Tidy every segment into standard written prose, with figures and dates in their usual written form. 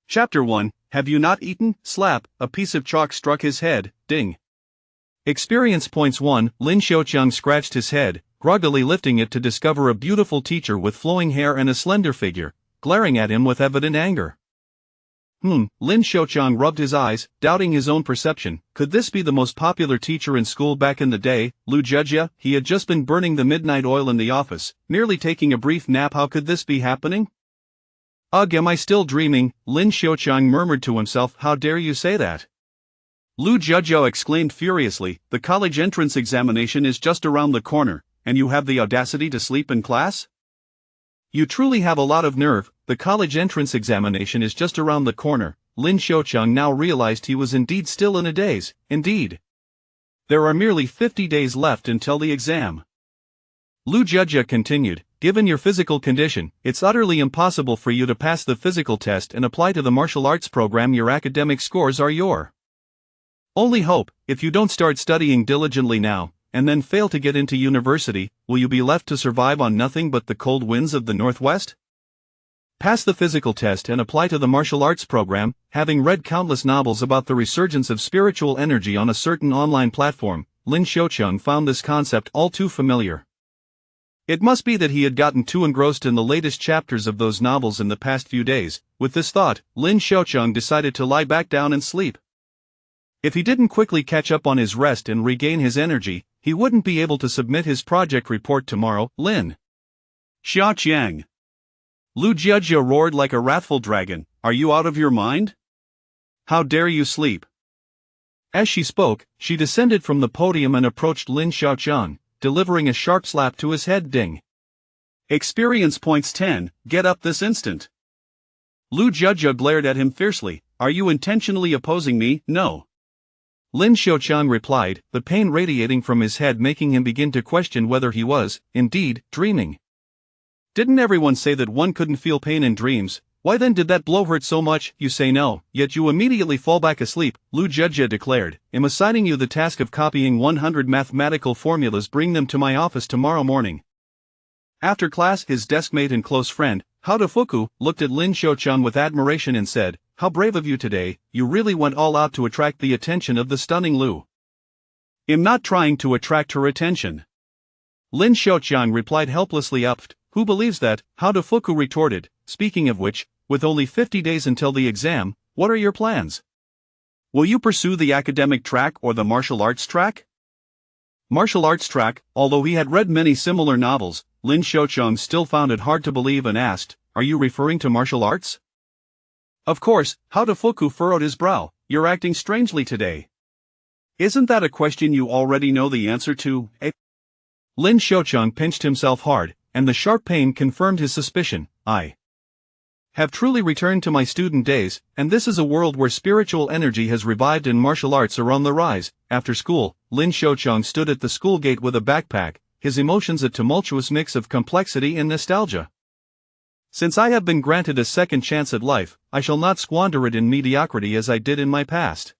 Chapter 1, Have you not eaten? Slap, a piece of chalk struck his head, ding. Experience points 1, Lin Xiaoqiang scratched his head, groggily lifting it to discover a beautiful teacher with flowing hair and a slender figure, glaring at him with evident anger. Lin Xiaoqiang rubbed his eyes, doubting his own perception. Could this be the most popular teacher in school back in the day, Lu Jejia? He had just been burning the midnight oil in the office, merely taking a brief nap. How could this be happening? Ugh, am I still dreaming? Lin Xiaoqiang murmured to himself. How dare you say that? Lu Jejia exclaimed furiously, the college entrance examination is just around the corner, and you have the audacity to sleep in class? You truly have a lot of nerve. The college entrance examination is just around the corner. Lin Xiaoqiang now realized he was indeed still in a daze. Indeed. There are merely 50 days left until the exam. Lu Jejia continued, given your physical condition, it's utterly impossible for you to pass the physical test and apply to the martial arts program. Your academic scores are your only hope. If you don't start studying diligently now, and then fail to get into university, will you be left to survive on nothing but the cold winds of the Northwest? Pass the physical test and apply to the martial arts program. Having read countless novels about the resurgence of spiritual energy on a certain online platform, Lin Xiaoqiang found this concept all too familiar. It must be that he had gotten too engrossed in the latest chapters of those novels in the past few days. With this thought, Lin Xiaoqiang decided to lie back down and sleep. If he didn't quickly catch up on his rest and regain his energy, he wouldn't be able to submit his project report tomorrow. Lin Xiaoqiang! Lu Jejia roared like a wrathful dragon, are you out of your mind? How dare you sleep? As she spoke, she descended from the podium and approached Lin Xiaoqiang, delivering a sharp slap to his head. Ding. Experience points 10, get up this instant. Lu Jejia glared at him fiercely, are you intentionally opposing me? No. Lin Xiaoqiang replied, the pain radiating from his head making him begin to question whether he was, indeed, dreaming. Didn't everyone say that one couldn't feel pain in dreams? Why then did that blow hurt so much? You say no, yet you immediately fall back asleep, Lu Jejia declared. I'm assigning you the task of copying 100 mathematical formulas. Bring them to my office tomorrow morning. After class, his deskmate and close friend, Hao Defuku, looked at Lin Xiaoqiang with admiration and said, how brave of you today, you really went all out to attract the attention of the stunning Lu. I'm not trying to attract her attention. Lin Xiaoqiang replied helplessly. Who believes that? Hao Defuku retorted, speaking of which, with only 50 days until the exam, what are your plans? Will you pursue the academic track or the martial arts track? Martial arts track. Although he had read many similar novels, Lin Xiaoqiang still found it hard to believe and asked, are you referring to martial arts? Of course. Hao Defuku furrowed his brow, you're acting strangely today. Isn't that a question you already know the answer to? Lin Xiaoqiang pinched himself hard, and the sharp pain confirmed his suspicion. I have truly returned to my student days, and this is a world where spiritual energy has revived and martial arts are on the rise. After school, Lin Xiaoqiang stood at the school gate with a backpack, his emotions a tumultuous mix of complexity and nostalgia. Since I have been granted a second chance at life, I shall not squander it in mediocrity as I did in my past.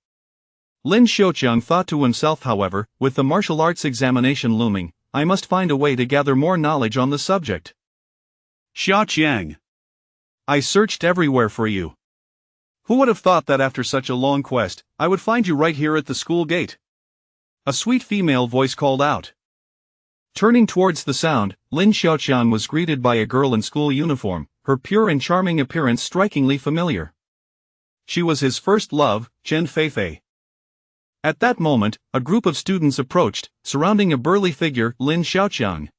Lin Xiaoqiang thought to himself, however, with the martial arts examination looming, I must find a way to gather more knowledge on the subject. Xiaoqiang, I searched everywhere for you. Who would have thought that after such a long quest, I would find you right here at the school gate? A sweet female voice called out. Turning towards the sound, Lin Xiaoqiang was greeted by a girl in school uniform, her pure and charming appearance strikingly familiar. She was his first love, Chen Feifei. At that moment, a group of students approached, surrounding a burly figure. Lin Xiaoqiang,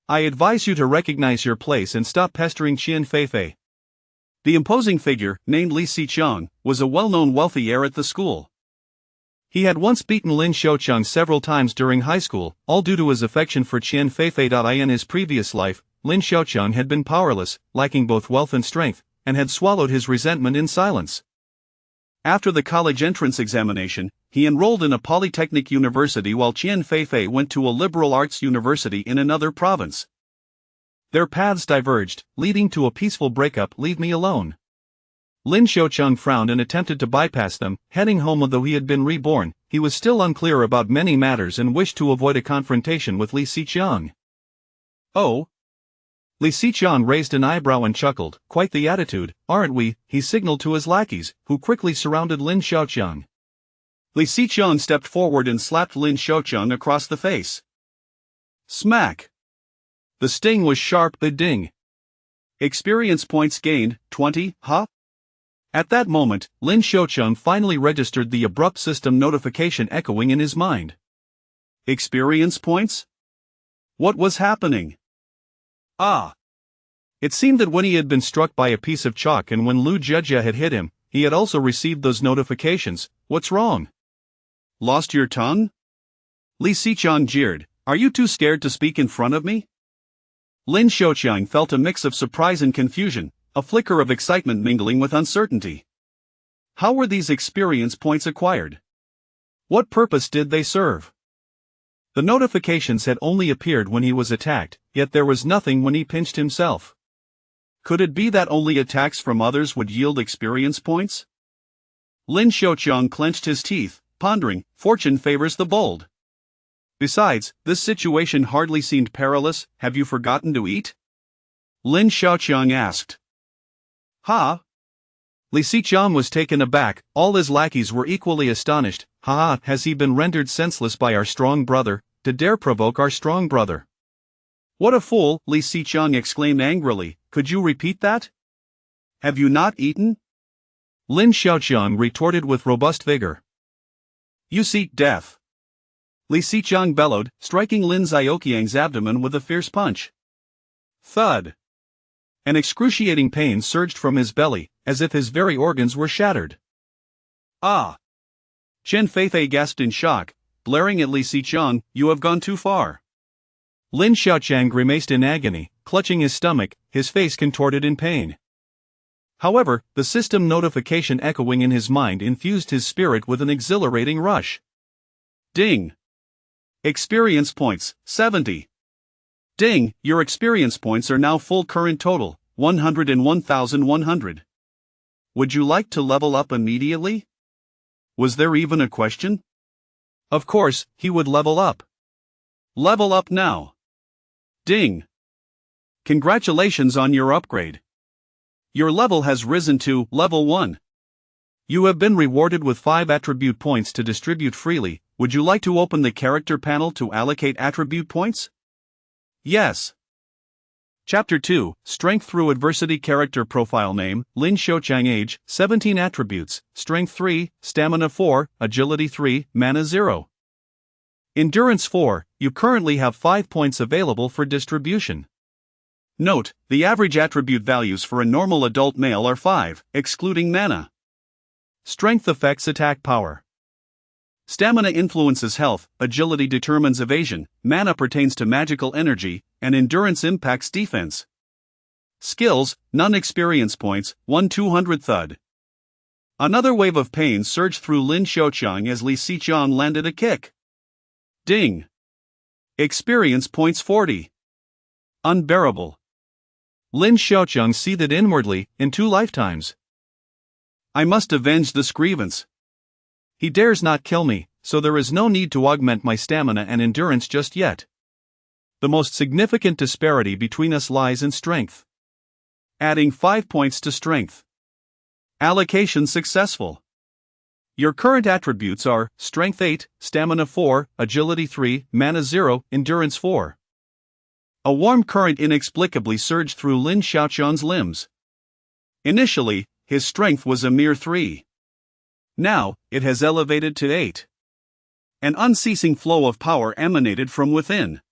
I advise you to recognize your place and stop pestering Chen Feifei. The imposing figure, named Li Xiqiang, was a well-known wealthy heir at the school. He had once beaten Lin Xiaoqiang several times during high school, all due to his affection for Chen Feifei. In his previous life, Lin Xiaoqiang had been powerless, lacking both wealth and strength, and had swallowed his resentment in silence. After the college entrance examination, he enrolled in a polytechnic university while Chen Feifei went to a liberal arts university in another province. Their paths diverged, leading to a peaceful breakup. Leave me alone. Lin Xiaoqiang frowned and attempted to bypass them, heading home. Although he had been reborn, he was still unclear about many matters and wished to avoid a confrontation with Li Xiqiang. Oh? Li Xiqiang raised an eyebrow and chuckled. Quite the attitude, aren't we? He signaled to his lackeys, who quickly surrounded Lin Xiaoqiang. Li Xiqiang stepped forward and slapped Lin Xiaoqiang across the face. Smack! The sting was sharp. The ding. Experience points gained, 20, huh? At that moment, Lin Xiaoqiang finally registered the abrupt system notification echoing in his mind. Experience points? What was happening? Ah! It seemed that when he had been struck by a piece of chalk and when Lu Jejia had hit him, he had also received those notifications. What's wrong? Lost your tongue? Li Xiqiang jeered. Are you too scared to speak in front of me? Lin Xiaoqiang felt a mix of surprise and confusion, a flicker of excitement mingling with uncertainty. How were these experience points acquired? What purpose did they serve? The notifications had only appeared when he was attacked, yet there was nothing when he pinched himself. Could it be that only attacks from others would yield experience points? Lin Xiaoqiang clenched his teeth, pondering. Fortune favors the bold. Besides, this situation hardly seemed perilous. Have you forgotten to eat? Lin Xiaoqiang asked. Ha! Li Xiqiang was taken aback. All his lackeys were equally astonished. Ha! Has he been rendered senseless by our strong brother, to dare provoke our strong brother? What a fool! Li Xiqiang exclaimed angrily. Could you repeat that? Have you not eaten? Lin Xiaoqiang retorted with robust vigor. You seek death. Li Xiqiang bellowed, striking Lin Xiaoqiang's abdomen with a fierce punch. Thud! An excruciating pain surged from his belly, as if his very organs were shattered. Ah! Chen Feifei gasped in shock, blaring at Li Xiqiang. You have gone too far. Lin Xiaoqiang grimaced in agony, clutching his stomach, his face contorted in pain. However, the system notification echoing in his mind infused his spirit with an exhilarating rush. Ding! Experience points, 70. Ding! Your experience points are now full current total, 101,100. Would you like to level up immediately? Was there even a question? Of course, he would level up. Level up now. Ding! Congratulations on your upgrade. Your level has risen to level 1. You have been rewarded with 5 attribute points to distribute freely. Would you like to open the character panel to allocate attribute points? Yes. Chapter 2, Strength Through Adversity. Character Profile Name, Lin Xiaoqiang. Age, 17 Attributes, Strength 3, Stamina 4, Agility 3, Mana 0. Endurance 4, you currently have 5 points available for distribution. Note, the average attribute values for a normal adult male are 5, excluding mana. Strength affects attack power. Stamina influences health, agility determines evasion, mana pertains to magical energy, and endurance impacts defense. Skills, none. Experience points, 1/200. Thud. Another wave of pain surged through Lin Xiaoqiang as Li Xiqiang landed a kick. Ding! Experience points 40. Unbearable. Lin Xiaoqiang seethed inwardly. In 2 lifetimes. I must avenge this grievance. He dares not kill me, so there is no need to augment my stamina and endurance just yet. The most significant disparity between us lies in strength. Adding 5 points to strength. Allocation successful. Your current attributes are Strength 8, Stamina 4, Agility 3, Mana 0, Endurance 4. A warm current inexplicably surged through Lin Xiaoqiang's limbs. Initially, his strength was a mere 3. Now, it has elevated to 8. An unceasing flow of power emanated from within,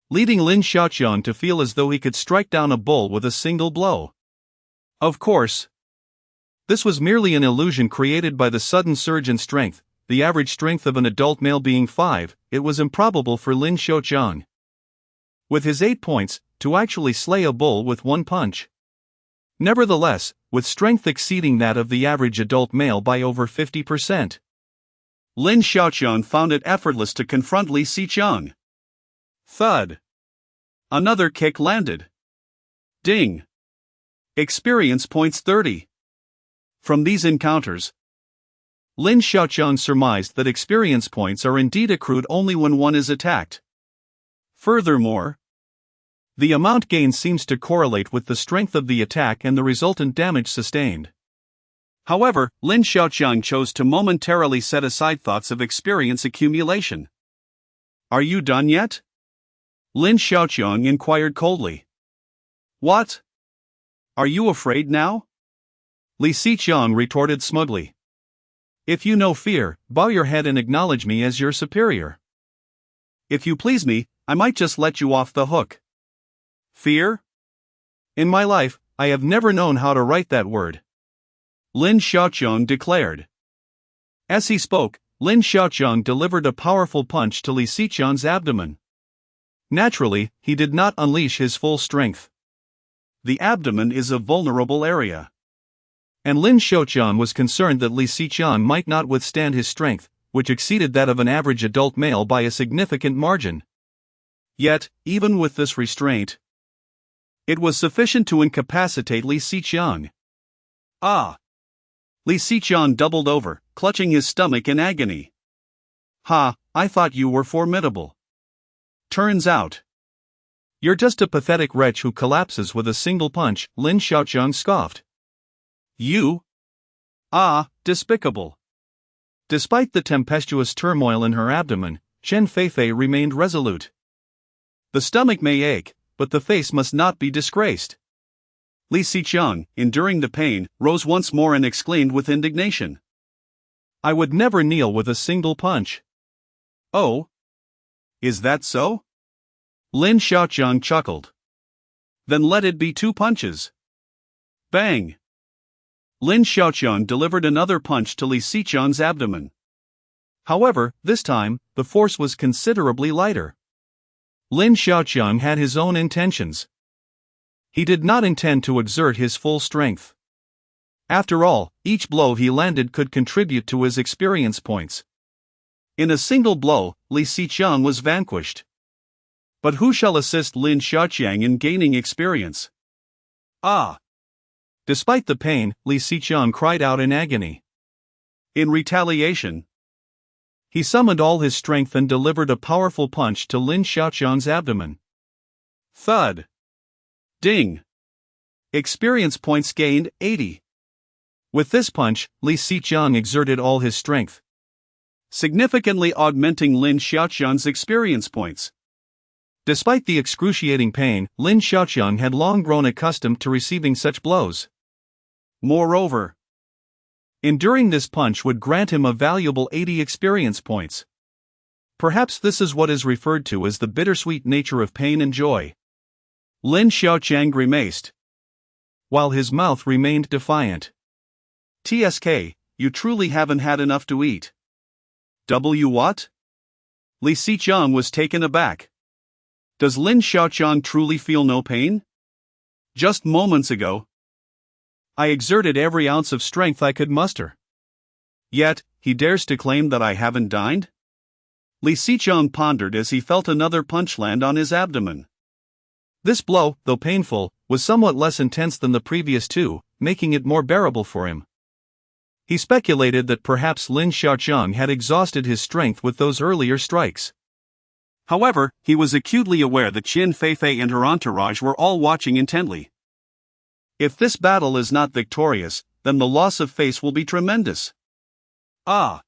leading Lin Xiaoqiang to feel as though he could strike down a bull with a single blow. Of course, this was merely an illusion created by the sudden surge in strength, the average strength of an adult male being 5. It was improbable for Lin Xiaoqiang, with his 8 points, to actually slay a bull with 1 punch. Nevertheless, with strength exceeding that of the average adult male by over 50%, Lin Xiaoqiang found it effortless to confront Li Xiqiang. Thud. Another kick landed. Ding. Experience points 30. From these encounters, Lin Xiaoqiang surmised that experience points are indeed accrued only when one is attacked. Furthermore, The amount gained seems to correlate with the strength of the attack and the resultant damage sustained. However, Lin Xiaoqiang chose to momentarily set aside thoughts of experience accumulation. Are you done yet? Lin Xiaoqiang inquired coldly. What? Are you afraid now? Li Xiqiang retorted smugly. If you know fear, bow your head and acknowledge me as your superior. If you please me, I might just let you off the hook. Fear? In my life, I have never known how to write that word. Lin Xiaoqiang declared. As he spoke, Lin Xiaoqiang delivered a powerful punch to Li Xiqiang's abdomen. Naturally, he did not unleash his full strength. The abdomen is a vulnerable area. And Lin Xiaoqiang was concerned that Li Xiqiang might not withstand his strength, which exceeded that of an average adult male by a significant margin. Yet, even with this restraint, it was sufficient to incapacitate Li Xiqiang. Ah! Li Xiqiang doubled over, clutching his stomach in agony. Ha, I thought you were formidable. Turns out, you're just a pathetic wretch who collapses with a single punch, Lin Xiaoqiang scoffed. You? Ah, despicable. Despite the tempestuous turmoil in her abdomen, Chen Feifei remained resolute. The stomach may ache, but the face must not be disgraced. Li Xiqiang, enduring the pain, rose once more and exclaimed with indignation. I would never kneel with a single punch. Oh? Is that so? Lin Xiaoqiang chuckled. Then let it be 2 punches. Bang! Lin Xiaoqiang delivered another punch to Li Xiqiang's abdomen. However, this time, the force was considerably lighter. Lin Xiaoqiang had his own intentions. He did not intend to exert his full strength. After all, each blow he landed could contribute to his experience points. In a single blow, Li Xiqiang was vanquished. But who shall assist Lin Xiaoqiang in gaining experience? Ah! Despite the pain, Li Xiqiang cried out in agony. In retaliation, he summoned all his strength and delivered a powerful punch to Lin Xiaoqiang's abdomen. Thud! Ding! Experience points gained, 80. With this punch, Li Xiqiang exerted all his strength, significantly augmenting Lin Xiaoqiang's experience points. Despite the excruciating pain, Lin Xiaoqiang had long grown accustomed to receiving such blows. Moreover, enduring this punch would grant him a valuable 80 experience points. Perhaps this is what is referred to as the bittersweet nature of pain and joy. Lin Xiaoqiang grimaced, while his mouth remained defiant. TSK, you truly haven't had enough to eat. What? Li Xiqiang was taken aback. Does Lin Xiaoqiang truly feel no pain? Just moments ago, I exerted every ounce of strength I could muster. Yet, he dares to claim that I haven't dined? Li Xiqiang pondered as he felt another punch land on his abdomen. This blow, though painful, was somewhat less intense than the previous 2, making it more bearable for him. He speculated that perhaps Lin Xiaoqiang had exhausted his strength with those earlier strikes. However, he was acutely aware that Chen Feifei and her entourage were all watching intently. If this battle is not victorious, then the loss of face will be tremendous. Ah!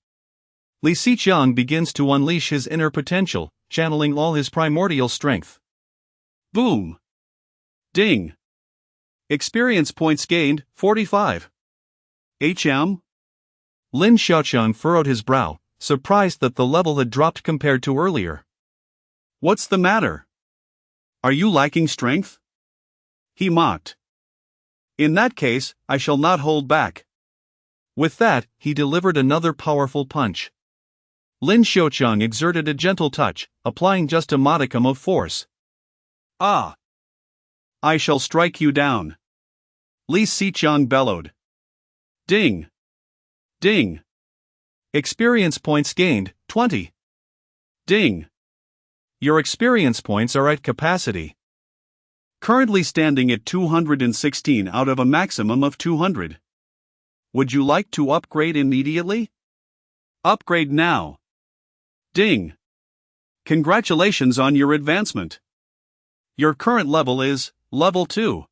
Li Xiqiang begins to unleash his inner potential, channeling all his primordial strength. Boom! Ding! Experience points gained, 45. HM? Lin Xiaoqiang furrowed his brow, surprised that the level had dropped compared to earlier. What's the matter? Are you lacking strength? He mocked. In that case, I shall not hold back. With that, he delivered another powerful punch. Lin Xiaoqiang exerted a gentle touch, applying just a modicum of force. Ah! I shall strike you down. Li Xiqiang bellowed. Ding! Ding! Experience points gained, 20. Ding! Your experience points are at capacity. Currently standing at 216 out of a maximum of 200. Would you like to upgrade immediately? Upgrade now. Ding! Congratulations on your advancement. Your current level is Level 2.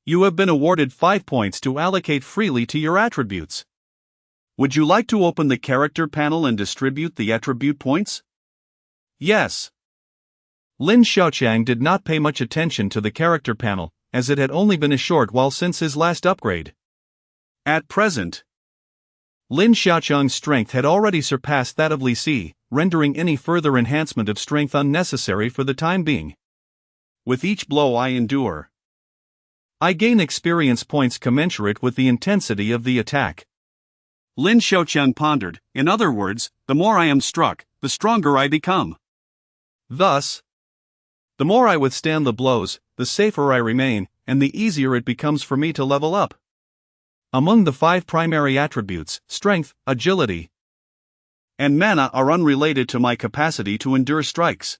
You have been awarded 5 points to allocate freely to your attributes. Would you like to open the character panel and distribute the attribute points? Yes. Lin Xiaoqiang did not pay much attention to the character panel, as it had only been a short while since his last upgrade. At present, Lin Xiaoqiang's strength had already surpassed that of Li Si, rendering any further enhancement of strength unnecessary for the time being. With each blow I endure, I gain experience points commensurate with the intensity of the attack. Lin Xiaoqiang pondered, in other words, the more I am struck, the stronger I become. Thus, the more I withstand the blows, the safer I remain, and the easier it becomes for me to level up. Among the 5 primary attributes, strength, agility, and mana are unrelated to my capacity to endure strikes.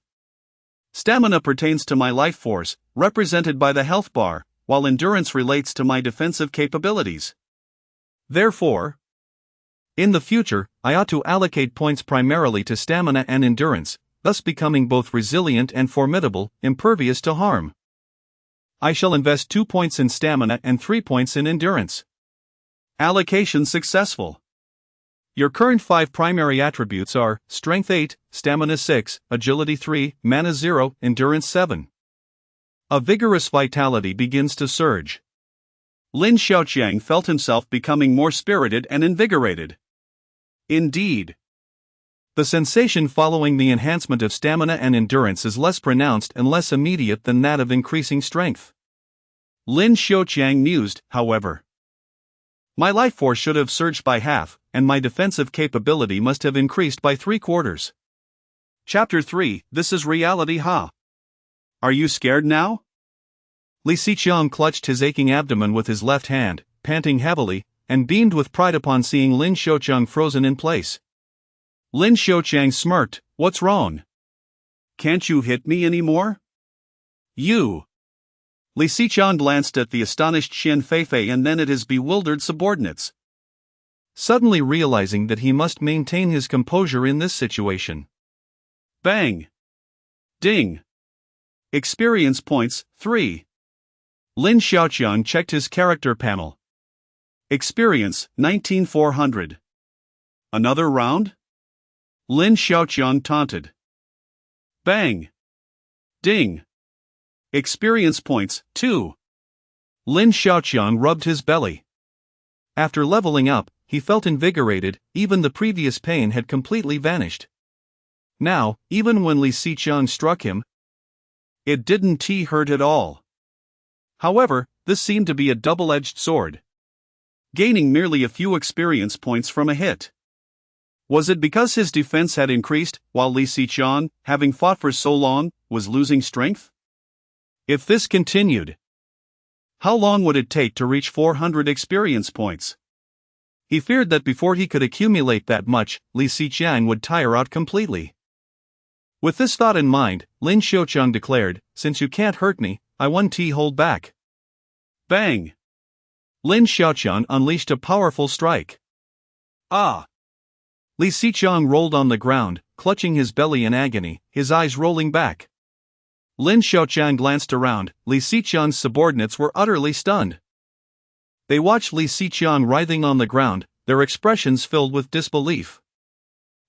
Stamina pertains to my life force, represented by the health bar, while endurance relates to my defensive capabilities. Therefore, in the future, I ought to allocate points primarily to stamina and endurance, thus becoming both resilient and formidable, impervious to harm. I shall invest 2 points in stamina and 3 points in endurance. Allocation successful. Your current 5 primary attributes are Strength 8, Stamina 6, Agility 3, Mana 0, Endurance 7. A vigorous vitality begins to surge. Lin Xiaoqiang felt himself becoming more spirited and invigorated. Indeed, the sensation following the enhancement of stamina and endurance is less pronounced and less immediate than that of increasing strength. Lin Xiaoqiang mused, however. My life force should have surged by half, and my defensive capability must have increased by 3/4. Chapter 3, This is Reality Ha! Are you scared now? Li Xiqiang clutched his aching abdomen with his left hand, panting heavily, and beamed with pride upon seeing Lin Xiaoqiang frozen in place. Lin Xiaoqiang smirked, "What's wrong? Can't you hit me anymore? You." Li Xiqiang glanced at the astonished Qian Feifei and then at his bewildered subordinates. Suddenly realizing that he must maintain his composure in this situation. Bang! Ding! Experience points, 3. Lin Xiaoqiang checked his character panel. Experience, 19,400. Another round? Lin Xiaoqiang taunted. Bang! Ding! Experience points, 2. Lin Xiaoqiang rubbed his belly. After leveling up, he felt invigorated, even the previous pain had completely vanished. Now, even when Li Xiqiang struck him, it didn't hurt at all. However, this seemed to be a double-edged sword. Gaining merely a few experience points from a hit. Was it because his defense had increased, while Li Xiqiang, having fought for so long, was losing strength? If this continued, how long would it take to reach 400 experience points? He feared that before he could accumulate that much, Li Xiqiang would tire out completely. With this thought in mind, Lin Xiaoqiang declared, "Since you can't hurt me, I won't hold back." Bang! Lin Xiaoqiang unleashed a powerful strike. Ah! Li Xiqiang rolled on the ground, clutching his belly in agony, his eyes rolling back. Lin Xiaoqiang glanced around. Li Xiqiang's subordinates were utterly stunned. They watched Li Xiqiang writhing on the ground, their expressions filled with disbelief.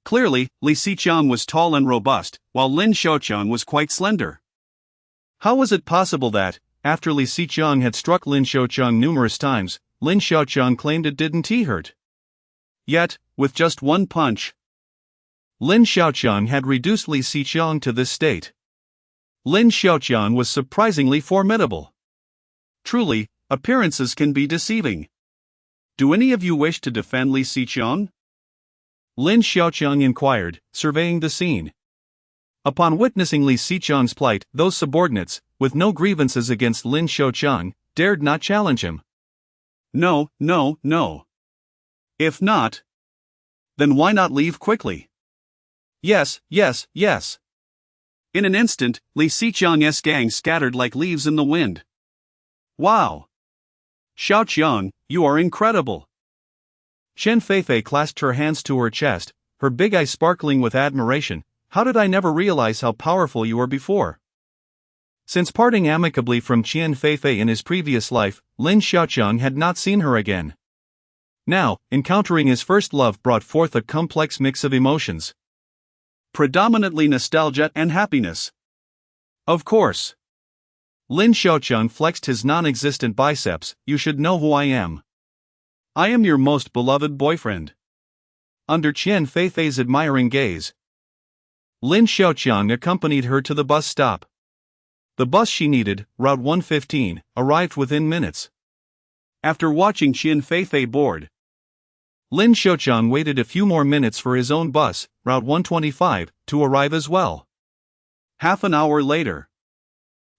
Clearly, Li Xiqiang was tall and robust, while Lin Xiaoqiang was quite slender. How was it possible that, after Li Xiqiang had struck Lin Xiaoqiang numerous times, Lin Xiaoqiang claimed it didn't hurt? Yet, with just one punch, Lin Xiaoqiang had reduced Li Xiqiang to this state. Lin Xiaoqiang was surprisingly formidable. Truly, appearances can be deceiving. Do any of you wish to defend Li Xiqiang? Lin Xiaoqiang inquired, surveying the scene. Upon witnessing Li Xiqiang's plight, those subordinates, with no grievances against Lin Xiaoqiang, dared not challenge him. No. If not, then why not leave quickly? Yes. In an instant, Li Xiqiang's gang scattered like leaves in the wind. Wow! Xiaoqiang, you are incredible! Qian Feifei clasped her hands to her chest, her big eyes sparkling with admiration. How did I never realize how powerful you were before? Since parting amicably from Qian Feifei in his previous life, Lin Xiaoqiang had not seen her again. Now, encountering his first love brought forth a complex mix of emotions. Predominantly nostalgia and happiness. Of course. Lin Xiaoqiang flexed his non-existent biceps. You should know who I am. I am your most beloved boyfriend. Under Qian Feifei's admiring gaze, Lin Xiaoqiang accompanied her to the bus stop. The bus she needed, Route 115, arrived within minutes. After watching Qian Feifei board, Lin Xiaoqiang waited a few more minutes for his own bus, Route 125, to arrive as well. Half an hour later,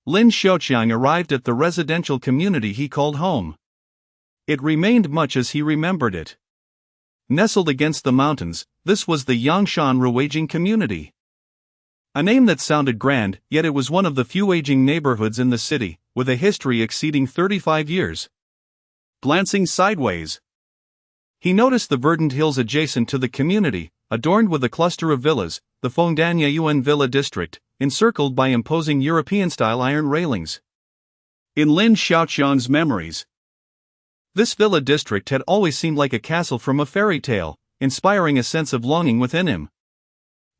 Lin Xiaoqiang arrived at the residential community he called home. It remained much as he remembered it. Nestled against the mountains, this was the Yangshan Ruijing community. A name that sounded grand, yet it was one of the few aging neighborhoods in the city, with a history exceeding 35 years. Glancing sideways, he noticed the verdant hills adjacent to the community, adorned with a cluster of villas, the Fengdanya Yuan Villa District, encircled by imposing European-style iron railings. In Lin Xiaoqiang's memories, this villa district had always seemed like a castle from a fairy tale, inspiring a sense of longing within him.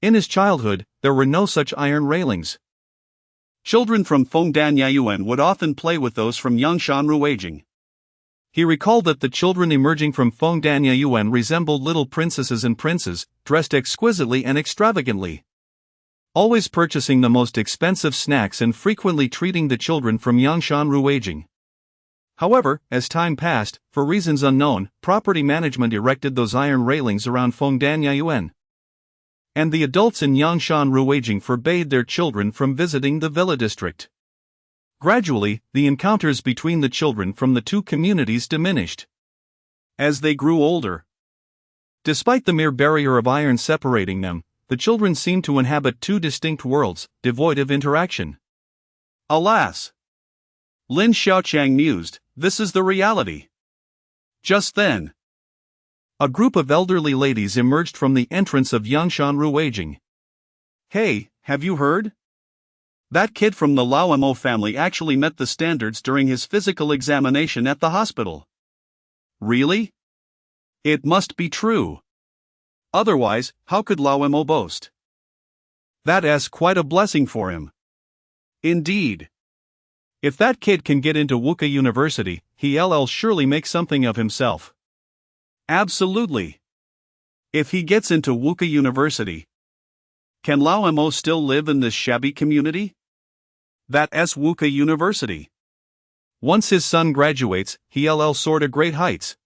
In his childhood, there were no such iron railings. Children from Fengdanya Yuan would often play with those from Yangshan Ruijing. He recalled that the children emerging from Fengdanya Yuan resembled little princesses and princes, dressed exquisitely and extravagantly. Always purchasing the most expensive snacks and frequently treating the children from Yangshan Ruijing. However, as time passed, for reasons unknown, property management erected those iron railings around Fengdanya Yuan. And the adults in Yangshan Ruijing forbade their children from visiting the villa district. Gradually, the encounters between the children from the two communities diminished. As they grew older, despite the mere barrier of iron separating them, the children seemed to inhabit two distinct worlds, devoid of interaction. Alas! Lin Xiaoqiang mused, this is the reality. Just then, a group of elderly ladies emerged from the entrance of Yangshan Ruijing. Hey, have you heard? That kid from the Lao Mo family actually met the standards during his physical examination at the hospital. Really? It must be true. Otherwise, how could Lao Mo boast? That's quite a blessing for him. Indeed. If that kid can get into Wuka University, he'll surely make something of himself. Absolutely. If he gets into Wuka University, can Lao Mo still live in this shabby community? That's Wuka University. Once his son graduates, he'll soar to great heights.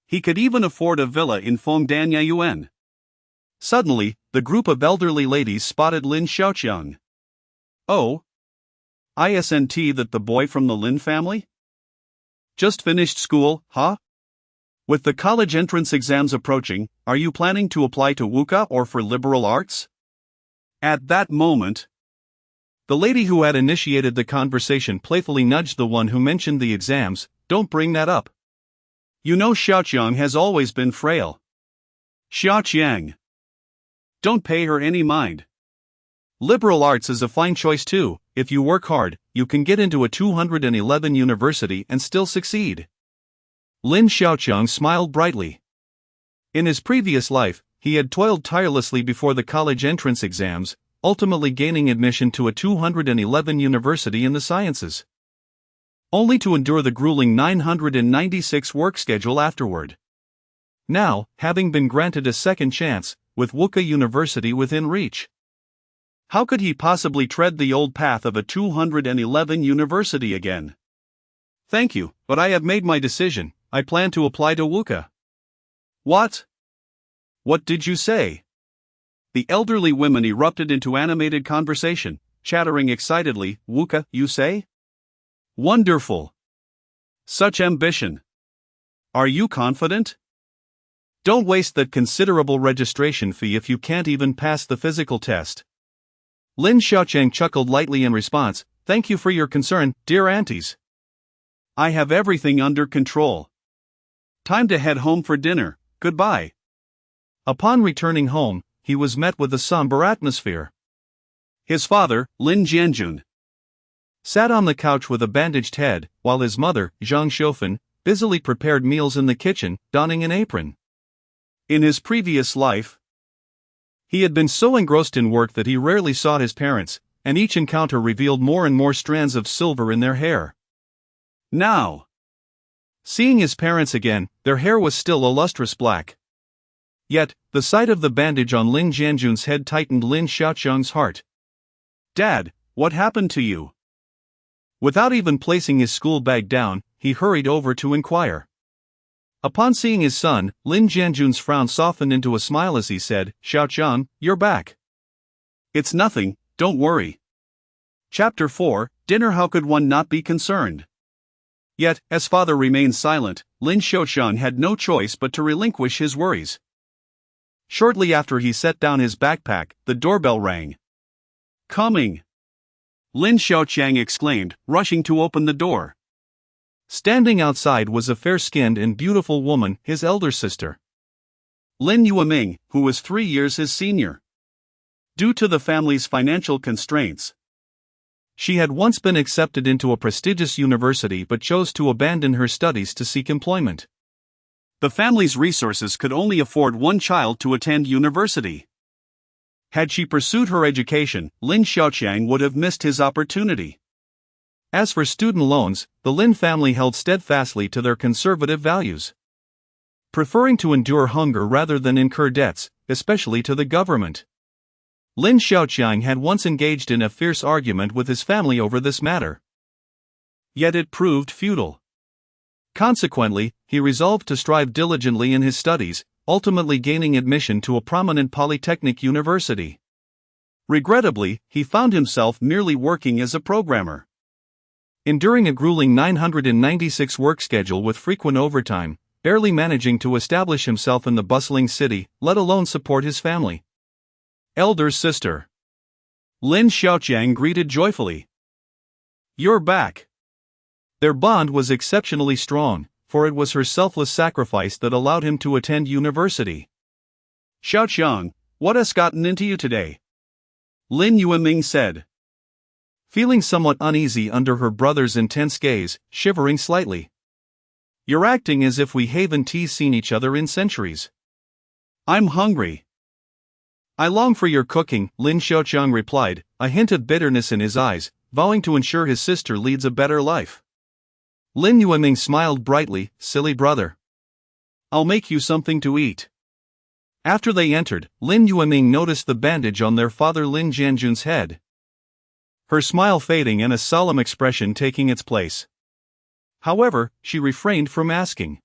He could even afford a villa in Fengdanya Yuan. Suddenly, the group of elderly ladies spotted Lin Xiaoqiang. Oh. Isn't that the boy from the Lin family? Just finished school, huh? With the college entrance exams approaching, are you planning to apply to Wuka or for liberal arts? At that moment, the lady who had initiated the conversation playfully nudged the one who mentioned the exams. Don't bring that up. You know Xiaoqiang has always been frail. Xiaoqiang. Don't pay her any mind. Liberal arts is a fine choice too. If you work hard, you can get into a 211 university and still succeed. Lin Xiaoqiang smiled brightly. In his previous life, he had toiled tirelessly before the college entrance exams, ultimately gaining admission to a 211 university in the sciences. Only to endure the grueling 996 work schedule afterward. Now, having been granted a second chance, with Wuka University within reach, how could he possibly tread the old path of a 211 university again? Thank you, but I have made my decision. I plan to apply to Wuka. What? What did you say? The elderly women erupted into animated conversation, chattering excitedly. Wuka, you say? Wonderful. Such ambition. Are you confident? Don't waste that considerable registration fee if you can't even pass the physical test. Lin Xiaoqiang chuckled lightly in response. Thank you for your concern, dear aunties. I have everything under control. Time to head home for dinner. Goodbye. Upon returning home, he was met with a somber atmosphere. His father, Lin Jianjun, sat on the couch with a bandaged head, while his mother, Zhang Xiufen, busily prepared meals in the kitchen, donning an apron. In his previous life, he had been so engrossed in work that he rarely saw his parents, and each encounter revealed more and more strands of silver in their hair. Now, seeing his parents again, their hair was still a lustrous black. Yet, the sight of the bandage on Lin Jianjun's head tightened Lin Xiaoqiang's heart. "Dad, what happened to you?" Without even placing his school bag down, he hurried over to inquire. Upon seeing his son, Lin Jianjun's frown softened into a smile as he said, "Xiaoqiang, you're back. It's nothing, don't worry." Chapter 4, Dinner. How could one not be concerned? Yet, as father remained silent, Lin Xiaoqiang had no choice but to relinquish his worries. Shortly after he set down his backpack, the doorbell rang. "Coming!" Lin Xiaoqiang exclaimed, rushing to open the door. Standing outside was a fair-skinned and beautiful woman, his elder sister, Lin Yueming, who was 3 years his senior. Due to the family's financial constraints, she had once been accepted into a prestigious university but chose to abandon her studies to seek employment. The family's resources could only afford one child to attend university. Had she pursued her education, Lin Xiaoqiang would have missed his opportunity. As for student loans, the Lin family held steadfastly to their conservative values, preferring to endure hunger rather than incur debts, especially to the government. Lin Xiaoqiang had once engaged in a fierce argument with his family over this matter. Yet it proved futile. Consequently, he resolved to strive diligently in his studies, ultimately gaining admission to a prominent polytechnic university. Regrettably, he found himself merely working as a programmer, enduring a grueling 996 work schedule with frequent overtime, barely managing to establish himself in the bustling city, let alone support his family. Elder sister Lin Xiaoqiang greeted joyfully. "You're back." Their bond was exceptionally strong, for it was her selfless sacrifice that allowed him to attend university. "Xiaoqiang, what has gotten into you today?" Lin Yueming said, feeling somewhat uneasy under her brother's intense gaze, shivering slightly. "You're acting as if we haven't seen each other in centuries." "I'm hungry." "I long for your cooking," Lin Xiaoqiang replied, a hint of bitterness in his eyes, vowing to ensure his sister leads a better life. Lin Yueming smiled brightly, "Silly brother. I'll make you something to eat." After they entered, Lin Yueming noticed the bandage on their father Lin Jianjun's head, her smile fading and a solemn expression taking its place. However, she refrained from asking.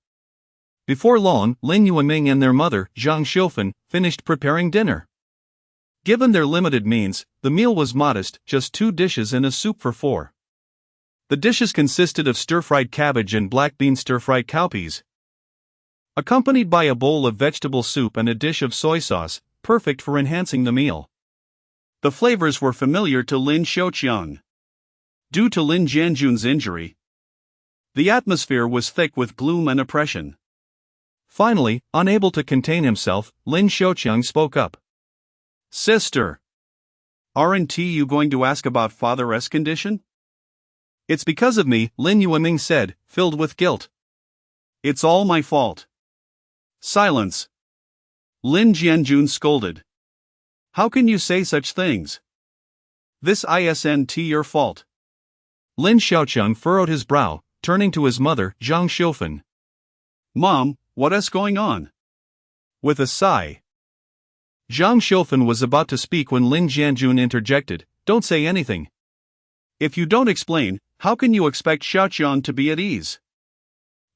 Before long, Lin Yueming and their mother, Zhang Xiufen, finished preparing dinner. Given their limited means, the meal was modest, just 2 dishes and a soup for 4. The dishes consisted of stir-fried cabbage and black bean stir-fried cowpeas, accompanied by a bowl of vegetable soup and a dish of soy sauce, perfect for enhancing the meal. The flavors were familiar to Lin Xiaoqiang. Due to Lin Jianjun's injury, the atmosphere was thick with gloom and oppression. Finally, unable to contain himself, Lin Xiaoqiang spoke up. "Sister, aren't you going to ask about father's condition?" "It's because of me," Lin Yueming said, filled with guilt. "It's all my fault." "Silence!" Lin Jianjun scolded. "How can you say such things? This isn't your fault." Lin Xiaoqiang furrowed his brow, turning to his mother, Zhang Xiufen. "Mom, what is going on?" With a sigh, Zhang Xiufen was about to speak when Lin Jianjun interjected, "Don't say anything. If you don't explain, how can you expect Xiaoqiang to be at ease?"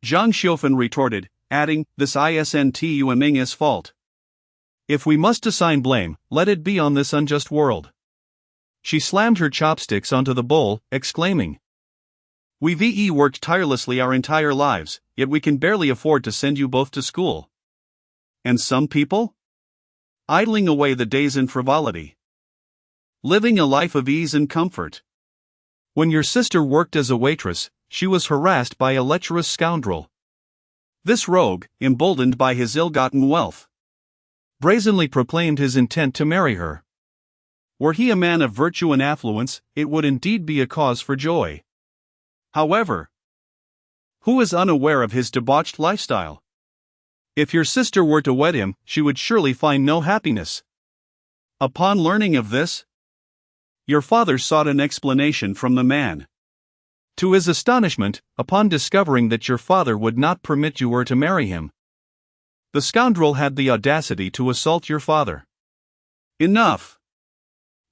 Zhang Xiufen retorted, adding, "This isn't Yueming's fault. If we must assign blame, let it be on this unjust world." She slammed her chopsticks onto the bowl, exclaiming, "We've worked tirelessly our entire lives, yet we can barely afford to send you both to school. And some people? Idling away the days in frivolity, living a life of ease and comfort. When your sister worked as a waitress, she was harassed by a lecherous scoundrel. This rogue, emboldened by his ill-gotten wealth, brazenly proclaimed his intent to marry her. Were he a man of virtue and affluence, it would indeed be a cause for joy. However, who is unaware of his debauched lifestyle? If your sister were to wed him, she would surely find no happiness. Upon learning of this, your father sought an explanation from the man. To his astonishment, upon discovering that your father would not permit you to marry him, the scoundrel had the audacity to assault your father. Enough!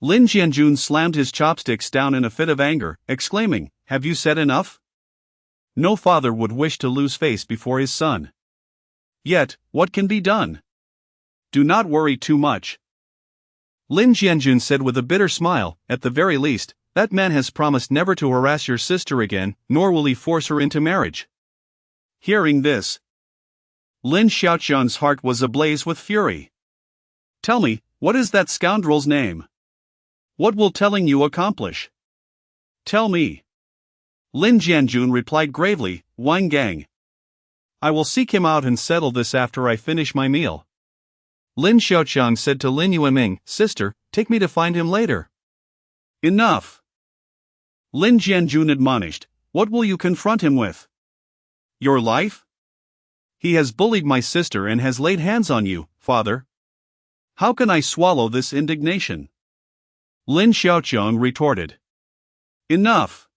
Lin Jianjun slammed his chopsticks down in a fit of anger, exclaiming, "Have you said enough?" No father would wish to lose face before his son. Yet, what can be done? Do not worry too much. Lin Jianjun said with a bitter smile, "At the very least, that man has promised never to harass your sister again, nor will he force her into marriage." Hearing this, Lin Xiaoqiang's heart was ablaze with fury. "Tell me, what is that scoundrel's name? What will telling you accomplish? Tell me." Lin Jianjun replied gravely, "Wang Gang. I will seek him out and settle this after I finish my meal." Lin Xiaoqiang said to Lin Yueming, "Sister, take me to find him later." "Enough!" Lin Jianjun admonished, "What will you confront him with? Your life? He has bullied my sister and has laid hands on you, father. How can I swallow this indignation?" Lin Xiaoqiang retorted. "Enough!"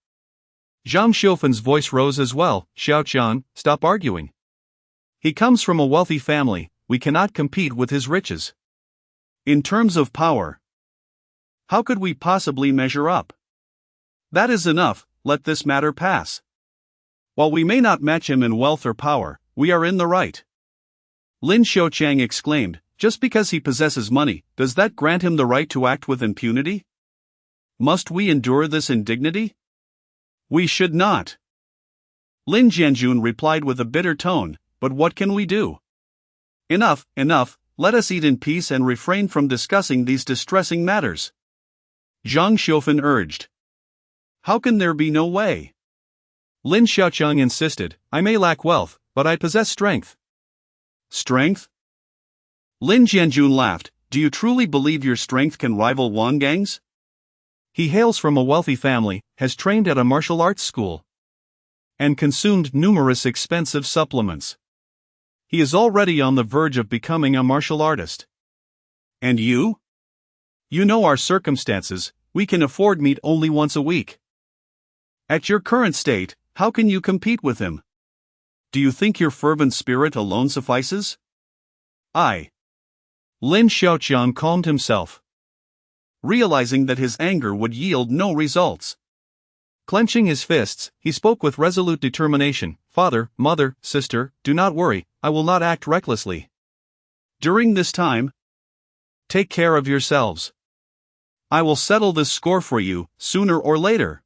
Zhang Xiufan's voice rose as well. "Xiaoqiang, stop arguing. He comes from a wealthy family, we cannot compete with his riches. In terms of power, how could we possibly measure up? That is enough, let this matter pass. While we may not match him in wealth or power, we are in the right." Lin Xiaoqiang exclaimed, "Just because he possesses money, does that grant him the right to act with impunity? Must we endure this indignity? We should not." Lin Jianjun replied with a bitter tone, "But what can we do? Enough, enough, let us eat in peace and refrain from discussing these distressing matters." Zhang Xiufan urged. "How can there be no way?" Lin Xiaoqiang insisted, "I may lack wealth, but I possess strength." "Strength?" Lin Jianjun laughed, "Do you truly believe your strength can rival Wang Gang's? He hails from a wealthy family, has trained at a martial arts school, and consumed numerous expensive supplements. He is already on the verge of becoming a martial artist. And you? You know our circumstances, we can afford meat only once a week. At your current state, how can you compete with him? Do you think your fervent spirit alone suffices?" Lin Xiaoqiang calmed himself, realizing that his anger would yield no results. Clenching his fists, he spoke with resolute determination, "Father, mother, sister, do not worry, I will not act recklessly. During this time, take care of yourselves. I will settle this score for you, sooner or later."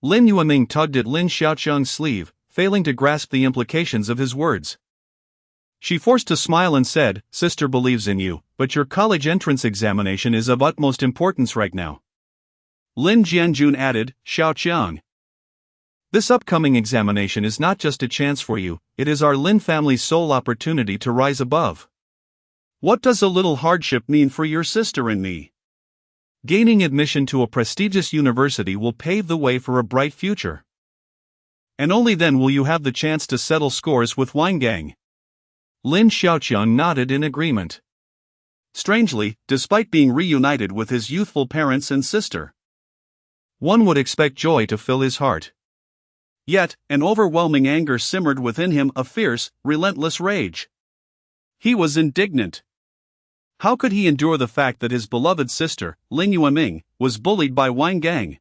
Lin Yueming tugged at Lin Xiaoqiang's sleeve, failing to grasp the implications of his words. She forced a smile and said, "Sister believes in you, but your college entrance examination is of utmost importance right now." Lin Jianjun added, "Xiaoqiang, this upcoming examination is not just a chance for you, it is our Lin family's sole opportunity to rise above. What does a little hardship mean for your sister and me? Gaining admission to a prestigious university will pave the way for a bright future. And only then will you have the chance to settle scores with Wang Gang." Lin Xiaoqiang nodded in agreement. Strangely, despite being reunited with his youthful parents and sister, one would expect joy to fill his heart. Yet, an overwhelming anger simmered within him, a fierce, relentless rage. He was indignant. How could he endure the fact that his beloved sister, Lin Yueming, was bullied by Wang Gang?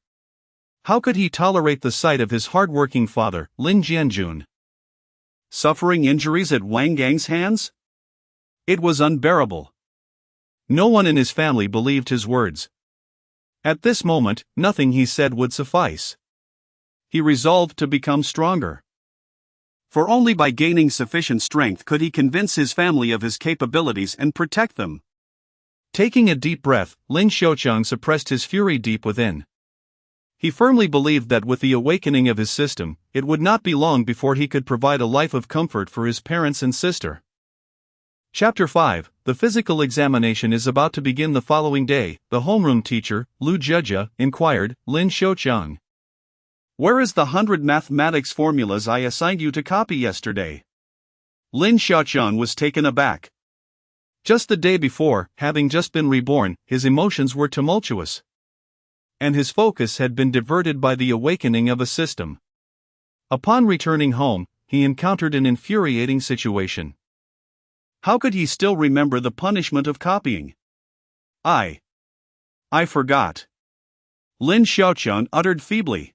How could he tolerate the sight of his hard-working father, Lin Jianjun, suffering injuries at Wang Gang's hands? It was unbearable. No one in his family believed his words. At this moment, nothing he said would suffice. He resolved to become stronger. For only by gaining sufficient strength could he convince his family of his capabilities and protect them. Taking a deep breath, Lin Xiaoqiang suppressed his fury deep within. He firmly believed that with the awakening of his system, it would not be long before he could provide a life of comfort for his parents and sister. Chapter 5. The physical examination is about to begin the following day, the homeroom teacher, Lu Jia, inquired, Lin Xiaoqiang. Where is the 100 mathematics formulas I assigned you to copy yesterday? Lin Xiaoqiang was taken aback. Just the day before, having just been reborn, his emotions were tumultuous. And his focus had been diverted by the awakening of a system. Upon returning home, he encountered an infuriating situation. How could he still remember the punishment of copying? I forgot. Lin Xiaoqiang uttered feebly.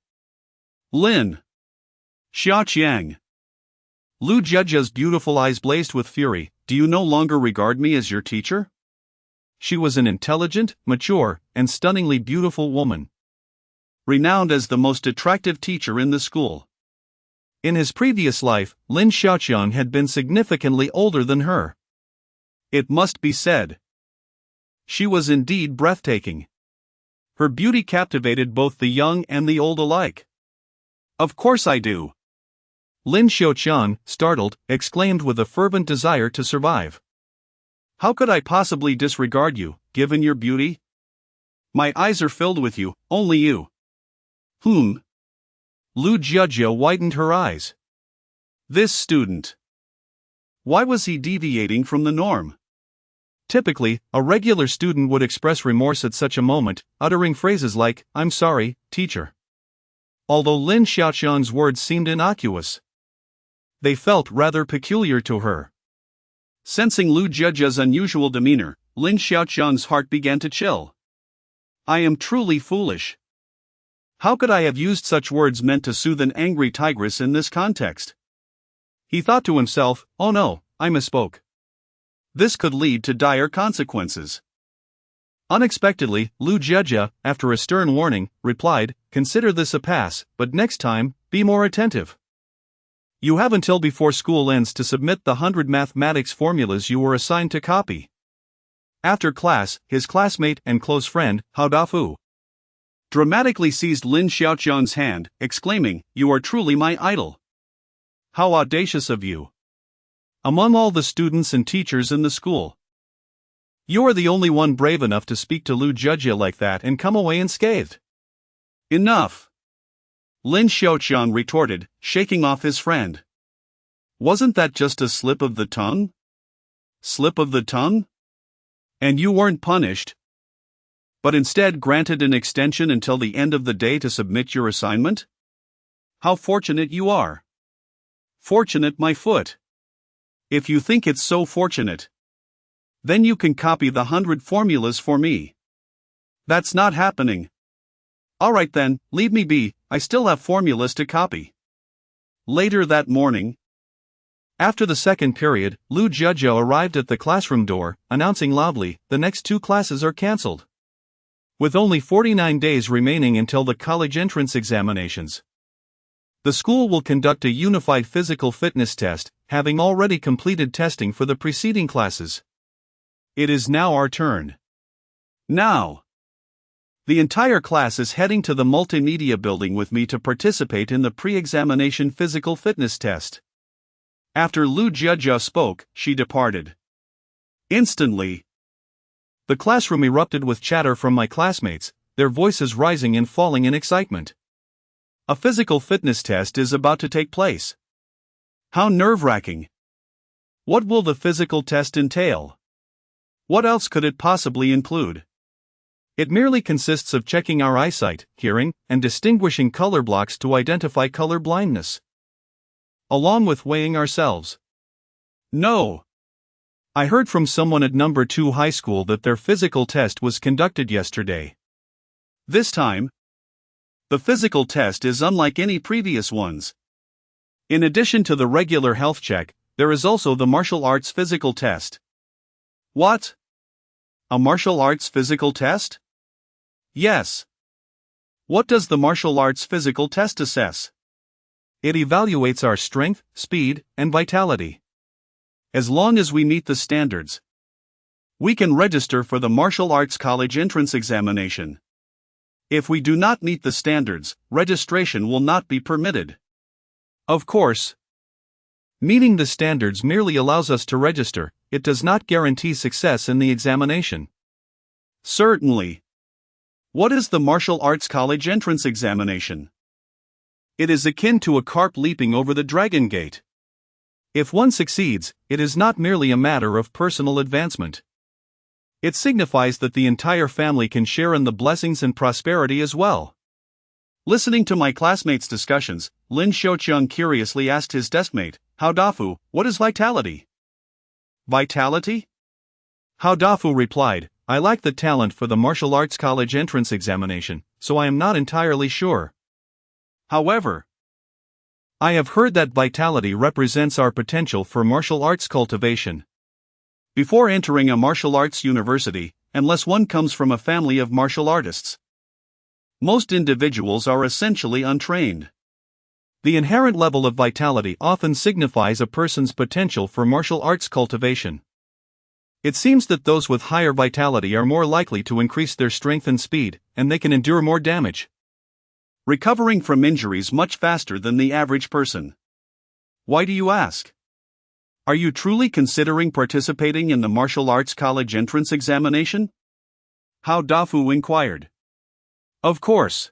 Lin Xiaoqiang. Lu Jiajia's beautiful eyes blazed with fury. Do you no longer regard me as your teacher? She was an intelligent, mature, and stunningly beautiful woman, renowned as the most attractive teacher in the school. In his previous life, Lin Xiaoqiang had been significantly older than her. It must be said, she was indeed breathtaking. Her beauty captivated both the young and the old alike. Of course I do. Lin Xiaoqiang, startled, exclaimed with a fervent desire to survive. How could I possibly disregard you, given your beauty? My eyes are filled with you, only you. Lu Jia widened her eyes. This student. Why was he deviating from the norm? Typically, a regular student would express remorse at such a moment, uttering phrases like, I'm sorry, teacher. Although Lin Xiaoqiang's words seemed innocuous, they felt rather peculiar to her. Sensing Lu Jiajia's unusual demeanor, Lin Xiaoqiang's heart began to chill. I am truly foolish. How could I have used such words meant to soothe an angry tigress in this context? He thought to himself, oh no, I misspoke. This could lead to dire consequences. Unexpectedly, Lu Jia, after a stern warning, replied, consider this a pass, but next time, be more attentive. You have until before school ends to submit the 100 mathematics formulas you were assigned to copy. After class, his classmate and close friend, Hao Dafu, dramatically seized Lin Xiaoqiang's hand, exclaiming, you are truly my idol. How audacious of you. Among all the students and teachers in the school, you are the only one brave enough to speak to Lu Jia like that and come away unscathed. Enough. Lin Xiaoqiang retorted, shaking off his friend. Wasn't that just a slip of the tongue? Slip of the tongue? And you weren't punished, but instead granted an extension until the end of the day to submit your assignment? How fortunate you are. Fortunate, my foot. If you think it's so fortunate, then you can copy the 100 formulas for me. That's not happening. Alright then, leave me be, I still have formulas to copy. Later that morning, after the second period, Lu Jia arrived at the classroom door, announcing loudly, the next 2 classes are cancelled. With only 49 days remaining until the college entrance examinations, the school will conduct a unified physical fitness test, having already completed testing for the preceding classes. It is now our turn. Now, the entire class is heading to the multimedia building with me to participate in the pre-examination physical fitness test. After Lu Jia spoke, she departed. Instantly, the classroom erupted with chatter from my classmates, their voices rising and falling in excitement. A physical fitness test is about to take place. How nerve-wracking. What will the physical test entail? What else could it possibly include? It merely consists of checking our eyesight, hearing, and distinguishing color blocks to identify color blindness, along with weighing ourselves. No. I heard from someone at number 2 high school that their physical test was conducted yesterday. This time, the physical test is unlike any previous ones. In addition to the regular health check, there is also the martial arts physical test. What? A martial arts physical test? Yes. What does the martial arts physical test assess? It evaluates our strength, speed, and vitality. As long as we meet the standards, we can register for the martial arts college entrance examination. If we do not meet the standards, registration will not be permitted. Of course, Meeting the standards merely allows us to register, it does not guarantee success in the examination. Certainly. What is the martial arts college entrance examination? It is akin to a carp leaping over the Dragon Gate. If one succeeds, it is not merely a matter of personal advancement. It signifies that the entire family can share in the blessings and prosperity as well. Listening to my classmates' discussions, Lin Xiaoqiang curiously asked his deskmate, Hao Dafu, what is vitality? Vitality? Hao Dafu replied, I lack the talent for the martial arts college entrance examination, so I am not entirely sure. However, I have heard that vitality represents our potential for martial arts cultivation. Before entering a martial arts university, unless one comes from a family of martial artists, most individuals are essentially untrained. The inherent level of vitality often signifies a person's potential for martial arts cultivation. It seems that those with higher vitality are more likely to increase their strength and speed, and they can endure more damage, recovering from injuries much faster than the average person. Why do you ask? Are you truly considering participating in the martial arts college entrance examination? Hao Dafu inquired. Of course.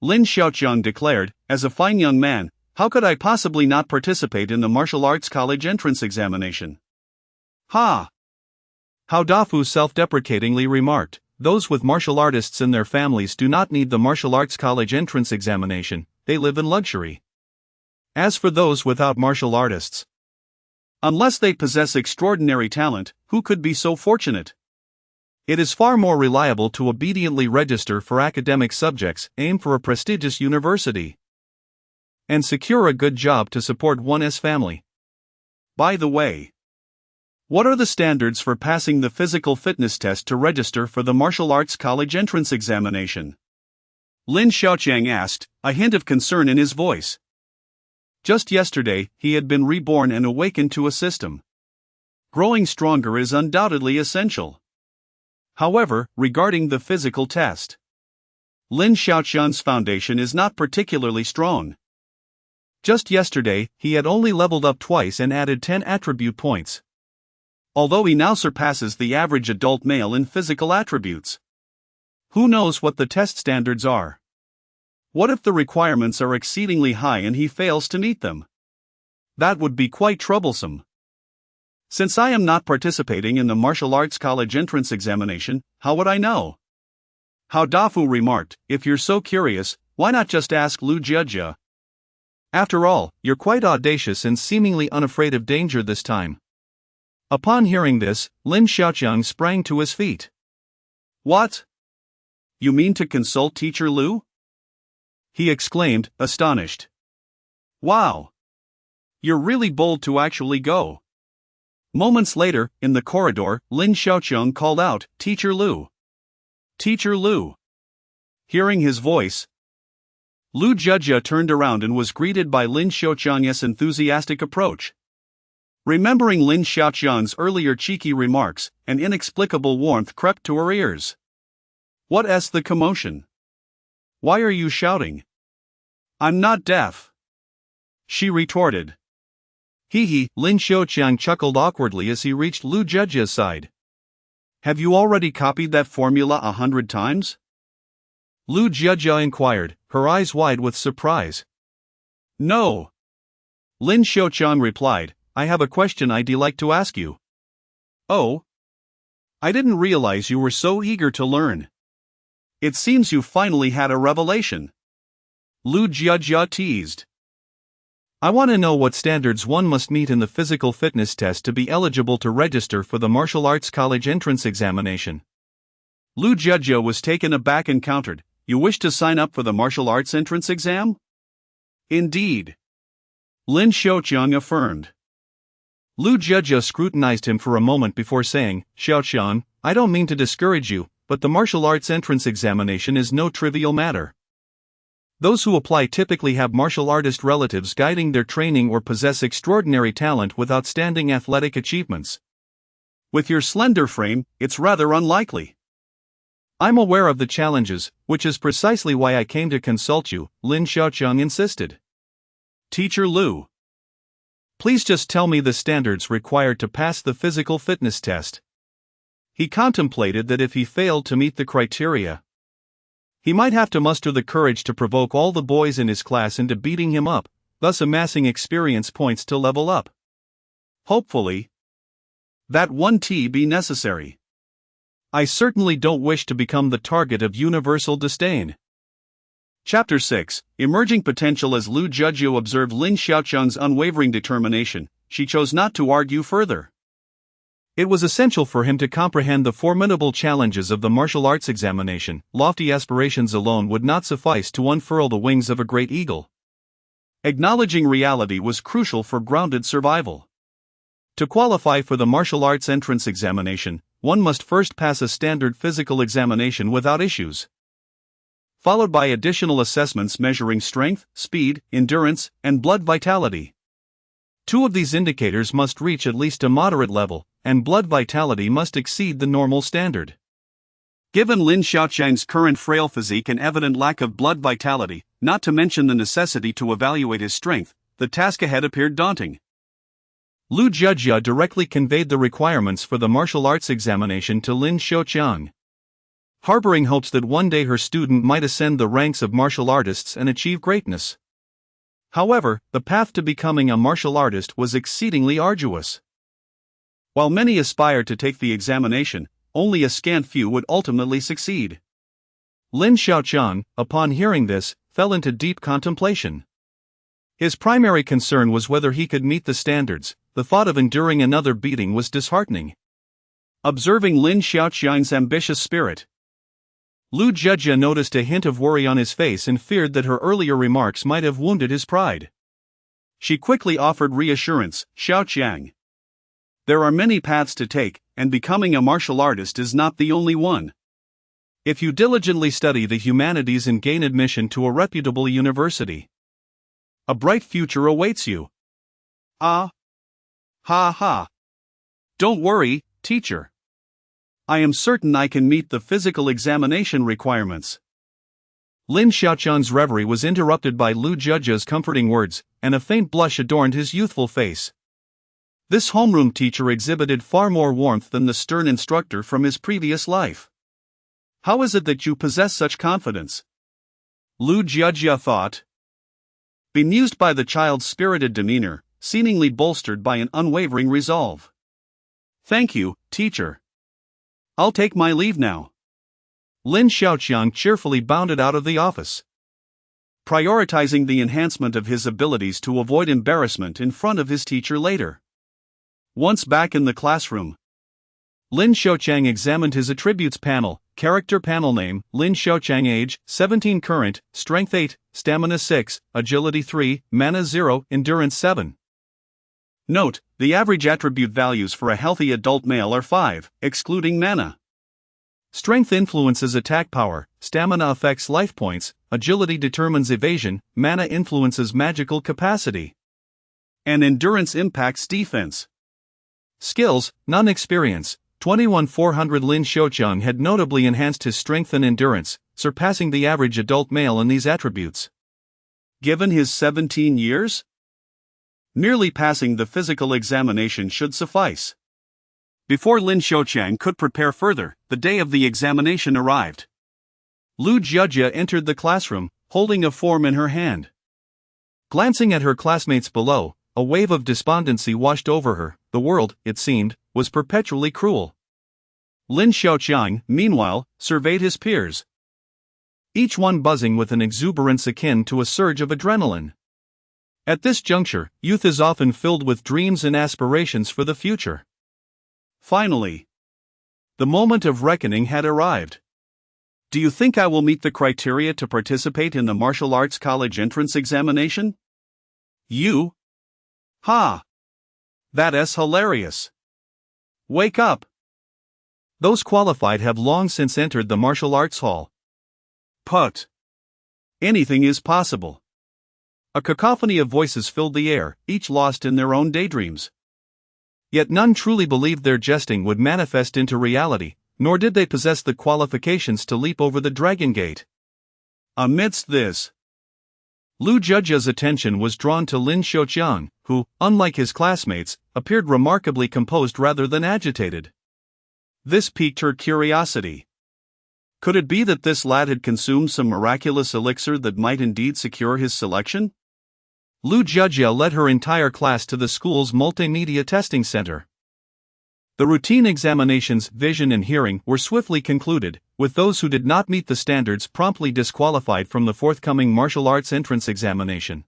Lin Xiaoqiang declared, as a fine young man, how could I possibly not participate in the martial arts college entrance examination? Ha! Hao Dafu self-deprecatingly remarked, those with martial artists in their families do not need the martial arts college entrance examination, they live in luxury. As for those without martial artists, unless they possess extraordinary talent, who could be so fortunate? It is far more reliable to obediently register for academic subjects, aim for a prestigious university, and secure a good job to support one's family. By the way, what are the standards for passing the physical fitness test to register for the martial arts college entrance examination? Lin Xiaoqiang asked, a hint of concern in his voice. Just yesterday, he had been reborn and awakened to a system. Growing stronger is undoubtedly essential. However, regarding the physical test, Lin Xiaoqiang's foundation is not particularly strong. Just yesterday, he had only leveled up twice and added 10 attribute points, although he now surpasses the average adult male in physical attributes. Who knows what the test standards are? What if the requirements are exceedingly high and he fails to meet them? That would be quite troublesome. Since I am not participating in the martial arts college entrance examination, how would I know? Hao Dafu remarked, if you're so curious, why not just ask Lu Jiejie? After all, you're quite audacious and seemingly unafraid of danger this time. Upon hearing this, Lin Xiaoqiang sprang to his feet. What? You mean to consult Teacher Lu? He exclaimed, astonished. Wow! You're really bold to actually go. Moments later, in the corridor, Lin Xiaoqiang called out, Teacher Lu. Teacher Lu. Hearing his voice, Lu Jiejie turned around and was greeted by Lin Xiaoqiang's enthusiastic approach. Remembering Lin Xiaoqiang's earlier cheeky remarks, an inexplicable warmth crept to her ears. What's the commotion? Why are you shouting? I'm not deaf, she retorted. Hee, Lin Xiaoqiang chuckled awkwardly as he reached Lu Jiejie's side. Have you already copied that formula 100 times? Lu Jiejie inquired, her eyes wide with surprise. No. Lin Xiaoqiang replied, I have a question I'd like to ask you. Oh? I didn't realize you were so eager to learn. It seems you finally had a revelation. Lu Jiejie teased. I want to know what standards one must meet in the physical fitness test to be eligible to register for the martial arts college entrance examination. Lu Jiejie was taken aback and countered, you wish to sign up for the martial arts entrance exam? Indeed. Lin Xiaoqiang affirmed. Lu Jiejie scrutinized him for a moment before saying, Xiaoqiang, I don't mean to discourage you, but the martial arts entrance examination is no trivial matter. Those who apply typically have martial artist relatives guiding their training or possess extraordinary talent with outstanding athletic achievements. With your slender frame, it's rather unlikely. I'm aware of the challenges, which is precisely why I came to consult you, Lin Xiaoqiang insisted. Teacher Lu. Please just tell me the standards required to pass the physical fitness test. He contemplated that if he failed to meet the criteria, he might have to muster the courage to provoke all the boys in his class into beating him up, thus amassing experience points to level up. Hopefully, that won't be necessary. I certainly don't wish to become the target of universal disdain. Chapter 6, Emerging Potential. As Lu Jiajia observed Lin Xiaoqiang's unwavering determination, she chose not to argue further. It was essential for him to comprehend the formidable challenges of the martial arts examination. Lofty aspirations alone would not suffice to unfurl the wings of a great eagle. Acknowledging reality was crucial for grounded survival. To qualify for the martial arts entrance examination, one must first pass a standard physical examination without issues, followed by additional assessments measuring strength, speed, endurance, and blood vitality. Two of these indicators must reach at least a moderate level, and blood vitality must exceed the normal standard. Given Lin Xiaoqiang's current frail physique and evident lack of blood vitality, not to mention the necessity to evaluate his strength, the task ahead appeared daunting. Lu Jiajia directly conveyed the requirements for the martial arts examination to Lin Xiaoqiang, harboring hopes that one day her student might ascend the ranks of martial artists and achieve greatness. However, the path to becoming a martial artist was exceedingly arduous. While many aspired to take the examination, only a scant few would ultimately succeed. Lin Xiaoqiang, upon hearing this, fell into deep contemplation. His primary concern was whether he could meet the standards. The thought of enduring another beating was disheartening. Observing Lin Xiaoqiang's ambitious spirit, Lu Jiajia noticed a hint of worry on his face and feared that her earlier remarks might have wounded his pride. She quickly offered reassurance. Xiaoqiang, there are many paths to take, and becoming a martial artist is not the only one. If you diligently study the humanities and gain admission to a reputable university, a bright future awaits you. Ah! Ha ha! Don't worry, teacher. I am certain I can meet the physical examination requirements. Lin Xiaoqiang's reverie was interrupted by Lu Jiajia's comforting words, and a faint blush adorned his youthful face. This homeroom teacher exhibited far more warmth than the stern instructor from his previous life. How is it that you possess such confidence? Lu Jiajia thought, bemused by the child's spirited demeanor, seemingly bolstered by an unwavering resolve. Thank you, teacher. I'll take my leave now. Lin Xiaoqiang cheerfully bounded out of the office, prioritizing the enhancement of his abilities to avoid embarrassment in front of his teacher later. Once back in the classroom, Lin Xiaoqiang examined his attributes panel. Character panel name, Lin Xiaoqiang. Age, 17. Current, Strength 8, Stamina 6, Agility 3, Mana 0, Endurance 7. Note, the average attribute values for a healthy adult male are 5, excluding mana. Strength influences attack power, stamina affects life points, agility determines evasion, mana influences magical capacity, and endurance impacts defense. Skills, non-experience. 21,400. Lin Xiaoqiang had notably enhanced his strength and endurance, surpassing the average adult male in these attributes. Given his 17 years, merely passing the physical examination should suffice. Before Lin Xiaoqiang could prepare further, the day of the examination arrived. Lu Jiajia entered the classroom, holding a form in her hand. Glancing at her classmates below, a wave of despondency washed over her. The world, it seemed, was perpetually cruel. Lin Xiaoqiang, meanwhile, surveyed his peers, each one buzzing with an exuberance akin to a surge of adrenaline. At this juncture, youth is often filled with dreams and aspirations for the future. Finally, the moment of reckoning had arrived. Do you think I will meet the criteria to participate in the martial arts college entrance examination? You? Ha! That's hilarious. Wake up! Those qualified have long since entered the martial arts hall. Put. Anything is possible. A cacophony of voices filled the air, each lost in their own daydreams. Yet none truly believed their jesting would manifest into reality, nor did they possess the qualifications to leap over the Dragon Gate. Amidst this, Lu Jiajia's attention was drawn to Lin Xiaoqiang, who, unlike his classmates, appeared remarkably composed rather than agitated. This piqued her curiosity. Could it be that this lad had consumed some miraculous elixir that might indeed secure his selection? Lu Jiajia led her entire class to the school's multimedia testing center. The routine examinations, vision and hearing, were swiftly concluded, with those who did not meet the standards promptly disqualified from the forthcoming martial arts entrance examination.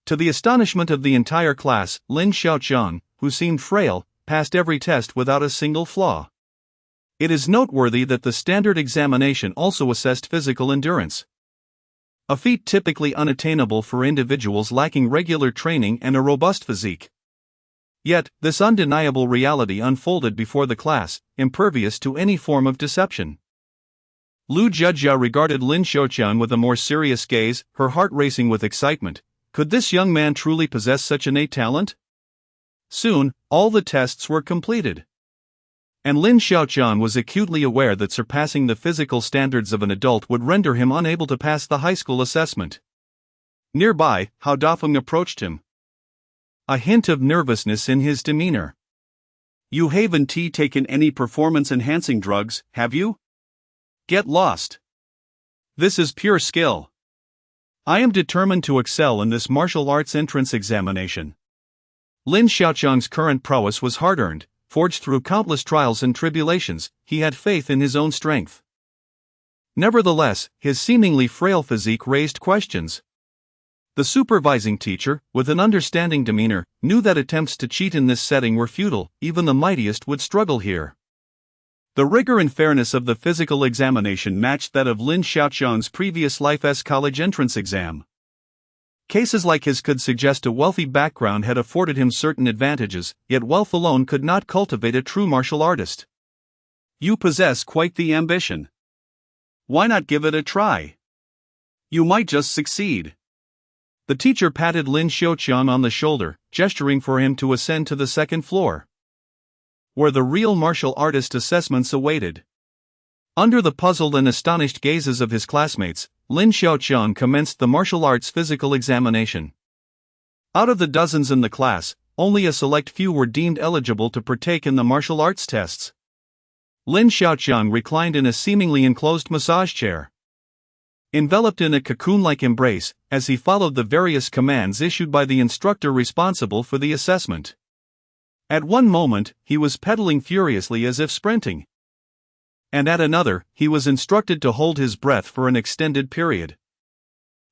To the astonishment of the entire class, Lin Xiaoqiang, who seemed frail, passed every test without a single flaw. It is noteworthy that the standard examination also assessed physical endurance, a feat typically unattainable for individuals lacking regular training and a robust physique. Yet, this undeniable reality unfolded before the class, impervious to any form of deception. Lu Jiajia regarded Lin Xiaoqiang with a more serious gaze, her heart racing with excitement. Could this young man truly possess such innate talent? Soon, all the tests were completed. And Lin Xiaoqiang was acutely aware that surpassing the physical standards of an adult would render him unable to pass the high school assessment. Nearby, Hao Dafeng approached him, a hint of nervousness in his demeanor. You haven't taken any performance-enhancing drugs, have you? Get lost. This is pure skill. I am determined to excel in this martial arts entrance examination. Lin Xiaoqiang's current prowess was hard-earned, forged through countless trials and tribulations. He had faith in his own strength. Nevertheless, his seemingly frail physique raised questions. The supervising teacher, with an understanding demeanor, knew that attempts to cheat in this setting were futile. Even the mightiest would struggle here. The rigor and fairness of the physical examination matched that of Lin Xiaoqiang's previous life's college entrance exam. Cases like his could suggest a wealthy background had afforded him certain advantages, yet wealth alone could not cultivate a true martial artist. You possess quite the ambition. Why not give it a try? You might just succeed. The teacher patted Lin Xiaoqiang on the shoulder, gesturing for him to ascend to the second floor, where the real martial artist assessments awaited. Under the puzzled and astonished gazes of his classmates, Lin Xiaoqiang commenced the martial arts physical examination. Out of the dozens in the class, only a select few were deemed eligible to partake in the martial arts tests. Lin Xiaoqiang reclined in a seemingly enclosed massage chair, enveloped in a cocoon-like embrace, as he followed the various commands issued by the instructor responsible for the assessment. At one moment, he was pedaling furiously as if sprinting, and at another, he was instructed to hold his breath for an extended period.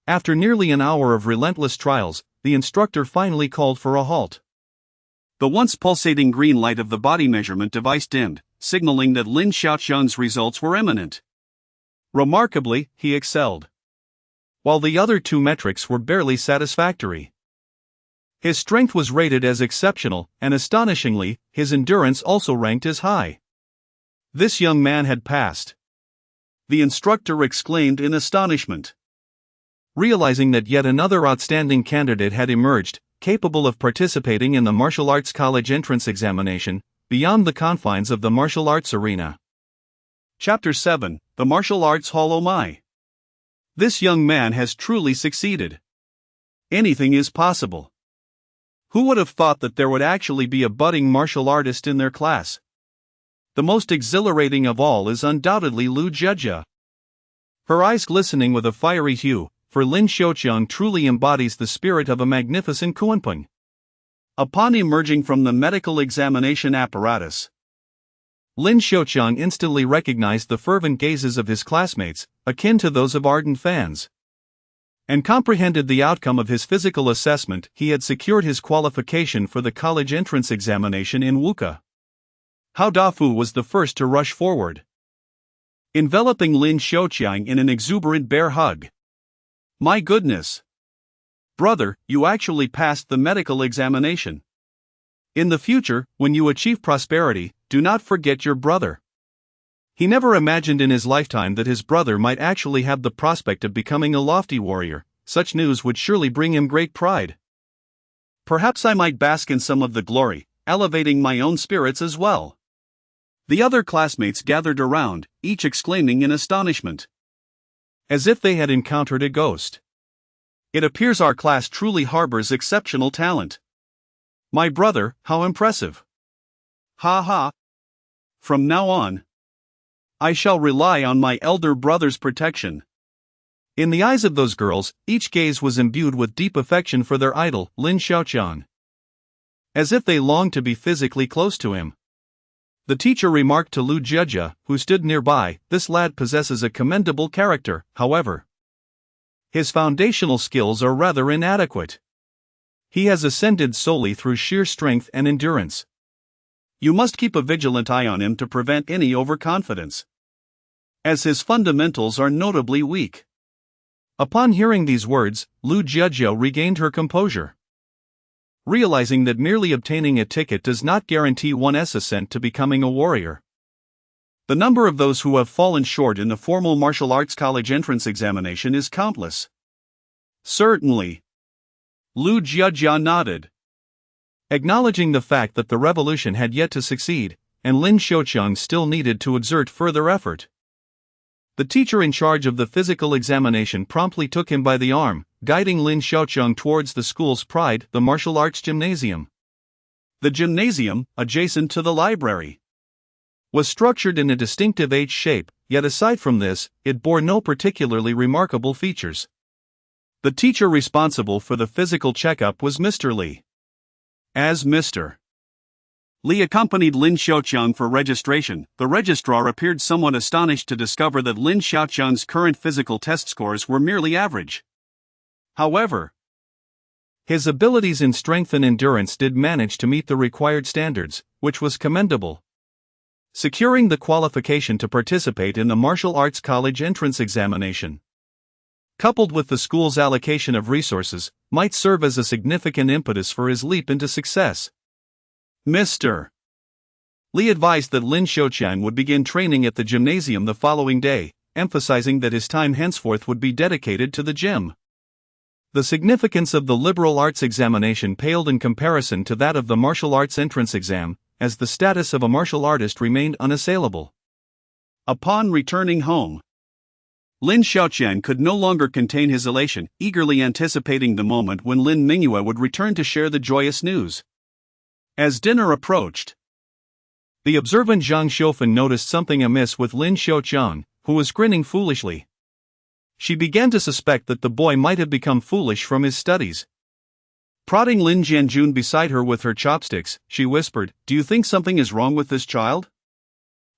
After nearly an hour of relentless trials, the instructor finally called for a halt. The once pulsating green light of the body measurement device dimmed, signaling that Lin Xiaoqiang's results were imminent. Remarkably, he excelled, while the other two metrics were barely satisfactory. His strength was rated as exceptional, and astonishingly, his endurance also ranked as high. This young man had passed. The instructor exclaimed in astonishment, realizing that yet another outstanding candidate had emerged, capable of participating in the martial arts college entrance examination, beyond the confines of the martial arts arena. Chapter 7: The Martial Arts Hall. Oh my! This young man has truly succeeded. Anything is possible. Who would have thought that there would actually be a budding martial artist in their class? The most exhilarating of all is undoubtedly Lu Jiajia. Her eyes glistening with a fiery hue, for Lin Xiaoqiang truly embodies the spirit of a magnificent Kunpeng. Upon emerging from the medical examination apparatus, Lin Xiaoqiang instantly recognized the fervent gazes of his classmates, akin to those of ardent fans, and comprehended the outcome of his physical assessment. He had secured his qualification for the college entrance examination in Wuke. Hao Dafu was the first to rush forward, enveloping Lin Xiaoqiang in an exuberant bear hug. My goodness! Brother, you actually passed the medical examination. In the future, when you achieve prosperity, do not forget your brother. He never imagined in his lifetime that his brother might actually have the prospect of becoming a lofty warrior. Such news would surely bring him great pride. Perhaps I might bask in some of the glory, elevating my own spirits as well. The other classmates gathered around, each exclaiming in astonishment, as if they had encountered a ghost. It appears our class truly harbors exceptional talent. My brother, how impressive. Ha ha. From now on, I shall rely on my elder brother's protection. In the eyes of those girls, each gaze was imbued with deep affection for their idol, Lin Xiaoqiang. As if they longed to be physically close to him. The teacher remarked to Lu Jiejia, who stood nearby, "This lad possesses a commendable character, however. His foundational skills are rather inadequate. He has ascended solely through sheer strength and endurance. You must keep a vigilant eye on him to prevent any overconfidence, as his fundamentals are notably weak." Upon hearing these words, Lu Jiejia regained her composure. Realizing that merely obtaining a ticket does not guarantee one's ascent to becoming a warrior. The number of those who have fallen short in the formal martial arts college entrance examination is countless. Certainly. Lu Jiejia nodded, acknowledging the fact that the revolution had yet to succeed, and Lin Xiaoqiang still needed to exert further effort. The teacher in charge of the physical examination promptly took him by the arm, guiding Lin Xiaoqiang towards the school's pride, the martial arts gymnasium. The gymnasium, adjacent to the library, was structured in a distinctive H shape, yet aside from this, it bore no particularly remarkable features. The teacher responsible for the physical checkup was Mr. Li. As Mr. Li accompanied Lin Xiaoqiang for registration, the registrar appeared somewhat astonished to discover that Lin Xiaoqiang's current physical test scores were merely average. However, his abilities in strength and endurance did manage to meet the required standards, which was commendable. Securing the qualification to participate in the martial arts college entrance examination, coupled with the school's allocation of resources, might serve as a significant impetus for his leap into success. Mr. Li advised that Lin Xiaoqiang would begin training at the gymnasium the following day, emphasizing that his time henceforth would be dedicated to the gym. The significance of the liberal arts examination paled in comparison to that of the martial arts entrance exam, as the status of a martial artist remained unassailable. Upon returning home, Lin Xiaoqiang could no longer contain his elation, eagerly anticipating the moment when Lin Mingyue would return to share the joyous news. As dinner approached, the observant Zhang Xiufen noticed something amiss with Lin Xiaoqiang, who was grinning foolishly. She began to suspect that the boy might have become foolish from his studies. Prodding Lin Jianjun beside her with her chopsticks, she whispered, "Do you think something is wrong with this child?"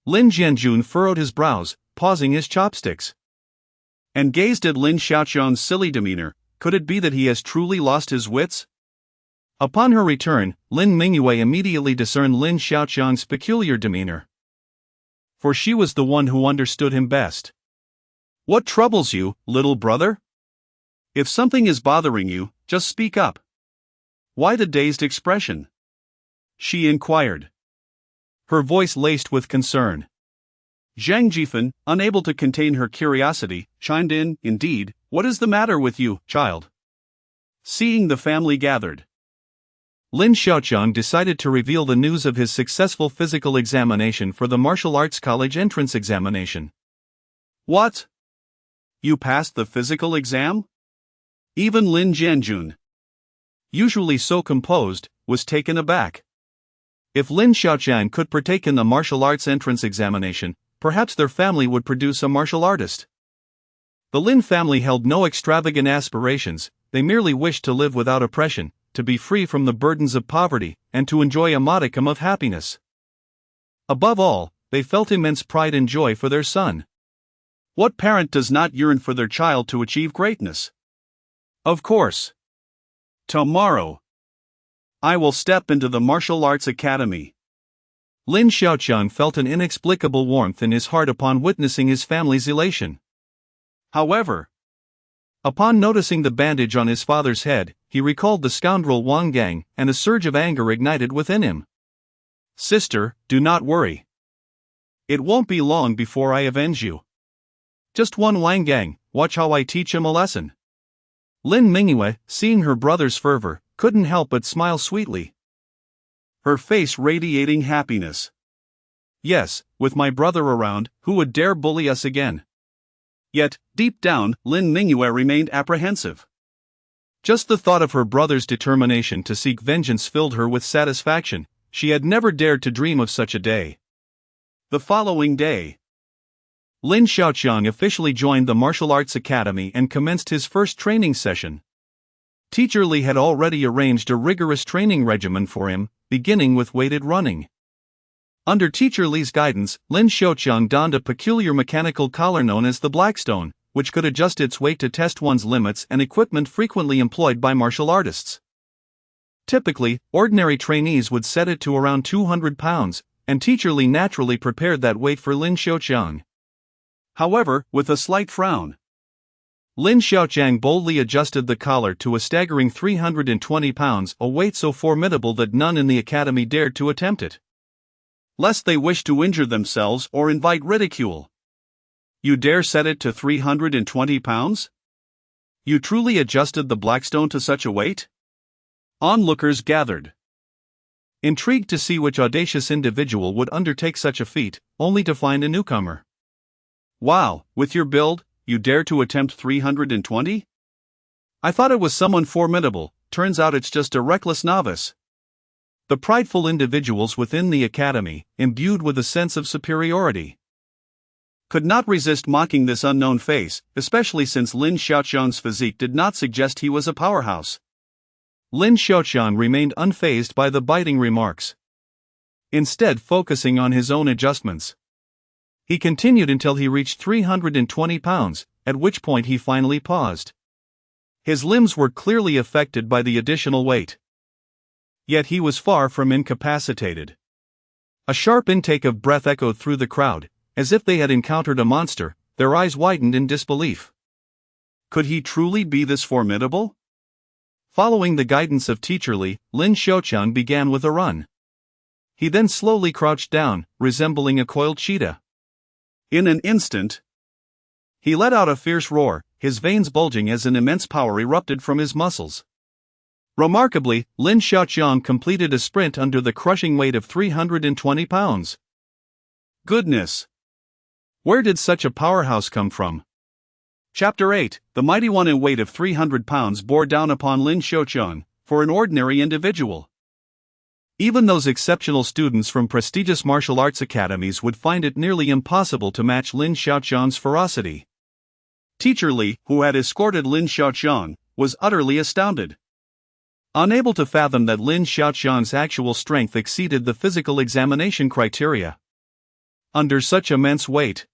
Lin Jianjun furrowed his brows, pausing his chopsticks, and gazed at Lin Xiaoqiang's silly demeanor. Could it be that he has truly lost his wits? Upon her return, Lin Mingyue immediately discerned Lin Xiaoqiang's peculiar demeanor, for she was the one who understood him best. "What troubles you, little brother? If something is bothering you, just speak up. Why the dazed expression?" she inquired, her voice laced with concern. Zhang Jifen, unable to contain her curiosity, chimed in, "Indeed, what is the matter with you, child?" Seeing the family gathered, Lin Xiaoqiang decided to reveal the news of his successful physical examination for the martial arts college entrance examination. "What? You passed the physical exam?" Even Lin Jianjun, usually so composed, was taken aback. If Lin Xiaoqiang could partake in the martial arts entrance examination, perhaps their family would produce a martial artist. The Lin family held no extravagant aspirations, they merely wished to live without oppression, to be free from the burdens of poverty, and to enjoy a modicum of happiness. Above all, they felt immense pride and joy for their son. What parent does not yearn for their child to achieve greatness? Of course. Tomorrow, I will step into the martial arts academy. Lin Xiaoqiang felt an inexplicable warmth in his heart upon witnessing his family's elation. However, upon noticing the bandage on his father's head, he recalled the scoundrel Wang Gang, and a surge of anger ignited within him. "Sister, do not worry. It won't be long before I avenge you. Just one Wang Gang, watch how I teach him a lesson." Lin Mingyue, seeing her brother's fervor, couldn't help but smile sweetly, her face radiating happiness. "Yes, with my brother around, who would dare bully us again?" Yet, deep down, Lin Mingyue remained apprehensive. Just the thought of her brother's determination to seek vengeance filled her with satisfaction. She had never dared to dream of such a day. The following day, Lin Xiaoqiang officially joined the Martial Arts Academy and commenced his first training session. Teacher Li had already arranged a rigorous training regimen for him, beginning with weighted running. Under Teacher Li's guidance, Lin Xiaoqiang donned a peculiar mechanical collar known as the Blackstone, which could adjust its weight to test one's limits, and equipment frequently employed by martial artists. Typically, ordinary trainees would set it to around 200 pounds, and Teacher Li naturally prepared that weight for Lin Xiaoqiang. However, with a slight frown, Lin Xiaoqiang boldly adjusted the collar to a staggering 320 pounds, a weight so formidable that none in the academy dared to attempt it, lest they wish to injure themselves or invite ridicule. You dare set it to 320 pounds? You truly adjusted the Blackstone to such a weight? Onlookers gathered, intrigued to see which audacious individual would undertake such a feat, only to find a newcomer. Wow, with your build, you dare to attempt 320? I thought it was someone formidable, turns out it's just a reckless novice. The prideful individuals within the academy, imbued with a sense of superiority, could not resist mocking this unknown face, especially since Lin Xiaoqiang's physique did not suggest he was a powerhouse. Lin Xiaoqiang remained unfazed by the biting remarks, instead focusing on his own adjustments. He continued until he reached 320 pounds, at which point he finally paused. His limbs were clearly affected by the additional weight. Yet he was far from incapacitated. A sharp intake of breath echoed through the crowd, as if they had encountered a monster. Their eyes widened in disbelief. Could he truly be this formidable? Following the guidance of Teacher Li, Lin Xiaoqiang began with a run. He then slowly crouched down, resembling a coiled cheetah. In an instant, he let out a fierce roar, his veins bulging as an immense power erupted from his muscles. Remarkably, Lin Xiaoqiang completed a sprint under the crushing weight of 320 pounds. Goodness! Where did such a powerhouse come from? Chapter 8, the mighty one in weight of 300 pounds bore down upon Lin Xiaoqiang, for an ordinary individual. Even those exceptional students from prestigious martial arts academies would find it nearly impossible to match Lin Xiaoqiang's ferocity. Teacher Li, who had escorted Lin Xiaoqiang, was utterly astounded. Unable to fathom that Lin Xiaoqiang's actual strength exceeded the physical examination criteria. Under such immense weight,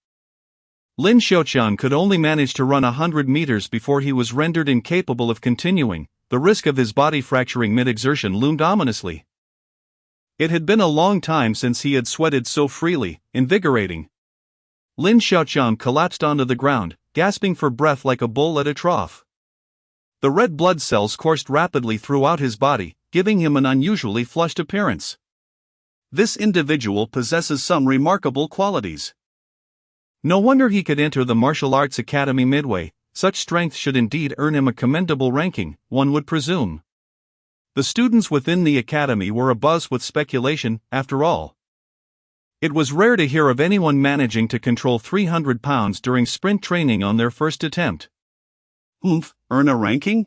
Lin Xiaoqiang could only manage to run 100 meters before he was rendered incapable of continuing. The risk of his body fracturing mid-exertion loomed ominously. It had been a long time since he had sweated so freely, invigorating. Lin Xiaoqiang collapsed onto the ground, gasping for breath like a bull at a trough. The red blood cells coursed rapidly throughout his body, giving him an unusually flushed appearance. This individual possesses some remarkable qualities. No wonder he could enter the Martial Arts Academy midway. Such strength should indeed earn him a commendable ranking, one would presume. The students within the academy were abuzz with speculation. After all, it was rare to hear of anyone managing to control 300 pounds during sprint training on their first attempt. Earn a ranking?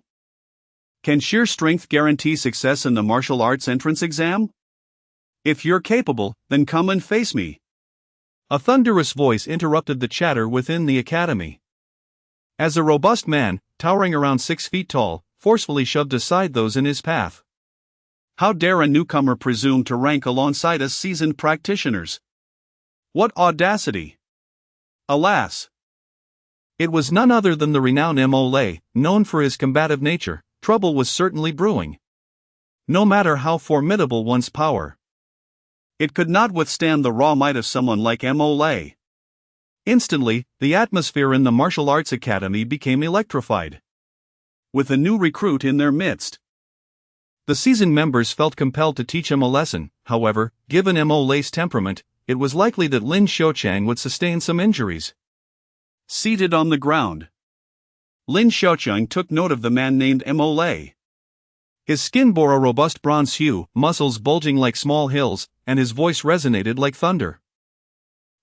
Can sheer strength guarantee success in the martial arts entrance exam? If you're capable, then come and face me. A thunderous voice interrupted the chatter within the academy. As a robust man, towering around 6 feet tall, forcefully shoved aside those in his path. How dare a newcomer presume to rank alongside us seasoned practitioners? What audacity! Alas! It was none other than the renowned Mo Lei, known for his combative nature. Trouble was certainly brewing. No matter how formidable one's power, it could not withstand the raw might of someone like Mo Lei. Instantly, the atmosphere in the Martial Arts Academy became electrified. With a new recruit in their midst, the seasoned members felt compelled to teach him a lesson. However, given Mo Lei's temperament, it was likely that Lin Xiaoqiang would sustain some injuries. Seated on the ground, Lin Xiaoqiang took note of the man named Mo Lei. His skin bore a robust bronze hue, muscles bulging like small hills, and his voice resonated like thunder.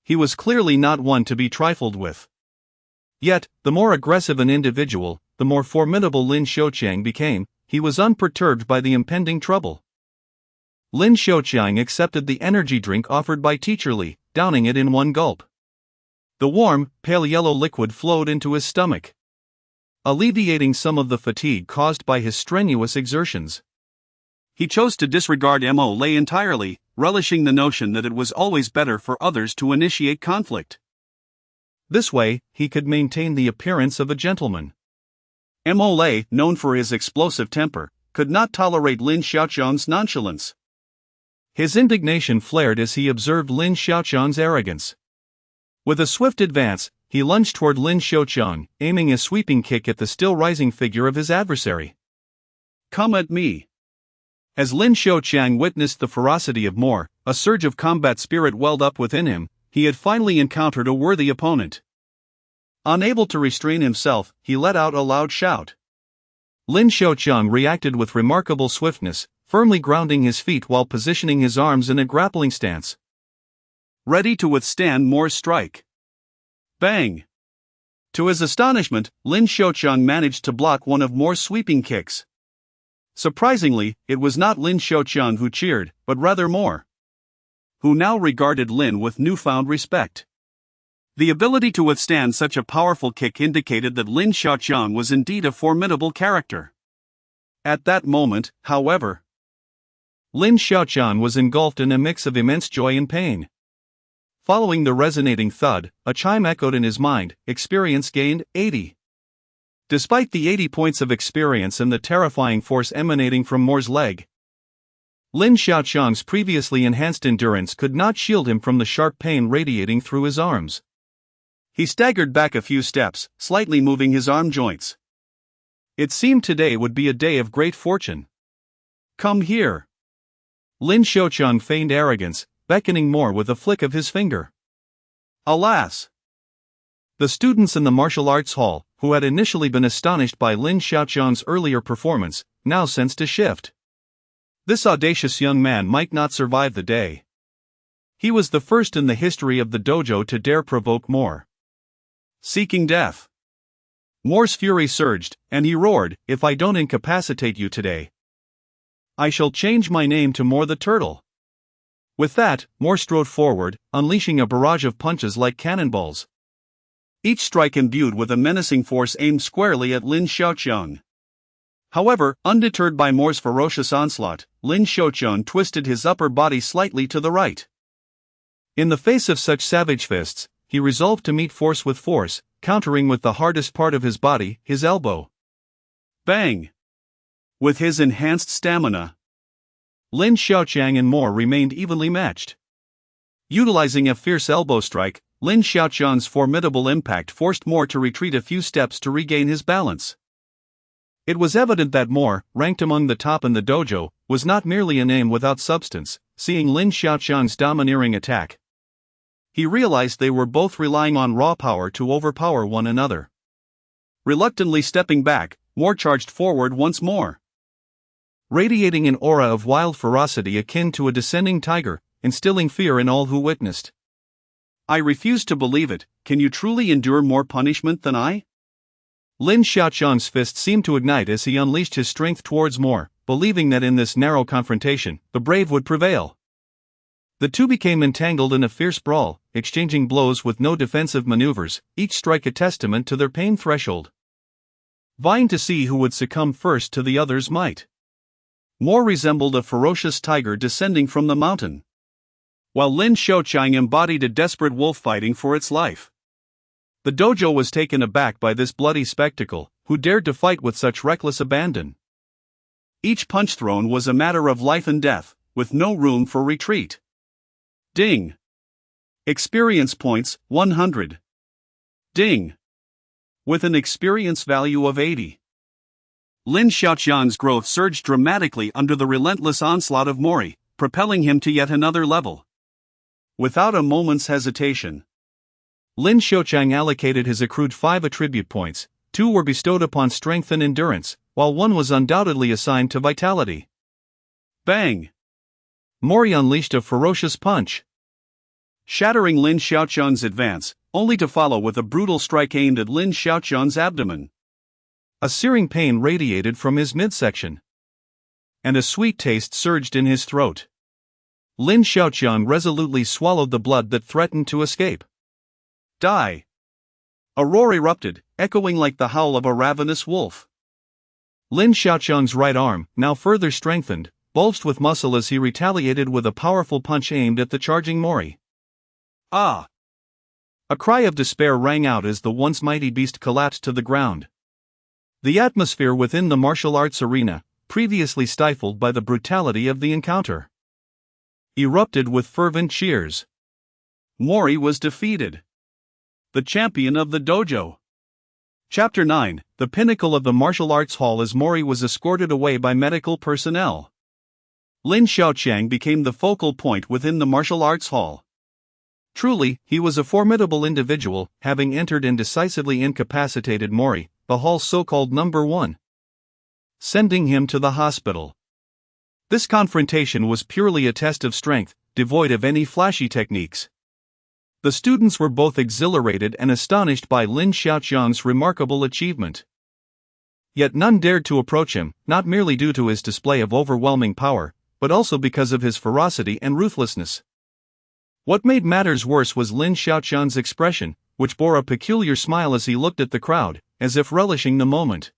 He was clearly not one to be trifled with. Yet, the more aggressive an individual, the more formidable Lin Xiaoqiang became, he was unperturbed by the impending trouble. Lin Xiaoqiang accepted the energy drink offered by Teacher Li, downing it in one gulp. The warm, pale yellow liquid flowed into his stomach, alleviating some of the fatigue caused by his strenuous exertions. He chose to disregard Mo Lei entirely, relishing the notion that it was always better for others to initiate conflict. This way, he could maintain the appearance of a gentleman. Mo Lei, known for his explosive temper, could not tolerate Lin Xiaoqiang's nonchalance. His indignation flared as he observed Lin Xiaoqiang's arrogance. With a swift advance, he lunged toward Lin Xiaoqiang, aiming a sweeping kick at the still-rising figure of his adversary. "Come at me." As Lin Xiaoqiang witnessed the ferocity of Moore, a surge of combat spirit welled up within him. He had finally encountered a worthy opponent. Unable to restrain himself, he let out a loud shout. Lin Xiaoqiang reacted with remarkable swiftness, firmly grounding his feet while positioning his arms in a grappling stance, ready to withstand Moore's strike. Bang! To his astonishment, Lin Xiaoqiang managed to block one of Moore's sweeping kicks. Surprisingly, it was not Lin Xiaoqiang who cheered, but rather Moore, who now regarded Lin with newfound respect. The ability to withstand such a powerful kick indicated that Lin Xiaoqiang was indeed a formidable character. At that moment, however, Lin Xiaoqiang was engulfed in a mix of immense joy and pain. Following the resonating thud, a chime echoed in his mind: experience gained, 80. Despite the 80 points of experience and the terrifying force emanating from Moore's leg, Lin Xiaoqiang's previously enhanced endurance could not shield him from the sharp pain radiating through his arms. He staggered back a few steps, slightly moving his arm joints. It seemed today would be a day of great fortune. "Come here." Lin Xiaoqiang feigned arrogance, beckoning Moore with a flick of his finger. Alas! The students in the martial arts hall, who had initially been astonished by Lin Xiaoqiang's earlier performance, now sensed a shift. This audacious young man might not survive the day. He was the first in the history of the dojo to dare provoke Moore, seeking death. Moore's fury surged, and he roared, "If I don't incapacitate you today, I shall change my name to Moore the Turtle." With that, Moore strode forward, unleashing a barrage of punches like cannonballs, each strike imbued with a menacing force aimed squarely at Lin Xiaoqiang. However, undeterred by Moore's ferocious onslaught, Lin Xiaoqiang twisted his upper body slightly to the right. In the face of such savage fists, he resolved to meet force with force, countering with the hardest part of his body, his elbow. Bang! With his enhanced stamina, Lin Xiaoqiang and Moore remained evenly matched. Utilizing a fierce elbow strike, Lin Xiaoqiang's formidable impact forced Moore to retreat a few steps to regain his balance. It was evident that Moore, ranked among the top in the dojo, was not merely a name without substance. Seeing Lin Xiaoqiang's domineering attack, he realized they were both relying on raw power to overpower one another. Reluctantly stepping back, Moore charged forward once more, radiating an aura of wild ferocity akin to a descending tiger, instilling fear in all who witnessed. "I refuse to believe it. Can you truly endure more punishment than I?" Lin Xiaoqiang's fist seemed to ignite as he unleashed his strength towards Moore, believing that in this narrow confrontation, the brave would prevail. The two became entangled in a fierce brawl, exchanging blows with no defensive maneuvers, each strike a testament to their pain threshold, vying to see who would succumb first to the other's might. Moore resembled a ferocious tiger descending from the mountain, while Lin Xiaoqiang embodied a desperate wolf fighting for its life. The dojo was taken aback by this bloody spectacle. Who dared to fight with such reckless abandon? Each punch thrown was a matter of life and death, with no room for retreat. Ding! Experience points, 100. Ding! With an experience value of 80. Lin Xiaoqiang's growth surged dramatically under the relentless onslaught of Mori, propelling him to yet another level. Without a moment's hesitation, Lin Xiaoqiang allocated his accrued 5 attribute points. 2 were bestowed upon strength and endurance, while 1 was undoubtedly assigned to vitality. Bang! Mori unleashed a ferocious punch, shattering Lin Xiaoqiang's advance, only to follow with a brutal strike aimed at Lin Xiaoqiang's abdomen. A searing pain radiated from his midsection, and a sweet taste surged in his throat. Lin Xiaoqiang resolutely swallowed the blood that threatened to escape. Die! A roar erupted, echoing like the howl of a ravenous wolf. Lin Xiaoqiang's right arm, now further strengthened, bulged with muscle as he retaliated with a powerful punch aimed at the charging Mori. Ah! A cry of despair rang out as the once mighty beast collapsed to the ground. The atmosphere within the martial arts arena, previously stifled by the brutality of the encounter, erupted with fervent cheers. Mori was defeated. The champion of the dojo. Chapter 9: The pinnacle of the martial arts hall as Mori was escorted away by medical personnel. Lin Xiaoqiang became the focal point within the martial arts hall. Truly, he was a formidable individual, having entered and decisively incapacitated Mori, the hall's so-called number one, sending him to the hospital. This confrontation was purely a test of strength, devoid of any flashy techniques. The students were both exhilarated and astonished by Lin Xiaoqiang's remarkable achievement. Yet none dared to approach him, not merely due to his display of overwhelming power, but also because of his ferocity and ruthlessness. What made matters worse was Lin Xiaoqiang's expression, which bore a peculiar smile as he looked at the crowd, as if relishing the moment.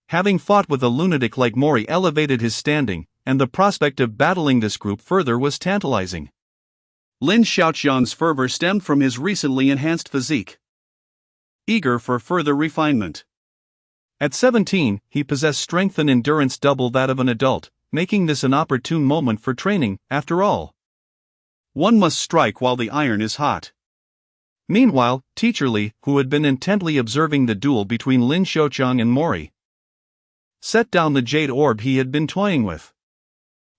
Having fought with a lunatic like Mori elevated his standing, and the prospect of battling this group further was tantalizing. Lin Xiaoqiang's fervor stemmed from his recently enhanced physique. Eager for further refinement. At 17, he possessed strength and endurance double that of an adult, making this an opportune moment for training, after all. One must strike while the iron is hot. Meanwhile, Teacher Li, who had been intently observing the duel between Lin Xiaoqiang and Mori, set down the jade orb he had been toying with.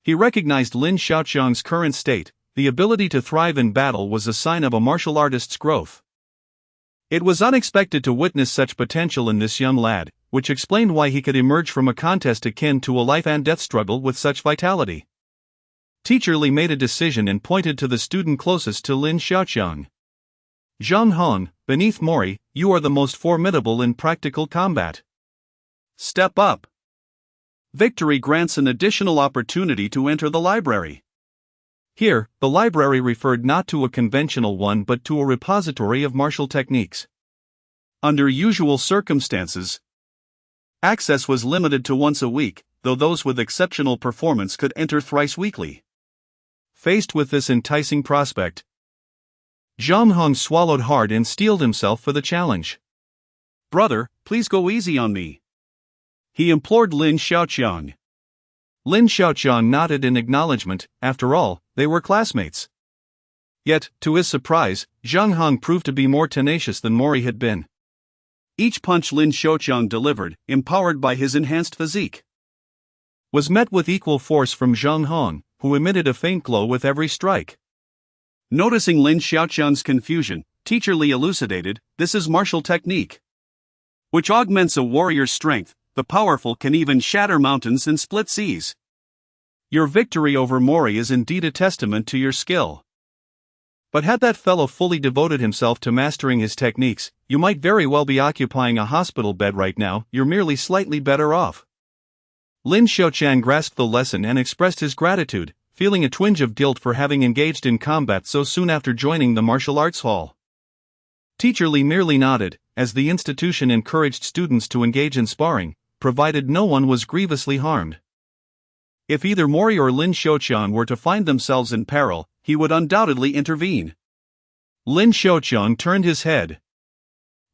He recognized Lin Xiaoqiang's current state. The ability to thrive in battle was a sign of a martial artist's growth. It was unexpected to witness such potential in this young lad, which explained why he could emerge from a contest akin to a life-and-death struggle with such vitality. Teacher Li made a decision and pointed to the student closest to Lin Xiaoqiang. Zhang Hong, beneath Mori, you are the most formidable in practical combat. Step up. Victory grants an additional opportunity to enter the library. Here, the library referred not to a conventional one but to a repository of martial techniques. Under usual circumstances, access was limited to once a week, though those with exceptional performance could enter thrice weekly. Faced with this enticing prospect, Zhang Hong swallowed hard and steeled himself for the challenge. Brother, please go easy on me, he implored Lin Xiaoqiang. Lin Xiaoqiang nodded in acknowledgement. After all, they were classmates. Yet, to his surprise, Zhang Hong proved to be more tenacious than Mori had been. Each punch Lin Xiaoqiang delivered, empowered by his enhanced physique, was met with equal force from Zhang Hong, who emitted a faint glow with every strike. Noticing Lin Xiaoqiang's confusion, Teacher Li elucidated, this is martial technique, which augments a warrior's strength. The powerful can even shatter mountains and split seas. Your victory over Mori is indeed a testament to your skill. But had that fellow fully devoted himself to mastering his techniques, you might very well be occupying a hospital bed right now. You're merely slightly better off. Lin Xiaoqiang grasped the lesson and expressed his gratitude, feeling a twinge of guilt for having engaged in combat so soon after joining the martial arts hall. Teacher Li merely nodded, as the institution encouraged students to engage in sparring, provided no one was grievously harmed. If either Mori or Lin Xiaoqiang were to find themselves in peril, he would undoubtedly intervene. Lin Xiaoqiang turned his head,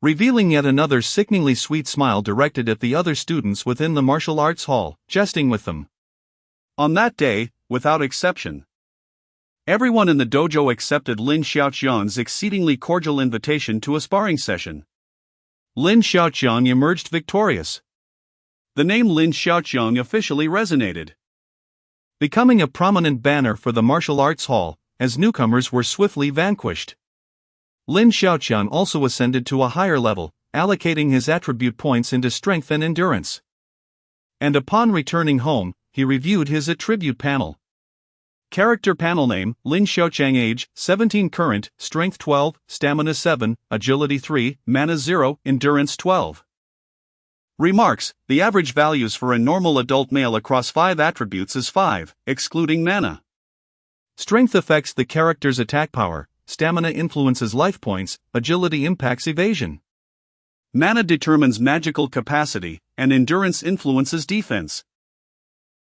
revealing yet another sickeningly sweet smile directed at the other students within the martial arts hall, jesting with them. On that day, without exception, everyone in the dojo accepted Lin Xiaoqiang's exceedingly cordial invitation to a sparring session. Lin Xiaoqiang emerged victorious. The name Lin Xiaoqiang officially resonated, becoming a prominent banner for the martial arts hall, as newcomers were swiftly vanquished. Lin Xiaoqiang also ascended to a higher level, allocating his attribute points into strength and endurance. And upon returning home, he reviewed his attribute panel. Character panel name, Lin Xiaoqiang. Age, 17. Current, Strength 12, Stamina 7, Agility 3, Mana 0, Endurance 12. Remarks: the average values for a normal adult male across 5 attributes is 5, excluding mana. Strength affects the character's attack power, stamina influences life points, agility impacts evasion. Mana determines magical capacity, and endurance influences defense.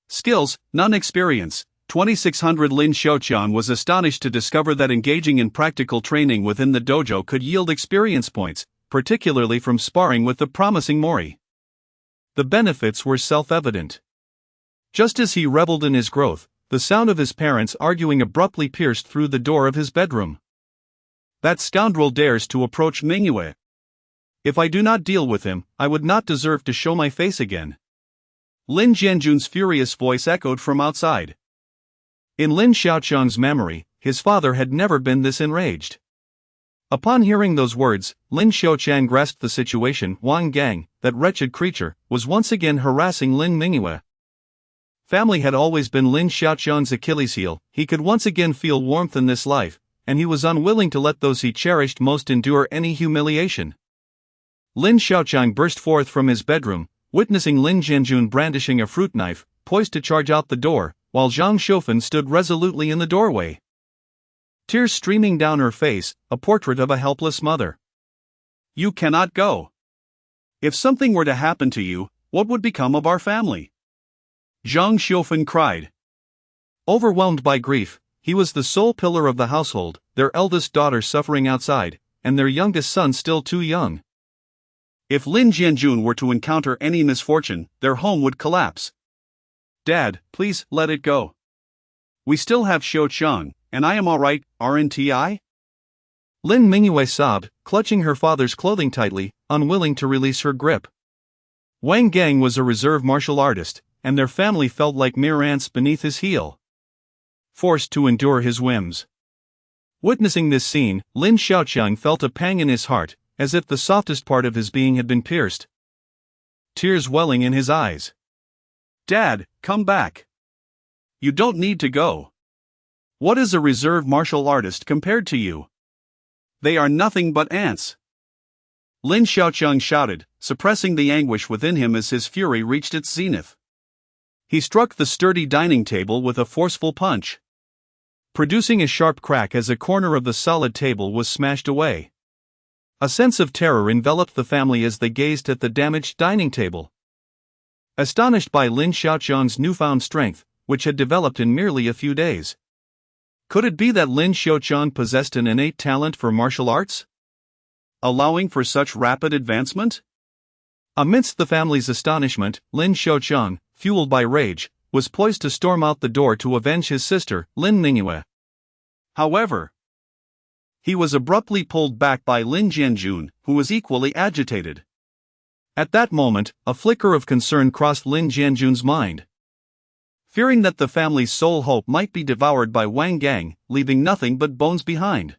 Skills: none. Experience: 2600. Lin Xiaoqian was astonished to discover that engaging in practical training within the dojo could yield experience points, particularly from sparring with the promising Mori. The benefits were self-evident. Just as he reveled in his growth, the sound of his parents arguing abruptly pierced through the door of his bedroom. That scoundrel dares to approach Mingyue. If I do not deal with him, I would not deserve to show my face again. Lin Jianjun's furious voice echoed from outside. In Lin Xiaoqian's memory, his father had never been this enraged. Upon hearing those words, Lin Xiaoqian grasped the situation. Wang Gang, that wretched creature, was once again harassing Lin Mingyue. Family had always been Lin Xiaoqian's Achilles heel. He could once again feel warmth in this life, and he was unwilling to let those he cherished most endure any humiliation. Lin Xiaoqian burst forth from his bedroom, witnessing Lin Jianjun brandishing a fruit knife, poised to charge out the door, while Zhang Xiufen stood resolutely in the doorway. Tears streaming down her face, a portrait of a helpless mother. You cannot go. If something were to happen to you, what would become of our family? Zhang Xiufen cried. Overwhelmed by grief, he was the sole pillar of the household, their eldest daughter suffering outside, and their youngest son still too young. If Lin Jianjun were to encounter any misfortune, their home would collapse. Dad, please let it go. We still have Xiaoqiang, and I am alright, aren't I? Lin Mingyue sobbed, clutching her father's clothing tightly, unwilling to release her grip. Wang Gang was a reserve martial artist, and their family felt like mere ants beneath his heel, forced to endure his whims. Witnessing this scene, Lin Xiaoqiang felt a pang in his heart, as if the softest part of his being had been pierced. Tears welling in his eyes. Dad, come back. You don't need to go. What is a reserve martial artist compared to you? They are nothing but ants. Lin Xiaoqiang shouted, suppressing the anguish within him as his fury reached its zenith. He struck the sturdy dining table with a forceful punch, producing a sharp crack as a corner of the solid table was smashed away. A sense of terror enveloped the family as they gazed at the damaged dining table. Astonished by Lin Xiaoqiang's newfound strength, which had developed in merely a few days. Could it be that Lin Xiaoqiang possessed an innate talent for martial arts, allowing for such rapid advancement? Amidst the family's astonishment, Lin Xiaoqiang, fueled by rage, was poised to storm out the door to avenge his sister, Lin Mingyue. However, he was abruptly pulled back by Lin Jianjun, who was equally agitated. At that moment, a flicker of concern crossed Lin Jianjun's mind. Fearing that the family's sole hope might be devoured by Wang Gang, leaving nothing but bones behind.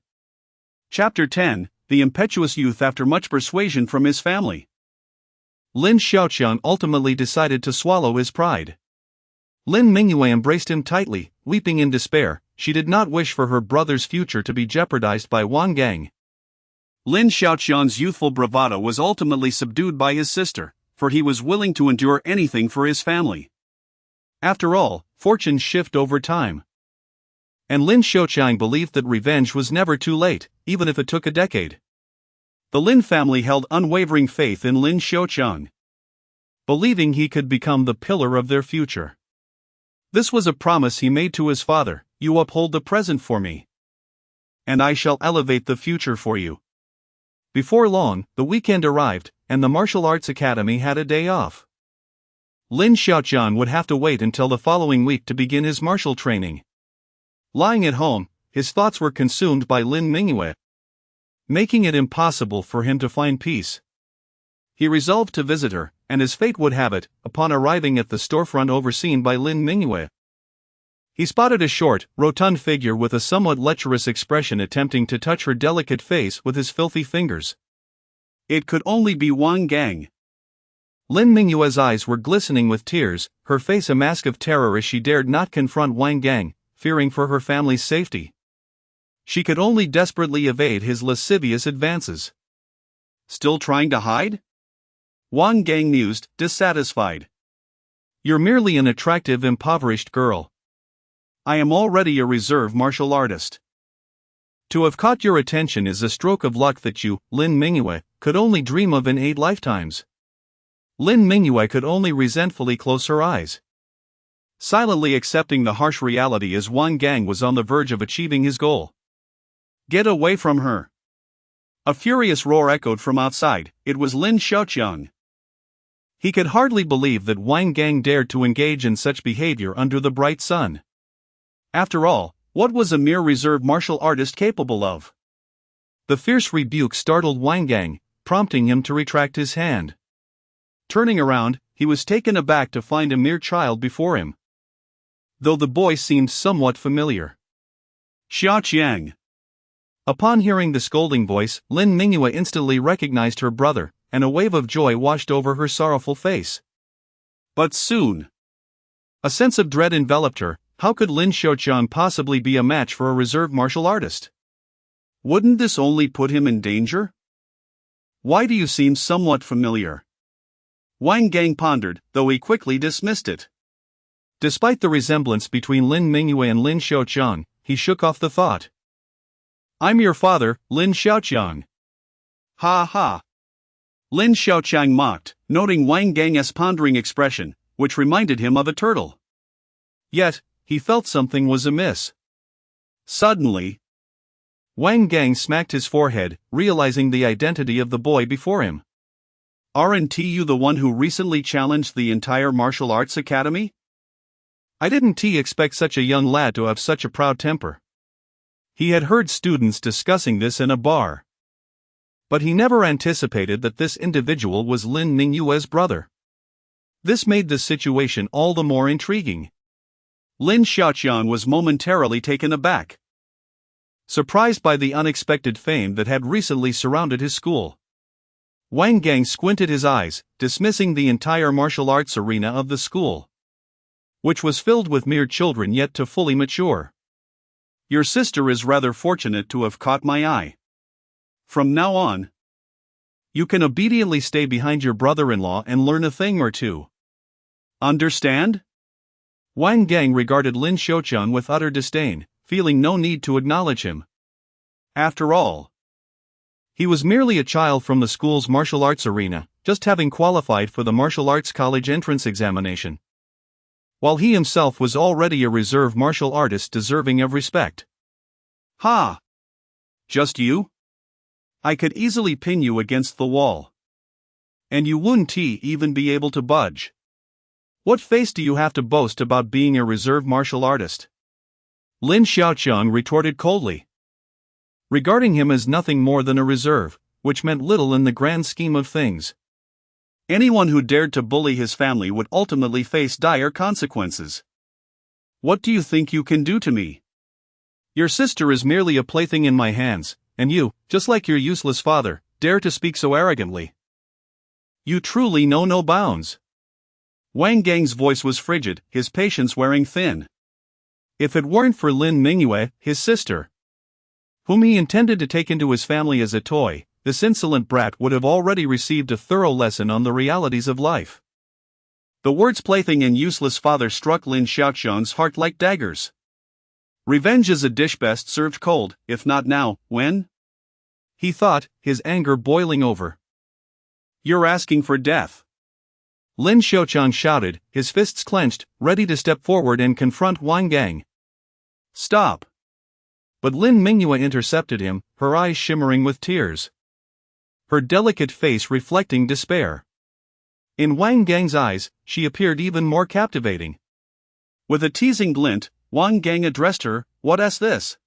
Chapter 10: The Impetuous Youth. After much persuasion from his family, Lin Xiaoqiang ultimately decided to swallow his pride. Lin Mingyue embraced him tightly, weeping in despair. She did not wish for her brother's future to be jeopardized by Wang Gang. Lin Xiaoqiang's youthful bravado was ultimately subdued by his sister, for he was willing to endure anything for his family. After all, fortunes shift over time. And Lin Xiaoqiang believed that revenge was never too late, even if it took a decade. The Lin family held unwavering faith in Lin Xiaoqiang, believing he could become the pillar of their future. This was a promise he made to his father: you uphold the present for me, and I shall elevate the future for you. Before long, the weekend arrived, and the Martial Arts Academy had a day off. Lin Xiaoqiang would have to wait until the following week to begin his martial training. Lying at home, his thoughts were consumed by Lin Mingyue, making it impossible for him to find peace. He resolved to visit her, and as fate would have it, upon arriving at the storefront overseen by Lin Mingyue, he spotted a short, rotund figure with a somewhat lecherous expression attempting to touch her delicate face with his filthy fingers. It could only be Wang Gang. Lin Mingyue's eyes were glistening with tears, her face a mask of terror as she dared not confront Wang Gang, fearing for her family's safety. She could only desperately evade his lascivious advances. Still trying to hide? Wang Gang mused, dissatisfied. You're merely an attractive, impoverished girl. I am already a reserve martial artist. To have caught your attention is a stroke of luck that you, Lin Mingyue, could only dream of in 8 lifetimes. Lin Mingyue could only resentfully close her eyes, silently accepting the harsh reality as Wang Gang was on the verge of achieving his goal. Get away from her! A furious roar echoed from outside. It was Lin Xiaoqiang. He could hardly believe that Wang Gang dared to engage in such behavior under the bright sun. After all, what was a mere reserve martial artist capable of? The fierce rebuke startled Wang Gang, prompting him to retract his hand. Turning around, he was taken aback to find a mere child before him, though the boy seemed somewhat familiar. Xiaoqiang. Upon hearing the scolding voice, Lin Mingyue instantly recognized her brother, and a wave of joy washed over her sorrowful face. But soon, a sense of dread enveloped her. How could Lin Xiaoqiang possibly be a match for a reserve martial artist? Wouldn't this only put him in danger? Why do you seem somewhat familiar? Wang Gang pondered, though he quickly dismissed it. Despite the resemblance between Lin Mingyue and Lin Xiaoqiang, he shook off the thought. I'm your father, Lin Xiaoqiang. Ha ha. Lin Xiaoqiang mocked, noting Wang Gang's pondering expression, which reminded him of a turtle. Yet, he felt something was amiss. Suddenly, Wang Gang smacked his forehead, realizing the identity of the boy before him. Aren't you the one who recently challenged the entire martial arts academy? I didn't expect such a young lad to have such a proud temper. He had heard students discussing this in a bar, but he never anticipated that this individual was Lin Mingyue's brother. This made the situation all the more intriguing. Lin Xiaoqiang was momentarily taken aback, surprised by the unexpected fame that had recently surrounded his school. Wang Gang squinted his eyes, dismissing the entire martial arts arena of the school, which was filled with mere children yet to fully mature. Your sister is rather fortunate to have caught my eye. From now on, you can obediently stay behind your brother-in-law and learn a thing or two. Understand? Wang Gang regarded Lin Xiaoqiang with utter disdain, feeling no need to acknowledge him. After all, he was merely a child from the school's martial arts arena, just having qualified for the martial arts college entrance examination, while he himself was already a reserve martial artist deserving of respect. Ha! Just you? I could easily pin you against the wall, and you wouldn't even be able to budge. What face do you have to boast about being a reserve martial artist? Lin Xiaoqiang retorted coldly, regarding him as nothing more than a reserve, which meant little in the grand scheme of things. Anyone who dared to bully his family would ultimately face dire consequences. What do you think you can do to me? Your sister is merely a plaything in my hands, and you, just like your useless father, dare to speak so arrogantly. You truly know no bounds. Wang Gang's voice was frigid, his patience wearing thin. If it weren't for Lin Mingyue, his sister, whom he intended to take into his family as a toy, this insolent brat would have already received a thorough lesson on the realities of life. The words plaything and useless father struck Lin Xiaoqiang's heart like daggers. Revenge is a dish best served cold, if not now, when? He thought, his anger boiling over. You're asking for death. Lin Xiaoqiang shouted, his fists clenched, ready to step forward and confront Wang Gang. Stop! But Lin Mingyue intercepted him, her eyes shimmering with tears, her delicate face reflecting despair. In Wang Gang's eyes, she appeared even more captivating. With a teasing glint, Wang Gang addressed her, "What's this?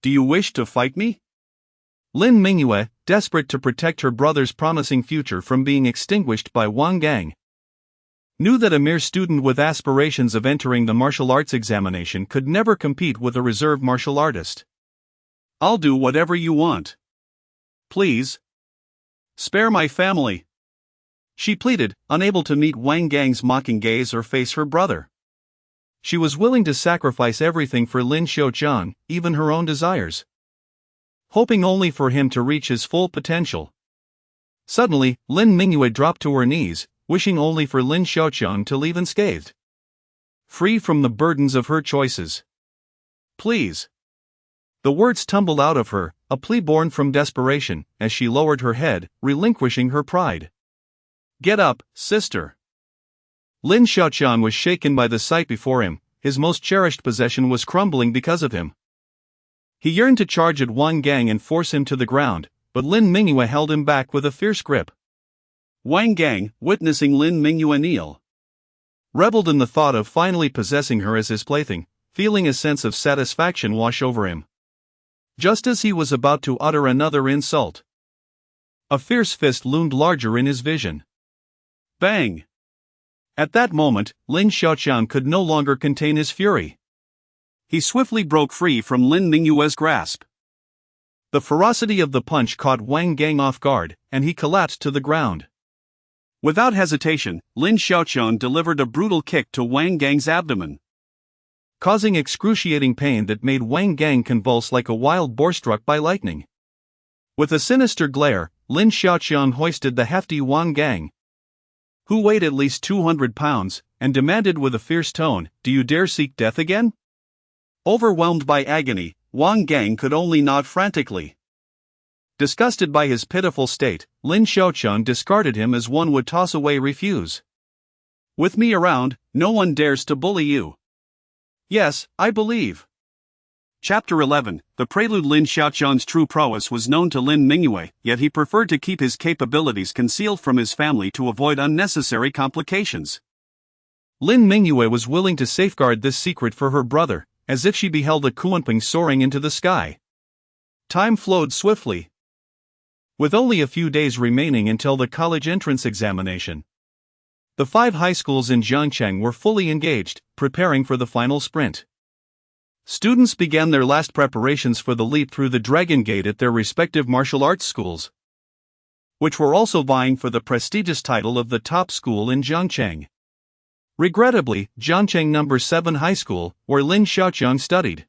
Do you wish to fight me?" Lin Mingyue, desperate to protect her brother's promising future from being extinguished by Wang Gang, knew that a mere student with aspirations of entering the martial arts examination could never compete with a reserve martial artist. I'll do whatever you want. Please, spare my family, she pleaded, unable to meet Wang Gang's mocking gaze or face her brother. She was willing to sacrifice everything for Lin Xiaoqiang, even her own desires, hoping only for him to reach his full potential. Suddenly, Lin Mingyue dropped to her knees, wishing only for Lin Xiaoqiang to leave unscathed. Free from the burdens of her choices. Please. The words tumbled out of her, a plea born from desperation, as she lowered her head, relinquishing her pride. Get up, sister. Lin Xiaoqiang was shaken by the sight before him. His most cherished possession was crumbling because of him. He yearned to charge at Wang Gang and force him to the ground, but Lin Mingyue held him back with a fierce grip. Wang Gang, witnessing Lin Mingyue kneel, reveled in the thought of finally possessing her as his plaything, feeling a sense of satisfaction wash over him. Just as he was about to utter another insult, a fierce fist loomed larger in his vision. Bang! At that moment, Lin Xiaoqiang could no longer contain his fury. He swiftly broke free from Lin Mingyue's grasp. The ferocity of the punch caught Wang Gang off guard, and he collapsed to the ground. Without hesitation, Lin Xiaoqiang delivered a brutal kick to Wang Gang's abdomen, causing excruciating pain that made Wang Gang convulse like a wild boar struck by lightning. With a sinister glare, Lin Xiaoqiang hoisted the hefty Wang Gang, who weighed at least 200 pounds, and demanded with a fierce tone, "Do you dare seek death again?" Overwhelmed by agony, Wang Gang could only nod frantically. Disgusted by his pitiful state, Lin Xiaoqiang discarded him as one would toss away refuse. With me around, no one dares to bully you. Yes, I believe. Chapter 11. The prelude. Lin Xiaoqiang's true prowess was known to Lin Mingyue, yet he preferred to keep his capabilities concealed from his family to avoid unnecessary complications. Lin Mingyue was willing to safeguard this secret for her brother, as if she beheld a Kunpeng soaring into the sky. Time flowed swiftly. With only a few days remaining until the college entrance examination, the 5 high schools in Jiangcheng were fully engaged, preparing for the final sprint. Students began their last preparations for the leap through the Dragon Gate at their respective martial arts schools, which were also vying for the prestigious title of the top school in Jiangcheng. Regrettably, Jiangcheng No. 7 High School, where Lin Xiaoqiang studied,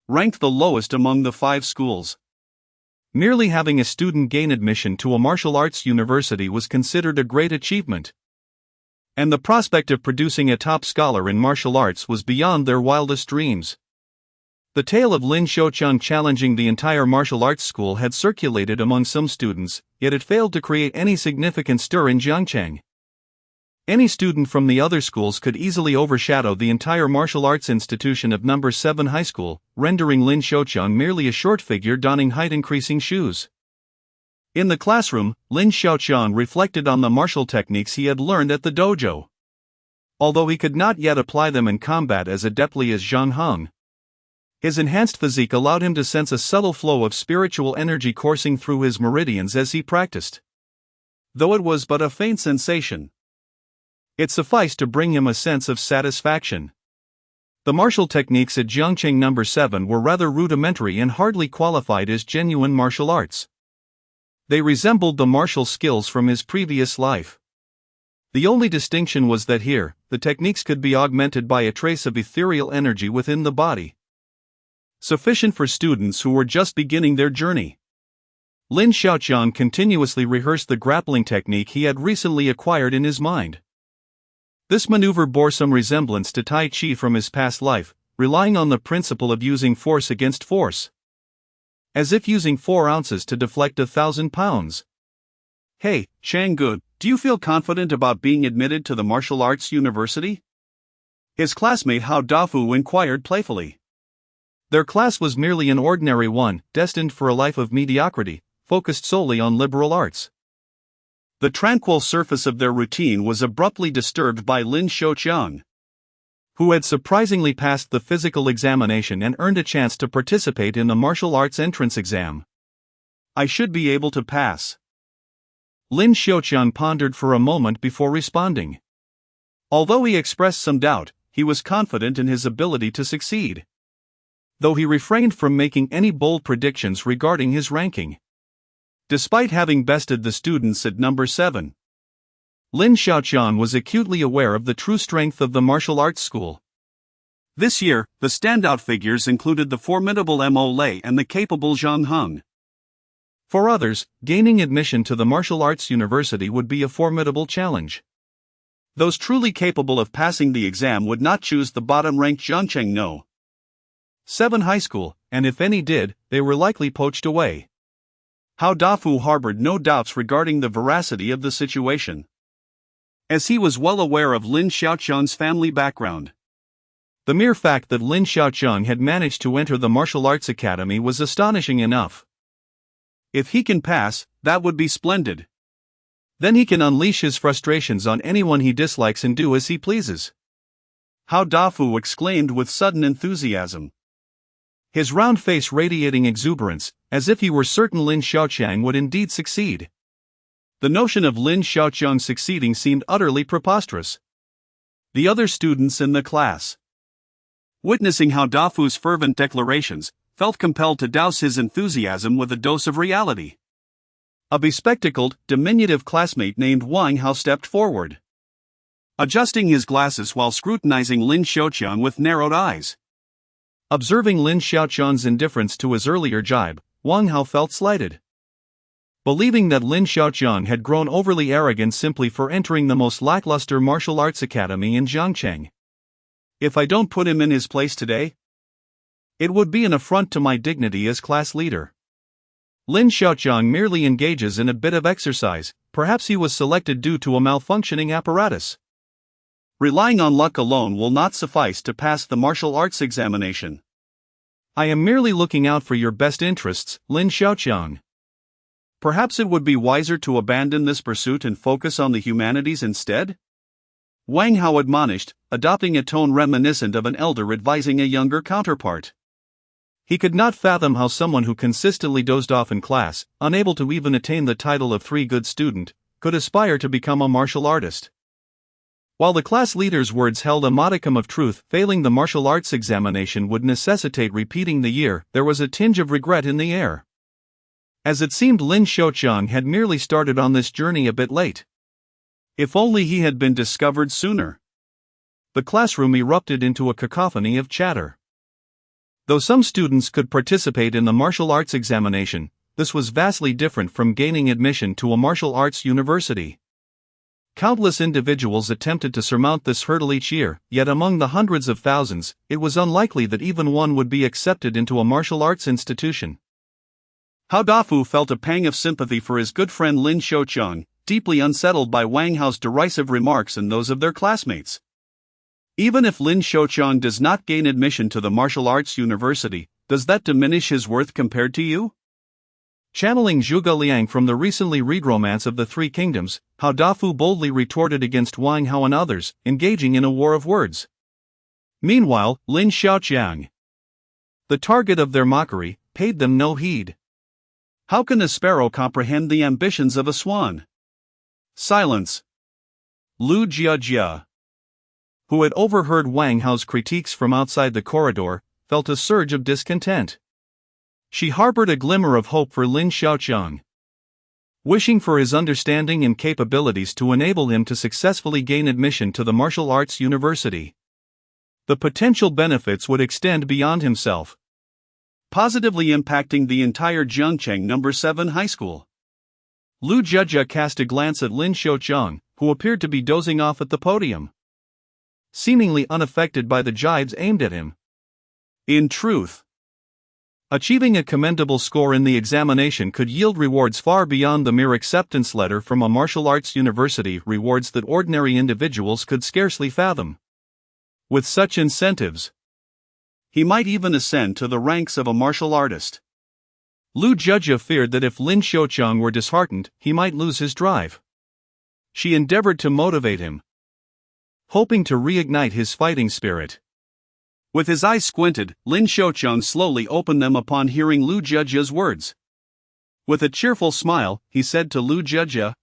ranked the lowest among the 5 schools. Merely having a student gain admission to a martial arts university was considered a great achievement, and the prospect of producing a top scholar in martial arts was beyond their wildest dreams. The tale of Lin Xiaoqiang challenging the entire martial arts school had circulated among some students, yet it failed to create any significant stir in Jiangcheng. Any student from the other schools could easily overshadow the entire martial arts institution of No. 7 High School, rendering Lin Xiaoqiang merely a short figure donning height-increasing shoes. In the classroom, Lin Xiaoqiang reflected on the martial techniques he had learned at the dojo. Although he could not yet apply them in combat as adeptly as Zhang Heng, his enhanced physique allowed him to sense a subtle flow of spiritual energy coursing through his meridians as he practiced. Though it was but a faint sensation, it sufficed to bring him a sense of satisfaction. The martial techniques at Jiangcheng No. 7 were rather rudimentary and hardly qualified as genuine martial arts. They resembled the martial skills from his previous life. The only distinction was that here, the techniques could be augmented by a trace of ethereal energy within the body, sufficient for students who were just beginning their journey. Lin Xiaoqiang continuously rehearsed the grappling technique he had recently acquired in his mind. This maneuver bore some resemblance to Tai Chi from his past life, relying on the principle of using force against force, as if using 4 ounces to deflect 1,000 pounds. Hey, Changgu, do you feel confident about being admitted to the martial arts university? His classmate Hao Dafu inquired playfully. Their class was merely an ordinary one, destined for a life of mediocrity, focused solely on liberal arts. The tranquil surface of their routine was abruptly disturbed by Lin Xiaoqiang, who had surprisingly passed the physical examination and earned a chance to participate in the martial arts entrance exam. I should be able to pass. Lin Xiaoqiang pondered for a moment before responding. Although he expressed some doubt, he was confident in his ability to succeed, though he refrained from making any bold predictions regarding his ranking. Despite having bested the students at No. 7, Lin Xiaoqiang was acutely aware of the true strength of the martial arts school. This year, the standout figures included the formidable Mo Lei and the capable Zhang Heng. For others, gaining admission to the martial arts university would be a formidable challenge. Those truly capable of passing the exam would not choose the bottom-ranked Jiangcheng No. 7 high school, and if any did, they were likely poached away. Hao Dafu harbored no doubts regarding the veracity of the situation, as he was well aware of Lin Xiaoqiang's family background. The mere fact that Lin Xiaoqiang had managed to enter the martial arts academy was astonishing enough. If he can pass, that would be splendid. Then he can unleash his frustrations on anyone he dislikes and do as he pleases. Hao Dafu exclaimed with sudden enthusiasm, his round face radiating exuberance, as if he were certain Lin Xiaoqiang would indeed succeed. The notion of Lin Xiaoqiang succeeding seemed utterly preposterous. The other students in the class, witnessing Hao Dafu's fervent declarations, felt compelled to douse his enthusiasm with a dose of reality. A bespectacled, diminutive classmate named Wang Hao stepped forward, adjusting his glasses while scrutinizing Lin Xiaoqiang with narrowed eyes. Observing Lin Xiaoqiang's indifference to his earlier jibe, Wang Hao felt slighted. Believing that Lin Xiaoqiang had grown overly arrogant simply for entering the most lackluster martial arts academy in Jiangcheng. If I don't put him in his place today, it would be an affront to my dignity as class leader. Lin Xiaoqiang merely engages in a bit of exercise, perhaps he was selected due to a malfunctioning apparatus. Relying on luck alone will not suffice to pass the martial arts examination. I am merely looking out for your best interests, Lin Xiaoqiang. Perhaps it would be wiser to abandon this pursuit and focus on the humanities instead? Wang Hao admonished, adopting a tone reminiscent of an elder advising a younger counterpart. He could not fathom how someone who consistently dozed off in class, unable to even attain the title of 3 good student, could aspire to become a martial artist. While the class leader's words held a modicum of truth, failing the martial arts examination would necessitate repeating the year, there was a tinge of regret in the air. As it seemed Lin Xiaoqiang had merely started on this journey a bit late. If only he had been discovered sooner. The classroom erupted into a cacophony of chatter. Though some students could participate in the martial arts examination, this was vastly different from gaining admission to a martial arts university. Countless individuals attempted to surmount this hurdle each year, yet among the hundreds of thousands, it was unlikely that even one would be accepted into a martial arts institution. Hao Dafu felt a pang of sympathy for his good friend Lin Xiaoqiang, deeply unsettled by Wang Hao's derisive remarks and those of their classmates. Even if Lin Xiaoqiang does not gain admission to the martial arts university, does that diminish his worth compared to you? Channeling Zhuge Liang from the recently read Romance of the Three Kingdoms, Hao Dafu boldly retorted against Wang Hao and others, engaging in a war of words. Meanwhile, Lin Xiaoqiang, the target of their mockery, paid them no heed. How can a sparrow comprehend the ambitions of a swan? Silence. Lu Jiajia, who had overheard Wang Hao's critiques from outside the corridor, felt a surge of discontent. She harbored a glimmer of hope for Lin Xiaoqiang, wishing for his understanding and capabilities to enable him to successfully gain admission to the martial arts university. The potential benefits would extend beyond himself, positively impacting the entire Jiangcheng No. 7 high school. Lu Jiajia cast a glance at Lin Xiaoqiang, who appeared to be dozing off at the podium, seemingly unaffected by the jibes aimed at him. In truth, achieving a commendable score in the examination could yield rewards far beyond the mere acceptance letter from a martial arts university, rewards that ordinary individuals could scarcely fathom. With such incentives, he might even ascend to the ranks of a martial artist. Lu Jiajia feared that if Lin Xiaoqiang were disheartened, he might lose his drive. She endeavored to motivate him, hoping to reignite his fighting spirit. With his eyes squinted, Lin Xiaoqiang slowly opened them upon hearing Lu Jiajia's words. With a cheerful smile, he said to Lu Jiajia,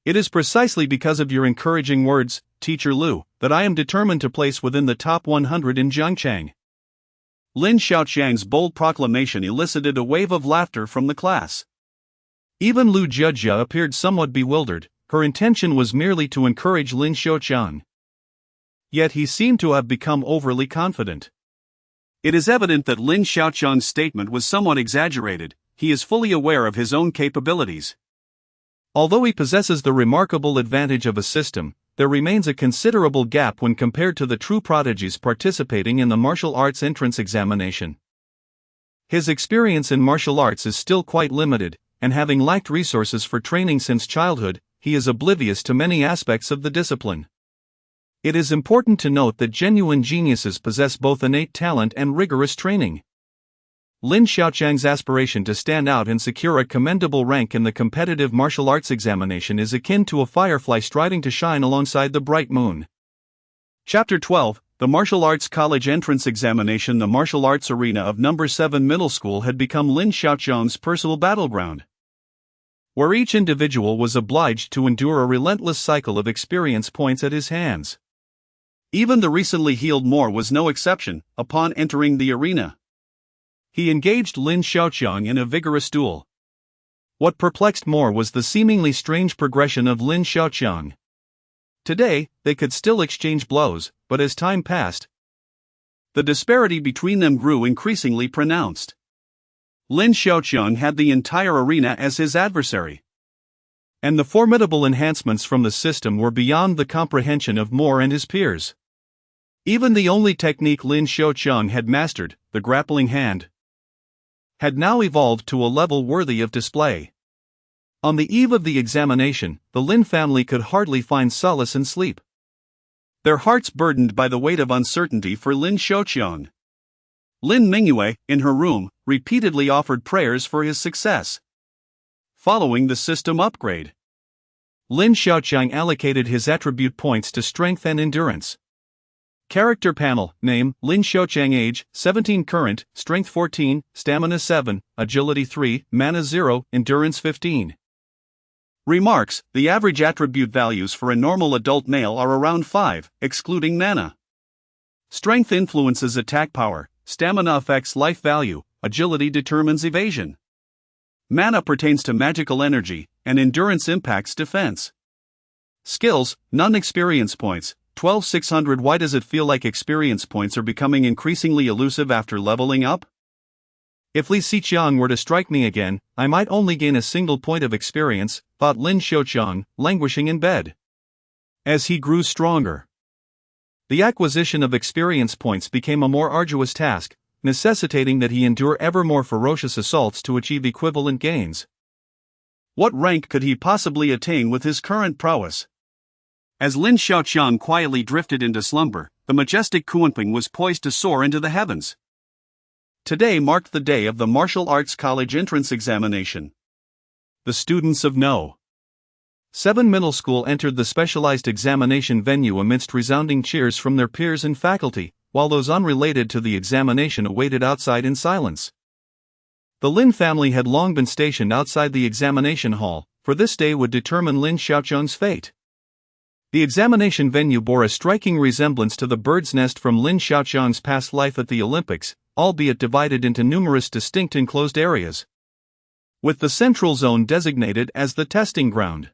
"It is precisely because of your encouraging words, Teacher Lu, that I am determined to place within the top 100 in Jiangcheng." Lin Xiaoqiang's bold proclamation elicited a wave of laughter from the class. Even Lu Jiajia appeared somewhat bewildered. Her intention was merely to encourage Lin Xiaoqiang. Yet he seemed to have become overly confident. It is evident that Lin Xiaoqiang's statement was somewhat exaggerated. he is fully aware of his own capabilities. Although he possesses the remarkable advantage of a system, there remains a considerable gap when compared to the true prodigies participating in the martial arts entrance examination. His experience in martial arts is still quite limited, and having lacked resources for training since childhood, he is oblivious to many aspects of the discipline. It is important to note that genuine geniuses possess both innate talent and rigorous training. Lin Xiaoqiang's aspiration to stand out and secure a commendable rank in the competitive martial arts examination is akin to a firefly striving to shine alongside the bright moon. Chapter 12, The Martial Arts College Entrance Examination. The martial arts arena of No. 7 Middle School had become Lin Xiaoqiang's personal battleground, where each individual was obliged to endure a relentless cycle of experience points at his hands. Even the recently healed Moore was no exception. Upon entering the arena, he engaged Lin Xiaoqiang in a vigorous duel. What perplexed Moore was the seemingly strange progression of Lin Xiaoqiang. Today, they could still exchange blows, but as time passed, the disparity between them grew increasingly pronounced. Lin Xiaoqiang had the entire arena as his adversary, and the formidable enhancements from the system were beyond the comprehension of Moore and his peers. Even the only technique Lin Xiaoqiang had mastered, the grappling hand, had now evolved to a level worthy of display. On the eve of the examination, the Lin family could hardly find solace in sleep, their hearts burdened by the weight of uncertainty for Lin Xiaoqiang. Lin Mingyue, in her room, repeatedly offered prayers for his success. Following the system upgrade, Lin Xiaoqiang allocated his attribute points to strength and endurance. Character panel, name, Lin Xiaoqiang, age, 17, current, strength 14, stamina 7, agility 3, mana 0, endurance 15. Remarks, the average attribute values for a normal adult male are around 5, excluding mana. Strength influences attack power, stamina affects life value, agility determines evasion. Mana pertains to magical energy, and endurance impacts defense. Skills, none experience points. 12,600. Why does it feel like experience points are becoming increasingly elusive after leveling up? If Li Xiqiang were to strike me again, I might only gain a single point of experience, thought Lin Xiaoqiang, languishing in bed. As he grew stronger, the acquisition of experience points became a more arduous task, necessitating that he endure ever more ferocious assaults to achieve equivalent gains. What rank could he possibly attain with his current prowess? As Lin Xiaoqiang quietly drifted into slumber, the majestic Kunping was poised to soar into the heavens. Today marked the day of the Martial Arts College entrance examination. The students of No. 7 Middle School entered the specialized examination venue amidst resounding cheers from their peers and faculty, while those unrelated to the examination awaited outside in silence. The Lin family had long been stationed outside the examination hall, for this day would determine Lin Xiaoqiang's fate. The examination venue bore a striking resemblance to the bird's nest from Lin Xiaoqiang's past life at the Olympics, albeit divided into numerous distinct enclosed areas, with the central zone designated as the testing ground.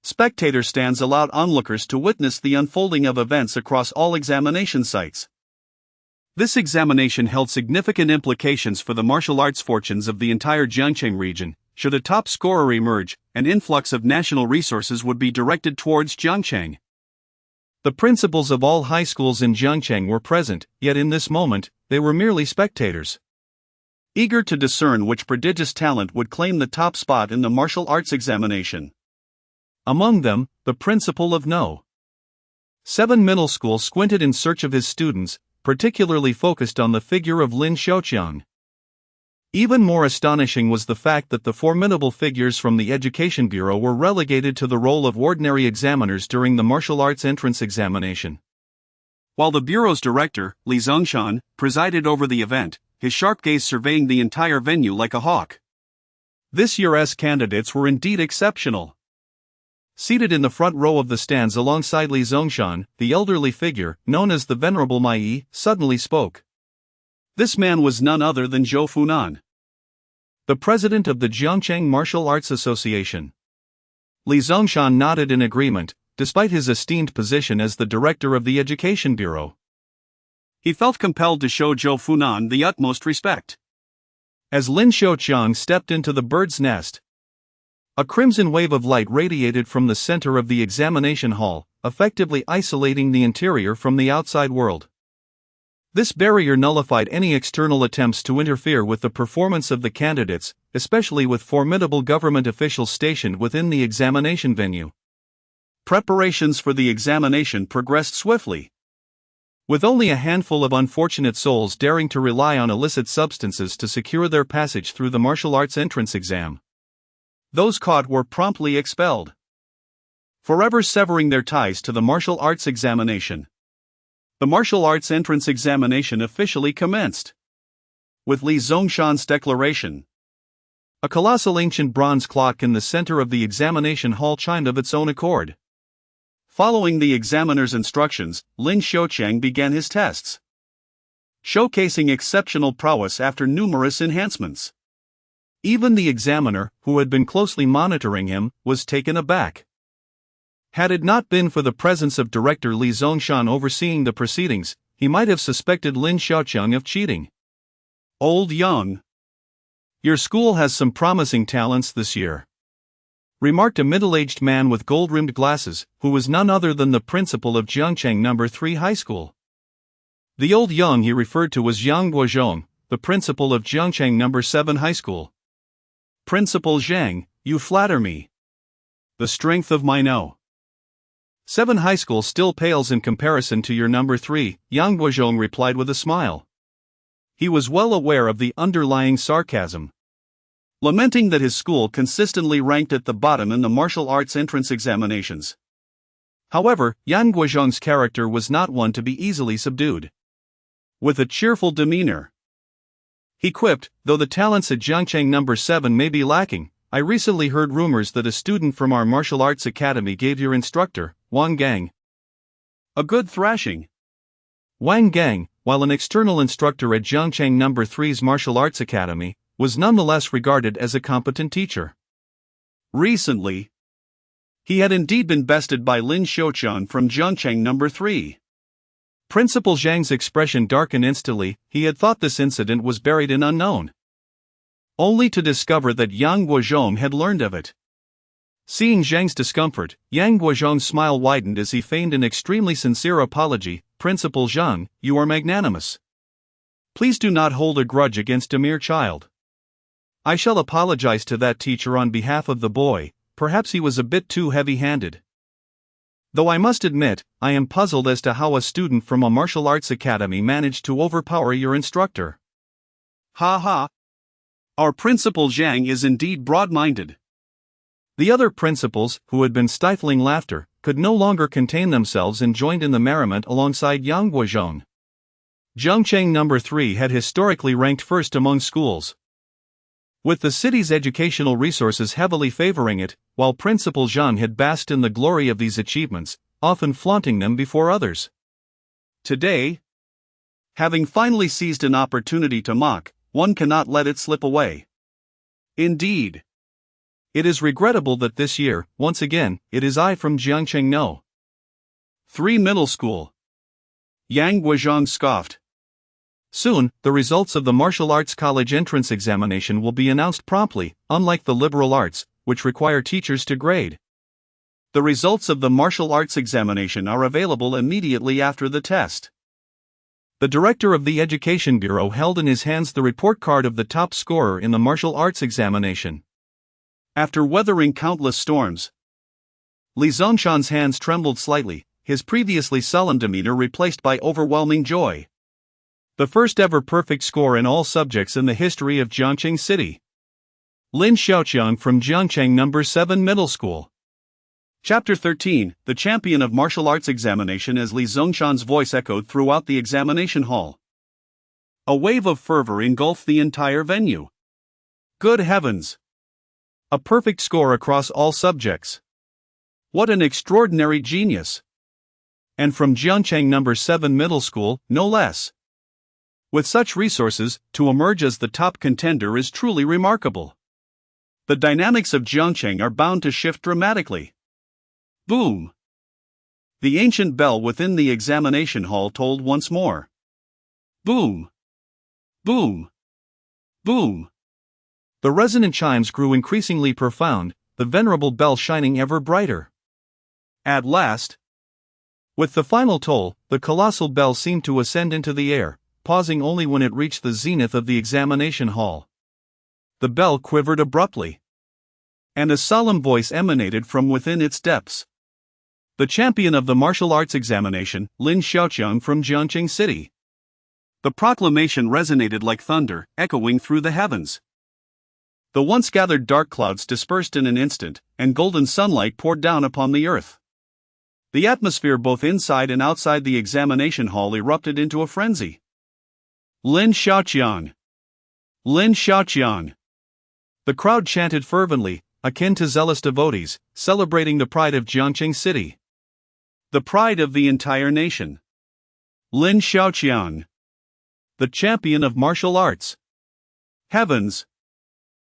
Spectator stands allowed onlookers to witness the unfolding of events across all examination sites. This examination held significant implications for the martial arts fortunes of the entire Jiangcheng region. Should a top scorer emerge, an influx of national resources would be directed towards Jiangcheng. The principals of all high schools in Jiangcheng were present, yet in this moment, they were merely spectators, eager to discern which prodigious talent would claim the top spot in the martial arts examination. Among them, the principal of No. 7 Middle School squinted in search of his students, particularly focused on the figure of Lin Xiaoqiang. Even more astonishing was the fact that the formidable figures from the Education Bureau were relegated to the role of ordinary examiners during the martial arts entrance examination. While the Bureau's director, Li Zongshan, presided over the event, his sharp gaze surveying the entire venue like a hawk. This year's candidates were indeed exceptional. Seated in the front row of the stands alongside Li Zongshan, the elderly figure, known as the Venerable Mai Yi, suddenly spoke. This man was none other than Zhou Funan, the president of the Jiangcheng Martial Arts Association. Li Zongshan nodded in agreement, despite his esteemed position as the director of the Education Bureau. He felt compelled to show Zhou Funan the utmost respect. As Lin Xiaoqiang stepped into the bird's nest, a crimson wave of light radiated from the center of the examination hall, effectively isolating the interior from the outside world. This barrier nullified any external attempts to interfere with the performance of the candidates, especially with formidable government officials stationed within the examination venue. Preparations for the examination progressed swiftly. With only a handful of unfortunate souls daring to rely on illicit substances to secure their passage through the martial arts entrance exam, those caught were promptly expelled, forever severing their ties to the martial arts examination. The martial arts entrance examination officially commenced with Li Zongshan's declaration. A colossal ancient bronze clock in the center of the examination hall chimed of its own accord. Following the examiner's instructions, Lin Xiaoqiang began his tests, showcasing exceptional prowess after numerous enhancements. Even the examiner, who had been closely monitoring him, was taken aback. Had it not been for the presence of Director Li Zongshan overseeing the proceedings, he might have suspected Lin Xiaoqiang of cheating. "Old young, your school has some promising talents this year," remarked a middle-aged man with gold-rimmed glasses, who was none other than the principal of Jiangcheng No. 3 High School. The old young he referred to was Yang Guozhong, the principal of Jiangcheng No. 7 High School. "Principal Zhang, you flatter me. The strength of my No. 7 High School still pales in comparison to your No. 3, Yang Guozhong replied with a smile. He was well aware of the underlying sarcasm, lamenting that his school consistently ranked at the bottom in the martial arts entrance examinations. However, Yang Guozhong's character was not one to be easily subdued. With a cheerful demeanor, he quipped, "Though the talents at Jiangcheng No. 7 may be lacking, I recently heard rumors that a student from our martial arts academy gave your instructor, Wang Gang, a good thrashing." Wang Gang, while an external instructor at Jiangcheng No. 3's martial arts academy, was nonetheless regarded as a competent teacher. Recently, he had indeed been bested by Lin Xiaoqiang from Jiangcheng No. 3. Principal Zhang's expression darkened instantly. He had thought this incident was buried in unknown, only to discover that Yang Guozhong had learned of it. Seeing Zhang's discomfort, Yang Guozhong's smile widened as he feigned an extremely sincere apology. "Principal Zhang, you are magnanimous. Please do not hold a grudge against a mere child. I shall apologize to that teacher on behalf of the boy. Perhaps he was a bit too heavy-handed. Though I must admit, I am puzzled as to how a student from a martial arts academy managed to overpower your instructor." "Ha ha! Our Principal Zhang is indeed broad-minded." The other principals, who had been stifling laughter, could no longer contain themselves and joined in the merriment alongside Yang Guozhong. Jiangcheng No. 3 had historically ranked first among schools, with the city's educational resources heavily favoring it, while Principal Zhang had basked in the glory of these achievements, often flaunting them before others. Today, having finally seized an opportunity to mock, one cannot let it slip away. Indeed, it is regrettable that this year, once again, it is I from Jiangcheng No. 3 Middle School. Yang Guozhong scoffed. Soon, the results of the martial arts college entrance examination will be announced promptly, unlike the liberal arts, which require teachers to grade. The results of the martial arts examination are available immediately after the test. The director of the Education Bureau held in his hands the report card of the top scorer in the martial arts examination. After weathering countless storms, Li Zongshan's hands trembled slightly, his previously sullen demeanor replaced by overwhelming joy. The first ever perfect score in all subjects in the history of Jiangcheng City. Lin Xiaoqiang from Jiangcheng No. 7 Middle School. Chapter 13, The Champion of Martial Arts Examination. As Li Zongshan's voice echoed throughout the examination hall, a wave of fervor engulfed the entire venue. Good heavens! A perfect score across all subjects. What an extraordinary genius! And from Jiangcheng No. 7 Middle School, no less. With such resources, to emerge as the top contender is truly remarkable. The dynamics of Jiangcheng are bound to shift dramatically. Boom! The ancient bell within the examination hall tolled once more. Boom! Boom! Boom! The resonant chimes grew increasingly profound, the venerable bell shining ever brighter. At last, with the final toll, the colossal bell seemed to ascend into the air, pausing only when it reached the zenith of the examination hall. The bell quivered abruptly, and a solemn voice emanated from within its depths. The champion of the martial arts examination, Lin Xiaoqiang from Jiangqing City. The proclamation resonated like thunder, echoing through the heavens. The once gathered dark clouds dispersed in an instant, and golden sunlight poured down upon the earth. The atmosphere both inside and outside the examination hall erupted into a frenzy. Lin Xiaoqiang! Lin Xiaoqiang! The crowd chanted fervently, akin to zealous devotees, celebrating the pride of Jiangqing City. The pride of the entire nation. Lin Xiaoqiang! The champion of martial arts! Heavens!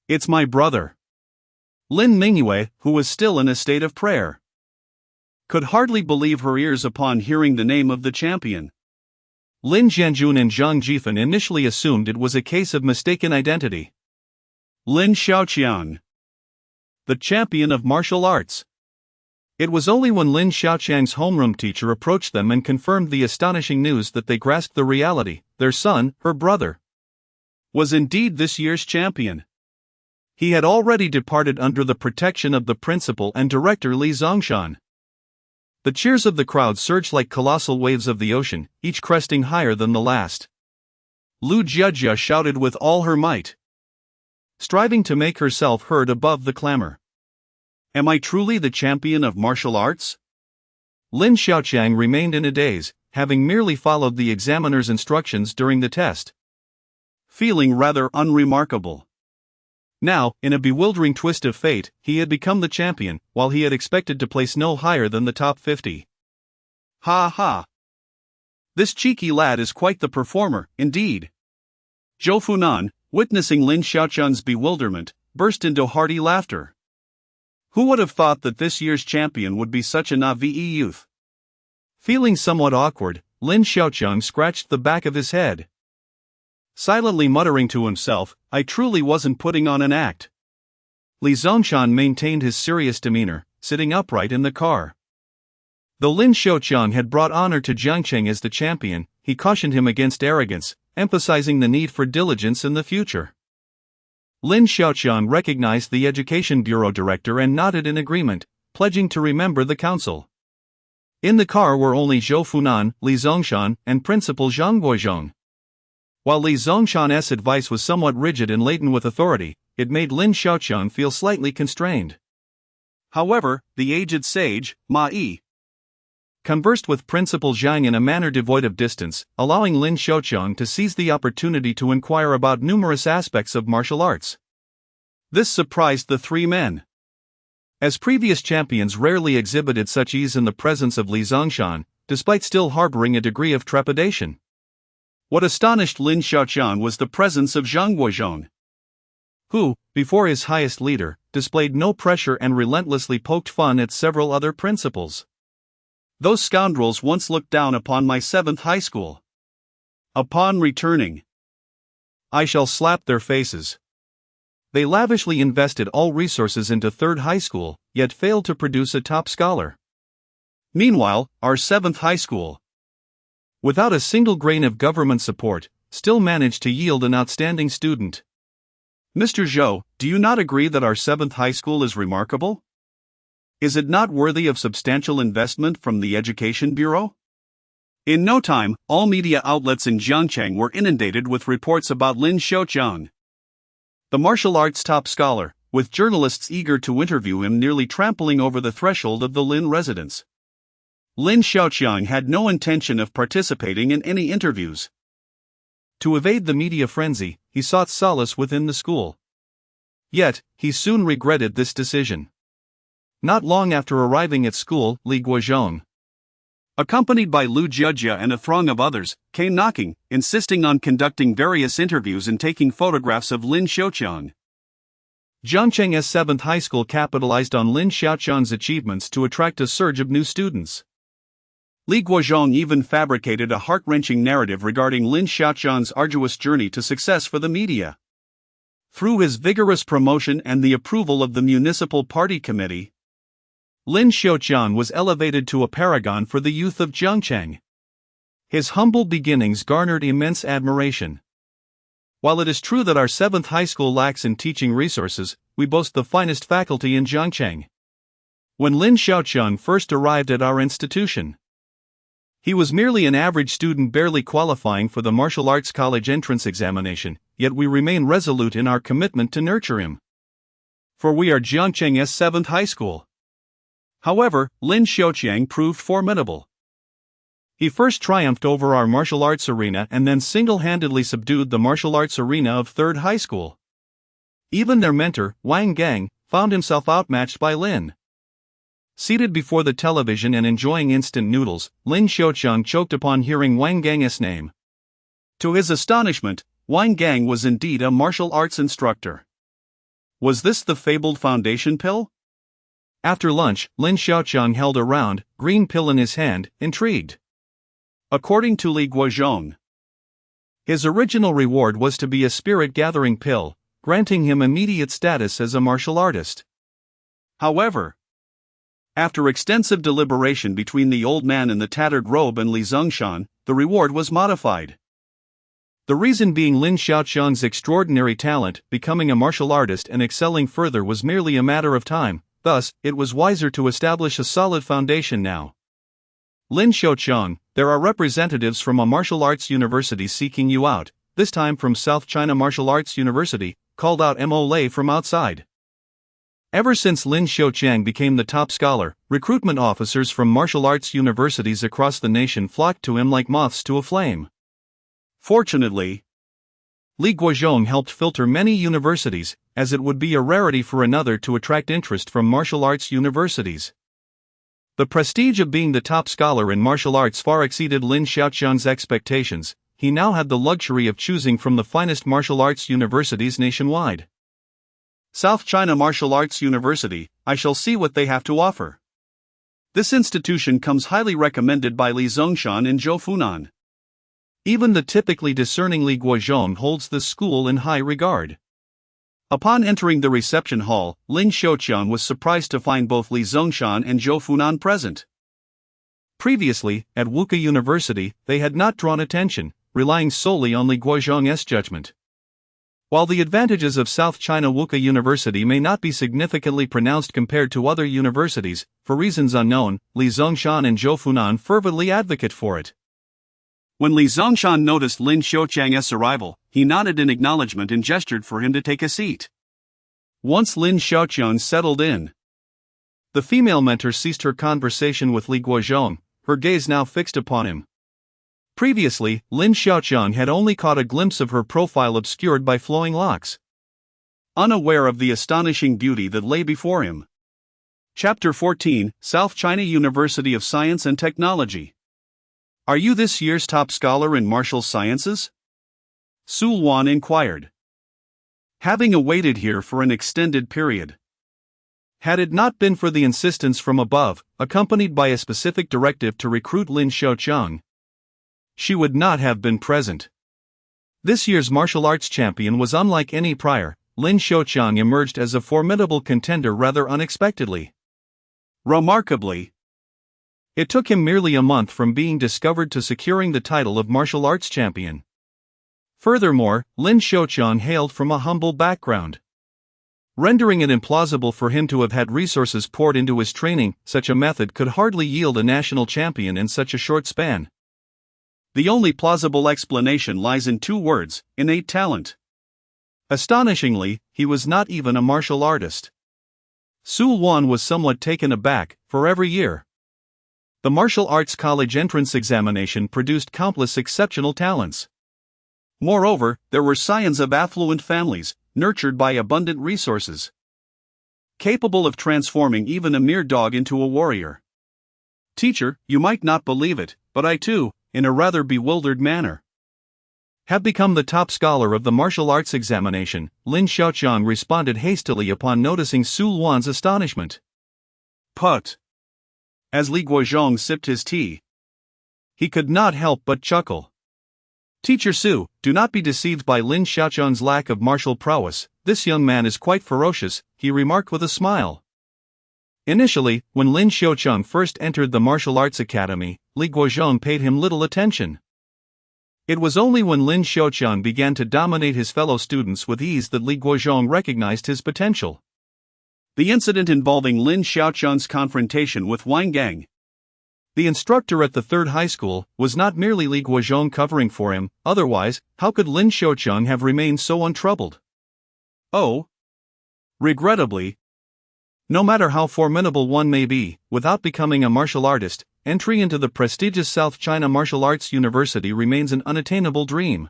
It's my brother! Lin Mingyue, who was still in a state of prayer, could hardly believe her ears upon hearing the name of the champion. Lin Jianjun and Zhang Jifan initially assumed it was a case of mistaken identity. Lin Xiaoqiang! The champion of martial arts! It was only when Lin Xiaoqiang's homeroom teacher approached them and confirmed the astonishing news that they grasped the reality: their son, her brother, was indeed this year's champion. He had already departed under the protection of the principal and director Li Zongshan. The cheers of the crowd surged like colossal waves of the ocean, each cresting higher than the last. Lu Jiajia shouted with all her might, striving to make herself heard above the clamor. Am I truly the champion of martial arts? Lin Xiaoqiang remained in a daze, having merely followed the examiner's instructions during the test, feeling rather unremarkable. Now, in a bewildering twist of fate, he had become the champion, while he had expected to place no higher than the top 50. Ha ha! This cheeky lad is quite the performer, indeed. Zhou Funan, witnessing Lin Xiaoqiang's bewilderment, burst into hearty laughter. Who would have thought that this year's champion would be such a naive youth? Feeling somewhat awkward, Lin Xiaoqiang scratched the back of his head, silently muttering to himself, I truly wasn't putting on an act. Li Zongshan maintained his serious demeanor, sitting upright in the car. Though Lin Xiaoqiang had brought honor to Jiangqing as the champion, he cautioned him against arrogance, emphasizing the need for diligence in the future. Lin Xiaoqiang recognized the Education Bureau director and nodded in agreement, pledging to remember the counsel. In the car were only Zhou Funan, Li Zongshan, and Principal Zhang Guizhong. While Li Zongshan's advice was somewhat rigid and laden with authority, it made Lin Xiaoqiang feel slightly constrained. However, the aged sage, Ma Yi, conversed with Principal Zhang in a manner devoid of distance, allowing Lin Xiaoqiang to seize the opportunity to inquire about numerous aspects of martial arts. This surprised the three men, as previous champions rarely exhibited such ease in the presence of Li Zongshan, despite still harboring a degree of trepidation. What astonished Lin Xiaoqiang was the presence of Zhang Guizhong, who, before his highest leader, displayed no pressure and relentlessly poked fun at several other principals. Those scoundrels once looked down upon my 7th high school. Upon returning, I shall slap their faces. They lavishly invested all resources into 3rd high school, yet failed to produce a top scholar. Meanwhile, our 7th high school, without a single grain of government support, still managed to yield an outstanding student. Mr. Zhou, do you not agree that our 7th high school is remarkable? Is it not worthy of substantial investment from the Education Bureau? In no time, all media outlets in Jiangqing were inundated with reports about Lin Xiaoqiang, the martial arts top scholar, with journalists eager to interview him nearly trampling over the threshold of the Lin residence. Lin Xiaoqiang had no intention of participating in any interviews. To evade the media frenzy, he sought solace within the school. Yet, he soon regretted this decision. Not long after arriving at school, Li Guizhong, accompanied by Lu Jiajia and a throng of others, came knocking, insisting on conducting various interviews and taking photographs of Lin Xiaoqiang. Jiangqing's 7th high school capitalized on Lin Xiaoqiang's achievements to attract a surge of new students. Li Guizhong even fabricated a heart-wrenching narrative regarding Lin Xiaoqiang's arduous journey to success for the media. Through his vigorous promotion and the approval of the municipal party committee, Lin Xiaoqiang was elevated to a paragon for the youth of Zhangcheng. His humble beginnings garnered immense admiration. While it is true that our 7th high school lacks in teaching resources, we boast the finest faculty in Zhangcheng. When Lin Xiaoqiang first arrived at our institution, he was merely an average student barely qualifying for the martial arts college entrance examination, yet we remain resolute in our commitment to nurture him. For we are Zhangcheng's 7th high school. However, Lin Xiaoqiang proved formidable. He first triumphed over our martial arts arena and then single-handedly subdued the martial arts arena of 3rd high school. Even their mentor, Wang Gang, found himself outmatched by Lin. Seated before the television and enjoying instant noodles, Lin Xiaoqiang choked upon hearing Wang Gang's name. To his astonishment, Wang Gang was indeed a martial arts instructor. Was this the fabled foundation pill? After lunch, Lin Xiaoqiang held a round, green pill in his hand, intrigued. According to Li Guozhong, his original reward was to be a spirit-gathering pill, granting him immediate status as a martial artist. However, after extensive deliberation between the old man in the tattered robe and Li Zongshan, the reward was modified. The reason being Lin Xiaoqiang's extraordinary talent, becoming a martial artist and excelling further was merely a matter of time, thus, it was wiser to establish a solid foundation now. Lin Xiaoqiang, there are representatives from a martial arts university seeking you out, this time from South China Martial Arts University, called out Mo Lei from outside. Ever since Lin Xiaoqiang became the top scholar, recruitment officers from martial arts universities across the nation flocked to him like moths to a flame. Fortunately, Li Guozhong helped filter many universities, as it would be a rarity for another to attract interest from martial arts universities. The prestige of being the top scholar in martial arts far exceeded Lin Xiaoqiang's expectations. He now had the luxury of choosing from the finest martial arts universities nationwide. South China Martial Arts University, I shall see what they have to offer. This institution comes highly recommended by Li Zongshan in Zhou-Funan. Even the typically discerning Li Guozhong holds the school in high regard. Upon entering the reception hall, Lin Xiaoqiang was surprised to find both Li Zongshan and Zhou Funan present. Previously, at Wuke University, they had not drawn attention, relying solely on Li Guozhong's judgment. While the advantages of South China Wuke University may not be significantly pronounced compared to other universities, for reasons unknown, Li Zongshan and Zhou Funan fervently advocate for it. When Li Zongshan noticed Lin Xiaoqiang's arrival, he nodded in acknowledgement and gestured for him to take a seat. Once Lin Xiaoqiang settled in, the female mentor ceased her conversation with Li Guozhong, her gaze now fixed upon him. Previously, Lin Xiaoqiang had only caught a glimpse of her profile obscured by flowing locks. Unaware of the astonishing beauty that lay before him. Chapter 14, South China University of Science and Technology. Are you this year's top scholar in martial sciences? Su Luan inquired. Having awaited here for an extended period. Had it not been for the insistence from above, accompanied by a specific directive to recruit Lin Xiaoqiang, she would not have been present. This year's martial arts champion was unlike any prior. Lin Xiaoqiang emerged as a formidable contender rather unexpectedly. Remarkably, it took him merely a month from being discovered to securing the title of martial arts champion. Furthermore, Lin Xiaoqiang hailed from a humble background, rendering it implausible for him to have had resources poured into his training. Such a method could hardly yield a national champion in such a short span. The only plausible explanation lies in 2 words: innate talent. Astonishingly, he was not even a martial artist. Su Luan was somewhat taken aback, for every year the martial arts college entrance examination produced countless exceptional talents. Moreover, there were scions of affluent families, nurtured by abundant resources, capable of transforming even a mere dog into a warrior. Teacher, you might not believe it, but I too, in a rather bewildered manner, have become the top scholar of the martial arts examination. Lin Xiaoqiang responded hastily upon noticing Su Luan's astonishment. Put. As Li Guozhong sipped his tea, he could not help but chuckle. Teacher Su, do not be deceived by Lin Xiaocheng's lack of martial prowess. This young man is quite ferocious, he remarked with a smile. Initially, when Lin Xiaocheng first entered the martial arts academy, Li Guozhong paid him little attention. It was only when Lin Xiaocheng began to dominate his fellow students with ease that Li Guozhong recognized his potential. The incident involving Lin Xiaocheng's confrontation with Wang Gang. The instructor at the third high school was not merely Li Guozhong covering for him, otherwise, how could Lin Xiaocheng have remained so untroubled? Oh. Regrettably, no matter how formidable one may be, without becoming a martial artist, entry into the prestigious South China Martial Arts University remains an unattainable dream.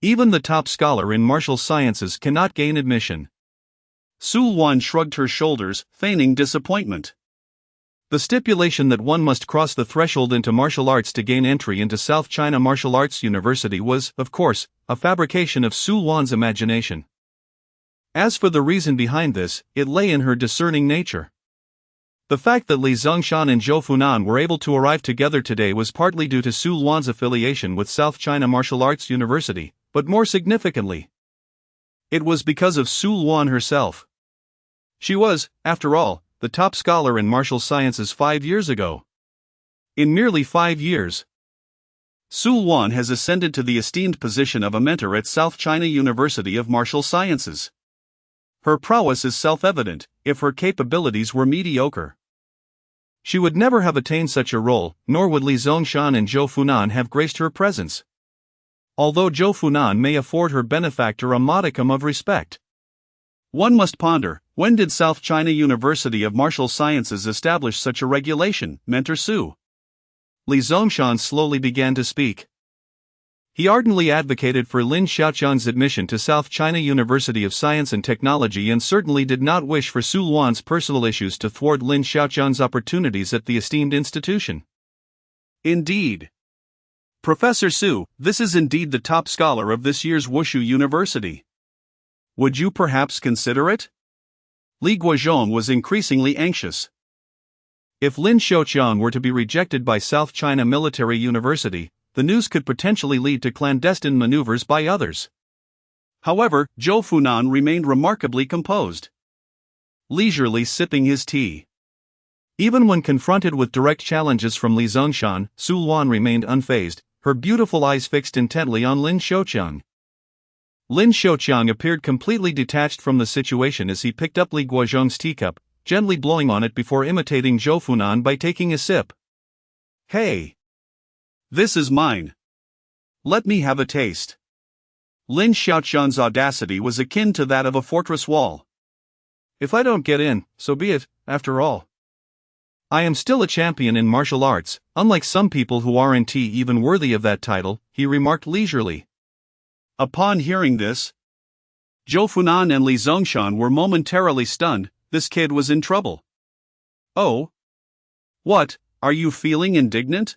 Even the top scholar in martial sciences cannot gain admission. Su Luan shrugged her shoulders, feigning disappointment. The stipulation that one must cross the threshold into martial arts to gain entry into South China Martial Arts University was, of course, a fabrication of Su Luan's imagination. As for the reason behind this, it lay in her discerning nature. The fact that Li Zongshan and Zhou Funan were able to arrive together today was partly due to Su Luan's affiliation with South China Martial Arts University, but more significantly, it was because of Su Luan herself. She was, after all, the top scholar in martial sciences 5 years ago. In merely 5 years, Su Luan has ascended to the esteemed position of a mentor at South China University of Martial Sciences. Her prowess is self-evident, if her capabilities were mediocre, she would never have attained such a role, nor would Li Zongshan and Zhou Funan have graced her presence. Although Zhou Funan may afford her benefactor a modicum of respect. One must ponder, when did South China University of Martial Sciences establish such a regulation, Mentor Su? Li Zongshan slowly began to speak. He ardently advocated for Lin Xiaocheng's admission to South China University of Science and Technology and certainly did not wish for Su Luan's personal issues to thwart Lin Xiaocheng's opportunities at the esteemed institution. Indeed. Professor Su, this is indeed the top scholar of this year's Wushu University. Would you perhaps consider it? Li Guozhong was increasingly anxious. If Lin Xiaocheng were to be rejected by South China Military University, the news could potentially lead to clandestine maneuvers by others. However, Zhou Funan remained remarkably composed, leisurely sipping his tea. Even when confronted with direct challenges from Li Zongshan, Su Luan remained unfazed, her beautiful eyes fixed intently on Lin Xiaocheng. Lin Xiaocheng appeared completely detached from the situation as he picked up Li Guozhong's teacup, gently blowing on it before imitating Zhou Funan by taking a sip. Hey! This is mine. Let me have a taste. Lin Xiaocheng's audacity was akin to that of a fortress wall. If I don't get in, so be it, after all. I am still a champion in martial arts, unlike some people who aren't even worthy of that title, he remarked leisurely. Upon hearing this, Zhou Funan and Li Zongshan were momentarily stunned. This kid was in trouble. Oh? What, are you feeling indignant?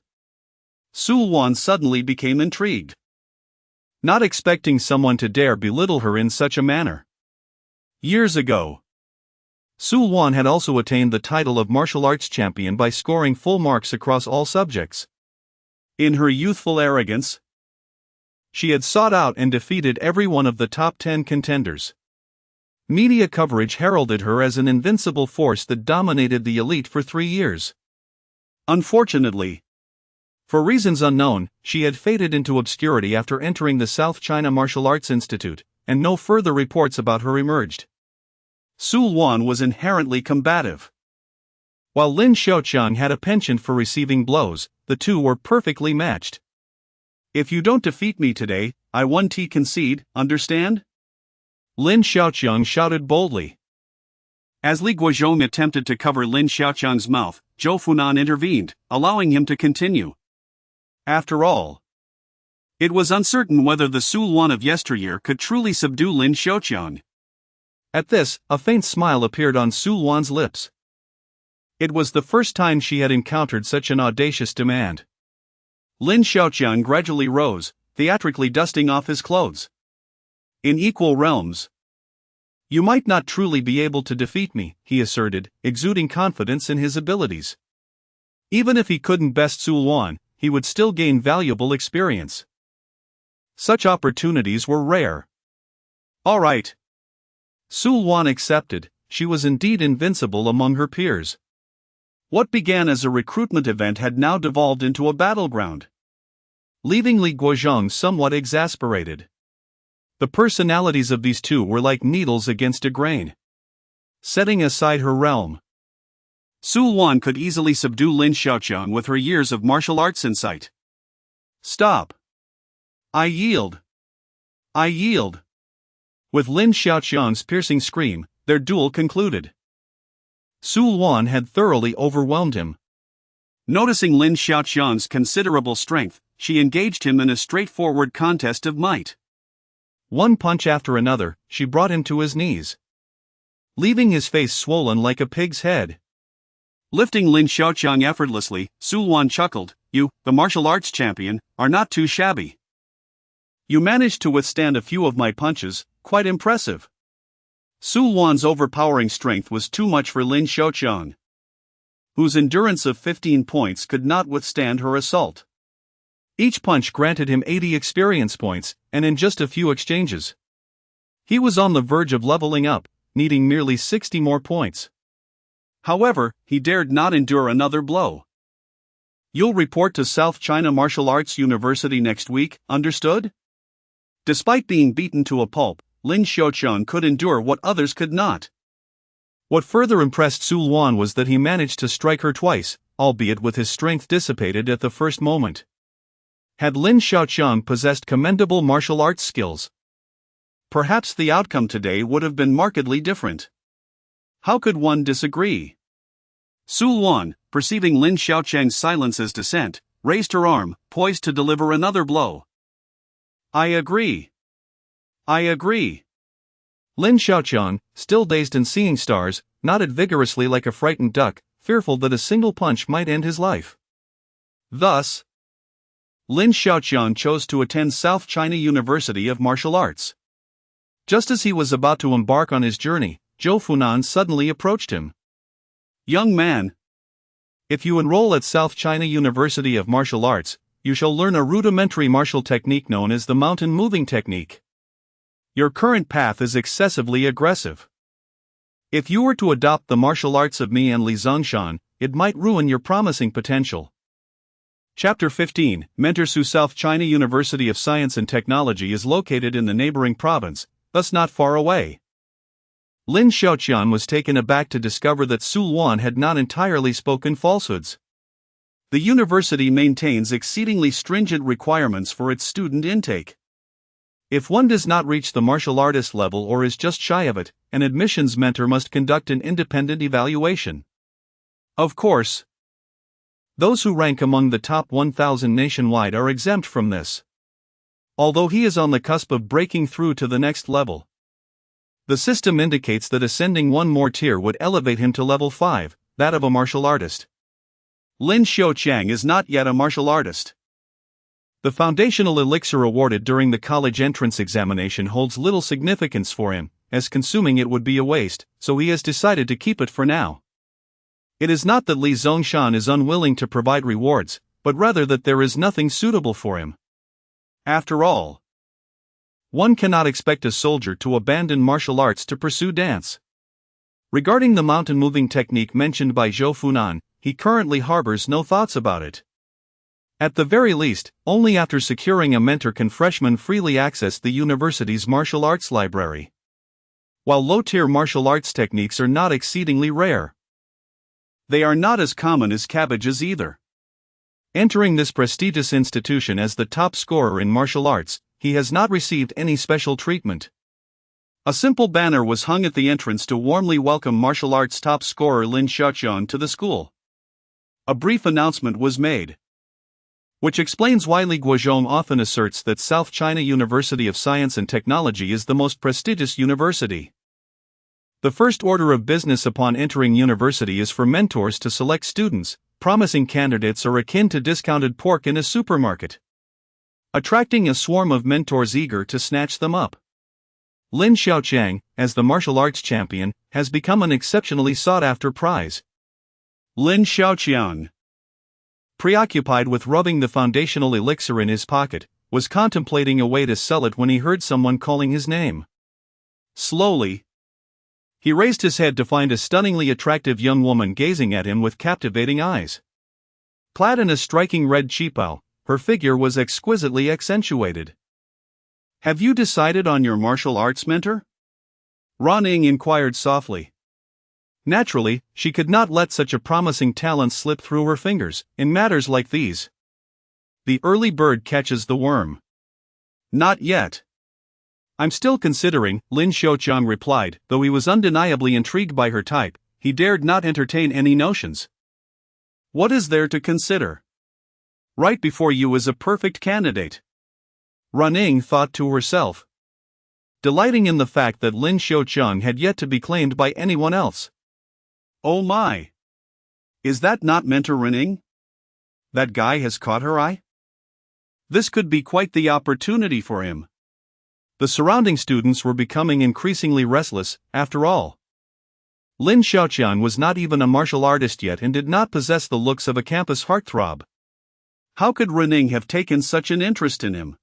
Su Luan suddenly became intrigued, not expecting someone to dare belittle her in such a manner. Years ago, Su Luan had also attained the title of martial arts champion by scoring full marks across all subjects. In her youthful arrogance, she had sought out and defeated every one of the top 10 contenders. Media coverage heralded her as an invincible force that dominated the elite for 3 years. Unfortunately, for reasons unknown, she had faded into obscurity after entering the South China Martial Arts Institute, and no further reports about her emerged. Su Luan was inherently combative. While Lin Xiaocheng had a penchant for receiving blows, the two were perfectly matched. If you don't defeat me today, I won't concede, understand? Lin Xiaocheng shouted boldly. As Li Guozhong attempted to cover Lin Xiaocheng's mouth, Zhou Funan intervened, allowing him to continue. After all, it was uncertain whether the Su Luan of yesteryear could truly subdue Lin Xiaocheng. At this, a faint smile appeared on Su Luan's lips. It was the first time she had encountered such an audacious demand. Lin Xiaocheng gradually rose, theatrically dusting off his clothes. In equal realms, you might not truly be able to defeat me, he asserted, exuding confidence in his abilities. Even if he couldn't best Su Luan, he would still gain valuable experience. Such opportunities were rare. All right. Su Luan accepted. She was indeed invincible among her peers. What began as a recruitment event had now devolved into a battleground, leaving Li Guozhong somewhat exasperated. The personalities of these two were like needles against a grain. Setting aside her realm, Su Luan could easily subdue Lin Xiaoqiang with her years of martial arts insight. Stop. I yield. I yield. With Lin Xiaoqiang's piercing scream, their duel concluded. Su Luan had thoroughly overwhelmed him. Noticing Lin Xiaoqiang's considerable strength, she engaged him in a straightforward contest of might. One punch after another, she brought him to his knees, leaving his face swollen like a pig's head. Lifting Lin Xiaoqiang effortlessly, Su Luan chuckled, "You, the martial arts champion, are not too shabby. You managed to withstand a few of my punches, quite impressive." Su Luan's overpowering strength was too much for Lin Xiaoqiang, whose endurance of 15 points could not withstand her assault. Each punch granted him 80 experience points, and in just a few exchanges, he was on the verge of leveling up, needing merely 60 more points. However, he dared not endure another blow. "You'll report to South China Martial Arts University next week, understood?" Despite being beaten to a pulp, Lin Xiaoqiang could endure what others could not. What further impressed Su Luan was that he managed to strike her twice, albeit with his strength dissipated at the first moment. Had Lin Xiaoqiang possessed commendable martial arts skills, perhaps the outcome today would have been markedly different. How could one disagree? Su Luan, perceiving Lin Xiaoqiang's silence as dissent, raised her arm, poised to deliver another blow. "I agree. I agree." Lin Xiaoqiang, still dazed and seeing stars, nodded vigorously like a frightened duck, fearful that a single punch might end his life. Thus, Lin Xiaoqiang chose to attend South China University of Martial Arts. Just as he was about to embark on his journey, Zhou Funan suddenly approached him. "Young man, if you enroll at South China University of Martial Arts, you shall learn a rudimentary martial technique known as the mountain moving technique. Your current path is excessively aggressive. If you were to adopt the martial arts of me and Li Zongshan, it might ruin your promising potential." Chapter 15, Mentor Su. South China University of Science and Technology is located in the neighboring province, thus not far away. Lin Xiaoqiang was taken aback to discover that Su Luan had not entirely spoken falsehoods. The university maintains exceedingly stringent requirements for its student intake. If one does not reach the martial artist level or is just shy of it, an admissions mentor must conduct an independent evaluation. Of course, those who rank among the top 1,000 nationwide are exempt from this. Although he is on the cusp of breaking through to the next level, the system indicates that ascending one more tier would elevate him to level 5, that of a martial artist. Lin Xiaoqiang is not yet a martial artist. The foundational elixir awarded during the college entrance examination holds little significance for him, as consuming it would be a waste, so he has decided to keep it for now. It is not that Li Zongshan is unwilling to provide rewards, but rather that there is nothing suitable for him. After all, one cannot expect a soldier to abandon martial arts to pursue dance. Regarding the mountain moving technique mentioned by Zhou Funan, he currently harbors no thoughts about it. At the very least, only after securing a mentor can freshmen freely access the university's martial arts library. While low-tier martial arts techniques are not exceedingly rare, they are not as common as cabbages either. Entering this prestigious institution as the top scorer in martial arts, he has not received any special treatment. A simple banner was hung at the entrance to warmly welcome martial arts top scorer Lin Xiaoqiang to the school. A brief announcement was made, which explains why Li Guozhong often asserts that South China University of Science and Technology is the most prestigious university. The first order of business upon entering university is for mentors to select students. Promising candidates are akin to discounted pork in a supermarket, attracting a swarm of mentors eager to snatch them up. Lin Xiaoqiang, as the martial arts champion, has become an exceptionally sought-after prize. Lin Xiaoqiang, preoccupied with rubbing the foundational elixir in his pocket, was contemplating a way to sell it when he heard someone calling his name. Slowly, he raised his head to find a stunningly attractive young woman gazing at him with captivating eyes. Clad in a striking red cheapao, her figure was exquisitely accentuated. "Have you decided on your martial arts mentor?" Ran Ying inquired softly. Naturally, she could not let such a promising talent slip through her fingers, in matters like these. The early bird catches the worm. "Not yet. I'm still considering," Lin Xiaoqiang replied. Though he was undeniably intrigued by her type, he dared not entertain any notions. "What is there to consider? Right before you is a perfect candidate," Ran Ying thought to herself, delighting in the fact that Lin Xiaoqiang had yet to be claimed by anyone else. "Oh my! Is that not Mentor Ran Ying? That guy has caught her eye? This could be quite the opportunity for him." The surrounding students were becoming increasingly restless. After all, Lin Xiaoqiang was not even a martial artist yet and did not possess the looks of a campus heartthrob. How could Ran Ying have taken such an interest in him?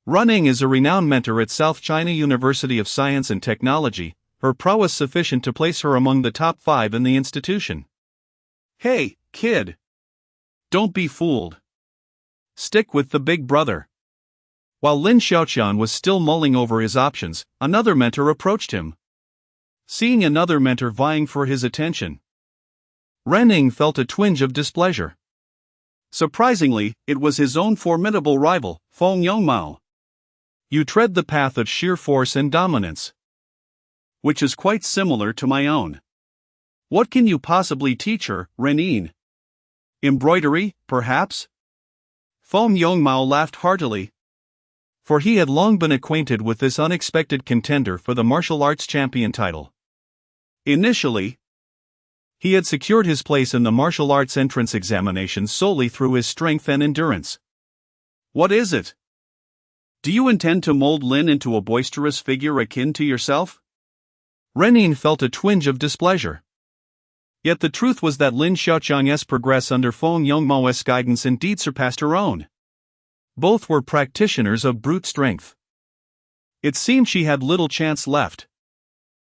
Ran Ying is a renowned mentor at South China University of Science and Technology, her prowess sufficient to place her among the top 5 in the institution. "Hey, kid! Don't be fooled. Stick with the big brother." While Lin Xiaoqiang was still mulling over his options, another mentor approached him. Seeing another mentor vying for his attention, Ran Ying felt a twinge of displeasure. Surprisingly, it was his own formidable rival, Feng Yongmao. "You tread the path of sheer force and dominance, which is quite similar to my own. What can you possibly teach her, Ran Ying? Embroidery, perhaps?" Feng Yongmao laughed heartily, for he had long been acquainted with this unexpected contender for the martial arts champion title. Initially, he had secured his place in the martial arts entrance examinations solely through his strength and endurance. "What is it? Do you intend to mold Lin into a boisterous figure akin to yourself?" Ran Ying felt a twinge of displeasure. Yet the truth was that Lin Xiaoqiang's progress under Feng Yongmao's guidance indeed surpassed her own. Both were practitioners of brute strength. It seemed she had little chance left.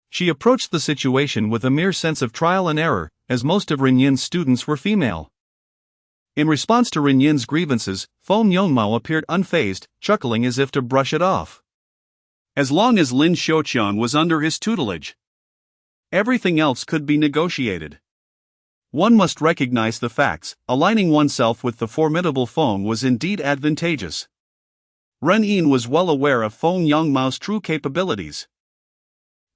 She approached the situation with a mere sense of trial and error, as most of Ran Yin's students were female. In response to Ran Yin's grievances, Feng Yongmao appeared unfazed, chuckling as if to brush it off. As long as Lin Xiaoqiang was under his tutelage, everything else could be negotiated. One must recognize the facts. Aligning oneself with the formidable Feng was indeed advantageous. Ran Ying was well aware of Feng Yongmao's true capabilities.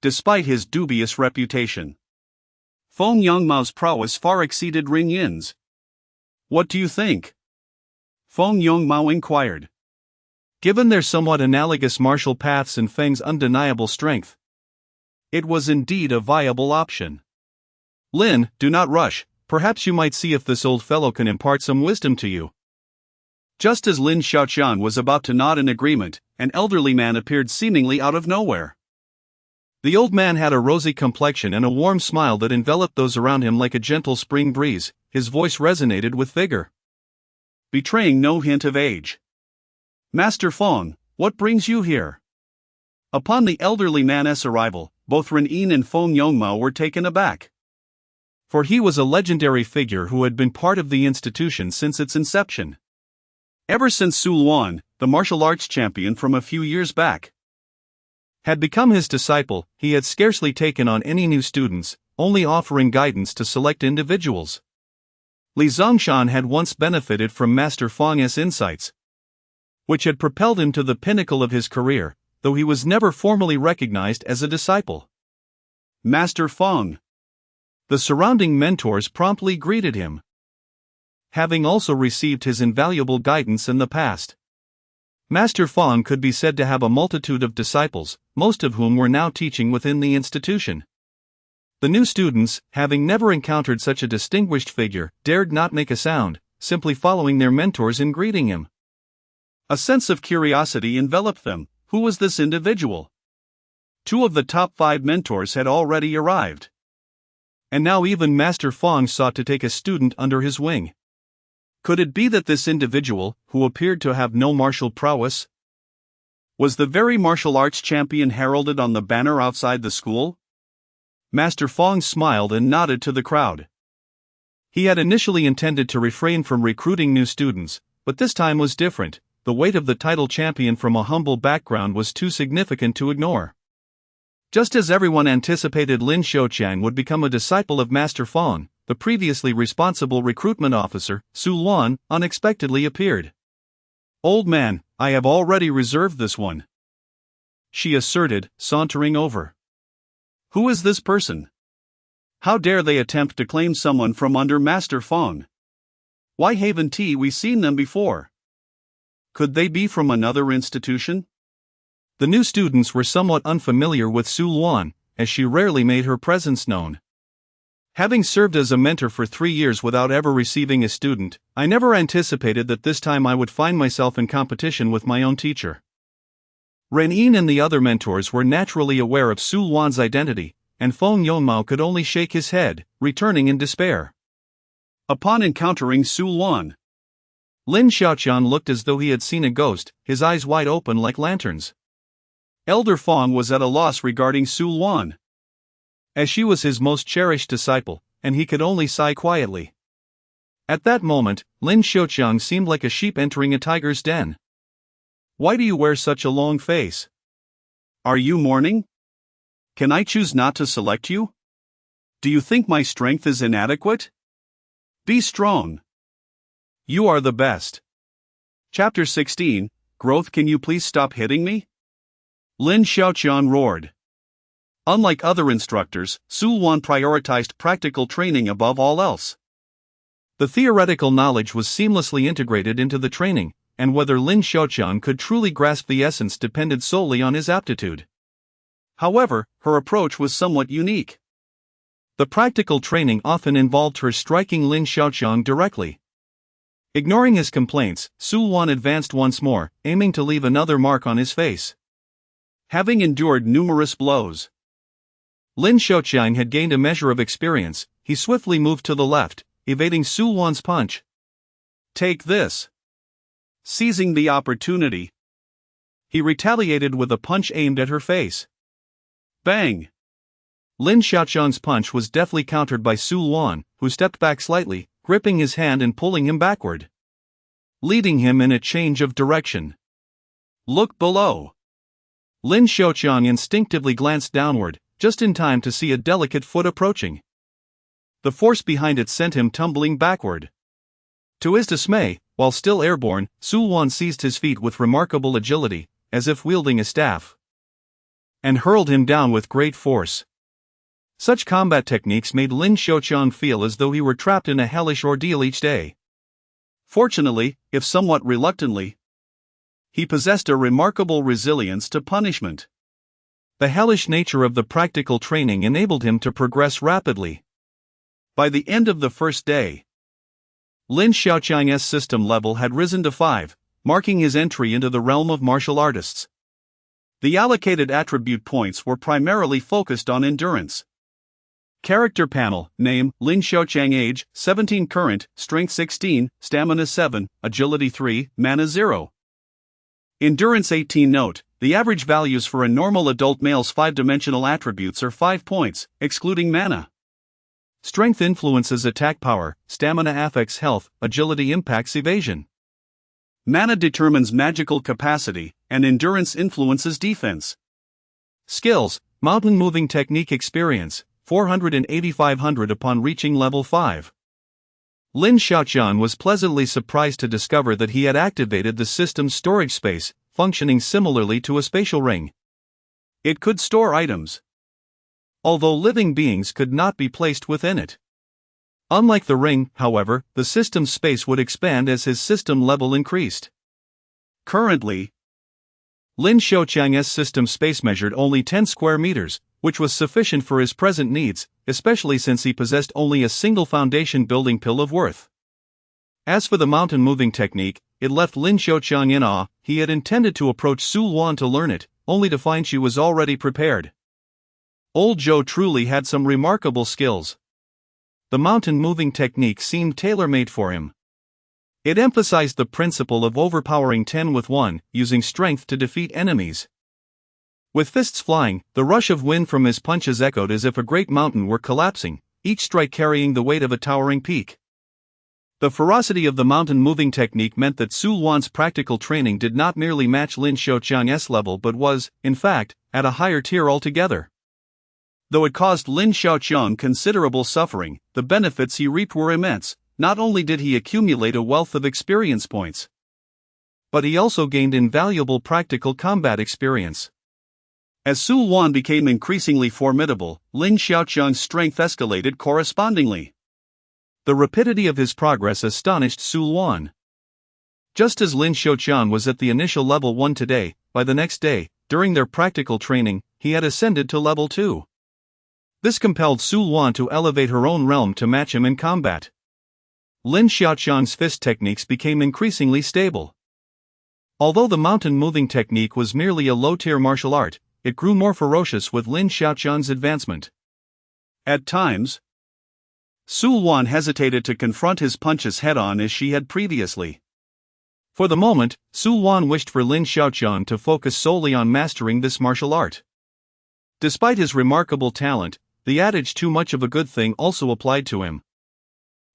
Despite his dubious reputation, Feng Yongmao's prowess far exceeded Ran Ying's. "What do you think?" Feng Yongmao inquired. Given their somewhat analogous martial paths and Feng's undeniable strength, it was indeed a viable option. "Lin, do not rush. Perhaps you might see if this old fellow can impart some wisdom to you." Just as Lin Xiaoqiang was about to nod in agreement, an elderly man appeared seemingly out of nowhere. The old man had a rosy complexion and a warm smile that enveloped those around him like a gentle spring breeze. His voice resonated with vigor, betraying no hint of age. "Master Feng, what brings you here?" Upon the elderly man's arrival, both Ran Ying and Feng Yongmao were taken aback. For he was a legendary figure who had been part of the institution since its inception. Ever since Su Luan, the martial arts champion from a few years back, had become his disciple, he had scarcely taken on any new students, only offering guidance to select individuals. Li Zongshan had once benefited from Master Feng's insights, which had propelled him to the pinnacle of his career, though he was never formally recognized as a disciple. "Master Feng." The surrounding mentors promptly greeted him, having also received his invaluable guidance in the past. Master Feng could be said to have a multitude of disciples, most of whom were now teaching within the institution. The new students, having never encountered such a distinguished figure, dared not make a sound, simply following their mentors in greeting him. A sense of curiosity enveloped them. Who was this individual? 2 of the top 5 mentors had already arrived, and now even Master Feng sought to take a student under his wing. Could it be that this individual, who appeared to have no martial prowess, was the very martial arts champion heralded on the banner outside the school? Master Fong smiled and nodded to the crowd. He had initially intended to refrain from recruiting new students, but this time was different. The weight of the title champion from a humble background was too significant to ignore. Just as everyone anticipated Lin Xiaoqiang would become a disciple of Master Fong, the previously responsible recruitment officer, Su Luan, unexpectedly appeared. "Old man, I have already reserved this one," she asserted, sauntering over. "Who is this person? How dare they attempt to claim someone from under Master Fong? Why haven't we seen them before? Could they be from another institution?" The new students were somewhat unfamiliar with Su Luan, as she rarely made her presence known. "Having served as a mentor for 3 years without ever receiving a student, I never anticipated that this time I would find myself in competition with my own teacher." Ren Yin and the other mentors were naturally aware of Su Luan's identity, and Feng Yongmao could only shake his head, returning in despair. Upon encountering Su Luan, Lin Xiaoqiang looked as though he had seen a ghost, his eyes wide open like lanterns. Elder Fong was at a loss regarding Su Luan, as she was his most cherished disciple, and he could only sigh quietly. At that moment, Lin Xiaoqiang seemed like a sheep entering a tiger's den. "Why do you wear such a long face? Are you mourning? Can I choose not to select you? Do you think my strength is inadequate? Be strong. You are the best." Chapter 16, Growth. "Can you please stop hitting me?" Lin Xiaoqiang roared. Unlike other instructors, Su Luan prioritized practical training above all else. The theoretical knowledge was seamlessly integrated into the training, and whether Lin Xiaoqiang could truly grasp the essence depended solely on his aptitude. However, her approach was somewhat unique. The practical training often involved her striking Lin Xiaoqiang directly. Ignoring his complaints, Su Luan advanced once more, aiming to leave another mark on his face. Having endured numerous blows, Lin Xiaoqiang had gained a measure of experience. He swiftly moved to the left, evading Su Luan's punch. "Take this." Seizing the opportunity, he retaliated with a punch aimed at her face. Bang! Lin Xiaoqiang's punch was deftly countered by Su Luan, who stepped back slightly, gripping his hand and pulling him backward, leading him in a change of direction. "Look below." Lin Xiaoqiang instinctively glanced downward, just in time to see a delicate foot approaching. The force behind it sent him tumbling backward. To his dismay, while still airborne, Su Luan seized his feet with remarkable agility, as if wielding a staff, and hurled him down with great force. Such combat techniques made Lin Xiaoqiang feel as though he were trapped in a hellish ordeal each day. Fortunately, if somewhat reluctantly, he possessed a remarkable resilience to punishment. The hellish nature of the practical training enabled him to progress rapidly. By the end of the first day, Lin Xiaoqiang's system level had risen to 5, marking his entry into the realm of martial artists. The allocated attribute points were primarily focused on endurance. Character panel, name, Lin Xiaoqiang, age, 17, current, strength 16, stamina 7, agility 3, mana 0. Endurance 18. Note, the average values for a normal adult male's 5-dimensional attributes are 5 points, excluding mana. Strength influences attack power, stamina affects health, agility impacts evasion. Mana determines magical capacity, and endurance influences defense. Skills, mountain moving technique experience, 400 and 8500 upon reaching level 5. Lin Xiaoqiang was pleasantly surprised to discover that he had activated the system's storage space, functioning similarly to a spatial ring. It could store items, although living beings could not be placed within it. Unlike the ring, however, the system's space would expand as his system level increased. Currently, Lin Xiaoqiang's system space measured only 10 square meters, which was sufficient for his present needs, especially since he possessed only a single foundation building pill of worth. As for the mountain moving technique, it left Lin Xiaoqiang in awe. He had intended to approach Su Luan to learn it, only to find she was already prepared. Old Zhou truly had some remarkable skills. The mountain moving technique seemed tailor-made for him. It emphasized the principle of overpowering 10 with 1, using strength to defeat enemies. With fists flying, the rush of wind from his punches echoed as if a great mountain were collapsing, each strike carrying the weight of a towering peak. The ferocity of the mountain-moving technique meant that Su Luan's practical training did not merely match Lin Xiaoqiang's level but was, in fact, at a higher tier altogether. Though it caused Lin Xiaoqiang considerable suffering, the benefits he reaped were immense. Not only did he accumulate a wealth of experience points, but he also gained invaluable practical combat experience. As Su Luan became increasingly formidable, Lin Xiaoqiang's strength escalated correspondingly. The rapidity of his progress astonished Su Luan. Just as Lin Xiaoqiang was at the initial level 1 today, by the next day, during their practical training, he had ascended to level 2. This compelled Su Luan to elevate her own realm to match him in combat. Lin Xiaoqiang's fist techniques became increasingly stable. Although the mountain-moving technique was merely a low-tier martial art, it grew more ferocious with Lin Xiaoqiang's advancement. At times, Su Luan hesitated to confront his punches head-on as she had previously. For the moment, Su Luan wished for Lin Xiaoqiang to focus solely on mastering this martial art. Despite his remarkable talent, the adage "too much of a good thing" also applied to him.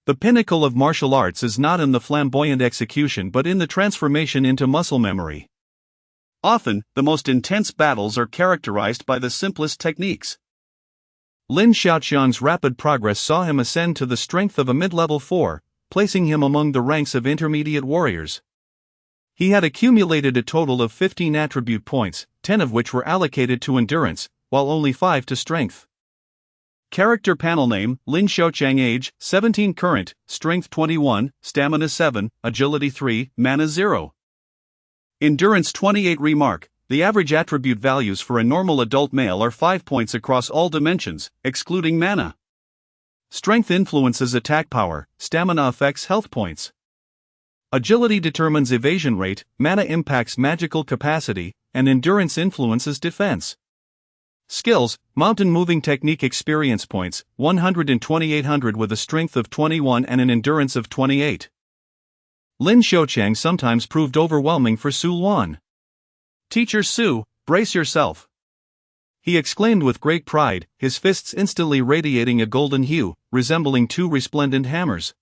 The pinnacle of martial arts is not in the flamboyant execution but in the transformation into muscle memory. Often, the most intense battles are characterized by the simplest techniques. Lin Xiaoqiang's rapid progress saw him ascend to the strength of a mid-level 4, placing him among the ranks of intermediate warriors. He had accumulated a total of 15 attribute points, 10 of which were allocated to endurance, while only 5 to strength. Character panel name: Lin Xiaoqiang. Age: 17. Current: Strength 21, Stamina 7, Agility 3, Mana 0. Endurance 28. Remark: the average attribute values for a normal adult male are 5 points across all dimensions, excluding mana. Strength influences attack power, stamina affects health points. Agility determines evasion rate, mana impacts magical capacity, and endurance influences defense. Skills: mountain moving technique. Experience points: 120,800 with a strength of 21 and an endurance of 28. Lin Xiaoqiang sometimes proved overwhelming for Su Luan. "Teacher Su, brace yourself!" he exclaimed with great pride, his fists instantly radiating a golden hue, resembling 2 resplendent hammers.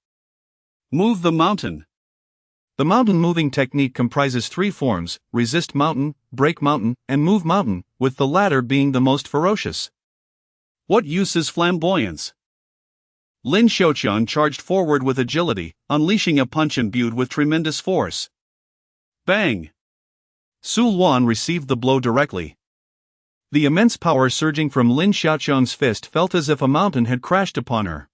Move the mountain. The mountain-moving technique comprises 3 forms: resist mountain, break mountain, and move mountain, with the latter being the most ferocious. What use is flamboyance? Lin Xiaoqiang charged forward with agility, unleashing a punch imbued with tremendous force. Bang! Su Luan received the blow directly. The immense power surging from Lin Xiaoqiang's fist felt as if a mountain had crashed upon her.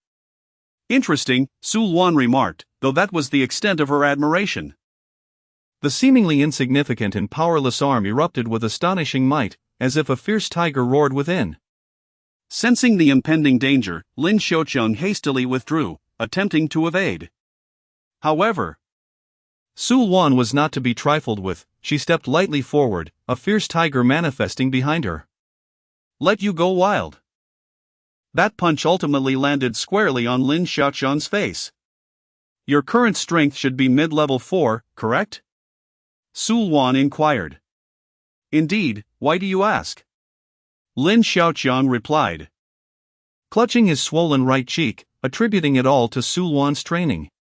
Interesting, Su Luan remarked, though that was the extent of her admiration. The seemingly insignificant and powerless arm erupted with astonishing might, as if a fierce tiger roared within. Sensing the impending danger, Lin Xiaoqiang hastily withdrew, attempting to evade. However, Su Luan was not to be trifled with. She stepped lightly forward, a fierce tiger manifesting behind her. "Let you go wild." That punch ultimately landed squarely on Lin Xiaoqiang's face. "Your current strength should be mid-level 4, correct?" Su Luan inquired. "Indeed, why do you ask?" Lin Xiaoqiang replied, clutching his swollen right cheek, attributing it all to Su Luan's training.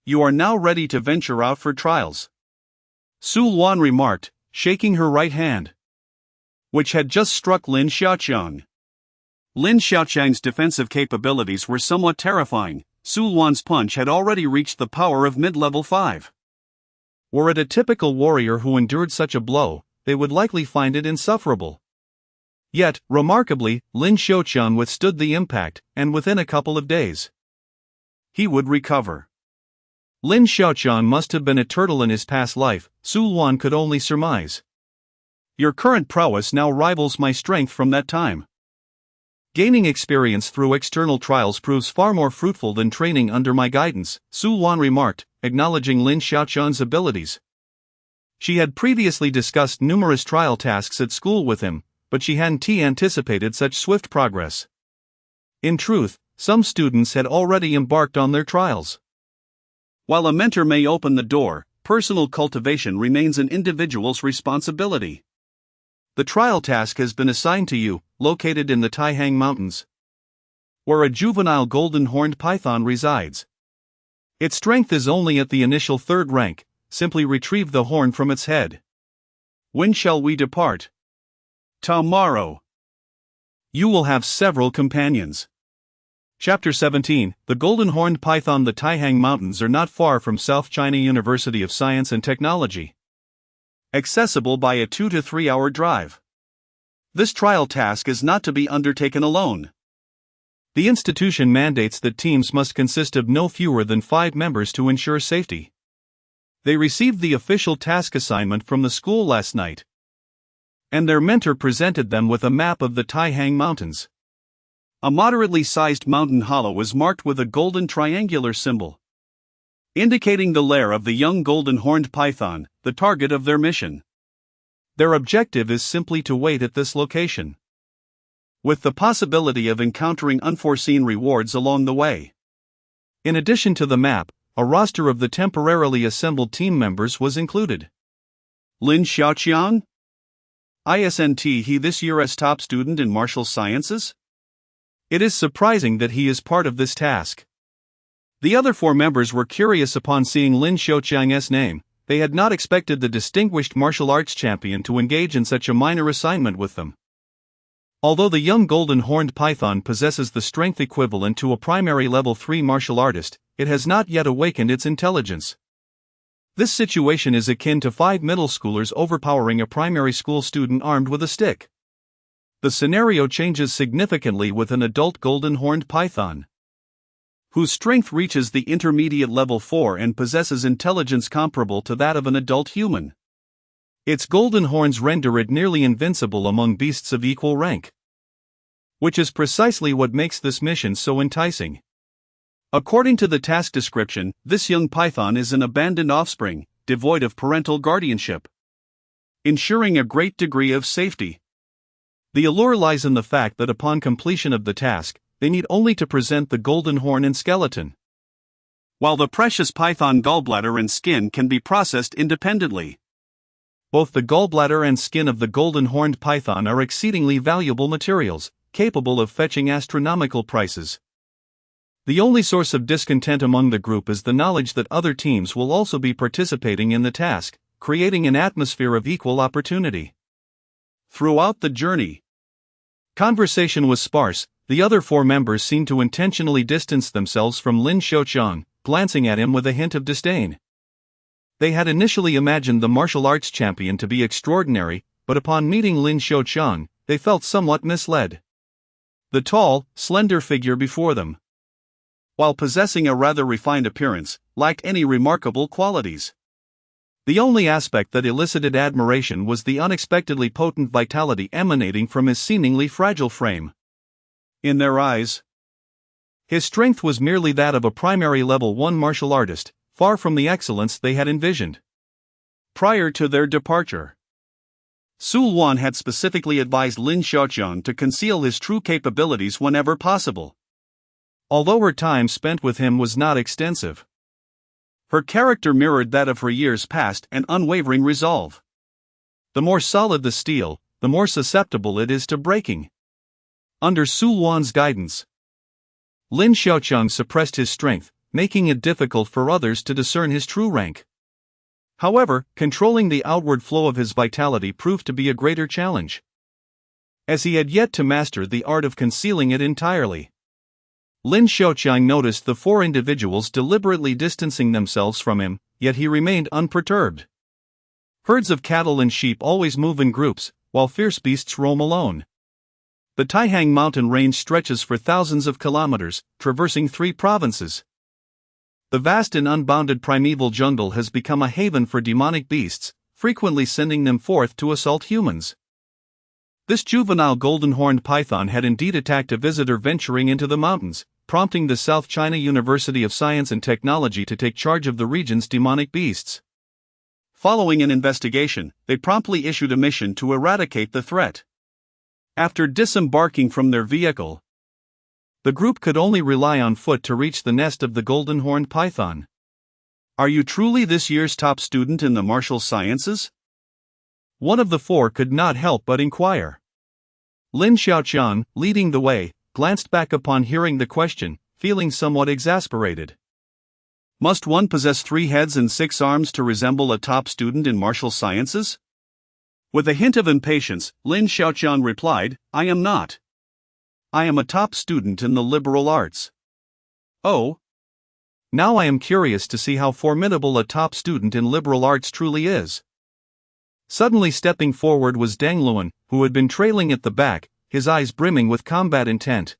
"You are now ready to venture out for trials," Su Luan remarked, shaking her right hand, which had just struck Lin Xiaoqiang. Lin Xiaoqiang's defensive capabilities were somewhat terrifying. Su Luan's punch had already reached the power of mid-level 5. Were it a typical warrior who endured such a blow, they would likely find it insufferable. Yet, remarkably, Lin Xiaoqiang withstood the impact, and within a couple of days, he would recover. Lin Xiaoqiang must have been a turtle in his past life, Su Luan could only surmise. "Your current prowess now rivals my strength from that time. Gaining experience through external trials proves far more fruitful than training under my guidance," Su Luan remarked, acknowledging Lin Xiaoqiang's abilities. She had previously discussed numerous trial tasks at school with him, but she hadn't anticipated such swift progress. In truth, some students had already embarked on their trials. While a mentor may open the door, personal cultivation remains an individual's responsibility. The trial task has been assigned to you, located in the Taihang Mountains, where a juvenile golden horned python resides. Its strength is only at the initial 3rd rank. Simply retrieve the horn from its head. When shall we depart? Tomorrow. You will have several companions. Chapter 17. The Golden Horned Python. The Taihang Mountains are not far from South China University of Science and Technology. Accessible by a 2 to 3 hour drive. This trial task is not to be undertaken alone. The institution mandates that teams must consist of no fewer than 5 members to ensure safety. They received the official task assignment from the school last night, and their mentor presented them with a map of the Taihang Mountains. A moderately sized mountain hollow is marked with a golden triangular symbol, indicating the lair of the young golden horned python, the target of their mission. Their objective is simply to wait at this location, with the possibility of encountering unforeseen rewards along the way. In addition to the map, a roster of the temporarily assembled team members was included. Lin Xiaoqiang? ISNT, he this year's top student in martial sciences? It is surprising that he is part of this task. The other 4 members were curious upon seeing Lin Xiaoqiang's name. They had not expected the distinguished martial arts champion to engage in such a minor assignment with them. Although the young golden horned python possesses the strength equivalent to a primary level 3 martial artist, it has not yet awakened its intelligence. This situation is akin to 5 middle schoolers overpowering a primary school student armed with a stick. The scenario changes significantly with an adult golden horned python, whose strength reaches the intermediate level 4 and possesses intelligence comparable to that of an adult human. Its golden horns render it nearly invincible among beasts of equal rank, which is precisely what makes this mission so enticing. According to the task description, this young python is an abandoned offspring, devoid of parental guardianship, ensuring a great degree of safety. The allure lies in the fact that upon completion of the task, they need only to present the golden horn and skeleton, while the precious python gallbladder and skin can be processed independently. Both the gallbladder and skin of the golden horned python are exceedingly valuable materials, capable of fetching astronomical prices. The only source of discontent among the group is the knowledge that other teams will also be participating in the task, creating an atmosphere of equal opportunity. Throughout the journey, conversation was sparse. The other 4 members seemed to intentionally distance themselves from Lin Xiaoqiang, glancing at him with a hint of disdain. They had initially imagined the martial arts champion to be extraordinary, but upon meeting Lin Xiaoqiang, they felt somewhat misled. The tall, slender figure before them, while possessing a rather refined appearance, lacked any remarkable qualities. The only aspect that elicited admiration was the unexpectedly potent vitality emanating from his seemingly fragile frame. In their eyes, his strength was merely that of a primary level 1 martial artist, far from the excellence they had envisioned. Prior to their departure, Su Luan had specifically advised Lin Xiaoqiang to conceal his true capabilities whenever possible. Although her time spent with him was not extensive, her character mirrored that of her years past and unwavering resolve. The more solid the steel, the more susceptible it is to breaking. Under Su Luan's guidance, Lin Xiaoqiang suppressed his strength, making it difficult for others to discern his true rank. However, controlling the outward flow of his vitality proved to be a greater challenge, as he had yet to master the art of concealing it entirely. Lin Xiaoqiang noticed the 4 individuals deliberately distancing themselves from him, yet he remained unperturbed. Herds of cattle and sheep always move in groups, while fierce beasts roam alone. The Taihang mountain range stretches for thousands of kilometers, traversing 3 provinces. The vast and unbounded primeval jungle has become a haven for demonic beasts, frequently sending them forth to assault humans. This juvenile golden-horned python had indeed attacked a visitor venturing into the mountains, prompting the South China University of Science and Technology to take charge of the region's demonic beasts. Following an investigation, they promptly issued a mission to eradicate the threat. After disembarking from their vehicle, the group could only rely on foot to reach the nest of the golden-horned python. Are you truly this year's top student in the martial sciences? One of the four could not help but inquire. Lin Xiaoqiang, leading the way, glanced back upon hearing the question, feeling somewhat exasperated. Must one possess 3 heads and 6 arms to resemble a top student in martial sciences? With a hint of impatience, Lin Xiaoqiang replied, I am not. I am a top student in the liberal arts. Oh? Now I am curious to see how formidable a top student in liberal arts truly is. Suddenly stepping forward was Deng Luan, who had been trailing at the back, his eyes brimming with combat intent.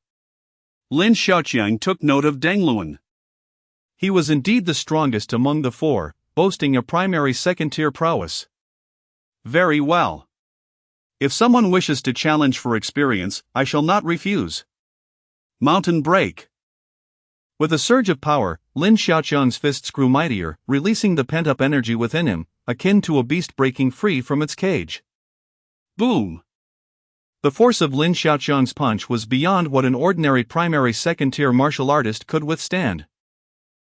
Lin Xiaoqiang took note of Deng Luan. He was indeed the strongest among the four, boasting a primary second-tier prowess. Very well. If someone wishes to challenge for experience, I shall not refuse. Mountain break. With a surge of power, Lin Xiaoqiang's fists grew mightier, releasing the pent-up energy within him, akin to a beast breaking free from its cage. Boom! The force of Lin Xiaoqiang's punch was beyond what an ordinary primary second-tier martial artist could withstand.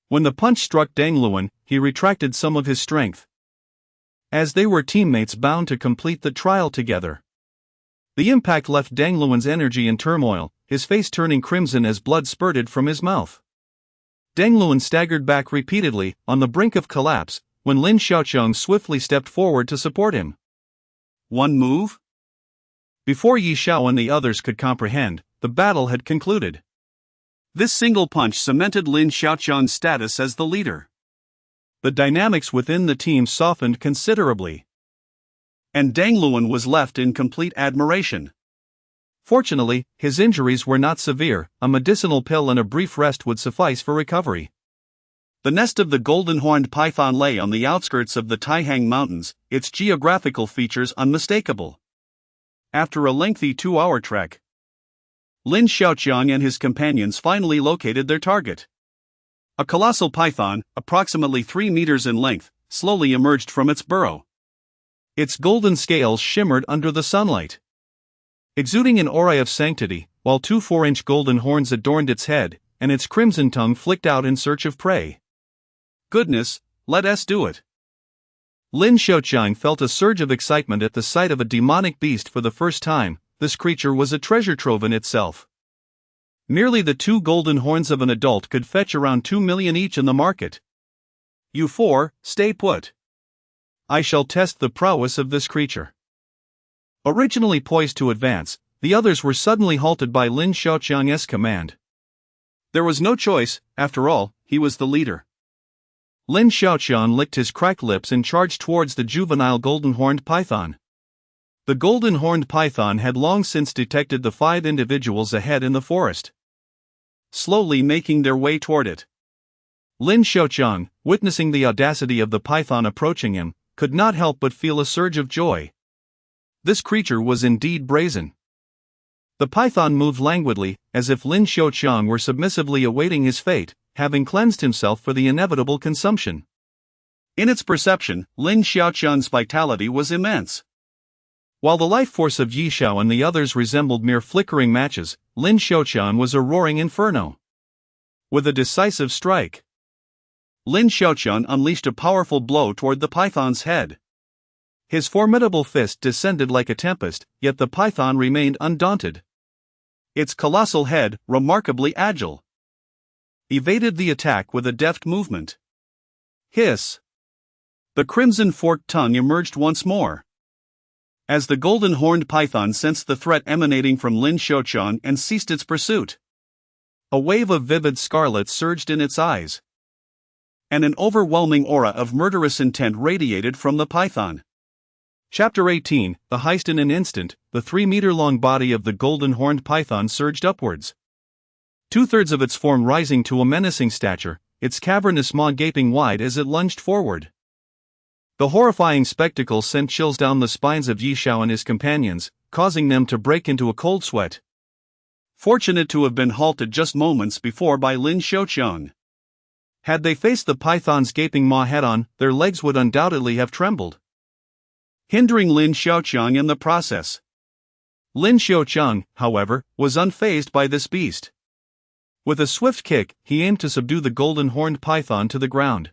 When the punch struck Deng Luan, he retracted some of his strength. As they were teammates bound to complete the trial together. The impact left Deng Luan's energy in turmoil, his face turning crimson as blood spurted from his mouth. Deng Luan staggered back repeatedly, on the brink of collapse, when Lin Xiaoqiang swiftly stepped forward to support him. One move? Before Yi Xiao and the others could comprehend, the battle had concluded. This single punch cemented Lin Xiaoqiang's status as the leader. The dynamics within the team softened considerably. And Deng Luan was left in complete admiration. Fortunately, his injuries were not severe, a medicinal pill and a brief rest would suffice for recovery. The nest of the golden-horned python lay on the outskirts of the Taihang Mountains, its geographical features unmistakable. After a lengthy 2-hour trek, Lin Xiaoqiang and his companions finally located their target. A colossal python, approximately 3 meters in length, slowly emerged from its burrow. Its golden scales shimmered under the sunlight, exuding an aura of sanctity, while 2 4-inch golden horns adorned its head, and its crimson tongue flicked out in search of prey. Goodness, let us do it. Lin Xiaoqiang felt a surge of excitement at the sight of a demonic beast for the first time. This creature was a treasure trove in itself. Merely the 2 golden horns of an adult could fetch around 2 million each in the market. You 4, stay put. I shall test the prowess of this creature. Originally poised to advance, the others were suddenly halted by Lin Xiaoqiang's command. There was no choice, after all, he was the leader. Lin Xiaoqiang licked his cracked lips and charged towards the juvenile golden-horned python. The golden-horned python had long since detected the 5 individuals ahead in the forest, slowly making their way toward it. Lin Xiaoqiang, witnessing the audacity of the python approaching him, could not help but feel a surge of joy. This creature was indeed brazen. The python moved languidly, as if Lin Xiaoqiang were submissively awaiting his fate, having cleansed himself for the inevitable consumption. In its perception, Lin Xiaoqiang's vitality was immense. While the life force of Yi Xiao and the others resembled mere flickering matches, Lin Xiaoqiang was a roaring inferno. With a decisive strike, Lin Xiaoqiang unleashed a powerful blow toward the python's head. His formidable fist descended like a tempest, yet the python remained undaunted. Its colossal head, remarkably agile, evaded the attack with a deft movement. Hiss! The crimson forked tongue emerged once more. As the golden-horned python sensed the threat emanating from Lin Xiaoqiang and ceased its pursuit, a wave of vivid scarlet surged in its eyes, and an overwhelming aura of murderous intent radiated from the python. Chapter 18, The Heist. In an instant, the 3-meter-long body of the golden-horned python surged upwards, 2/3 of its form rising to a menacing stature, its cavernous maw gaping wide as it lunged forward. The horrifying spectacle sent chills down the spines of Yi Xiao and his companions, causing them to break into a cold sweat. Fortunate to have been halted just moments before by Lin Xiaoqiang. Had they faced the python's gaping maw head-on, their legs would undoubtedly have trembled, hindering Lin Xiaoqiang in the process. Lin Xiaoqiang, however, was unfazed by this beast. With a swift kick, he aimed to subdue the golden-horned python to the ground.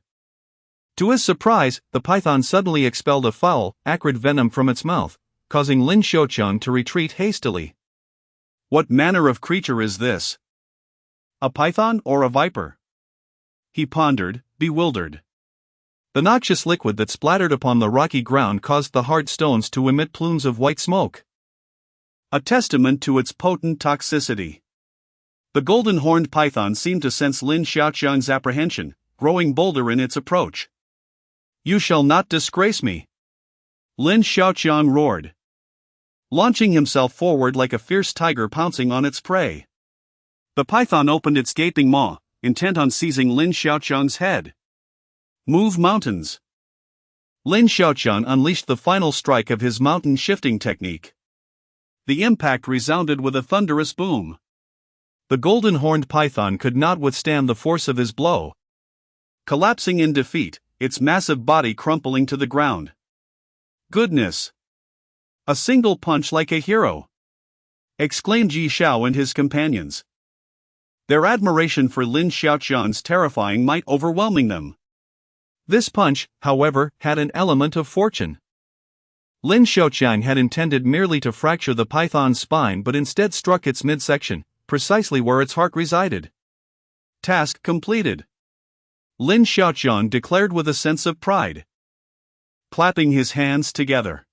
To his surprise, the python suddenly expelled a foul, acrid venom from its mouth, causing Lin Xiaoqiang to retreat hastily. What manner of creature is this? A python or a viper? He pondered, bewildered. The noxious liquid that splattered upon the rocky ground caused the hard stones to emit plumes of white smoke, a testament to its potent toxicity. The golden-horned python seemed to sense Lin Xiaoqiang's apprehension, growing bolder in its approach. "You shall not disgrace me!" Lin Xiaoqiang roared, launching himself forward like a fierce tiger pouncing on its prey. The python opened its gaping maw, intent on seizing Lin Xiaoqiang's head. "Move mountains!" Lin Xiaoqiang unleashed the final strike of his mountain shifting technique. The impact resounded with a thunderous boom. The golden-horned python could not withstand the force of his blow, collapsing in defeat, its massive body crumpling to the ground. "Goodness! A single punch like a hero!" exclaimed Yi Xiao and his companions, their admiration for Lin Xiaoqiang's terrifying might overwhelming them. This punch, however, had an element of fortune. Lin Xiaoqiang had intended merely to fracture the python's spine but instead struck its midsection, precisely where its heart resided. Task completed, Lin Xiaoqiang declared with a sense of pride, clapping his hands together.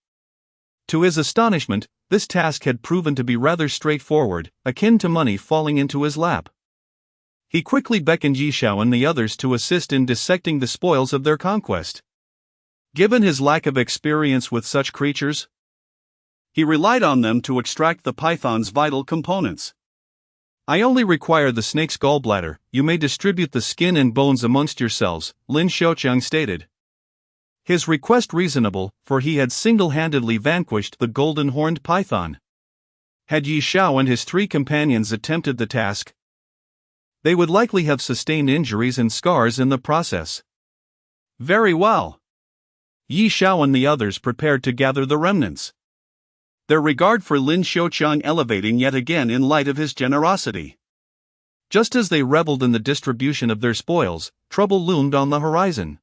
To his astonishment, this task had proven to be rather straightforward, akin to money falling into his lap. He quickly beckoned Yi Xiao and the others to assist in dissecting the spoils of their conquest. Given his lack of experience with such creatures, he relied on them to extract the python's vital components. "I only require the snake's gallbladder, you may distribute the skin and bones amongst yourselves," Lin Xiaoqiang stated. His request reasonable, for he had single-handedly vanquished the golden-horned python. Had Yi Xiao and his 3 companions attempted the task, they would likely have sustained injuries and scars in the process. Very well. Yi Xiao and the others prepared to gather the remnants, their regard for Lin Xiaoqiang elevating yet again in light of his generosity. Just as they reveled in the distribution of their spoils, trouble loomed on the horizon.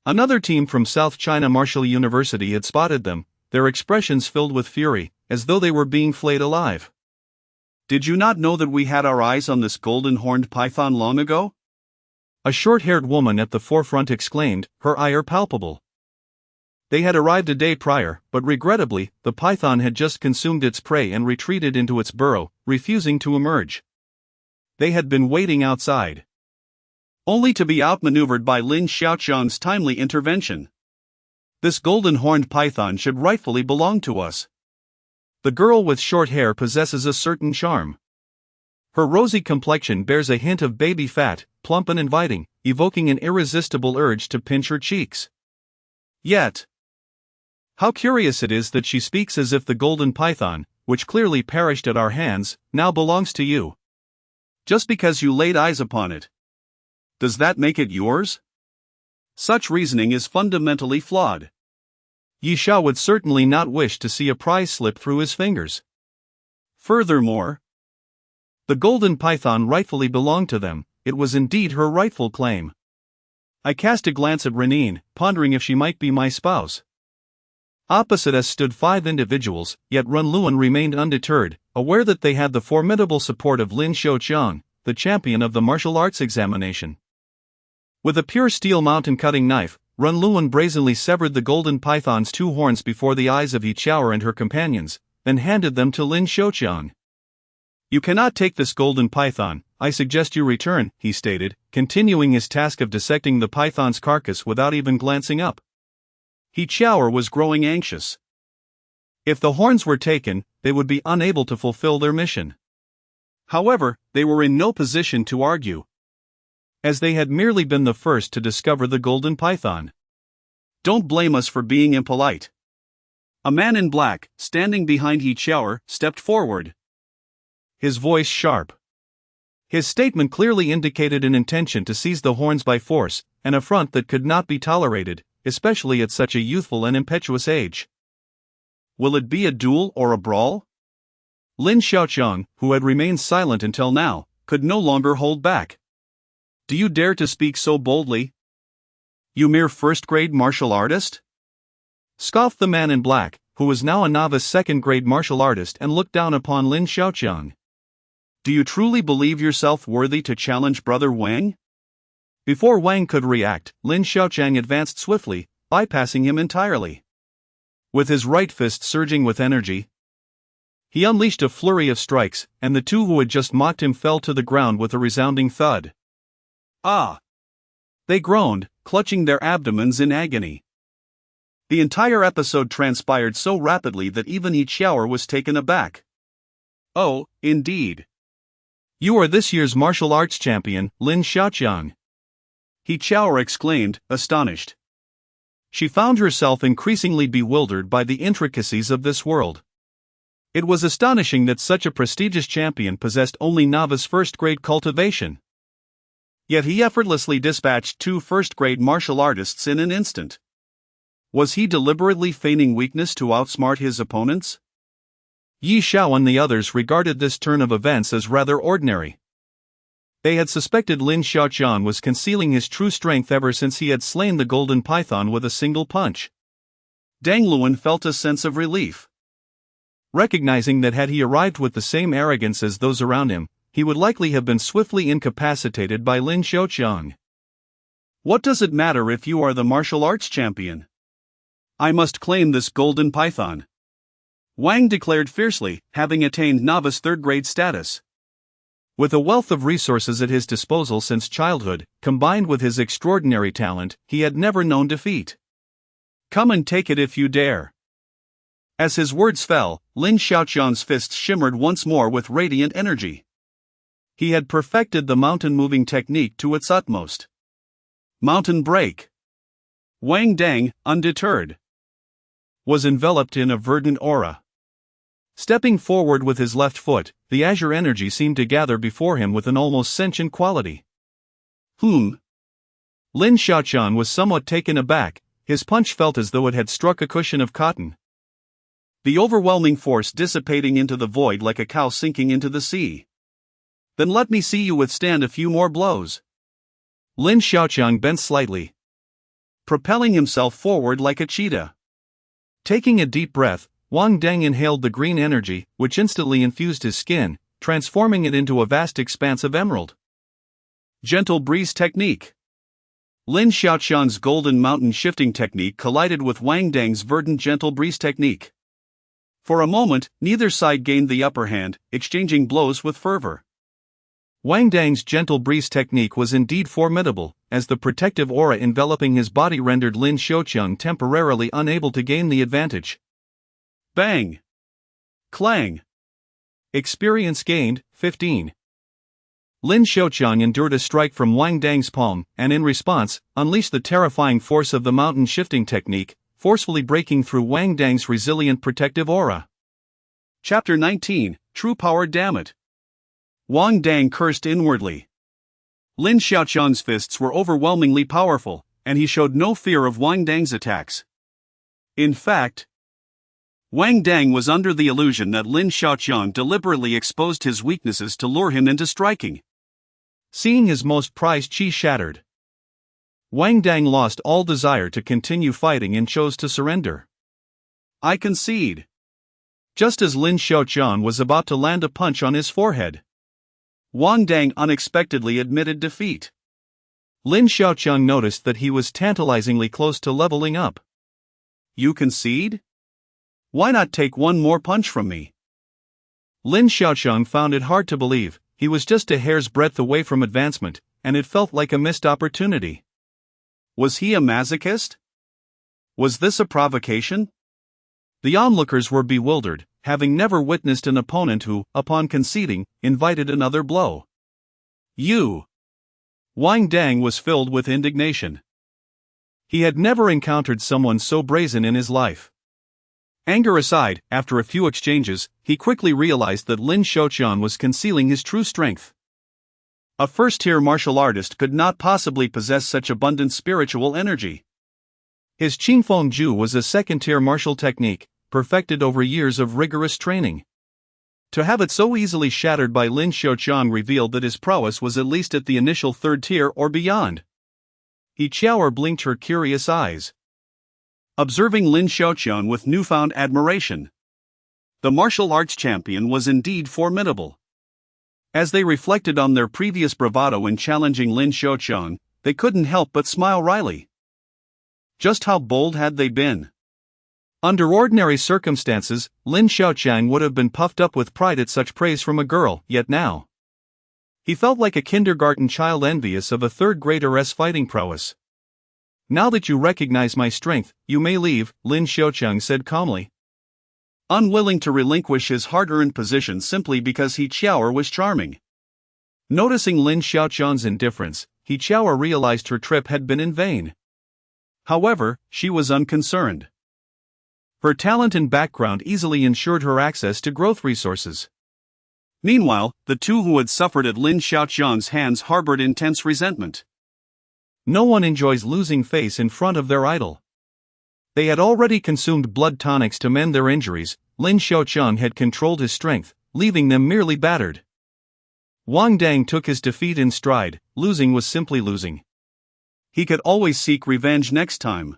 Another team from South China Martial University had spotted them, their expressions filled with fury, as though they were being flayed alive. "Did you not know that we had our eyes on this golden-horned python long ago?" a short-haired woman at the forefront exclaimed, her ire palpable. They had arrived a day prior, but regrettably, the python had just consumed its prey and retreated into its burrow, refusing to emerge. They had been waiting outside, only to be outmaneuvered by Lin Xiaoqiang's timely intervention. "This golden-horned python should rightfully belong to us. The girl with short hair possesses a certain charm. Her rosy complexion bears a hint of baby fat, plump and inviting, evoking an irresistible urge to pinch her cheeks. Yet, how curious it is that she speaks as if the golden python, which clearly perished at our hands, now belongs to you. Just because you laid eyes upon it, does that make it yours? Such reasoning is fundamentally flawed. Yi Xiao would certainly not wish to see a prize slip through his fingers. Furthermore, the golden python rightfully belonged to them, it was indeed her rightful claim. I cast a glance at Renine, pondering if she might be my spouse. Opposite us stood 5 individuals, yet Runluan remained undeterred, aware that they had the formidable support of Lin Xiaoqiang, the champion of the martial arts examination. With a pure steel mountain-cutting knife, Runluan brazenly severed the golden python's 2 horns before the eyes of Yi Xiao and her companions, then handed them to Lin Xiaoqiang. "You cannot take this golden python, I suggest you return," he stated, continuing his task of dissecting the python's carcass without even glancing up. Yi Xiao was growing anxious. If the horns were taken, they would be unable to fulfill their mission. However, they were in no position to argue, as they had merely been the first to discover the golden python. "Don't blame us for being impolite." A man in black, standing behind Yi Xiao, stepped forward, his voice sharp. His statement clearly indicated an intention to seize the horns by force, an affront that could not be tolerated, especially at such a youthful and impetuous age. "Will it be a duel or a brawl?" Lin Xiaoqiang, who had remained silent until now, could no longer hold back. "Do you dare to speak so boldly?" You mere first-grade martial artist? Scoffed the man in black, who was now a novice second-grade martial artist and looked down upon Lin Xiaoqiang. Do you truly believe yourself worthy to challenge Brother Wang? Before Wang could react, Lin Xiaoqiang advanced swiftly, bypassing him entirely. With his right fist surging with energy, he unleashed a flurry of strikes, and the two who had just mocked him fell to the ground with a resounding thud. Ah! They groaned, clutching their abdomens in agony. The entire episode transpired so rapidly that even Yi Qiaoer was taken aback. Oh, indeed. You are this year's martial arts champion, Lin Xiaoqiang. Yi Qiaoer exclaimed, astonished. She found herself increasingly bewildered by the intricacies of this world. It was astonishing that such a prestigious champion possessed only novice first-grade cultivation. Yet he effortlessly dispatched two first-grade martial artists in an instant. Was he deliberately feigning weakness to outsmart his opponents? Yi Xiao and the others regarded this turn of events as rather ordinary. They had suspected Lin Xiaoqiang was concealing his true strength ever since he had slain the golden python with a single punch. Dang Luan felt a sense of relief. Recognizing that had he arrived with the same arrogance as those around him, he would likely have been swiftly incapacitated by Lin Xiaoqiang. What does it matter if you are the martial arts champion? I must claim this golden python. Wang declared fiercely, having attained novice third-grade status. With a wealth of resources at his disposal since childhood, combined with his extraordinary talent, he had never known defeat. Come and take it if you dare. As his words fell, Lin Xiaoqiang's fists shimmered once more with radiant energy. He had perfected the mountain-moving technique to its utmost. Mountain break. Wang Dang, undeterred, was enveloped in a verdant aura. Stepping forward with his left foot, the azure energy seemed to gather before him with an almost sentient quality. Lin Xiaoqiang was somewhat taken aback, his punch felt as though it had struck a cushion of cotton. The overwhelming force dissipating into the void like a cow sinking into the sea. Then let me see you withstand a few more blows. Lin Xiaoqiang bent slightly, propelling himself forward like a cheetah. Taking a deep breath, Wang Dang inhaled the green energy, which instantly infused his skin, transforming it into a vast expanse of emerald. Gentle breeze technique. Lin Xiaoqiang's golden mountain shifting technique collided with Wang Dang's verdant gentle breeze technique. For a moment, neither side gained the upper hand, exchanging blows with fervor. Wang Dang's gentle breeze technique was indeed formidable, as the protective aura enveloping his body rendered Lin Xiaoqiang temporarily unable to gain the advantage. Bang! Clang! Experience gained, 15. Lin Xiaoqiang endured a strike from Wang Dang's palm, and in response, unleashed the terrifying force of the mountain shifting technique, forcefully breaking through Wang Dang's resilient protective aura. Chapter 19, True Power Dammit. Wang Dang cursed inwardly. Lin Xiaoqiang's fists were overwhelmingly powerful, and he showed no fear of Wang Dang's attacks. In fact, Wang Dang was under the illusion that Lin Xiaoqiang deliberately exposed his weaknesses to lure him into striking. Seeing his most prized chi shattered, Wang Dang lost all desire to continue fighting and chose to surrender. I concede. Just as Lin Xiaoqiang was about to land a punch on his forehead, Wang Dang unexpectedly admitted defeat. Lin Xiaoqiang noticed that he was tantalizingly close to leveling up. You concede? Why not take one more punch from me? Lin Xiaoqiang found it hard to believe. He was just a hair's breadth away from advancement, and it felt like a missed opportunity. Was he a masochist? Was this a provocation? The onlookers were bewildered, having never witnessed an opponent who, upon conceding, invited another blow. You! Wang Dang was filled with indignation. He had never encountered someone so brazen in his life. Anger aside, after a few exchanges, he quickly realized that Lin Xiaoqiang was concealing his true strength. A first-tier martial artist could not possibly possess such abundant spiritual energy. His Qingfeng Ju was a second-tier martial technique, perfected over years of rigorous training. To have it so easily shattered by Lin Xiaoqiang revealed that his prowess was at least at the initial third tier or beyond. He Qiaoer blinked her curious eyes, observing Lin Xiaoqian with newfound admiration. The martial arts champion was indeed formidable. As they reflected on their previous bravado in challenging Lin Xiaoqian, they couldn't help but smile wryly. Just how bold had they been? Under ordinary circumstances, Lin Xiaoqian would have been puffed up with pride at such praise from a girl, yet now he felt like a kindergarten child envious of a third-grader's fighting prowess. "Now that you recognize my strength, you may leave," Lin Xiaoqian said calmly. Unwilling to relinquish his hard-earned position simply because He Qiaoer was charming. Noticing Lin Xiaoqian's indifference, He Qiaoer realized her trip had been in vain. However, she was unconcerned. Her talent and background easily ensured her access to growth resources. Meanwhile, the two who had suffered at Lin Xiaoqian's hands harbored intense resentment. No one enjoys losing face in front of their idol. They had already consumed blood tonics to mend their injuries. Lin Xiaoqian had controlled his strength, leaving them merely battered. Wang Dang took his defeat in stride. Losing was simply losing. He could always seek revenge next time.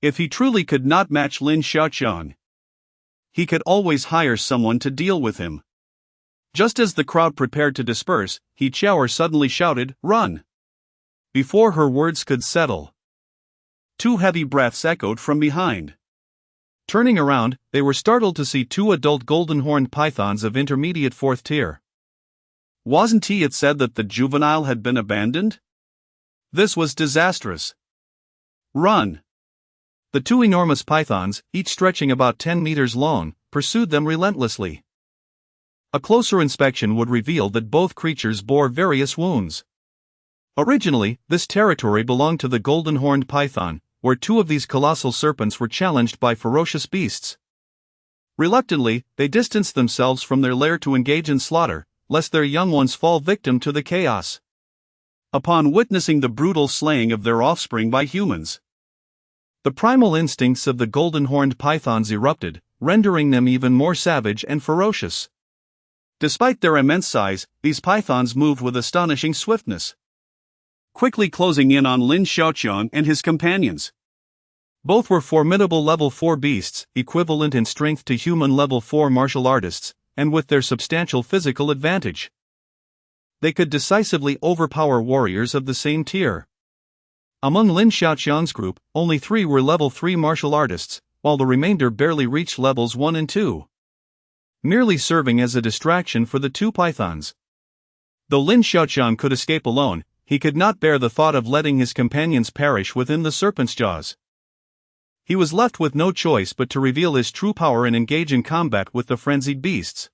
If he truly could not match Lin Xiaoqian, he could always hire someone to deal with him. Just as the crowd prepared to disperse, He Qiaoer suddenly shouted, "Run!" Before her words could settle, two heavy breaths echoed from behind. Turning around, they were startled to see two adult golden-horned pythons of intermediate fourth tier. Wasn't it said that the juvenile had been abandoned? This was disastrous. "Run!" The two enormous pythons, each stretching about 10 meters long, pursued them relentlessly. A closer inspection would reveal that both creatures bore various wounds. Originally, this territory belonged to the golden-horned python, where two of these colossal serpents were challenged by ferocious beasts. Reluctantly, they distanced themselves from their lair to engage in slaughter, lest their young ones fall victim to the chaos. Upon witnessing the brutal slaying of their offspring by humans, the primal instincts of the golden-horned pythons erupted, rendering them even more savage and ferocious. Despite their immense size, these pythons moved with astonishing swiftness, quickly closing in on Lin Xiaoqian and his companions. Both were formidable level 4 beasts, equivalent in strength to human level 4 martial artists, and with their substantial physical advantage, they could decisively overpower warriors of the same tier. Among Lin Xiaoqian's group, only 3 were level 3 martial artists, while the remainder barely reached levels 1 and 2. Merely serving as a distraction for the two pythons. Though Lin Xiaoqian could escape alone, he could not bear the thought of letting his companions perish within the serpent's jaws. He was left with no choice but to reveal his true power and engage in combat with the frenzied beasts.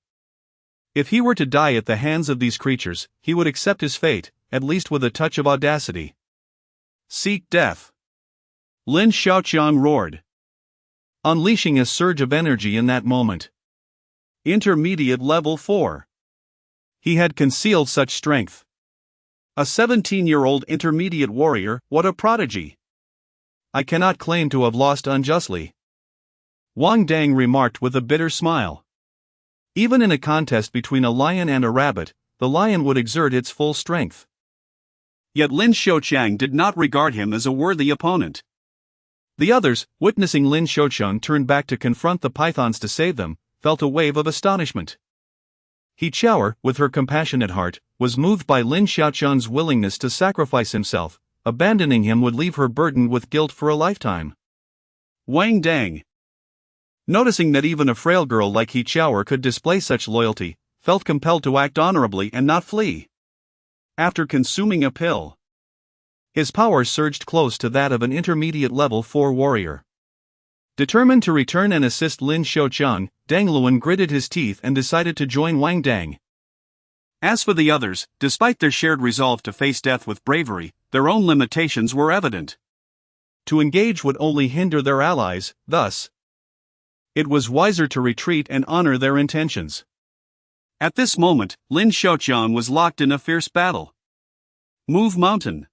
If he were to die at the hands of these creatures, he would accept his fate, at least with a touch of audacity. "Seek death!" Lin Xiaoqian roared, unleashing a surge of energy in that moment. Intermediate level 4. He had concealed such strength. A 17-year-old intermediate warrior, what a prodigy! "I cannot claim to have lost unjustly," Wang Dang remarked with a bitter smile. Even in a contest between a lion and a rabbit, the lion would exert its full strength. Yet Lin Xiaoqian did not regard him as a worthy opponent. The others, witnessing Lin Xiaoqian turn back to confront the pythons to save them, felt a wave of astonishment. He Qiaoer, with her compassionate heart, was moved by Lin Xiaoqian's willingness to sacrifice himself. Abandoning him would leave her burdened with guilt for a lifetime. Wang Dang, noticing that even a frail girl like He Qiaoer could display such loyalty, felt compelled to act honorably and not flee. After consuming a pill, his power surged close to that of an intermediate level 4 warrior. Determined to return and assist Lin Xiaoqian, Dang Luan gritted his teeth and decided to join Wang Dang. As for the others, despite their shared resolve to face death with bravery, their own limitations were evident. To engage would only hinder their allies, thus, it was wiser to retreat and honor their intentions. At this moment, Lin Xiaoqian was locked in a fierce battle. "Move mountain!"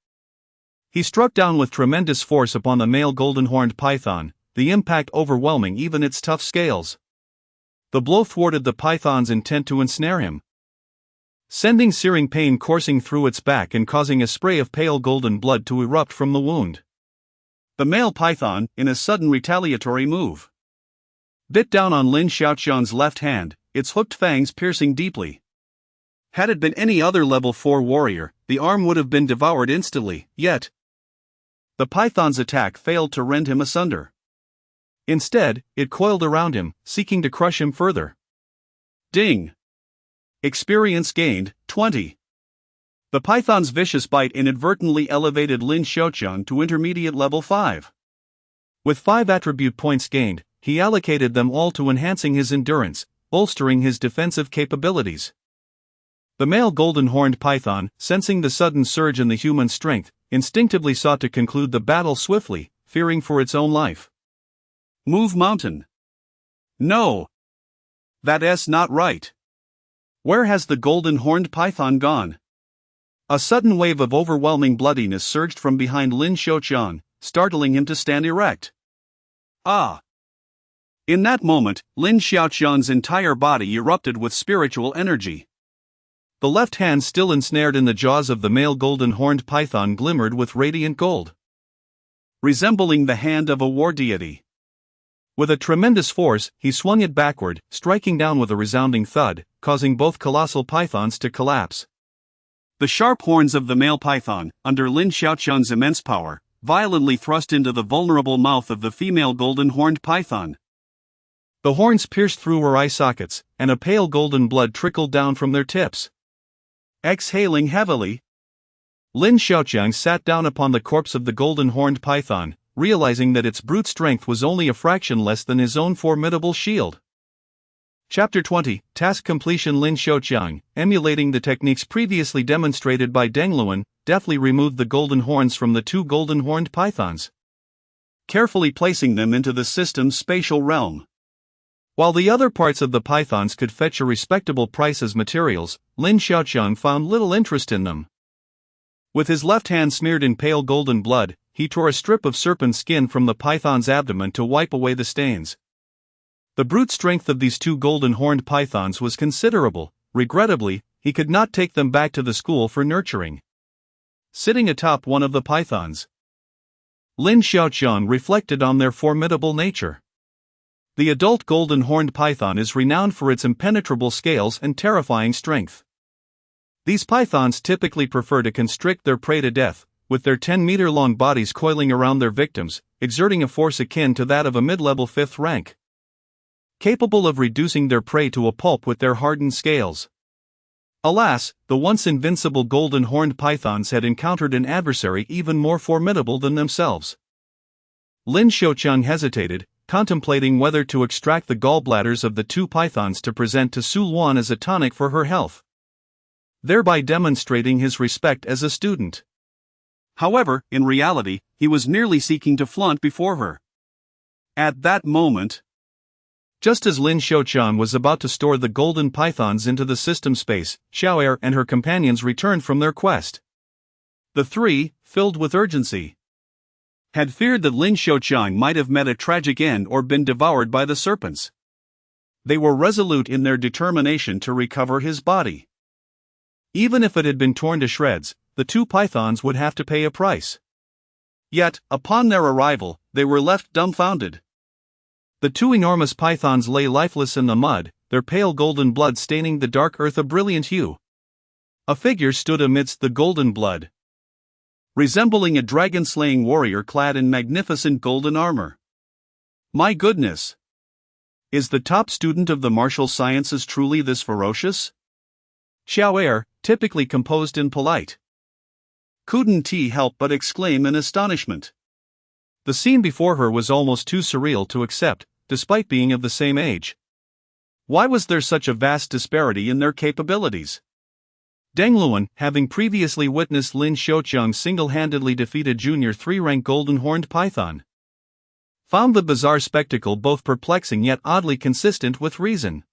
He struck down with tremendous force upon the male golden-horned python, the impact overwhelming even its tough scales. The blow thwarted the python's intent to ensnare him. sending searing pain coursing through its back and causing a spray of pale golden blood to erupt from the wound. The male python, in a sudden retaliatory move, bit down on Lin Xiaoqiang's left hand, its hooked fangs piercing deeply. Had it been any other level 4 warrior, the arm would have been devoured instantly, yet the python's attack failed to rend him asunder. Instead, it coiled around him, seeking to crush him further. Ding! Experience gained, 20. The python's vicious bite inadvertently elevated Lin Xiaoqiang to intermediate level 5. With 5 attribute points gained, he allocated them all to enhancing his endurance, bolstering his defensive capabilities. The male golden-horned python, sensing the sudden surge in the human strength, instinctively sought to conclude the battle swiftly, fearing for its own life. Move mountain. No. That's not right. Where has the golden-horned python gone? A sudden wave of overwhelming bloodiness surged from behind Lin Xiaoqiang, startling him to stand erect. Ah! In that moment, Lin Xiaoqiang's entire body erupted with spiritual energy. The left hand still ensnared in the jaws of the male golden-horned python glimmered with radiant gold, resembling the hand of a war deity. With a tremendous force, he swung it backward, striking down with a resounding thud, causing both colossal pythons to collapse. The sharp horns of the male python, under Lin Xiaoqiang's immense power, violently thrust into the vulnerable mouth of the female golden-horned python. The horns pierced through her eye sockets, and a pale golden blood trickled down from their tips. Exhaling heavily, Lin Xiaoqiang sat down upon the corpse of the golden-horned python, realizing that its brute strength was only a fraction less than his own formidable shield. Chapter 20, Task Completion. Lin Xiaoqiang, emulating the techniques previously demonstrated by Deng Luan, deftly removed the golden horns from the 2 golden-horned pythons, carefully placing them into the system's spatial realm. While the other parts of the pythons could fetch a respectable price as materials, Lin Xiaoqiang found little interest in them. With his left hand smeared in pale golden blood, he tore a strip of serpent skin from the python's abdomen to wipe away the stains. The brute strength of these 2 golden-horned pythons was considerable. Regrettably, he could not take them back to the school for nurturing. Sitting atop one of the pythons, Lin Xiaoqiang reflected on their formidable nature. The adult golden-horned python is renowned for its impenetrable scales and terrifying strength. These pythons typically prefer to constrict their prey to death, with their 10-meter-long bodies coiling around their victims, exerting a force akin to that of a mid-level 5th rank, capable of reducing their prey to a pulp with their hardened scales. Alas, the once invincible golden-horned pythons had encountered an adversary even more formidable than themselves. Lin Xiaoqiang hesitated, contemplating whether to extract the gallbladders of the 2 pythons to present to Su Luan as a tonic for her health, thereby demonstrating his respect as a student. However, in reality, he was merely seeking to flaunt before her. At that moment, just as Lin Xiaoqiang was about to store the golden pythons into the system space, Xiao'er and her companions returned from their quest. The 3, filled with urgency, had feared that Lin Xiaoqiang might have met a tragic end or been devoured by the serpents. They were resolute in their determination to recover his body. Even if it had been torn to shreds, the 2 pythons would have to pay a price. Yet, upon their arrival, they were left dumbfounded. The 2 enormous pythons lay lifeless in the mud, their pale golden blood staining the dark earth a brilliant hue. A figure stood amidst the golden blood, resembling a dragon-slaying warrior clad in magnificent golden armor. My goodness! Is the top student of the martial sciences truly this ferocious? Xiao'er, typically composed and polite, couldn't help but exclaim in astonishment. The scene before her was almost too surreal to accept, despite being of the same age. Why was there such a vast disparity in their capabilities? Deng Luan, having previously witnessed Lin Xiaoqiang single-handedly defeat a junior 3-rank golden-horned python, found the bizarre spectacle both perplexing yet oddly consistent with reason.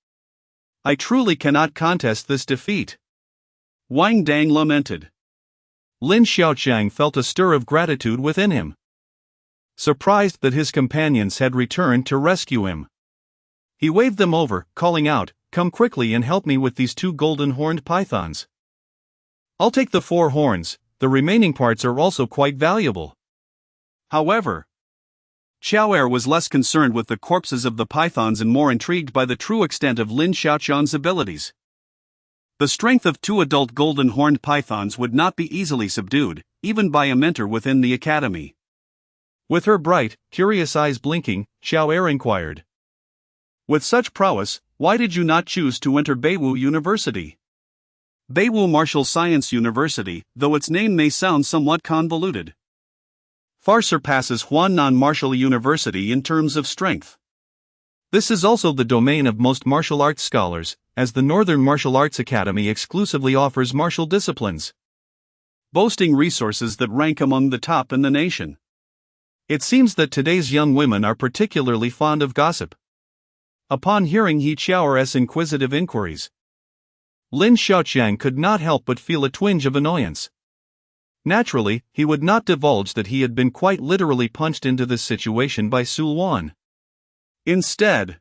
I truly cannot contest this defeat, Wang Dang lamented. Lin Xiaoqiang felt a stir of gratitude within him, surprised that his companions had returned to rescue him. He waved them over, calling out, come quickly and help me with these 2 golden horned pythons. I'll take the 4 horns, the remaining parts are also quite valuable. However, Xiao Er was less concerned with the corpses of the pythons and more intrigued by the true extent of Lin Xiaoqiang's abilities. The strength of 2 adult golden horned pythons would not be easily subdued, even by a mentor within the academy. With her bright, curious eyes blinking, Xiao Er inquired. With such prowess, why did you not choose to enter Beiwu University? Beiwu Martial Science University, though its name may sound somewhat convoluted, far surpasses Huannan Martial University in terms of strength. This is also the domain of most martial arts scholars, as the Northern Martial Arts Academy exclusively offers martial disciplines, boasting resources that rank among the top in the nation. It seems that today's young women are particularly fond of gossip. Upon hearing He Qiao's inquisitive inquiries, Lin Xiaoqiang could not help but feel a twinge of annoyance. Naturally, he would not divulge that he had been quite literally punched into this situation by Su Luan. Instead,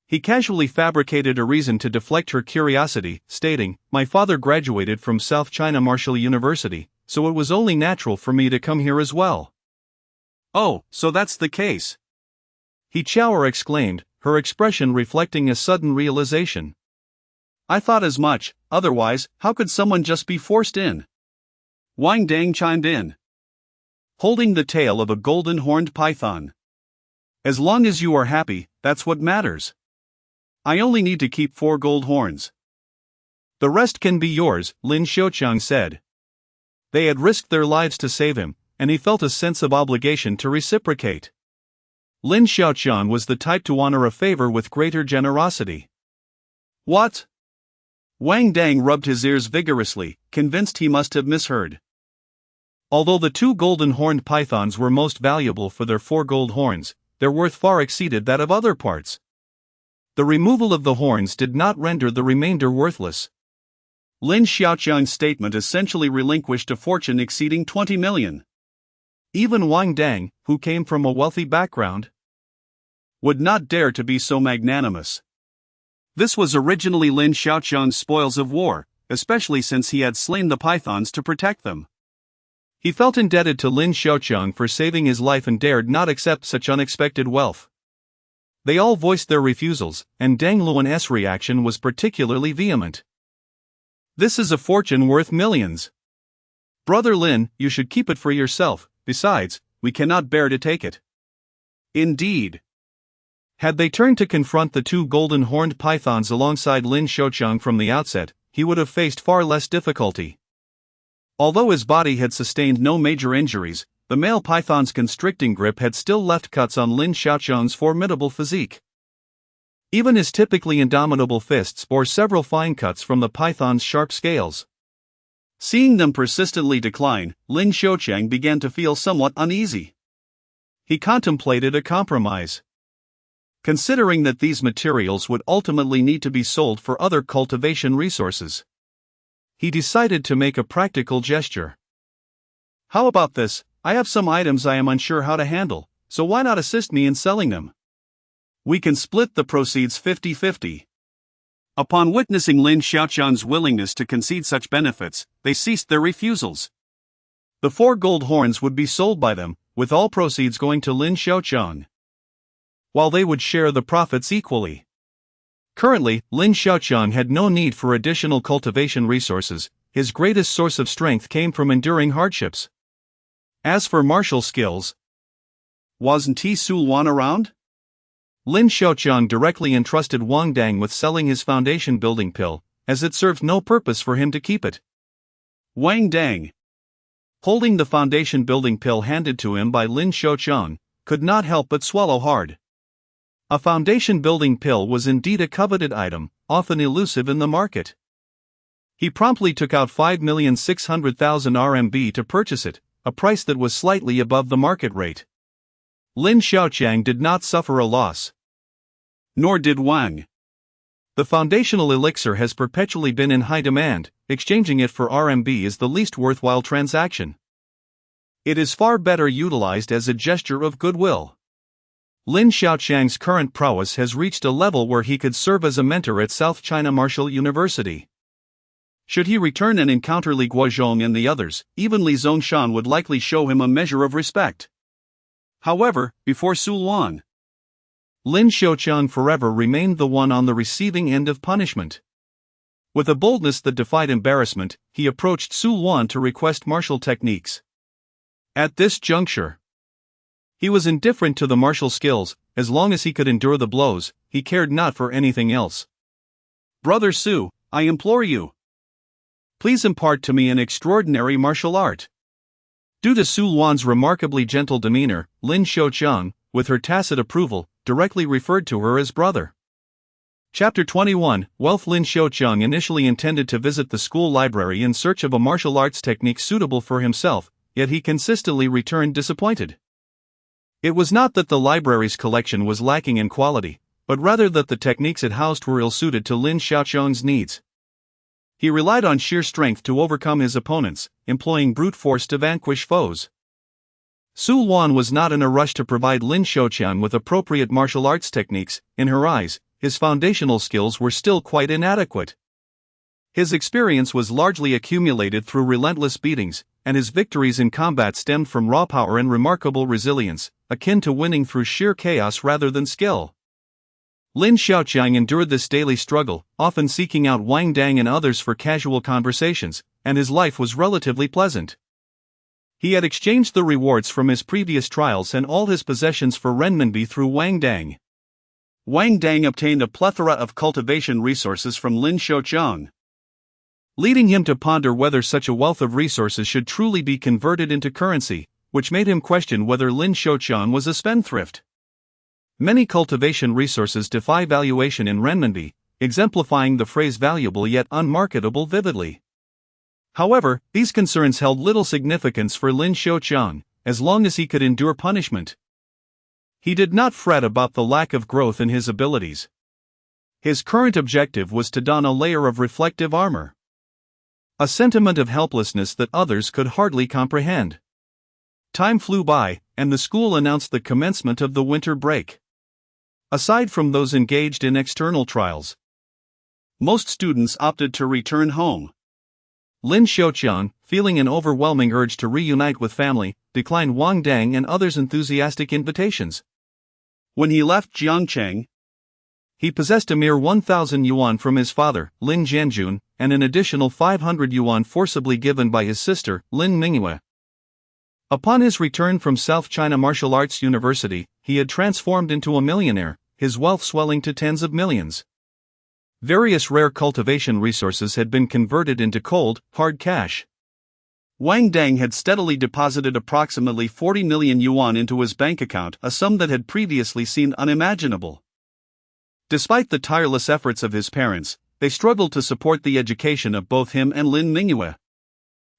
he casually fabricated a reason to deflect her curiosity, stating, "My father graduated from South China Martial University, so it was only natural for me to come here as well." "Oh, so that's the case," He Qiao exclaimed, her expression reflecting a sudden realization. "I thought as much, otherwise, how could someone just be forced in?" Wang Dang chimed in, holding the tail of a golden horned python. "As long as you are happy, that's what matters. I only need to keep 4 gold horns. The rest can be yours," Lin Xiaoqiang said. They had risked their lives to save him, and he felt a sense of obligation to reciprocate. Lin Xiaoqiang was the type to honor a favor with greater generosity. "What?" Wang Dang rubbed his ears vigorously, convinced he must have misheard. Although the 2 golden horned pythons were most valuable for their 4 gold horns, their worth far exceeded that of other parts. The removal of the horns did not render the remainder worthless. Lin Xiaoqiang's statement essentially relinquished a fortune exceeding 20 million. Even Wang Dang, who came from a wealthy background, would not dare to be so magnanimous. This was originally Lin Xiaoqiang's spoils of war, especially since he had slain the pythons to protect them. He felt indebted to Lin Xiaoqiang for saving his life and dared not accept such unexpected wealth. They all voiced their refusals, and Deng Luan's reaction was particularly vehement. "This is a fortune worth millions. Brother Lin, you should keep it for yourself, besides, we cannot bear to take it." Indeed. Had they turned to confront the 2 golden horned pythons alongside Lin Xiaoqiang from the outset, he would have faced far less difficulty. Although his body had sustained no major injuries, the male python's constricting grip had still left cuts on Lin Xiaoqiang's formidable physique. Even his typically indomitable fists bore several fine cuts from the python's sharp scales. Seeing them persistently decline, Lin Xiaoqiang began to feel somewhat uneasy. He contemplated a compromise. Considering that these materials would ultimately need to be sold for other cultivation resources, he decided to make a practical gesture. "How about this? I have some items I am unsure how to handle, so why not assist me in selling them? We can split the proceeds 50-50. Upon witnessing Lin Xiaoqiang's willingness to concede such benefits, they ceased their refusals. The 4 gold horns would be sold by them, with all proceeds going to Lin Xiaoqiang, while they would share the profits equally. Currently, Lin Xiaoqiang had no need for additional cultivation resources. His greatest source of strength came from enduring hardships. As for martial skills, wasn't Su Luan around? Lin Xiaoqiang directly entrusted Wang Dang with selling his foundation building pill, as it served no purpose for him to keep it. Wang Dang, holding the foundation building pill handed to him by Lin Xiaoqiang, could not help but swallow hard. A foundation building pill was indeed a coveted item, often elusive in the market. He promptly took out 5,600,000 RMB to purchase it, a price that was slightly above the market rate. Lin Xiaoqiang did not suffer a loss. Nor did Wang. The foundational elixir has perpetually been in high demand. Exchanging it for RMB is the least worthwhile transaction. It is far better utilized as a gesture of goodwill. Lin Xiaoqiang's current prowess has reached a level where he could serve as a mentor at South China Martial University. Should he return and encounter Li Guozhong and the others, even Li Zongshan would likely show him a measure of respect. However, before Su Luan, Lin Xiaoqiang forever remained the one on the receiving end of punishment. With a boldness that defied embarrassment, he approached Su Luan to request martial techniques. At this juncture, he was indifferent to the martial skills. As long as he could endure the blows, he cared not for anything else. "Brother Su, I implore you, please impart to me an extraordinary martial art." Due to Su Luan's remarkably gentle demeanor, Lin Xiaoqiang, with her tacit approval, directly referred to her as brother. Chapter 21 Wealth. Lin Xiaoqiang initially intended to visit the school library in search of a martial arts technique suitable for himself, yet he consistently returned disappointed. It was not that the library's collection was lacking in quality, but rather that the techniques it housed were ill-suited to Lin Xiaoqiang's needs. He relied on sheer strength to overcome his opponents, employing brute force to vanquish foes. Su Luan was not in a rush to provide Lin Xiaoqiang with appropriate martial arts techniques. In her eyes, his foundational skills were still quite inadequate. His experience was largely accumulated through relentless beatings, and his victories in combat stemmed from raw power and remarkable resilience, akin to winning through sheer chaos rather than skill. Lin Xiaoqiang endured this daily struggle, often seeking out Wang Dang and others for casual conversations, and his life was relatively pleasant. He had exchanged the rewards from his previous trials and all his possessions for renminbi through Wang Dang. Wang Dang obtained a plethora of cultivation resources from Lin Xiaoqiang, leading him to ponder whether such a wealth of resources should truly be converted into currency, which made him question whether Lin Xiaoqiang was a spendthrift. Many cultivation resources defy valuation in renminbi, exemplifying the phrase valuable yet unmarketable vividly. However, these concerns held little significance for Lin Xiaoqiang, as long as he could endure punishment. He did not fret about the lack of growth in his abilities. His current objective was to don a layer of reflective armor, a sentiment of helplessness that others could hardly comprehend. Time flew by, and the school announced the commencement of the winter break. Aside from those engaged in external trials, most students opted to return home. Lin Xiaoqiang, feeling an overwhelming urge to reunite with family, declined Wang Dang and others' enthusiastic invitations. When he left Jiangcheng, he possessed a mere 1,000 yuan from his father, Lin Jianjun, and an additional 500 yuan forcibly given by his sister, Lin Mingyue. Upon his return from South China Martial Arts University, he had transformed into a millionaire, his wealth swelling to tens of millions. Various rare cultivation resources had been converted into cold, hard cash. Wang Dang had steadily deposited approximately 40 million yuan into his bank account, a sum that had previously seemed unimaginable. Despite the tireless efforts of his parents, they struggled to support the education of both him and Lin Mingyue.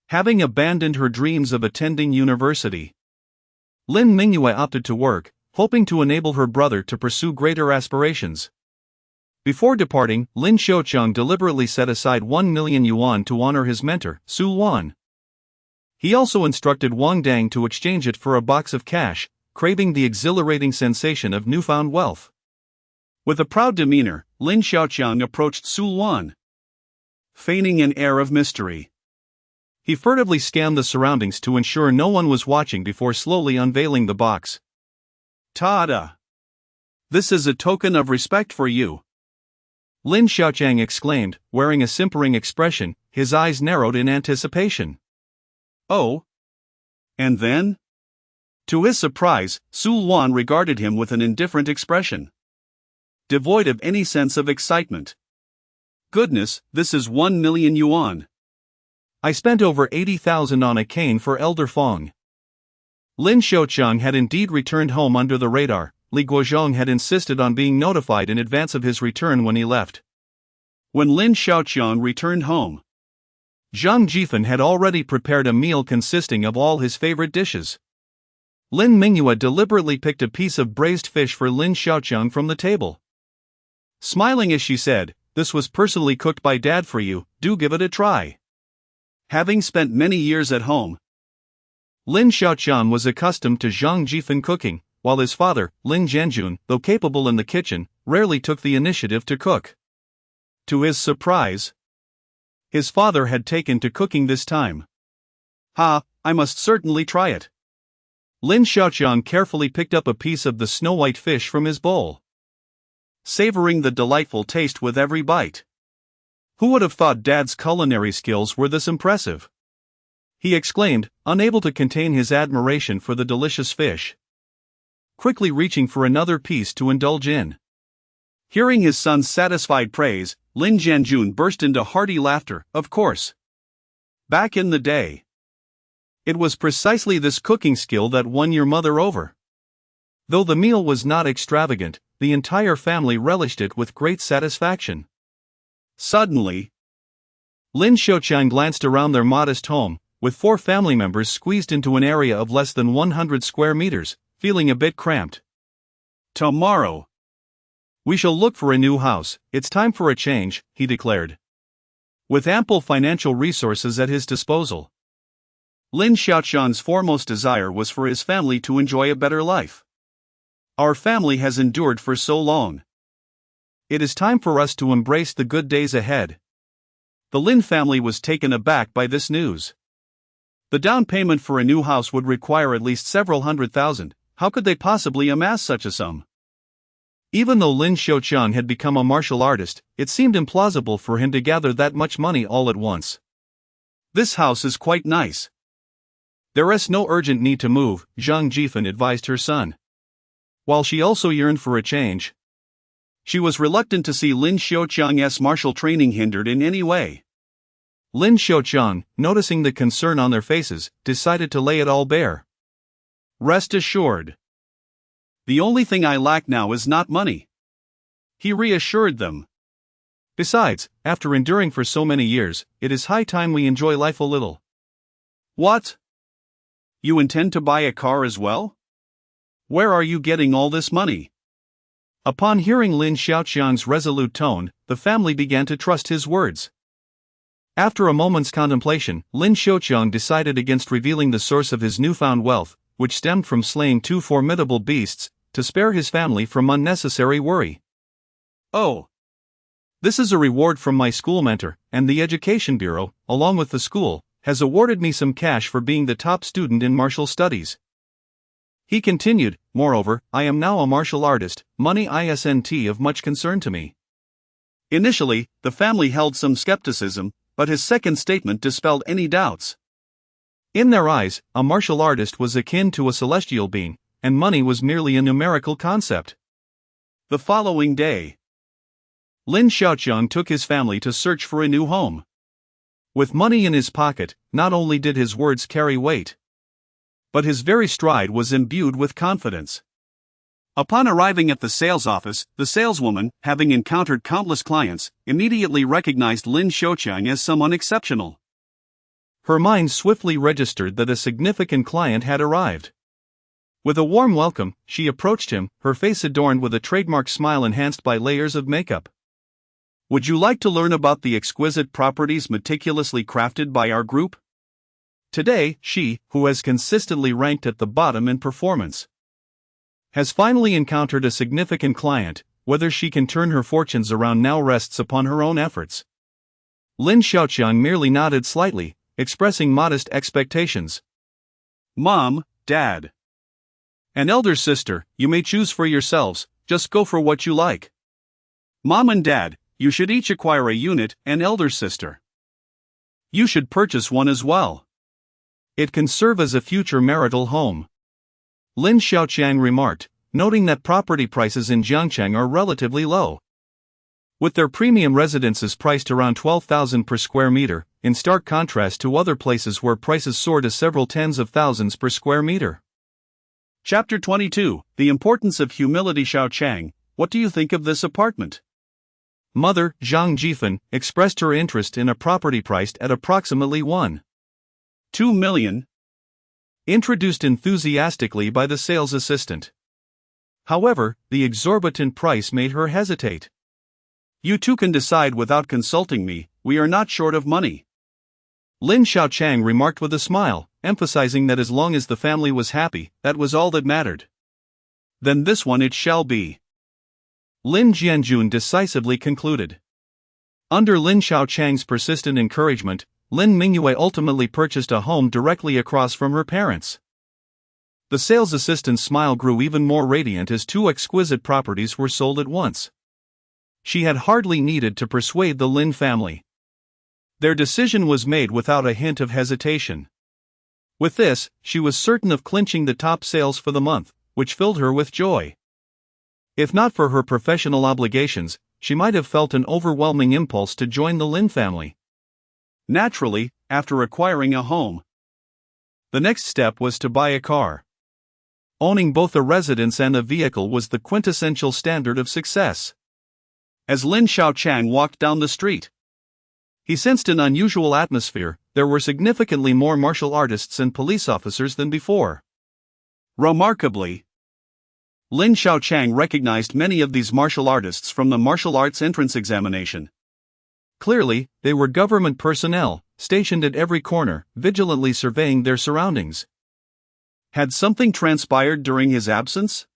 Having abandoned her dreams of attending university, Lin Mingyue opted to work, hoping to enable her brother to pursue greater aspirations. Before departing, Lin Xiaoqiang deliberately set aside 1 million yuan to honor his mentor, Su Luan. He also instructed Wang Dang to exchange it for a box of cash, craving the exhilarating sensation of newfound wealth. With a proud demeanor, Lin Xiaoqiang approached Su Luan, feigning an air of mystery. He furtively scanned the surroundings to ensure no one was watching before slowly unveiling the box. "Ta-da! This is a token of respect for you," Lin Xiaoqiang exclaimed, wearing a simpering expression, his eyes narrowed in anticipation. "Oh? And then?" To his surprise, Su Luan regarded him with an indifferent expression, devoid of any sense of excitement. "Goodness, this is 1 million yuan. I spent over 80,000 on a cane for Elder Fong." Lin Xiaoqiang had indeed returned home under the radar. Li Guozhong had insisted on being notified in advance of his return when he left. When Lin Xiaoqiang returned home, Zhang Jifan had already prepared a meal consisting of all his favorite dishes. Lin Mingyue deliberately picked a piece of braised fish for Lin Xiaoqiang from the table. Smiling as she said, "This was personally cooked by Dad for you, do give it a try." Having spent many years at home, Lin Xiaoqiang was accustomed to Zhang Jifan cooking, while his father, Lin Jianjun, though capable in the kitchen, rarely took the initiative to cook. To his surprise, his father had taken to cooking this time. "Ha, I must certainly try it." Lin Xiaoqiang carefully picked up a piece of the snow-white fish from his bowl, savoring the delightful taste with every bite. Who would have thought Dad's culinary skills were this impressive? He exclaimed, unable to contain his admiration for the delicious fish, quickly reaching for another piece to indulge in. Hearing his son's satisfied praise, Lin Jianjun burst into hearty laughter. Of course, back in the day, it was precisely this cooking skill that won your mother over. Though the meal was not extravagant, the entire family relished it with great satisfaction. Suddenly, Lin Xiaoqiang glanced around their modest home, with 4 family members squeezed into an area of less than 100 square meters, feeling a bit cramped. "Tomorrow, we shall look for a new house. It's time for a change," he declared. With ample financial resources at his disposal, Lin Xiaoqiang's foremost desire was for his family to enjoy a better life. "Our family has endured for so long. It is time for us to embrace the good days ahead." The Lin family was taken aback by this news. The down payment for a new house would require at least several $100,000. How could they possibly amass such a sum? Even though Lin Xiaoqiang had become a martial artist, it seemed implausible for him to gather that much money all at once. "This house is quite nice. There is no urgent need to move," Zhang Jifan advised her son. While she also yearned for a change, she was reluctant to see Lin Xiaoqiang's martial training hindered in any way. Lin Xiaoqiang, noticing the concern on their faces, decided to lay it all bare. "Rest assured, the only thing I lack now is not money," he reassured them. "Besides, after enduring for so many years, it is high time we enjoy life a little." "What? You intend to buy a car as well? Where are you getting all this money?" Upon hearing Lin Xiaoqiang's resolute tone, the family began to trust his words. After a moment's contemplation, Lin Xiaoqiang decided against revealing the source of his newfound wealth, which stemmed from slaying 2 formidable beasts, to spare his family from unnecessary worry. "Oh, this is a reward from my school mentor, and the Education Bureau, along with the school, has awarded me some cash for being the top student in martial studies." He continued, "Moreover, I am now a martial artist, money isn't of much concern to me." Initially, the family held some skepticism, but his second statement dispelled any doubts. In their eyes, a martial artist was akin to a celestial being, and money was merely a numerical concept. The following day, Lin Xiaoqiang took his family to search for a new home. With money in his pocket, not only did his words carry weight, but his very stride was imbued with confidence. Upon arriving at the sales office, the saleswoman, having encountered countless clients, immediately recognized Lin Xiaoqiang as someone exceptional. Her mind swiftly registered that a significant client had arrived. With a warm welcome, she approached him, her face adorned with a trademark smile enhanced by layers of makeup. "Would you like to learn about the exquisite properties meticulously crafted by our group?" Today, she, who has consistently ranked at the bottom in performance, has finally encountered a significant client. Whether she can turn her fortunes around now rests upon her own efforts. Lin Xiaoqiang merely nodded slightly, expressing modest expectations. "Mom, Dad, and elder sister, you may choose for yourselves, just go for what you like. Mom and Dad, you should each acquire a unit, and elder sister, you should purchase one as well. It can serve as a future marital home," Lin Xiaoqiang remarked, noting that property prices in Jiangcheng are relatively low. With their premium residences priced around 12,000 per square meter, in stark contrast to other places where prices soar to several tens of thousands per square meter. Chapter 22, The Importance of Humility. Xiaoqiang, what do you think of this apartment? Mother, Zhang Jifan, expressed her interest in a property priced at approximately 1.2 million, introduced enthusiastically by the sales assistant. However, the exorbitant price made her hesitate. "You two can decide without consulting me, we are not short of money," Lin Xiaoqiang remarked with a smile, emphasizing that as long as the family was happy, that was all that mattered. Then this one it shall be," Lin Jianjun decisively concluded. Under Lin Xiaochang's persistent encouragement, Lin Mingyue ultimately purchased a home directly across from her parents. The sales assistant's smile grew even more radiant as two exquisite properties were sold at once. She had hardly needed to persuade the Lin family. Their decision was made without a hint of hesitation. With this, she was certain of clinching the top sales for the month, which filled her with joy. If not for her professional obligations, she might have felt an overwhelming impulse to join the Lin family. Naturally, after acquiring a home, the next step was to buy a car. Owning both a residence and a vehicle was the quintessential standard of success. As Lin Xiaochang walked down the street, he sensed an unusual atmosphere. There were significantly more martial artists and police officers than before. Remarkably, Lin Xiaochang recognized many of these martial artists from the martial arts entrance examination. Clearly, they were government personnel, stationed at every corner, vigilantly surveying their surroundings. Had something transpired during his absence?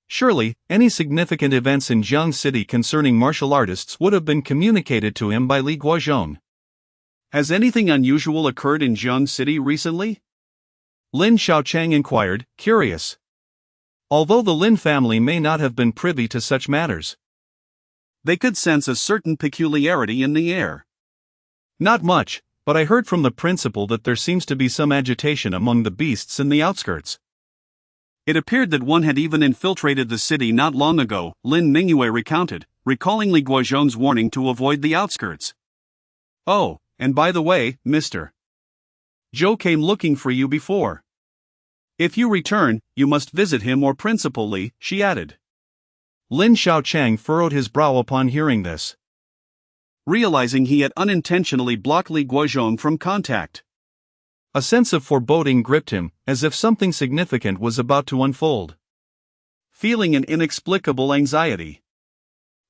Surely, any significant events in Jiang City concerning martial artists would have been communicated to him by Li Guozhong. Has anything unusual occurred in Jiang City recently? Lin Xiaochang inquired, curious. Although the Lin family may not have been privy to such matters, they could sense a certain peculiarity in the air. Not much, but I heard from the principal that there seems to be some agitation among the beasts in the outskirts. It appeared that one had even infiltrated the city not long ago, Lin Mingyue recounted, recalling Li Guozhong's warning to avoid the outskirts. Oh, and by the way, Mr. Zhou came looking for you before. If you return, you must visit him or Principal Li, she added. Lin Xiaochang furrowed his brow upon hearing this. Realizing he had unintentionally blocked Li Guozhong from contact, a sense of foreboding gripped him, as if something significant was about to unfold. Feeling an inexplicable anxiety,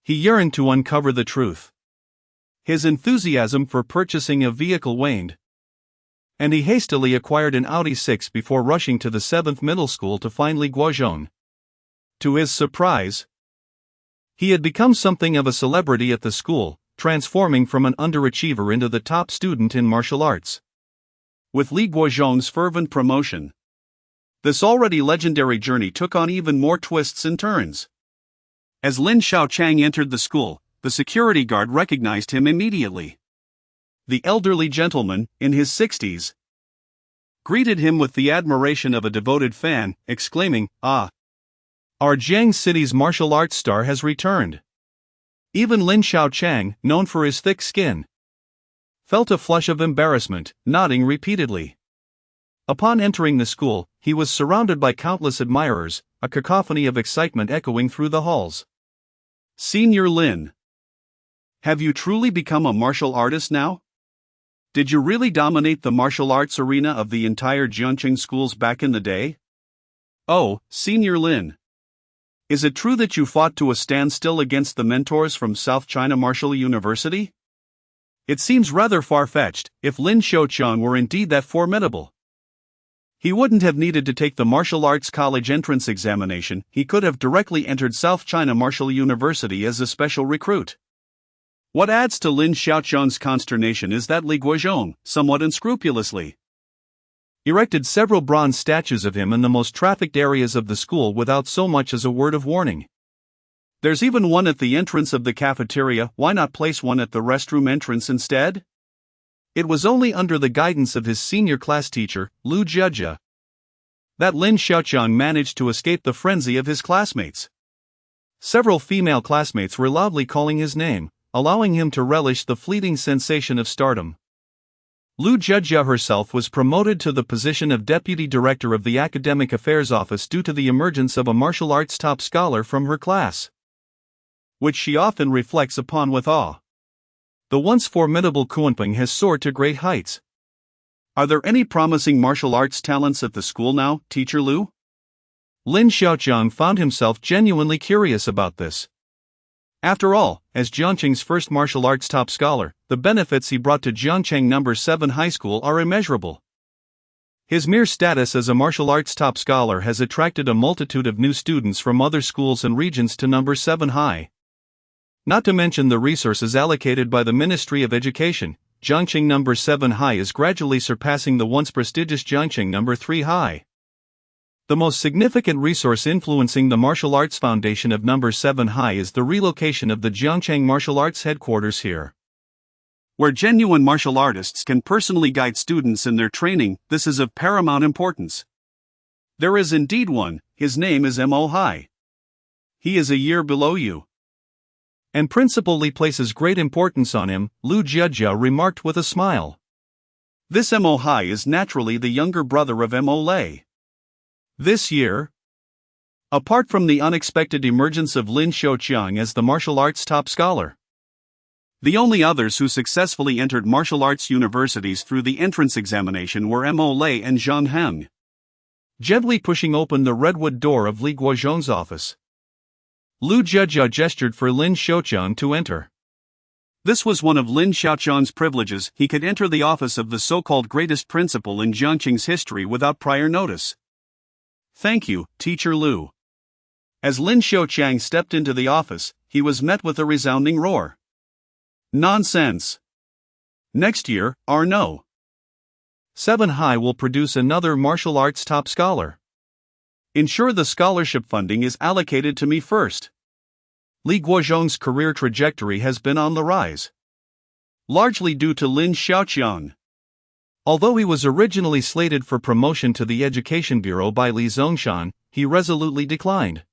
he yearned to uncover the truth. His enthusiasm for purchasing a vehicle waned, and he hastily acquired an Audi 6 before rushing to the 7th middle school to find Li Guozhong. To his surprise, he had become something of a celebrity at the school, transforming from an underachiever into the top student in martial arts. With Li Guozhong's fervent promotion, this already legendary journey took on even more twists and turns. As Lin Xiaochang entered the school, the security guard recognized him immediately. The elderly gentleman, in his 60s, greeted him with the admiration of a devoted fan, exclaiming, "Ah! Our Jiang City's martial arts star has returned." Even Lin Xiaochang, known for his thick skin, felt a flush of embarrassment, nodding repeatedly. Upon entering the school, he was surrounded by countless admirers, a cacophony of excitement echoing through the halls. "Senior Lin, have you truly become a martial artist now? Did you really dominate the martial arts arena of the entire Jiangqing schools back in the day? Oh, Senior Lin, is it true that you fought to a standstill against the mentors from South China Martial University?" It seems rather far-fetched. If Lin Xiaochang were indeed that formidable, he wouldn't have needed to take the martial arts college entrance examination. He could have directly entered South China Martial University as a special recruit. What adds to Lin Xiaochang's consternation is that Li Guozhong, somewhat unscrupulously, erected several bronze statues of him in the most trafficked areas of the school without so much as a word of warning. There's even one at the entrance of the cafeteria. Why not place one at the restroom entrance instead? It was only under the guidance of his senior class teacher, Lu Jiejia, that Lin Xiaochang managed to escape the frenzy of his classmates. Several female classmates were loudly calling his name, allowing him to relish the fleeting sensation of stardom. Lu Jiejia herself was promoted to the position of deputy director of the academic affairs office due to the emergence of a martial arts top scholar from her class, which she often reflects upon with awe. The once formidable Kuanping has soared to great heights. Are there any promising martial arts talents at the school now, Teacher Lu? Lin Xiaochang found himself genuinely curious about this. After all, as Jiangqing's first martial arts top scholar, the benefits he brought to Jiangcheng No. 7 High School are immeasurable. His mere status as a martial arts top scholar has attracted a multitude of new students from other schools and regions to number 7 High. Not to mention the resources allocated by the Ministry of Education, Jiangqing number 7 High is gradually surpassing the once prestigious Jiangqing number 3 High. The most significant resource influencing the Martial Arts Foundation of number 7 High is the relocation of the Jiangcheng Martial Arts headquarters here. Where genuine martial artists can personally guide students in their training, this is of paramount importance. There is indeed one, his name is Mo Hai. He is a year below you. And Principal Li places great importance on him, Lu Jiejia remarked with a smile. This Mo Hai is naturally the younger brother of Mo Lei. This year, apart from the unexpected emergence of Lin Xiaoqiang as the martial arts top scholar, the only others who successfully entered martial arts universities through the entrance examination were Mo Lei and Zhang Heng. Gently pushing open the redwood door of Li Guozhong's office, Lu Jiejia gestured for Lin Xiaoqiang to enter. This was one of Lin Xiaoqiang's privileges. He could enter the office of the so-called greatest principal in Jiangqing's history without prior notice. Thank you, Teacher Lu. As Lin Xiaoqiang stepped into the office, he was met with a resounding roar. Nonsense! Next year, no. 7 High will produce another martial arts top scholar. Ensure the scholarship funding is allocated to me first. Li Guozhong's career trajectory has been on the rise, largely due to Lin Xiaoqiang. Although he was originally slated for promotion to the Education Bureau by Li Zongshan, he resolutely declined.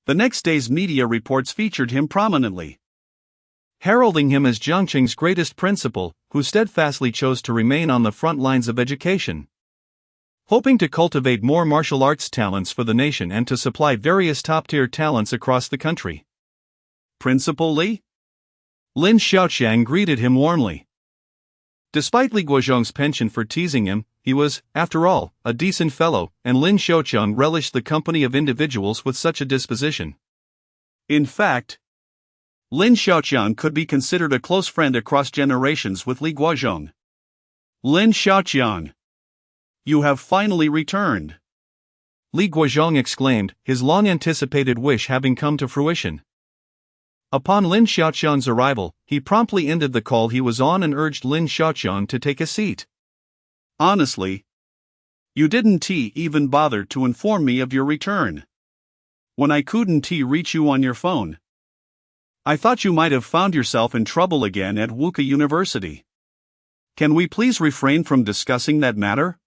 The next day's media reports featured him prominently, heralding him as Jiangqing's greatest principal, who steadfastly chose to remain on the front lines of education. Hoping to cultivate more martial arts talents for the nation and to supply various top-tier talents across the country. Principal Li? Lin Xiaoqiang greeted him warmly. Despite Li Guozhong's penchant for teasing him, he was, after all, a decent fellow, and Lin Xiaoqiang relished the company of individuals with such a disposition. In fact, Lin Xiaoqiang could be considered a close friend across generations with Li Guozhong. Lin Xiaoqiang, you have finally returned! Li Guozhong exclaimed, his long-anticipated wish having come to fruition. Upon Lin Xiaoqiang's arrival, he promptly ended the call he was on and urged Lin Xiaoqiang to take a seat. Honestly, you didn't even bother to inform me of your return. When I couldn't reach you on your phone, I thought you might have found yourself in trouble again at Wuke University. Can we please refrain from discussing that matter?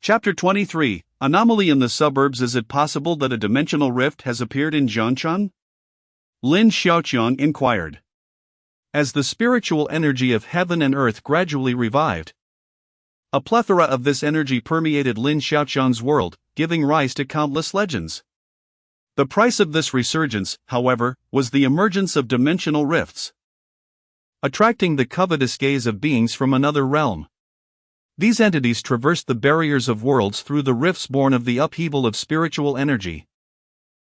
Chapter 23, Anomaly in the Suburbs. Is it possible that a dimensional rift has appeared in Jiangcheng? Lin Xiaoqiang inquired. As the spiritual energy of heaven and earth gradually revived, a plethora of this energy permeated Lin Xiaoqiang's world, giving rise to countless legends. The price of this resurgence, however, was the emergence of dimensional rifts, attracting the covetous gaze of beings from another realm. These entities traversed the barriers of worlds through the rifts born of the upheaval of spiritual energy,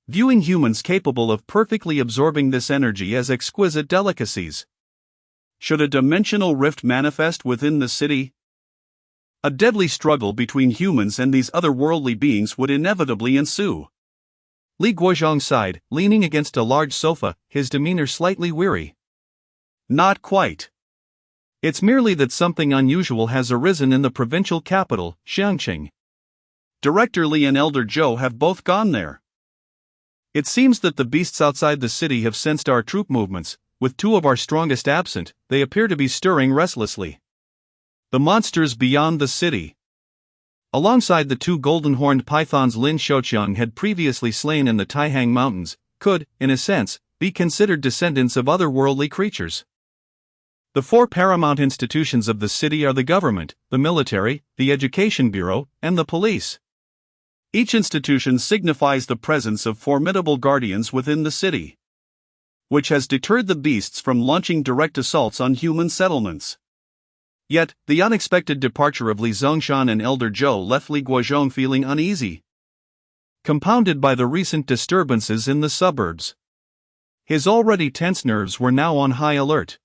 viewing humans capable of perfectly absorbing this energy as exquisite delicacies. Should a dimensional rift manifest within the city, a deadly struggle between humans and these otherworldly beings would inevitably ensue. Li Guozhong sighed, leaning against a large sofa, his demeanor slightly weary. Not quite. It's merely that something unusual has arisen in the provincial capital, Xiangqing. Director Li and Elder Zhou have both gone there. It seems that the beasts outside the city have sensed our troop movements. With 2 of our strongest absent, they appear to be stirring restlessly. The monsters beyond the city, alongside the 2 golden-horned pythons Lin Xiaoqiang had previously slain in the Taihang Mountains, could, in a sense, be considered descendants of otherworldly creatures. The 4 paramount institutions of the city are the government, the military, the education bureau, and the police. Each institution signifies the presence of formidable guardians within the city, which has deterred the beasts from launching direct assaults on human settlements. Yet, the unexpected departure of Li Zongshan and Elder Zhou left Li Guozhong feeling uneasy, compounded by the recent disturbances in the suburbs. His already tense nerves were now on high alert.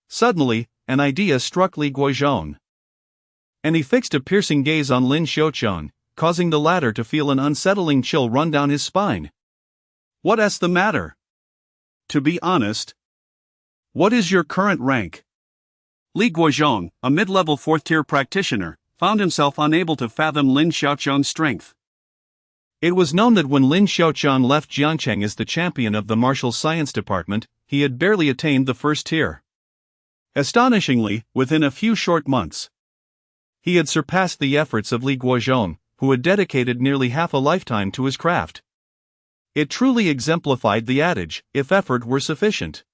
Suddenly, an idea struck Li Guozhong. and he fixed a piercing gaze on Lin Xiaoqiang, causing the latter to feel an unsettling chill run down his spine. What's the matter? To be honest. What is your current rank? Li Guozhong, a mid-level 4th-tier practitioner, found himself unable to fathom Lin Xiaoqiang's strength. It was known that when Lin Xiaoqiang left Jiangcheng as the champion of the martial science department, he had barely attained the 1st tier. Astonishingly, within a few short months, he had surpassed the efforts of Li Guozhong, who had dedicated nearly half a lifetime to his craft. It truly exemplified the adage, if effort were sufficient,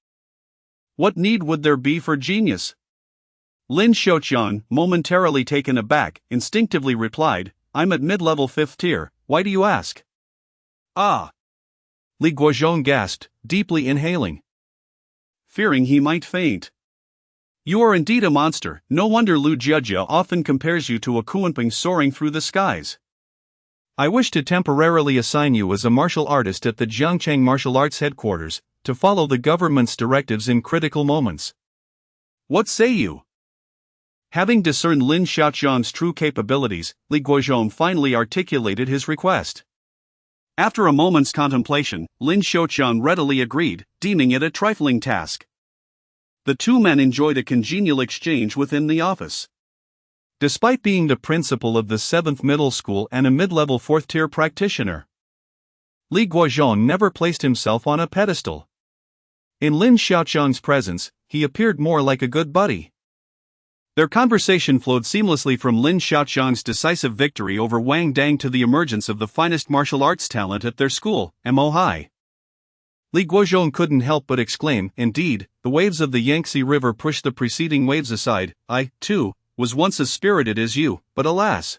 what need would there be for genius? Lin Xiaoqiang, momentarily taken aback, instinctively replied, I'm at mid-level 5th tier, why do you ask? Ah! Li Guozhong gasped, deeply inhaling, fearing he might faint. You are indeed a monster, no wonder Lu Jiajia often compares you to a Kunping soaring through the skies. I wish to temporarily assign you as a martial artist at the Jiangcheng Martial Arts Headquarters, to follow the government's directives in critical moments. What say you? Having discerned Lin Xiaoqiang's true capabilities, Li Guozhong finally articulated his request. After a moment's contemplation, Lin Xiaoqiang readily agreed, deeming it a trifling task. The two men enjoyed a congenial exchange within the office. Despite being the principal of the 7th middle school and a mid-level 4th-tier practitioner, Li Guozhong never placed himself on a pedestal. In Lin Xiaoqiang's presence, he appeared more like a good buddy. Their conversation flowed seamlessly from Lin Xiaoqiang's decisive victory over Wang Dang to the emergence of the finest martial arts talent at their school, Mo High. Li Guozhong couldn't help but exclaim, indeed, the waves of the Yangtze River pushed the preceding waves aside. I, too, was once as spirited as you, but alas.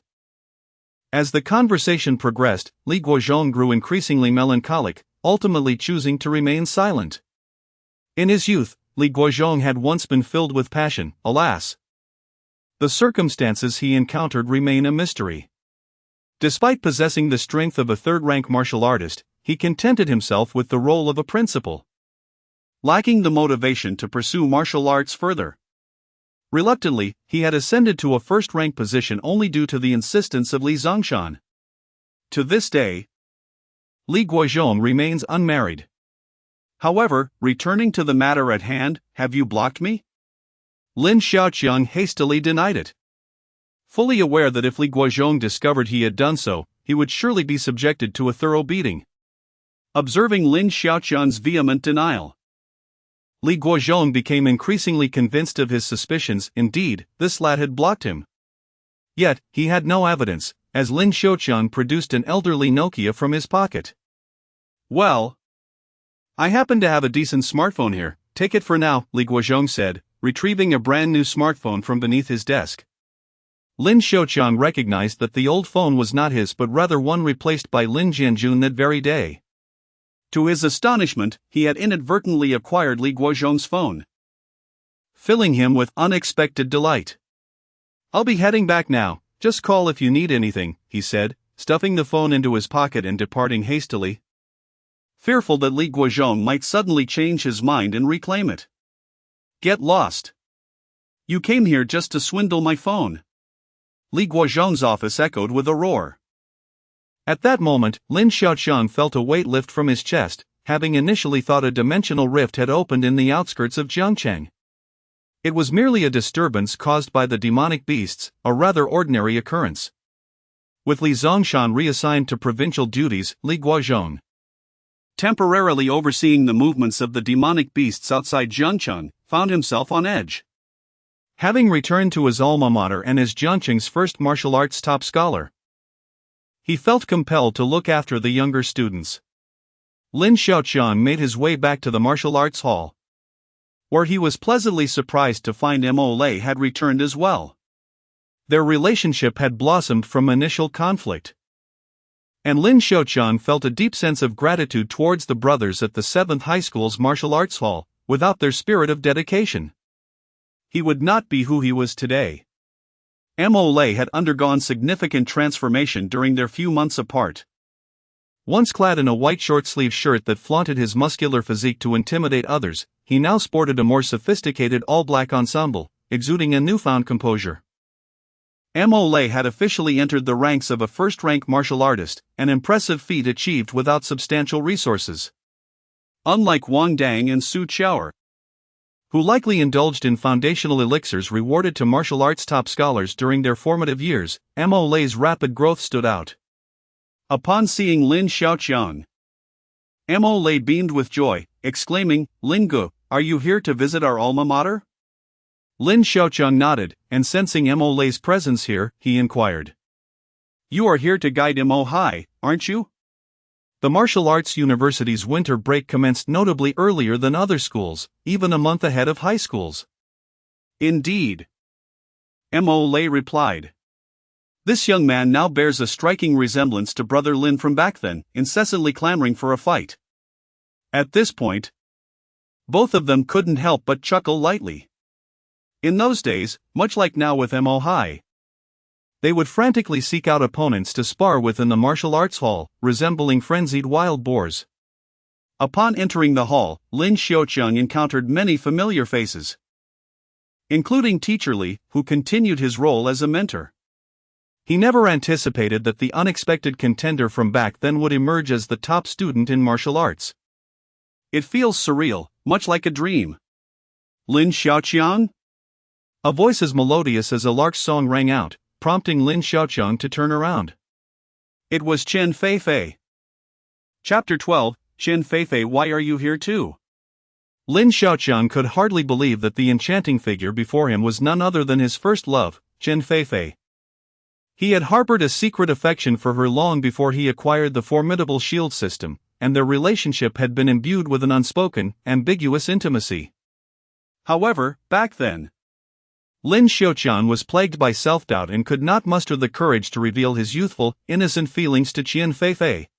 As the conversation progressed, Li Guozhong grew increasingly melancholic, ultimately choosing to remain silent. In his youth, Li Guozhong had once been filled with passion, alas. The circumstances he encountered remain a mystery. Despite possessing the strength of a third-rank martial artist, he contented himself with the role of a principal, lacking the motivation to pursue martial arts further. Reluctantly, he had ascended to a first-rank position only due to the insistence of Li Zongshan. To this day, Li Guozhong remains unmarried. However, returning to the matter at hand, have you blocked me? Lin Xiaoqiang hastily denied it, fully aware that if Li Guozhong discovered he had done so, he would surely be subjected to a thorough beating. Observing Lin Xiaoqiang's vehement denial, Li Guozhong became increasingly convinced of his suspicions. Indeed, this lad had blocked him. Yet, he had no evidence, as Lin Xiaoqiang produced an elderly Nokia from his pocket. Well, I happen to have a decent smartphone here, take it for now, Li Guozhong said, retrieving a brand new smartphone from beneath his desk. Lin Xiaoqiang recognized that the old phone was not his but rather one replaced by Lin Jianjun that very day. To his astonishment, he had inadvertently acquired Li Guozhong's phone, filling him with unexpected delight. I'll be heading back now, just call if you need anything, he said, stuffing the phone into his pocket and departing hastily, fearful that Li Guozhong might suddenly change his mind and reclaim it. Get lost. You came here just to swindle my phone. Li Guozhong's office echoed with a roar. At that moment, Lin Xiaoqiang felt a weight lift from his chest, having initially thought a dimensional rift had opened in the outskirts of Jiangcheng. It was merely a disturbance caused by the demonic beasts, a rather ordinary occurrence. With Li Zongshan reassigned to provincial duties, Li Guozhong, temporarily overseeing the movements of the demonic beasts outside Jiangcheng, found himself on edge. Having returned to his alma mater and as Jiangcheng's first martial arts top scholar, he felt compelled to look after the younger students. Lin Xiaoqiang made his way back to the martial arts hall, where he was pleasantly surprised to find Mo Lei had returned as well. Their relationship had blossomed from initial conflict, and Lin Xiaoqiang felt a deep sense of gratitude towards the brothers at the 7th High School's martial arts hall. Without their spirit of dedication, he would not be who he was today. Mo Lei had undergone significant transformation during their few months apart. Once clad in a white short-sleeved shirt that flaunted his muscular physique to intimidate others, he now sported a more sophisticated all-black ensemble, exuding a newfound composure. Mo Lei had officially entered the ranks of a first-rank martial artist, an impressive feat achieved without substantial resources. Unlike Wang Dang and Su Qiaoer, who likely indulged in foundational elixirs rewarded to martial arts top scholars during their formative years, Mo Lei's rapid growth stood out. Upon seeing Lin Xiaoqiang, Mo Lei beamed with joy, exclaiming, "Lin Gu, are you here to visit our alma mater?" Lin Xiaoqiang nodded, and sensing Mo Lei's presence here, he inquired, "You are here to guide Mo Hai, aren't you?" The martial arts university's winter break commenced notably earlier than other schools, even a month ahead of high schools. "Indeed," Mo Lei replied. This young man now bears a striking resemblance to Brother Lin from back then, incessantly clamoring for a fight. At this point, both of them couldn't help but chuckle lightly. In those days, much like now with Mo Hai, they would frantically seek out opponents to spar with in the martial arts hall, resembling frenzied wild boars. Upon entering the hall, Lin Xiaoqiang encountered many familiar faces, including Teacher Li, who continued his role as a mentor. He never anticipated that the unexpected contender from back then would emerge as the top student in martial arts. "It feels surreal, much like a dream." "Lin Xiaoqiang?" A voice as melodious as a lark's song rang out, prompting Lin Xiaoqiang to turn around. It was Chen Feifei. Chapter 12, Chen Feifei, why are you here too? Lin Xiaoqiang could hardly believe that the enchanting figure before him was none other than his first love, Chen Feifei. He had harbored a secret affection for her long before he acquired the formidable shield system, and their relationship had been imbued with an unspoken, ambiguous intimacy. However, back then, Lin Xiaoqiang was plagued by self-doubt and could not muster the courage to reveal his youthful, innocent feelings to Chen Feifei.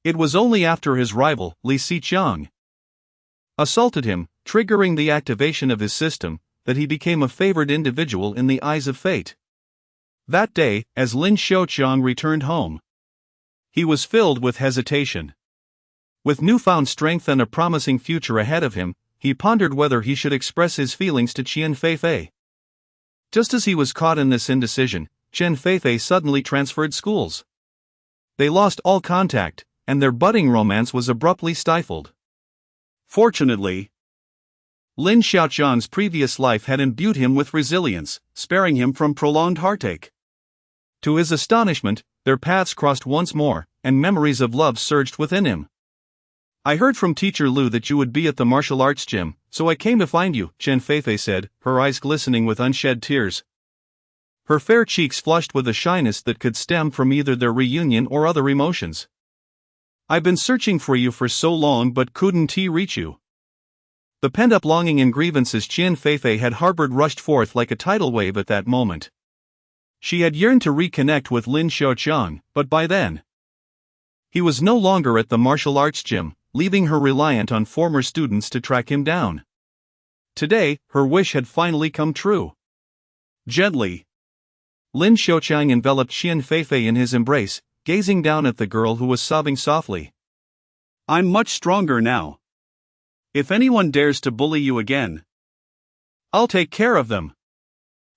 It was only after his rival, Li Xiqiang, assaulted him, triggering the activation of his system, that he became a favored individual in the eyes of fate. That day, as Lin Xiaoqiang returned home, he was filled with hesitation. With newfound strength and a promising future ahead of him, he pondered whether he should express his feelings to Chen Feifei. Just as he was caught in this indecision, Chen Feifei suddenly transferred schools. They lost all contact, and their budding romance was abruptly stifled. Fortunately, Lin Xiaoqiang's previous life had imbued him with resilience, sparing him from prolonged heartache. To his astonishment, their paths crossed once more, and memories of love surged within him. "I heard from Teacher Lu that you would be at the martial arts gym, so I came to find you," Chen Feifei said, her eyes glistening with unshed tears. Her fair cheeks flushed with a shyness that could stem from either their reunion or other emotions. "I've been searching for you for so long but couldn't reach you." The pent-up longing and grievances Chen Feifei had harbored rushed forth like a tidal wave at that moment. She had yearned to reconnect with Lin Xiaoqiang, but by then, he was no longer at the martial arts gym, leaving her reliant on former students to track him down. Today, her wish had finally come true. Gently, Lin Xiaoqiang enveloped Chen Feifei in his embrace, gazing down at the girl who was sobbing softly. "I'm much stronger now. If anyone dares to bully you again, I'll take care of them.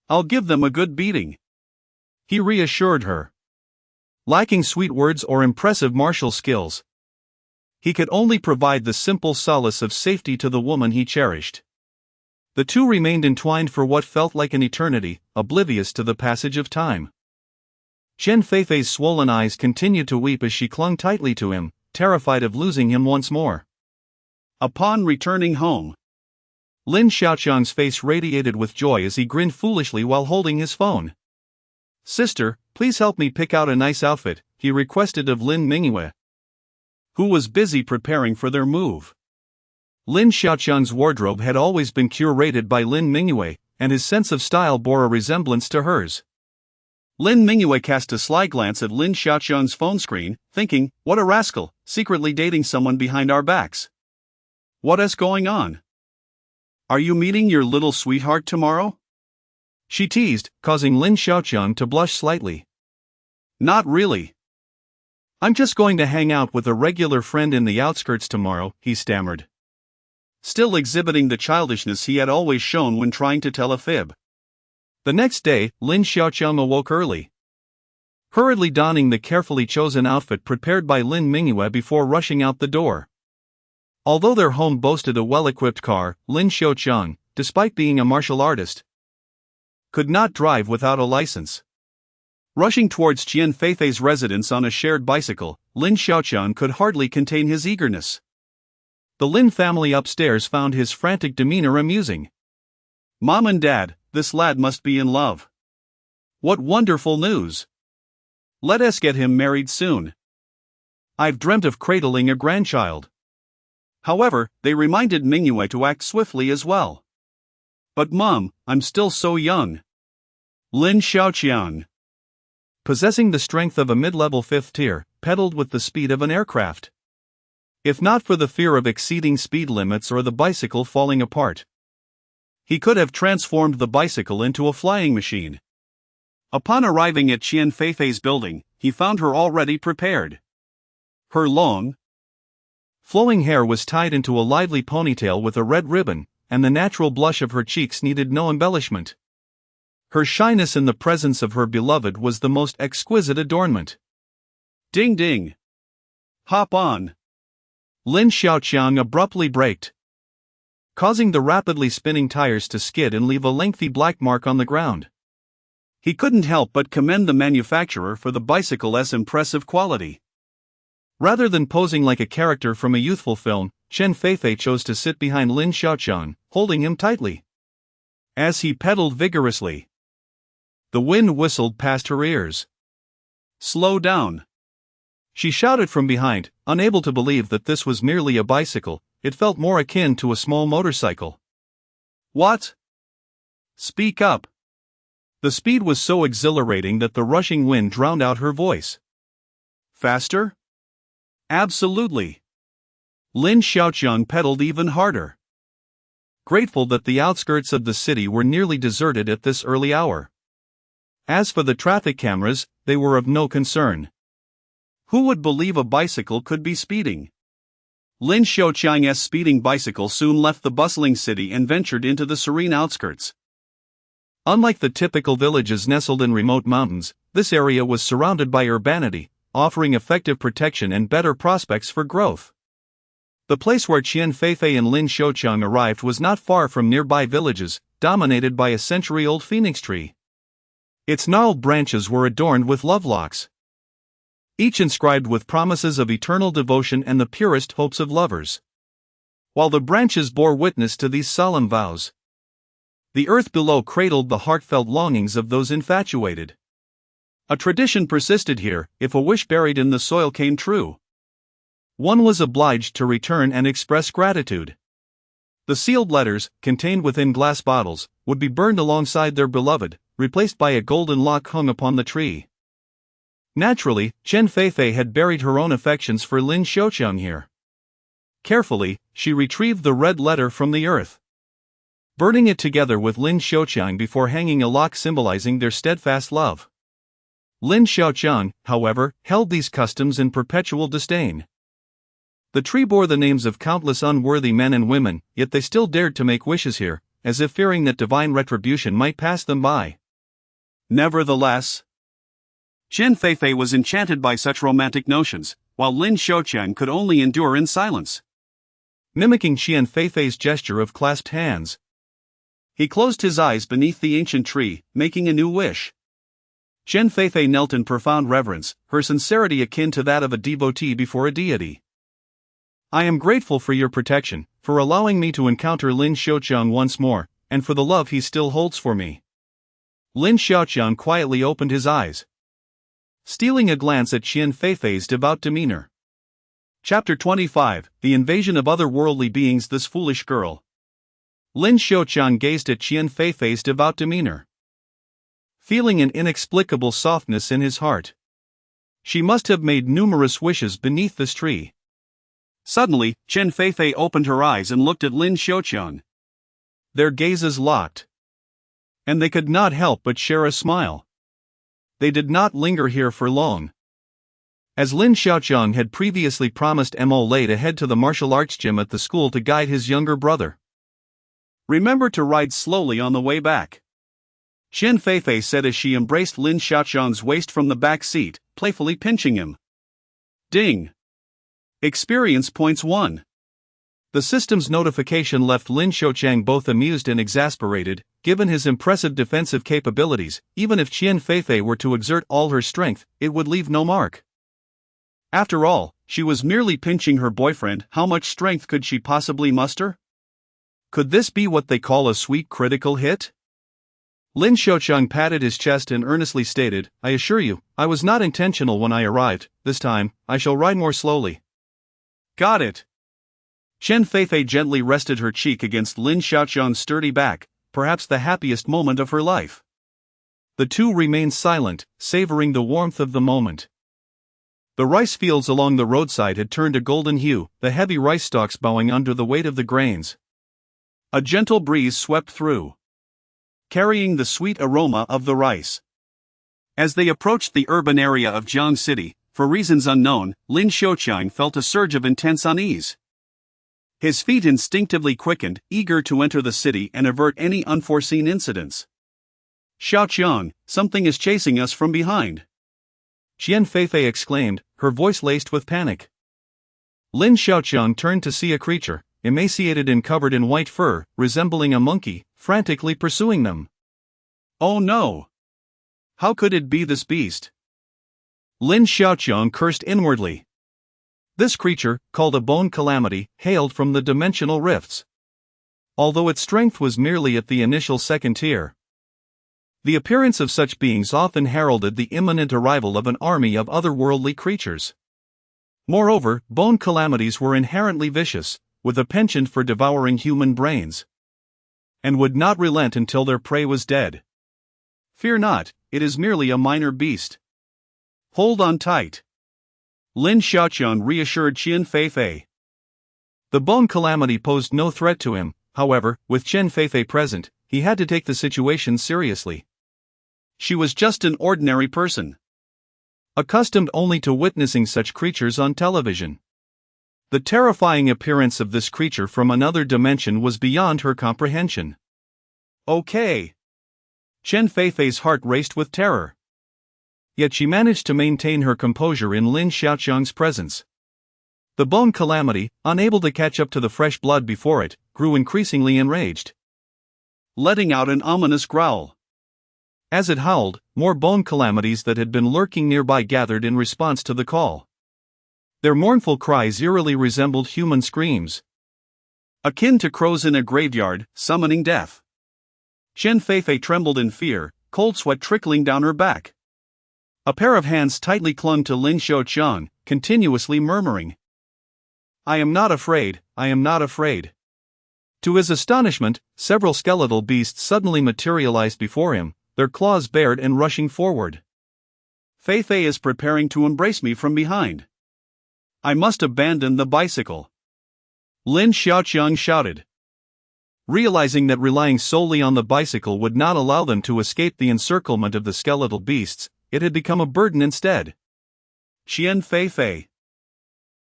I'll give them a good beating," he reassured her. Lacking sweet words or impressive martial skills, he could only provide the simple solace of safety to the woman he cherished. The two remained entwined for what felt like an eternity, oblivious to the passage of time. Chen Feifei's swollen eyes continued to weep as she clung tightly to him, terrified of losing him once more. Upon returning home, Lin Xiaoqiang's face radiated with joy as he grinned foolishly while holding his phone. "Sister, please help me pick out a nice outfit," he requested of Lin Mingyue, who was busy preparing for their move. Lin Xiaoqiang's wardrobe had always been curated by Lin Mingyue, and his sense of style bore a resemblance to hers. Lin Mingyue cast a sly glance at Lin Xiaoqiang's phone screen, thinking, "What a rascal, secretly dating someone behind our backs. What is going on? Are you meeting your little sweetheart tomorrow?" she teased, causing Lin Xiaoqiang to blush slightly. "Not really. I'm just going to hang out with a regular friend in the outskirts tomorrow," he stammered, still exhibiting the childishness he had always shown when trying to tell a fib. The next day, Lin Xiaoqiang awoke early. Hurriedly donning the carefully chosen outfit prepared by Lin Mingyue before rushing out the door. Although their home boasted a well-equipped car, Lin Xiaoqiang, despite being a martial artist, could not drive without a license. Rushing towards Qian Feifei's residence on a shared bicycle, Lin Xiaoqiang could hardly contain his eagerness. The Lin family upstairs found his frantic demeanor amusing. "Mom and Dad, this lad must be in love. What wonderful news! Let us get him married soon. I've dreamt of cradling a grandchild." However, they reminded Mingyue to act swiftly as well. "But Mom, I'm still so young." Lin Xiaoqiang, possessing the strength of a mid-level 5th tier, pedaled with the speed of an aircraft. If not for the fear of exceeding speed limits or the bicycle falling apart, he could have transformed the bicycle into a flying machine. Upon arriving at Qian Feifei's building, he found her already prepared. Her long, flowing hair was tied into a lively ponytail with a red ribbon, and the natural blush of her cheeks needed no embellishment. Her shyness in the presence of her beloved was the most exquisite adornment. "Ding ding! Hop on!" Lin Xiaoqiang abruptly braked, causing the rapidly spinning tires to skid and leave a lengthy black mark on the ground. He couldn't help but commend the manufacturer for the bicycle's impressive quality. Rather than posing like a character from a youthful film, Qian Feifei chose to sit behind Lin Xiaoqiang, holding him tightly. As he pedaled vigorously, the wind whistled past her ears. "Slow down!" she shouted from behind, unable to believe that this was merely a bicycle. It felt more akin to a small motorcycle. "What? Speak up!" The speed was so exhilarating that the rushing wind drowned out her voice. "Faster?" "Absolutely." Lin Xiaoqiang pedaled even harder, grateful that the outskirts of the city were nearly deserted at this early hour. As for the traffic cameras, they were of no concern. Who would believe a bicycle could be speeding? Lin Xiaoqiang's speeding bicycle soon left the bustling city and ventured into the serene outskirts. Unlike the typical villages nestled in remote mountains, this area was surrounded by urbanity, offering effective protection and better prospects for growth. The place where Qian Feifei and Lin Xiaoqiang arrived was not far from nearby villages, dominated by a century-old phoenix tree. Its gnarled branches were adorned with lovelocks, each inscribed with promises of eternal devotion and the purest hopes of lovers. While the branches bore witness to these solemn vows, the earth below cradled the heartfelt longings of those infatuated. A tradition persisted here: if a wish buried in the soil came true, one was obliged to return and express gratitude. The sealed letters, contained within glass bottles, would be burned alongside their beloved, replaced by a golden lock hung upon the tree. Naturally, Qian Feifei had buried her own affections for Lin Xiaoqiang here. Carefully, she retrieved the red letter from the earth, burning it together with Lin Xiaoqiang before hanging a lock symbolizing their steadfast love. Lin Xiaoqiang, however, held these customs in perpetual disdain. The tree bore the names of countless unworthy men and women, yet they still dared to make wishes here, as if fearing that divine retribution might pass them by. Nevertheless, Qian Feifei was enchanted by such romantic notions, while Lin Xiaoqiang could only endure in silence. Mimicking Qian Feifei's gesture of clasped hands, he closed his eyes beneath the ancient tree, making a new wish. Qian Feifei knelt in profound reverence, her sincerity akin to that of a devotee before a deity. "I am grateful for your protection, for allowing me to encounter Lin Xiaoqiang once more, and for the love he still holds for me." Lin Xiaoqiang quietly opened his eyes, stealing a glance at Qian Feifei's devout demeanor. Chapter 25: The Invasion of Otherworldly Beings. This foolish girl. Lin Xiaoqiang gazed at Qian Feifei's devout demeanor, feeling an inexplicable softness in his heart. She must have made numerous wishes beneath this tree. Suddenly, Qian Feifei opened her eyes and looked at Lin Xiaoqiang. Their gazes locked, and they could not help but share a smile. They did not linger here for long. As Lin Xiaoqiang had previously promised Mo Lei to head to the martial arts gym at the school to guide his younger brother. "Remember to ride slowly on the way back. Qian Feifei said as she embraced Lin Xiaoqiang's waist from the back seat, playfully pinching him. Ding! Experience points 1. The system's notification left Lin Xiaoqiang both amused and exasperated. Given his impressive defensive capabilities, even if Qian Feifei were to exert all her strength, it would leave no mark. After all, she was merely pinching her boyfriend. How much strength could she possibly muster? Could this be what they call a sweet critical hit? Lin Xiaoqiang patted his chest and earnestly stated, "I assure you, I was not intentional when I arrived. This time, I shall ride more slowly." Got it. Qian Feifei gently rested her cheek against Lin Xiaoqiang's sturdy back, perhaps the happiest moment of her life. The two remained silent, savoring the warmth of the moment. The rice fields along the roadside had turned a golden hue, the heavy rice stalks bowing under the weight of the grains. A gentle breeze swept through, carrying the sweet aroma of the rice. As they approached the urban area of Jiang City, for reasons unknown, Lin Xiaoqiang felt a surge of intense unease. His feet instinctively quickened, eager to enter the city and avert any unforeseen incidents. Xiaoqiang, something is chasing us from behind, Qian Feifei exclaimed, her voice laced with panic. Lin Xiaoqiang turned to see a creature, emaciated and covered in white fur, resembling a monkey, frantically pursuing them. Oh no! How could it be this beast? Lin Xiaoqiang cursed inwardly. This creature, called a bone calamity, hailed from the dimensional rifts. Although its strength was merely at the initial second tier, the appearance of such beings often heralded the imminent arrival of an army of otherworldly creatures. Moreover, bone calamities were inherently vicious, with a penchant for devouring human brains, and would not relent until their prey was dead. Fear not, it is merely a minor beast. Hold on tight, Lin Xiaoqiang reassured Qian Feifei. The bone calamity posed no threat to him, however, with Qian Feifei present, he had to take the situation seriously. She was just an ordinary person, accustomed only to witnessing such creatures on television. The terrifying appearance of this creature from another dimension was beyond her comprehension. Okay. Qian Feifei's heart raced with terror. Yet she managed to maintain her composure in Lin Xiaoqiang's presence. The bone calamity, unable to catch up to the fresh blood before it, grew increasingly enraged, letting out an ominous growl. As it howled, more bone calamities that had been lurking nearby gathered in response to the call. Their mournful cries eerily resembled human screams, akin to crows in a graveyard, summoning death. Qian Feifei trembled in fear, cold sweat trickling down her back. A pair of hands tightly clung to Lin Xiaoqiang, continuously murmuring, "I am not afraid, I am not afraid." To his astonishment, several skeletal beasts suddenly materialized before him, their claws bared and rushing forward. Feifei is preparing to embrace me from behind. I must abandon the bicycle, Lin Xiaoqiang shouted. Realizing that relying solely on the bicycle would not allow them to escape the encirclement of the skeletal beasts, it had become a burden instead. Qian Feifei,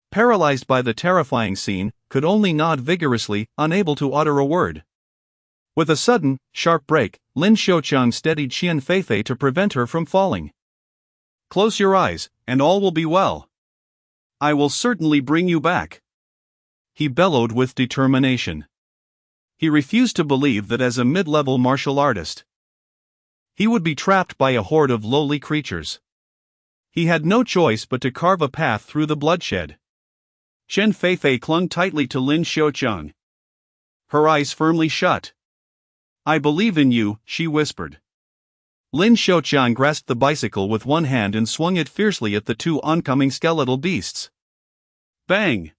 paralyzed by the terrifying scene, could only nod vigorously, unable to utter a word. With a sudden, sharp break, Lin Xiaoqiang steadied Qian Feifei to prevent her from falling. "Close your eyes, and all will be well. I will certainly bring you back," he bellowed with determination. He refused to believe that as a mid-level martial artist, he would be trapped by a horde of lowly creatures. He had no choice but to carve a path through the bloodshed. Qian Feifei clung tightly to Lin Xiaoqiang, her eyes firmly shut. "I believe in you," she whispered. Lin Xiaoqiang grasped the bicycle with one hand and swung it fiercely at the two oncoming skeletal beasts. Bang!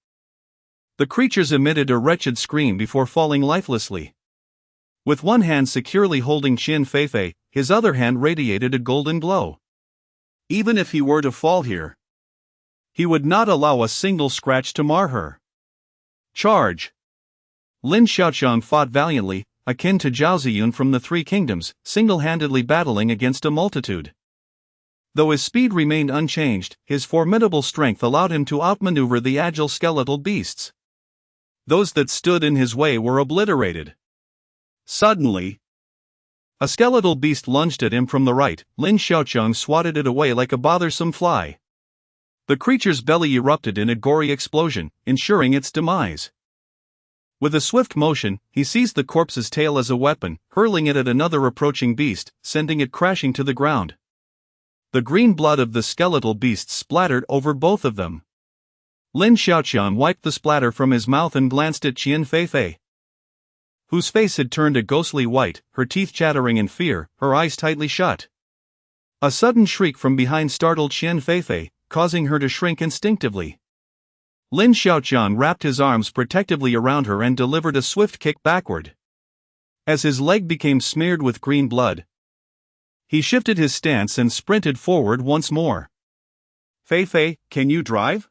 The creatures emitted a wretched scream before falling lifelessly. With one hand securely holding Qian Feifei, his other hand radiated a golden glow. Even if he were to fall here, he would not allow a single scratch to mar her. Charge! Lin Xiaoqiang fought valiantly, akin to Zhao Ziyun from the Three Kingdoms, single-handedly battling against a multitude. Though his speed remained unchanged, his formidable strength allowed him to outmaneuver the agile skeletal beasts. Those that stood in his way were obliterated. Suddenly, A skeletal beast lunged at him from the right. Lin Xiaocheng swatted it away like a bothersome fly. The creature's belly erupted in a gory explosion, ensuring its demise. With a swift motion, he seized the corpse's tail as a weapon, hurling it at another approaching beast, sending it crashing to the ground. The green blood of the skeletal beast splattered over both of them. Lin Xiaocheng wiped the splatter from his mouth and glanced at Qian Feifei, whose face had turned a ghostly white, her teeth chattering in fear, her eyes tightly shut. A sudden shriek from behind startled Qian Feifei, causing her to shrink instinctively. Lin Xiaocheng wrapped his arms protectively around her and delivered a swift kick backward. As his leg became smeared with green blood, he shifted his stance and sprinted forward once more. "Feifei, can you drive?"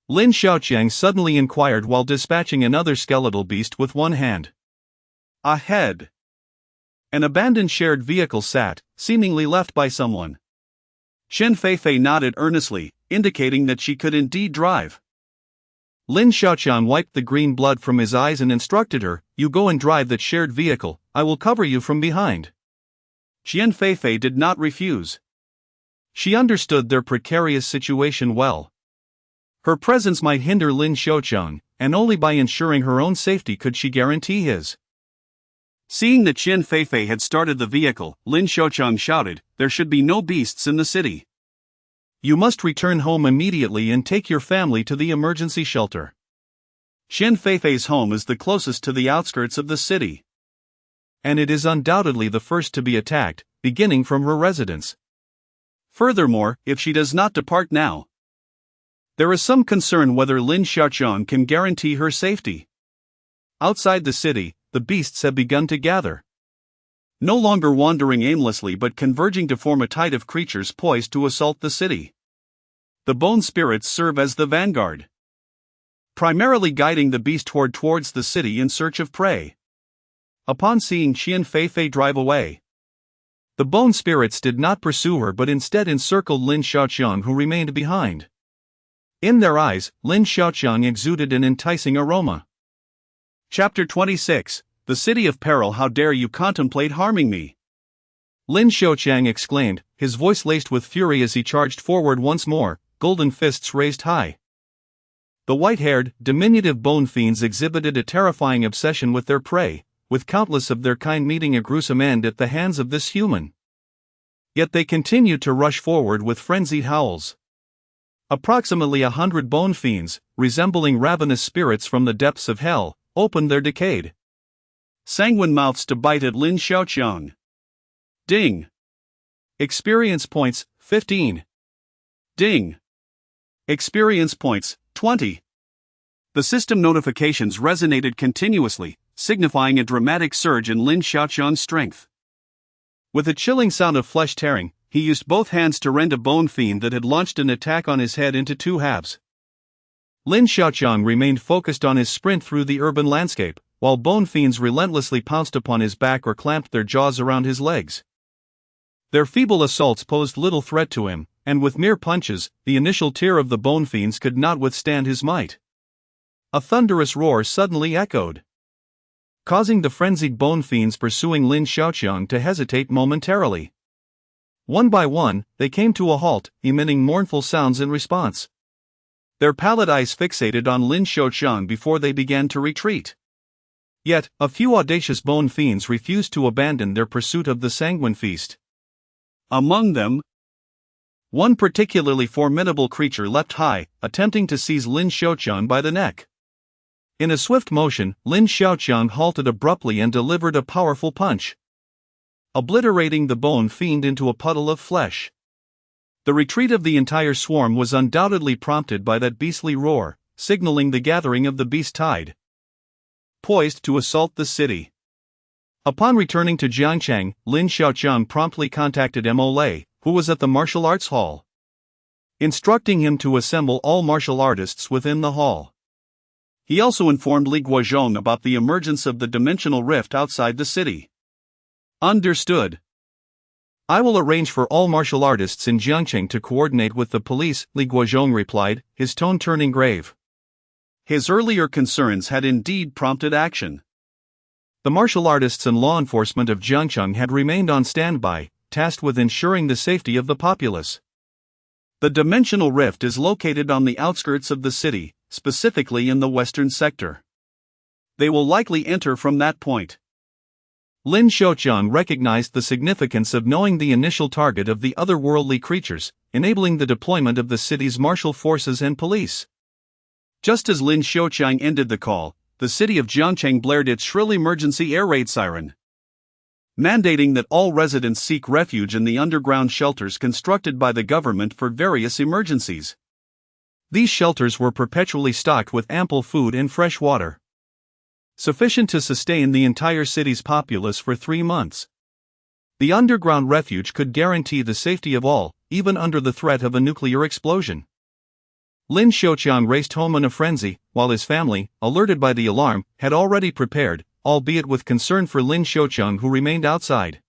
Lin Xiaocheng suddenly inquired while dispatching another skeletal beast with one hand. Ahead, an abandoned shared vehicle sat, seemingly left by someone. Qian Feifei nodded earnestly, indicating that she could indeed drive. Lin Xiaocheng wiped the green blood from his eyes and instructed her, "You go and drive that shared vehicle, I will cover you from behind." Qian Feifei did not refuse. She understood their precarious situation well. Her presence might hinder Lin Xiaocheng, and only by ensuring her own safety could she guarantee his. Seeing that Qian Feifei had started the vehicle, Lin Xiaocheng shouted, "There should be no beasts in the city. You must return home immediately and take your family to the emergency shelter. Qian Feifei's home is the closest to the outskirts of the city, and it is undoubtedly the first to be attacked, beginning from her residence. Furthermore, if she does not depart now, there is some concern whether Lin Xiaocheng can guarantee her safety. Outside the city, the beasts have begun to gather, no longer wandering aimlessly but converging to form a tide of creatures poised to assault the city. The bone spirits serve as the vanguard, primarily guiding the beast horde towards the city in search of prey." Upon seeing Qian Feifei drive away, the bone spirits did not pursue her but instead encircled Lin Xiaocheng, who remained behind. In their eyes, Lin Xiaocheng exuded an enticing aroma. Chapter 26, The City of Peril. "How dare you contemplate harming me?" Lin Xiaocheng exclaimed, his voice laced with fury as he charged forward once more, golden fists raised high. The white-haired, diminutive bone fiends exhibited a terrifying obsession with their prey, with countless of their kind meeting a gruesome end at the hands of this human. Yet they continued to rush forward with frenzied howls. Approximately 100 bone fiends, resembling ravenous spirits from the depths of hell, opened their decayed, sanguine mouths to bite at Lin Xiaocheng. Ding! Experience points, 15. Ding! Experience points, 20. The system notifications resonated continuously, signifying a dramatic surge in Lin Xiaocheng's strength. With a chilling sound of flesh tearing, he used both hands to rend a bone fiend that had launched an attack on his head into two halves. Lin Xiaocheng remained focused on his sprint through the urban landscape, while bone fiends relentlessly pounced upon his back or clamped their jaws around his legs. Their feeble assaults posed little threat to him, and with mere punches, the initial tier of the bone fiends could not withstand his might. A thunderous roar suddenly echoed, causing the frenzied bone fiends pursuing Lin Xiaocheng to hesitate momentarily. One by one, they came to a halt, emitting mournful sounds in response. Their pallid eyes fixated on Lin Xiaocheng before they began to retreat. Yet, a few audacious bone fiends refused to abandon their pursuit of the sanguine feast. Among them, one particularly formidable creature leapt high, attempting to seize Lin Xiaocheng by the neck. In a swift motion, Lin Xiaocheng halted abruptly and delivered a powerful punch, obliterating the bone fiend into a puddle of flesh. The retreat of the entire swarm was undoubtedly prompted by that beastly roar, signaling the gathering of the beast tide, poised to assault the city. Upon returning to Jiangcheng, Lin Xiaocheng promptly contacted Mo Lei, who was at the martial arts hall, instructing him to assemble all martial artists within the hall. He also informed Li Guozhong about the emergence of the dimensional rift outside the city. Understood. I will arrange for all martial artists in Jiangcheng to coordinate with the police, Li Guozhong replied, his tone turning grave. His earlier concerns had indeed prompted action. The martial artists and law enforcement of Jiangcheng had remained on standby, tasked with ensuring the safety of the populace. The dimensional rift is located on the outskirts of the city, specifically in the western sector. They will likely enter from that point. Lin Xiaoqiang recognized the significance of knowing the initial target of the otherworldly creatures, enabling the deployment of the city's martial forces and police. Just as Lin Xiaoqiang ended the call, the city of Jiangcheng blared its shrill emergency air raid siren, mandating that all residents seek refuge in the underground shelters constructed by the government for various emergencies. These shelters were perpetually stocked with ample food and fresh water, sufficient to sustain the entire city's populace for 3 months. The underground refuge could guarantee the safety of all, even under the threat of a nuclear explosion. Lin Xiaoqiang raced home in a frenzy, while his family, alerted by the alarm, had already prepared, albeit with concern for Lin Xiaoqiang who remained outside.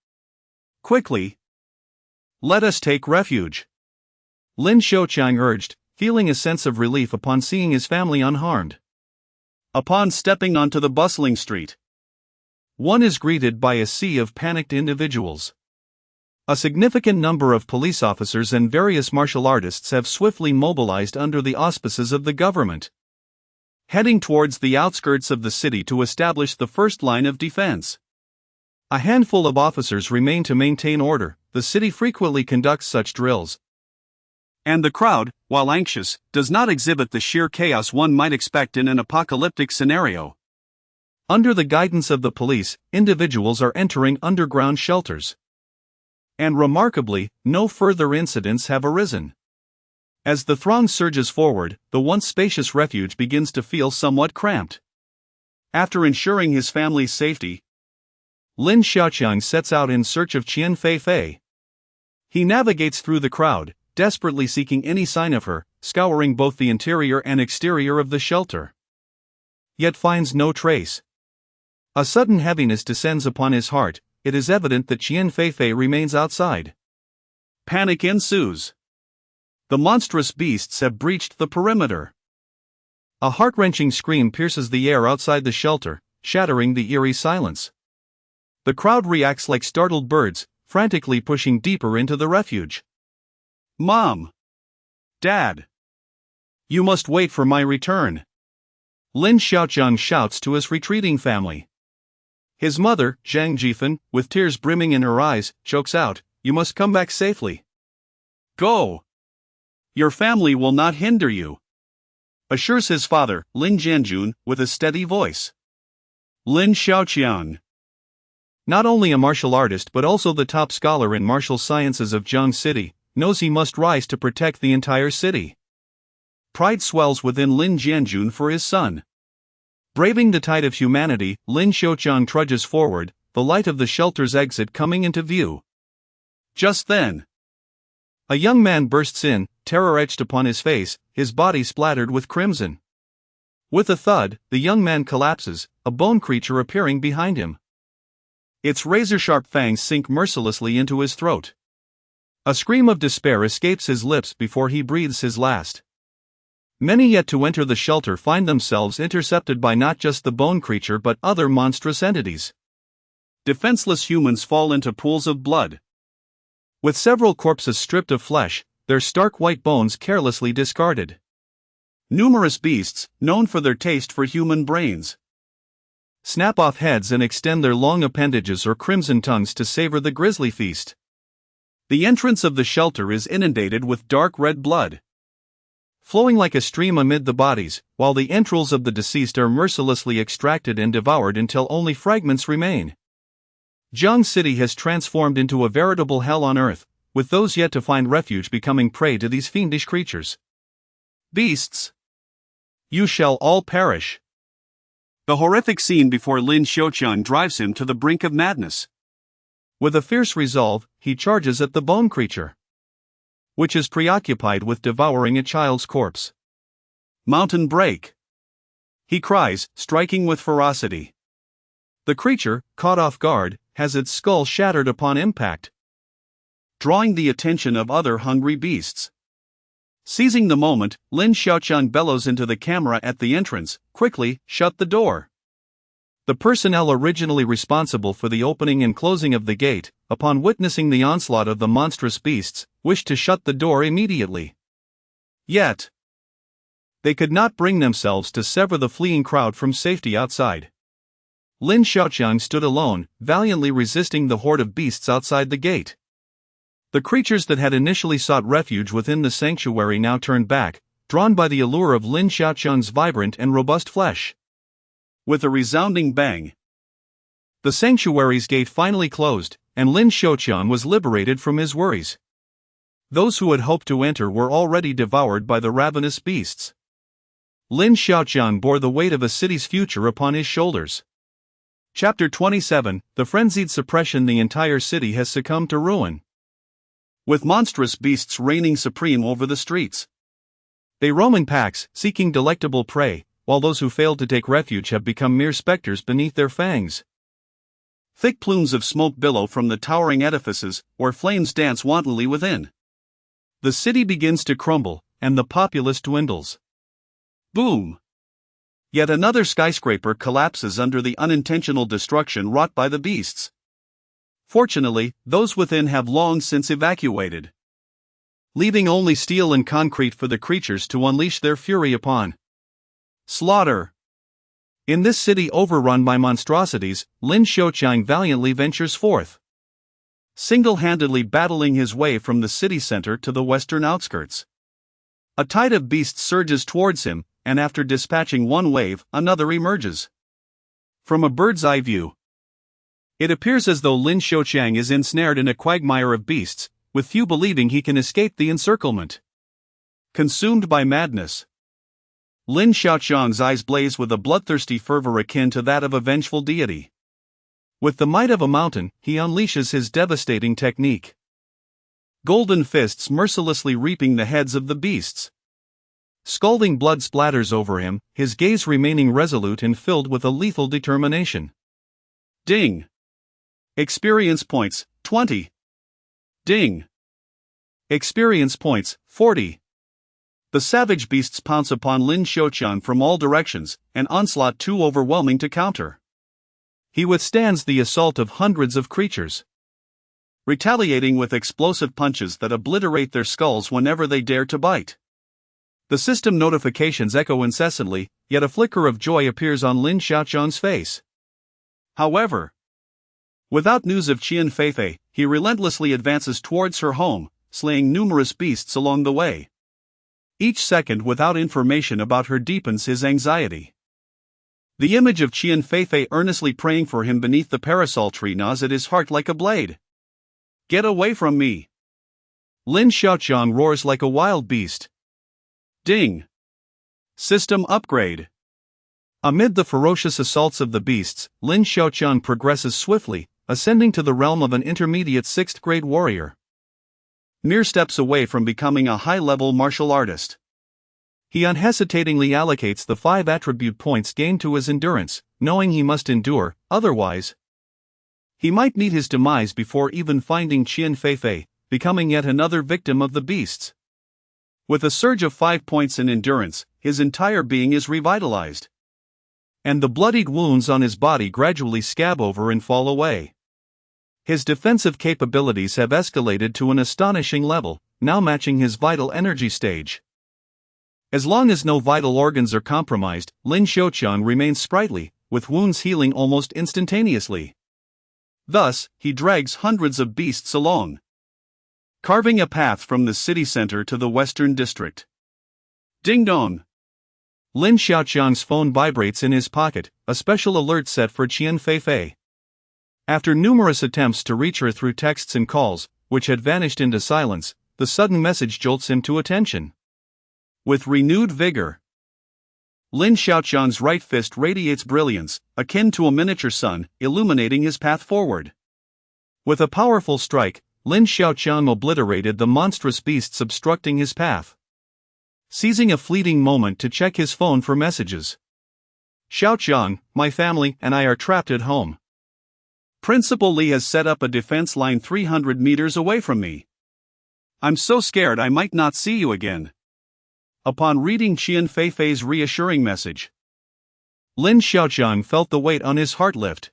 "Quickly! Let us take refuge," Lin Xiaoqiang urged, feeling a sense of relief upon seeing his family unharmed. Upon stepping onto the bustling street, one is greeted by a sea of panicked individuals. A significant number of police officers and various martial artists have swiftly mobilized under the auspices of the government, heading towards the outskirts of the city to establish the first line of defense. A handful of officers remain to maintain order. The city frequently conducts such drills, and the crowd, while anxious, does not exhibit the sheer chaos one might expect in an apocalyptic scenario. Under the guidance of the police, individuals are entering underground shelters. And remarkably, no further incidents have arisen. As the throng surges forward, the once spacious refuge begins to feel somewhat cramped. After ensuring his family's safety, Lin Xiaoqiang sets out in search of Qian Feifei. He navigates through the crowd, desperately seeking any sign of her, scouring both the interior and exterior of the shelter, yet finds no trace. A sudden heaviness descends upon his heart. It is evident that Qian Feifei remains outside. Panic ensues. The monstrous beasts have breached the perimeter. A heart-wrenching scream pierces the air outside the shelter, shattering the eerie silence. The crowd reacts like startled birds, frantically pushing deeper into the refuge. "Mom! Dad! You must wait for my return," Lin Xiaoqiang shouts to his retreating family. His mother, Zhang Jifan, with tears brimming in her eyes, chokes out, "You must come back safely." "Go! Your family will not hinder you," assures his father, Lin Jianjun, with a steady voice. Lin Xiaoqiang, not only a martial artist but also the top scholar in martial sciences of Zhang City, knows he must rise to protect the entire city. Pride swells within Lin Jianjun for his son. Braving the tide of humanity, Lin Xiaoqiang trudges forward, the light of the shelter's exit coming into view. Just then, a young man bursts in, terror etched upon his face, his body splattered with crimson. With a thud, the young man collapses, a bone creature appearing behind him. Its razor-sharp fangs sink mercilessly into his throat. A scream of despair escapes his lips before he breathes his last. Many yet to enter the shelter find themselves intercepted by not just the bone creature but other monstrous entities. Defenseless humans fall into pools of blood, with several corpses stripped of flesh, their stark white bones carelessly discarded. Numerous beasts, known for their taste for human brains, snap off heads and extend their long appendages or crimson tongues to savor the grisly feast. The entrance of the shelter is inundated with dark red blood, flowing like a stream amid the bodies, while the entrails of the deceased are mercilessly extracted and devoured until only fragments remain. Zhang City has transformed into a veritable hell on earth, with those yet to find refuge becoming prey to these fiendish creatures. Beasts! You shall all perish. The horrific scene before Lin Xiaoqiang drives him to the brink of madness. With a fierce resolve, he charges at the bone creature, which is preoccupied with devouring a child's corpse. "Mountain break!" he cries, striking with ferocity. The creature, caught off guard, has its skull shattered upon impact, drawing the attention of other hungry beasts. Seizing the moment, Lin Xiaoqiang bellows into the camera at the entrance, "Quickly, shut the door. The personnel originally responsible for the opening and closing of the gate, upon witnessing the onslaught of the monstrous beasts, wished to shut the door immediately. Yet, they could not bring themselves to sever the fleeing crowd from safety outside. Lin Xiaoqiang stood alone, valiantly resisting the horde of beasts outside the gate. The creatures that had initially sought refuge within the sanctuary now turned back, drawn by the allure of Lin Xiaoqiang's vibrant and robust flesh. With a resounding bang, the sanctuary's gate finally closed, and Lin Xiaoqiang was liberated from his worries. Those who had hoped to enter were already devoured by the ravenous beasts. Lin Xiaoqiang bore the weight of a city's future upon his shoulders. Chapter 27, The Frenzied Suppression. The entire city has succumbed to ruin, with monstrous beasts reigning supreme over the streets. They roam in packs, seeking delectable prey, while those who failed to take refuge have become mere specters beneath their fangs. Thick plumes of smoke billow from the towering edifices, where flames dance wantonly within. The city begins to crumble, and the populace dwindles. Boom! Yet another skyscraper collapses under the unintentional destruction wrought by the beasts. Fortunately, those within have long since evacuated, leaving only steel and concrete for the creatures to unleash their fury upon. Slaughter. In this city overrun by monstrosities, Lin Xiaoqiang valiantly ventures forth, single-handedly battling his way from the city center to the western outskirts. A tide of beasts surges towards him, and after dispatching one wave, another emerges. From a bird's-eye view, it appears as though Lin Xiaoqiang is ensnared in a quagmire of beasts, with few believing he can escape the encirclement. Consumed by madness, Lin Xiaoqiang's eyes blaze with a bloodthirsty fervor akin to that of a vengeful deity. With the might of a mountain, he unleashes his devastating technique. Golden fists mercilessly reaping the heads of the beasts. Scalding blood splatters over him, his gaze remaining resolute and filled with a lethal determination. Ding! Experience points, 20. Ding! Experience points, 40. The savage beasts pounce upon Lin Xiaoqiang from all directions, an onslaught too overwhelming to counter. He withstands the assault of hundreds of creatures, retaliating with explosive punches that obliterate their skulls whenever they dare to bite. The system notifications echo incessantly, yet a flicker of joy appears on Lin Xiaoqiang's face. However, without news of Qian Feifei, he relentlessly advances towards her home, slaying numerous beasts along the way. Each second without information about her deepens his anxiety. The image of Qian Feifei earnestly praying for him beneath the parasol tree gnaws at his heart like a blade. Get away from me! Lin Xiaoqiang roars like a wild beast. Ding! System upgrade. Amid the ferocious assaults of the beasts, Lin Xiaoqiang progresses swiftly, ascending to the realm of an intermediate 6th grade warrior. Mere steps away from becoming a high-level martial artist. He unhesitatingly allocates the 5 attribute points gained to his endurance, knowing he must endure, otherwise he might meet his demise before even finding Qian Feifei, becoming yet another victim of the beasts. With a surge of 5 points in endurance, his entire being is revitalized, and the bloodied wounds on his body gradually scab over and fall away. His defensive capabilities have escalated to an astonishing level, now matching his vital energy stage. As long as no vital organs are compromised, Lin Xiaoqiang remains sprightly, with wounds healing almost instantaneously. Thus, he drags hundreds of beasts along, carving a path from the city center to the western district. Ding dong! Lin Xiaoqiang's phone vibrates in his pocket, a special alert set for Qian Feifei. After numerous attempts to reach her through texts and calls, which had vanished into silence, the sudden message jolts him to attention. With renewed vigor, Lin Xiaoqiang's right fist radiates brilliance, akin to a miniature sun, illuminating his path forward. With a powerful strike, Lin Xiaoqiang obliterated the monstrous beasts obstructing his path, seizing a fleeting moment to check his phone for messages. Xiaoqiang, my family and I are trapped at home. Principal Li has set up a defense line 300 meters away from me. I'm so scared I might not see you again. Upon reading Qian Feifei's reassuring message, Lin Xiaoqiang felt the weight on his heart lift.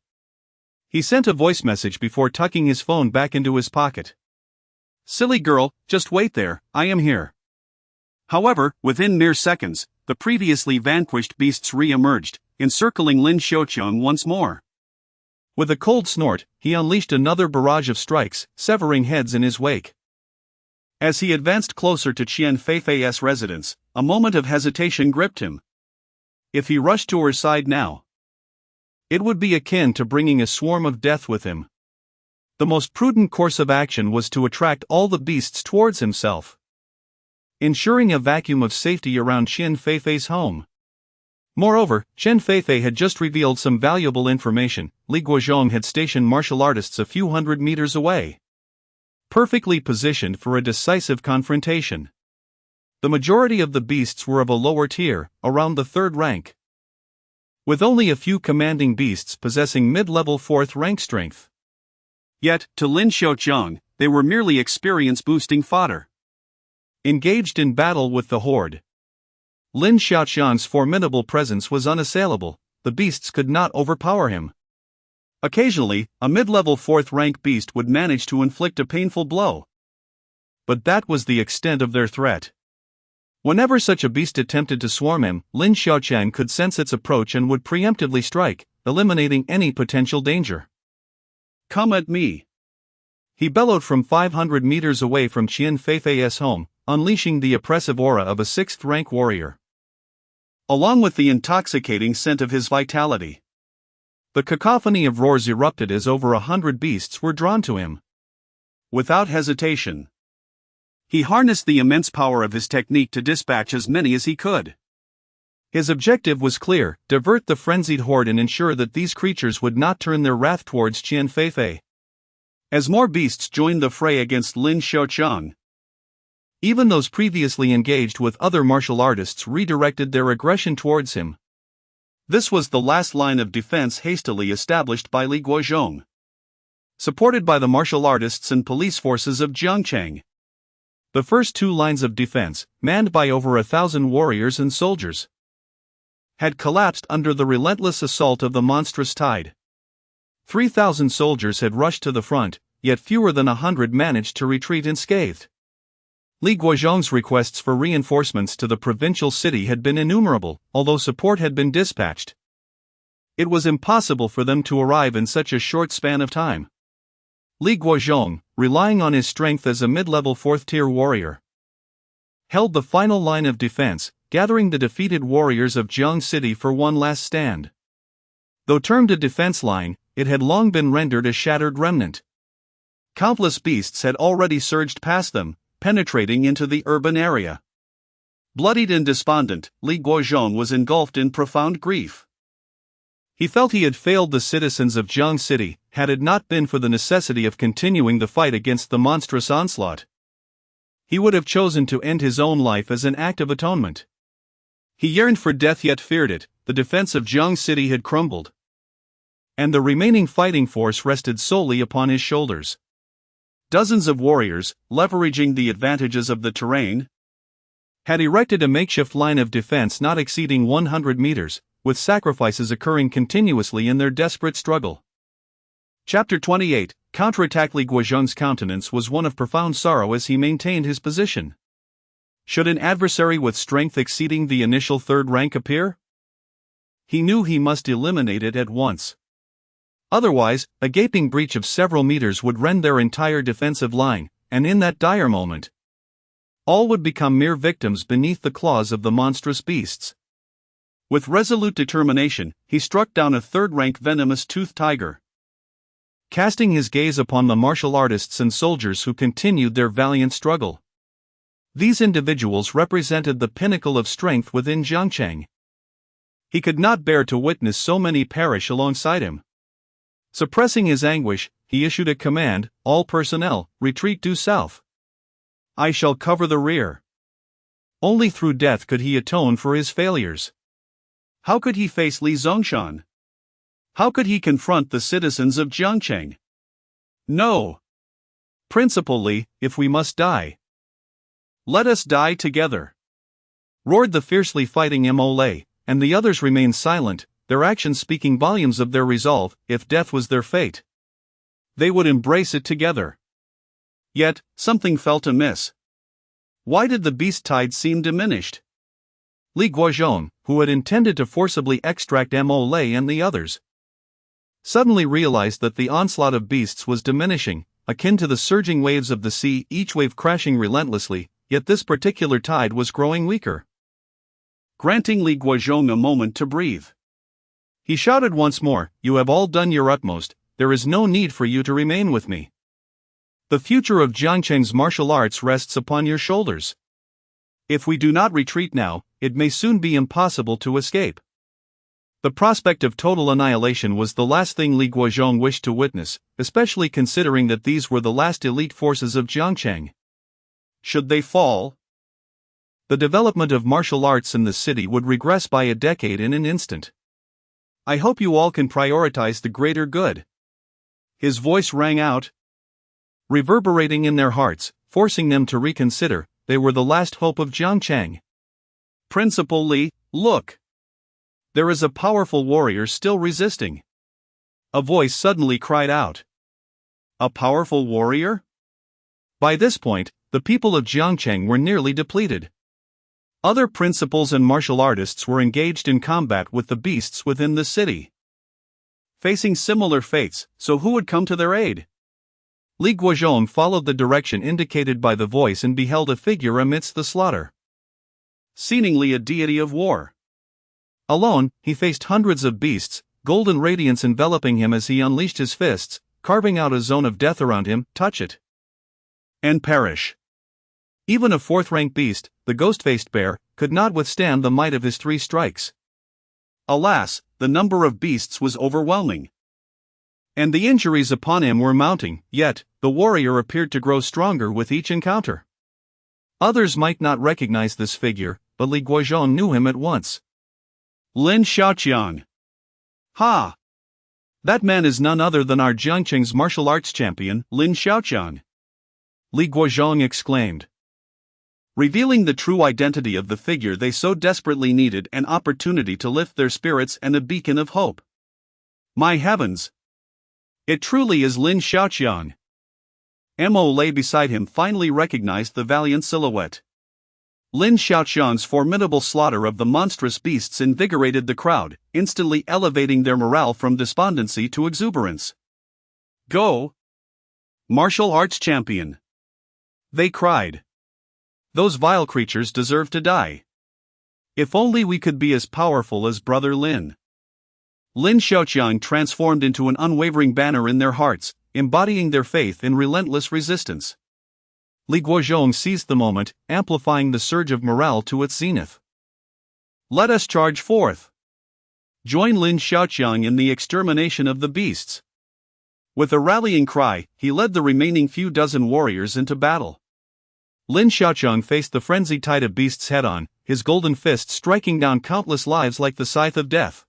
He sent a voice message before tucking his phone back into his pocket. Silly girl, just wait there, I am here. However, within mere seconds, the previously vanquished beasts re-emerged, encircling Lin Xiaoqiang once more. With a cold snort, he unleashed another barrage of strikes, severing heads in his wake. As he advanced closer to Qian Feifei's residence, a moment of hesitation gripped him. If he rushed to her side now, it would be akin to bringing a swarm of death with him. The most prudent course of action was to attract all the beasts towards himself, ensuring a vacuum of safety around Qian Feifei's home. Moreover, Qian Feifei had just revealed some valuable information. Li Guozhong had stationed martial artists a few hundred meters away, perfectly positioned for a decisive confrontation. The majority of the beasts were of a lower tier, around the 3rd rank, with only a few commanding beasts possessing mid-level 4th rank strength. Yet, to Lin Xiaoqiang, they were merely experience-boosting fodder. Engaged in battle with the horde, Lin Xiaoqiang's formidable presence was unassailable. The beasts could not overpower him. Occasionally, a mid-level 4th rank beast would manage to inflict a painful blow, but that was the extent of their threat. Whenever such a beast attempted to swarm him, Lin Xiaoqiang could sense its approach and would preemptively strike, eliminating any potential danger. Come at me! He bellowed from 500 meters away from Qian Feifei's home, unleashing the oppressive aura of a 6th rank warrior, along with the intoxicating scent of his vitality. The cacophony of roars erupted as over 100 beasts were drawn to him. Without hesitation, he harnessed the immense power of his technique to dispatch as many as he could. His objective was clear: divert the frenzied horde and ensure that these creatures would not turn their wrath towards Qian Feifei. As more beasts joined the fray against Lin Xiaoqiang, even those previously engaged with other martial artists redirected their aggression towards him. This was the last line of defense hastily established by Li Guozhong, supported by the martial artists and police forces of Jiangcheng. The first 2 lines of defense, manned by over 1,000 warriors and soldiers, had collapsed under the relentless assault of the monstrous tide. 3,000 soldiers had rushed to the front, yet fewer than 100 managed to retreat unscathed. Li Guozhong's requests for reinforcements to the provincial city had been innumerable, although support had been dispatched. It was impossible for them to arrive in such a short span of time. Li Guozhong, relying on his strength as a mid-level 4th-tier warrior, held the final line of defense, gathering the defeated warriors of Jiang City for one last stand. Though termed a defense line, it had long been rendered a shattered remnant. Countless beasts had already surged past them, penetrating into the urban area. Bloodied and despondent, Li Guozhong was engulfed in profound grief. He felt he had failed the citizens of Jiang City, had it not been for the necessity of continuing the fight against the monstrous onslaught. He would have chosen to end his own life as an act of atonement. He yearned for death yet feared it. The defense of Jiang City had crumbled, and the remaining fighting force rested solely upon his shoulders. Dozens of warriors, leveraging the advantages of the terrain, had erected a makeshift line of defense not exceeding 100 meters, with sacrifices occurring continuously in their desperate struggle. Chapter 28, Counterattack. Li Guozhong's countenance was one of profound sorrow as he maintained his position. Should an adversary with strength exceeding the initial 3rd rank appear? He knew he must eliminate it at once. Otherwise, a gaping breach of several meters would rend their entire defensive line, and in that dire moment, all would become mere victims beneath the claws of the monstrous beasts. With resolute determination, he struck down a 3rd-rank venomous toothed tiger, casting his gaze upon the martial artists and soldiers who continued their valiant struggle. These individuals represented the pinnacle of strength within Jiangcheng. He could not bear to witness so many perish alongside him. Suppressing his anguish, he issued a command: all personnel, retreat due south. I shall cover the rear. Only through death could he atone for his failures. How could he face Li Zongshan? How could he confront the citizens of Jiangcheng? No. Principal Li, if we must die, let us die together, roared the fiercely fighting Mo Lei, and the others remained silent, their actions speaking volumes of their resolve. If death was their fate, they would embrace it together. Yet, something felt amiss. Why did the beast tide seem diminished? Li Guozhong, who had intended to forcibly extract Mo Lei and the others, suddenly realized that the onslaught of beasts was diminishing, akin to the surging waves of the sea, each wave crashing relentlessly, yet this particular tide was growing weaker. Granting Li Guozhong a moment to breathe, he shouted once more, "You have all done your utmost, there is no need for you to remain with me. The future of Jiangcheng's martial arts rests upon your shoulders. If we do not retreat now, it may soon be impossible to escape." The prospect of total annihilation was the last thing Li Guozhong wished to witness, especially considering that these were the last elite forces of Jiangcheng. Should they fall, the development of martial arts in the city would regress by a decade in an instant. "I hope you all can prioritize the greater good." His voice rang out, reverberating in their hearts, forcing them to reconsider. They were the last hope of Jiangcheng. "Principal Li, look! There is a powerful warrior still resisting," a voice suddenly cried out. A powerful warrior? By this point, the people of Jiangcheng were nearly depleted. Other principals and martial artists were engaged in combat with the beasts within the city, facing similar fates, so who would come to their aid? Li Guozhong followed the direction indicated by the voice and beheld a figure amidst the slaughter. Seemingly a deity of war. Alone, he faced hundreds of beasts, golden radiance enveloping him as he unleashed his fists, carving out a zone of death around him. "Touch it and perish." Even a fourth-rank beast, the ghost-faced bear, could not withstand the might of his 3 strikes. Alas, the number of beasts was overwhelming, and the injuries upon him were mounting, yet, the warrior appeared to grow stronger with each encounter. Others might not recognize this figure, but Li Guozhong knew him at once. Lin Xiaoqiang. Ha! That man is none other than our Jiangcheng's martial arts champion, Lin Xiaoqiang. Li Guozhong exclaimed, revealing the true identity of the figure they so desperately needed, an opportunity to lift their spirits and a beacon of hope. My heavens! It truly is Lin Xiaoqiang. Mo lay beside him finally recognized the valiant silhouette. Lin Xiaoqiang's formidable slaughter of the monstrous beasts invigorated the crowd, instantly elevating their morale from despondency to exuberance. "Go! Martial arts champion!" they cried. "Those vile creatures deserve to die. If only we could be as powerful as Brother Lin." Lin Xiaoqiang transformed into an unwavering banner in their hearts, embodying their faith in relentless resistance. Li Guozhong seized the moment, amplifying the surge of morale to its zenith. "Let us charge forth! Join Lin Xiaoqiang in the extermination of the beasts!" With a rallying cry, he led the remaining few dozen warriors into battle. Lin Xiaoqiang faced the frenzied tide of beasts head-on, his golden fist striking down countless lives like the scythe of death.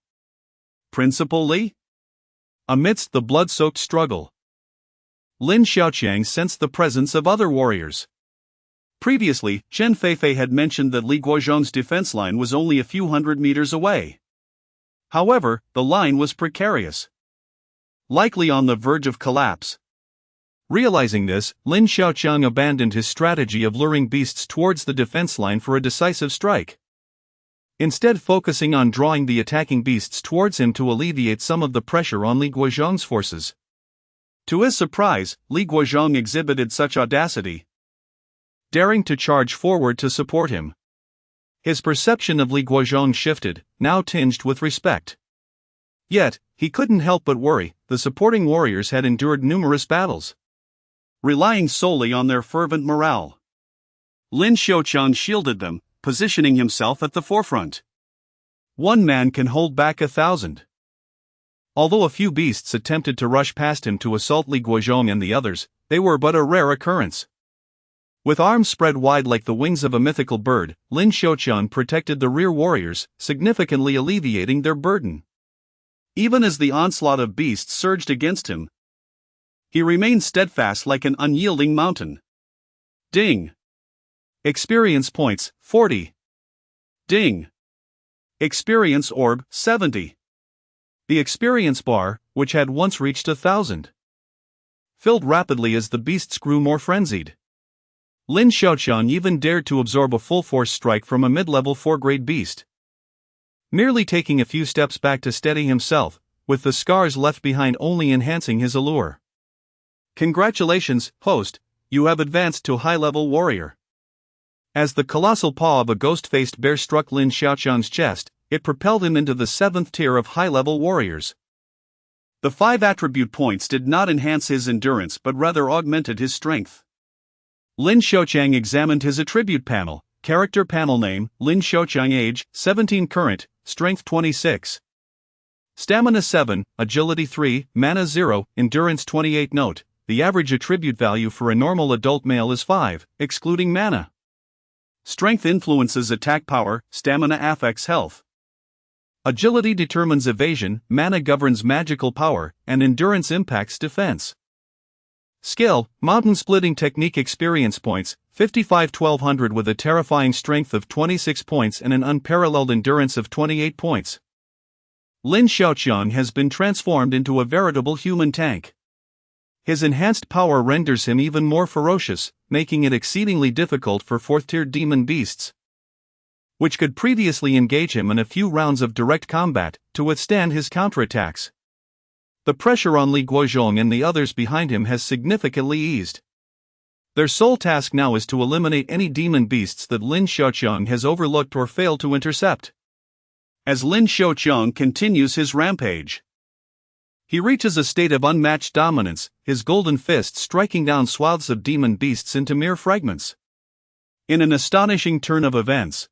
Principal Li? Amidst the blood-soaked struggle, Lin Xiaoqiang sensed the presence of other warriors. Previously, Chen Feifei had mentioned that Li Guozhong's defense line was only a few hundred meters away. However, the line was precarious, likely on the verge of collapse. Realizing this, Lin Xiaoqiang abandoned his strategy of luring beasts towards the defense line for a decisive strike, instead focusing on drawing the attacking beasts towards him to alleviate some of the pressure on Li Guozhong's forces. To his surprise, Li Guozhong exhibited such audacity, daring to charge forward to support him. His perception of Li Guozhong shifted, now tinged with respect. Yet, he couldn't help but worry. The supporting warriors had endured numerous battles, relying solely on their fervent morale. Lin Xiaoqiang shielded them, positioning himself at the forefront. One man can hold back 1,000. Although a few beasts attempted to rush past him to assault Li Guozhong and the others, they were but a rare occurrence. With arms spread wide like the wings of a mythical bird, Lin Xiaoqiang protected the rear warriors, significantly alleviating their burden. Even as the onslaught of beasts surged against him, he remained steadfast like an unyielding mountain. Ding! Experience points, 40. Ding! Experience orb, 70. The experience bar, which had once reached 1,000, filled rapidly as the beasts grew more frenzied. Lin Xiaoqiang even dared to absorb a full-force strike from a mid-level 4-grade beast, merely taking a few steps back to steady himself, with the scars left behind only enhancing his allure. Congratulations, host, you have advanced to high-level warrior. As the colossal paw of a ghost-faced bear struck Lin Xiaoqiang's chest, it propelled him into the 7th tier of high-level warriors. The 5 attribute points did not enhance his endurance but rather augmented his strength. Lin Xiaoqiang examined his attribute panel. Character panel name, Lin Xiaoqiang. Age, 17. Current, Strength 26. Stamina 7, Agility 3, Mana 0, Endurance 28. Note: the average attribute value for a normal adult male is 5, excluding mana. Strength influences attack power, stamina affects health. Agility determines evasion, mana governs magical power, and endurance impacts defense. Skill, Mountain Splitting Technique. Experience points, 55,1200 with a terrifying strength of 26 points and an unparalleled endurance of 28 points. Lin Xiaoqiang has been transformed into a veritable human tank. His enhanced power renders him even more ferocious, making it exceedingly difficult for 4th-tier demon beasts, which could previously engage him in a few rounds of direct combat, to withstand his counterattacks. The pressure on Li Guozhong and the others behind him has significantly eased. Their sole task now is to eliminate any demon beasts that Lin Xiaoqiang has overlooked or failed to intercept. As Lin Xiaoqiang continues his rampage, he reaches a state of unmatched dominance, his golden fist striking down swaths of demon beasts into mere fragments. In an astonishing turn of events,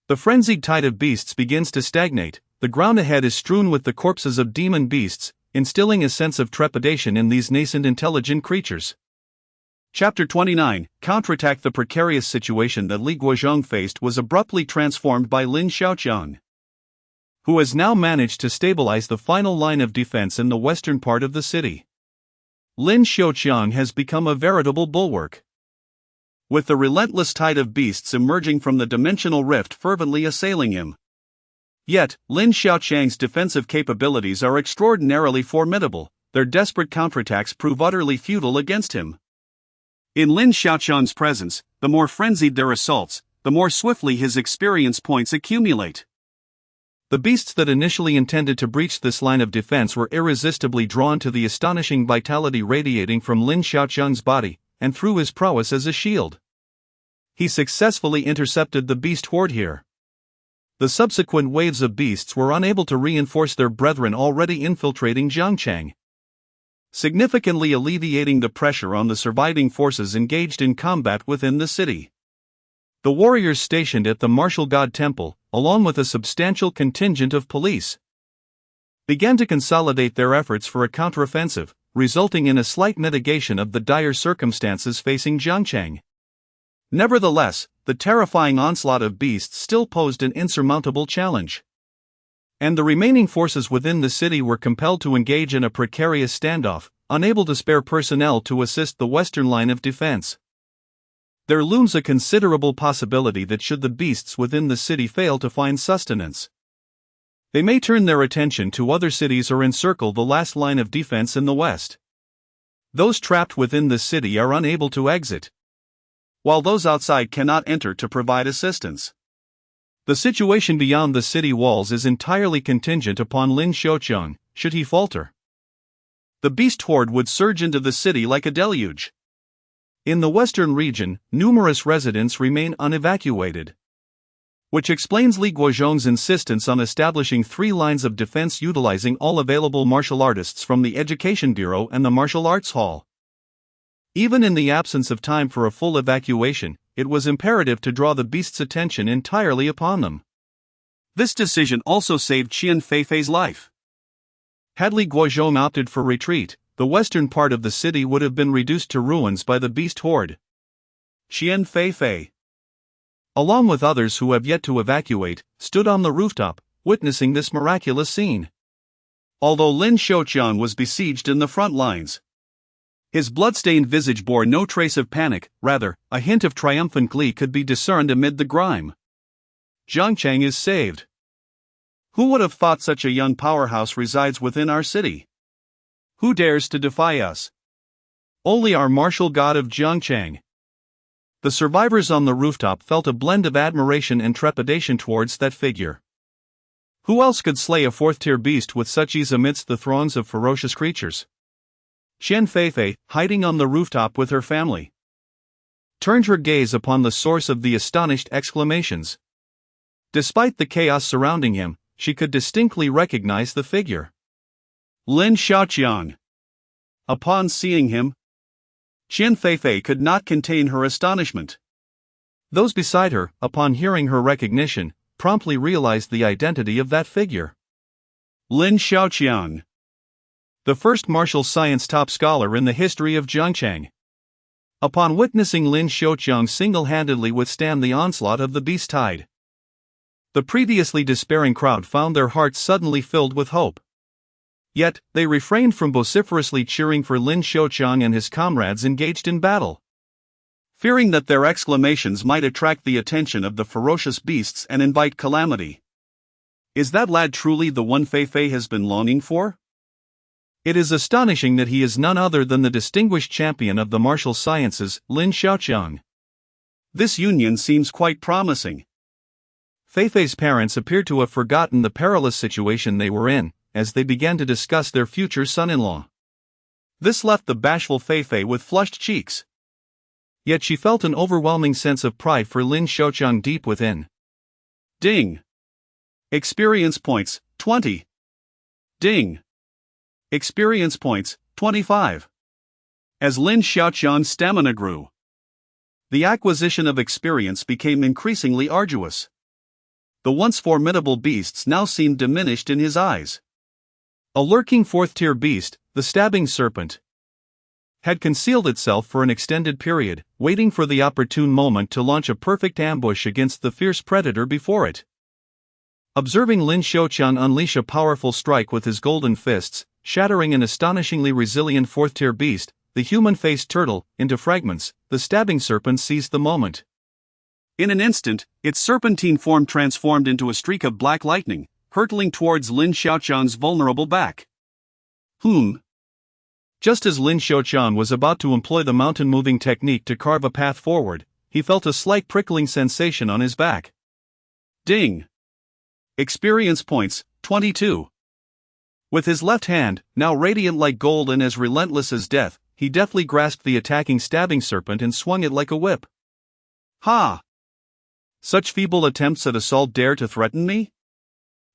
the frenzied tide of beasts begins to stagnate. The ground ahead is strewn with the corpses of demon beasts, instilling a sense of trepidation in these nascent intelligent creatures. Chapter 29, Counterattack. The precarious situation that Li Guozhong faced was abruptly transformed by Lin Xiaoqiang, who has now managed to stabilize the final line of defense in the western part of the city. Lin Xiaoqiang has become a veritable bulwark, with the relentless tide of beasts emerging from the dimensional rift fervently assailing him. Yet, Lin Xiaoqiang's defensive capabilities are extraordinarily formidable. Their desperate counterattacks prove utterly futile against him. In Lin Xiaoqiang's presence, the more frenzied their assaults, the more swiftly his experience points accumulate. The beasts that initially intended to breach this line of defense were irresistibly drawn to the astonishing vitality radiating from Lin Xiaoqiang's body, and through his prowess as a shield, he successfully intercepted the beast horde here. The subsequent waves of beasts were unable to reinforce their brethren already infiltrating Jiangchang, significantly alleviating the pressure on the surviving forces engaged in combat within the city. The warriors stationed at the Martial God Temple, along with a substantial contingent of police, began to consolidate their efforts for a counteroffensive, resulting in a slight mitigation of the dire circumstances facing Jiangchang. Nevertheless, the terrifying onslaught of beasts still posed an insurmountable challenge, and the remaining forces within the city were compelled to engage in a precarious standoff, unable to spare personnel to assist the western line of defense. There looms a considerable possibility that should the beasts within the city fail to find sustenance, they may turn their attention to other cities or encircle the last line of defense in the west. Those trapped within the city are unable to exit, while those outside cannot enter to provide assistance. The situation beyond the city walls is entirely contingent upon Lin Xiaoqiang. Should he falter, the beast horde would surge into the city like a deluge. In the western region, numerous residents remain unevacuated, which explains Li Guozhong's insistence on establishing 3 lines of defense utilizing all available martial artists from the Education Bureau and the Martial Arts Hall. Even in the absence of time for a full evacuation, it was imperative to draw the beast's attention entirely upon them. This decision also saved Qian Feifei's life. Had Li Guozhong opted for retreat, the western part of the city would have been reduced to ruins by the beast horde. Qian Feifei, along with others who have yet to evacuate, stood on the rooftop, witnessing this miraculous scene. Although Lin Xiaoqiang was besieged in the front lines, his blood-stained visage bore no trace of panic, rather, a hint of triumphant glee could be discerned amid the grime. Jiangchang is saved. Who would have thought such a young powerhouse resides within our city? Who dares to defy us? Only our martial god of Jiangchang. The survivors on the rooftop felt a blend of admiration and trepidation towards that figure. Who else could slay a fourth-tier beast with such ease amidst the throngs of ferocious creatures? Qian Feifei, hiding on the rooftop with her family, turned her gaze upon the source of the astonished exclamations. Despite the chaos surrounding him, she could distinctly recognize the figure. Lin Xiaoqiang. Upon seeing him, Qian Feifei could not contain her astonishment. Those beside her, upon hearing her recognition, promptly realized the identity of that figure. Lin Xiaoqiang, the first martial science top scholar in the history of Jiangchang. Upon witnessing Lin Xiaoqiang single-handedly withstand the onslaught of the beast tide, the previously despairing crowd found their hearts suddenly filled with hope. Yet, they refrained from vociferously cheering for Lin Xiaoqiang and his comrades engaged in battle, fearing that their exclamations might attract the attention of the ferocious beasts and invite calamity. Is that lad truly the one Feifei has been longing for? It is astonishing that he is none other than the distinguished champion of the martial sciences, Lin Xiaoqiang. This union seems quite promising. Feifei's parents appeared to have forgotten the perilous situation they were in, as they began to discuss their future son-in-law. This left the bashful Feifei with flushed cheeks. Yet she felt an overwhelming sense of pride for Lin Xiaoqiang deep within. Ding. Experience points, 20. Ding. Experience points, 25. As Lin Xiaoqiang's stamina grew, the acquisition of experience became increasingly arduous. The once formidable beasts now seemed diminished in his eyes. A lurking fourth-tier beast, the stabbing serpent, had concealed itself for an extended period, waiting for the opportune moment to launch a perfect ambush against the fierce predator before it. Observing Lin Xiaoqiang unleash a powerful strike with his golden fists, shattering an astonishingly resilient fourth-tier beast, the human-faced turtle, into fragments, the stabbing serpent seized the moment. In an instant, its serpentine form transformed into a streak of black lightning, hurtling towards Lin Xiaoqiang's vulnerable back. Just as Lin Xiaoqiang was about to employ the mountain-moving technique to carve a path forward, he felt a slight prickling sensation on his back. Ding. Experience points, 22. With his left hand, now radiant like gold and as relentless as death, he deftly grasped the attacking stabbing serpent and swung it like a whip. Ha! Such feeble attempts at assault dare to threaten me?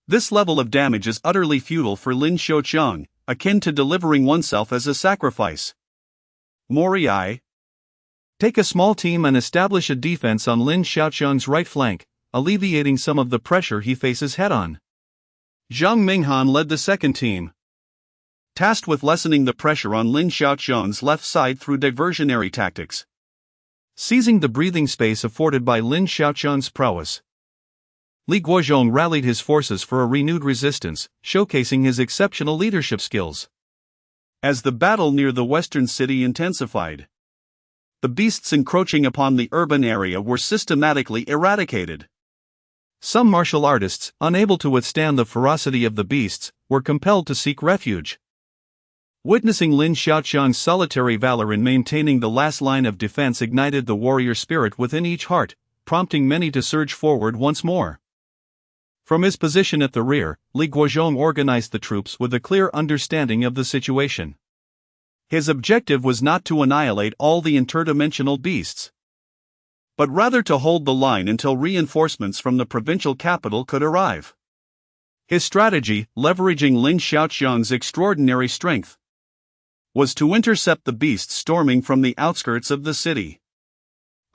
This level of damage is utterly futile for Lin Xiaoqiang, akin to delivering oneself as a sacrifice. Moriai. Take a small team and establish a defense on Lin Xiaoqiang's right flank, alleviating some of the pressure he faces head-on. Zhang Minghan led the second team, tasked with lessening the pressure on Lin Xiaoqiang's left side through diversionary tactics. Seizing the breathing space afforded by Lin Xiaoqiang's prowess, Li Guozhong rallied his forces for a renewed resistance, showcasing his exceptional leadership skills. As the battle near the western city intensified, the beasts encroaching upon the urban area were systematically eradicated. Some martial artists, unable to withstand the ferocity of the beasts, were compelled to seek refuge. Witnessing Lin Xiaoqiang's solitary valor in maintaining the last line of defense ignited the warrior spirit within each heart, prompting many to surge forward once more. From his position at the rear, Li Guozhong organized the troops with a clear understanding of the situation. His objective was not to annihilate all the interdimensional beasts, but rather to hold the line until reinforcements from the provincial capital could arrive. His strategy, leveraging Lin Xiaoqiang's extraordinary strength, was to intercept the beasts storming from the outskirts of the city.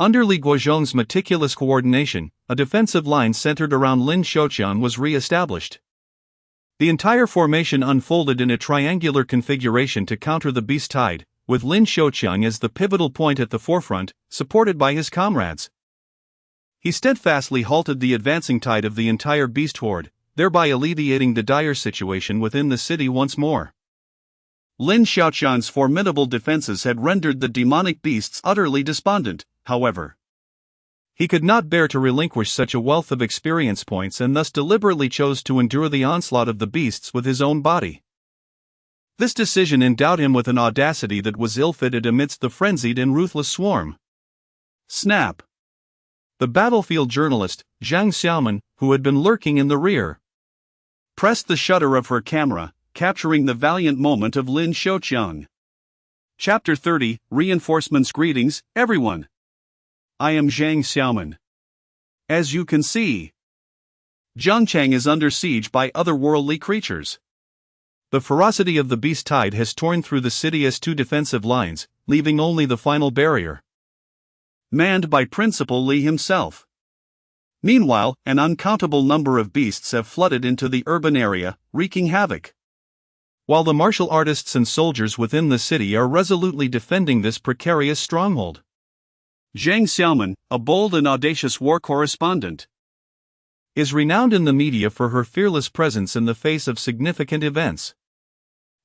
Under Li Guozhong's meticulous coordination, a defensive line centered around Lin Xiaoqiang was re-established. The entire formation unfolded in a triangular configuration to counter the beast tide, with Lin Xiaoqiang as the pivotal point at the forefront, supported by his comrades. He steadfastly halted the advancing tide of the entire beast horde, thereby alleviating the dire situation within the city once more. Lin Xiaoqiang's formidable defenses had rendered the demonic beasts utterly despondent, however. He could not bear to relinquish such a wealth of experience points and thus deliberately chose to endure the onslaught of the beasts with his own body. This decision endowed him with an audacity that was ill-fitted amidst the frenzied and ruthless swarm. Snap! The battlefield journalist, Zhang Xiaoman, who had been lurking in the rear, pressed the shutter of her camera, capturing the valiant moment of Lin Xiaoqiang. Chapter 30, Reinforcements. Greetings, everyone. I am Zhang Xiaoman. As you can see, Zhongchang is under siege by otherworldly creatures. The ferocity of the beast tide has torn through the city's two defensive lines, leaving only the final barrier, manned by Principal Li himself. Meanwhile, an uncountable number of beasts have flooded into the urban area, wreaking havoc, while the martial artists and soldiers within the city are resolutely defending this precarious stronghold. Zhang Xiaoman, a bold and audacious war correspondent, is renowned in the media for her fearless presence in the face of significant events.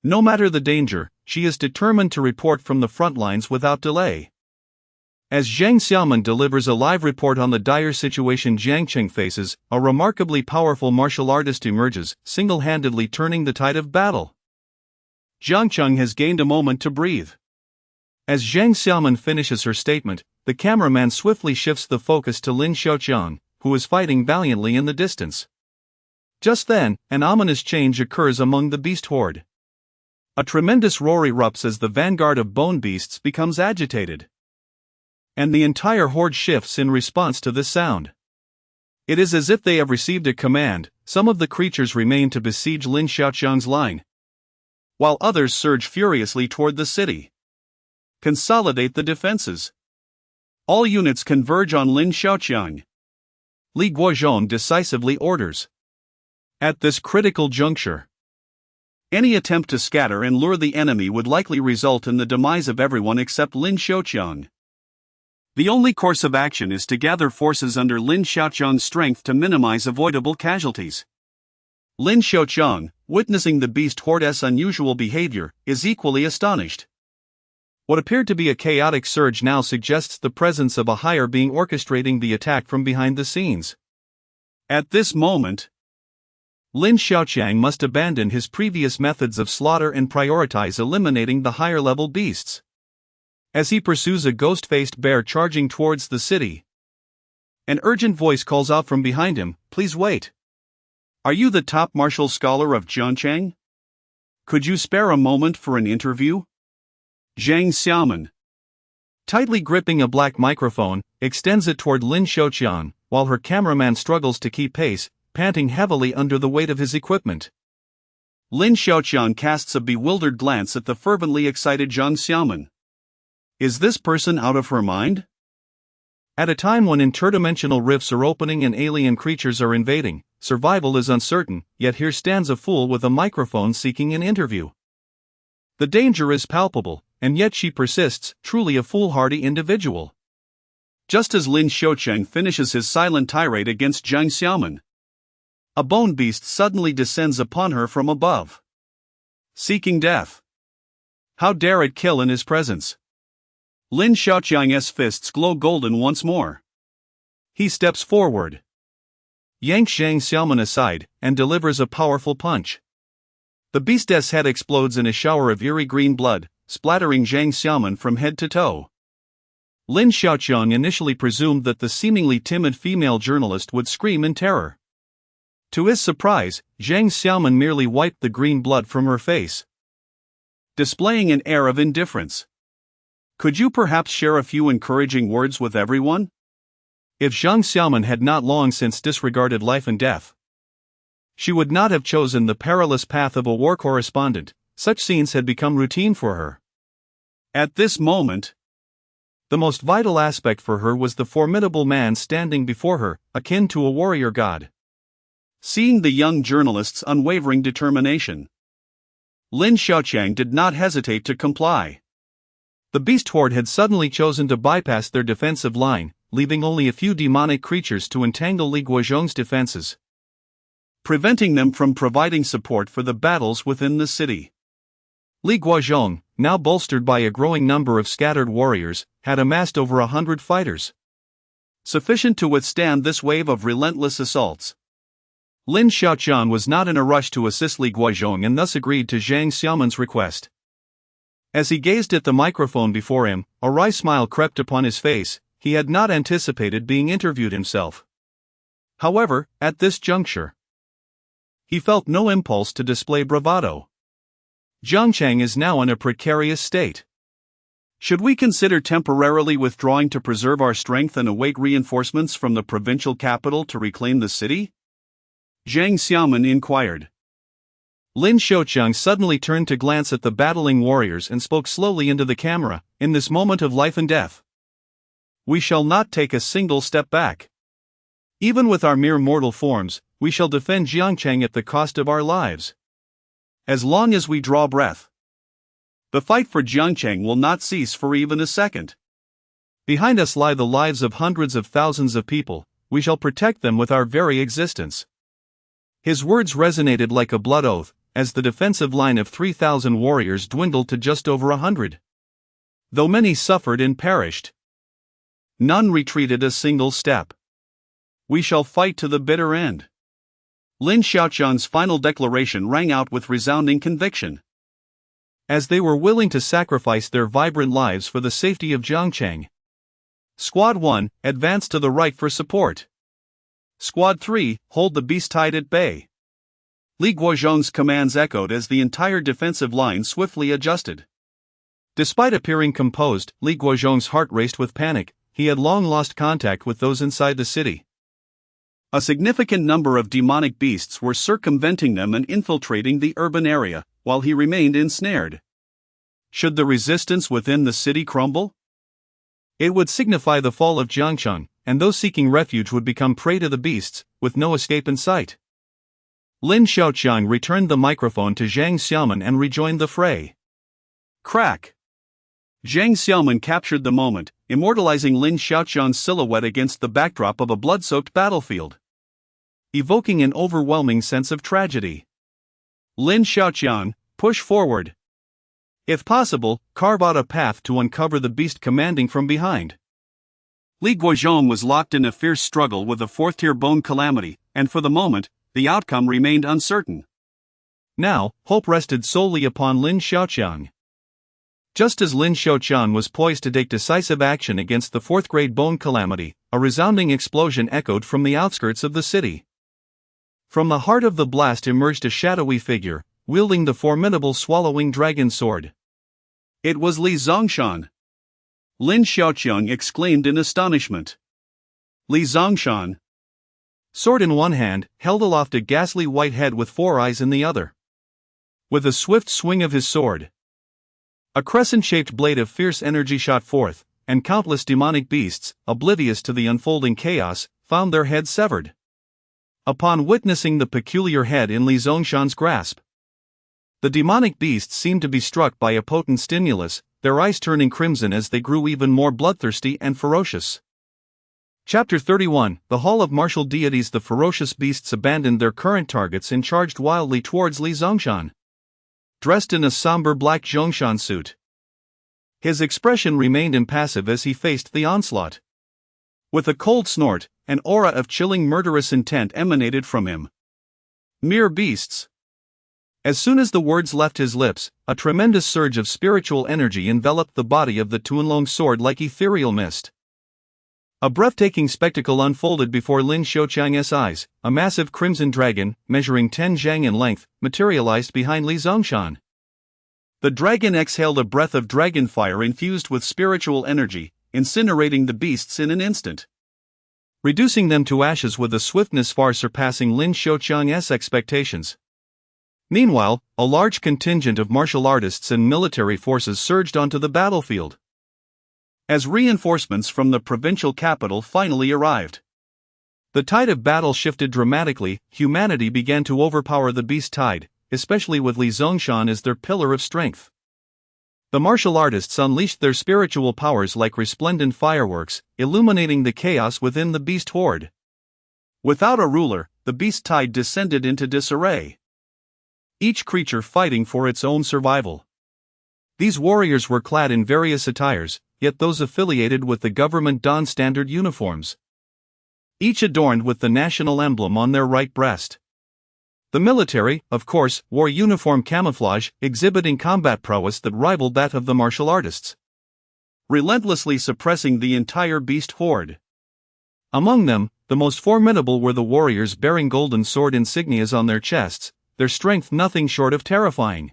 No matter the danger, she is determined to report from the front lines without delay. As Zhang Xiaoman delivers a live report on the dire situation Zhongchang faces, a remarkably powerful martial artist emerges, single-handedly turning the tide of battle. Zhongchang has gained a moment to breathe. As Zhang Xiaoman finishes her statement, the cameraman swiftly shifts the focus to Lin Xiaoqiang, who is fighting valiantly in the distance. Just then, an ominous change occurs among the beast horde. A tremendous roar erupts as the vanguard of bone beasts becomes agitated, and the entire horde shifts in response to this sound. It is as if they have received a command. Some of the creatures remain to besiege Lin Xiaoqiang's line, while others surge furiously toward the city. Consolidate the defenses. All units converge on Lin Xiaoqiang, Li Guozhong decisively orders. At this critical juncture, any attempt to scatter and lure the enemy would likely result in the demise of everyone except Lin Xiaoqiang. The only course of action is to gather forces under Lin Xiaoqiang's strength to minimize avoidable casualties. Lin Xiaoqiang, witnessing the beast horde's unusual behavior, is equally astonished. What appeared to be a chaotic surge now suggests the presence of a higher being orchestrating the attack from behind the scenes. At this moment, Lin Xiaoqiang must abandon his previous methods of slaughter and prioritize eliminating the higher-level beasts. As he pursues a ghost-faced bear charging towards the city, an urgent voice calls out from behind him, "Please wait. Are you the top martial scholar of Zhongchang? Could you spare a moment for an interview?" Zhang Xiaoman, tightly gripping a black microphone, extends it toward Lin Xiaoqiang, while her cameraman struggles to keep pace, panting heavily under the weight of his equipment. Lin Xiaoqiang casts a bewildered glance at the fervently excited Zhang Xiaoman. Is this person out of her mind? At a time when interdimensional rifts are opening and alien creatures are invading, survival is uncertain, yet here stands a fool with a microphone seeking an interview. The danger is palpable, and yet she persists, truly a foolhardy individual. Just as Lin Xiaoqiang finishes his silent tirade against Zhang Xiaoman, a bone beast suddenly descends upon her from above, seeking death. How dare it kill in his presence? Lin Xiaoqiang's fists glow golden once more. He steps forward, yanks Zhang Xiaoman aside, and delivers a powerful punch. The beast's head explodes in a shower of eerie green blood, splattering Zhang Xiaoman from head to toe. Lin Xiaoqiang initially presumed that the seemingly timid female journalist would scream in terror. To his surprise, Zhang Xiaoman merely wiped the green blood from her face, displaying an air of indifference. Could you perhaps share a few encouraging words with everyone? If Zhang Xiaoman had not long since disregarded life and death, she would not have chosen the perilous path of a war correspondent. Such scenes had become routine for her. At this moment, the most vital aspect for her was the formidable man standing before her, akin to a warrior god. Seeing the young journalist's unwavering determination, Lin Xiaoqiang did not hesitate to comply. The beast horde had suddenly chosen to bypass their defensive line, leaving only a few demonic creatures to entangle Li Guozhong's defenses, preventing them from providing support for the battles within the city. Li Guozhong, now bolstered by a growing number of scattered warriors, had amassed over 100 fighters. sufficient to withstand this wave of relentless assaults. Lin Xiaoqiang was not in a rush to assist Li Guozhong and thus agreed to Zhang Xiaoman's request. As he gazed at the microphone before him, a wry smile crept upon his face. He had not anticipated being interviewed himself. However, at this juncture, he felt no impulse to display bravado. Jiangcheng is now in a precarious state. Should we consider temporarily withdrawing to preserve our strength and await reinforcements from the provincial capital to reclaim the city? Zhang Xiaoman inquired. Lin Xiaoqiang suddenly turned to glance at the battling warriors and spoke slowly into the camera. In this moment of life and death, we shall not take a single step back. Even with our mere mortal forms, we shall defend Jiangcheng at the cost of our lives. As long as we draw breath, the fight for Jiangcheng will not cease for even a second. Behind us lie the lives of hundreds of thousands of people. We shall protect them with our very existence. His words resonated like a blood oath, as the defensive line of 3,000 warriors dwindled to just over 100. Though many suffered and perished, none retreated a single step. We shall fight to the bitter end. Lin Xiaoqiang's final declaration rang out with resounding conviction. As they were willing to sacrifice their vibrant lives for the safety of Jiangcheng. Squad 1, advance to the right for support. Squad 3, hold the beast tide at bay. Li Guozhong's commands echoed as the entire defensive line swiftly adjusted. Despite appearing composed, Li Guozhong's heart raced with panic. He had long lost contact with those inside the city. A significant number of demonic beasts were circumventing them and infiltrating the urban area, while he remained ensnared. Should the resistance within the city crumble? It would signify the fall of Jiangcheng, and those seeking refuge would become prey to the beasts, with no escape in sight. Lin Xiaoqiang returned the microphone to Zhang Xiaoman and rejoined the fray. Crack! Zhang Xiaoman captured the moment, immortalizing Lin Xiaoqiang's silhouette against the backdrop of a blood-soaked battlefield, evoking an overwhelming sense of tragedy. Lin Xiaoqiang, push forward. If possible, carve out a path to uncover the beast commanding from behind. Li Guozhong was locked in a fierce struggle with a fourth-tier bone calamity, and for the moment, the outcome remained uncertain. Now, hope rested solely upon Lin Xiaoqiang. Just as Lin Xiaoqiang was poised to take decisive action against the fourth-grade bone calamity, a resounding explosion echoed from the outskirts of the city. From the heart of the blast emerged a shadowy figure, wielding the formidable swallowing dragon sword. It was Li Zongshan. Lin Xiaoqiang exclaimed in astonishment. Li Zongshan, sword in one hand, held aloft a ghastly white head with 4 eyes in the other. With a swift swing of his sword, a crescent-shaped blade of fierce energy shot forth, and countless demonic beasts, oblivious to the unfolding chaos, found their heads severed. Upon witnessing the peculiar head in Li Zongshan's grasp, the demonic beasts seemed to be struck by a potent stimulus, their eyes turning crimson as they grew even more bloodthirsty and ferocious. Chapter 31, The Hall of Martial Deities. The ferocious beasts abandoned their current targets and charged wildly towards Li Zongshan, dressed in a somber black Zhongshan suit. His expression remained impassive as he faced the onslaught. With a cold snort, an aura of chilling murderous intent emanated from him. Mere beasts. As soon as the words left his lips, a tremendous surge of spiritual energy enveloped the body of the Tuanlong sword like ethereal mist. A breathtaking spectacle unfolded before Lin Xiaoqiang's eyes. A massive crimson dragon, measuring 10 zhang in length, materialized behind Li Zongshan. The dragon exhaled a breath of dragon fire infused with spiritual energy, incinerating the beasts in an instant, reducing them to ashes with a swiftness far surpassing Lin Xiaoqiang's expectations. Meanwhile, a large contingent of martial artists and military forces surged onto the battlefield. As reinforcements from the provincial capital finally arrived, the tide of battle shifted dramatically. Humanity began to overpower the beast tide, especially with Li Zongshan as their pillar of strength. The martial artists unleashed their spiritual powers like resplendent fireworks, illuminating the chaos within the beast horde. Without a ruler, the beast tide descended into disarray, each creature fighting for its own survival. These warriors were clad in various attires, yet those affiliated with the government donned standard uniforms. each adorned with the national emblem on their right breast. The military, of course, wore uniform camouflage, exhibiting combat prowess that rivaled that of the martial artists, relentlessly suppressing the entire beast horde. Among them, the most formidable were the warriors bearing golden sword insignias on their chests, their strength nothing short of terrifying.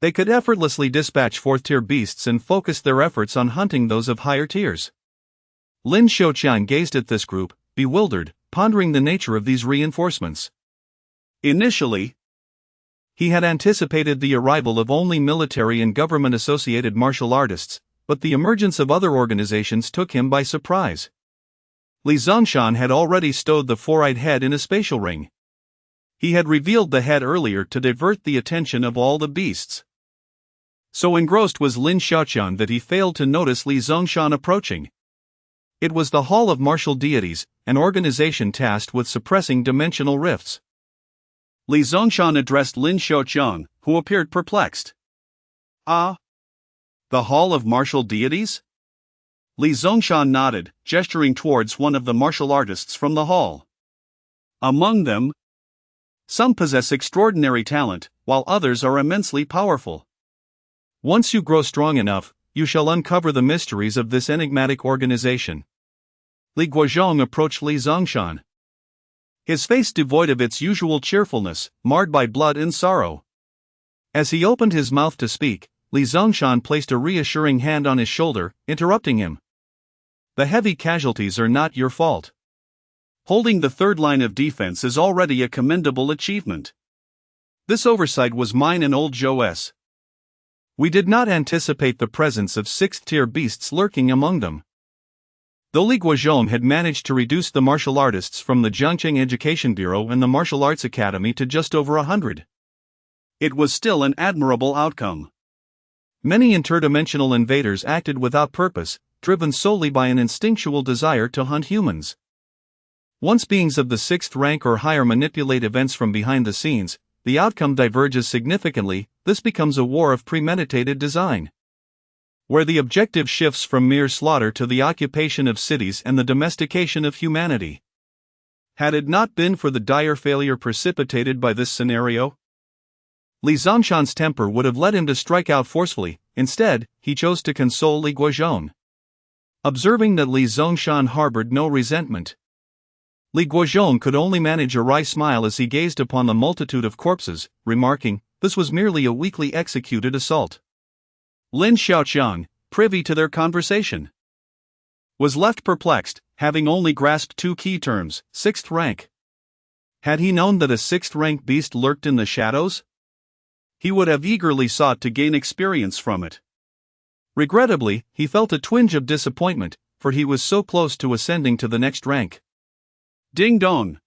They could effortlessly dispatch fourth-tier beasts and focus their efforts on hunting those of higher tiers. Lin Xiaoqiang gazed at this group, bewildered, pondering the nature of these reinforcements. Initially, he had anticipated the arrival of only military and government-associated martial artists, but the emergence of other organizations took him by surprise. Li Zhongshan had already stowed the four-eyed head in a spatial ring. He had revealed the head earlier to divert the attention of all the beasts. So engrossed was Lin Xiaoqiang that he failed to notice Li Zhongshan approaching. It was the Hall of Martial Deities, an organization tasked with suppressing dimensional rifts. Li Zhongshan addressed Lin Xiaoqiang, who appeared perplexed. Ah? The Hall of Martial Deities? Li Zhongshan nodded, gesturing towards one of the martial artists from the hall. Among them, some possess extraordinary talent, while others are immensely powerful. Once you grow strong enough, you shall uncover the mysteries of this enigmatic organization. Li Guozhong approached Li Zhongshan, his face devoid of its usual cheerfulness, marred by blood and sorrow. As he opened his mouth to speak, Li Zhongshan placed a reassuring hand on his shoulder, interrupting him. The heavy casualties are not your fault. Holding the third line of defense is already a commendable achievement. This oversight was mine and old Zhou's. We did not anticipate the presence of sixth-tier beasts lurking among them. Though Li Guozhong had managed to reduce the martial artists from the Jiangqing Education Bureau and the Martial Arts Academy to just over 100, it was still an admirable outcome. Many interdimensional invaders acted without purpose, driven solely by an instinctual desire to hunt humans. Once beings of the sixth rank or higher manipulate events from behind the scenes, the outcome diverges significantly. This becomes a war of premeditated design, where the objective shifts from mere slaughter to the occupation of cities and the domestication of humanity. Had it not been for the dire failure precipitated by this scenario, Li Zhongshan's temper would have led him to strike out forcefully. Instead, he chose to console Li Guozhong. Observing that Li Zhongshan harbored no resentment, Li Guozhong could only manage a wry smile as he gazed upon the multitude of corpses, remarking, "This was merely a weakly executed assault." Lin Xiaoqiang, privy to their conversation, was left perplexed, having only grasped two key terms: sixth rank. Had he known that a sixth-rank beast lurked in the shadows, he would have eagerly sought to gain experience from it. Regrettably, he felt a twinge of disappointment, for he was so close to ascending to the next rank. Ding dong!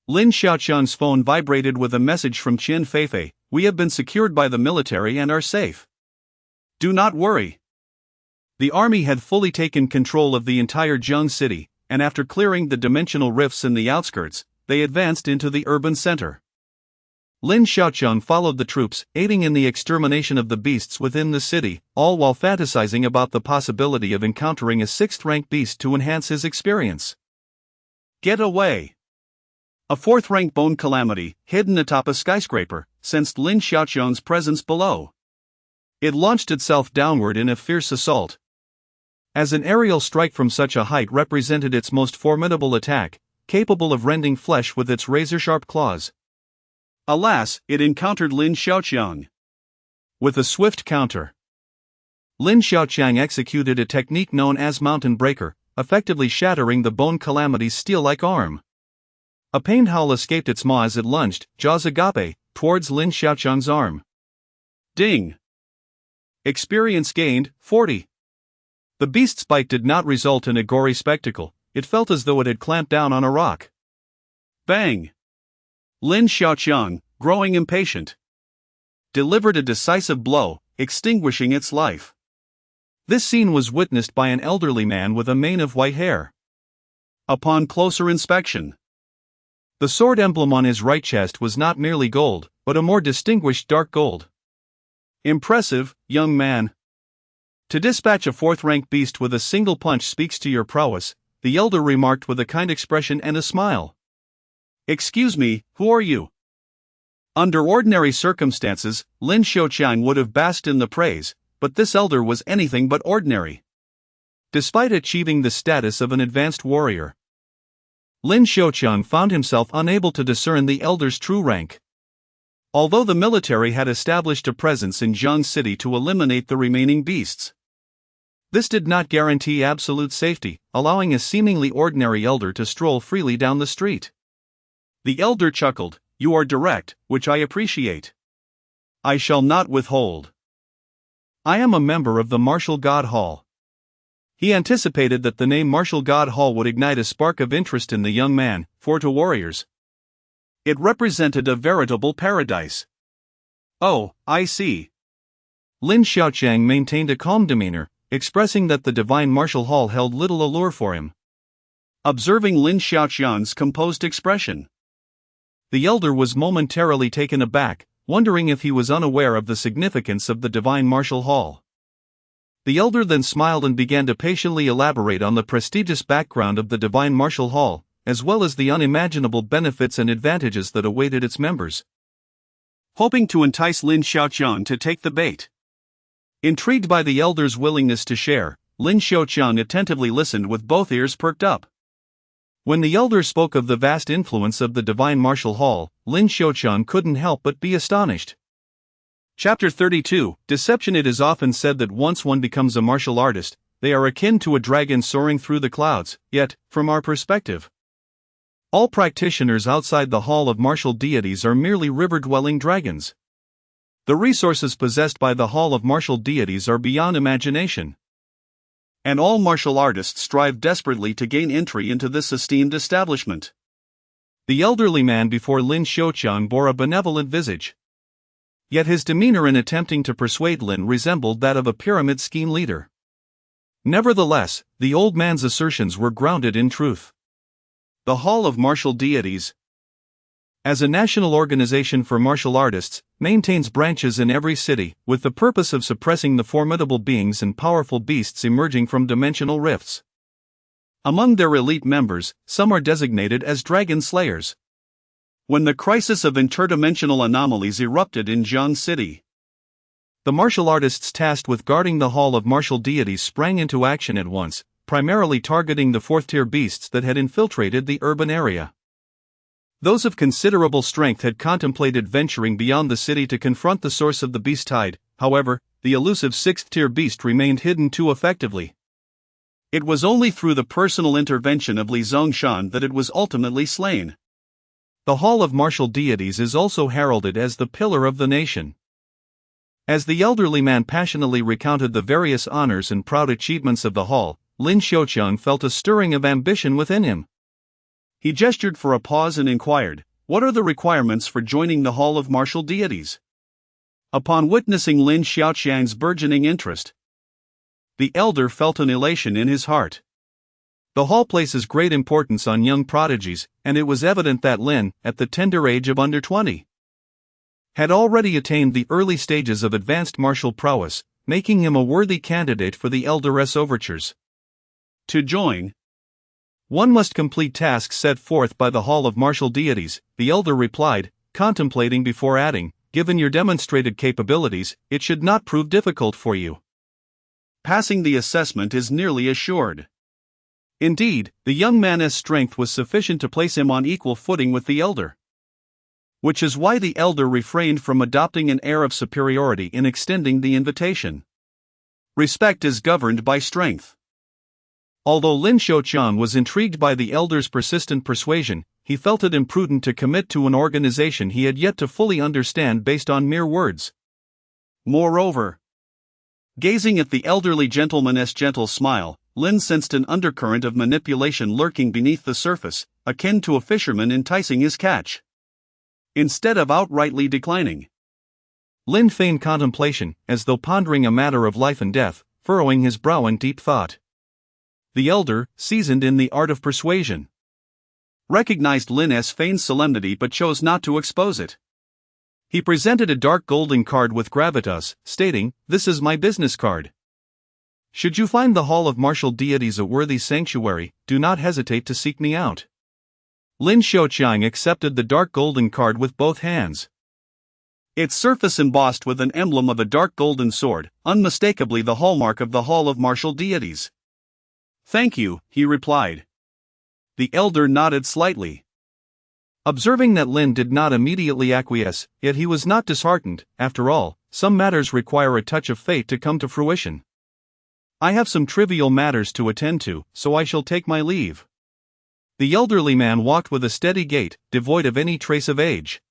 Lin Xiaoqiang's phone vibrated with a message from Qin Feifei. "We have been secured by the military and are safe. Do not worry." The army had fully taken control of the entire Zheng city, and after clearing the dimensional rifts in the outskirts, they advanced into the urban center. Lin Xiaoqiang followed the troops, aiding in the extermination of the beasts within the city, all while fantasizing about the possibility of encountering a sixth-rank beast to enhance his experience. Get away! A fourth-rank bone calamity, hidden atop a skyscraper, sensed Lin Xiaoqiang's presence below. It launched itself downward in a fierce assault. As an aerial strike from such a height represented its most formidable attack, capable of rending flesh with its razor-sharp claws. Alas, it encountered Lin Xiaoqiang with a swift counter. Lin Xiaoqiang executed a technique known as Mountain Breaker, effectively shattering the bone calamity's steel-like arm. A pained howl escaped its maw as it lunged, jaws agape, towards Lin Xiaoqiang's arm. Ding! Experience gained, 40. The beast's bite did not result in a gory spectacle. It felt as though it had clamped down on a rock. Bang! Lin Xiaoqiang, growing impatient, delivered a decisive blow, extinguishing its life. This scene was witnessed by an elderly man with a mane of white hair. Upon closer inspection, the sword emblem on his right chest was not merely gold, but a more distinguished dark gold. Impressive, young man. To dispatch a fourth-rank beast with a single punch speaks to your prowess. the elder remarked with a kind expression and a smile. "Excuse me, who are you?" Under ordinary circumstances, Lin Xiaoqiang would have basked in the praise, but this elder was anything but ordinary. Despite achieving the status of an advanced warrior, Lin Xiaoqiang found himself unable to discern the elder's true rank. Although the military had established a presence in Jiang City to eliminate the remaining beasts, this did not guarantee absolute safety, allowing a seemingly ordinary elder to stroll freely down the street. The elder chuckled, "You are direct, which I appreciate. I shall not withhold. I am a member of the Martial God Hall." He anticipated that the name Martial God Hall would ignite a spark of interest in the young man, for to warriors, it represented a veritable paradise. "Oh, I see." Lin Xiaoqiang maintained a calm demeanor, expressing that the Divine Martial Hall held little allure for him. Observing Lin Xiaoqiang's composed expression, the elder was momentarily taken aback, wondering if he was unaware of the significance of the Divine Martial Hall. The elder then smiled and began to patiently elaborate on the prestigious background of the Divine Martial Hall, as well as the unimaginable benefits and advantages that awaited its members. Hoping to entice Lin Xiaoqiang to take the bait. Intrigued by the elder's willingness to share, Lin Xiaoqiang attentively listened with both ears perked up. When the elder spoke of the vast influence of the Divine Martial Hall, Lin Xiaoqiang couldn't help but be astonished. Chapter 32, Deception. It is often said that once one becomes a martial artist, they are akin to a dragon soaring through the clouds, yet, from our perspective, all practitioners outside the Hall of Martial Deities are merely river-dwelling dragons. The resources possessed by the Hall of Martial Deities are beyond imagination. And all martial artists strive desperately to gain entry into this esteemed establishment. The elderly man before Lin Xiaoqiang bore a benevolent visage. Yet his demeanor in attempting to persuade Lin resembled that of a pyramid scheme leader. Nevertheless, the old man's assertions were grounded in truth. The Hall of Martial Deities, as a national organization for martial artists, maintains branches in every city, with the purpose of suppressing the formidable beings and powerful beasts emerging from dimensional rifts. Among their elite members, some are designated as Dragon Slayers. When the crisis of interdimensional anomalies erupted in Jiang City, the martial artists tasked with guarding the Hall of Martial Deities sprang into action at once, primarily targeting the fourth-tier beasts that had infiltrated the urban area. Those of considerable strength had contemplated venturing beyond the city to confront the source of the beast tide. However, the elusive sixth-tier beast remained hidden too effectively. It was only through the personal intervention of Li Zongshan that it was ultimately slain. The Hall of Martial Deities is also heralded as the pillar of the nation. As the elderly man passionately recounted the various honors and proud achievements of the hall, Lin Xiaoqiang felt a stirring of ambition within him. He gestured for a pause and inquired, "What are the requirements for joining the Hall of Martial Deities?" Upon witnessing Lin Xiaoqiang's burgeoning interest, the elder felt an elation in his heart. The hall places great importance on young prodigies, and it was evident that Lin, at the tender age of under 20, had already attained the early stages of advanced martial prowess, making him a worthy candidate for the elder's overtures. To join, one must complete tasks set forth by the Hall of Martial Deities, the elder replied, contemplating before adding, "Given your demonstrated capabilities, it should not prove difficult for you. Passing the assessment is nearly assured." Indeed, the young man's strength was sufficient to place him on equal footing with the elder. Which is why the elder refrained from adopting an air of superiority in extending the invitation. Respect is governed by strength. Although Lin Xiaoqiang was intrigued by the elder's persistent persuasion, he felt it imprudent to commit to an organization he had yet to fully understand based on mere words. Moreover, gazing at the elderly gentleman's gentle smile, Lin sensed an undercurrent of manipulation lurking beneath the surface, akin to a fisherman enticing his catch. Instead of outrightly declining, Lin feigned contemplation, as though pondering a matter of life and death, furrowing his brow in deep thought. The elder, seasoned in the art of persuasion, recognized Lin's feigned solemnity but chose not to expose it. He presented a dark golden card with gravitas, stating, "This is my business card. Should you find the Hall of Martial Deities a worthy sanctuary, do not hesitate to seek me out. Lin Xiaoqiang accepted the dark golden card with both hands. Its surface embossed with an emblem of a dark golden sword, unmistakably the hallmark of the Hall of Martial Deities. "Thank you," he replied. The elder nodded slightly. Observing that Lin did not immediately acquiesce, yet he was not disheartened. After all, some matters require a touch of fate to come to fruition. "I have some trivial matters to attend to, so I shall take my leave." The elderly man walked with a steady gait, devoid of any trace of age.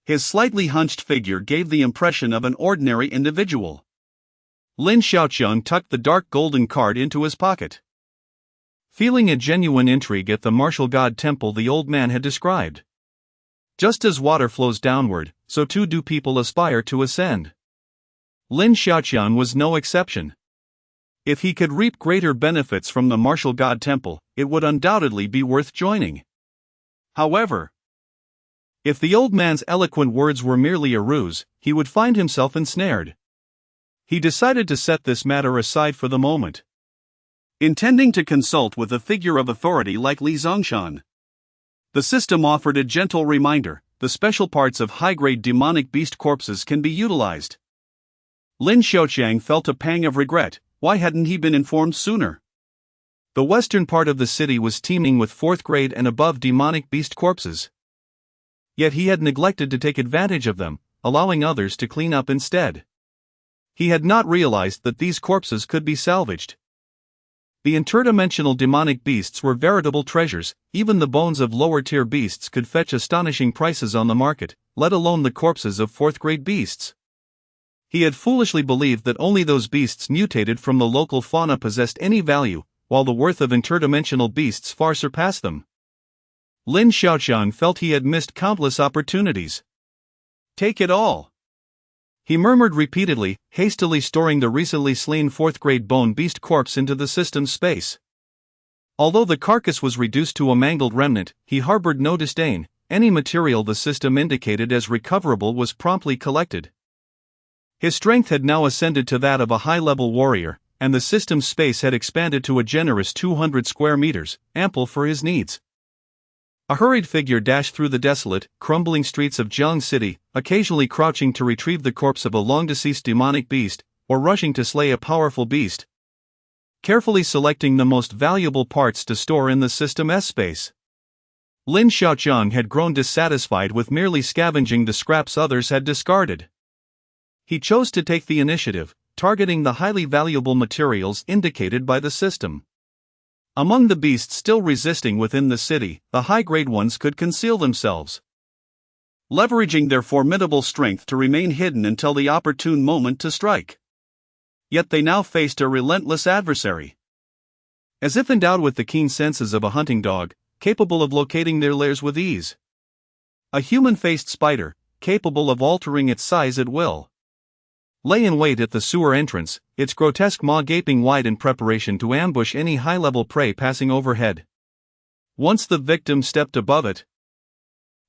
His slightly hunched figure gave the impression of an ordinary individual. Lin Xiaoqiang tucked the dark golden card into his pocket. Feeling a genuine intrigue at the martial god temple the old man had described. Just as water flows downward, so too do people aspire to ascend. Lin Xiaoqiang was no exception. If he could reap greater benefits from the martial god temple, it would undoubtedly be worth joining. However, if the old man's eloquent words were merely a ruse, he would find himself ensnared. He decided to set this matter aside for the moment. Intending to consult with a figure of authority like Li Zongshan, the system offered a gentle reminder: the special parts of high-grade demonic beast corpses can be utilized. Lin Xiaoqiang felt a pang of regret. Why hadn't he been informed sooner? The western part of the city was teeming with fourth-grade and above demonic beast corpses. Yet he had neglected to take advantage of them, allowing others to clean up instead. He had not realized that these corpses could be salvaged. The interdimensional demonic beasts were veritable treasures. Even the bones of lower-tier beasts could fetch astonishing prices on the market, let alone the corpses of fourth-grade beasts. He had foolishly believed that only those beasts mutated from the local fauna possessed any value, while the worth of interdimensional beasts far surpassed them. Lin Xiaoqiang felt he had missed countless opportunities. "Take it all," he murmured repeatedly, hastily storing the recently slain fourth-grade bone beast corpse into the system's space. Although the carcass was reduced to a mangled remnant, he harbored no disdain. Any material the system indicated as recoverable was promptly collected. His strength had now ascended to that of a high-level warrior, and the system's space had expanded to a generous 200 square meters, ample for his needs. A hurried figure dashed through the desolate, crumbling streets of Jiang City, occasionally crouching to retrieve the corpse of a long-deceased demonic beast, or rushing to slay a powerful beast, carefully selecting the most valuable parts to store in the system's space. Lin Xiaoqiang had grown dissatisfied with merely scavenging the scraps others had discarded. He chose to take the initiative, targeting the highly valuable materials indicated by the system. Among the beasts still resisting within the city, the high-grade ones could conceal themselves, leveraging their formidable strength to remain hidden until the opportune moment to strike. Yet they now faced a relentless adversary. As if endowed with the keen senses of a hunting dog, capable of locating their lairs with ease. A human-faced spider, capable of altering its size at will, lay in wait at the sewer entrance, its grotesque maw gaping wide in preparation to ambush any high-level prey passing overhead. Once the victim stepped above it,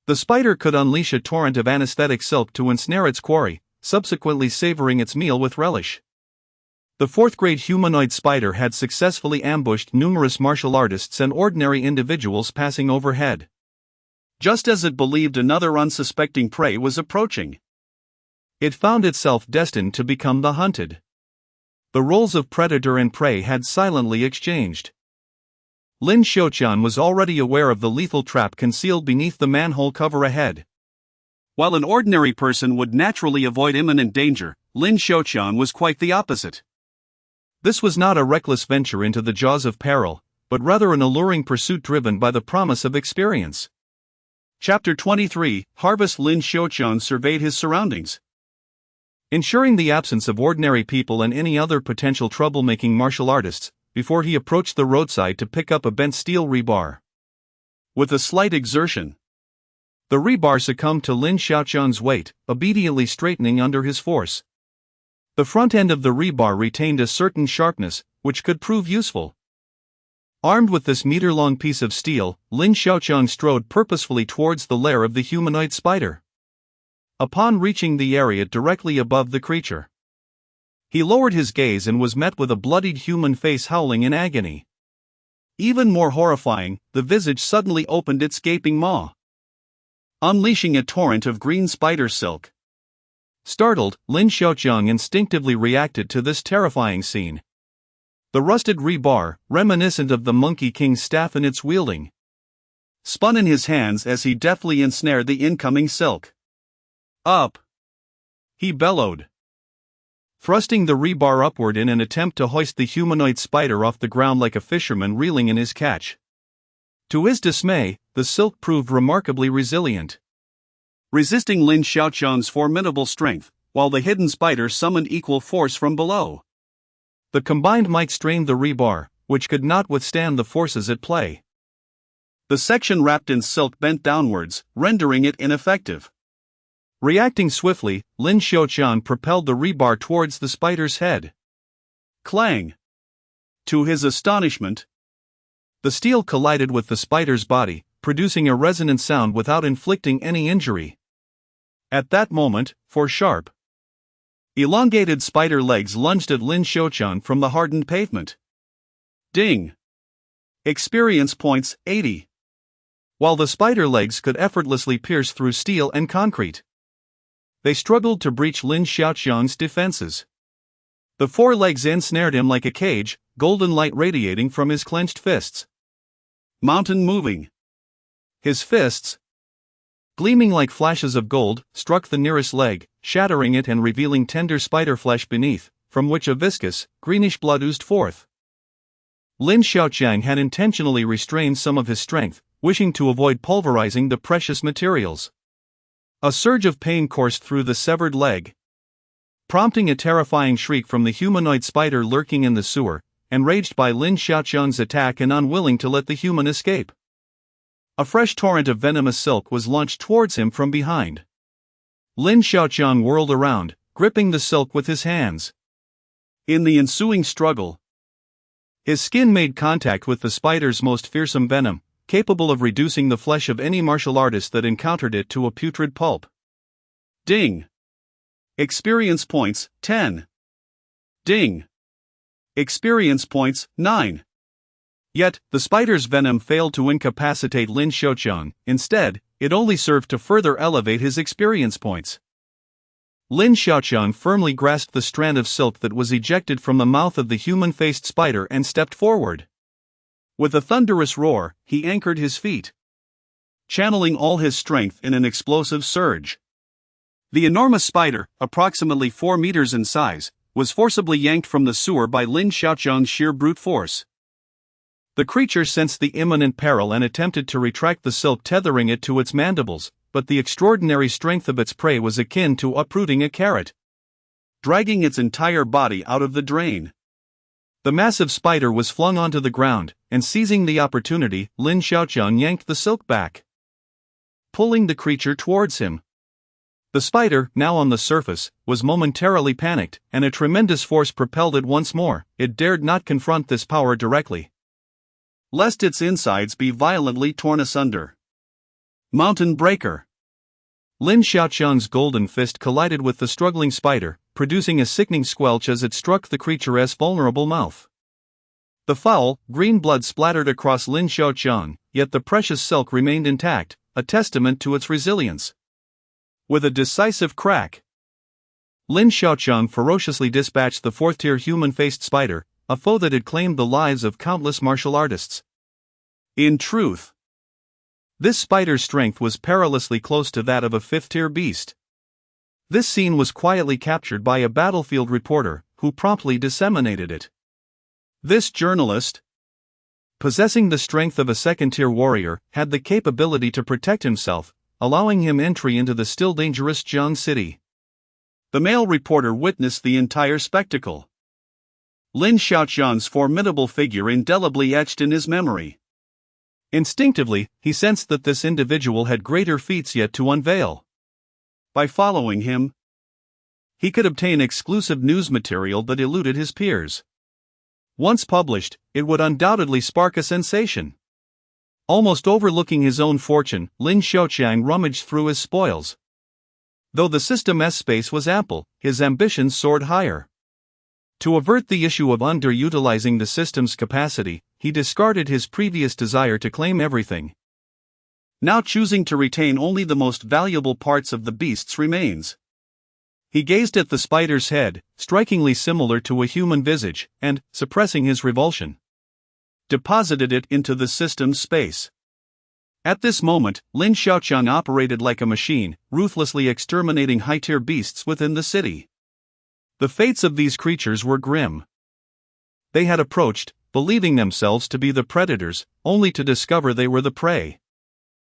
the spider could unleash a torrent of anesthetic silk to ensnare its quarry, subsequently savoring its meal with relish. The fourth-grade humanoid spider had successfully ambushed numerous martial artists and ordinary individuals passing overhead, just as it believed another unsuspecting prey was approaching. It found itself destined to become the hunted. The roles of predator and prey had silently exchanged. Lin Xiaoqiang was already aware of the lethal trap concealed beneath the manhole cover ahead. While an ordinary person would naturally avoid imminent danger, Lin Xiaoqiang was quite the opposite. This was not a reckless venture into the jaws of peril, but rather an alluring pursuit driven by the promise of experience. Chapter 23, Harvest. Lin Xiaoqiang surveyed his surroundings, ensuring the absence of ordinary people and any other potential troublemaking martial artists, before he approached the roadside to pick up a bent steel rebar. With a slight exertion, the rebar succumbed to Lin Xiaoqiang's weight, obediently straightening under his force. The front end of the rebar retained a certain sharpness, which could prove useful. Armed with this meter-long piece of steel, Lin Xiaoqiang strode purposefully towards the lair of the humanoid spider. Upon reaching the area directly above the creature, He lowered his gaze and was met with a bloodied human face howling in agony. Even more horrifying, the visage suddenly opened its gaping maw, unleashing a torrent of green spider silk. Startled, Lin Xiaoqiang instinctively reacted to this terrifying scene. The rusted rebar, reminiscent of the Monkey King's staff in its wielding, spun in his hands as he deftly ensnared the incoming silk. Up! He bellowed, thrusting the rebar upward in an attempt to hoist the humanoid spider off the ground like a fisherman reeling in his catch. To his dismay, the silk proved remarkably resilient, resisting Lin Xiaoqiang's formidable strength, while the hidden spider summoned equal force from below. The combined might strained the rebar, which could not withstand the forces at play. The section wrapped in silk bent downwards, rendering it ineffective. Reacting swiftly, Lin Xiaoqiang propelled the rebar towards the spider's head. Clang! To his astonishment, the steel collided with the spider's body, producing a resonant sound without inflicting any injury. At that moment, four sharp, elongated spider legs lunged at Lin Xiaoqiang from the hardened pavement. Ding! Experience points 80. While the spider legs could effortlessly pierce through steel and concrete, they struggled to breach Lin Xiaoqiang's defenses. The four legs ensnared him like a cage, golden light radiating from his clenched fists. Mountain moving. His fists, gleaming like flashes of gold, struck the nearest leg, shattering it and revealing tender spider flesh beneath, from which a viscous, greenish blood oozed forth. Lin Xiaoqiang had intentionally restrained some of his strength, wishing to avoid pulverizing the precious materials. A surge of pain coursed through the severed leg, prompting a terrifying shriek from the humanoid spider lurking in the sewer, enraged by Lin Xiaoqiang's attack and unwilling to let the human escape. A fresh torrent of venomous silk was launched towards him from behind. Lin Xiaoqiang whirled around, gripping the silk with his hands. In the ensuing struggle, his skin made contact with the spider's most fearsome venom, capable of reducing the flesh of any martial artist that encountered it to a putrid pulp. Ding! Experience points 10. Ding! Experience points 9. Yet, the spider's venom failed to incapacitate Lin Xiaoqiang. Instead, it only served to further elevate his experience points. Lin Xiaoqiang firmly grasped the strand of silk that was ejected from the mouth of the human-faced spider and stepped forward. With a thunderous roar, he anchored his feet, channeling all his strength in an explosive surge. The enormous spider, approximately 4 meters in size, was forcibly yanked from the sewer by Lin Xiaoqiang's sheer brute force. The creature sensed the imminent peril and attempted to retract the silk tethering it to its mandibles, but the extraordinary strength of its prey was akin to uprooting a carrot, dragging its entire body out of the drain. The massive spider was flung onto the ground, and seizing the opportunity, Lin Xiaoqiang yanked the silk back, pulling the creature towards him. The spider, now on the surface, was momentarily panicked, and a tremendous force propelled it once more. It dared not confront this power directly, lest its insides be violently torn asunder. Mountain Breaker. Lin Xiaoqiang's golden fist collided with the struggling spider, producing a sickening squelch as it struck the creature's vulnerable mouth. The foul, green blood splattered across Lin Xiaoqiang, yet the precious silk remained intact, a testament to its resilience. With a decisive crack, Lin Xiaoqiang ferociously dispatched the fourth-tier human-faced spider, a foe that had claimed the lives of countless martial artists. In truth, this spider's strength was perilously close to that of a fifth-tier beast. This scene was quietly captured by a battlefield reporter, who promptly disseminated it. This journalist, possessing the strength of a second-tier warrior, had the capability to protect himself, allowing him entry into the still dangerous Jiang City. The male reporter witnessed the entire spectacle, Lin Xiaoqiang's formidable figure indelibly etched in his memory. Instinctively, he sensed that this individual had greater feats yet to unveil. By following him, he could obtain exclusive news material that eluded his peers. Once published, it would undoubtedly spark a sensation. Almost overlooking his own fortune, Lin Xiaoqiang rummaged through his spoils. Though the System S space was ample, his ambitions soared higher. To avert the issue of underutilizing the system's capacity, he discarded his previous desire to claim everything. Now choosing to retain only the most valuable parts of the beast's remains. He gazed at the spider's head, strikingly similar to a human visage, and, suppressing his revulsion, deposited it into the system's space. At this moment, Lin Xiaoqiang operated like a machine, ruthlessly exterminating high-tier beasts within the city. The fates of these creatures were grim. They had approached, believing themselves to be the predators, only to discover they were the prey.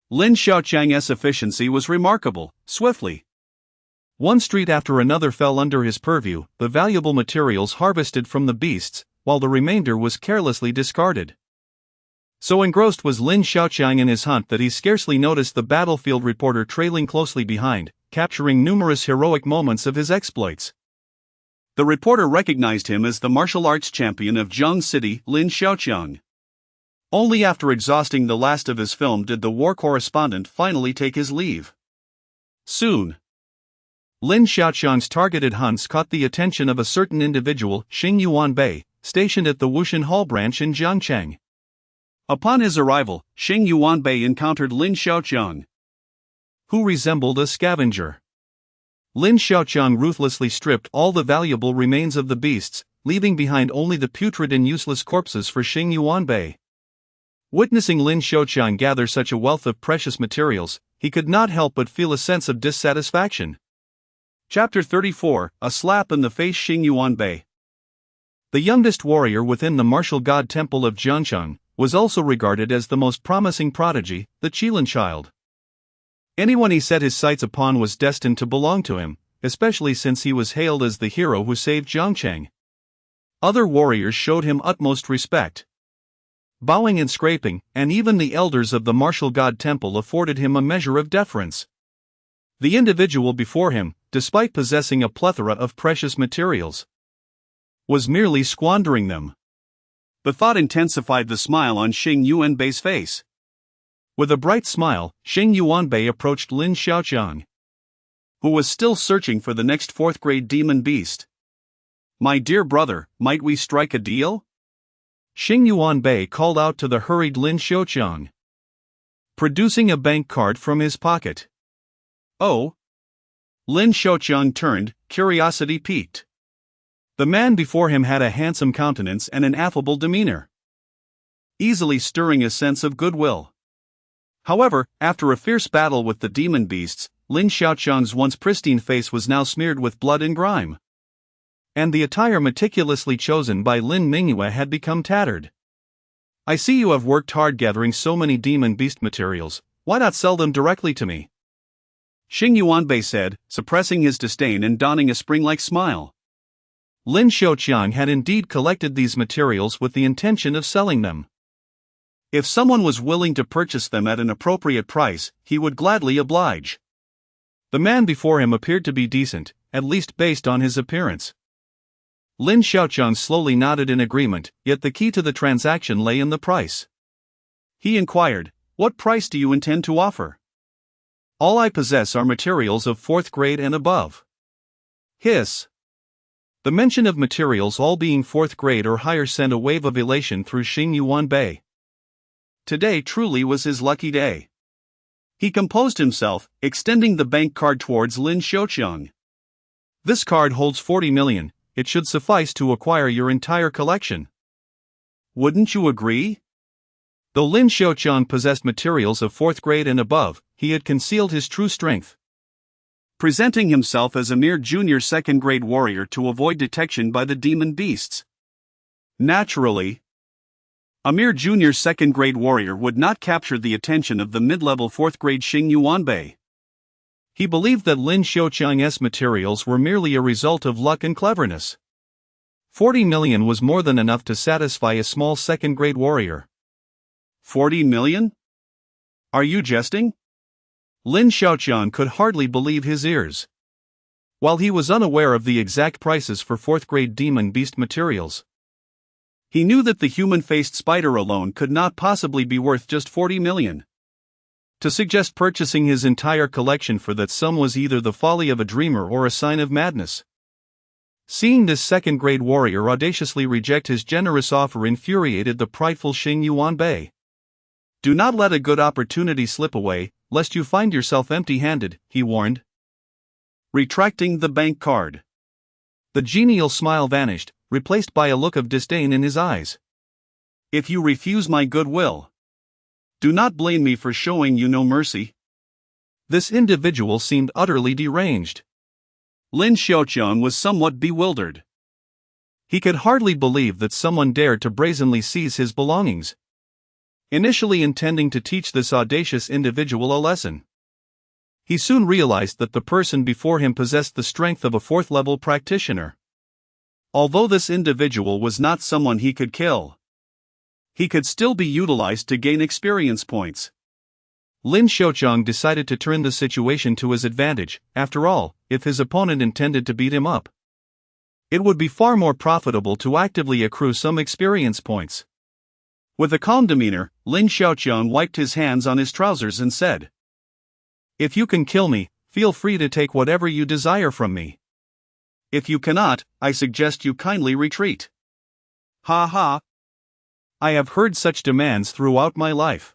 Lin Xiaoqiang's efficiency was remarkable. Swiftly, one street after another fell under his purview, the valuable materials harvested from the beasts, while the remainder was carelessly discarded. So engrossed was Lin Xiaoqiang in his hunt that he scarcely noticed the battlefield reporter trailing closely behind, capturing numerous heroic moments of his exploits. The reporter recognized him as the martial arts champion of Zhang City, Lin Xiaoqiang. Only after exhausting the last of his film did the war correspondent finally take his leave. Soon, Lin Xiaoqiang's targeted hunts caught the attention of a certain individual, Xing Yuanbei, stationed at the Wushan Hall branch in Jiangcheng. Upon his arrival, Xing Yuanbei encountered Lin Xiaoqiang, who resembled a scavenger. Lin Xiaoqiang ruthlessly stripped all the valuable remains of the beasts, leaving behind only the putrid and useless corpses for Xing Yuanbei. Witnessing Lin Xiaoqiang gather such a wealth of precious materials, he could not help but feel a sense of dissatisfaction. Chapter 34, A Slap in the Face. Xing Yuanbei, the youngest warrior within the martial god temple of Jiancheng, was also regarded as the most promising prodigy, the Qilin child. Anyone he set his sights upon was destined to belong to him, especially since he was hailed as the hero who saved Jiangcheng. Other warriors showed him utmost respect, bowing and scraping, and even the elders of the martial god temple afforded him a measure of deference. The individual before him, despite possessing a plethora of precious materials, was merely squandering them. The thought intensified the smile on Xing Yuanbei's face. With a bright smile, Xing Yuanbei approached Lin Xiaoqiang, who was still searching for the next fourth-grade demon beast. "My dear brother, might we strike a deal?" Xing Yuanbei called out to the hurried Lin Xiaoqiang, producing a bank card from his pocket. "Oh?" Lin Xiaoqiang turned, curiosity piqued. The man before him had a handsome countenance and an affable demeanor, easily stirring a sense of goodwill. However, after a fierce battle with the demon beasts, Lin Xiaoqiang's once pristine face was now smeared with blood and grime, and the attire meticulously chosen by Lin Mingyue had become tattered. "I see you have worked hard gathering so many demon beast materials. Why not sell them directly to me?" Xing Yuanbei said, suppressing his disdain and donning a spring-like smile. Lin Xiaoqiang had indeed collected these materials with the intention of selling them. If someone was willing to purchase them at an appropriate price, he would gladly oblige. The man before him appeared to be decent, at least based on his appearance. Lin Xiaoqiang slowly nodded in agreement, yet the key to the transaction lay in the price. He inquired, "What price do you intend to offer?" "All I possess are materials of 4th grade and above." Hiss. The mention of materials all being 4th grade or higher sent a wave of elation through Xing Yuanbei. Today truly was his lucky day. He composed himself, extending the bank card towards Lin Xiaoqiang. "This card holds 40 million, it should suffice to acquire your entire collection. Wouldn't you agree?" Though Lin Xiaoqiang possessed materials of 4th grade and above, he had concealed his true strength, presenting himself as a mere junior 2nd grade warrior to avoid detection by the demon beasts. Naturally, a mere junior 2nd grade warrior would not capture the attention of the mid-level 4th grade Xing Yuanbei. He believed that Lin Xiaoqiang's materials were merely a result of luck and cleverness. 40 million was more than enough to satisfy a small 2nd grade warrior. 40 million? Are you jesting? Lin Xiaoqiang could hardly believe his ears. While he was unaware of the exact prices for 4th grade demon beast materials, he knew that the human-faced spider alone could not possibly be worth just 40 million. To suggest purchasing his entire collection for that sum was either the folly of a dreamer or a sign of madness. Seeing this second-grade warrior audaciously reject his generous offer infuriated the prideful Xing Yuanbei. "Do not let a good opportunity slip away, lest you find yourself empty-handed," he warned. Retracting the bank card. The genial smile vanished, replaced by a look of disdain in his eyes. "If you refuse my goodwill, do not blame me for showing you no mercy." This individual seemed utterly deranged. Lin Xiaoqiang was somewhat bewildered. He could hardly believe that someone dared to brazenly seize his belongings. Initially intending to teach this audacious individual a lesson, he soon realized that the person before him possessed the strength of a fourth-level practitioner. Although this individual was not someone he could kill, he could still be utilized to gain experience points. Lin Xiaoqiang decided to turn the situation to his advantage. After all, if his opponent intended to beat him up, it would be far more profitable to actively accrue some experience points. With a calm demeanor, Lin Xiaoqiang wiped his hands on his trousers and said, "If you can kill me, feel free to take whatever you desire from me. If you cannot, I suggest you kindly retreat." Ha ha! I have heard such demands throughout my life.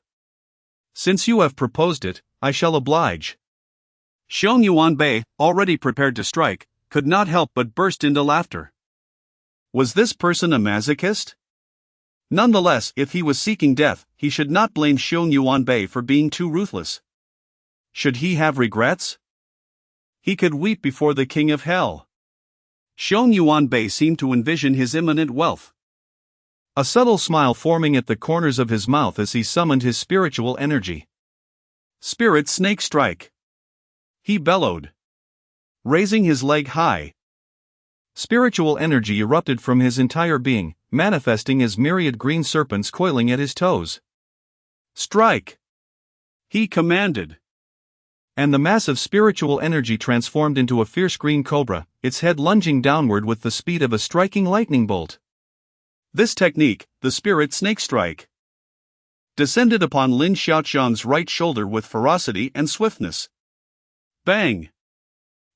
Since you have proposed it, I shall oblige. Xiong Yuanbei, already prepared to strike, could not help but burst into laughter. Was this person a masochist? Nonetheless, if he was seeking death, he should not blame Xiong Yuanbei for being too ruthless. Should he have regrets? He could weep before the king of hell. Xiong Yuanbei seemed to envision his imminent wealth, a subtle smile forming at the corners of his mouth as he summoned his spiritual energy. "Spirit Snake Strike!" he bellowed, raising his leg high. Spiritual energy erupted from his entire being, manifesting as myriad green serpents coiling at his toes. "Strike!" he commanded. And the mass of spiritual energy transformed into a fierce green cobra, its head lunging downward with the speed of a striking lightning bolt. This technique, the Spirit Snake Strike, descended upon Lin Xiaoqiang's right shoulder with ferocity and swiftness. Bang!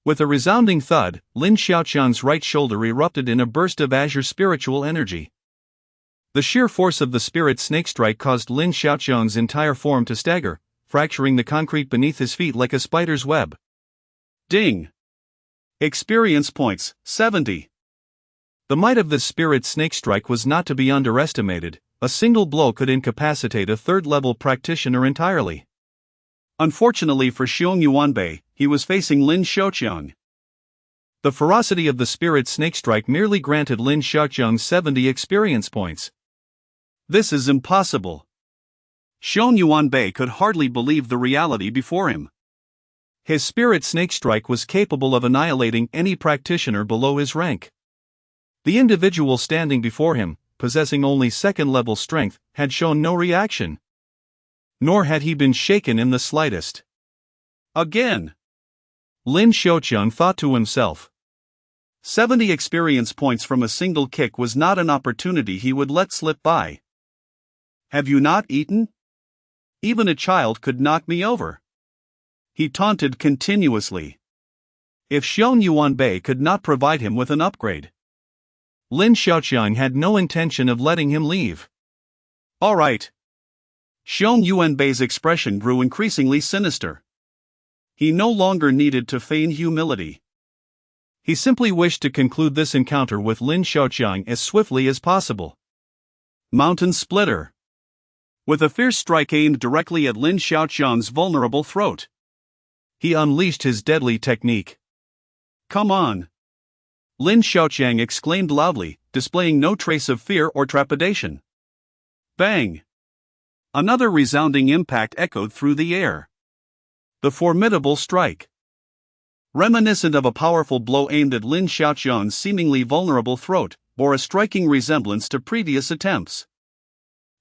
With a resounding thud, Lin Xiaoqiang's right shoulder erupted in a burst of azure spiritual energy. The sheer force of the Spirit Snake Strike caused Lin Xiaoqiang's entire form to stagger, fracturing the concrete beneath his feet like a spider's web. Ding! Experience points, 70. The might of this Spirit Snake Strike was not to be underestimated. A single blow could incapacitate a third-level practitioner entirely. Unfortunately for Xiong Yuanbei, he was facing Lin Xiaoqiang. The ferocity of the Spirit Snake Strike merely granted Lin Xiaoqiang 70 experience points. This is impossible. Xiong Yuanbei could hardly believe the reality before him. His Spirit Snake Strike was capable of annihilating any practitioner below his rank. The individual standing before him, possessing only second-level strength, had shown no reaction. Nor had he been shaken in the slightest. Again! Lin Xiaoqiang thought to himself. 70 experience points from a single kick was not an opportunity he would let slip by. "Have you not eaten? Even a child could knock me over," he taunted continuously. If Xiong Yuanbei could not provide him with an upgrade, Lin Xiaoqiang had no intention of letting him leave. "All right." Xiong Yuanbei's expression grew increasingly sinister. He no longer needed to feign humility. He simply wished to conclude this encounter with Lin Xiaoqiang as swiftly as possible. Mountain Splitter. With a fierce strike aimed directly at Lin Xiaoqiang's vulnerable throat, he unleashed his deadly technique. "Come on!" Lin Xiaoqiang exclaimed loudly, displaying no trace of fear or trepidation. Bang! Another resounding impact echoed through the air. The formidable strike, reminiscent of a powerful blow aimed at Lin Xiaoqiang's seemingly vulnerable throat, bore a striking resemblance to previous attempts.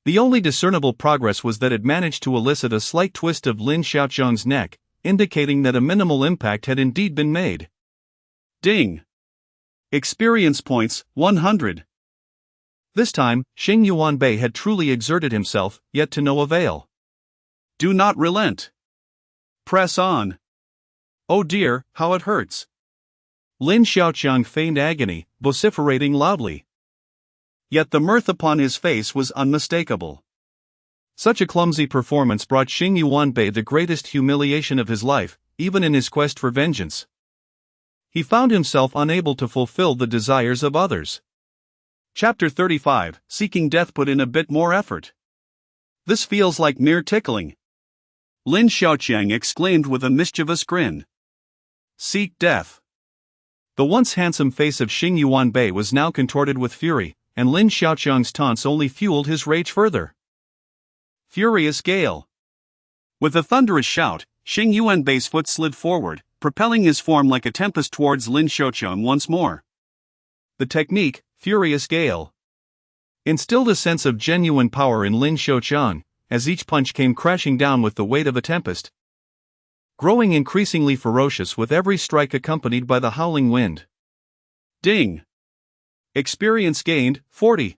The only discernible progress was that it managed to elicit a slight twist of Lin Xiaoqiang's neck, indicating that a minimal impact had indeed been made. Ding! Experience points, 100. This time, Xing Yuanbei had truly exerted himself, yet to no avail. Do not relent. Press on. Oh dear, how it hurts. Lin Xiaoqiang feigned agony, vociferating loudly. Yet the mirth upon his face was unmistakable. Such a clumsy performance brought Xing Yuanbei the greatest humiliation of his life, even in his quest for vengeance. He found himself unable to fulfill the desires of others. Chapter 35, Seeking Death put in a bit more effort. This feels like mere tickling. Lin Xiaoqiang exclaimed with a mischievous grin. Seek death. The once handsome face of Xing Yuanbei was now contorted with fury, and Lin Xiaoqiang's taunts only fueled his rage further. Furious gale. With a thunderous shout, Xing Yuanbei's foot slid forward, propelling his form like a tempest towards Lin Xiaoqiang once more. The technique, Furious Gale, instilled a sense of genuine power in Lin Xiaoqiang, as each punch came crashing down with the weight of a tempest, growing increasingly ferocious with every strike accompanied by the howling wind. Ding! Experience gained, 40.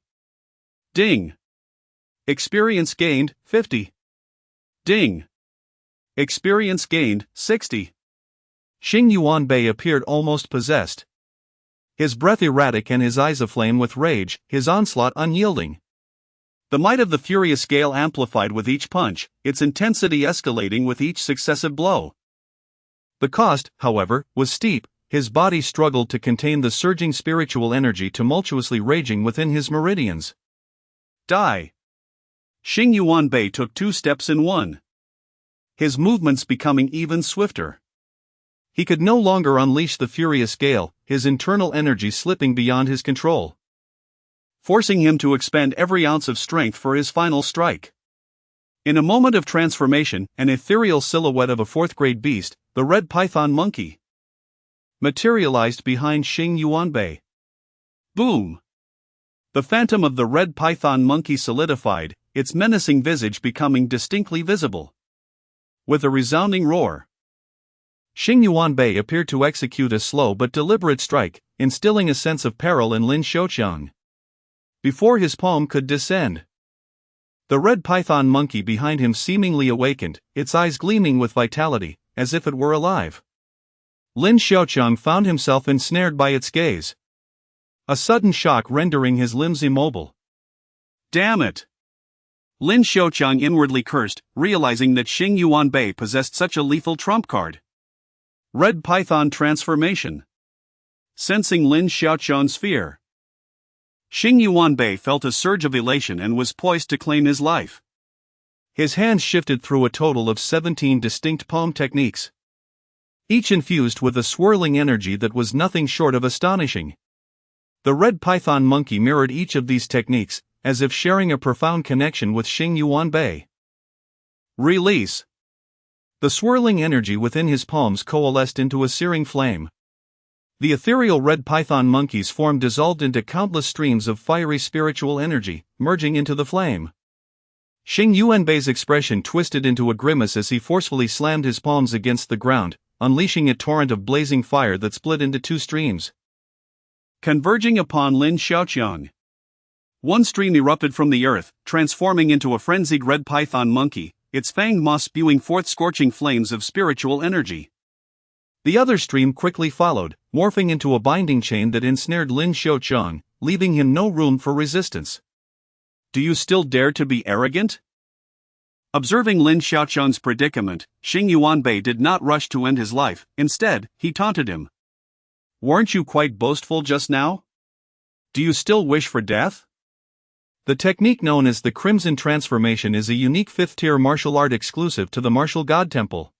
Ding! Experience gained, 50. Ding! Experience gained, 60. Xing Yuanbei appeared almost possessed. His breath erratic and his eyes aflame with rage, his onslaught unyielding. The might of the furious gale amplified with each punch, its intensity escalating with each successive blow. The cost, however, was steep. His body struggled to contain the surging spiritual energy tumultuously raging within his meridians. Die! Xing Yuanbei took 2 steps in 1. His movements becoming even swifter. He could no longer unleash the furious gale, his internal energy slipping beyond his control, forcing him to expend every ounce of strength for his final strike. In a moment of transformation, an ethereal silhouette of a 4th-grade beast, the red python monkey, materialized behind Xing Yuanbei. Boom! The phantom of the red python monkey solidified, its menacing visage becoming distinctly visible. With a resounding roar, Xing Yuanbei appeared to execute a slow but deliberate strike, instilling a sense of peril in Lin Xiaoqiang. Before his palm could descend, the red python monkey behind him seemingly awakened, its eyes gleaming with vitality, as if it were alive. Lin Xiaoqiang found himself ensnared by its gaze, a sudden shock rendering his limbs immobile. Damn it! Lin Xiaoqiang inwardly cursed, realizing that Xing Yuanbei possessed such a lethal trump card. Red Python Transformation. Sensing Lin Xiaoqiang's fear, Xing Yuanbei felt a surge of elation and was poised to claim his life. His hands shifted through a total of 17 distinct palm techniques, each infused with a swirling energy that was nothing short of astonishing. The red python monkey mirrored each of these techniques, as if sharing a profound connection with Xing Yuanbei. Release. The swirling energy within his palms coalesced into a searing flame. The ethereal red python monkey's form dissolved into countless streams of fiery spiritual energy, merging into the flame. Xing Yuanbei's expression twisted into a grimace as he forcefully slammed his palms against the ground, unleashing a torrent of blazing fire that split into 2 streams, converging upon Lin Xiaoqiang. One stream erupted from the earth, transforming into a frenzied red python monkey, its fanged maw spewing forth scorching flames of spiritual energy. The other stream quickly followed, morphing into a binding chain that ensnared Lin Xiaoqiang, leaving him no room for resistance. Do you still dare to be arrogant? Observing Lin Xiaoqiang's predicament, Xing Yuanbei did not rush to end his life. Instead, he taunted him. Weren't you quite boastful just now? Do you still wish for death? The technique known as the Crimson Transformation is a unique 5th-tier martial art exclusive to the Martial God Temple.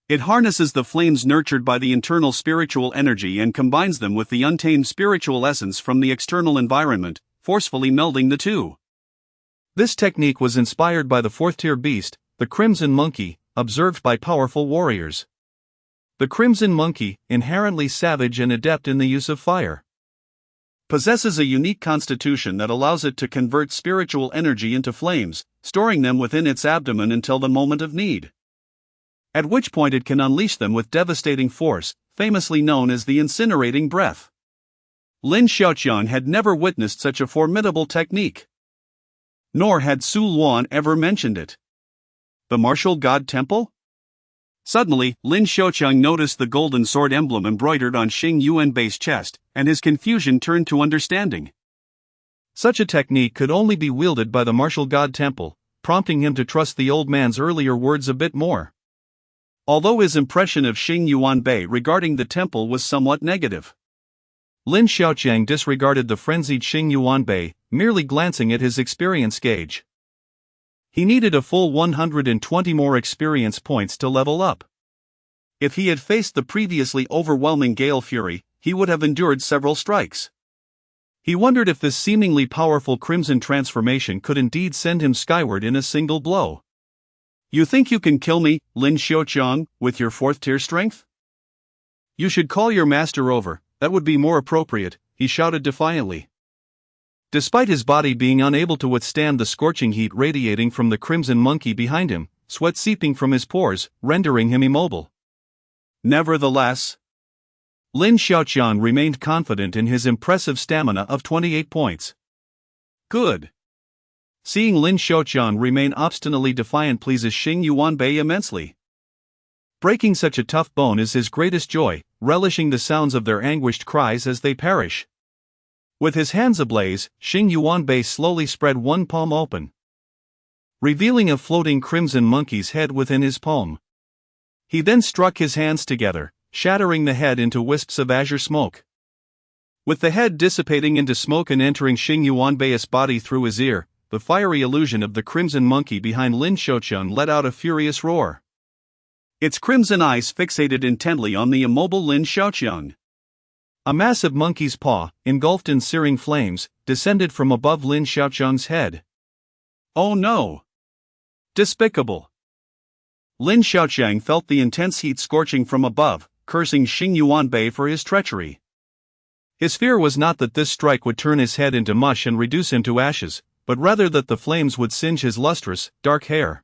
It harnesses the flames nurtured by the internal spiritual energy and combines them with the untamed spiritual essence from the external environment, forcefully melding the two. This technique was inspired by the 4th-tier beast, the Crimson Monkey, observed by powerful warriors. The Crimson Monkey, inherently savage and adept in the use of fire, possesses a unique constitution that allows it to convert spiritual energy into flames, storing them within its abdomen until the moment of need, at which point it can unleash them with devastating force, famously known as the incinerating breath. Lin Xiaoqiang had never witnessed such a formidable technique, nor had Su Luan ever mentioned it. The Martial God Temple? Suddenly, Lin Xiaoqiang noticed the golden sword emblem embroidered on Xing Yuanbei's chest, and his confusion turned to understanding. Such a technique could only be wielded by the martial god Temple, prompting him to trust the old man's earlier words a bit more. Although his impression of Xing Yuanbei regarding the temple was somewhat negative, Lin Xiaoqiang disregarded the frenzied Xing Yuanbei, merely glancing at his experience gauge. He needed a full 120 more experience points to level up. If he had faced the previously overwhelming Gale Fury, he would have endured several strikes. He wondered if this seemingly powerful Crimson transformation could indeed send him skyward in a single blow. "You think you can kill me, Lin Xiaoqiang, with your 4th tier strength? You should call your master over, that would be more appropriate," he shouted defiantly. Despite his body being unable to withstand the scorching heat radiating from the Crimson Monkey behind him, sweat seeping from his pores, rendering him immobile. Nevertheless, Lin Xiaoqiang remained confident in his impressive stamina of 28 points. Good. Seeing Lin Xiaoqiang remain obstinately defiant pleases Xing Yuanbei immensely. Breaking such a tough bone is his greatest joy, relishing the sounds of their anguished cries as they perish. With his hands ablaze, Xing Yuanbei slowly spread one palm open, revealing a floating Crimson Monkey's head within his palm. He then struck his hands together, shattering the head into wisps of azure smoke. With the head dissipating into smoke and entering Xing Yuanbei's body through his ear, the fiery illusion of the Crimson Monkey behind Lin Xiaoqiang let out a furious roar. Its crimson eyes fixated intently on the immobile Lin Xiaoqiang. A massive monkey's paw, engulfed in searing flames, descended from above Lin Xiaoqiang's head. Oh no! Despicable! Lin Xiaoqiang felt the intense heat scorching from above, cursing Xing Yuanbei for his treachery. His fear was not that this strike would turn his head into mush and reduce him to ashes, but rather that the flames would singe his lustrous, dark hair.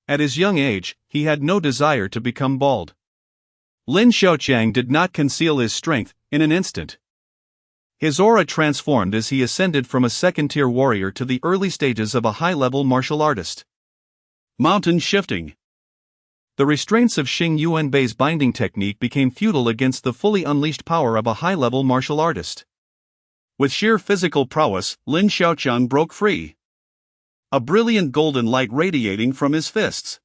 At his young age, he had no desire to become bald. Lin Xiaoqiang did not conceal his strength in an instant. His aura transformed as he ascended from a 2nd-tier warrior to the early stages of a high-level martial artist. Mountain shifting. The restraints of Xing Yuanbei's binding technique became futile against the fully unleashed power of a high-level martial artist. With sheer physical prowess, Lin Xiaoqiang broke free, a brilliant golden light radiating from his fists.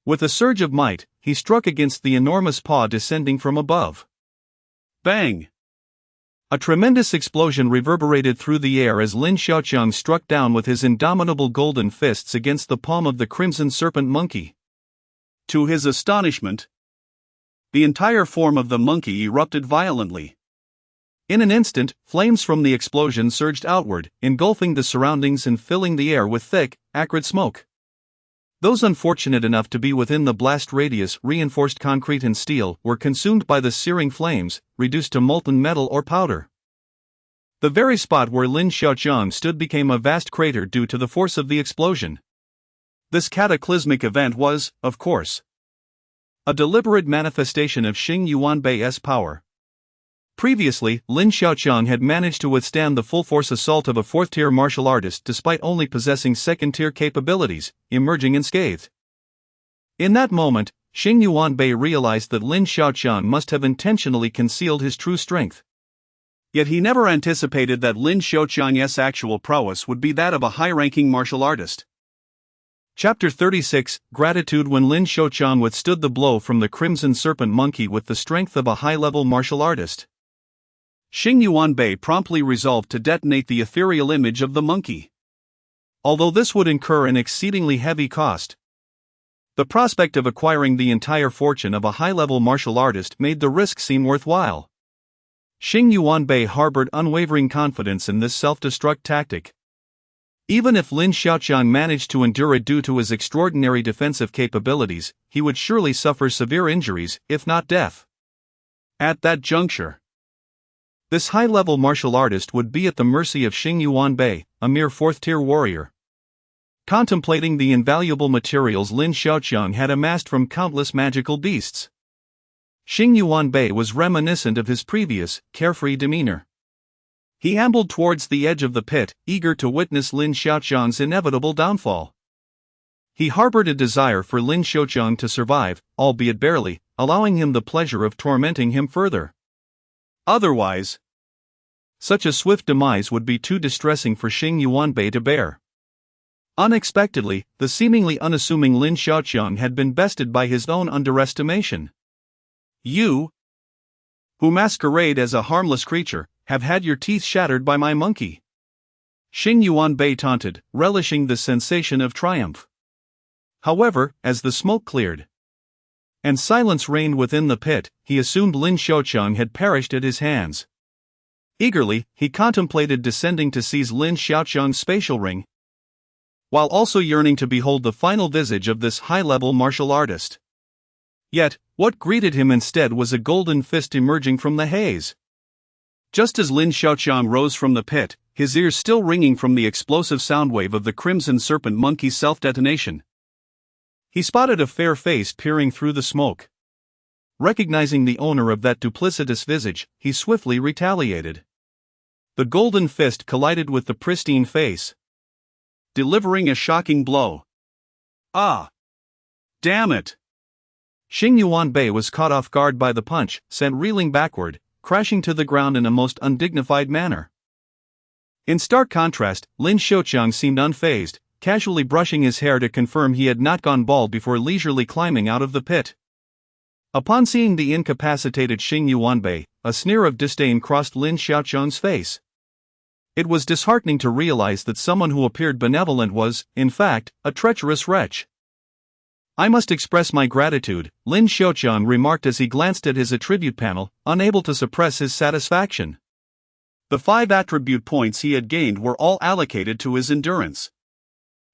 With a surge of might, he struck against the enormous paw descending from above. Bang! A tremendous explosion reverberated through the air as Lin Xiaoqiang struck down with his indomitable golden fists against the palm of the Crimson Serpent Monkey. To his astonishment, the entire form of the monkey erupted violently. In an instant, flames from the explosion surged outward, engulfing the surroundings and filling the air with thick, acrid smoke. Those unfortunate enough to be within the blast radius, reinforced concrete and steel, were consumed by the searing flames, reduced to molten metal or powder. The very spot where Lin Xiaoqiang stood became a vast crater due to the force of the explosion. This cataclysmic event was, of course, a deliberate manifestation of Xing Yuanbei's power. Previously, Lin Xiaoqiang had managed to withstand the full-force assault of a 4th-tier martial artist despite only possessing 2nd-tier capabilities, emerging unscathed. In that moment, Xing Yuanbei realized that Lin Xiaoqiang must have intentionally concealed his true strength. Yet he never anticipated that Lin Xiaoqiang's actual prowess would be that of a high-ranking martial artist. Chapter 36, Gratitude. When Lin Xiaoqiang withstood the blow from the Crimson Serpent Monkey with the strength of a high-level martial artist, Xing Yuanbei promptly resolved to detonate the ethereal image of the monkey. Although this would incur an exceedingly heavy cost, the prospect of acquiring the entire fortune of a high-level martial artist made the risk seem worthwhile. Xing Yuanbei harbored unwavering confidence in this self-destruct tactic. Even if Lin Xiaoqiang managed to endure it due to his extraordinary defensive capabilities, he would surely suffer severe injuries, if not death. At that juncture, this high-level martial artist would be at the mercy of Xing Yuanbei, a mere 4th-tier warrior. Contemplating the invaluable materials Lin Xiaoqiang had amassed from countless magical beasts, Xing Yuanbei was reminiscent of his previous, carefree demeanor. He ambled towards the edge of the pit, eager to witness Lin Xiaoqiang's inevitable downfall. He harbored a desire for Lin Xiaoqiang to survive, albeit barely, allowing him the pleasure of tormenting him further. Otherwise, such a swift demise would be too distressing for Xing Yuanbei to bear. Unexpectedly, the seemingly unassuming Lin Xiaoqiang had been bested by his own underestimation. You, who masquerade as a harmless creature, have had your teeth shattered by my monkey. Xing Yuanbei taunted, relishing the sensation of triumph. However, as the smoke cleared and silence reigned within the pit, he assumed Lin Xiaoqiang had perished at his hands. Eagerly, he contemplated descending to seize Lin Xiaoqiang's spatial ring, while also yearning to behold the final visage of this high-level martial artist. Yet, what greeted him instead was a golden fist emerging from the haze. Just as Lin Xiaoqiang rose from the pit, his ears still ringing from the explosive soundwave of the Crimson Serpent Monkey's self-detonation, he spotted a fair face peering through the smoke. Recognizing the owner of that duplicitous visage, he swiftly retaliated. The golden fist collided with the pristine face, delivering a shocking blow. Ah! Damn it! Xing Yuanbei was caught off guard by the punch, sent reeling backward, crashing to the ground in a most undignified manner. In stark contrast, Lin Xiaoqiang seemed unfazed, casually brushing his hair to confirm he had not gone bald before leisurely climbing out of the pit. Upon seeing the incapacitated Xing Yuanbei, a sneer of disdain crossed Lin Xiaoqiang's face. It was disheartening to realize that someone who appeared benevolent was, in fact, a treacherous wretch. I must express my gratitude, Lin Xiaoqiang remarked as he glanced at his attribute panel, unable to suppress his satisfaction. The 5 attribute points he had gained were all allocated to his endurance.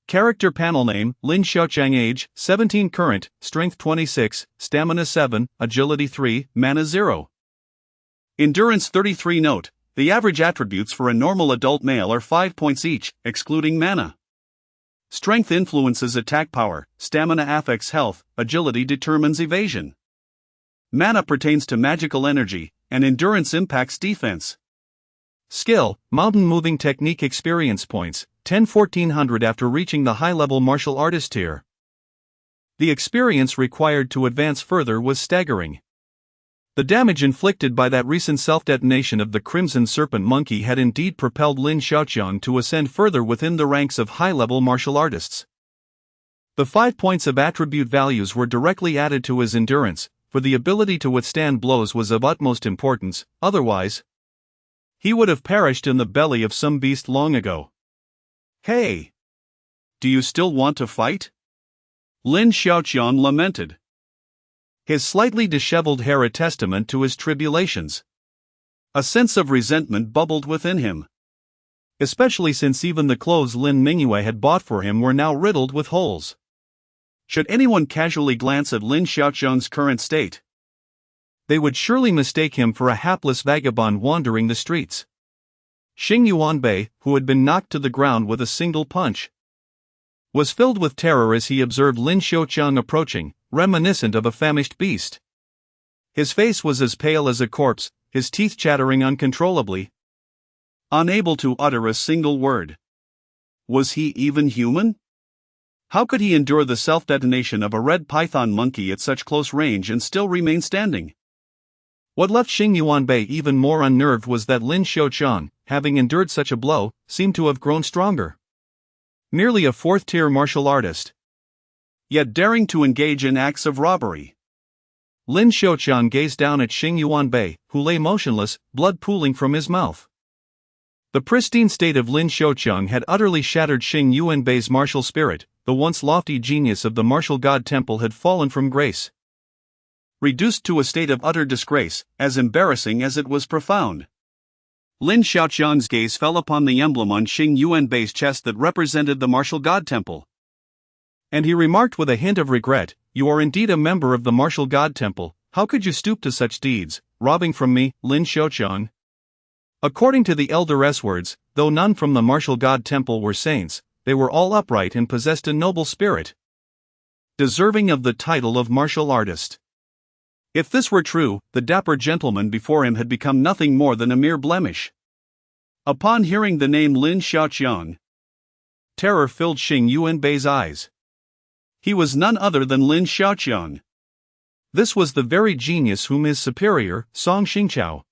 Character panel name, Lin Xiaoqiang. Age, 17. Current, Strength 26, Stamina 7, Agility 3, Mana 0. Endurance 33. Note: the average attributes for a normal adult male are 5 points each, excluding mana. Strength influences attack power, stamina affects health, agility determines evasion. Mana pertains to magical energy, and endurance impacts defense. Skill, Mountain Moving Technique. Experience points, 10-1400 after reaching the high-level martial artist tier. The experience required to advance further was staggering. The damage inflicted by that recent self-detonation of the Crimson Serpent Monkey had indeed propelled Lin Xiaoqiang to ascend further within the ranks of high-level martial artists. The 5 points of attribute values were directly added to his endurance, for the ability to withstand blows was of utmost importance, otherwise he would have perished in the belly of some beast long ago. Hey! Do you still want to fight? Lin Xiaoqiang lamented, his slightly disheveled hair a testament to his tribulations. A sense of resentment bubbled within him, especially since even the clothes Lin Mingyue had bought for him were now riddled with holes. Should anyone casually glance at Lin Xiaoqiang's current state, they would surely mistake him for a hapless vagabond wandering the streets. Xing Yuanbei, who had been knocked to the ground with a single punch, was filled with terror as he observed Lin Xiaoqiang approaching, reminiscent of a famished beast. His face was as pale as a corpse, his teeth chattering uncontrollably, unable to utter a single word. Was he even human? How could he endure the self-detonation of a red python monkey at such close range and still remain standing? What left Xing Yuanbei even more unnerved was that Lin Xiaoqiang, having endured such a blow, seemed to have grown stronger. Nearly a 4th-tier martial artist, yet daring to engage in acts of robbery. Lin Xiaoqiang gazed down at Xing Yuanbei, who lay motionless, blood pooling from his mouth. The pristine state of Lin Xiaoqiang had utterly shattered Xing Yuanbei's martial spirit. The once lofty genius of the martial god temple had fallen from grace, reduced to a state of utter disgrace, as embarrassing as it was profound. Lin Xiaoqiang's gaze fell upon the emblem on Xing Yuanbei's chest that represented the martial god temple, and he remarked with a hint of regret, "You are indeed a member of the martial god temple. How could you stoop to such deeds, robbing from me, Lin Xiaoqiang?" According to the elder's words, though none from the martial god temple were saints, they were all upright and possessed a noble spirit, deserving of the title of martial artist. If this were true, the dapper gentleman before him had become nothing more than a mere blemish. Upon hearing the name Lin Xiaoqiang, terror filled Xing Yuanbei's eyes. He was none other than Lin Xiaoqiang. This was the very genius whom his superior, Song Xingqiao,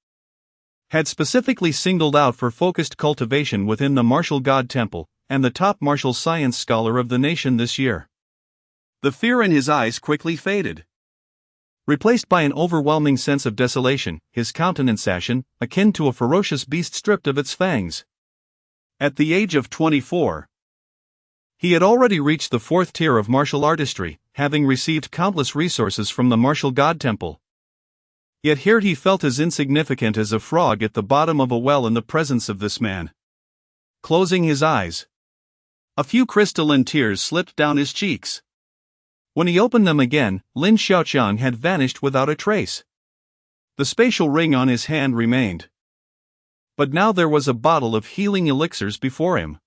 had specifically singled out for focused cultivation within the martial god temple, and the top martial science scholar of the nation this year. The fear in his eyes quickly faded, replaced by an overwhelming sense of desolation, his countenance ashen, akin to a ferocious beast stripped of its fangs. At the age of 24, he had already reached the fourth tier of martial artistry, having received countless resources from the martial god temple. Yet here he felt as insignificant as a frog at the bottom of a well in the presence of this man. Closing his eyes, a few crystalline tears slipped down his cheeks. When he opened them again, Lin Xiaoqiang had vanished without a trace. The spatial ring on his hand remained. But now there was a bottle of healing elixirs before him.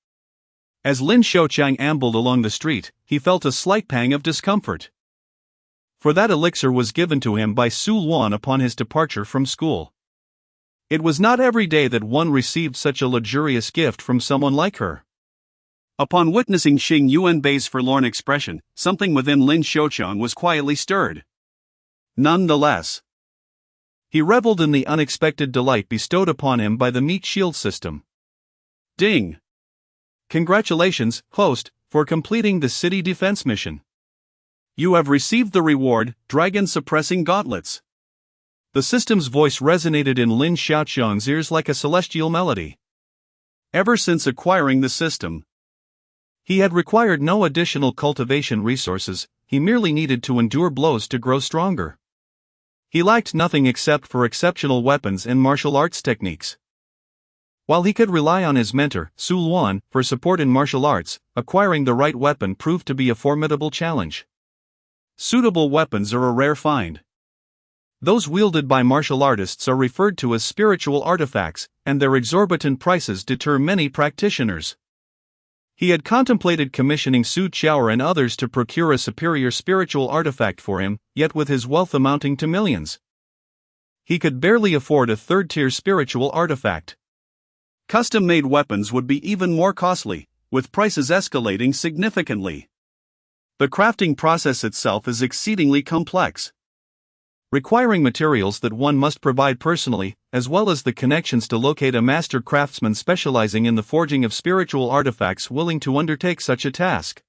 As Lin Xiaoqiang ambled along the street, he felt a slight pang of discomfort. For that elixir was given to him by Su Luan upon his departure from school. It was not every day that one received such a luxurious gift from someone like her. Upon witnessing Xing Yuanbei's forlorn expression, something within Lin Xiaoqiang was quietly stirred. Nonetheless, he reveled in the unexpected delight bestowed upon him by the meat shield system. Ding! Congratulations, host, for completing the city defense mission. You have received the reward, Dragon-Suppressing Gauntlets. The system's voice resonated in Lin Xiaoqiang's ears like a celestial melody. Ever since acquiring the system, he had required no additional cultivation resources, he merely needed to endure blows to grow stronger. He lacked nothing except for exceptional weapons and martial arts techniques. While he could rely on his mentor, Su Luan, for support in martial arts, acquiring the right weapon proved to be a formidable challenge. Suitable weapons are a rare find. Those wielded by martial artists are referred to as spiritual artifacts, and their exorbitant prices deter many practitioners. He had contemplated commissioning Su Qiao and others to procure a superior spiritual artifact for him, yet with his wealth amounting to millions, he could barely afford a third-tier spiritual artifact. Custom-made weapons would be even more costly, with prices escalating significantly. The crafting process itself is exceedingly complex, requiring materials that one must provide personally, as well as the connections to locate a master craftsman specializing in the forging of spiritual artifacts willing to undertake such a task.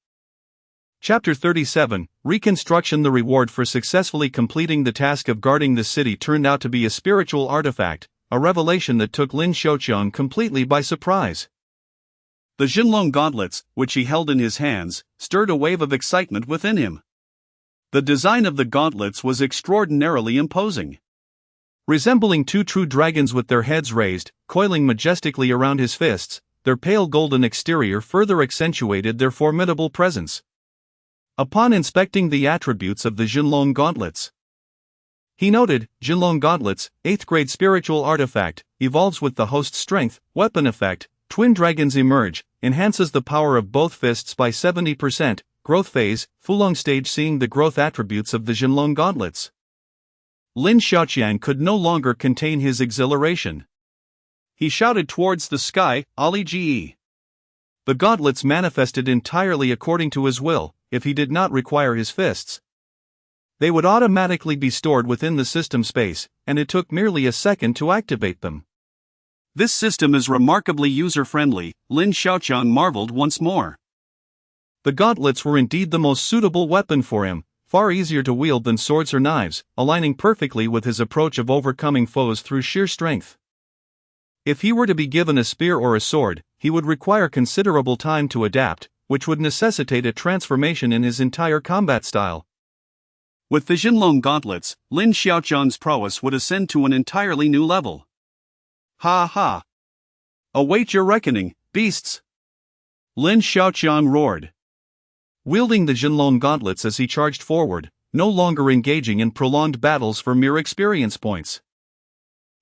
Chapter 37, Reconstruction. The reward for successfully completing the task of guarding the city turned out to be a spiritual artifact, a revelation that took Lin Xiaoqiang completely by surprise. The Jinlong gauntlets, which he held in his hands, stirred a wave of excitement within him. The design of the gauntlets was extraordinarily imposing. Resembling two true dragons with their heads raised, coiling majestically around his fists, their pale golden exterior further accentuated their formidable presence. Upon inspecting the attributes of the Jinlong gauntlets, he noted, Jinlong gauntlets, 8th grade spiritual artifact, evolves with the host's strength, weapon effect, twin dragons emerge, enhances the power of both fists by 70%, growth phase, Fulong stage. Seeing the growth attributes of the Jinlong gauntlets, Lin Xiaoqiang could no longer contain his exhilaration. He shouted towards the sky, Ali Ge. The gauntlets manifested entirely according to his will. If he did not require his fists, they would automatically be stored within the system space, and it took merely a second to activate them. This system is remarkably user-friendly, Lin Xiaoqiang marveled once more. The gauntlets were indeed the most suitable weapon for him, far easier to wield than swords or knives, aligning perfectly with his approach of overcoming foes through sheer strength. If he were to be given a spear or a sword, he would require considerable time to adapt, which would necessitate a transformation in his entire combat style. With the Jinlong gauntlets, Lin Xiaoqiang's prowess would ascend to an entirely new level. Ha ha! Await your reckoning, beasts! Lin Xiaoqiang roared, wielding the Jinlong gauntlets as he charged forward, no longer engaging in prolonged battles for mere experience points.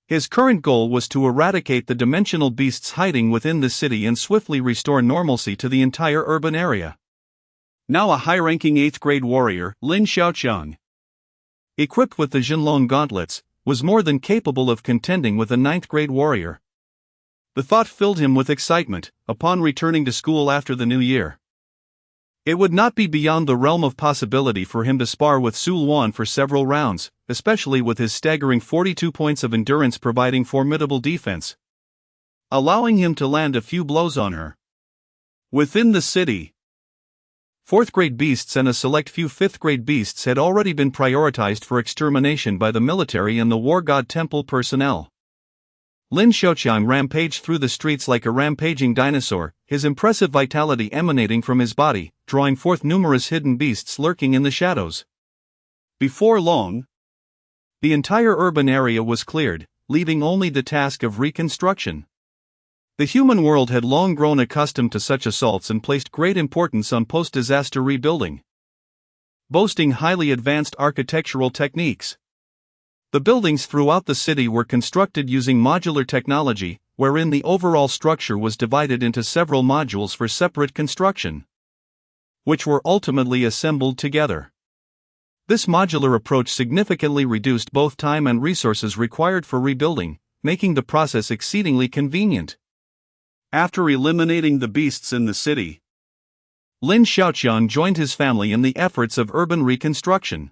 His current goal was to eradicate the dimensional beasts hiding within the city and swiftly restore normalcy to the entire urban area. Now a high-ranking 8th grade warrior, Lin Xiaoqiang, equipped with the Jinlong gauntlets, was more than capable of contending with a 9th grade warrior. The thought filled him with excitement, upon returning to school after the new year. It would not be beyond the realm of possibility for him to spar with Su Luan for several rounds, especially with his staggering 42 points of endurance providing formidable defense, allowing him to land a few blows on her. Within the city, 4th grade beasts and a select few 5th grade beasts had already been prioritized for extermination by the military and the War God Temple personnel. Lin Xiaoqiang rampaged through the streets like a rampaging dinosaur, his impressive vitality emanating from his body, drawing forth numerous hidden beasts lurking in the shadows. Before long, the entire urban area was cleared, leaving only the task of reconstruction. The human world had long grown accustomed to such assaults and placed great importance on post-disaster rebuilding, boasting highly advanced architectural techniques. The buildings throughout the city were constructed using modular technology, wherein the overall structure was divided into several modules for separate construction, which were ultimately assembled together. This modular approach significantly reduced both time and resources required for rebuilding, making the process exceedingly convenient. After eliminating the beasts in the city, Lin Xiaoqiang joined his family in the efforts of urban reconstruction.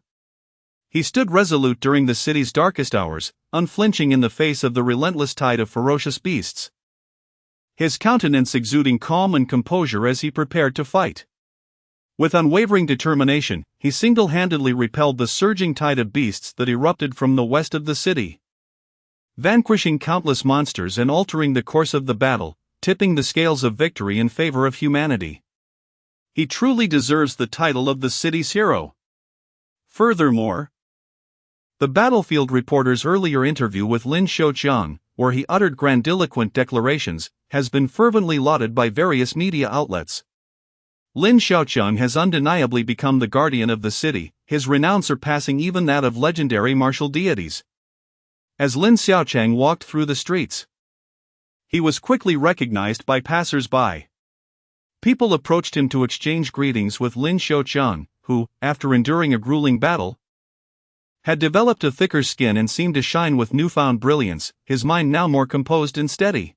He stood resolute during the city's darkest hours, unflinching in the face of the relentless tide of ferocious beasts, his countenance exuding calm and composure as he prepared to fight. With unwavering determination, he single-handedly repelled the surging tide of beasts that erupted from the west of the city, vanquishing countless monsters and altering the course of the battle, tipping the scales of victory in favor of humanity. He truly deserves the title of the city's hero. Furthermore, the Battlefield Reporter's earlier interview with Lin Xiaoqiang, where he uttered grandiloquent declarations, has been fervently lauded by various media outlets. Lin Xiaoqiang has undeniably become the guardian of the city, his renown surpassing even that of legendary martial deities. As Lin Xiaoqiang walked through the streets, he was quickly recognized by passers-by. People approached him to exchange greetings with Lin Xiaoqiang, who, after enduring a grueling battle, had developed a thicker skin and seemed to shine with newfound brilliance, his mind now more composed and steady.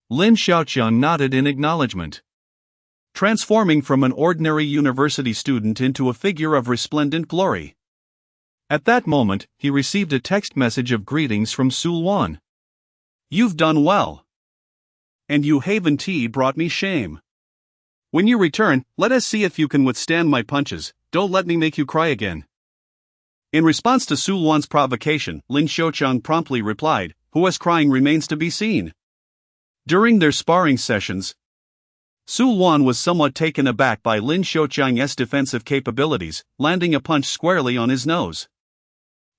Lin Xiaoqiang nodded in acknowledgement, transforming from an ordinary university student into a figure of resplendent glory. At that moment, he received a text message of greetings from Su Luan. "You've done well. And you haven't brought me shame. When you return, let us see if you can withstand my punches, don't let me make you cry again." In response to Su Luan's provocation, Lin Xiaoqiang promptly replied, "Who is crying remains to be seen." During their sparring sessions, Su Luan was somewhat taken aback by Lin Xiaoqiang's defensive capabilities, landing a punch squarely on his nose.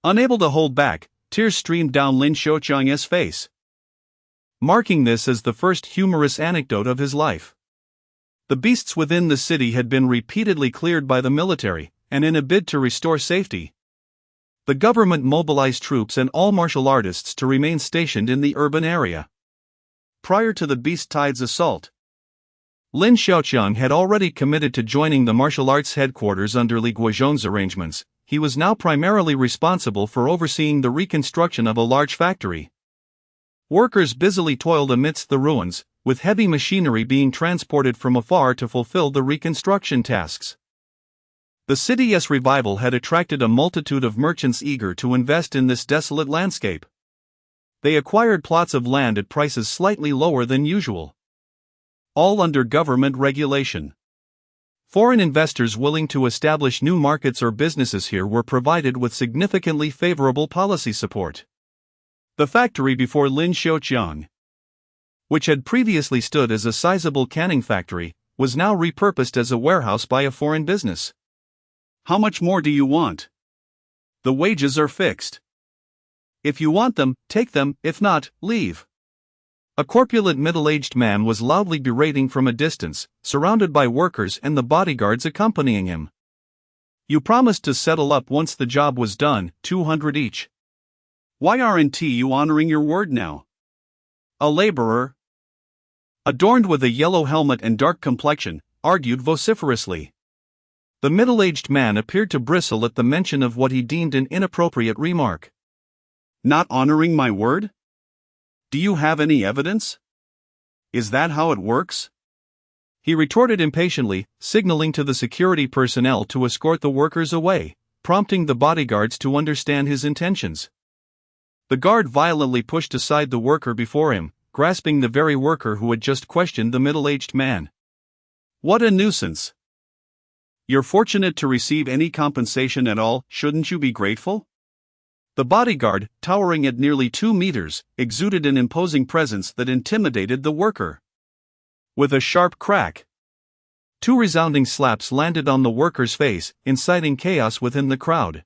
Unable to hold back, tears streamed down Lin Xiaoqiang's face, marking this as the first humorous anecdote of his life. The beasts within the city had been repeatedly cleared by the military, and in a bid to restore safety, the government mobilized troops and all martial artists to remain stationed in the urban area. Prior to the Beast Tide's assault, Lin Xiaoqiang had already committed to joining the martial arts headquarters under Li Guozhong's arrangements. He was now primarily responsible for overseeing the reconstruction of a large factory. Workers busily toiled amidst the ruins, with heavy machinery being transported from afar to fulfill the reconstruction tasks. The city's revival had attracted a multitude of merchants eager to invest in this desolate landscape. They acquired plots of land at prices slightly lower than usual, all under government regulation. Foreign investors willing to establish new markets or businesses here were provided with significantly favorable policy support. The factory before Lin Xiaoqiang, which had previously stood as a sizable canning factory, was now repurposed as a warehouse by a foreign business. "How much more do you want? The wages are fixed. If you want them, take them, if not, leave." A corpulent middle-aged man was loudly berating from a distance, surrounded by workers and the bodyguards accompanying him. "You promised to settle up once the job was done, 200 each. Why aren't you honoring your word now?" A laborer, adorned with a yellow helmet and dark complexion, argued vociferously. The middle-aged man appeared to bristle at the mention of what he deemed an inappropriate remark. "Not honoring my word? Do you have any evidence? Is that how it works?" he retorted impatiently, signaling to the security personnel to escort the workers away, prompting the bodyguards to understand his intentions. The guard violently pushed aside the worker before him, grasping the very worker who had just questioned the middle-aged man. What a nuisance! You're fortunate to receive any compensation at all, shouldn't you be grateful? The bodyguard, towering at nearly 2 meters, exuded an imposing presence that intimidated the worker. With a sharp crack, 2 resounding slaps landed on the worker's face, inciting chaos within the crowd.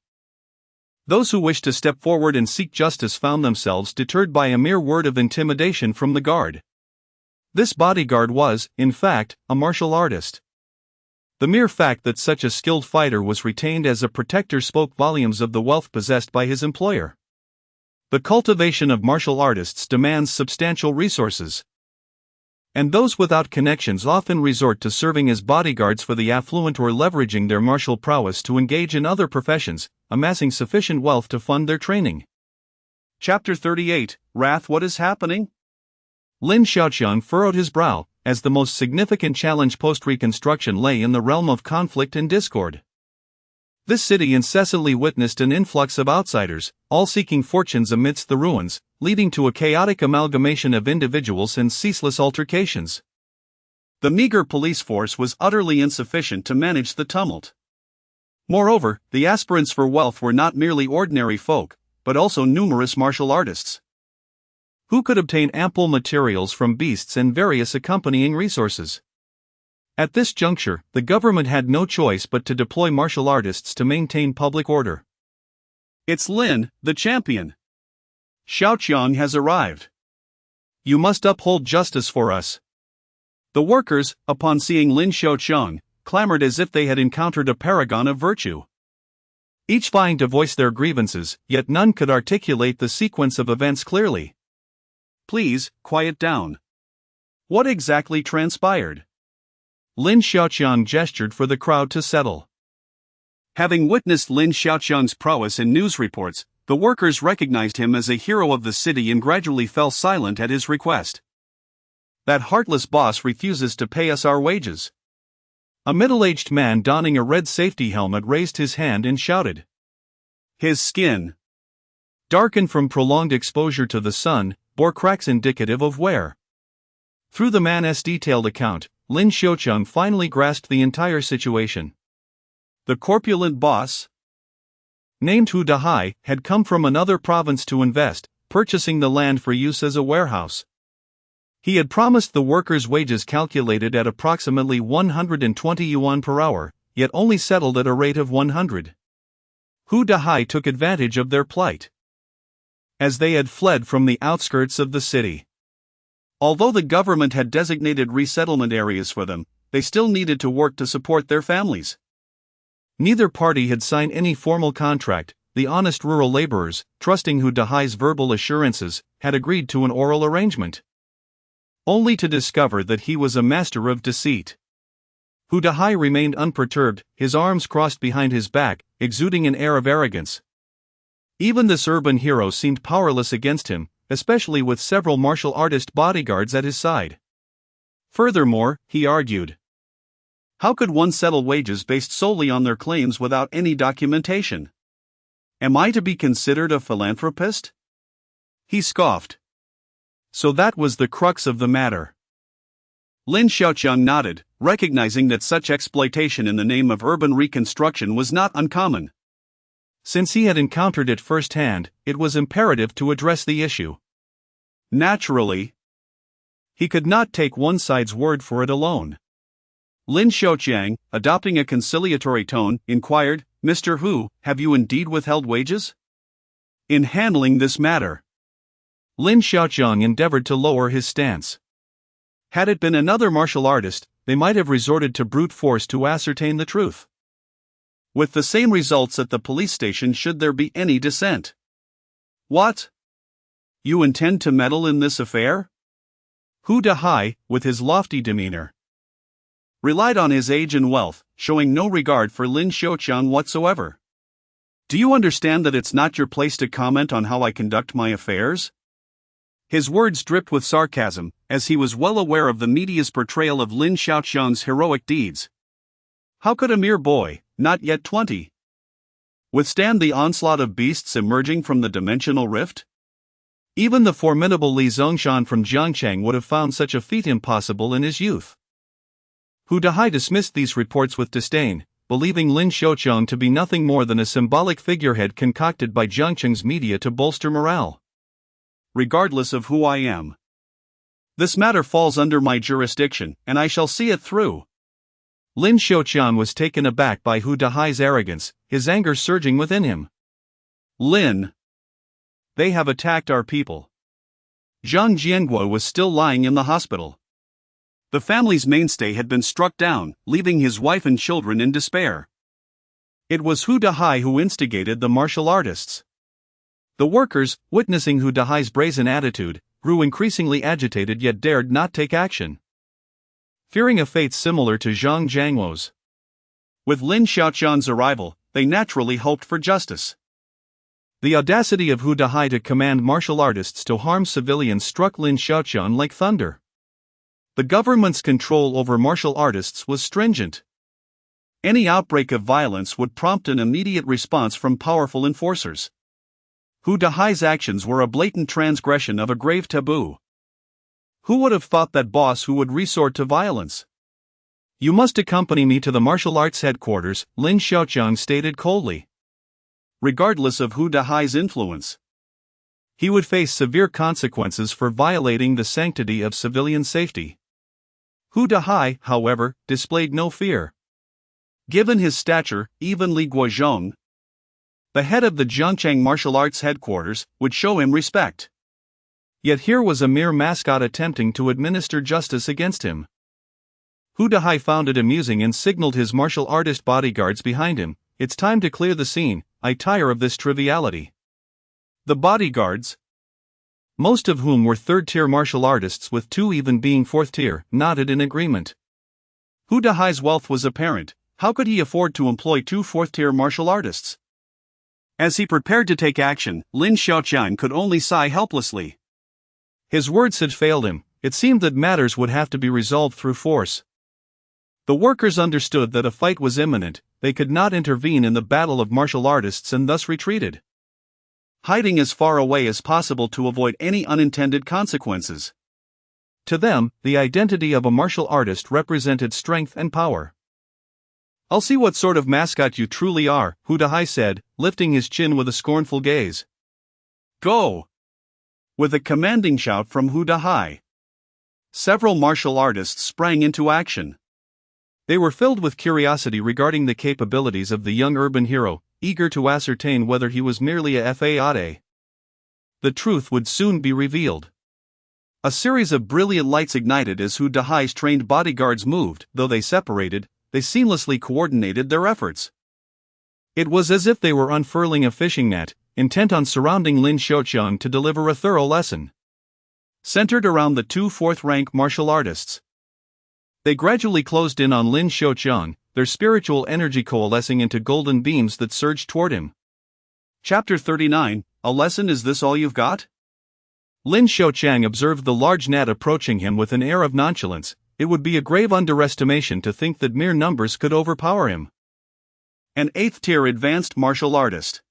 Those who wished to step forward and seek justice found themselves deterred by a mere word of intimidation from the guard. This bodyguard was, in fact, a martial artist. The mere fact that such a skilled fighter was retained as a protector spoke volumes of the wealth possessed by his employer. The cultivation of martial artists demands substantial resources, and those without connections often resort to serving as bodyguards for the affluent or leveraging their martial prowess to engage in other professions, amassing sufficient wealth to fund their training. Chapter 38, Wrath. What is happening? Lin Xiaoqiang furrowed his brow, as the most significant challenge post-reconstruction lay in the realm of conflict and discord. This city incessantly witnessed an influx of outsiders, all seeking fortunes amidst the ruins, leading to a chaotic amalgamation of individuals and ceaseless altercations. The meager police force was utterly insufficient to manage the tumult. Moreover, the aspirants for wealth were not merely ordinary folk, but also numerous martial artists, who could obtain ample materials from beasts and various accompanying resources. At this juncture, the government had no choice but to deploy martial artists to maintain public order. It's Lin, the champion. Xiaoqiang has arrived. You must uphold justice for us. The workers, upon seeing Lin Xiaoqiang, clamored as if they had encountered a paragon of virtue. Each vying to voice their grievances, yet none could articulate the sequence of events clearly. Please, quiet down. What exactly transpired? Lin Xiaoqiang gestured for the crowd to settle. Having witnessed Lin Xiaoqiang's prowess in news reports, the workers recognized him as a hero of the city and gradually fell silent at his request. That heartless boss refuses to pay us our wages. A middle-aged man donning a red safety helmet raised his hand and shouted. His skin, darkened from prolonged exposure to the sun, bore cracks indicative of wear. Through the man's detailed account, Lin Xiaoqiang finally grasped the entire situation. The corpulent boss, named Hu Dahai, had come from another province to invest, purchasing the land for use as a warehouse. He had promised the workers' wages calculated at approximately 120 yuan per hour, yet only settled at a rate of 100. Hu Dahai took advantage of their plight, as they had fled from the outskirts of the city. Although the government had designated resettlement areas for them, they still needed to work to support their families. Neither party had signed any formal contract. The honest rural laborers, trusting Hu Dahai's verbal assurances, had agreed to an oral arrangement, only to discover that he was a master of deceit. Hu Dahai remained unperturbed, his arms crossed behind his back, exuding an air of arrogance. Even this urban hero seemed powerless against him, especially with several martial artist bodyguards at his side. Furthermore, he argued, how could one settle wages based solely on their claims without any documentation? Am I to be considered a philanthropist? He scoffed. So that was the crux of the matter. Lin Xiaoqiang nodded, recognizing that such exploitation in the name of urban reconstruction was not uncommon. Since he had encountered it firsthand, it was imperative to address the issue. Naturally, he could not take one side's word for it alone. Lin Xiaoqiang, adopting a conciliatory tone, inquired, Mr. Hu, have you indeed withheld wages? In handling this matter, Lin Xiaoqiang endeavored to lower his stance. Had it been another martial artist, they might have resorted to brute force to ascertain the truth, with the same results at the police station should there be any dissent. What? You intend to meddle in this affair? Hu Dahai, with his lofty demeanor, relied on his age and wealth, showing no regard for Lin Xiaoqiang whatsoever. Do you understand that it's not your place to comment on how I conduct my affairs? His words dripped with sarcasm, as he was well aware of the media's portrayal of Lin Xiaoqiang's heroic deeds. How could a mere boy, not yet 20, withstand the onslaught of beasts emerging from the dimensional rift? Even the formidable Li Zongshan from Jiangchang would have found such a feat impossible in his youth. Hu Dahai dismissed these reports with disdain, believing Lin Xiaoqiang to be nothing more than a symbolic figurehead concocted by Jiangcheng's media to bolster morale. Regardless of who I am, this matter falls under my jurisdiction, and I shall see it through. Lin Xiaoqiang was taken aback by Hu Dahai's arrogance, his anger surging within him. Lin! They have attacked our people. Zhang Jianguo was still lying in the hospital. The family's mainstay had been struck down, leaving his wife and children in despair. It was Hu Dahai who instigated the martial artists. The workers, witnessing Hu Dahai's brazen attitude, grew increasingly agitated yet dared not take action, fearing a fate similar to Zhang Jianguo's. With Lin Xiaoqiang's arrival, they naturally hoped for justice. The audacity of Hu Dahai to command martial artists to harm civilians struck Lin Xiaoqiang like thunder. The government's control over martial artists was stringent. Any outbreak of violence would prompt an immediate response from powerful enforcers. Hu Dahai's actions were a blatant transgression of a grave taboo. Who would have thought that boss who would resort to violence? You must accompany me to the martial arts headquarters, Lin Xiaoqiang stated coldly. Regardless of Hu Dahai's influence, he would face severe consequences for violating the sanctity of civilian safety. Hu Dahai, however, displayed no fear. Given his stature, even Li Guozhong, the head of the Jiangcheng martial arts headquarters, would show him respect. Yet here was a mere mascot attempting to administer justice against him. Hu Dahai found it amusing and signaled his martial artist bodyguards behind him, "It's time to clear the scene, I tire of this triviality." The bodyguards, most of whom were third-tier martial artists with 2 even being fourth-tier, nodded in agreement. Hu Dahai's wealth was apparent. How could he afford to employ 2 fourth-tier martial artists? As he prepared to take action, Lin Xiaoqiang could only sigh helplessly. His words had failed him. It seemed that matters would have to be resolved through force. The workers understood that a fight was imminent. They could not intervene in the battle of martial artists and thus retreated, hiding as far away as possible to avoid any unintended consequences. To them, the identity of a martial artist represented strength and power. "I'll see what sort of mascot you truly are," Hu Dahai said, lifting his chin with a scornful gaze. "Go!" With a commanding shout from Hu Dahai, several martial artists sprang into action. They were filled with curiosity regarding the capabilities of the young urban hero, eager to ascertain whether he was merely a fade. The truth would soon be revealed. A series of brilliant lights ignited as Hu Dahai's trained bodyguards moved. Though they separated, they seamlessly coordinated their efforts. It was as if they were unfurling a fishing net, intent on surrounding Lin Xiaoqiang to deliver a thorough lesson. Centered around the 2 fourth-rank martial artists, they gradually closed in on Lin Xiaoqiang, their spiritual energy coalescing into golden beams that surged toward him. Chapter 39, A Lesson. Is this all you've got? Lin Xiaoqiang observed the large net approaching him with an air of nonchalance. It would be a grave underestimation to think that mere numbers could overpower him. An 8th-tier advanced martial artist.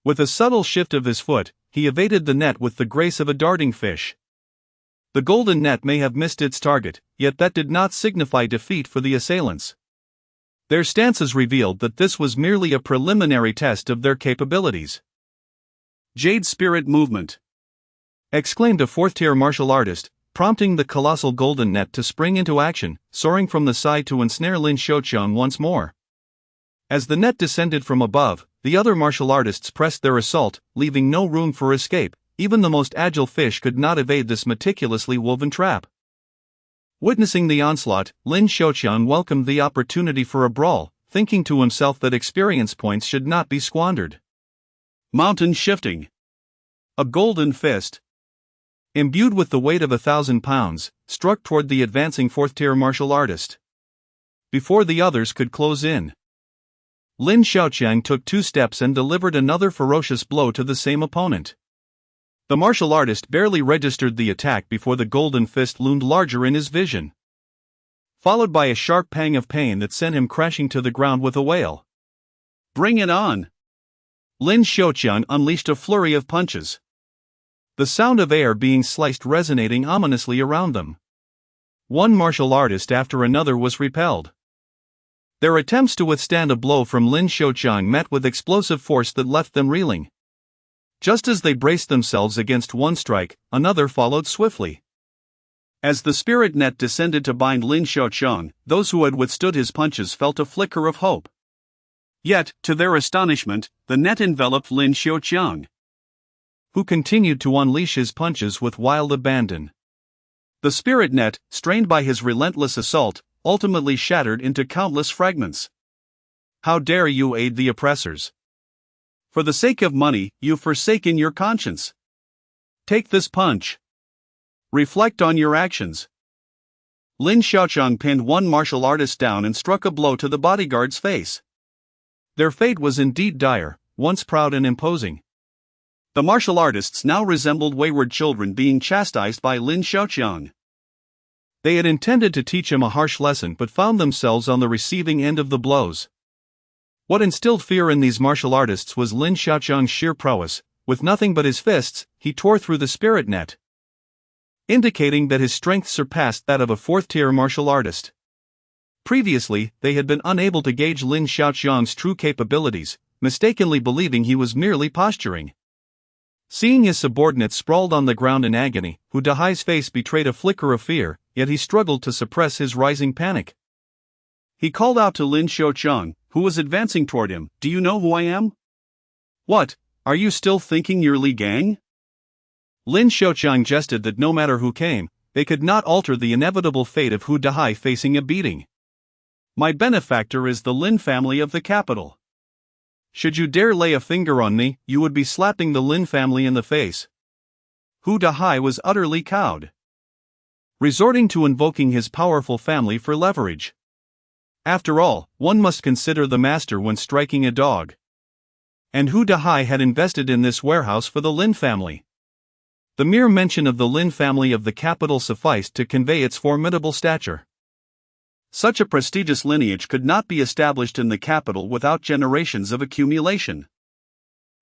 With a subtle shift of his foot, he evaded the net with the grace of a darting fish. The golden net may have missed its target, yet that did not signify defeat for the assailants. Their stances revealed that this was merely a preliminary test of their capabilities. "Jade Spirit Movement!" exclaimed a 4th-tier martial artist, prompting the colossal golden net to spring into action, soaring from the side to ensnare Lin Xiaoqiang once more. As the net descended from above, the other martial artists pressed their assault, leaving no room for escape. Even the most agile fish could not evade this meticulously woven trap. Witnessing the onslaught, Lin Xiaoqiang welcomed the opportunity for a brawl, thinking to himself that experience points should not be squandered. Mountain shifting. A golden fist, imbued with the weight of 1,000 pounds, struck toward the advancing 4th-tier martial artist. Before the others could close in, Lin Xiaoqiang took 2 steps and delivered another ferocious blow to the same opponent. The martial artist barely registered the attack before the golden fist loomed larger in his vision, followed by a sharp pang of pain that sent him crashing to the ground with a wail. Bring it on! Lin Xiaoqiang unleashed a flurry of punches, the sound of air being sliced resonating ominously around them. One martial artist after another was repelled. Their attempts to withstand a blow from Lin Xiaoqiang met with explosive force that left them reeling. Just as they braced themselves against one strike, another followed swiftly. As the spirit net descended to bind Lin Xiaoqiang, those who had withstood his punches felt a flicker of hope. Yet, to their astonishment, the net enveloped Lin Xiaoqiang, who continued to unleash his punches with wild abandon. The spirit net, strained by his relentless assault, ultimately shattered into countless fragments. How dare you aid the oppressors? For the sake of money, you've forsaken your conscience. Take this punch. Reflect on your actions. Lin Xiaoqiang pinned one martial artist down and struck a blow to the bodyguard's face. Their fate was indeed dire, once proud and imposing. The martial artists now resembled wayward children being chastised by Lin Xiaoqiang. They had intended to teach him a harsh lesson but found themselves on the receiving end of the blows. What instilled fear in these martial artists was Lin Xiaoqiang's sheer prowess. With nothing but his fists, he tore through the spirit net, indicating that his strength surpassed that of a fourth-tier martial artist. Previously, they had been unable to gauge Lin Xiaoqiang's true capabilities, mistakenly believing he was merely posturing. Seeing his subordinate sprawled on the ground in agony, Hu Dahai's face betrayed a flicker of fear, yet he struggled to suppress his rising panic. He called out to Lin Xiaoqiang, who was advancing toward him, "Do you know who I am? What, are you still thinking you're Li Gang?" Lin Xiaoqiang jested that no matter who came, they could not alter the inevitable fate of Hu Dahai facing a beating. "My benefactor is the Lin family of the capital. Should you dare lay a finger on me, you would be slapping the Lin family in the face." Hu Dahai was utterly cowed, resorting to invoking his powerful family for leverage. After all, one must consider the master when striking a dog. And Hu Dahai had invested in this warehouse for the Lin family. The mere mention of the Lin family of the capital sufficed to convey its formidable stature. Such a prestigious lineage could not be established in the capital without generations of accumulation.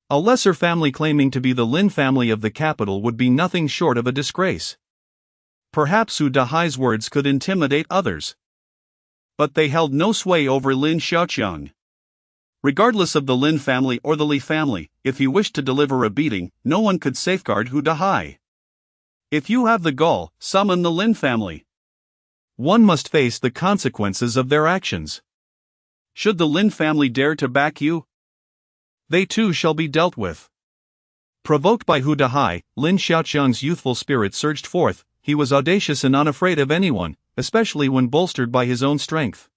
A lesser family claiming to be the Lin family of the capital would be nothing short of a disgrace. Perhaps Hu Dahai's words could intimidate others, but they held no sway over Lin Xiaoqiang. Regardless of the Lin family or the Li family, if he wished to deliver a beating, no one could safeguard Hu Dahai. If you have the gall, summon the Lin family. One must face the consequences of their actions. Should the Lin family dare to back you, they too shall be dealt with. Provoked by Hu Dahai, Lin Xiaoqiang's youthful spirit surged forth. He was audacious and unafraid of anyone, especially when bolstered by his own strength.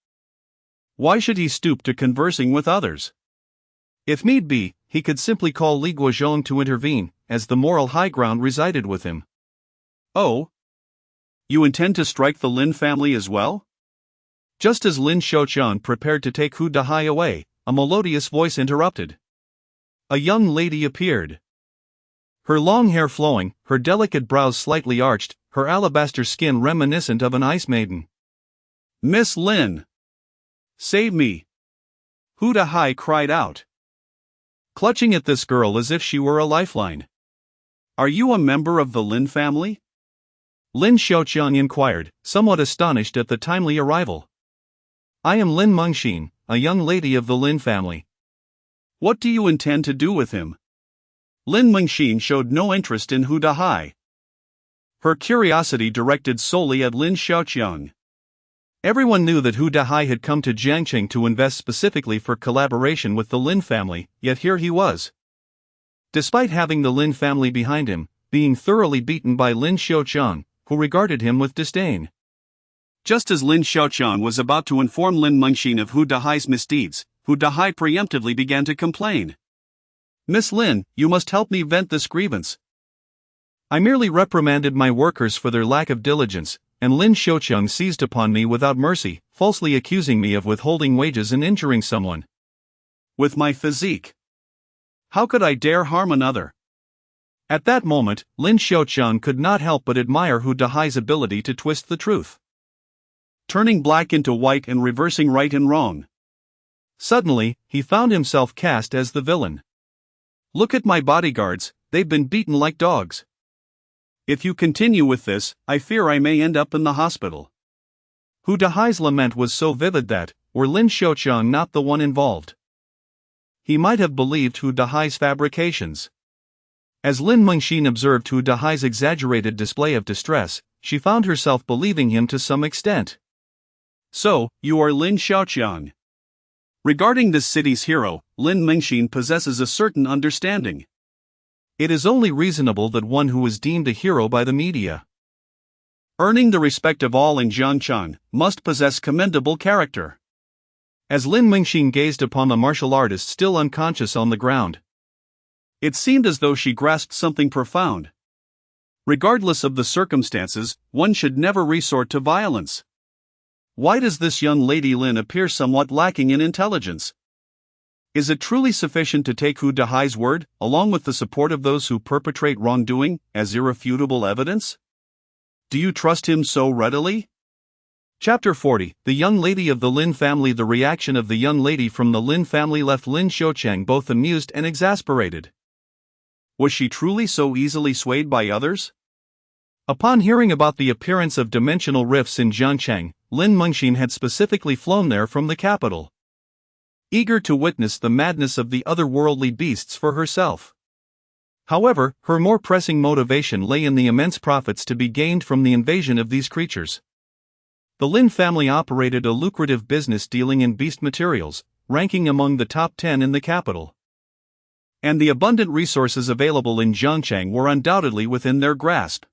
Why should he stoop to conversing with others? If need be, he could simply call Li Guozhong to intervene, as the moral high ground resided with him. "Oh? You intend to strike the Lin family as well?" Just as Lin Xiaoqiang prepared to take Hu Dahai away, a melodious voice interrupted. A young lady appeared. Her long hair flowing, her delicate brows slightly arched, her alabaster skin reminiscent of an ice maiden. "Miss Lin! Save me!" Hu Dahai cried out, clutching at this girl as if she were a lifeline. "Are you a member of the Lin family?" Lin Xiaoqiang inquired, somewhat astonished at the timely arrival. I am Lin Mengxin, a young lady of the Lin family. What do you intend to do with him? Lin Mengxin showed no interest in Hu Dahai. Her curiosity directed solely at Lin Xiaoqiang. Everyone knew that Hu Dahai had come to Jiangqing to invest specifically for collaboration with the Lin family, yet here he was. Despite having the Lin family behind him, being thoroughly beaten by Lin Xiaoqiang, who regarded him with disdain. Just as Lin Xiaoqiang was about to inform Lin Mengxin of Hu Dahai's misdeeds, Hu Dahai preemptively began to complain. Miss Lin, you must help me vent this grievance. I merely reprimanded my workers for their lack of diligence, and Lin Xiaoqiang seized upon me without mercy, falsely accusing me of withholding wages and injuring someone. With my physique, how could I dare harm another? At that moment, Lin Xiaoqiang could not help but admire Hu Dahai's ability to twist the truth, turning black into white and reversing right and wrong. Suddenly, he found himself cast as the villain. Look at my bodyguards, they've been beaten like dogs. If you continue with this, I fear I may end up in the hospital. Hu Dahai's lament was so vivid that, were Lin Xiaoqiang not the one involved, he might have believed Hu Dahai's fabrications. As Lin Mengxin observed Hu Dahai's exaggerated display of distress, she found herself believing him to some extent. So, you are Lin Xiaoqiang. Regarding this city's hero, Lin Mengxin possesses a certain understanding. It is only reasonable that one who is deemed a hero by the media, earning the respect of all in Jiangchang, must possess commendable character. As Lin Mengxin gazed upon the martial artist still unconscious on the ground, it seemed as though she grasped something profound. Regardless of the circumstances, one should never resort to violence. Why does this young lady Lin appear somewhat lacking in intelligence? Is it truly sufficient to take Hu Dahai's word, along with the support of those who perpetrate wrongdoing, as irrefutable evidence? Do you trust him so readily? Chapter 40, The Young Lady of the Lin Family. The reaction of the young lady from the Lin family left Lin Xiaoqiang both amused and exasperated. Was she truly so easily swayed by others? Upon hearing about the appearance of dimensional rifts in Jiangchang, Lin Mengxin had specifically flown there from the capital, eager to witness the madness of the otherworldly beasts for herself. However, her more pressing motivation lay in the immense profits to be gained from the invasion of these creatures. The Lin family operated a lucrative business dealing in beast materials, ranking among the top 10 in the capital. And the abundant resources available in Jiangchang were undoubtedly within their grasp.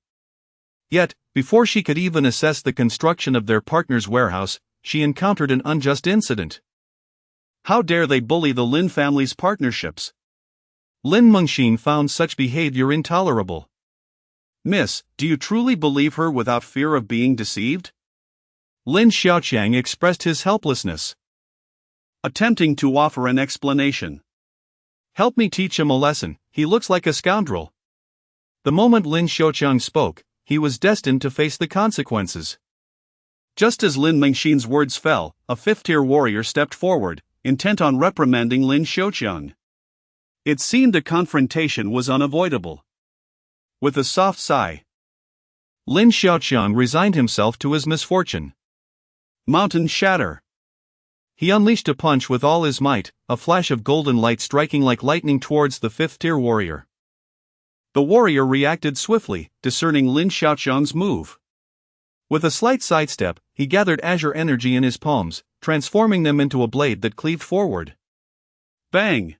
Yet, before she could even assess the construction of their partner's warehouse, she encountered an unjust incident. How dare they bully the Lin family's partnerships? Lin Mengxin found such behavior intolerable. Miss, do you truly believe her without fear of being deceived? Lin Xiaoqiang expressed his helplessness, attempting to offer an explanation. Help me teach him a lesson, he looks like a scoundrel. The moment Lin Xiaoqiang spoke, he was destined to face the consequences. Just as Lin Mengxin's words fell, a fifth-tier warrior stepped forward, intent on reprimanding Lin Xiaoqiang. It seemed a confrontation was unavoidable. With a soft sigh, Lin Xiaoqiang resigned himself to his misfortune. Mountain shatter. He unleashed a punch with all his might, a flash of golden light striking like lightning towards the fifth-tier warrior. The warrior reacted swiftly, discerning Lin Xiaoqiang's move. With a slight sidestep, he gathered azure energy in his palms, transforming them into a blade that cleaved forward. Bang!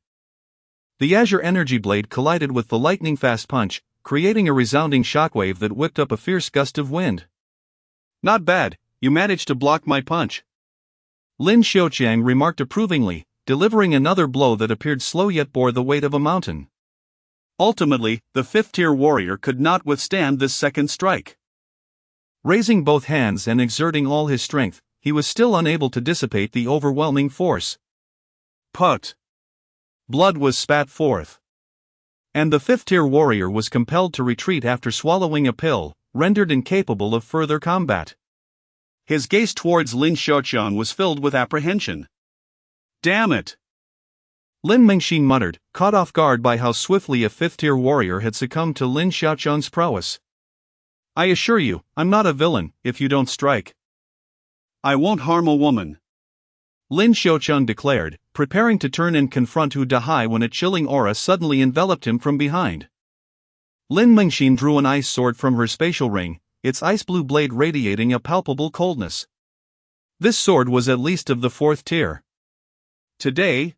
The azure energy blade collided with the lightning-fast punch, creating a resounding shockwave that whipped up a fierce gust of wind. Not bad, you managed to block my punch. Lin Xiaoqiang remarked approvingly, delivering another blow that appeared slow yet bore the weight of a mountain. Ultimately, the fifth-tier warrior could not withstand this second strike. Raising both hands and exerting all his strength, he was still unable to dissipate the overwhelming force. Put! Blood was spat forth, and the fifth-tier warrior was compelled to retreat after swallowing a pill, rendered incapable of further combat. His gaze towards Lin Xiaoqiang was filled with apprehension. Damn it! Lin Mengxin muttered, caught off guard by how swiftly a fifth-tier warrior had succumbed to Lin Xiaoqiang's prowess. I assure you, I'm not a villain, if you don't strike. I won't harm a woman, Lin Xiaoqiang declared, preparing to turn and confront Hu Dahai when a chilling aura suddenly enveloped him from behind. Lin Mengxin drew an ice sword from her spatial ring, its ice-blue blade radiating a palpable coldness. This sword was at least of the fourth tier. Today,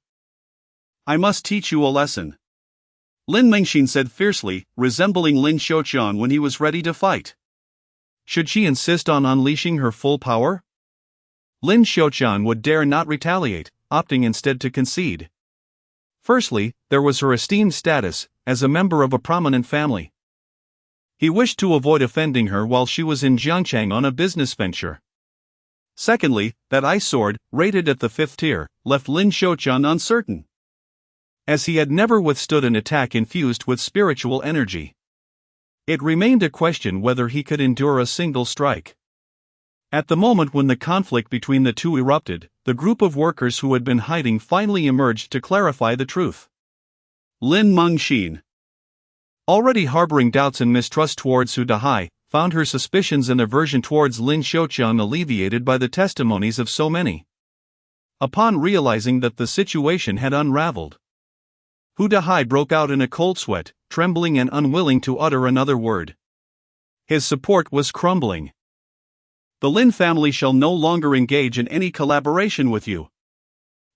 I must teach you a lesson, Lin Mengxin said fiercely, resembling Lin Xiaoqiang when he was ready to fight. Should she insist on unleashing her full power? Lin Xiaoqiang would dare not retaliate, opting instead to concede. Firstly, there was her esteemed status, as a member of a prominent family. He wished to avoid offending her while she was in Jiangchang on a business venture. Secondly, that ice sword, rated at the fifth tier, left Lin Xiaoqiang uncertain. as he had never withstood an attack infused with spiritual energy. It remained a question whether he could endure a single strike. At the moment when the conflict between the two erupted, the group of workers who had been hiding finally emerged to clarify the truth. Lin Mengxin, already harboring doubts and mistrust towards Su Dahai, found her suspicions and aversion towards Lin Xiaoqiang alleviated by the testimonies of so many. Upon realizing that the situation had unraveled, Hu Dahai broke out in a cold sweat, trembling and unwilling to utter another word. His support was crumbling. The Lin family shall no longer engage in any collaboration with you.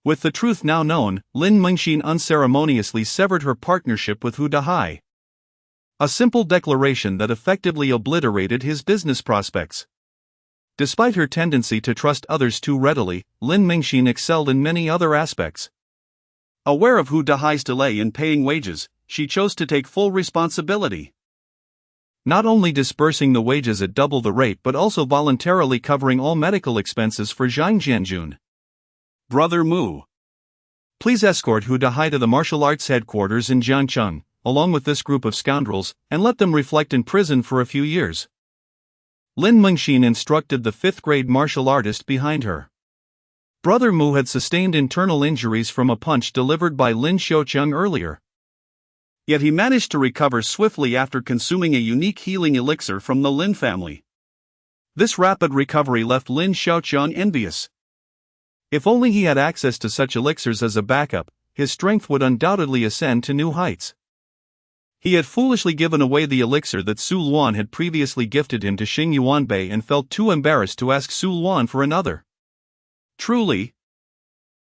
With the truth now known, Lin Mengxin unceremoniously severed her partnership with Hu Dahai. A simple declaration that effectively obliterated his business prospects. Despite her tendency to trust others too readily, Lin Mengxin excelled in many other aspects. Aware of Hu Dahai's delay in paying wages, she chose to take full responsibility. Not only disbursing the wages at double the rate but also voluntarily covering all medical expenses for Zhang Jianjun. Brother Mu, please escort Hu Dahai to the martial arts headquarters in Jiangcheng, along with this group of scoundrels, and let them reflect in prison for a few years. Lin Mengxin instructed the 5th-grade martial artist behind her. Brother Mu had sustained internal injuries from a punch delivered by Lin Xiaoqiang earlier. Yet he managed to recover swiftly after consuming a unique healing elixir from the Lin family. This rapid recovery left Lin Xiaoqiang envious. If only he had access to such elixirs as a backup, his strength would undoubtedly ascend to new heights. He had foolishly given away the elixir that Su Luan had previously gifted him to Xing Yuanbei and felt too embarrassed to ask Su Luan for another. Truly,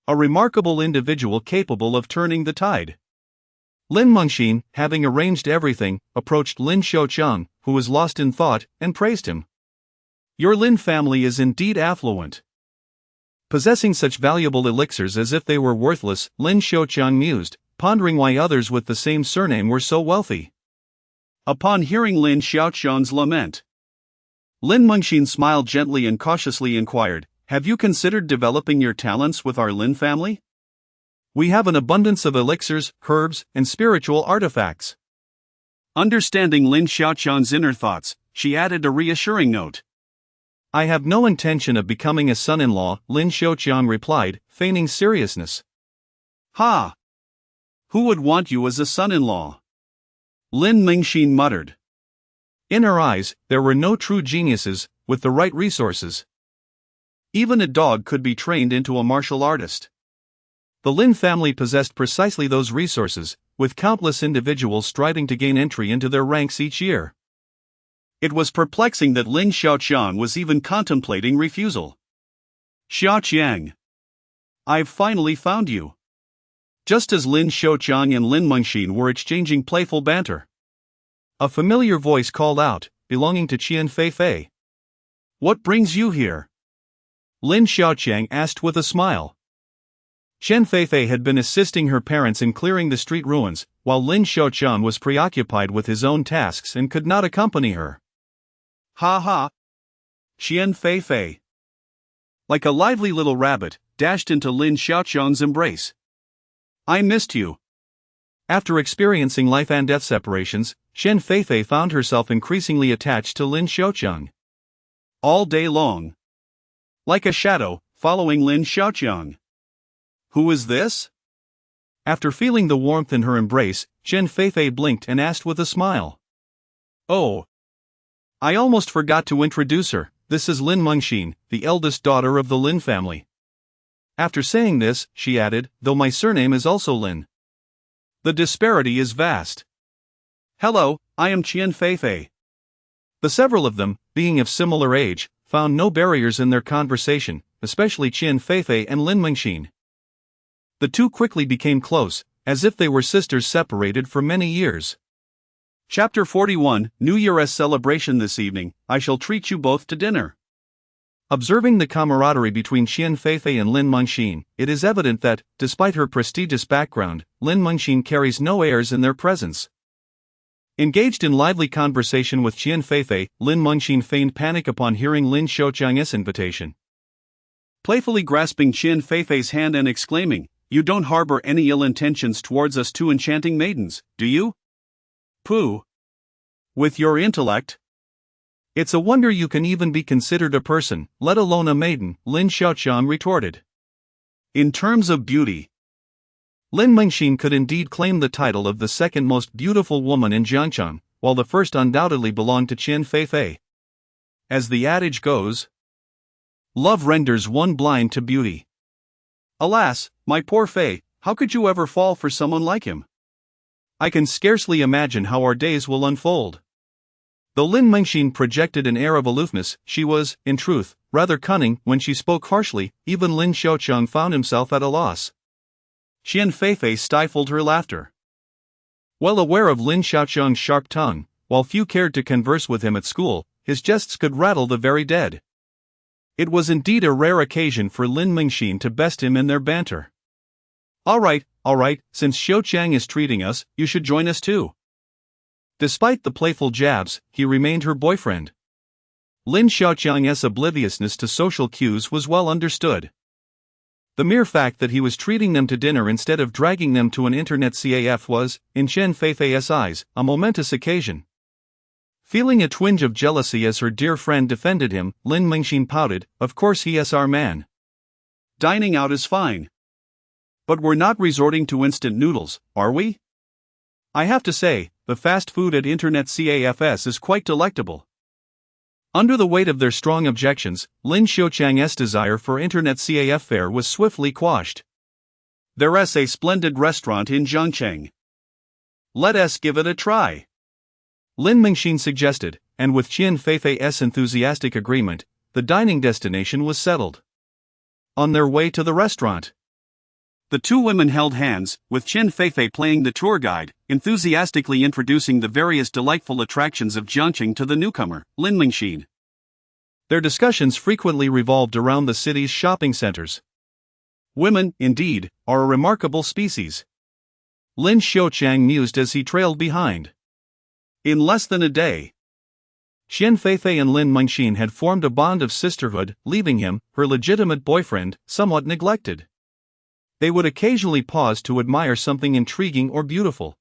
a remarkable individual capable of turning the tide. Lin Mengxin, having arranged everything, approached Lin Xiaoqiang, who was lost in thought, and praised him. Your Lin family is indeed affluent. Possessing such valuable elixirs as if they were worthless, Lin Xiaoqiang mused, pondering why others with the same surname were so wealthy. Upon hearing Lin Xiaoqiang's lament, Lin Mengxin smiled gently and cautiously inquired, "Have you considered developing your talents with our Lin family? We have an abundance of elixirs, herbs, and spiritual artifacts." Understanding Lin Xiaoqiang's inner thoughts, she added a reassuring note. I have no intention of becoming a son-in-law, Lin Xiaoqiang replied, feigning seriousness. Ha! Who would want you as a son-in-law? Lin Mengxin muttered. In her eyes, there were no true geniuses, with the right resources. Even a dog could be trained into a martial artist. The Lin family possessed precisely those resources, with countless individuals striving to gain entry into their ranks each year. It was perplexing that Lin Xiaoqiang was even contemplating refusal. Xiaoqiang, I've finally found you. Just as Lin Xiaoqiang and Lin Mengxin were exchanging playful banter, a familiar voice called out, belonging to Qian Feifei. What brings you here? Lin Xiaoqiang asked with a smile. Qian Feifei had been assisting her parents in clearing the street ruins, while Lin Xiaoqiang was preoccupied with his own tasks and could not accompany her. Ha ha! Qian Feifei, like a lively little rabbit, dashed into Lin Xiaoqiang's embrace. I missed you. After experiencing life and death separations, Qian Feifei found herself increasingly attached to Lin Xiaoqiang. All day long, like a shadow, following Lin Xiaoqiang. Who is this? After feeling the warmth in her embrace, Qian Feifei blinked and asked with a smile. Oh, I almost forgot to introduce her. This is Lin Mengxin, the eldest daughter of the Lin family. After saying this, she added, though my surname is also Lin. The disparity is vast. Hello, I am Qian Feifei. The several of them, being of similar age, found no barriers in their conversation, especially Qian Feifei and Lin Mengxin. The two quickly became close, as if they were sisters separated for many years. Chapter 41, New Year's celebration this evening. I shall treat you both to dinner. Observing the camaraderie between Qian Feifei and Lin Mengxin, it is evident that, despite her prestigious background, Lin Mengxin carries no airs in their presence. Engaged in lively conversation with Qian Feifei, Lin Mengxin feigned panic upon hearing Lin Xiaoqiang's invitation. Playfully grasping Qian Feifei's hand and exclaiming, You don't harbor any ill intentions towards us two enchanting maidens, do you? Pooh. With your intellect. It's a wonder you can even be considered a person, let alone a maiden, Lin Xiaoqiang retorted. In terms of beauty, Lin Mengxin could indeed claim the title of the second most beautiful woman in Jiangcheng, while the first undoubtedly belonged to Qian Feifei. As the adage goes, love renders one blind to beauty. Alas, my poor Fei, how could you ever fall for someone like him? I can scarcely imagine how our days will unfold. Though Lin Mengxin projected an air of aloofness, she was, in truth, rather cunning. When she spoke harshly, even Lin Xiaoqiang found himself at a loss. Qian Feifei stifled her laughter. Well aware of Lin Xiaoqiang's sharp tongue, while few cared to converse with him at school, his jests could rattle the very dead. It was indeed a rare occasion for Lin Mengxin to best him in their banter. All right, since Xiaoqiang is treating us, you should join us too. Despite the playful jabs, he remained her boyfriend. Lin Xiaoqiang's obliviousness to social cues was well understood. The mere fact that he was treating them to dinner instead of dragging them to an internet CAF was, in Qian Feifei's eyes, a momentous occasion. Feeling a twinge of jealousy as her dear friend defended him, Lin Mengxin pouted, of course he's our man. Dining out is fine. But we're not resorting to instant noodles, are we? I have to say, the fast food at Internet CAFS is quite delectable. Under the weight of their strong objections, Lin Xiaoqiang's desire for Internet CAF fare was swiftly quashed. There's a splendid restaurant in Zhangcheng. Let us give it a try. Lin Mengxin suggested, and with Qian Feifei's enthusiastic agreement, the dining destination was settled. On their way to the restaurant, the two women held hands, with Qian Feifei playing the tour guide, enthusiastically introducing the various delightful attractions of Jiangcheng to the newcomer, Lin Mengxin. Their discussions frequently revolved around the city's shopping centers. Women, indeed, are a remarkable species. Lin Xiaoqiang mused as he trailed behind. In less than a day, Qian Feifei and Lin Mengxin had formed a bond of sisterhood, leaving him, her legitimate boyfriend, somewhat neglected. They would occasionally pause to admire something intriguing or beautiful,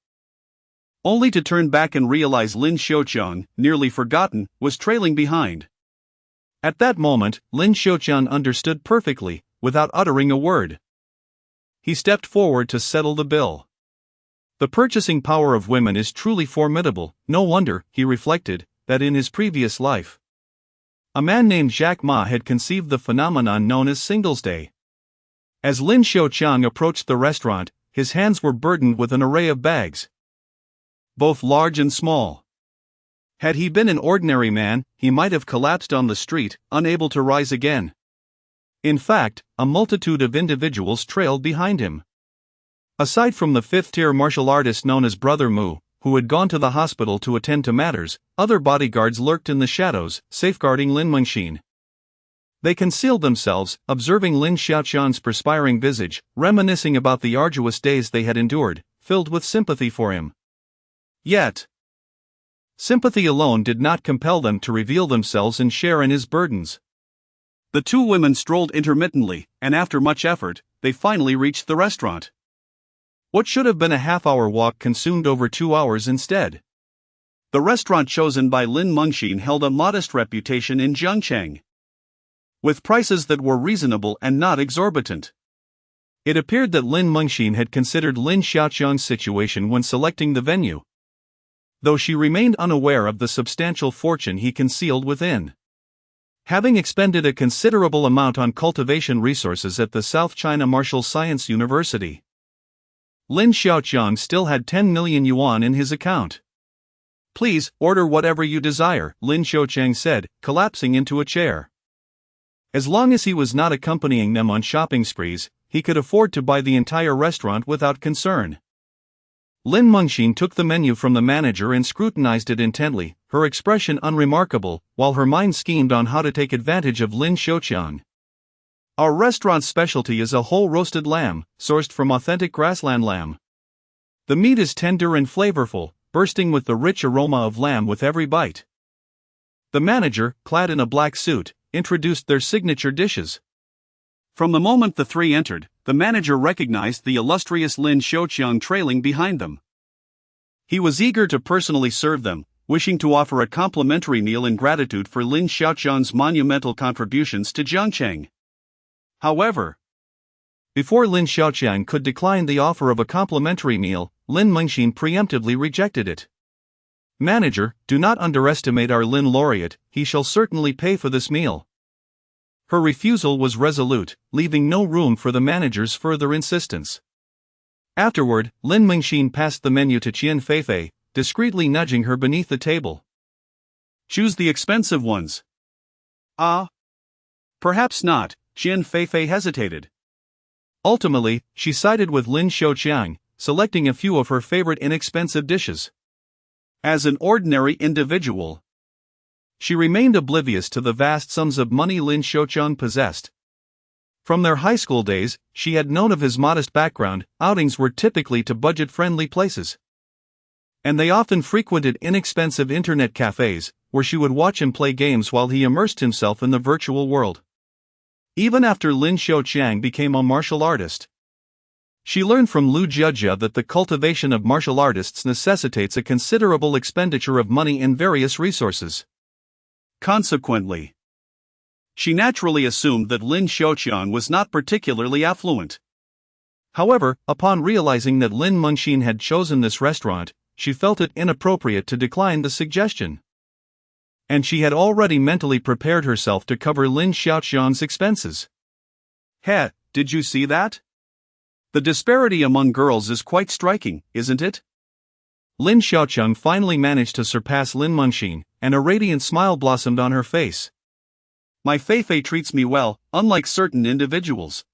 only to turn back and realize Lin Xiaoqiang, nearly forgotten, was trailing behind. At that moment, Lin Xiaoqiang understood perfectly, without uttering a word. He stepped forward to settle the bill. The purchasing power of women is truly formidable. No wonder, he reflected, that in his previous life, a man named Jacques Ma had conceived the phenomenon known as Singles Day. As Lin Xiaoqiang approached the restaurant, his hands were burdened with an array of bags, both large and small. Had he been an ordinary man, he might have collapsed on the street, unable to rise again. In fact, a multitude of individuals trailed behind him. Aside from the fifth-tier martial artist known as Brother Mu, who had gone to the hospital to attend to matters, other bodyguards lurked in the shadows, safeguarding Lin Mengxin. They concealed themselves, observing Lin Xiaoqiang's perspiring visage, reminiscing about the arduous days they had endured, filled with sympathy for him. Yet, sympathy alone did not compel them to reveal themselves and share in his burdens. The two women strolled intermittently, and after much effort, they finally reached the restaurant. What should have been a half-hour walk consumed over 2 hours instead. The restaurant chosen by Lin Mengxin held a modest reputation in Jiangcheng, with prices that were reasonable and not exorbitant. It appeared that Lin Mengxin had considered Lin Xiaoqiang's situation when selecting the venue, though she remained unaware of the substantial fortune he concealed within. Having expended a considerable amount on cultivation resources at the South China Martial Science University, Lin Xiaoqiang still had 10 million yuan in his account. Please, order whatever you desire, Lin Xiaoqiang said, collapsing into a chair. As long as he was not accompanying them on shopping sprees, he could afford to buy the entire restaurant without concern. Lin Mengxin took the menu from the manager and scrutinized it intently, her expression unremarkable, while her mind schemed on how to take advantage of Lin Xiaoqiang. Our restaurant's specialty is a whole roasted lamb, sourced from authentic grassland lamb. The meat is tender and flavorful, bursting with the rich aroma of lamb with every bite. The manager, clad in a black suit, introduced their signature dishes. From the moment the three entered, the manager recognized the illustrious Lin Xiaoqiang trailing behind them. He was eager to personally serve them, wishing to offer a complimentary meal in gratitude for Lin Xiaoqiang's monumental contributions to Jiangcheng. However, before Lin Xiaoqiang could decline the offer of a complimentary meal, Lin Mengxin preemptively rejected it. "Manager, do not underestimate our Lin laureate, he shall certainly pay for this meal." Her refusal was resolute, leaving no room for the manager's further insistence. Afterward, Lin Mengxin passed the menu to Qian Feifei, discreetly nudging her beneath the table. "Choose the expensive ones." "Ah. Perhaps not," Qian Feifei hesitated. Ultimately, she sided with Lin Xiaoqiang, selecting a few of her favorite inexpensive dishes. As an ordinary individual, she remained oblivious to the vast sums of money Lin Xiaoqiang possessed. From their high school days, she had known of his modest background. Outings were typically to budget-friendly places, and they often frequented inexpensive internet cafes, where she would watch him play games while he immersed himself in the virtual world. Even after Lin Xiaoqiang became a martial artist, she learned from Lu Jiajia that the cultivation of martial artists necessitates a considerable expenditure of money and various resources. Consequently, she naturally assumed that Lin Xiaoqiang was not particularly affluent. However, upon realizing that Lin Mengxin had chosen this restaurant, she felt it inappropriate to decline the suggestion. And she had already mentally prepared herself to cover Lin Xiaoqiang's expenses. "Heh, did you see that? The disparity among girls is quite striking, isn't it?" Lin Xiaoqiang finally managed to surpass Lin Mengxin, and a radiant smile blossomed on her face. "My Feifei treats me well, unlike certain individuals."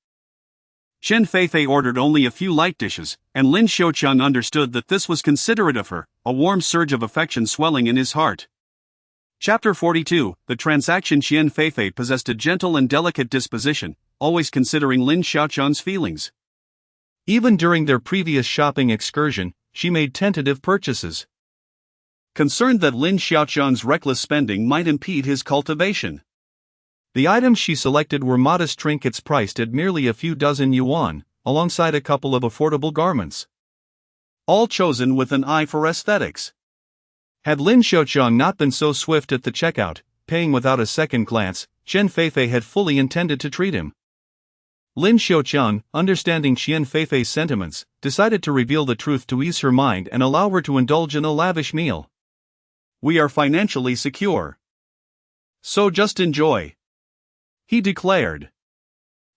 Qian Feifei ordered only a few light dishes, and Lin Xiaoqiang understood that this was considerate of her, a warm surge of affection swelling in his heart. Chapter 42, The Transaction. Qian Feifei possessed a gentle and delicate disposition, always considering Lin Xiaoqiang's feelings. Even during their previous shopping excursion, she made tentative purchases, concerned that Lin Xiaoqiang's reckless spending might impede his cultivation. The items she selected were modest trinkets priced at merely a few dozen yuan, alongside a couple of affordable garments, all chosen with an eye for aesthetics. Had Lin Xiaoqiang not been so swift at the checkout, paying without a second glance, Qian Feifei had fully intended to treat him. Lin Xiaoqiang, understanding Qian Feifei's sentiments, decided to reveal the truth to ease her mind and allow her to indulge in a lavish meal. "We are financially secure, so just enjoy," he declared.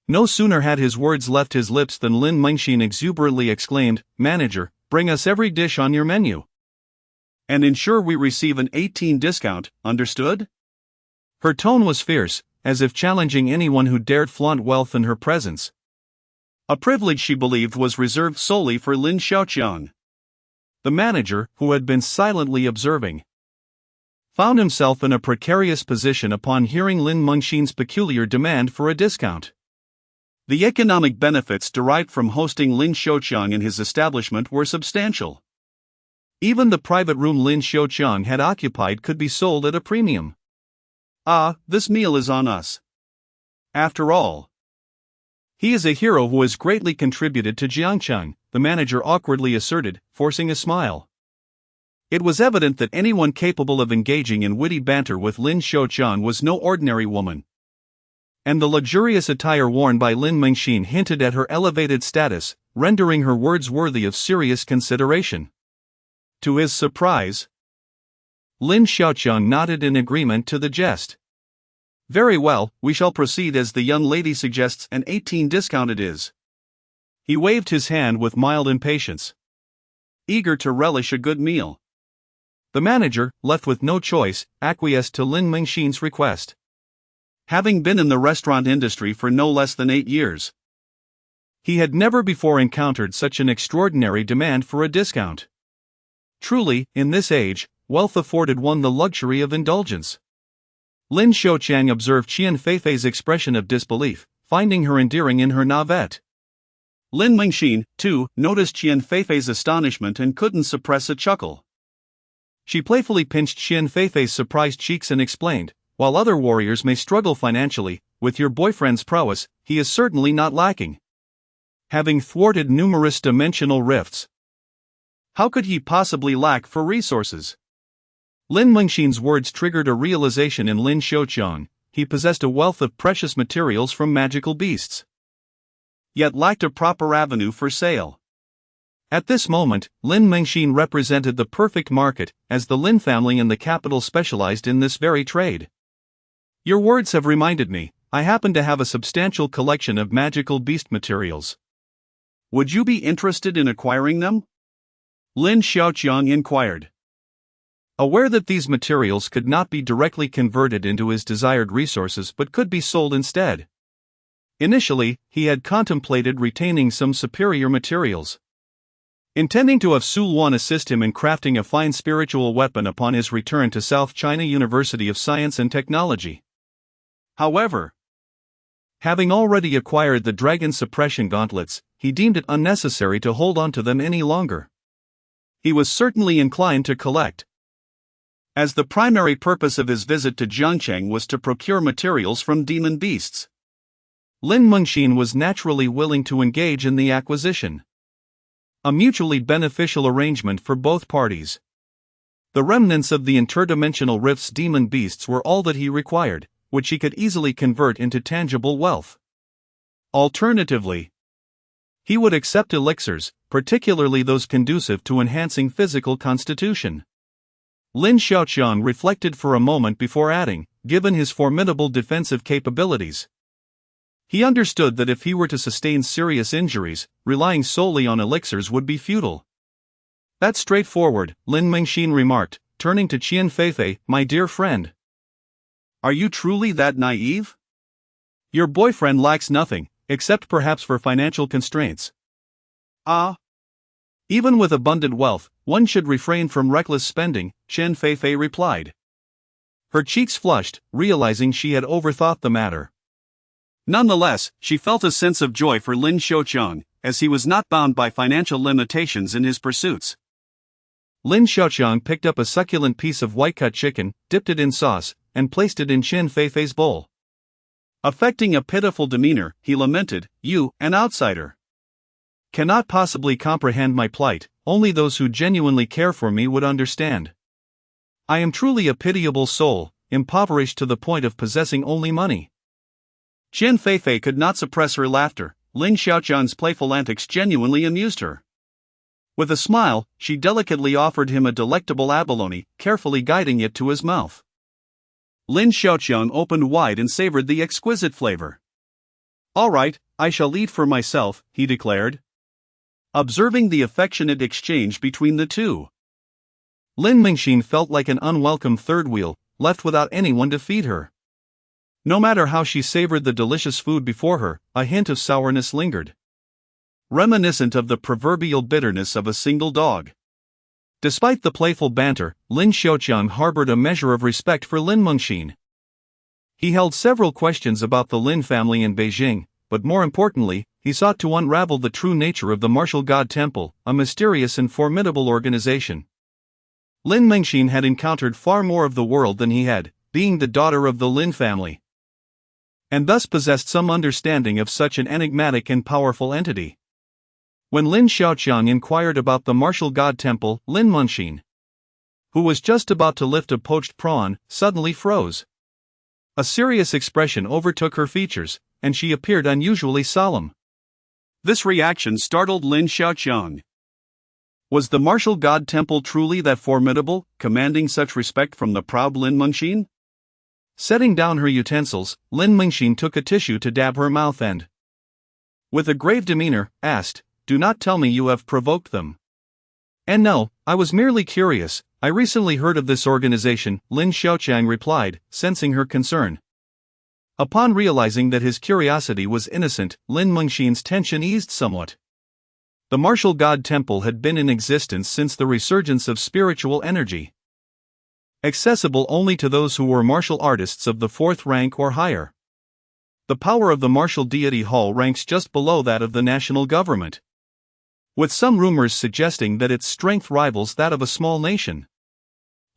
No sooner had his words left his lips than Lin Mengxin exuberantly exclaimed, "Manager, bring us every dish on your menu. And ensure we receive an 18% discount, understood?" Her tone was fierce, as if challenging anyone who dared flaunt wealth in her presence, a privilege she believed was reserved solely for Lin Xiaoqiang. The manager, who had been silently observing, found himself in a precarious position upon hearing Lin Mengxin's peculiar demand for a discount. The economic benefits derived from hosting Lin Xiaoqiang in his establishment were substantial. Even the private room Lin Xiaoqiang had occupied could be sold at a premium. "Ah, this meal is on us. After all, he is a hero who has greatly contributed to Jiangcheng," the manager awkwardly asserted, forcing a smile. It was evident that anyone capable of engaging in witty banter with Lin Xiaoqiang was no ordinary woman. And the luxurious attire worn by Lin Mengxin hinted at her elevated status, rendering her words worthy of serious consideration. To his surprise, Lin Xiaoqiang nodded in agreement to the jest. "Very well, we shall proceed as the young lady suggests, an 18% discount it is." He waved his hand with mild impatience, eager to relish a good meal. The manager, left with no choice, acquiesced to Lin Mengxin's request. Having been in the restaurant industry for no less than 8 years, he had never before encountered such an extraordinary demand for a discount. Truly, in this age, wealth afforded one the luxury of indulgence. Lin Xiaoqiang observed Qian Feifei's expression of disbelief, finding her endearing in her navette. Lin Mengxin, too, noticed Qian Feifei's astonishment and couldn't suppress a chuckle. She playfully pinched Qian Feifei's surprised cheeks and explained, "While other warriors may struggle financially, with your boyfriend's prowess, he is certainly not lacking." having thwarted numerous dimensional rifts. How could he possibly lack for resources? Lin Mengxin's words triggered a realization in Lin Xiaoqiang. He possessed a wealth of precious materials from magical beasts, yet lacked a proper avenue for sale. At this moment, Lin Mengxin represented the perfect market, as the Lin family and the capital specialized in this very trade. Your words have reminded me, I happen to have a substantial collection of magical beast materials. Would you be interested in acquiring them? Lin Xiaoqiang inquired. Aware that these materials could not be directly converted into his desired resources but could be sold instead. Initially, he had contemplated retaining some superior materials, intending to have Su Luan assist him in crafting a fine spiritual weapon upon his return to South China University of Science and Technology. However, having already acquired the dragon suppression gauntlets, he deemed it unnecessary to hold on to them any longer. He was certainly inclined to collect, as the primary purpose of his visit to Jiangcheng was to procure materials from demon beasts. Lin Mengxin was naturally willing to engage in the acquisition, a mutually beneficial arrangement for both parties. The remnants of the interdimensional rift's demon beasts were all that he required, which he could easily convert into tangible wealth. Alternatively, he would accept elixirs, particularly those conducive to enhancing physical constitution. Lin Xiaoqiang reflected for a moment before adding, given his formidable defensive capabilities. He understood that if he were to sustain serious injuries, relying solely on elixirs would be futile. That's straightforward, Lin Mengxin remarked, turning to Qian Feifei, my dear friend. Are you truly that naive? Your boyfriend lacks nothing, except perhaps for financial constraints. Even with abundant wealth, one should refrain from reckless spending, Qian Feifei replied. Her cheeks flushed, realizing she had overthought the matter. Nonetheless, she felt a sense of joy for Lin Xiaoqiang, as he was not bound by financial limitations in his pursuits. Lin Xiaoqiang picked up a succulent piece of white-cut chicken, dipped it in sauce, and placed it in Qian Feifei's bowl. Affecting a pitiful demeanor, he lamented, "You, an outsider, cannot possibly comprehend my plight. Only those who genuinely care for me would understand. I am truly a pitiable soul, impoverished to the point of possessing only money." Qian Feifei could not suppress her laughter. Lin Xiaoqiang's playful antics genuinely amused her. With a smile, she delicately offered him a delectable abalone, carefully guiding it to his mouth. Lin Xiaoqiang opened wide and savored the exquisite flavor. "All right, I shall eat for myself," he declared, observing the affectionate exchange between the two. Lin Mengxin felt like an unwelcome third wheel, left without anyone to feed her. No matter how she savored the delicious food before her, a hint of sourness lingered, reminiscent of the proverbial bitterness of a single dog. Despite the playful banter, Lin Xiaoqiang harbored a measure of respect for Lin Mengxin. He held several questions about the Lin family in Beijing, but more importantly, he sought to unravel the true nature of the Martial God Temple, a mysterious and formidable organization. Lin Mengxin had encountered far more of the world than he had, being the daughter of the Lin family, and thus possessed some understanding of such an enigmatic and powerful entity. When Lin Xiaoqiang inquired about the Martial God Temple, Lin Mengxin, who was just about to lift a poached prawn, suddenly froze. A serious expression overtook her features, and she appeared unusually solemn. This reaction startled Lin Xiaoqiang. Was the Martial God Temple truly that formidable, commanding such respect from the proud Lin Mengxin? Setting down her utensils, Lin Mengxin took a tissue to dab her mouth and, with a grave demeanor, asked, "Do not tell me you have provoked them." "And no, I was merely curious. I recently heard of this organization," Lin Xiaoqiang replied, sensing her concern. Upon realizing that his curiosity was innocent, Lin Mengxin's tension eased somewhat. The Martial God Temple had been in existence since the resurgence of spiritual energy, accessible only to those who were martial artists of the 4th rank or higher. The power of the martial deity hall ranks just below that of the national government, with some rumors suggesting that its strength rivals that of a small nation.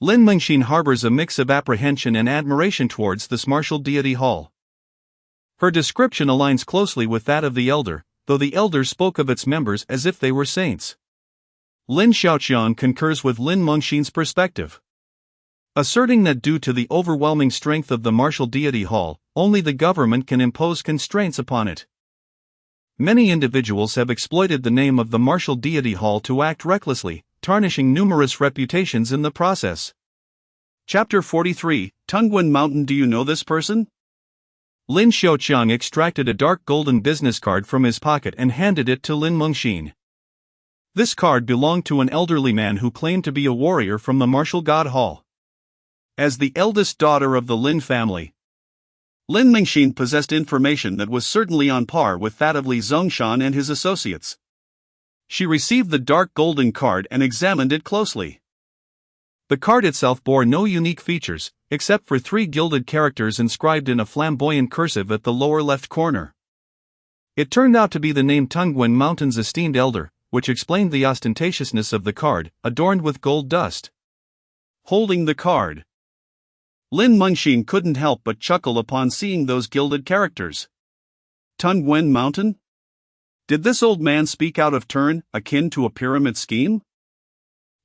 Lin Mengxin harbors a mix of apprehension and admiration towards this martial deity hall. Her description aligns closely with that of the elder, though the elders spoke of its members as if they were saints. Lin Xiaoqiang concurs with Lin Mengxin's perspective, asserting that due to the overwhelming strength of the martial deity hall, only the government can impose constraints upon it. Many individuals have exploited the name of the martial deity hall to act recklessly, tarnishing numerous reputations in the process. Chapter 43, Tongwen Mountain. Do you know this person? Lin Xiaoqiang extracted a dark golden business card from his pocket and handed it to Lin Mengxin. This card belonged to an elderly man who claimed to be a warrior from the martial god hall. As the eldest daughter of the Lin family, Lin Mengxin possessed information that was certainly on par with that of Li Zongshan and his associates. She received the dark golden card and examined it closely. The card itself bore no unique features, except for 3 gilded characters inscribed in a flamboyant cursive at the lower left corner. It turned out to be the name Tongwen Mountain's esteemed elder, which explained the ostentatiousness of the card, adorned with gold dust. Holding the card, Lin Mengxin couldn't help but chuckle upon seeing those gilded characters. Tongwen Mountain? Did this old man speak out of turn, akin to a pyramid scheme?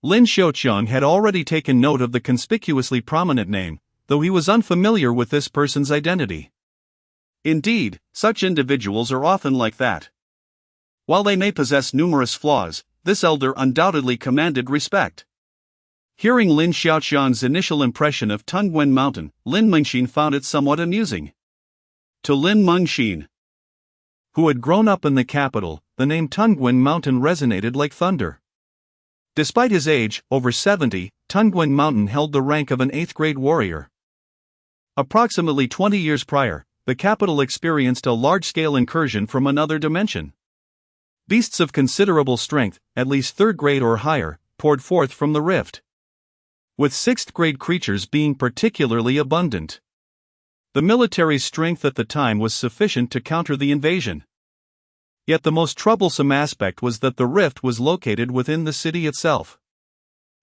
Lin Xiaoqiang had already taken note of the conspicuously prominent name, though he was unfamiliar with this person's identity. Indeed, such individuals are often like that. While they may possess numerous flaws, this elder undoubtedly commanded respect. Hearing Lin Xiaoqiang's initial impression of Tongwen Mountain, Lin Mengxin found it somewhat amusing. To Lin Mengxin, who had grown up in the capital, the name Tongwen Mountain resonated like thunder. Despite his age, over 70, Tongwen Mountain held the rank of an 8th-grade warrior. Approximately 20 years prior, the capital experienced a large-scale incursion from another dimension. Beasts of considerable strength, at least 3rd grade or higher, poured forth from the rift, with 6th-grade creatures being particularly abundant. The military's strength at the time was sufficient to counter the invasion. Yet the most troublesome aspect was that the rift was located within the city itself.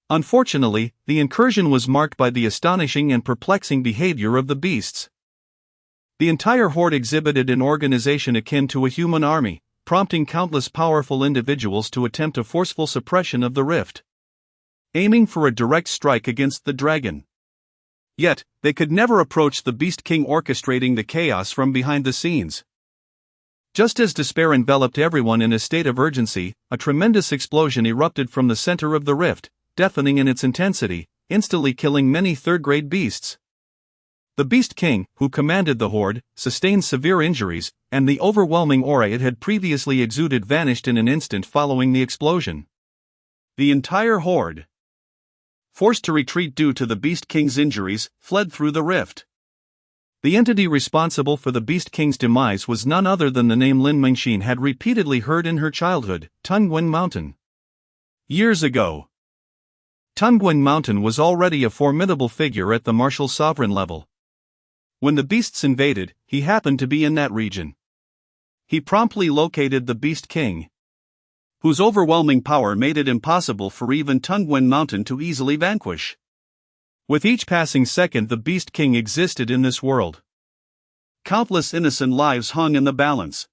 Unfortunately, the incursion was marked by the astonishing and perplexing behavior of the beasts. The entire horde exhibited an organization akin to a human army, prompting countless powerful individuals to attempt a forceful suppression of the rift, aiming for a direct strike against the dragon. Yet, they could never approach the Beast King orchestrating the chaos from behind the scenes. Just as despair enveloped everyone in a state of urgency, a tremendous explosion erupted from the center of the rift, deafening in its intensity, instantly killing many 3rd-grade beasts. The Beast King, who commanded the horde, sustained severe injuries, and the overwhelming aura it had previously exuded vanished in an instant following the explosion. The entire horde, forced to retreat due to the Beast King's injuries, fled through the rift. The entity responsible for the Beast King's demise was none other than the name Lin Mengxin had repeatedly heard in her childhood, Tongwen Mountain. Years ago, Tongwen Mountain was already a formidable figure at the martial sovereign level. When the beasts invaded, he happened to be in that region. He promptly located the Beast King, whose overwhelming power made it impossible for even Tongwen Mountain to easily vanquish. With each passing second the Beast King existed in this world, countless innocent lives hung in the balance.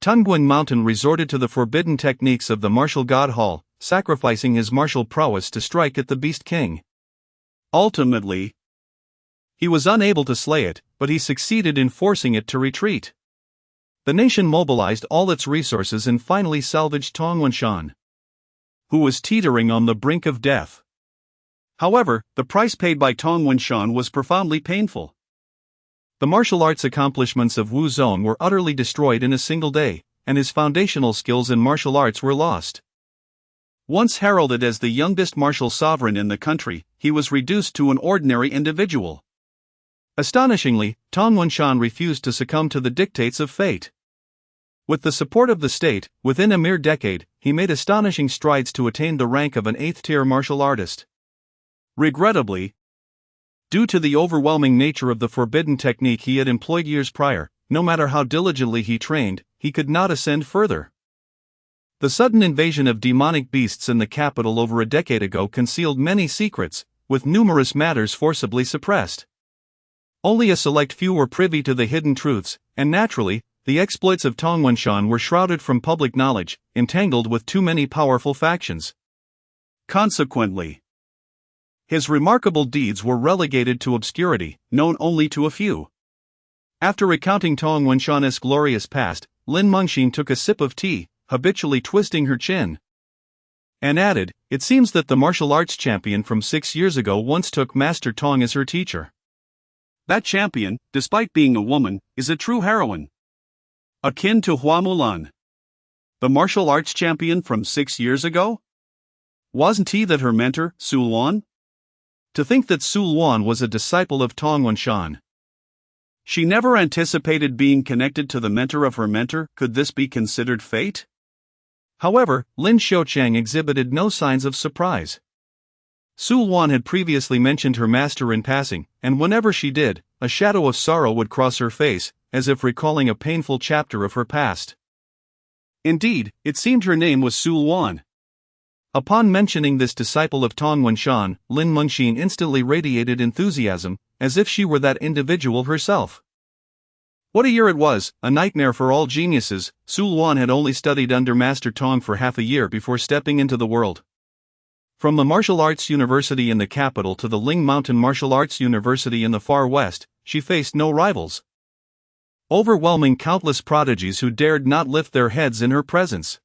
Tongwen Mountain resorted to the forbidden techniques of the martial god hall, sacrificing his martial prowess to strike at the Beast King. Ultimately, he was unable to slay it, but he succeeded in forcing it to retreat. The nation mobilized all its resources and finally salvaged Tongwenshan, who was teetering on the brink of death. However, the price paid by Tongwenshan was profoundly painful. The martial arts accomplishments of Wu Zong were utterly destroyed in a single day, and his foundational skills in martial arts were lost. Once heralded as the youngest martial sovereign in the country, he was reduced to an ordinary individual. Astonishingly, Tongwenshan refused to succumb to the dictates of fate. With the support of the state, within a mere decade, he made astonishing strides to attain the rank of an 8th-tier martial artist. Regrettably, due to the overwhelming nature of the forbidden technique he had employed years prior, no matter how diligently he trained, he could not ascend further. The sudden invasion of demonic beasts in the capital over a decade ago concealed many secrets, with numerous matters forcibly suppressed. Only a select few were privy to the hidden truths, and naturally, the exploits of Tong Wenshan were shrouded from public knowledge, entangled with too many powerful factions. Consequently, his remarkable deeds were relegated to obscurity, known only to a few. After recounting Tong Wenshan's glorious past, Lin Mengxin took a sip of tea, habitually twisting her chin, and added, "It seems that the martial arts champion from 6 years ago once took Master Tong as her teacher. That champion, despite being a woman, is a true heroine. Akin to Hua Mulan. The martial arts champion from 6 years ago? Wasn't he that her mentor, Su Luan? To think that Su Luan was a disciple of Tong Wenshan. She never anticipated being connected to the mentor of her mentor. Could this be considered fate?" However, Lin Xiaoqiang exhibited no signs of surprise. Su Luan had previously mentioned her master in passing, and whenever she did, a shadow of sorrow would cross her face, as if recalling a painful chapter of her past. Indeed, it seemed her name was Su Luan. Upon mentioning this disciple of Tong Wenshan, Lin Mengxin instantly radiated enthusiasm, as if she were that individual herself. What a year it was, a nightmare for all geniuses. Su Luan had only studied under Master Tong for half a year before stepping into the world. From the martial arts university in the capital to the Ling Mountain Martial Arts University in the far west, she faced no rivals. Overwhelming countless prodigies who dared not lift their heads in her presence.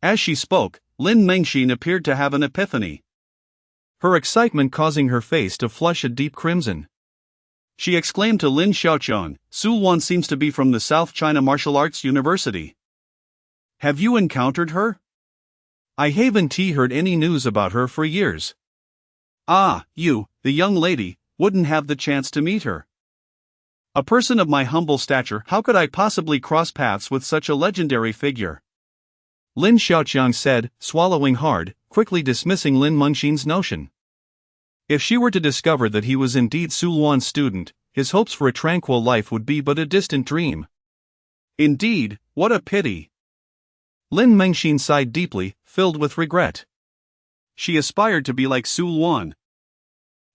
As she spoke, Lin Mengxin appeared to have an epiphany, her excitement causing her face to flush a deep crimson. She exclaimed to Lin Xiaoqiang, "Su Luan seems to be from the South China Martial Arts University. Have you encountered her?" "I haven't heard any news about her for years." "Ah, you, the young lady, wouldn't have the chance to meet her. A person of my humble stature, how could I possibly cross paths with such a legendary figure?" Lin Xiaoqiang said, swallowing hard, quickly dismissing Lin Mengxin's notion. If she were to discover that he was indeed Su Luan's student, his hopes for a tranquil life would be but a distant dream. Indeed, what a pity. Lin Mengxin sighed deeply, filled with regret. She aspired to be like Su Luan,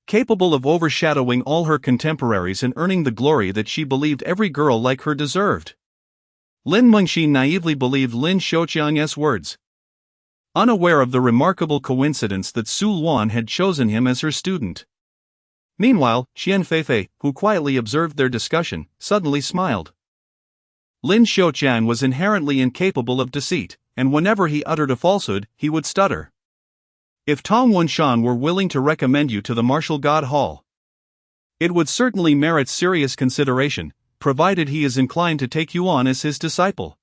capable of overshadowing all her contemporaries and earning the glory that she believed every girl like her deserved. Lin Mengxin naively believed Lin Xiaoqiang's words, unaware of the remarkable coincidence that Su Luan had chosen him as her student. Meanwhile, Qian Feifei, who quietly observed their discussion, suddenly smiled. Lin Xiaoqiang was inherently incapable of deceit, and whenever he uttered a falsehood, he would stutter. "If Tong Wenshan were willing to recommend you to the Martial God Hall, it would certainly merit serious consideration, provided he is inclined to take you on as his disciple."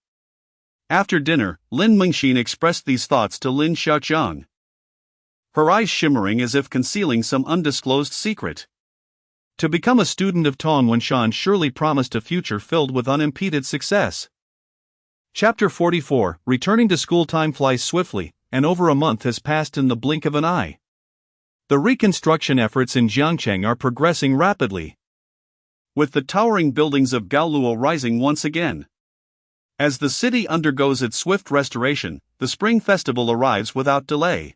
After dinner, Lin Mengxin expressed these thoughts to Lin Xiaoqiang, her eyes shimmering as if concealing some undisclosed secret. To become a student of Tong Wenshan surely promised a future filled with unimpeded success. Chapter 44. Returning to school. Time flies swiftly, and over a month has passed in the blink of an eye. The reconstruction efforts in Jiangcheng are progressing rapidly, with the towering buildings of Gaoluo rising once again. As the city undergoes its swift restoration, the Spring Festival arrives without delay.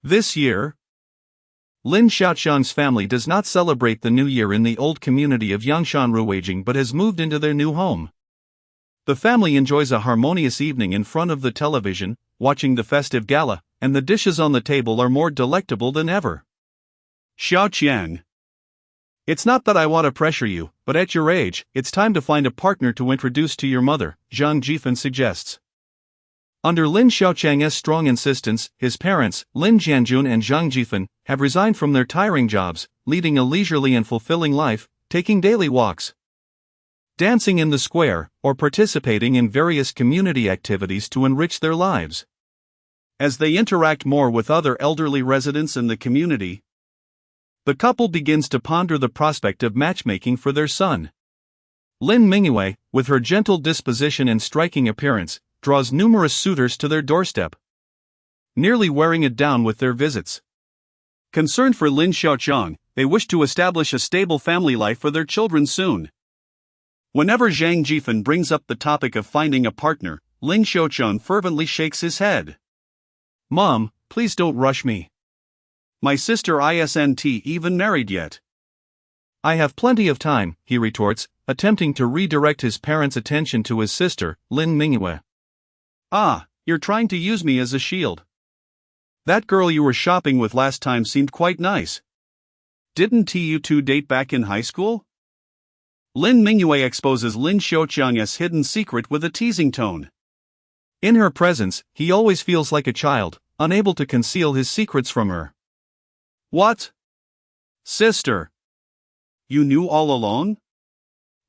This year, Lin Xiaoqiang's family does not celebrate the new year in the old community of Yangshan Ruijing but has moved into their new home. The family enjoys a harmonious evening in front of the television, watching the festive gala, and the dishes on the table are more delectable than ever. "Xiaoqiang, it's not that I want to pressure you, but at your age, it's time to find a partner to introduce to your mother," Zhang Jifan suggests. Under Lin Xiaoqiang's strong insistence, his parents, Lin Jianjun and Zhang Jifan, have resigned from their tiring jobs, leading a leisurely and fulfilling life, taking daily walks, dancing in the square, or participating in various community activities to enrich their lives. As they interact more with other elderly residents in the community, the couple begins to ponder the prospect of matchmaking for their son. Lin Mingyue, with her gentle disposition and striking appearance, draws numerous suitors to their doorstep, nearly wearing it down with their visits. Concerned for Lin Xiaoqiang, they wish to establish a stable family life for their children soon. Whenever Zhang Jifan brings up the topic of finding a partner, Lin Xiaoqiang fervently shakes his head. "Mom, please don't rush me. My sister isn't even married yet. I have plenty of time, he retorts, attempting to redirect his parents' attention to his sister, Lin Mingyue. Ah, you're trying to use me as a shield. That girl you were shopping with last time seemed quite nice. Didn't you two date back in high school? Lin Mingyue exposes Lin Xiaoqiang's hidden secret with a teasing tone. In her presence, he always feels like a child, unable to conceal his secrets from her. What? Sister! You knew all along?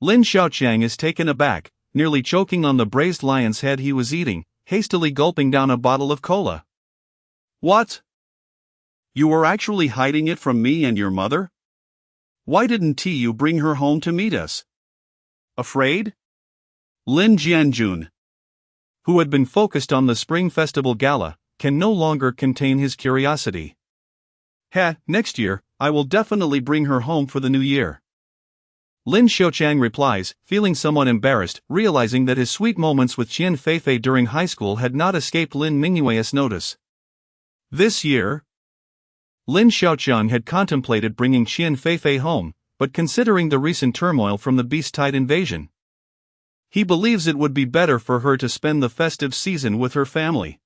Lin Xiaoqiang is taken aback, nearly choking on the braised lion's head he was eating, hastily gulping down a bottle of cola. What? You were actually hiding it from me and your mother? Why didn't you bring her home to meet us? Afraid? Lin Jianjun, who had been focused on the Spring Festival Gala, can no longer contain his curiosity. Next year, I will definitely bring her home for the new year. Lin Xiaoqiang replies, feeling somewhat embarrassed, realizing that his sweet moments with Qian Feifei during high school had not escaped Lin Mingyue's notice. This year, Lin Xiaoqiang had contemplated bringing Qian Feifei home, but considering the recent turmoil from the beast-tide invasion, he believes it would be better for her to spend the festive season with her family.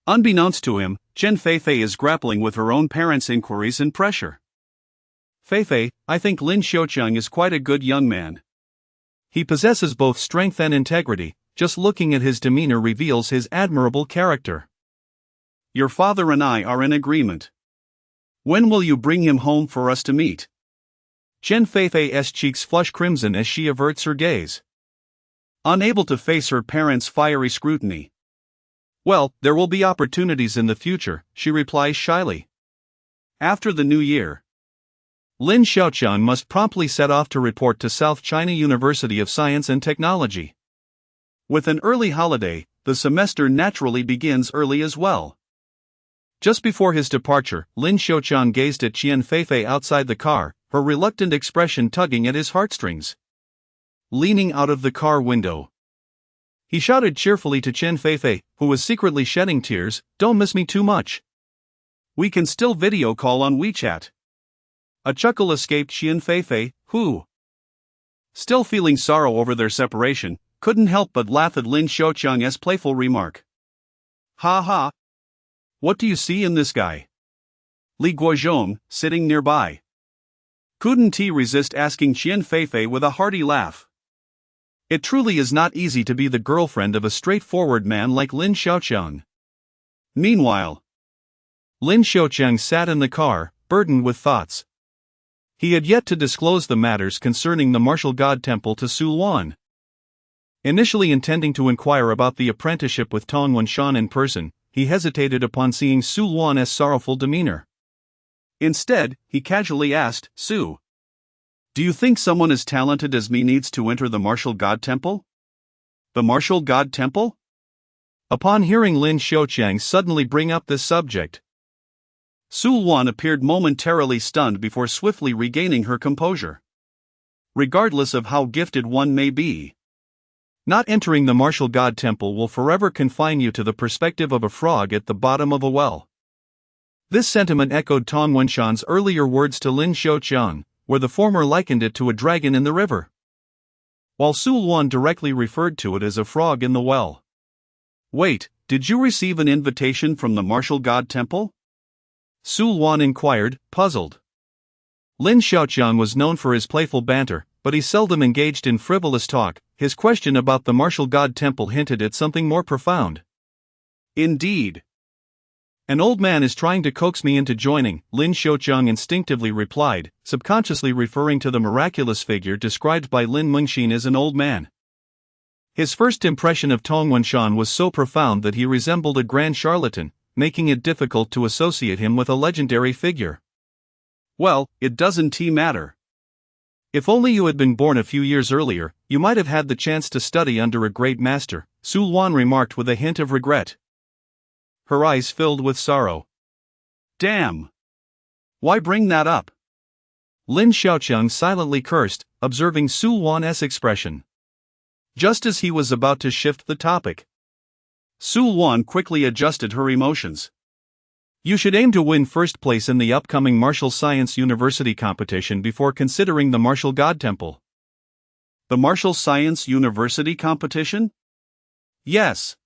Unbeknownst to him, Qian Feifei is grappling with her own parents' inquiries and pressure. Feifei, I think Lin Xiaoqiang is quite a good young man. He possesses both strength and integrity, just looking at his demeanor reveals his admirable character. Your father and I are in agreement. When will you bring him home for us to meet? Qian Feifei's cheeks flush crimson as she averts her gaze, unable to face her parents' fiery scrutiny. Well, there will be opportunities in the future, she replies shyly. After the new year, Lin Xiaoqiang must promptly set off to report to South China University of Science and Technology. With an early holiday, the semester naturally begins early as well. Just before his departure, Lin Xiaoqiang gazed at Qian Feifei outside the car, her reluctant expression tugging at his heartstrings. Leaning out of the car window, he shouted cheerfully to Qian Feifei, who was secretly shedding tears, "Don't miss me too much. We can still video call on WeChat." A chuckle escaped Qian Feifei, who, still feeling sorrow over their separation, couldn't help but laugh at Lin Xiaoqiang's playful remark. Ha ha! What do you see in this guy? Li Guozhong, sitting nearby, couldn't resist asking Qian Feifei with a hearty laugh. It truly is not easy to be the girlfriend of a straightforward man like Lin Xiaoqiang. Meanwhile, Lin Xiaoqiang sat in the car, burdened with thoughts. He had yet to disclose the matters concerning the martial god temple to Su Luan. Initially intending to inquire about the apprenticeship with Tong Wenshan in person, he hesitated upon seeing Su Luan's sorrowful demeanor. Instead, he casually asked, "Su, do you think someone as talented as me needs to enter the martial god temple?" The martial god temple? Upon hearing Lin Xiaoqiang suddenly bring up this subject, Su Luan appeared momentarily stunned before swiftly regaining her composure. Regardless of how gifted one may be, not entering the martial god temple will forever confine you to the perspective of a frog at the bottom of a well. This sentiment echoed Tong Wenshan's earlier words to Lin Xiaoqiang, where the former likened it to a dragon in the river, while Su Luan directly referred to it as a frog in the well. Wait, did you receive an invitation from the martial god temple? Su Luan inquired, puzzled. Lin Xiaoqiang was known for his playful banter, but he seldom engaged in frivolous talk. His question about the martial god temple hinted at something more profound. Indeed. An old man is trying to coax me into joining, Lin Xiaoqiang instinctively replied, subconsciously referring to the miraculous figure described by Lin Mengxin as an old man. His first impression of Tong Wenshan was so profound that he resembled a grand charlatan, making it difficult to associate him with a legendary figure. Well, it doesn't matter. If only you had been born a few years earlier, you might have had the chance to study under a great master, Su Luan remarked with a hint of regret. Her eyes filled with sorrow. Damn! Why bring that up? Lin Xiaoqiang silently cursed, observing Su Luan's expression. Just as he was about to shift the topic, Su Luan quickly adjusted her emotions. You should aim to win first place in the upcoming Martial Science University competition before considering the Martial God Temple. The Martial Science University competition? Yes.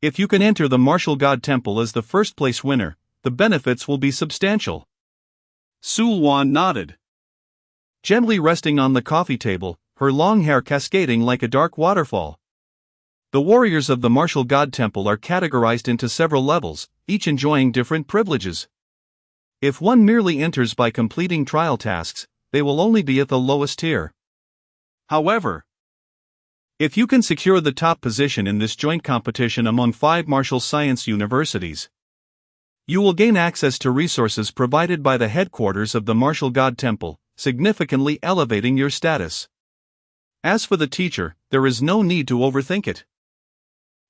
If you can enter the Martial God Temple as the first place winner, the benefits will be substantial. Su Luan nodded. Gently resting on the coffee table, her long hair cascading like a dark waterfall. The warriors of the Martial God Temple are categorized into several levels, each enjoying different privileges. If one merely enters by completing trial tasks, they will only be at the lowest tier. However, if you can secure the top position in this joint competition among 5 martial science universities, you will gain access to resources provided by the headquarters of the Martial God Temple, significantly elevating your status. As for the teacher, there is no need to overthink it.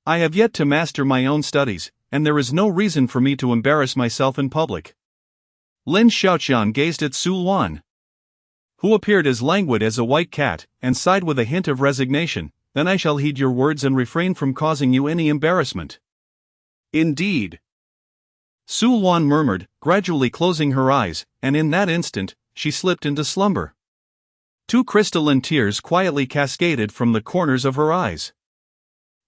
I have yet to master my own studies, and there is no reason for me to embarrass myself in public. Lin Xiaoqian gazed at Su Luan, who appeared as languid as a white cat, and sighed with a hint of resignation. Then I shall heed your words and refrain from causing you any embarrassment. Indeed. Su Luan murmured, gradually closing her eyes, and in that instant, she slipped into slumber. 2 crystalline tears quietly cascaded from the corners of her eyes.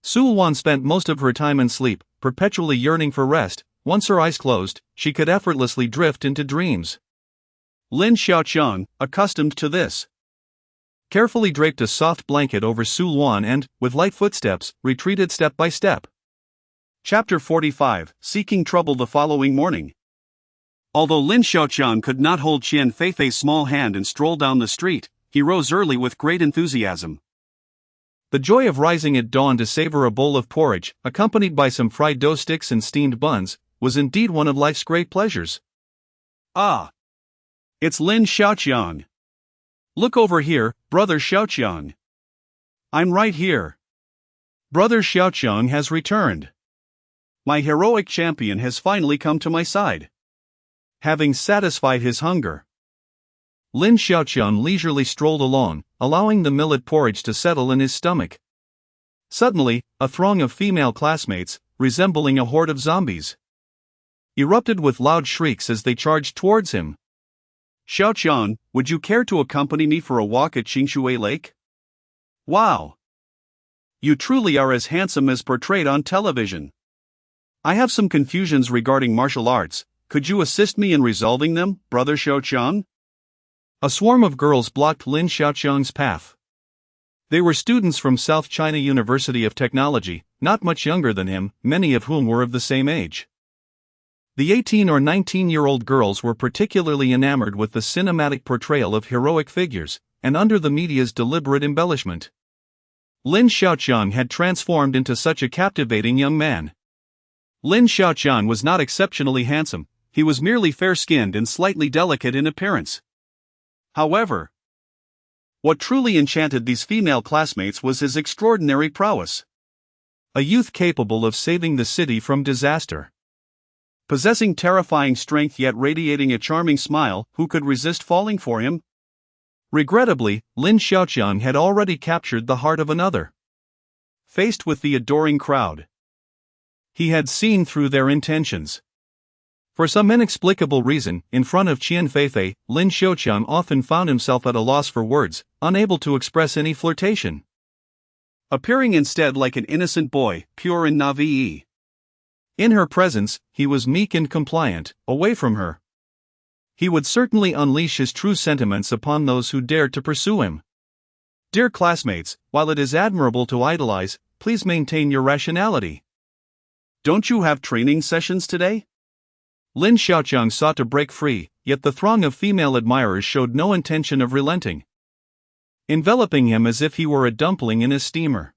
Su Luan spent most of her time in sleep, perpetually yearning for rest. Once her eyes closed, she could effortlessly drift into dreams. Lin Xiaoqian, accustomed to this, carefully draped a soft blanket over Su Luan and, with light footsteps, retreated step by step. Chapter 45, Seeking Trouble the following morning. Although Lin Xiaoqian could not hold Qian Feifei's small hand and stroll down the street, he rose early with great enthusiasm. The joy of rising at dawn to savor a bowl of porridge, accompanied by some fried dough sticks and steamed buns, was indeed one of life's great pleasures. Ah! It's Lin Xiaoqian. Look over here, Brother Xiaoqian. I'm right here. Brother Xiaoqian has returned. My heroic champion has finally come to my side. Having satisfied his hunger, Lin Xiaoqian leisurely strolled along, allowing the millet porridge to settle in his stomach. Suddenly, a throng of female classmates, resembling a horde of zombies, erupted with loud shrieks as they charged towards him. Xiaoqian, would you care to accompany me for a walk at Qingshui Lake? Wow! You truly are as handsome as portrayed on television. I have some confusions regarding martial arts. Could you assist me in resolving them, Brother Xiaoqian? A swarm of girls blocked Lin Xiaoqian's path. They were students from South China University of Technology, not much younger than him, many of whom were of the same age. The 18 or 19-year-old girls were particularly enamored with the cinematic portrayal of heroic figures, and under the media's deliberate embellishment, Lin Xiaoqian had transformed into such a captivating young man. Lin Xiaoqian was not exceptionally handsome, he was merely fair-skinned and slightly delicate in appearance. However, what truly enchanted these female classmates was his extraordinary prowess. A youth capable of saving the city from disaster. Possessing terrifying strength yet radiating a charming smile, who could resist falling for him? Regrettably, Lin Xiaoqian had already captured the heart of another. Faced with the adoring crowd, he had seen through their intentions. For some inexplicable reason, in front of Qian Feifei, Lin Xiaoqian often found himself at a loss for words, unable to express any flirtation. Appearing instead like an innocent boy, pure and naïve. In her presence, he was meek and compliant. Away from her, he would certainly unleash his true sentiments upon those who dared to pursue him. Dear classmates, while it is admirable to idolize, please maintain your rationality. Don't you have training sessions today? Lin Xiaoqian sought to break free, yet the throng of female admirers showed no intention of relenting, enveloping him as if he were a dumpling in a steamer.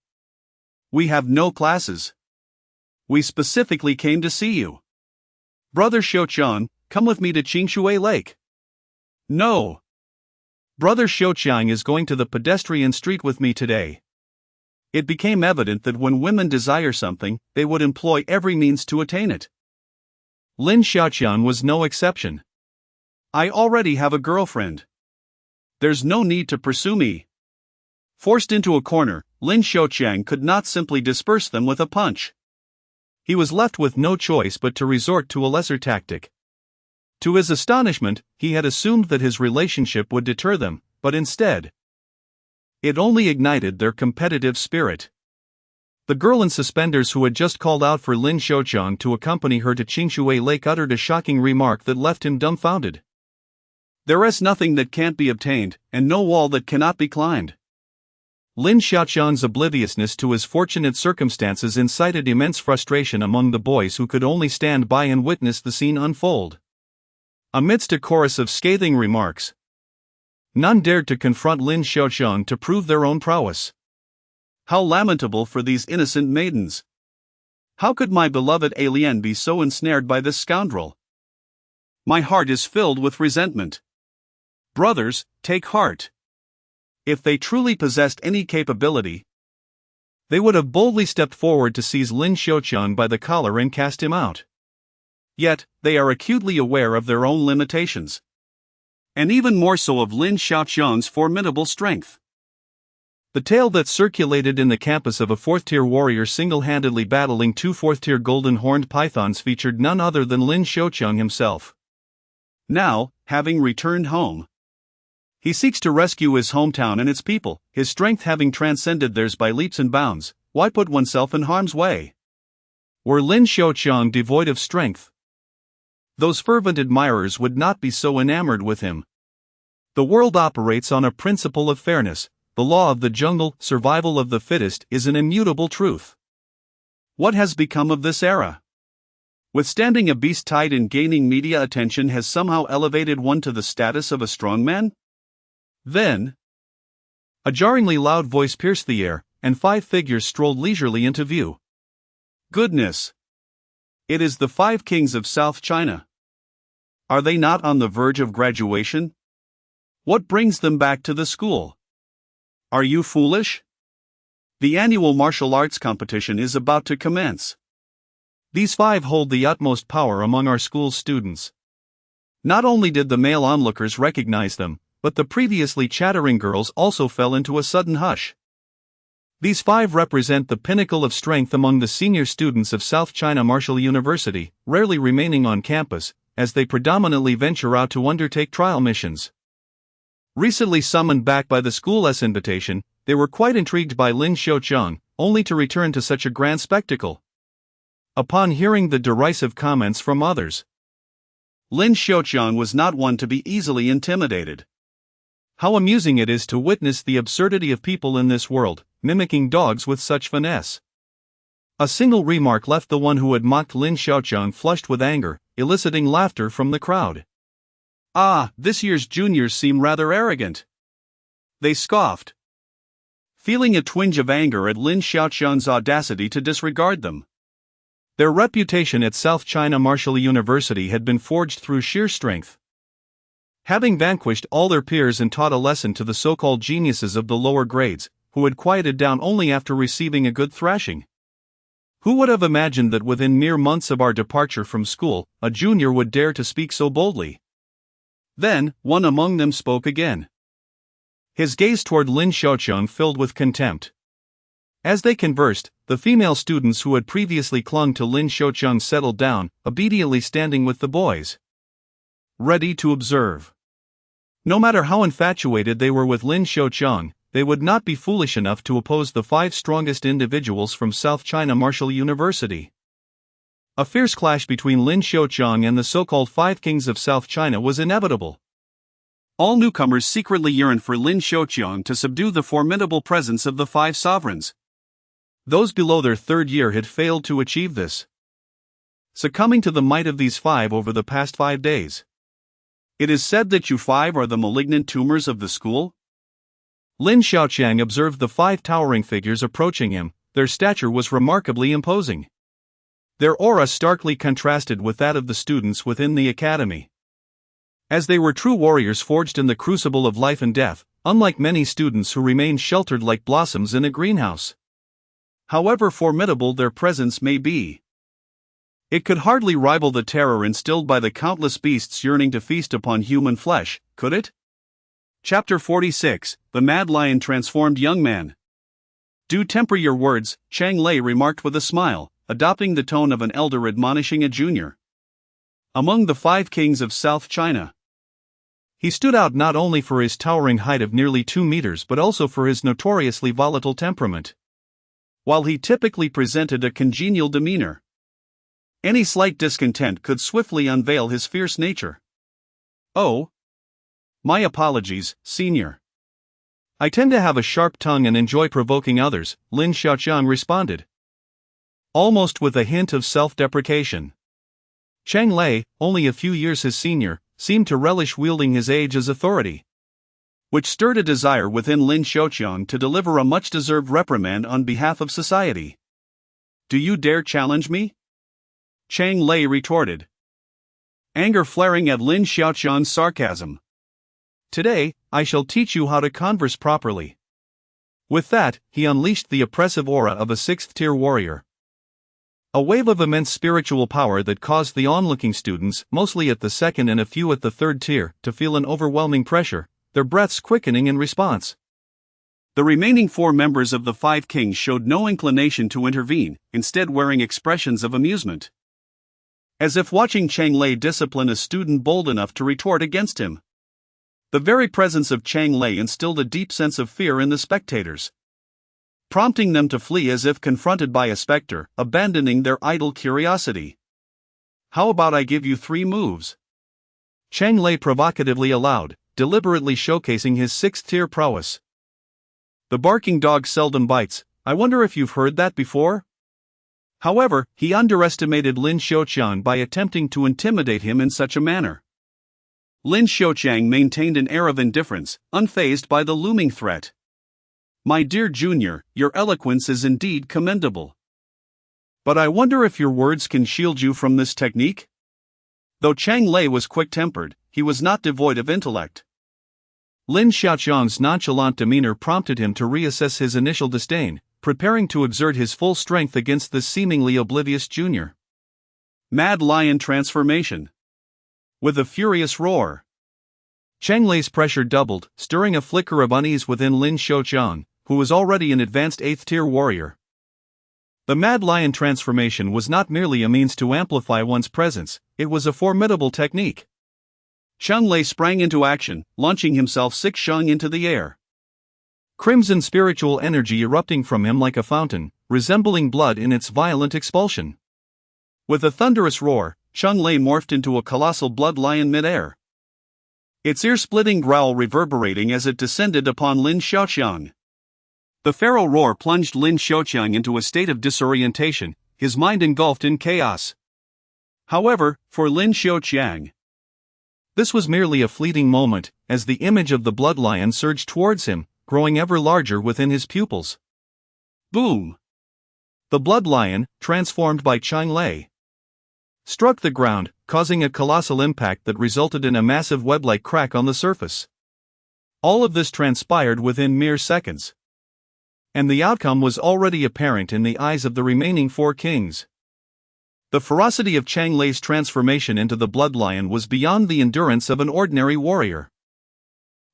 We have no classes. We specifically came to see you. Brother Xiaoqian, come with me to Qingshui Lake. No. Brother Xiaoqian is going to the pedestrian street with me today. It became evident that when women desire something, they would employ every means to attain it. Lin Xiaoqian was no exception. I already have a girlfriend. There's no need to pursue me. Forced into a corner, Lin Xiaoqian could not simply disperse them with a punch. He was left with no choice but to resort to a lesser tactic. To his astonishment, he had assumed that his relationship would deter them, but instead, it only ignited their competitive spirit. The girl in suspenders who had just called out for Lin Xiaoqiang to accompany her to Qingshui Lake uttered a shocking remark that left him dumbfounded. There is nothing that can't be obtained, and no wall that cannot be climbed. Lin Xiaoqiang's obliviousness to his fortunate circumstances incited immense frustration among the boys who could only stand by and witness the scene unfold. Amidst a chorus of scathing remarks, none dared to confront Lin Xiaoqiang to prove their own prowess. How lamentable for these innocent maidens! How could my beloved Alien be so ensnared by this scoundrel? My heart is filled with resentment. Brothers, take heart. If they truly possessed any capability, they would have boldly stepped forward to seize Lin Xiaoqiang by the collar and cast him out. Yet, they are acutely aware of their own limitations. And even more so of Lin Xiaoqiang's formidable strength. The tale that circulated in the campus of a fourth-tier warrior single-handedly battling two fourth-tier golden-horned pythons featured none other than Lin Xiaoqiang himself. Now, having returned home, he seeks to rescue his hometown and its people, his strength having transcended theirs by leaps and bounds. Why put oneself in harm's way? Were Lin Xiaoqiang devoid of strength, those fervent admirers would not be so enamored with him. The world operates on a principle of fairness. The law of the jungle, survival of the fittest, is an immutable truth. What has become of this era? Withstanding a beast tide and gaining media attention has somehow elevated one to the status of a strongman? Then, a jarringly loud voice pierced the air, and 5 figures strolled leisurely into view. Goodness! It is the 5 kings of South China. Are they not on the verge of graduation? What brings them back to the school? Are you foolish? The annual martial arts competition is about to commence. These 5 hold the utmost power among our school's students. Not only did the male onlookers recognize them, but the previously chattering girls also fell into a sudden hush. These 5 represent the pinnacle of strength among the senior students of South China Martial University, rarely remaining on campus, as they predominantly venture out to undertake trial missions. Recently summoned back by the school's invitation, they were quite intrigued by Lin Xiaoqiang, only to return to such a grand spectacle. Upon hearing the derisive comments from others, Lin Xiaoqiang was not one to be easily intimidated. How amusing it is to witness the absurdity of people in this world, mimicking dogs with such finesse. A single remark left the one who had mocked Lin Xiaoqiang flushed with anger, eliciting laughter from the crowd. Ah, this year's juniors seem rather arrogant. They scoffed, feeling a twinge of anger at Lin Xiaoqiang's audacity to disregard them. Their reputation at South China Martial University had been forged through sheer strength. Having vanquished all their peers and taught a lesson to the so-called geniuses of the lower grades, who had quieted down only after receiving a good thrashing. Who would have imagined that within mere months of our departure from school, a junior would dare to speak so boldly? Then, one among them spoke again. His gaze toward Lin Xiaoqiang filled with contempt. As they conversed, the female students who had previously clung to Lin Xiaoqiang settled down, obediently standing with the boys, ready to observe. No matter how infatuated they were with Lin Xiaoqiang, they would not be foolish enough to oppose the 5 strongest individuals from South China Martial University. A fierce clash between Lin Xiaoqiang and the so-called 5 kings of South China was inevitable. All newcomers secretly yearned for Lin Xiaoqiang to subdue the formidable presence of the 5 sovereigns. Those below their 3rd year had failed to achieve this, succumbing to the might of these 5 over the past 5 days. It is said that you 5 are the malignant tumors of the school? Lin Xiaoqiang observed the 5 towering figures approaching him. Their stature was remarkably imposing. Their aura starkly contrasted with that of the students within the academy. As they were true warriors forged in the crucible of life and death, unlike many students who remain sheltered like blossoms in a greenhouse. However formidable their presence may be, it could hardly rival the terror instilled by the countless beasts yearning to feast upon human flesh, could it? Chapter 46, The Mad Lion Transformed Young Man. Do temper your words, Chang Lei remarked with a smile, adopting the tone of an elder admonishing a junior. Among the 5 kings of South China, he stood out not only for his towering height of nearly 2 meters but also for his notoriously volatile temperament. While he typically presented a congenial demeanor, any slight discontent could swiftly unveil his fierce nature. "Oh, my apologies, senior. I tend to have a sharp tongue and enjoy provoking others," Lin Xiaoqiang responded, almost with a hint of self-deprecation. Chang Lei, only a few years his senior, seemed to relish wielding his age as authority, which stirred a desire within Lin Xiaoqiang to deliver a much-deserved reprimand on behalf of society. "Do you dare challenge me?" Chang Lei retorted, anger flaring at Lin Xiaoqiang's sarcasm. "Today, I shall teach you how to converse properly." With that, he unleashed the oppressive aura of a 6th-tier warrior. A wave of immense spiritual power that caused the onlooking students, mostly at the 2nd and a few at the 3rd tier, to feel an overwhelming pressure, their breaths quickening in response. The remaining 4 members of the 5 kings showed no inclination to intervene, instead wearing expressions of amusement, as if watching Chang Lei discipline a student bold enough to retort against him. The very presence of Chang Lei instilled a deep sense of fear in the spectators, prompting them to flee as if confronted by a specter, abandoning their idle curiosity. "How about I give you 3 moves?" Chang Lei provocatively allowed, deliberately showcasing his 6th-tier prowess. "The barking dog seldom bites. I wonder if you've heard that before?" However, he underestimated Lin Xiaoqiang by attempting to intimidate him in such a manner. Lin Xiaoqiang maintained an air of indifference, unfazed by the looming threat. "My dear junior, your eloquence is indeed commendable. But I wonder if your words can shield you from this technique?" Though Chang Lei was quick-tempered, he was not devoid of intellect. Lin Xiaoqiang's nonchalant demeanor prompted him to reassess his initial disdain, preparing to exert his full strength against this seemingly oblivious junior. Mad Lion Transformation. With a furious roar, Chang Lei's pressure doubled, stirring a flicker of unease within Lin Xiaoqiang, who was already an advanced 8th-tier warrior. The Mad Lion transformation was not merely a means to amplify one's presence, it was a formidable technique. Chang Lei sprang into action, launching himself 6 sheng into the air. Crimson spiritual energy erupting from him like a fountain, resembling blood in its violent expulsion. With a thunderous roar, Chang Lei morphed into a colossal blood lion mid-air, its ear-splitting growl reverberating as it descended upon Lin Xiaoqiang. The feral roar plunged Lin Xiaoqiang into a state of disorientation, his mind engulfed in chaos. However, for Lin Xiaoqiang, this was merely a fleeting moment, as the image of the blood lion surged towards him, growing ever larger within his pupils. Boom! The blood lion, transformed by Chang Lei, struck the ground, causing a colossal impact that resulted in a massive web-like crack on the surface. All of this transpired within mere seconds, and the outcome was already apparent in the eyes of the remaining 4 kings. The ferocity of Chang Lei's transformation into the blood lion was beyond the endurance of an ordinary warrior.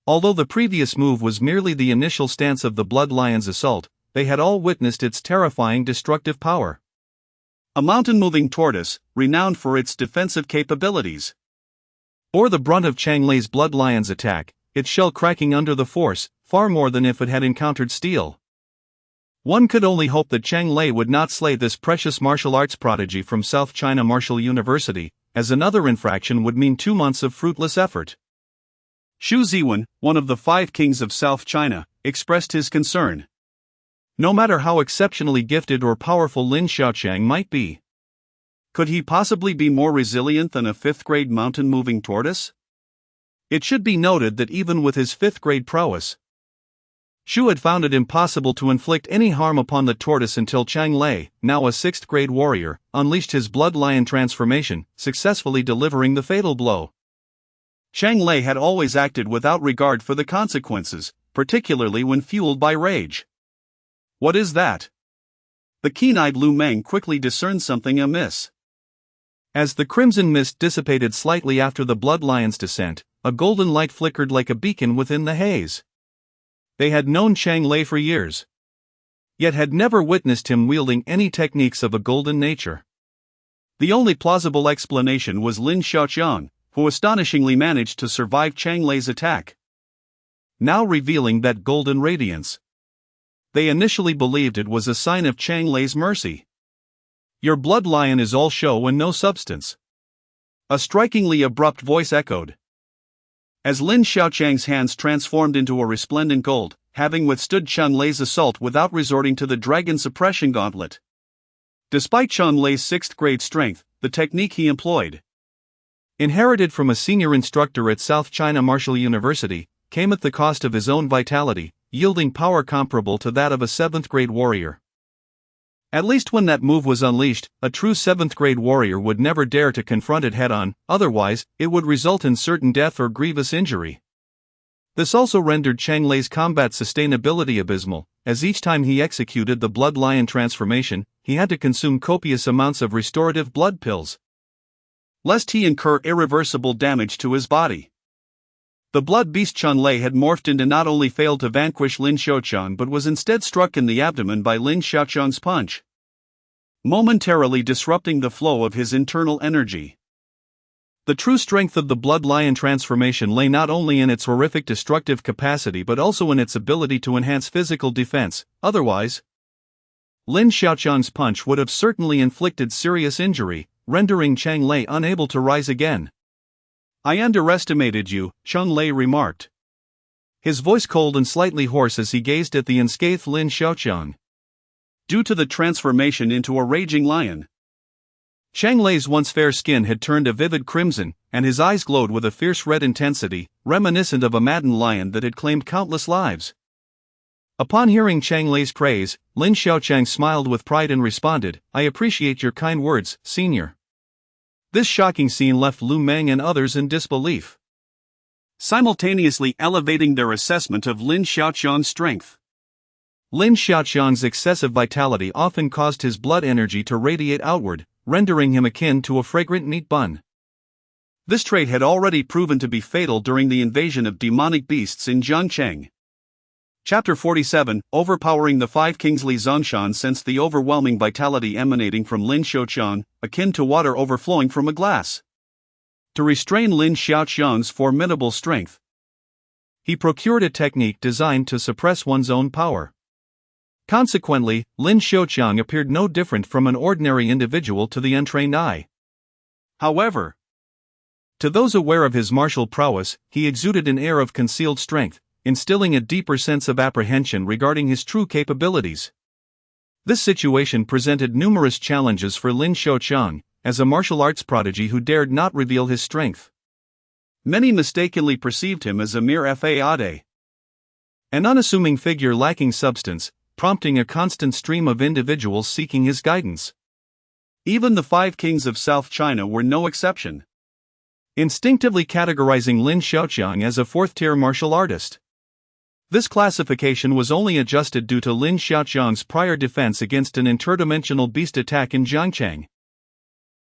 Although the previous move was merely the initial stance of the blood lion's assault, they had all witnessed its terrifying destructive power. A mountain-moving tortoise, renowned for its defensive capabilities, bore the brunt of Chang Lei's blood lion's attack, its shell cracking under the force, far more than if it had encountered steel. One could only hope that Chang Lei would not slay this precious martial arts prodigy from South China Martial University, as another infraction would mean 2 months of fruitless effort. Xu Ziwen, one of the 5 kings of South China, expressed his concern. No matter how exceptionally gifted or powerful Lin Xiaoqiang might be, could he possibly be more resilient than a 5th-grade mountain-moving tortoise? It should be noted that even with his 5th-grade prowess, Xu had found it impossible to inflict any harm upon the tortoise until Chang Lei, now a 6th-grade warrior, unleashed his blood lion transformation, successfully delivering the fatal blow. Chang Lei had always acted without regard for the consequences, particularly when fueled by rage. What is that? The keen-eyed Lu Meng quickly discerned something amiss. As the crimson mist dissipated slightly after the blood lion's descent, a golden light flickered like a beacon within the haze. They had known Chang Lei for years. yet had never witnessed him wielding any techniques of a golden nature. The only plausible explanation was Lin Xiaoqiang, who astonishingly managed to survive Chang Lei's attack, now revealing that golden radiance. They initially believed it was a sign of Chang Lei's mercy. "Your blood lion is all show and no substance," a strikingly abrupt voice echoed. As Lin Xiaoqiang's hands transformed into a resplendent gold, having withstood Chang Lei's assault without resorting to the Dragon Suppression Gauntlet. Despite Chang Lei's 6th grade strength, the technique he employed, inherited from a senior instructor at South China Martial University, came at the cost of his own vitality, yielding power comparable to that of a 7th grade warrior. At least when that move was unleashed, a true 7th grade warrior would never dare to confront it head-on, otherwise, it would result in certain death or grievous injury. This also rendered Chang Lei's combat sustainability abysmal, as each time he executed the Blood Lion transformation, he had to consume copious amounts of restorative blood pills, lest he incur irreversible damage to his body. The blood beast Chang Lei had morphed into not only failed to vanquish Lin Xiaoqiang but was instead struck in the abdomen by Lin Xiaoqiang's punch, momentarily disrupting the flow of his internal energy. The true strength of the Blood Lion transformation lay not only in its horrific destructive capacity but also in its ability to enhance physical defense, otherwise, Lin Xiaoqiang's punch would have certainly inflicted serious injury, rendering Chang Lei unable to rise again. "I underestimated you," Chang Lei remarked, his voice cold and slightly hoarse as he gazed at the unscathed Lin Xiaoqiang. Due to the transformation into a raging lion, Chang Lei's once fair skin had turned a vivid crimson, and his eyes glowed with a fierce red intensity, reminiscent of a maddened lion that had claimed countless lives. Upon hearing Chang Lei's praise, Lin Xiaoqiang smiled with pride and responded, "I appreciate your kind words, senior." This shocking scene left Lu Meng and others in disbelief, simultaneously elevating their assessment of Lin Xiaoqiang's strength. Lin Xiaoqiang's excessive vitality often caused his blood energy to radiate outward, rendering him akin to a fragrant meat bun. This trait had already proven to be fatal during the invasion of demonic beasts in Jiangcheng. Chapter 47, Overpowering the Five Kings. Li Zhongshan sensed the overwhelming vitality emanating from Lin Xiaoqiang, akin to water overflowing from a glass. To restrain Lin Xiaoqiang's formidable strength, he procured a technique designed to suppress one's own power. Consequently, Lin Xiaoqiang appeared no different from an ordinary individual to the untrained eye. However, to those aware of his martial prowess, he exuded an air of concealed strength, instilling a deeper sense of apprehension regarding his true capabilities. This situation presented numerous challenges for Lin Xiaoqiang, as a martial arts prodigy who dared not reveal his strength. Many mistakenly perceived him as a mere fade, an unassuming figure lacking substance, prompting a constant stream of individuals seeking his guidance. Even the Five Kings of South China were no exception, instinctively categorizing Lin Xiaoqiang as a 4th-tier martial artist. This classification was only adjusted due to Lin Xiaoqiang's prior defense against an interdimensional beast attack in Jiangcheng,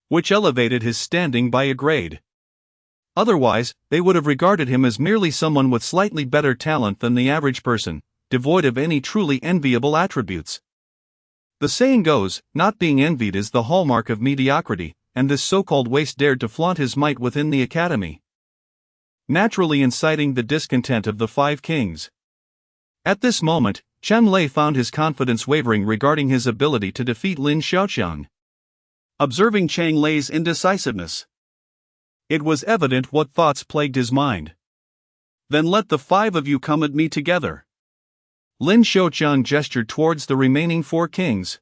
which elevated his standing by a grade. Otherwise, they would have regarded him as merely someone with slightly better talent than the average person, devoid of any truly enviable attributes. The saying goes, not being envied is the hallmark of mediocrity, and this so-called waste dared to flaunt his might within the academy, naturally inciting the discontent of the Five Kings. At this moment, Chang Lei found his confidence wavering regarding his ability to defeat Lin Xiaoqiang. Observing Chang Lei's indecisiveness, it was evident what thoughts plagued his mind. "Then let the 5 of you come at me together." Lin Xiaoqiang gestured towards the remaining 4 kings.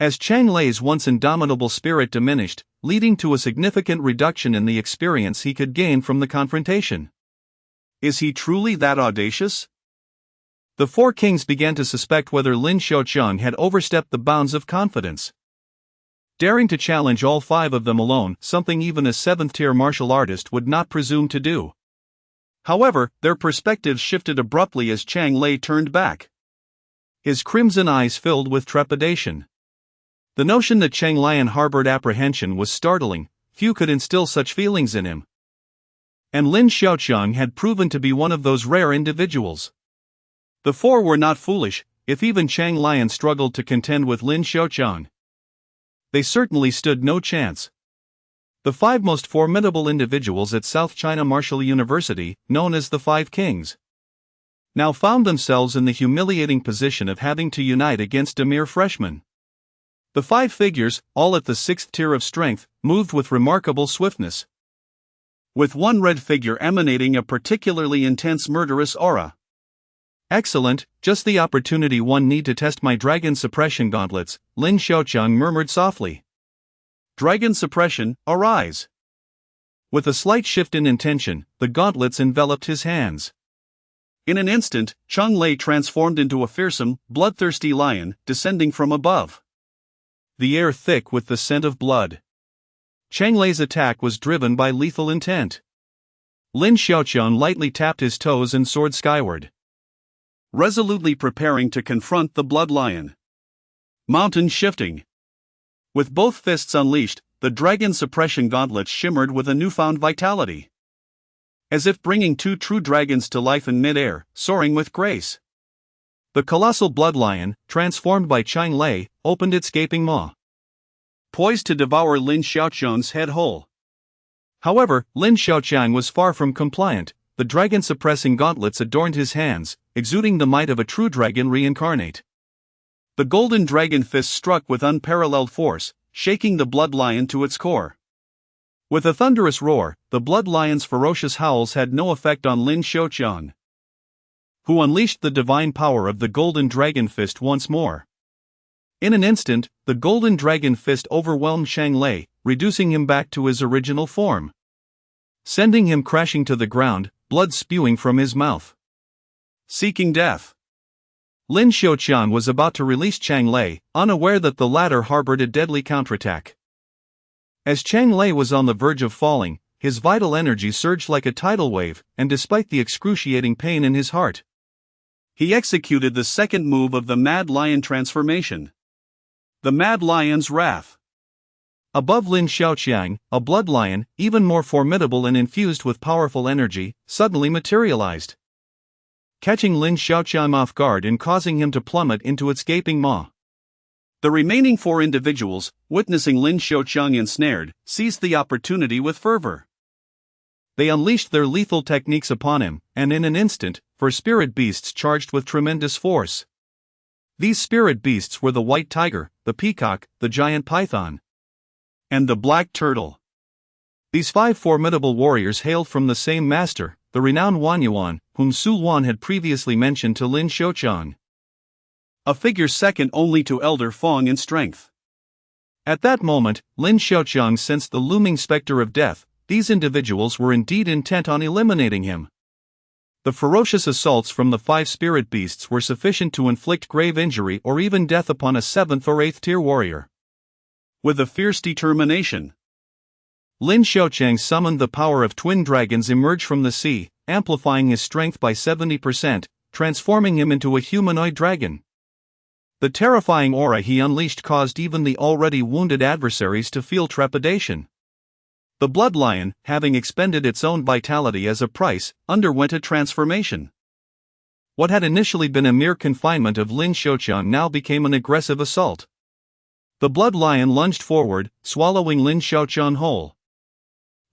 As Chang Lei's once indomitable spirit diminished, leading to a significant reduction in the experience he could gain from the confrontation. Is he truly that audacious? The 4 kings began to suspect whether Lin Xiaoqiang had overstepped the bounds of confidence, daring to challenge all 5 of them alone, something even a 7th-tier martial artist would not presume to do. However, their perspectives shifted abruptly as Chang Lei turned back, his crimson eyes filled with trepidation. The notion that Chang Lion harbored apprehension was startling. Few could instill such feelings in him, and Lin Xiaoqiang had proven to be one of those rare individuals. The 4 were not foolish. if even Chang Lian struggled to contend with Lin Xiaoqiang. They certainly stood no chance. The 5 most formidable individuals at South China Martial University, known as the 5 Kings, now found themselves in the humiliating position of having to unite against a mere freshman. The 5 figures, all at the 6th tier of strength, moved with remarkable swiftness, with one red figure emanating a particularly intense murderous aura. "Excellent, just the opportunity one need to test my dragon suppression gauntlets," Lin Xiaoqiang murmured softly. "Dragon suppression, arise." With a slight shift in intention, the gauntlets enveloped his hands. In an instant, Chang Lei transformed into a fearsome, bloodthirsty lion, descending from above, the air thick with the scent of blood. Chang Lei's attack was driven by lethal intent. Lin Xiaoqiang lightly tapped his toes and soared skyward, resolutely preparing to confront the blood lion. Mountain shifting. With both fists unleashed, the dragon suppression gauntlets shimmered with a newfound vitality, as if bringing 2 true dragons to life in mid-air, soaring with grace. The colossal blood lion, transformed by Chang Lei, opened its gaping maw, poised to devour Lin Xiaoqiang's head whole. However, Lin Xiaoqiang was far from compliant. The dragon-suppressing gauntlets adorned his hands, exuding the might of a true dragon reincarnate. The golden dragon fist struck with unparalleled force, shaking the blood lion to its core. With a thunderous roar, the blood lion's ferocious howls had no effect on Lin Xiaoqiang, who unleashed the divine power of the golden dragon fist once more. In an instant, the golden dragon fist overwhelmed Chang Lei, reducing him back to his original form, sending him crashing to the ground, blood spewing from his mouth. Seeking death. Lin Xiaoqiang was about to release Chang Lei, unaware that the latter harbored a deadly counterattack. As Chang Lei was on the verge of falling, his vital energy surged like a tidal wave, and despite the excruciating pain in his heart, he executed the second move of the Mad Lion transformation. The Mad Lion's Wrath. Above Lin Xiaoqiang, a blood lion, even more formidable and infused with powerful energy, suddenly materialized, catching Lin Xiaoqiang off guard and causing him to plummet into its gaping maw. The remaining 4 individuals, witnessing Lin Xiaoqiang ensnared, seized the opportunity with fervor. They unleashed their lethal techniques upon him, and in an instant, 4 spirit beasts charged with tremendous force. These spirit beasts were the white tiger, the peacock, the giant python, and the black turtle. These 5 formidable warriors hailed from the same master, the renowned Wan Yuan, whom Su Luan had previously mentioned to Lin Xiaoqiang, a figure second only to Elder Fong in strength. At that moment, Lin Xiaoqiang sensed the looming specter of death. These individuals were indeed intent on eliminating him. The ferocious assaults from the 5 spirit beasts were sufficient to inflict grave injury or even death upon a 7th or 8th tier warrior. With a fierce determination, Lin Xiaoqiang summoned the power of twin dragons emerge from the sea, amplifying his strength by 70%, transforming him into a humanoid dragon. The terrifying aura he unleashed caused even the already wounded adversaries to feel trepidation. The blood lion, having expended its own vitality as a price, underwent a transformation. What had initially been a mere confinement of Lin Xiaoqiang now became an aggressive assault. The blood lion lunged forward, swallowing Lin Xiaoqiang whole,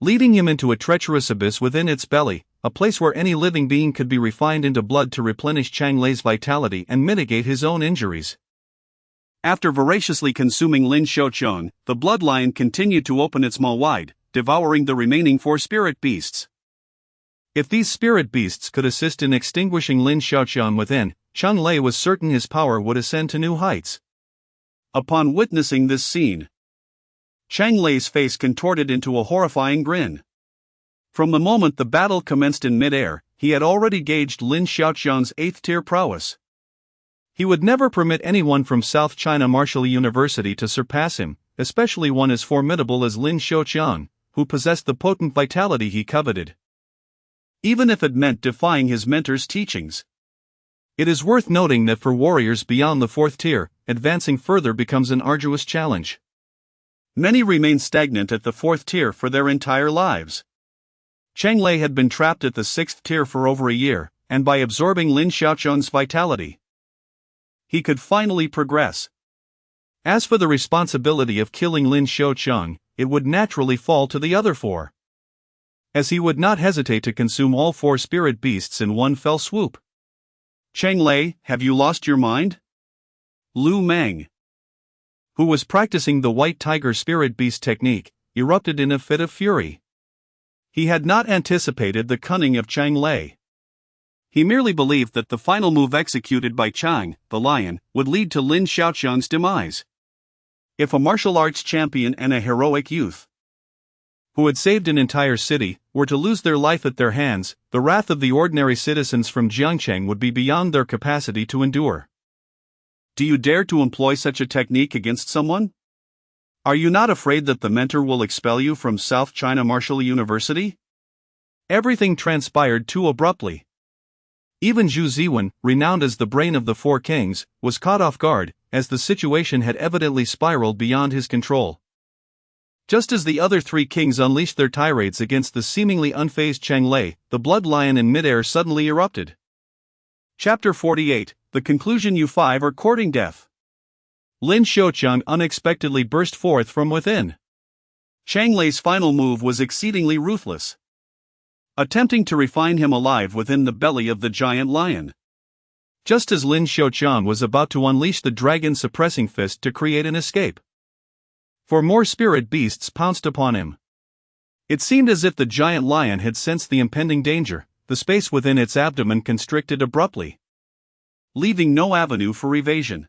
leading him into a treacherous abyss within its belly, a place where any living being could be refined into blood to replenish Chang Lei's vitality and mitigate his own injuries. After voraciously consuming Lin Xiaoqiang, the blood lion continued to open its maw wide, devouring the remaining 4 spirit beasts. If these spirit beasts could assist in extinguishing Lin Xiaoqiang within, Chang Lei was certain his power would ascend to new heights. Upon witnessing this scene, Chang Lei's face contorted into a horrifying grin. From the moment the battle commenced in mid-air, he had already gauged Lin Xiaoqiang's 8th tier prowess. He would never permit anyone from South China Martial University to surpass him, especially one as formidable as Lin Xiaoqiang, who possessed the potent vitality he coveted, even if it meant defying his mentor's teachings. It is worth noting that for warriors beyond the 4th tier, advancing further becomes an arduous challenge. Many remain stagnant at the 4th tier for their entire lives. Chang Lei had been trapped at the 6th tier for over a year, and by absorbing Lin Xiaoqiang's vitality, he could finally progress. As for the responsibility of killing Lin Xiaocheng, it would naturally fall to the other four, as he would not hesitate to consume all four spirit beasts in one fell swoop. Cheng Lei, have you lost your mind? Lu Meng, who was practicing the White Tiger Spirit Beast technique, erupted in a fit of fury. He had not anticipated the cunning of Cheng Lei. He merely believed that the final move executed by Chang, the lion, would lead to Lin Xiaocheng's demise. If a martial arts champion and a heroic youth, who had saved an entire city, were to lose their life at their hands, the wrath of the ordinary citizens from Jiangcheng would be beyond their capacity to endure. Do you dare to employ such a technique against someone? Are you not afraid that the mentor will expel you from South China Martial University? Everything transpired too abruptly. Even Zhu Ziwen, renowned as the brain of the Four Kings, was caught off guard, as the situation had evidently spiraled beyond his control. Just as the other three kings unleashed their tirades against the seemingly unfazed Cheng Lei, the blood lion in midair suddenly erupted. Chapter 48, The Conclusion. You five are courting death. Lin Xiaocheng unexpectedly burst forth from within. Cheng Lei's final move was exceedingly ruthless, attempting to refine him alive within the belly of the giant lion. Just as Lin Xiaocheng was about to unleash the dragon suppressing fist to create an escape, for more spirit beasts pounced upon him. It seemed as if the giant lion had sensed the impending danger. The space within its abdomen constricted abruptly, leaving no avenue for evasion.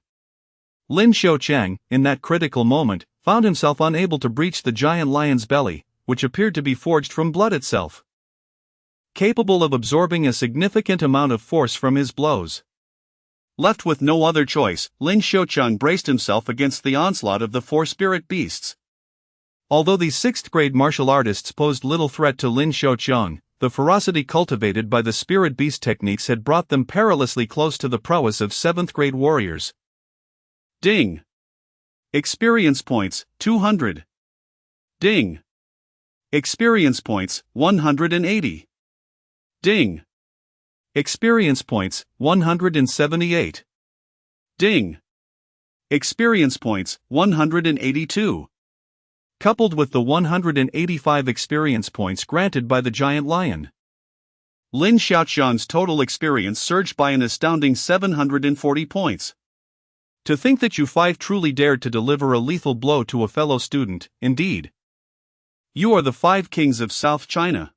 Lin Xiaocheng, in that critical moment, found himself unable to breach the giant lion's belly, which appeared to be forged from blood itself, capable of absorbing a significant amount of force from his blows. Left with no other choice, Lin Xiaocheng braced himself against the onslaught of the four spirit beasts. Although these sixth-grade martial artists posed little threat to Lin Xiaocheng, the ferocity cultivated by the spirit beast techniques had brought them perilously close to the prowess of seventh-grade warriors. Ding! Experience points, 200. Ding! Experience points, 180. Ding! Experience points, 178. Ding! Experience points, 182. Coupled with the 185 experience points granted by the giant lion, Lin Xiaocheng's total experience surged by an astounding 740 points. To think that you five truly dared to deliver a lethal blow to a fellow student, indeed. You are the five kings of South China.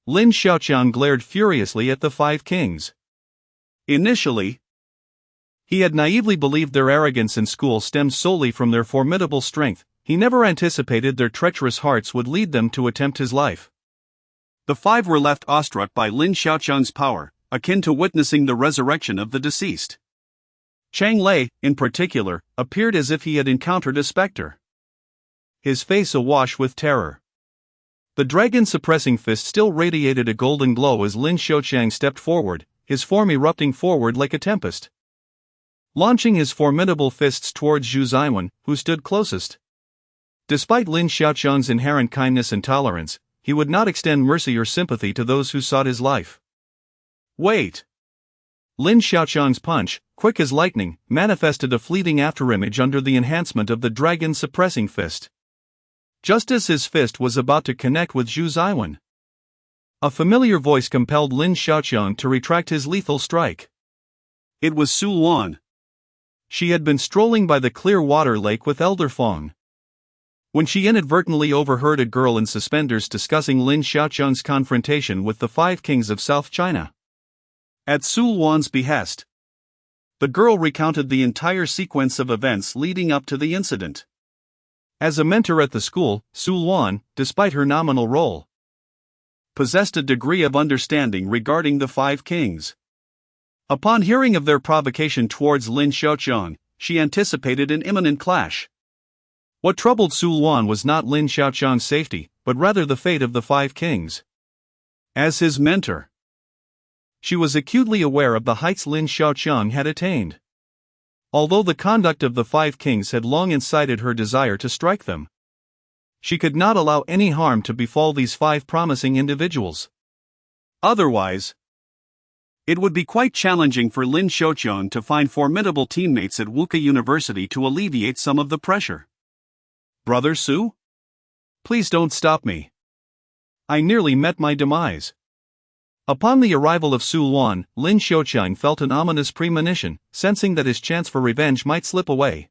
Lin Xiaocheng glared furiously at the five kings. Initially, he had naively believed their arrogance in school stemmed solely from their formidable strength. He never anticipated their treacherous hearts would lead them to attempt his life. The five were left awestruck by Lin Xiaocheng's power, akin to witnessing the resurrection of the deceased. Cheng Lei, in particular, appeared as if he had encountered a specter, his face awash with terror. The dragon-suppressing fist still radiated a golden glow as Lin Xiaocheng stepped forward, his form erupting forward like a tempest, launching his formidable fists towards Zhu Ziwen, who stood closest. Despite Lin Xiaocheng's inherent kindness and tolerance, he would not extend mercy or sympathy to those who sought his life. Wait! Lin Xiaocheng's punch, quick as lightning, manifested a fleeting afterimage under the enhancement of the dragon-suppressing fist. Just as his fist was about to connect with Zhu Ziwen, a familiar voice compelled Lin Xiaocheng to retract his lethal strike. It was Su Luan. She had been strolling by the clear water lake with Elder Fong, when she inadvertently overheard a girl in suspenders discussing Lin Xiaocheng's confrontation with the five kings of South China. At Su Luan's behest, the girl recounted the entire sequence of events leading up to the incident. As a mentor at the school, Su Luan, despite her nominal role, possessed a degree of understanding regarding the five kings. Upon hearing of their provocation towards Lin Xiaocheng, she anticipated an imminent clash. What troubled Su Luan was not Lin Xiaocheng's safety, but rather the fate of the five kings. As his mentor, she was acutely aware of the heights Lin Xiaocheng had attained. Although the conduct of the five kings had long incited her desire to strike them, she could not allow any harm to befall these five promising individuals. Otherwise, It would be quite challenging for Lin Xiaoqiang to find formidable teammates at Wuka University to alleviate some of the pressure. Brother Su? Please don't stop me. I nearly met my demise. Upon the arrival of Su Luan, Lin Xiaoqiang felt an ominous premonition, sensing that his chance for revenge might slip away.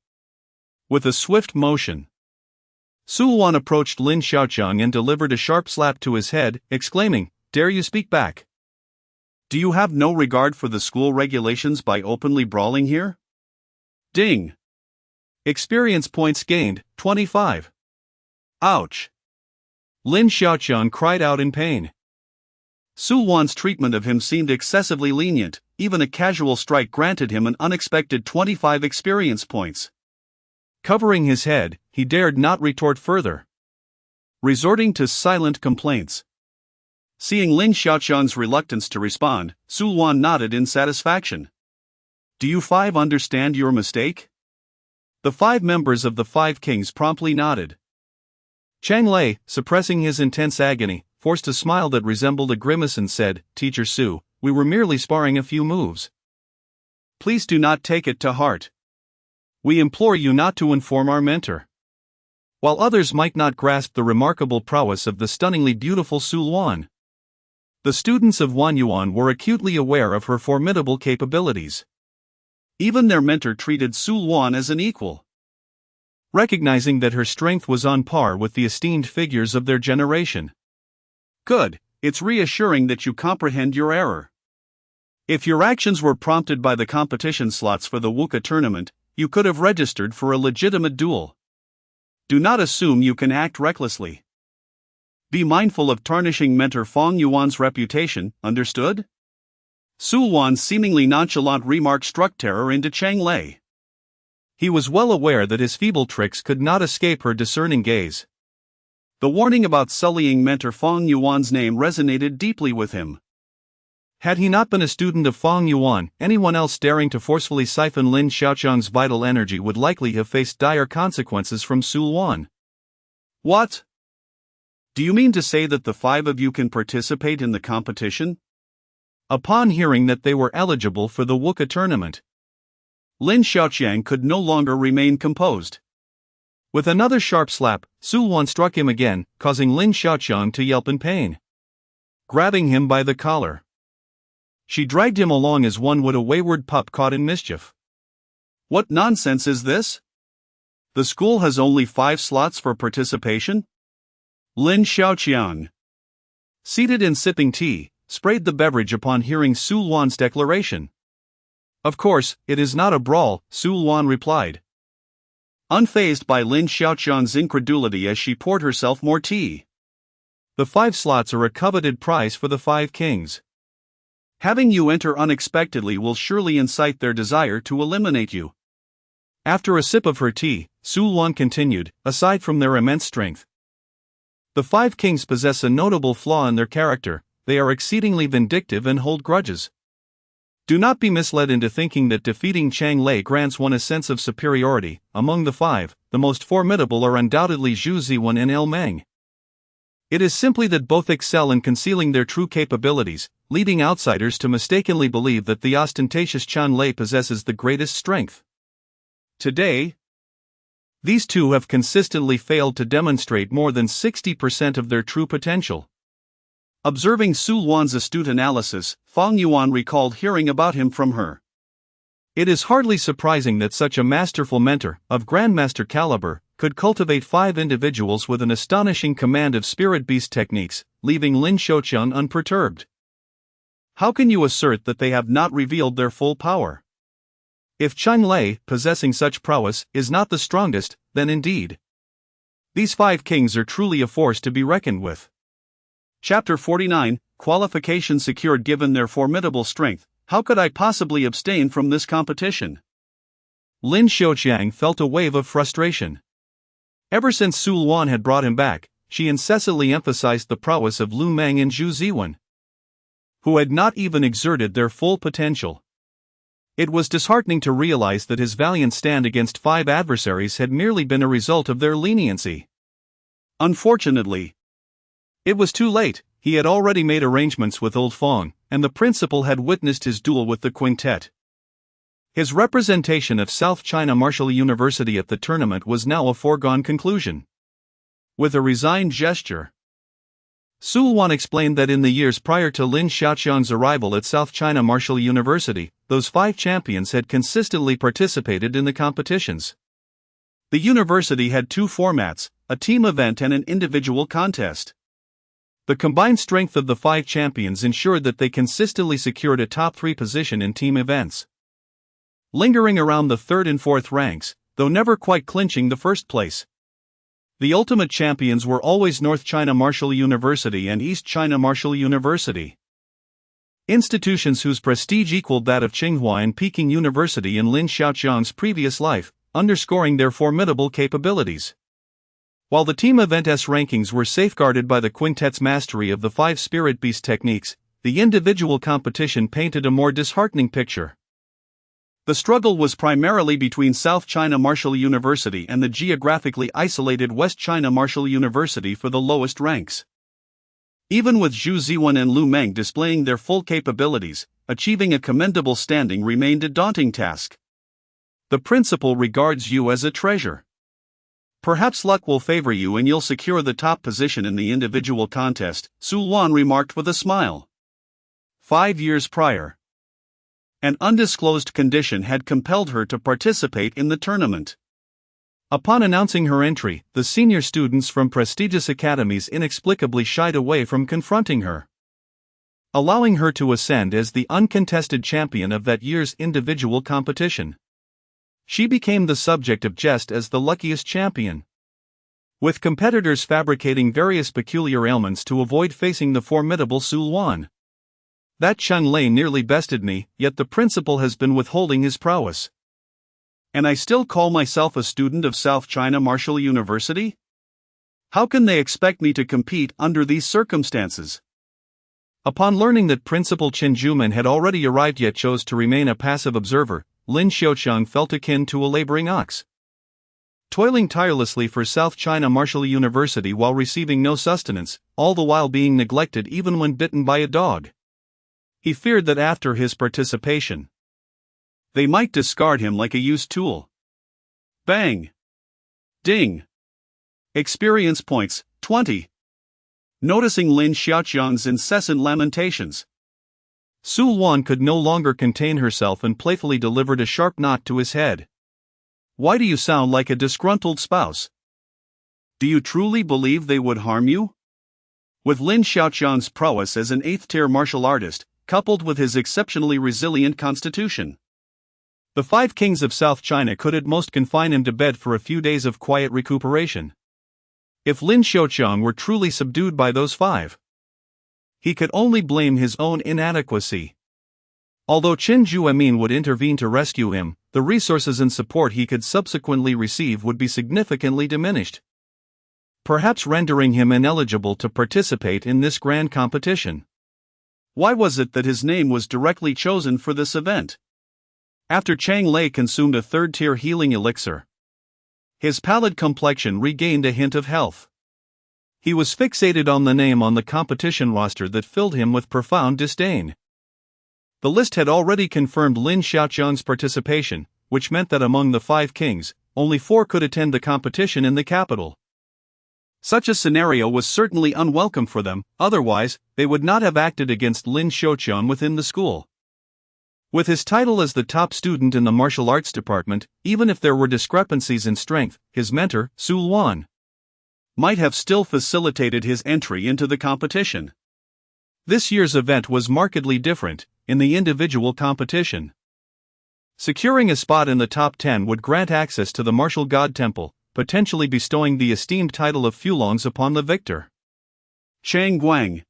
With a swift motion, Su Luan approached Lin Xiaoqiang and delivered a sharp slap to his head, exclaiming, "Dare you speak back? Do you have no regard for the school regulations by openly brawling here?" Ding! Experience points gained, 25. Ouch! Lin Xiaoqiang cried out in pain. Su Luan's treatment of him seemed excessively lenient, even a casual strike granted him an unexpected 25 experience points. Covering his head, he dared not retort further, resorting to silent complaints. Seeing Lin Xiaoqiang's reluctance to respond, Su Luan nodded in satisfaction. "Do you five understand your mistake?" The 5 members of the 5 kings promptly nodded. Chang Lei, suppressing his intense agony, forced a smile that resembled a grimace and said, "Teacher Su, we were merely sparring a few moves. Please do not take it to heart. We implore you not to inform our mentor." While others might not grasp the remarkable prowess of the stunningly beautiful Su Luan, the students of Wanyuan were acutely aware of her formidable capabilities. Even their mentor treated Su Luan as an equal. Recognizing that her strength was on par with the esteemed figures of their generation. Good, it's reassuring that you comprehend your error. If your actions were prompted by the competition slots for the Wuka tournament, you could have registered for a legitimate duel. Do not assume you can act recklessly. Be mindful of tarnishing mentor Fang Yuan's reputation, understood? Su Luan's seemingly nonchalant remark struck terror into Chang Lei. He was well aware that his feeble tricks could not escape her discerning gaze. The warning about sullying mentor Fang Yuan's name resonated deeply with him. Had he not been a student of Fang Yuan, anyone else daring to forcefully siphon Lin Xiaoqiang's vital energy would likely have faced dire consequences from Su Luan. What? Do you mean to say that the 5 of you can participate in the competition? Upon hearing that they were eligible for the Wuka tournament, Lin Xiaoqiang could no longer remain composed. With another sharp slap, Su Luan struck him again, causing Lin Xiaoqiang to yelp in pain. Grabbing him by the collar, she dragged him along as one would a wayward pup caught in mischief. What nonsense is this? The school has only 5 slots for participation? Lin Xiaoqiang, seated and sipping tea, sprayed the beverage upon hearing Su Luan's declaration. "Of course, it is not a brawl," Su Luan replied, unfazed by Lin Xiaoqiang's incredulity as she poured herself more tea. "The 5 slots are a coveted prize for the 5 kings. Having you enter unexpectedly will surely incite their desire to eliminate you." After a sip of her tea, Su Luan continued, "Aside from their immense strength, the 5 kings possess a notable flaw in their character: they are exceedingly vindictive and hold grudges. Do not be misled into thinking that defeating Chang Lei grants one a sense of superiority. Among the 5, the most formidable are undoubtedly Zhu Ziwen and Il Meng. It is simply that both excel in concealing their true capabilities, leading outsiders to mistakenly believe that the ostentatious Chang Lei possesses the greatest strength. Today, these 2 have consistently failed to demonstrate more than 60% of their true potential." Observing Su Luan's astute analysis, Fang Yuan recalled hearing about him from her. It is hardly surprising that such a masterful mentor, of Grandmaster caliber, could cultivate 5 individuals with an astonishing command of spirit beast techniques, leaving Lin Xiaoqiang unperturbed. How can you assert that they have not revealed their full power? If Chang Lei, possessing such prowess, is not the strongest, then indeed, these 5 kings are truly a force to be reckoned with. Chapter 49, Qualification secured. Given their formidable strength, how could I possibly abstain from this competition? Lin Xiaoqiang felt a wave of frustration. Ever since Su Luan had brought him back, she incessantly emphasized the prowess of Lu Meng and Zhu Ziwen, who had not even exerted their full potential. It was disheartening to realize that his valiant stand against 5 adversaries had merely been a result of their leniency. Unfortunately, it was too late. He had already made arrangements with Old Fong, and the principal had witnessed his duel with the quintet. His representation of South China Martial University at the tournament was now a foregone conclusion. With a resigned gesture, Su Luan explained that in the years prior to Lin Xiaoqiang's arrival at South China Martial University, those 5 champions had consistently participated in the competitions. The university had 2 formats, a team event and an individual contest. The combined strength of the 5 champions ensured that they consistently secured a top 3 position in team events, lingering around the 3rd and 4th ranks, though never quite clinching the first place. The ultimate champions were always North China Martial University and East China Martial University, institutions whose prestige equaled that of Tsinghua and Peking University in Lin Xiaoqiang's previous life, underscoring their formidable capabilities. While the team event's rankings were safeguarded by the quintet's mastery of the 5 Spirit Beast techniques, the individual competition painted a more disheartening picture. The struggle was primarily between South China Martial University and the geographically isolated West China Martial University for the lowest ranks. Even with Zhu Ziwen and Lu Meng displaying their full capabilities, achieving a commendable standing remained a daunting task. The principal regards you as a treasure. Perhaps luck will favor you and you'll secure the top position in the individual contest, Su Luan remarked with a smile. 5 years prior, an undisclosed condition had compelled her to participate in the tournament. Upon announcing her entry, the senior students from prestigious academies inexplicably shied away from confronting her, allowing her to ascend as the uncontested champion of that year's individual competition. She became the subject of jest as the luckiest champion, with competitors fabricating various peculiar ailments to avoid facing the formidable Su Luan. That Chen Lei nearly bested me, yet the principal has been withholding his prowess. And I still call myself a student of South China Martial University? How can they expect me to compete under these circumstances? Upon learning that Principal Qin Zhuman had already arrived yet chose to remain a passive observer, Lin Xiaoqiang felt akin to a laboring ox, toiling tirelessly for South China Martial University while receiving no sustenance, all the while being neglected even when bitten by a dog. He feared that after his participation, they might discard him like a used tool. Bang! Ding! Experience points, 20. Noticing Lin Xiaoqiang's incessant lamentations, Su Luan could no longer contain herself and playfully delivered a sharp knock to his head. Why do you sound like a disgruntled spouse? Do you truly believe they would harm you? With Lin Xiaoqiang's prowess as an 8th-tier martial artist, coupled with his exceptionally resilient constitution, the 5 kings of South China could at most confine him to bed for a few days of quiet recuperation. If Lin Xiaoqiang were truly subdued by those 5, he could only blame his own inadequacy. Although Qin Zhuemin would intervene to rescue him, the resources and support he could subsequently receive would be significantly diminished, perhaps rendering him ineligible to participate in this grand competition. Why was it that his name was directly chosen for this event? After Chang Lei consumed a 3rd-tier healing elixir, his pallid complexion regained a hint of health. He was fixated on the name on the competition roster that filled him with profound disdain. The list had already confirmed Lin Xiaoqiang's participation, which meant that among the 5 kings, only 4 could attend the competition in the capital. Such a scenario was certainly unwelcome for them, otherwise, they would not have acted against Lin Xiaoqiang within the school. With his title as the top student in the martial arts department, even if there were discrepancies in strength, his mentor, Su Luan, might have still facilitated his entry into the competition. This year's event was markedly different. In the individual competition, securing a spot in the top 10 would grant access to the Martial God Temple, potentially bestowing the esteemed title of Fulongs upon the victor. Chang Guang,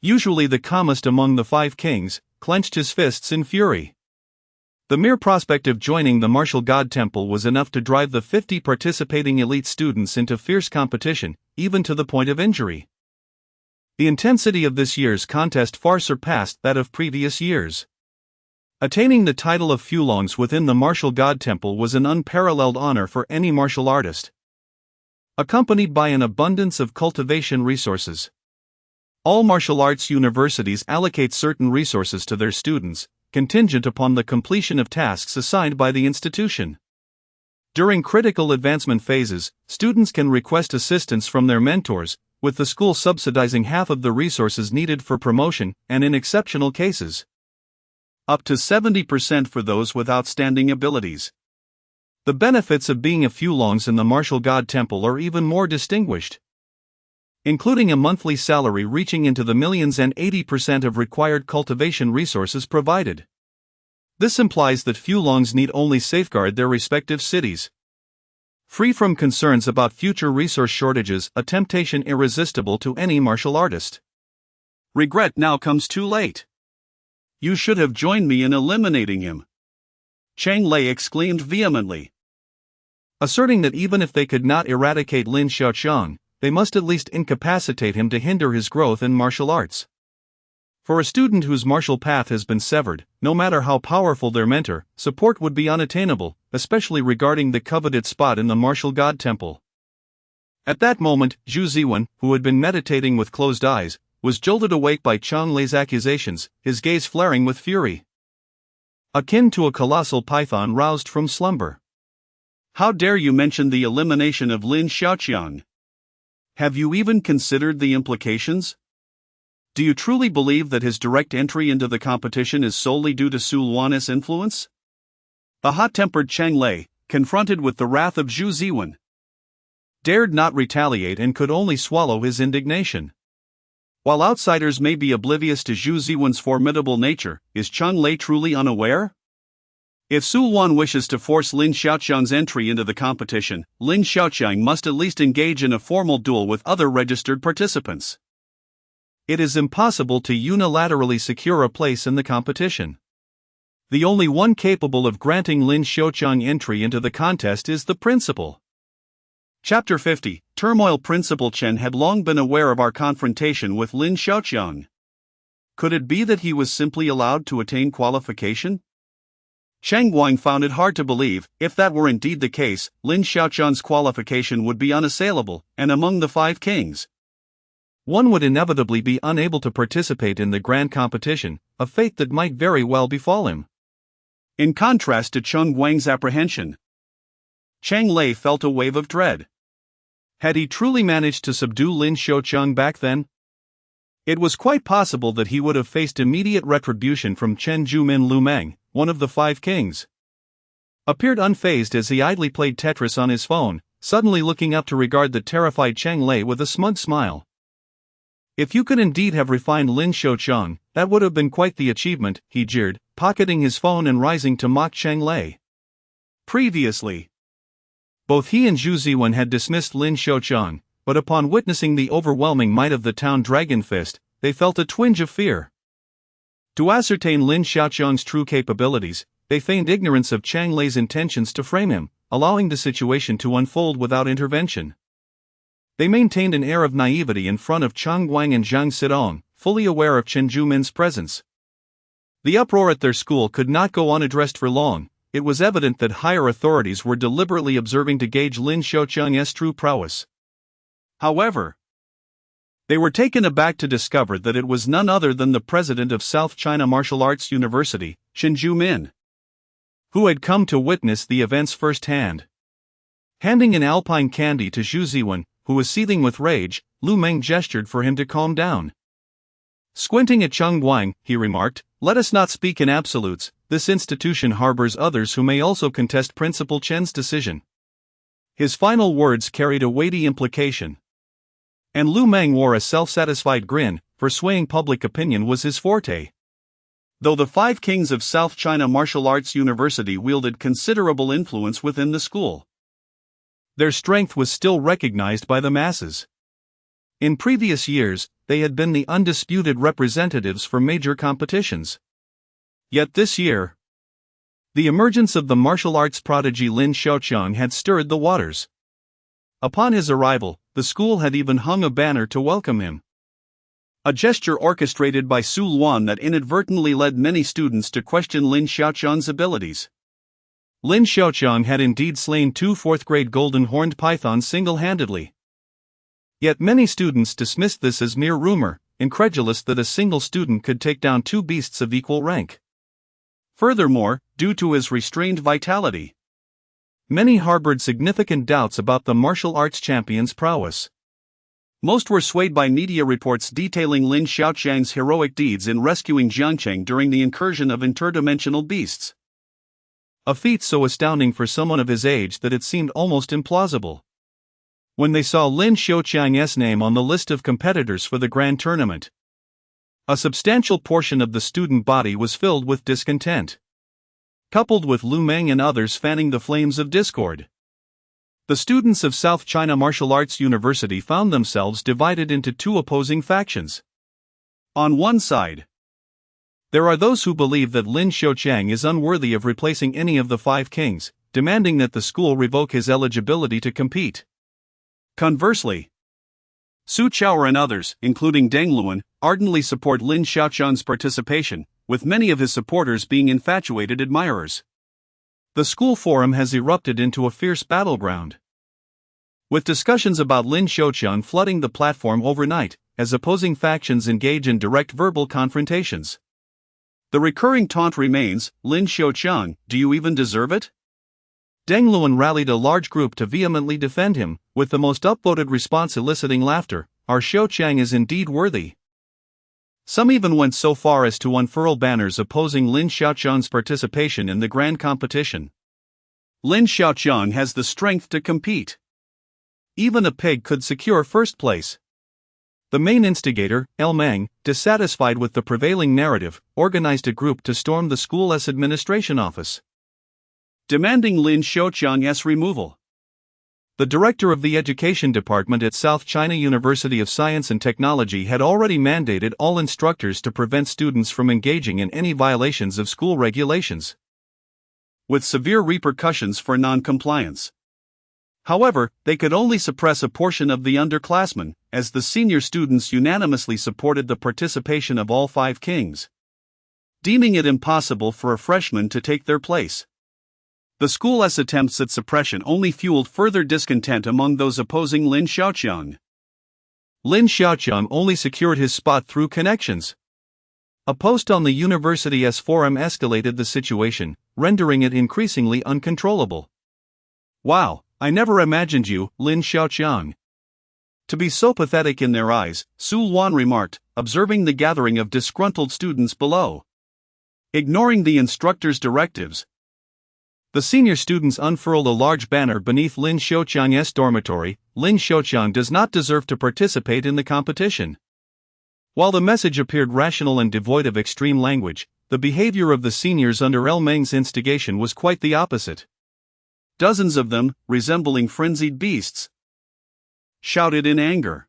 usually the calmest among the 5 kings, clenched his fists in fury. The mere prospect of joining the Martial God Temple was enough to drive the 50 participating elite students into fierce competition, even to the point of injury. The intensity of this year's contest far surpassed that of previous years. Attaining the title of Fulongs within the Martial God Temple was an unparalleled honor for any martial artist, accompanied by an abundance of cultivation resources. All martial arts universities allocate certain resources to their students, contingent upon the completion of tasks assigned by the institution. During critical advancement phases, students can request assistance from their mentors, with the school subsidizing half of the resources needed for promotion, and in exceptional cases, up to 70% for those with outstanding abilities. The benefits of being a Fulongs in the Martial God Temple are even more distinguished, including a monthly salary reaching into the millions and 80% of required cultivation resources provided. This implies that Fulongs need only safeguard their respective cities, free from concerns about future resource shortages, a temptation irresistible to any martial artist. Regret now comes too late. You should have joined me in eliminating him, Chang Lei exclaimed vehemently, asserting that even if they could not eradicate Lin Xiaoqiang, they must at least incapacitate him to hinder his growth in martial arts. For a student whose martial path has been severed, no matter how powerful their mentor, support would be unattainable, especially regarding the coveted spot in the Martial God Temple. At that moment, Zhu Ziwen, who had been meditating with closed eyes, was jolted awake by Chang Lei's accusations, his gaze flaring with fury, akin to a colossal python roused from slumber. How dare you mention the elimination of Lin Xiaoqiang? Have you even considered the implications? Do you truly believe that his direct entry into the competition is solely due to Su Luan's influence? The hot-tempered Chang Lei, confronted with the wrath of Zhu Ziwen, dared not retaliate and could only swallow his indignation. While outsiders may be oblivious to Zhu Ziwen's formidable nature, is Chang Lei truly unaware? If Su Luan wishes to force Lin Xiaoqiang's entry into the competition, Lin Xiaoqiang must at least engage in a formal duel with other registered participants. It is impossible to unilaterally secure a place in the competition. The only one capable of granting Lin Xiaoqiang entry into the contest is the principal. Chapter 50, Turmoil. Principal Chen had long been aware of our confrontation with Lin Xiaoqiang. Could it be that he was simply allowed to attain qualification? Chang Guang found it hard to believe. If that were indeed the case, Lin Xiaoqiang's qualification would be unassailable, and among the 5 kings, one would inevitably be unable to participate in the grand competition, a fate that might very well befall him. In contrast to Chang Guang's apprehension, Chang Lei felt a wave of dread. Had he truly managed to subdue Lin Xiaoqiang back then? It was quite possible that he would have faced immediate retribution from Chen Zhumin. Lu Meng, one of the 5 kings, appeared unfazed as he idly played Tetris on his phone, suddenly looking up to regard the terrified Chang Lei with a smug smile. If you could indeed have refined Lin Xiaoqiang, that would have been quite the achievement, he jeered, pocketing his phone and rising to mock Chang Lei. Previously, both he and Zhu Ziwen had dismissed Lin Xiaoqiang, but upon witnessing the overwhelming might of the town Dragon Fist, they felt a twinge of fear. To ascertain Lin Xiaoqiang's true capabilities, they feigned ignorance of Chang Lei's intentions to frame him, allowing the situation to unfold without intervention. They maintained an air of naivety in front of Chang Guang and Zhang Sidong, fully aware of Chen Zhumin's presence. The uproar at their school could not go unaddressed for long. It was evident that higher authorities were deliberately observing to gauge Lin Xiaoqiang's true prowess. However, they were taken aback to discover that it was none other than the president of South China Martial Arts University, Chen Zhumin, who had come to witness the events firsthand. Handing an alpine candy to Zhu Ziwen, who was seething with rage, Lu Meng gestured for him to calm down. Squinting at Chang Guang, he remarked, "Let us not speak in absolutes. This institution harbors others who may also contest Principal Chen's decision." His final words carried a weighty implication. And Lu Meng wore a self-satisfied grin, for swaying public opinion was his forte. Though the 5 kings of South China Martial Arts University wielded considerable influence within the school, their strength was still recognized by the masses. In previous years, they had been the undisputed representatives for major competitions. Yet this year, the emergence of the martial arts prodigy Lin Xiaoqiang had stirred the waters. Upon his arrival, the school had even hung a banner to welcome him, a gesture orchestrated by Su Luan that inadvertently led many students to question Lin Xiaoqiang's abilities. Lin Xiaoqiang had indeed slain 2 4th-grade golden horned pythons single-handedly. Yet many students dismissed this as mere rumor, incredulous that a single student could take down two beasts of equal rank. Furthermore, due to his restrained vitality, many harbored significant doubts about the martial arts champion's prowess. Most were swayed by media reports detailing Lin Xiaoqiang's heroic deeds in rescuing Jiangcheng during the incursion of interdimensional beasts. A feat so astounding for someone of his age that it seemed almost implausible. When they saw Lin Xiaoqiang's name on the list of competitors for the grand tournament, a substantial portion of the student body was filled with discontent, coupled with Lu Meng and others fanning the flames of discord. The students of South China Martial Arts University found themselves divided into two opposing factions. On one side, there are those who believe that Lin Xiaoqiang is unworthy of replacing any of the five kings, demanding that the school revoke his eligibility to compete. Conversely, Su Chaoer and others, including Deng Luan, ardently support Lin Xiaoqiang's participation, with many of his supporters being infatuated admirers. The school forum has erupted into a fierce battleground, with discussions about Lin Xiaoqiang flooding the platform overnight, as opposing factions engage in direct verbal confrontations. The recurring taunt remains, "Lin Xiaoqiang, do you even deserve it?" Deng Luan rallied a large group to vehemently defend him, with the most upvoted response eliciting laughter. "Our Xiaoqiang is indeed worthy." Some even went so far as to unfurl banners opposing Lin Xiaoqiang's participation in the grand competition. Lin Xiaoqiang has the strength to compete. Even a pig could secure first place. The main instigator, El Meng, dissatisfied with the prevailing narrative, organized a group to storm the school's administration office, demanding Lin Xiaoqiang's removal. The director of the education department at South China University of Science and Technology had already mandated all instructors to prevent students from engaging in any violations of school regulations, with severe repercussions for non-compliance. However, they could only suppress a portion of the underclassmen, as the senior students unanimously supported the participation of all five kings, deeming it impossible for a freshman to take their place. The school's attempts at suppression only fueled further discontent among those opposing Lin Xiaoqiang. Lin Xiaoqiang only secured his spot through connections. A post on the university's forum escalated the situation, rendering it increasingly uncontrollable. "Wow, I never imagined you, Lin Xiaoqiang, to be so pathetic in their eyes," Su Luan remarked, observing the gathering of disgruntled students below. Ignoring the instructor's directives, the senior students unfurled a large banner beneath Lin Xiaoqiang's dormitory: "Lin Xiaoqiang does not deserve to participate in the competition." While the message appeared rational and devoid of extreme language, the behavior of the seniors under El Meng's instigation was quite the opposite. Dozens of them, resembling frenzied beasts, shouted in anger,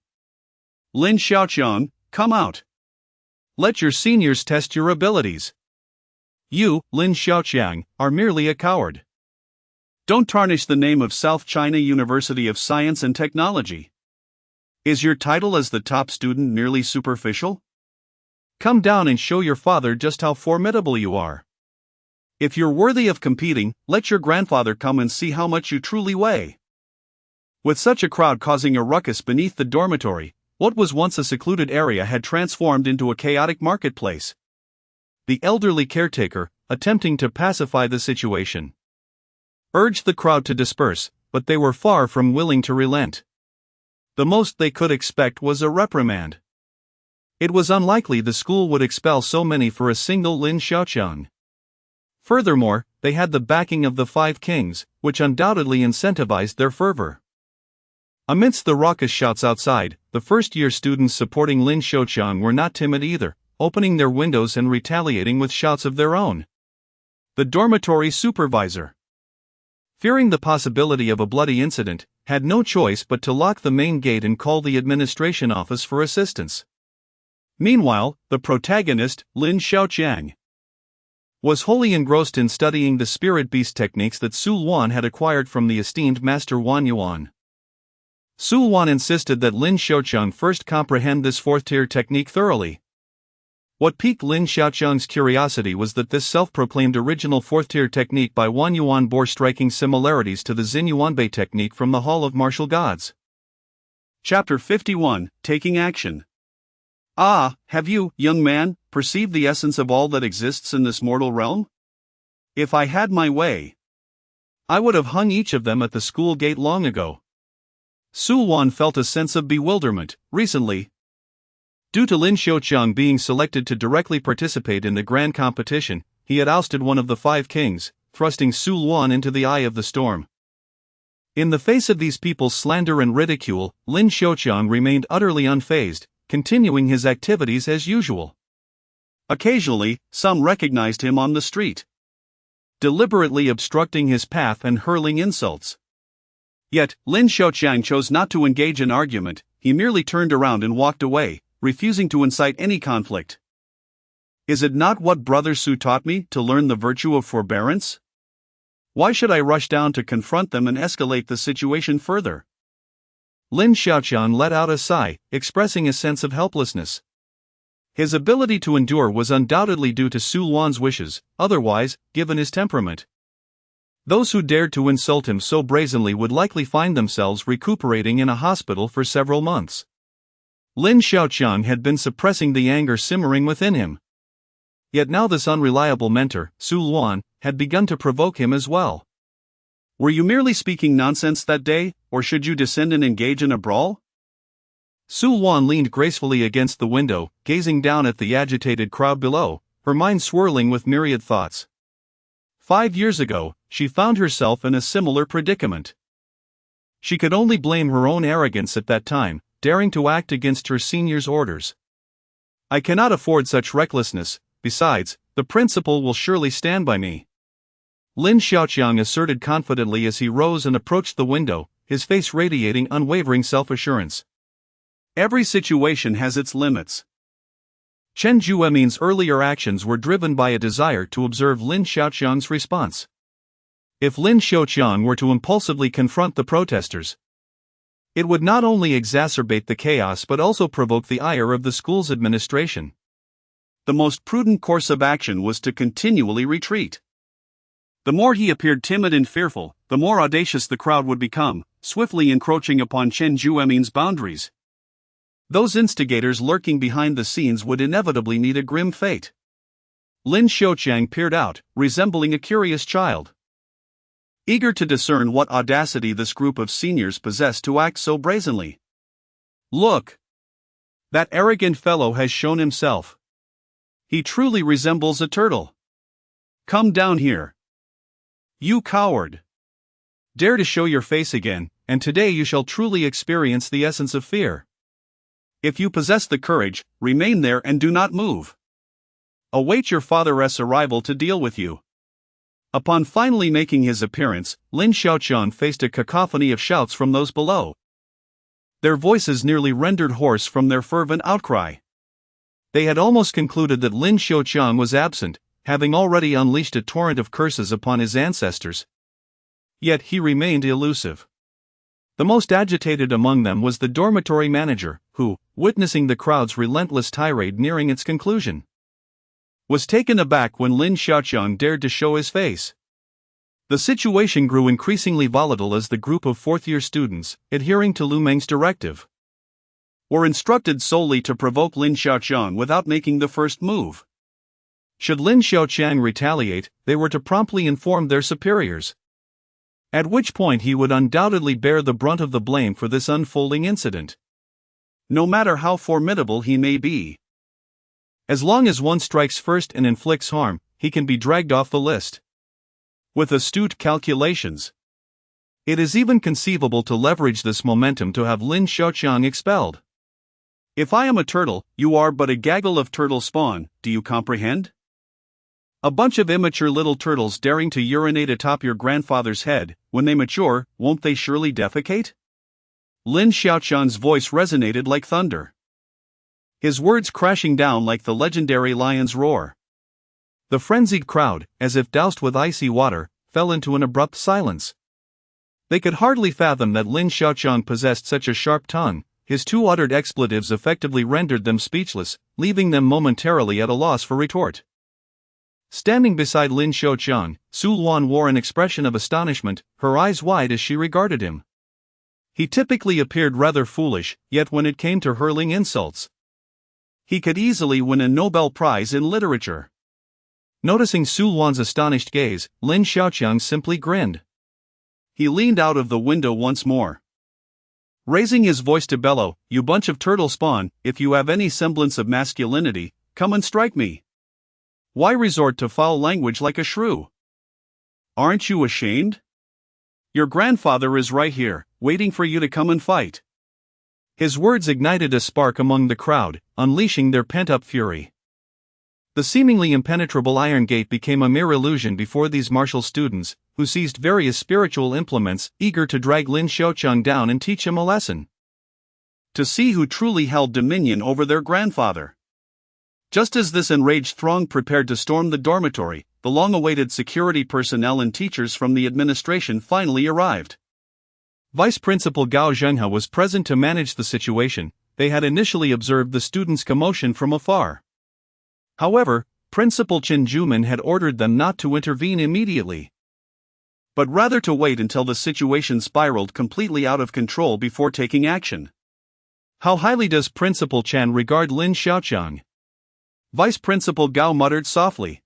"Lin Xiaoqiang, come out! Let your seniors test your abilities. You, Lin Xiaoqiang, are merely a coward. Don't tarnish the name of South China University of Science and Technology. Is your title as the top student merely superficial? Come down and show your father just how formidable you are. If you're worthy of competing, let your grandfather come and see how much you truly weigh." With such a crowd causing a ruckus beneath the dormitory, what was once a secluded area had transformed into a chaotic marketplace. The elderly caretaker, attempting to pacify the situation, urged the crowd to disperse, but they were far from willing to relent. The most they could expect was a reprimand. It was unlikely the school would expel so many for a single Lin Xiaoqiang. Furthermore, they had the backing of the five kings, which undoubtedly incentivized their fervor. Amidst the raucous shouts outside, the first-year students supporting Lin Xiaoqiang were not timid either, opening their windows and retaliating with shouts of their own. The dormitory supervisor, fearing the possibility of a bloody incident, had no choice but to lock the main gate and call the administration office for assistance. Meanwhile, the protagonist, Lin Xiaoqiang, was wholly engrossed in studying the spirit beast techniques that Su Luan had acquired from the esteemed master Wang Yuan. Su Luan insisted that Lin Xiaoqiang first comprehend this fourth-tier technique thoroughly. What piqued Lin Xiaoqiang's curiosity was that this self-proclaimed original fourth-tier technique by Wang Yuan bore striking similarities to the Xin Yuanbei technique from the Hall of Martial Gods. Chapter 51, Taking Action. Ah, have you, young man, perceived the essence of all that exists in this mortal realm? If I had my way, I would have hung each of them at the school gate long ago. Sulwan felt a sense of bewilderment. Recently, due to Lin Xiaoqiang being selected to directly participate in the grand competition, he had ousted one of the 5 kings, thrusting Sulwan into the eye of the storm. In the face of these people's slander and ridicule, Lin Xiaoqiang remained utterly unfazed, continuing his activities as usual. Occasionally, some recognized him on the street, deliberately obstructing his path and hurling insults. Yet, Lin Xiaoqiang chose not to engage in argument. He merely turned around and walked away, refusing to incite any conflict. Is it not what Brother Su taught me, to learn the virtue of forbearance? Why should I rush down to confront them and escalate the situation further? Lin Xiaoqiang let out a sigh, expressing a sense of helplessness. His ability to endure was undoubtedly due to Sulwan's wishes, otherwise, given his temperament, those who dared to insult him so brazenly would likely find themselves recuperating in a hospital for several months. Lin Xiaoqiang had been suppressing the anger simmering within him. Yet now this unreliable mentor, Sulwan, had begun to provoke him as well. Were you merely speaking nonsense that day, or should you descend and engage in a brawl? Sulwan leaned gracefully against the window, gazing down at the agitated crowd below, her mind swirling with myriad thoughts. 5 years ago, she found herself in a similar predicament. She could only blame her own arrogance at that time, daring to act against her senior's orders. I cannot afford such recklessness. Besides, the principal will surely stand by me. Lin Xiaoqiang asserted confidently as he rose and approached the window, his face radiating unwavering self-assurance. Every situation has its limits. Chen Juemin's earlier actions were driven by a desire to observe Lin Xiaoqiang's response. If Lin Xiaoqiang were to impulsively confront the protesters, it would not only exacerbate the chaos but also provoke the ire of the school's administration. The most prudent course of action was to continually retreat. The more he appeared timid and fearful, the more audacious the crowd would become, swiftly encroaching upon Chen Juemin's boundaries. Those instigators lurking behind the scenes would inevitably meet a grim fate. Lin Xiaoqiang peered out, resembling a curious child, eager to discern what audacity this group of seniors possessed to act so brazenly. Look! That arrogant fellow has shown himself. He truly resembles a turtle. Come down here. You coward! Dare to show your face again, and today you shall truly experience the essence of fear. If you possess the courage, remain there and do not move. Await your father's arrival to deal with you. Upon finally making his appearance, Lin Xiaoqiang faced a cacophony of shouts from those below, their voices nearly rendered hoarse from their fervent outcry. They had almost concluded that Lin Xiaoqiang was absent, having already unleashed a torrent of curses upon his ancestors. Yet he remained elusive. The most agitated among them was the dormitory manager, who, witnessing the crowd's relentless tirade nearing its conclusion, was taken aback when Lin Xiaoqiang dared to show his face. The situation grew increasingly volatile as the group of fourth-year students, adhering to Lu Meng's directive, were instructed solely to provoke Lin Xiaoqiang without making the first move. Should Lin Xiaoqiang retaliate, they were to promptly inform their superiors, at which point he would undoubtedly bear the brunt of the blame for this unfolding incident. No matter how formidable he may be, as long as one strikes first and inflicts harm, he can be dragged off the list. With astute calculations, it is even conceivable to leverage this momentum to have Lin Xiaoqiang expelled. If I am a turtle, you are but a gaggle of turtle spawn, do you comprehend? A bunch of immature little turtles daring to urinate atop your grandfather's head. When they mature, won't they surely defecate? Lin Xiaoqiang's voice resonated like thunder, his words crashing down like the legendary lion's roar. The frenzied crowd, as if doused with icy water, fell into an abrupt silence. They could hardly fathom that Lin Xiaoqiang possessed such a sharp tongue. His two uttered expletives effectively rendered them speechless, leaving them momentarily at a loss for retort. Standing beside Lin Xiaoqiang, Sulwan wore an expression of astonishment, her eyes wide as she regarded him. He typically appeared rather foolish, yet when it came to hurling insults, He could easily win a Nobel Prize in literature. Noticing Su Luan's astonished gaze, Lin Xiaoqiang simply grinned. He leaned out of the window once more, raising his voice to bellow, "You bunch of turtle spawn, if you have any semblance of masculinity, come and strike me. Why resort to foul language like a shrew? Aren't you ashamed? Your grandfather is right here, waiting for you to come and fight." His words ignited a spark among the crowd, unleashing their pent-up fury. The seemingly impenetrable iron gate became a mere illusion before these martial students, who seized various spiritual implements, eager to drag Lin Xiaoqiang down and teach him a lesson. To see who truly held dominion over their grandfather. Just as this enraged throng prepared to storm the dormitory, the long-awaited security personnel and teachers from the administration finally arrived. Vice Principal Gao Zhenghe was present to manage the situation. They had initially observed the students' commotion from afar. However, Principal Chen Juman had ordered them not to intervene immediately, but rather to wait until the situation spiraled completely out of control before taking action. "How highly does Principal Chen regard Lin Xiaoqiang?" Vice Principal Gao muttered softly,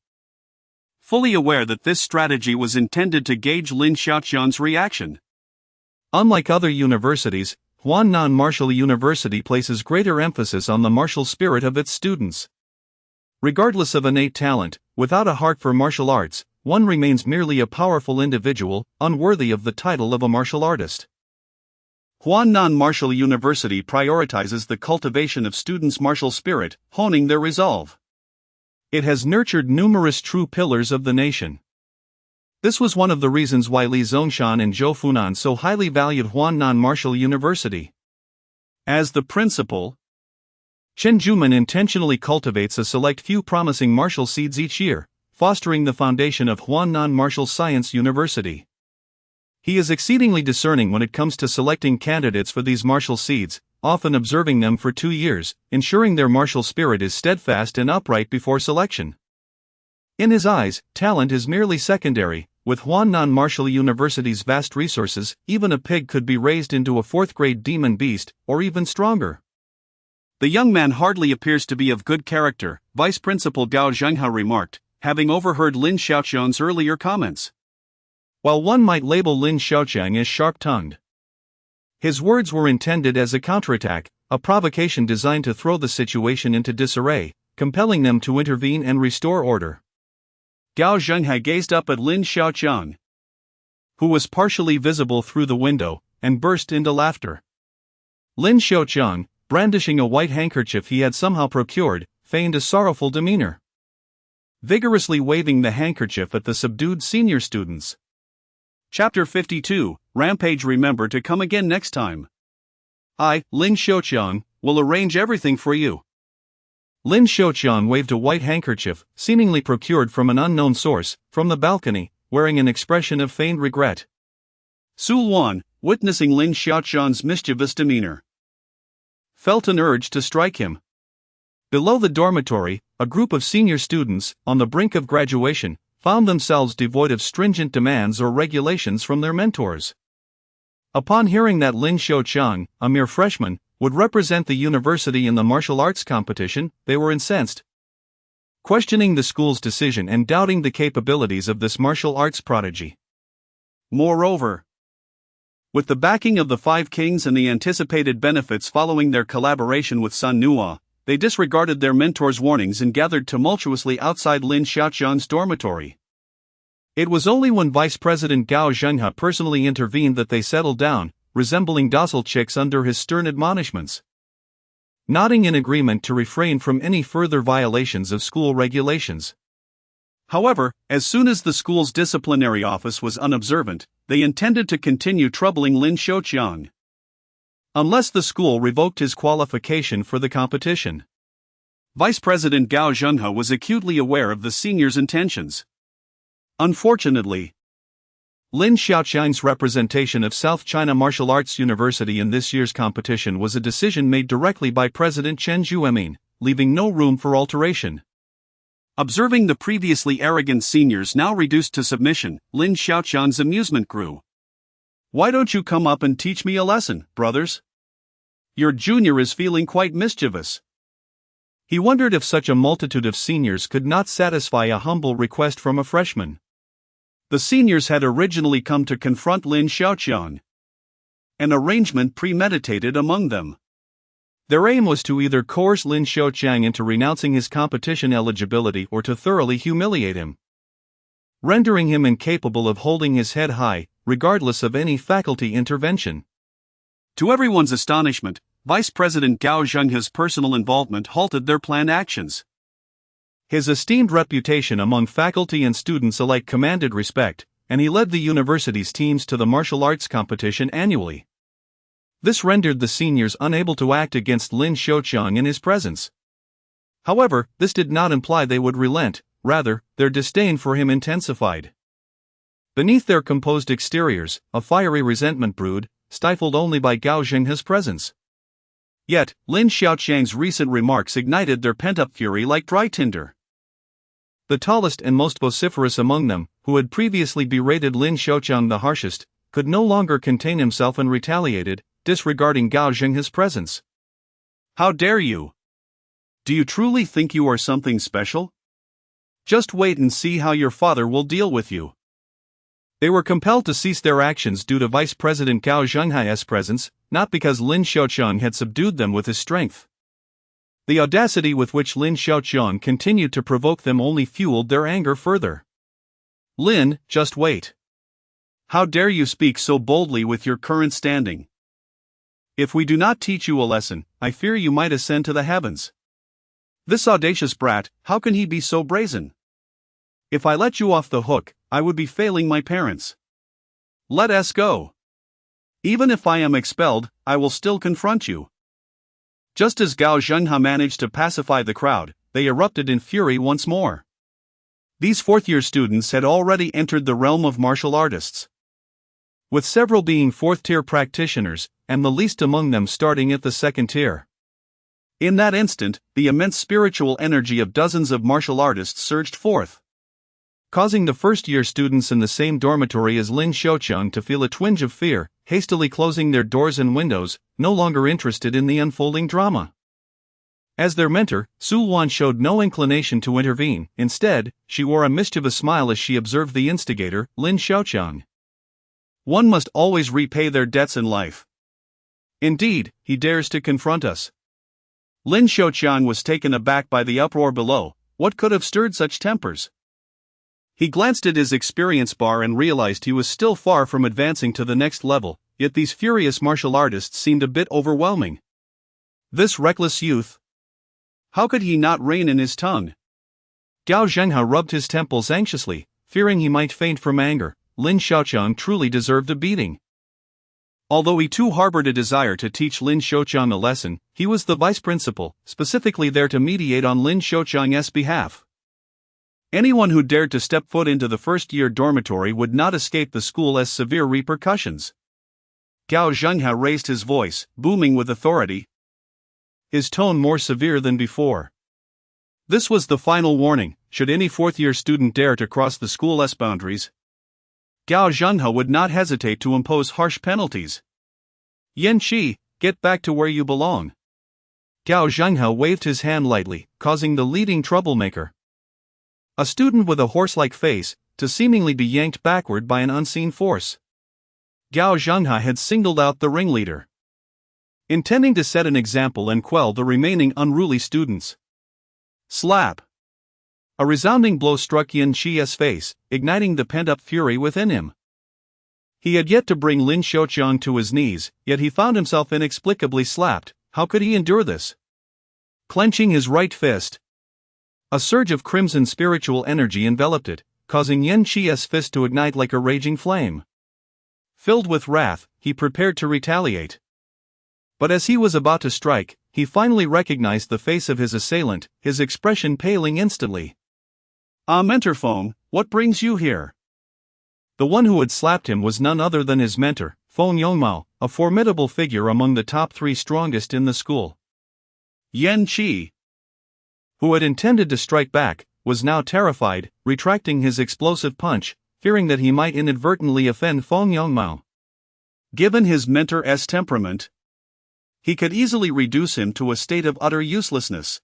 fully aware that this strategy was intended to gauge Lin Xiaoqiang's reaction. Unlike other universities, Huannan Martial University places greater emphasis on the martial spirit of its students. Regardless of innate talent, without a heart for martial arts, one remains merely a powerful individual, unworthy of the title of a martial artist. Huannan Martial University prioritizes the cultivation of students' martial spirit, honing their resolve. It has nurtured numerous true pillars of the nation. This was one of the reasons why Li Zongshan and Zhou Funan so highly valued Huannan Martial University. As the principal, Chen Juman intentionally cultivates a select few promising martial seeds each year, fostering the foundation of Huannan Martial Science University. He is exceedingly discerning when it comes to selecting candidates for these martial seeds, often observing them for 2 years, ensuring their martial spirit is steadfast and upright before selection. In his eyes, talent is merely secondary. With Huannan Martial University's vast resources, even a pig could be raised into a 4th-grade demon beast, or even stronger. "The young man hardly appears to be of good character," Vice Principal Gao Zhenghe remarked, having overheard Lin Xiaoqiang's earlier comments. While one might label Lin Xiaoqiang as sharp-tongued, his words were intended as a counterattack, a provocation designed to throw the situation into disarray, compelling them to intervene and restore order. Gao Zhenghe gazed up at Lin Xiaoqiang, who was partially visible through the window, and burst into laughter. Lin Xiaoqiang, brandishing a white handkerchief he had somehow procured, feigned a sorrowful demeanor, vigorously waving the handkerchief at the subdued senior students. Chapter 52, Rampage. Remember to come again next time. I, Lin Xiaoqiang, will arrange everything for you. Lin Xiaoqiang waved a white handkerchief, seemingly procured from an unknown source, from the balcony, wearing an expression of feigned regret. Su Luan, witnessing Lin Xiaoqiang's mischievous demeanor, felt an urge to strike him. Below the dormitory, a group of senior students, on the brink of graduation, found themselves devoid of stringent demands or regulations from their mentors. Upon hearing that Lin Xiaoqiang, a mere freshman, would represent the university in the martial arts competition, they were incensed, questioning the school's decision and doubting the capabilities of this martial arts prodigy. Moreover, with the backing of the Five Kings and the anticipated benefits following their collaboration with Sun Nua, they disregarded their mentor's warnings and gathered tumultuously outside Lin Xiaoqiang's dormitory. It was only when Vice President Gao Zhenghe personally intervened that they settled down, resembling docile chicks under his stern admonishments, nodding in agreement to refrain from any further violations of school regulations. However, as soon as the school's disciplinary office was unobservant, they intended to continue troubling Lin Xiaoqiang, unless the school revoked his qualification for the competition. Vice President Gao Zhenghe was acutely aware of the seniors' intentions. Unfortunately, Lin Xiaoqiang's representation of South China Martial Arts University in this year's competition was a decision made directly by President Chen Zhuemin, leaving no room for alteration. Observing the previously arrogant seniors now reduced to submission, Lin Xiaoqiang's amusement grew. "Why don't you come up and teach me a lesson, brothers? Your junior is feeling quite mischievous." He wondered if such a multitude of seniors could not satisfy a humble request from a freshman. The seniors had originally come to confront Lin Xiaoqiang, an arrangement premeditated among them. Their aim was to either coerce Lin Xiaoqiang into renouncing his competition eligibility or to thoroughly humiliate him, rendering him incapable of holding his head high, regardless of any faculty intervention. To everyone's astonishment, Vice President Gao Zhenghe's personal involvement halted their planned actions. His esteemed reputation among faculty and students alike commanded respect, and he led the university's teams to the martial arts competition annually. This rendered the seniors unable to act against Lin Xiaoqiang in his presence. However, this did not imply they would relent, rather, their disdain for him intensified. Beneath their composed exteriors, a fiery resentment brewed, stifled only by Gao Zhenghe's presence. Yet, Lin Xiaoqiang's recent remarks ignited their pent-up fury like dry tinder. The tallest and most vociferous among them, who had previously berated Lin Xiaoqiang the harshest, could no longer contain himself and retaliated, disregarding Gao Zhenghe's presence. How dare you? Do you truly think you are something special? Just wait and see how your father will deal with you. They were compelled to cease their actions due to Vice President Gao Zhenghe's presence, not because Lin Xiaoqiang had subdued them with his strength. The audacity with which Lin Xiaoqiang continued to provoke them only fueled their anger further. Lin, just wait. How dare you speak so boldly with your current standing? If we do not teach you a lesson, I fear you might ascend to the heavens. This audacious brat, how can he be so brazen? If I let you off the hook, I would be failing my parents. Let us go. Even if I am expelled, I will still confront you. Just as Gao Zhenghe managed to pacify the crowd, they erupted in fury once more. These fourth-year students had already entered the realm of martial artists, with several being fourth-tier practitioners, and the least among them starting at the second tier. In that instant, the immense spiritual energy of dozens of martial artists surged forth, causing the first-year students in the same dormitory as Lin Xiaoqiang to feel a twinge of fear, hastily closing their doors and windows, no longer interested in the unfolding drama. As their mentor, Su Luan showed no inclination to intervene. Instead, she wore a mischievous smile as she observed the instigator, Lin Xiaoqiang. One must always repay their debts in life. Indeed, he dares to confront us. Lin Xiaoqiang was taken aback by the uproar below. What could have stirred such tempers? He glanced at his experience bar and realized he was still far from advancing to the next level, yet these furious martial artists seemed a bit overwhelming. This reckless youth. How could he not rein in his tongue? Gao Zhenghe rubbed his temples anxiously, fearing he might faint from anger. Lin Xiaoqiang truly deserved a beating. Although he too harbored a desire to teach Lin Xiaoqiang a lesson, he was the vice principal, specifically there to mediate on Lin Xiaoqiang's behalf. Anyone who dared to step foot into the first-year dormitory would not escape the school as severe repercussions. Gao Zhenghe raised his voice, booming with authority, his tone more severe than before. This was the final warning. Should any fourth-year student dare to cross the school's boundaries, Gao Zhenghe would not hesitate to impose harsh penalties. Yan Qi, get back to where you belong. Gao Zhenghe waved his hand lightly, causing the leading troublemaker, a student with a horse-like face, to seemingly be yanked backward by an unseen force. Gao Zhenghe had singled out the ringleader, intending to set an example and quell the remaining unruly students. Slap! A resounding blow struck Yan Qi's face, igniting the pent-up fury within him. He had yet to bring Lin Xiaoqiang to his knees, yet he found himself inexplicably slapped. How could he endure this? Clenching his right fist, a surge of crimson spiritual energy enveloped it, causing Yan Qi's fist to ignite like a raging flame. Filled with wrath, he prepared to retaliate. But as he was about to strike, he finally recognized the face of his assailant, his expression paling instantly. Mentor Feng, what brings you here? The one who had slapped him was none other than his mentor, Feng Yongmao, a formidable figure among the top 3 strongest in the school. Yan Qi, who had intended to strike back, was now terrified, retracting his explosive punch, fearing that he might inadvertently offend Feng Yongmao. Given his mentor's temperament, he could easily reduce him to a state of utter uselessness.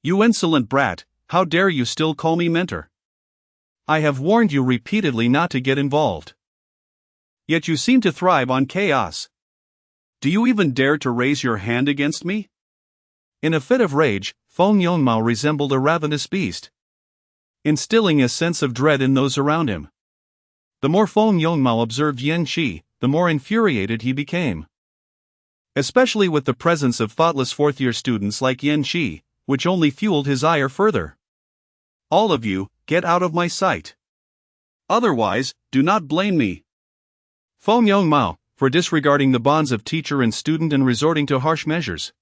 You insolent brat, how dare you still call me mentor? I have warned you repeatedly not to get involved. Yet you seem to thrive on chaos. Do you even dare to raise your hand against me? In a fit of rage, Feng Yongmao resembled a ravenous beast, instilling a sense of dread in those around him. The more Feng Yongmao observed Yan Qi, the more infuriated he became. Especially with the presence of thoughtless fourth-year students like Yan Qi, which only fueled his ire further. All of you, get out of my sight. Otherwise, do not blame me. Feng Yongmao, for disregarding the bonds of teacher and student and resorting to harsh measures.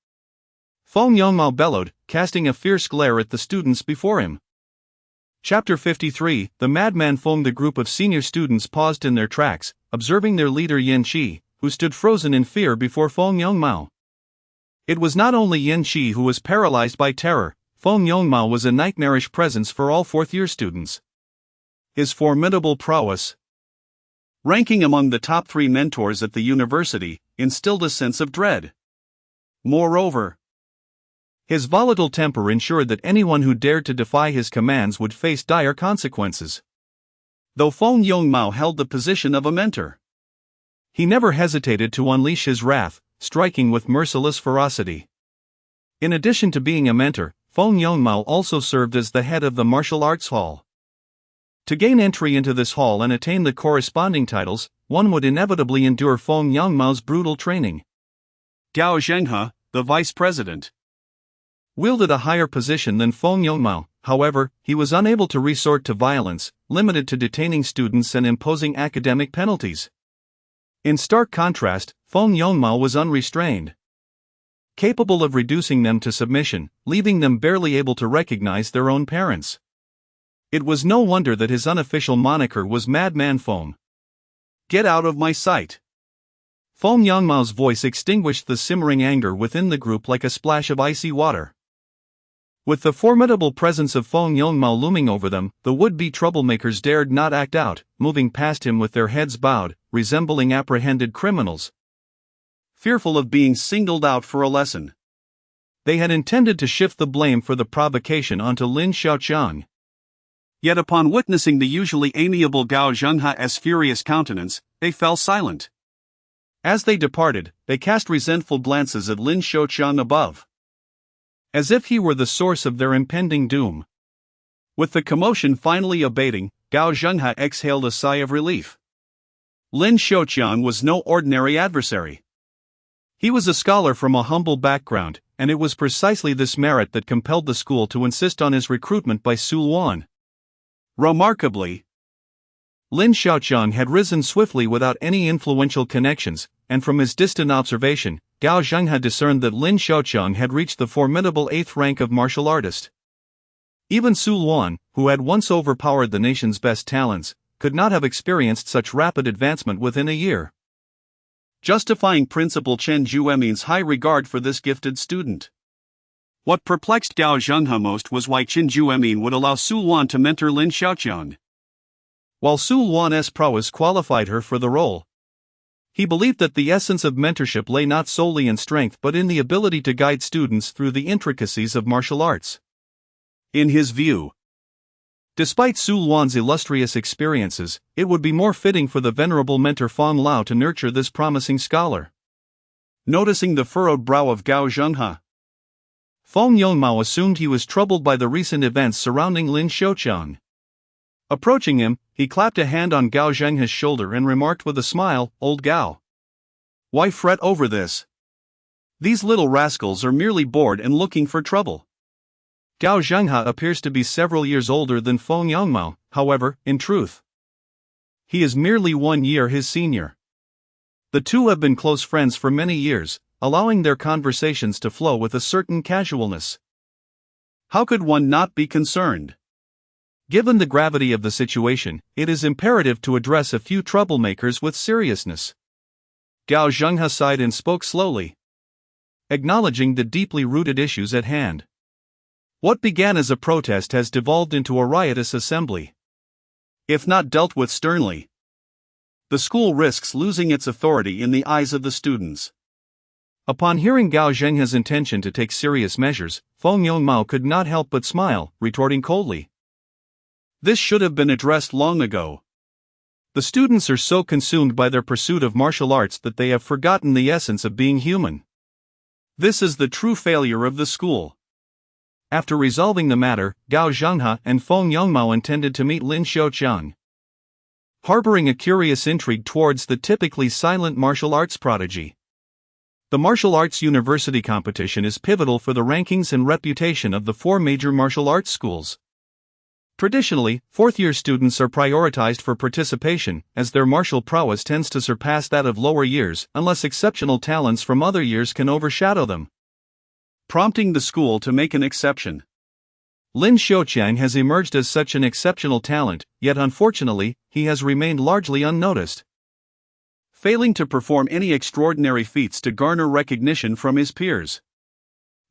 Feng Yongmao bellowed, casting a fierce glare at the students before him. Chapter 53, The Madman Feng. The group of senior students paused in their tracks, observing their leader Yan Qi, who stood frozen in fear before Feng Yongmao. It was not only Yan Qi who was paralyzed by terror. Feng Yongmao was a nightmarish presence for all fourth-year students. His formidable prowess, ranking among the top 3 mentors at the university, instilled a sense of dread. Moreover, his volatile temper ensured that anyone who dared to defy his commands would face dire consequences. Though Feng Yongmao held the position of a mentor, he never hesitated to unleash his wrath, striking with merciless ferocity. In addition to being a mentor, Feng Yongmao also served as the head of the martial arts hall. To gain entry into this hall and attain the corresponding titles, one would inevitably endure Feng Yongmao's brutal training. Gao Zhenghe, the vice president, wielded a higher position than Feng Yongmao. However, he was unable to resort to violence, limited to detaining students and imposing academic penalties. In stark contrast, Feng Yongmao was unrestrained, capable of reducing them to submission, leaving them barely able to recognize their own parents. It was no wonder that his unofficial moniker was Madman Feng. Get out of my sight. Feng Yongmao's voice extinguished the simmering anger within the group like a splash of icy water. With the formidable presence of Feng Yongmao looming over them, the would-be troublemakers dared not act out, moving past him with their heads bowed, resembling apprehended criminals, fearful of being singled out for a lesson. They had intended to shift the blame for the provocation onto Lin Xiaoqiang. Yet upon witnessing the usually amiable Gao Zhenghe's furious countenance, they fell silent. As they departed, they cast resentful glances at Lin Xiaoqiang above, as if he were the source of their impending doom. With the commotion finally abating, Gao Zhenghe exhaled a sigh of relief. Lin Xiaoqiang was no ordinary adversary. He was a scholar from a humble background, and it was precisely this merit that compelled the school to insist on his recruitment by Su Luan. Remarkably, Lin Xiaoqiang had risen swiftly without any influential connections, and from his distant observation, Gao Zhenghe discerned that Lin Xiaoqiang had reached the formidable 8th rank of martial artist. Even Su Luan, who had once overpowered the nation's best talents, could not have experienced such rapid advancement within a year, justifying Principal Chen Juemin's high regard for this gifted student. What perplexed Gao Zhenghe most was why Chen Juemin would allow Su Luan to mentor Lin Xiaoqiang. While Su Luan's prowess qualified her for the role, he believed that the essence of mentorship lay not solely in strength but in the ability to guide students through the intricacies of martial arts. In his view, despite Su Luan's illustrious experiences, it would be more fitting for the venerable mentor Feng Lao to nurture this promising scholar. Noticing the furrowed brow of Gao Zhenghe, Feng Yongmao assumed he was troubled by the recent events surrounding Lin Xiaoqiang. Approaching him, he clapped a hand on Gao Zhenghe's shoulder and remarked with a smile, "Old Gao, why fret over this? These little rascals are merely bored and looking for trouble." Gao Zhenghe appears to be several years older than Feng Yongmao, however, in truth, he is merely 1 year his senior. The two have been close friends for many years, allowing their conversations to flow with a certain casualness. How could one not be concerned? Given the gravity of the situation, it is imperative to address a few troublemakers with seriousness. Gao Zhenghe sighed and spoke slowly, acknowledging the deeply rooted issues at hand. What began as a protest has devolved into a riotous assembly. If not dealt with sternly, the school risks losing its authority in the eyes of the students. Upon hearing Gao Zhenghe's intention to take serious measures, Feng Yongmao could not help but smile, retorting coldly. This should have been addressed long ago. The students are so consumed by their pursuit of martial arts that they have forgotten the essence of being human. This is the true failure of the school. After resolving the matter, Gao Zhenghe and Feng Yongmao intended to meet Lin Xiaoqiang. Harboring a curious intrigue towards the typically silent martial arts prodigy. The martial arts university competition is pivotal for the rankings and reputation of the four major martial arts schools. Traditionally, fourth-year students are prioritized for participation, as their martial prowess tends to surpass that of lower years unless exceptional talents from other years can overshadow them, prompting the school to make an exception. Lin Xiaoqiang has emerged as such an exceptional talent, yet unfortunately, he has remained largely unnoticed, failing to perform any extraordinary feats to garner recognition from his peers.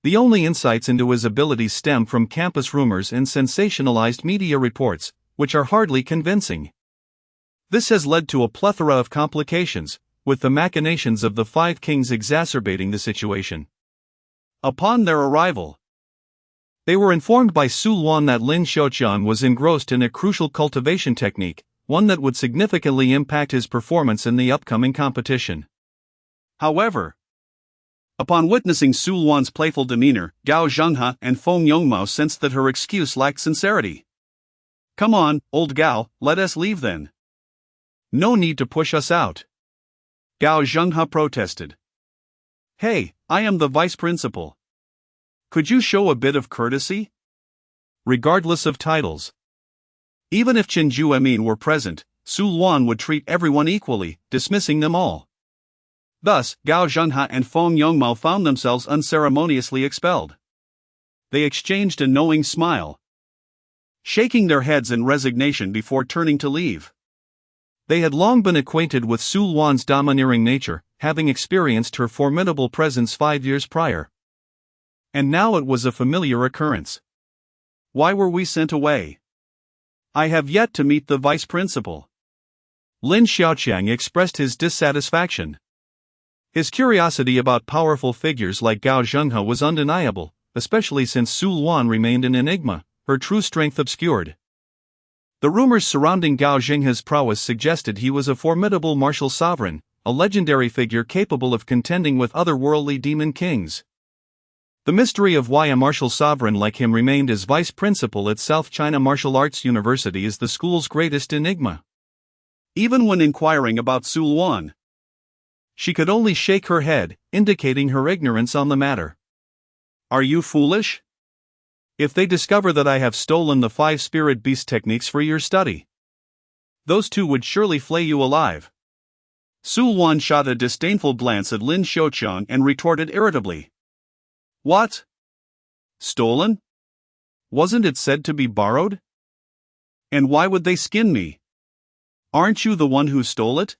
The only insights into his abilities stem from campus rumors and sensationalized media reports, which are hardly convincing. This has led to a plethora of complications, with the machinations of the Five Kings exacerbating the situation. Upon their arrival, they were informed by Su Luan that Lin Xiaoqiang was engrossed in a crucial cultivation technique, one that would significantly impact his performance in the upcoming competition. However, upon witnessing Su Luan's playful demeanor, Gao Zhenghe and Feng Yongmao sensed that her excuse lacked sincerity. "Come on, old Gao, let us leave then." "No need to push us out," Gao Zhenghe protested. "Hey, I am the vice principal. Could you show a bit of courtesy?" Regardless of titles. Even if Chen Juemin were present, Su Luan would treat everyone equally, dismissing them all. Thus, Gao Zhenghe and Feng Yongmao found themselves unceremoniously expelled. They exchanged a knowing smile, shaking their heads in resignation before turning to leave. They had long been acquainted with Su Luan's domineering nature, having experienced her formidable presence 5 years prior. And now it was a familiar occurrence. "Why were we sent away? I have yet to meet the vice principal." Lin Xiaoqiang expressed his dissatisfaction. His curiosity about powerful figures like Gao Zhenghe was undeniable, especially since Su Luan remained an enigma, her true strength obscured. The rumors surrounding Gao Zhenghe's prowess suggested he was a formidable martial sovereign, a legendary figure capable of contending with otherworldly demon kings. The mystery of why a martial sovereign like him remained as vice principal at South China Martial Arts University is the school's greatest enigma. Even when inquiring about Su Luan, she could only shake her head, indicating her ignorance on the matter. "Are you foolish? If they discover that I have stolen the 5 spirit beast techniques for your study, those two would surely flay you alive." Su Luan shot a disdainful glance at Lin Xiaoqiang and retorted irritably. "What? Stolen? Wasn't it said to be borrowed? And why would they skin me? Aren't you the one who stole it?"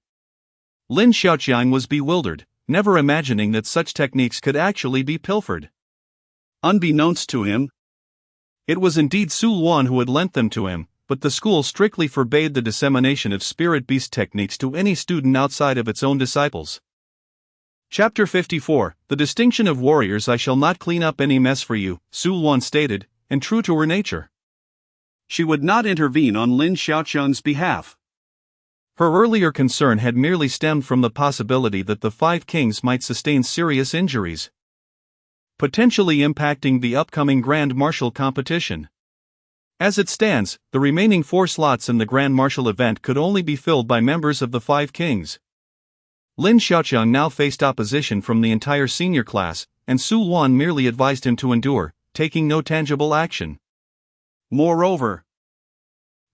Lin Xiaoqiang was bewildered, never imagining that such techniques could actually be pilfered. Unbeknownst to him, it was indeed Su Luan who had lent them to him, but the school strictly forbade the dissemination of spirit beast techniques to any student outside of its own disciples. Chapter 54, The Distinction of Warriors. "I shall not clean up any mess for you," Su Luan stated, and true to her nature, she would not intervene on Lin Xiaoqiang's behalf. Her earlier concern had merely stemmed from the possibility that the 5 kings might sustain serious injuries, potentially impacting the upcoming Grand Martial competition. As it stands, the remaining 4 slots in the Grand Martial event could only be filled by members of the 5 kings. Lin Xiaoqiang now faced opposition from the entire senior class, and Su Luan merely advised him to endure, taking no tangible action. Moreover,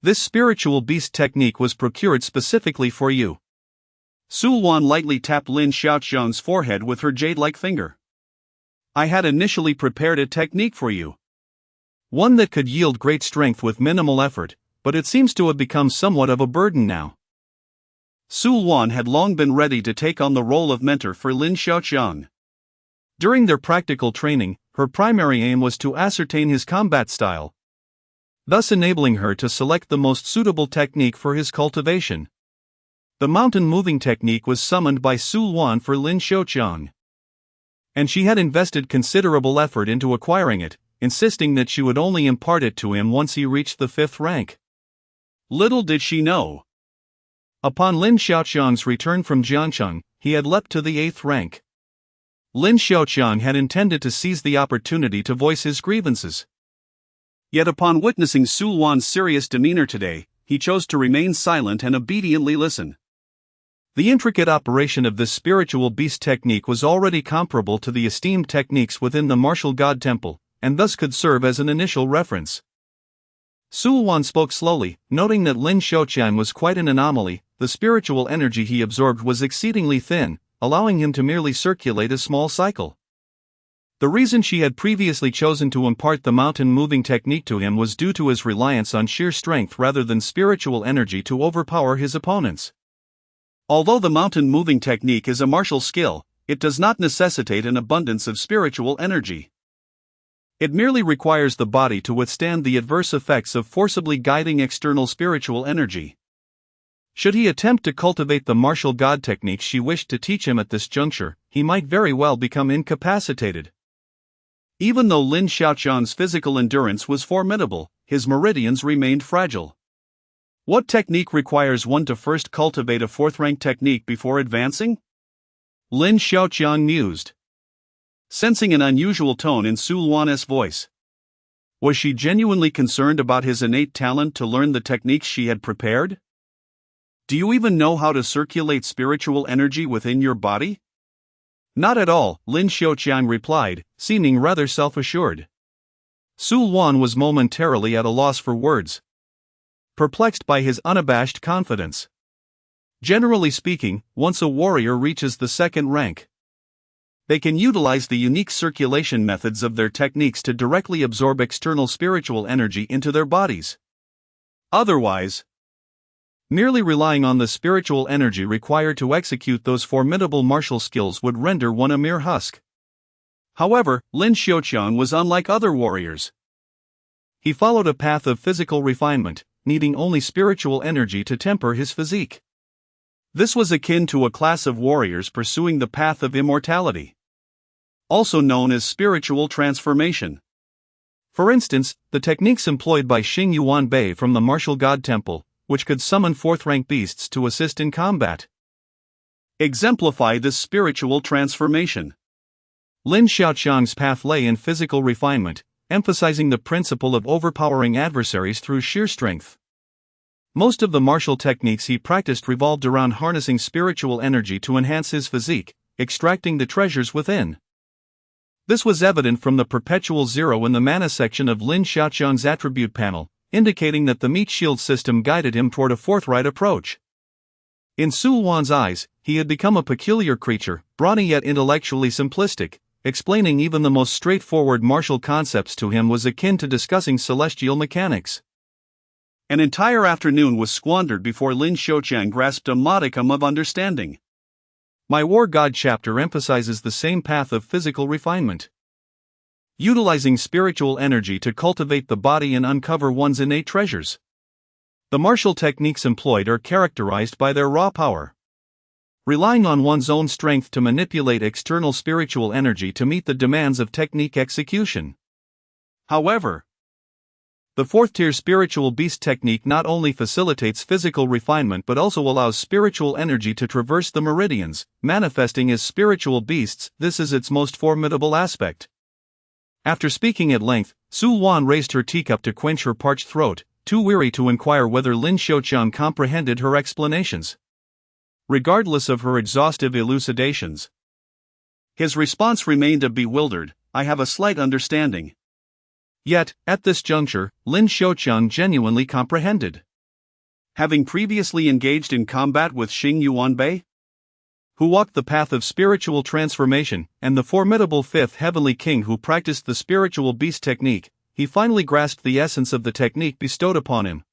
"This spiritual beast technique was procured specifically for you." Su Luan lightly tapped Lin Xiaoqiang's forehead with her jade-like finger. "I had initially prepared a technique for you, one that could yield great strength with minimal effort, but it seems to have become somewhat of a burden now." Su Luan had long been ready to take on the role of mentor for Lin Xiaoqiang. During their practical training, her primary aim was to ascertain his combat style, thus enabling her to select the most suitable technique for his cultivation. The mountain moving technique was summoned by Su Luan for Lin Xiaoqiang. and she had invested considerable effort into acquiring it, insisting that she would only impart it to him once he reached the 5th rank. Little did she know. Upon Lin Xiaoqiang's return from Jiancheng, he had leapt to the 8th rank. Lin Xiaoqiang had intended to seize the opportunity to voice his grievances. Yet upon witnessing Su Wan's serious demeanor today, he chose to remain silent and obediently listen. The intricate operation of this spiritual beast technique was already comparable to the esteemed techniques within the martial god temple, and thus could serve as an initial reference. Su Wan spoke slowly, noting that Lin Xiaoqiang was quite an anomaly. The spiritual energy he absorbed was exceedingly thin, allowing him to merely circulate a small cycle. The reason she had previously chosen to impart the mountain-moving technique to him was due to his reliance on sheer strength rather than spiritual energy to overpower his opponents. Although the mountain-moving technique is a martial skill, it does not necessitate an abundance of spiritual energy. It merely requires the body to withstand the adverse effects of forcibly guiding external spiritual energy. Should he attempt to cultivate the martial god techniques she wished to teach him at this juncture, he might very well become incapacitated. Even though Lin Xiaoqiang's physical endurance was formidable, his meridians remained fragile. What technique requires one to first cultivate a 4th-rank technique before advancing? Lin Xiaoqiang mused, sensing an unusual tone in Su Wan's voice. Was she genuinely concerned about his innate talent to learn the techniques she had prepared? Do you even know how to circulate spiritual energy within your body? Not at all, Lin Xiaoqiang replied, seeming rather self-assured. Su Wan was momentarily at a loss for words, perplexed by his unabashed confidence. Generally speaking, once a warrior reaches the 2nd rank, they can utilize the unique circulation methods of their techniques to directly absorb external spiritual energy into their bodies. Otherwise, merely relying on the spiritual energy required to execute those formidable martial skills would render one a mere husk. However, Lin Xiaoqiang was unlike other warriors. He followed a path of physical refinement, needing only spiritual energy to temper his physique. This was akin to a class of warriors pursuing the path of immortality, also known as spiritual transformation. For instance, the techniques employed by Xing Yuan Bei from the martial god temple, which could summon 4th-rank beasts to assist in combat, exemplify this spiritual transformation. Lin Xiaoqiang's path lay in physical refinement, emphasizing the principle of overpowering adversaries through sheer strength. Most of the martial techniques he practiced revolved around harnessing spiritual energy to enhance his physique, extracting the treasures within. This was evident from the perpetual 0 in the mana section of Lin Xiaoqiang's attribute panel, indicating that the meat shield system guided him toward a forthright approach. In Su Wan's eyes, he had become a peculiar creature, brawny yet intellectually simplistic. Explaining even the most straightforward martial concepts to him was akin to discussing celestial mechanics. An entire afternoon was squandered before Lin Xiaoqiang grasped a modicum of understanding. My War God chapter emphasizes the same path of physical refinement, utilizing spiritual energy to cultivate the body and uncover one's innate treasures. The martial techniques employed are characterized by their raw power, relying on one's own strength to manipulate external spiritual energy to meet the demands of technique execution. However, the 4th-tier spiritual beast technique not only facilitates physical refinement but also allows spiritual energy to traverse the meridians, manifesting as spiritual beasts. This is its most formidable aspect. After speaking at length, Su Wan raised her teacup to quench her parched throat, too weary to inquire whether Lin Xiaoqiang comprehended her explanations. Regardless of her exhaustive elucidations, his response remained a bewildered, "I have a slight understanding." Yet, at this juncture, Lin Xiaoqiang genuinely comprehended. Having previously engaged in combat with Xing Yuan Bei, who walked the path of spiritual transformation, and the formidable 5th Heavenly King who practiced the spiritual beast technique, he finally grasped the essence of the technique bestowed upon him.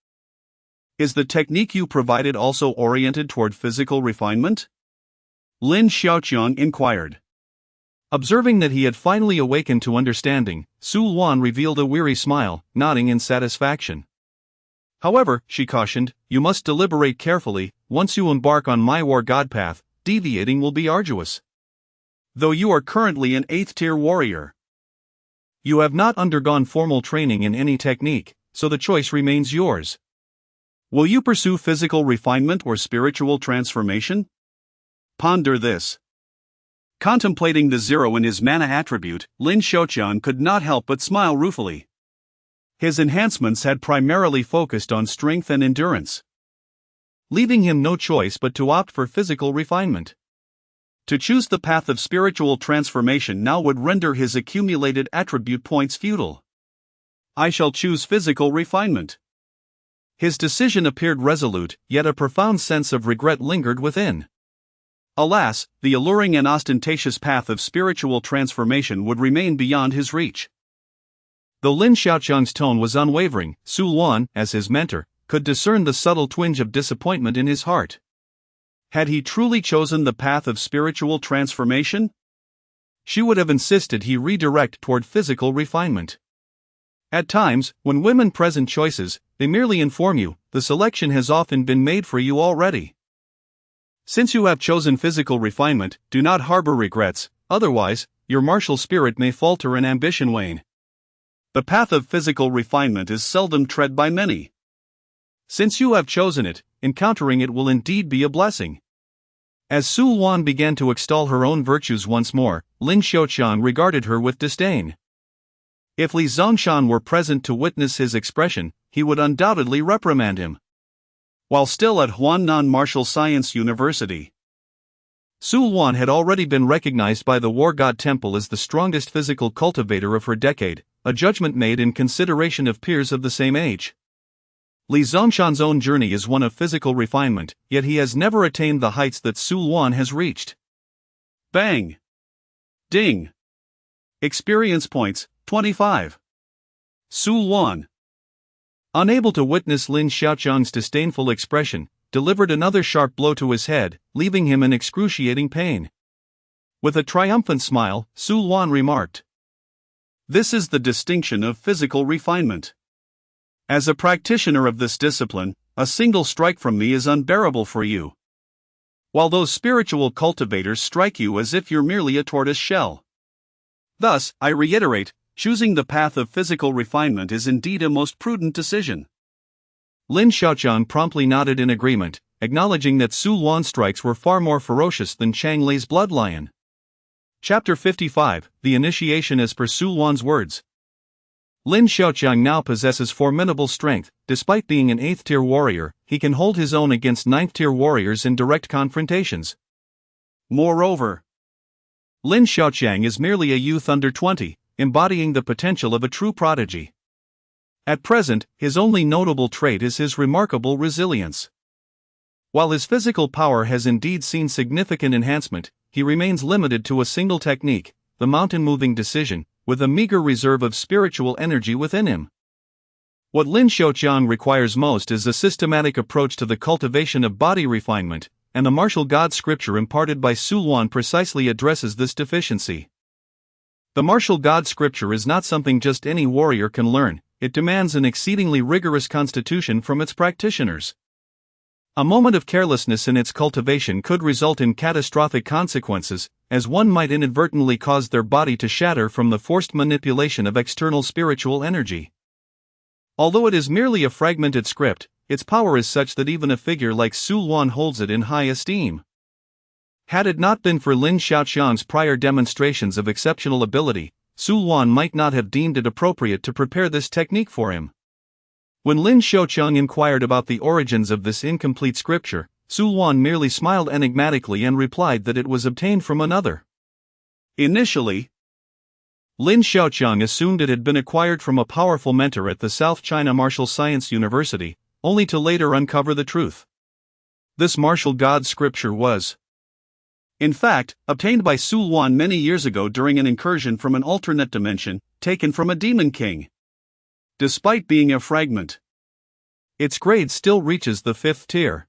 Is the technique you provided also oriented toward physical refinement? Lin Xiaoqiang inquired. Observing that he had finally awakened to understanding, Su Wan revealed a weary smile, nodding in satisfaction. However, she cautioned, you must deliberate carefully. Once you embark on my War God path, deviating will be arduous. though you are currently an 8th-tier warrior. You have not undergone formal training in any technique, so the choice remains yours. Will you pursue physical refinement or spiritual transformation? Ponder this. Contemplating the 0 in his mana attribute, Lin Xiaoqiang could not help but smile ruefully. His enhancements had primarily focused on strength and endurance, leaving him no choice but to opt for physical refinement. To choose the path of spiritual transformation now would render his accumulated attribute points futile. I shall choose physical refinement. His decision appeared resolute, yet a profound sense of regret lingered within. Alas, the alluring and ostentatious path of spiritual transformation would remain beyond his reach. Though Lin Xiaoqiang's tone was unwavering, Su Luan, as his mentor, could discern the subtle twinge of disappointment in his heart. Had he truly chosen the path of spiritual transformation? She would have insisted he redirect toward physical refinement. At times, when women present choices, they merely inform you, the selection has often been made for you already. Since you have chosen physical refinement, do not harbor regrets, otherwise, your martial spirit may falter and ambition wane. The path of physical refinement is seldom tread by many. Since you have chosen it, encountering it will indeed be a blessing. As Su Luan began to extol her own virtues once more, Lin Xiaoqiang regarded her with disdain. If Li Zongshan were present to witness his expression, he would undoubtedly reprimand him. While still at Huannan Martial Science University, Su Luan had already been recognized by the War God Temple as the strongest physical cultivator of her decade, a judgment made in consideration of peers of the same age. Li Zongshan's own journey is one of physical refinement, yet he has never attained the heights that Su Luan has reached. Bang! Ding! Experience points, 25. Su Luan, unable to witness Lin Xiaoqiang's disdainful expression, delivered another sharp blow to his head, leaving him in excruciating pain. With a triumphant smile, Su Luan remarked, "This is the distinction of physical refinement. As a practitioner of this discipline, a single strike from me is unbearable for you, while those spiritual cultivators strike you as if you're merely a tortoise shell. Thus, I reiterate, choosing the path of physical refinement is indeed a most prudent decision." Lin Xiaoqiang promptly nodded in agreement, acknowledging that Su Luan's strikes were far more ferocious than Chang Lei's blood lion. Chapter 55, The Initiation as per Su Luan's words. Lin Xiaoqiang now possesses formidable strength. Despite being an 8th-tier warrior, he can hold his own against 9th-tier warriors in direct confrontations. Moreover, Lin Xiaoqiang is merely a youth under 20, embodying the potential of a true prodigy. At present, his only notable trait is his remarkable resilience. While his physical power has indeed seen significant enhancement, he remains limited to a single technique, the mountain-moving decision, with a meager reserve of spiritual energy within him. What Lin Xiaoqiang requires most is a systematic approach to the cultivation of body refinement, and the martial god scripture imparted by Su Luan precisely addresses this deficiency. The martial god scripture is not something just any warrior can learn, it demands an exceedingly rigorous constitution from its practitioners. A moment of carelessness in its cultivation could result in catastrophic consequences, as one might inadvertently cause their body to shatter from the forced manipulation of external spiritual energy. Although it is merely a fragmented script, its power is such that even a figure like Su Luan holds it in high esteem. Had it not been for Lin Xiaoqiang's prior demonstrations of exceptional ability, Su Luan might not have deemed it appropriate to prepare this technique for him. When Lin Xiaoqiang inquired about the origins of this incomplete scripture, Su Luan merely smiled enigmatically and replied that it was obtained from another. Initially, Lin Xiaoqiang assumed it had been acquired from a powerful mentor at the South China Martial Science University, only to later uncover the truth. This martial god scripture was, in fact, obtained by Su Luan many years ago during an incursion from an alternate dimension, taken from a demon king. Despite being a fragment, its grade still reaches the 5th tier.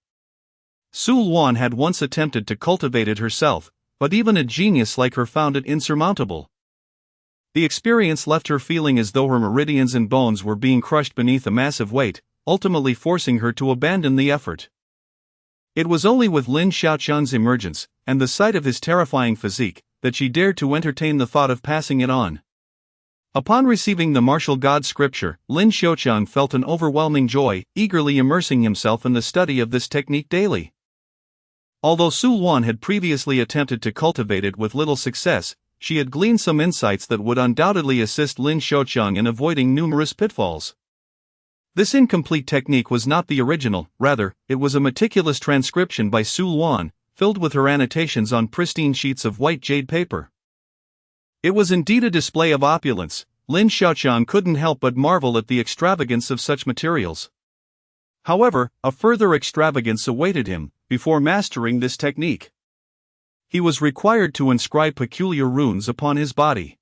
Su Luan had once attempted to cultivate it herself, but even a genius like her found it insurmountable. The experience left her feeling as though her meridians and bones were being crushed beneath a massive weight, ultimately forcing her to abandon the effort. It was only with Lin Xiaoqiang's emergence, and the sight of his terrifying physique, that she dared to entertain the thought of passing it on. Upon receiving the martial god scripture, Lin Xiaoqiang felt an overwhelming joy, eagerly immersing himself in the study of this technique daily. Although Su Luan had previously attempted to cultivate it with little success, she had gleaned some insights that would undoubtedly assist Lin Xiaoqiang in avoiding numerous pitfalls. This incomplete technique was not the original, rather, it was a meticulous transcription by Su Luan, filled with her annotations on pristine sheets of white jade paper. It was indeed a display of opulence. Lin Xiaoqiang couldn't help but marvel at the extravagance of such materials. However, a further extravagance awaited him, before mastering this technique. He was required to inscribe peculiar runes upon his body.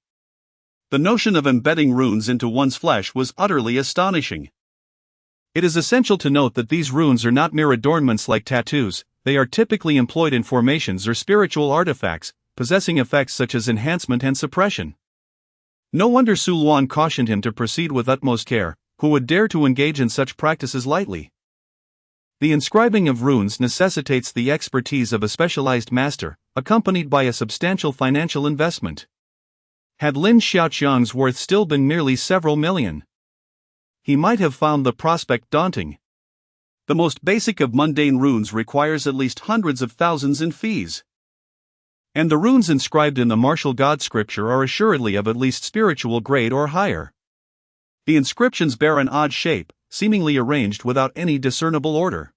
The notion of embedding runes into one's flesh was utterly astonishing. It is essential to note that these runes are not mere adornments like tattoos, they are typically employed in formations or spiritual artifacts, possessing effects such as enhancement and suppression. No wonder Su Luan cautioned him to proceed with utmost care. Who would dare to engage in such practices lightly? The inscribing of runes necessitates the expertise of a specialized master, accompanied by a substantial financial investment. Had Lin Xiaoqiang's worth still been merely several million, he might have found the prospect daunting. The most basic of mundane runes requires at least hundreds of thousands in fees. And the runes inscribed in the martial god scripture are assuredly of at least spiritual grade or higher. The inscriptions bear an odd shape, seemingly arranged without any discernible order.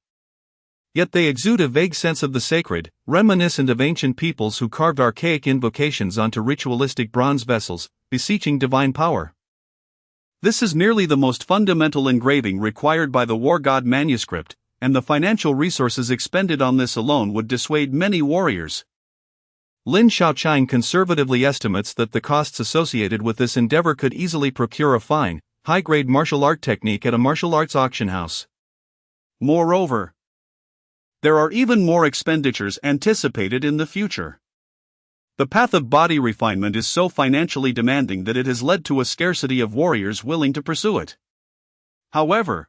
Yet they exude a vague sense of the sacred, reminiscent of ancient peoples who carved archaic invocations onto ritualistic bronze vessels, beseeching divine power. This is merely the most fundamental engraving required by the war god manuscript, and the financial resources expended on this alone would dissuade many warriors. Lin Xiaoqiang conservatively estimates that the costs associated with this endeavor could easily procure a fine, high-grade martial art technique at a martial arts auction house. Moreover, there are even more expenditures anticipated in the future. The path of body refinement is so financially demanding that it has led to a scarcity of warriors willing to pursue it. However,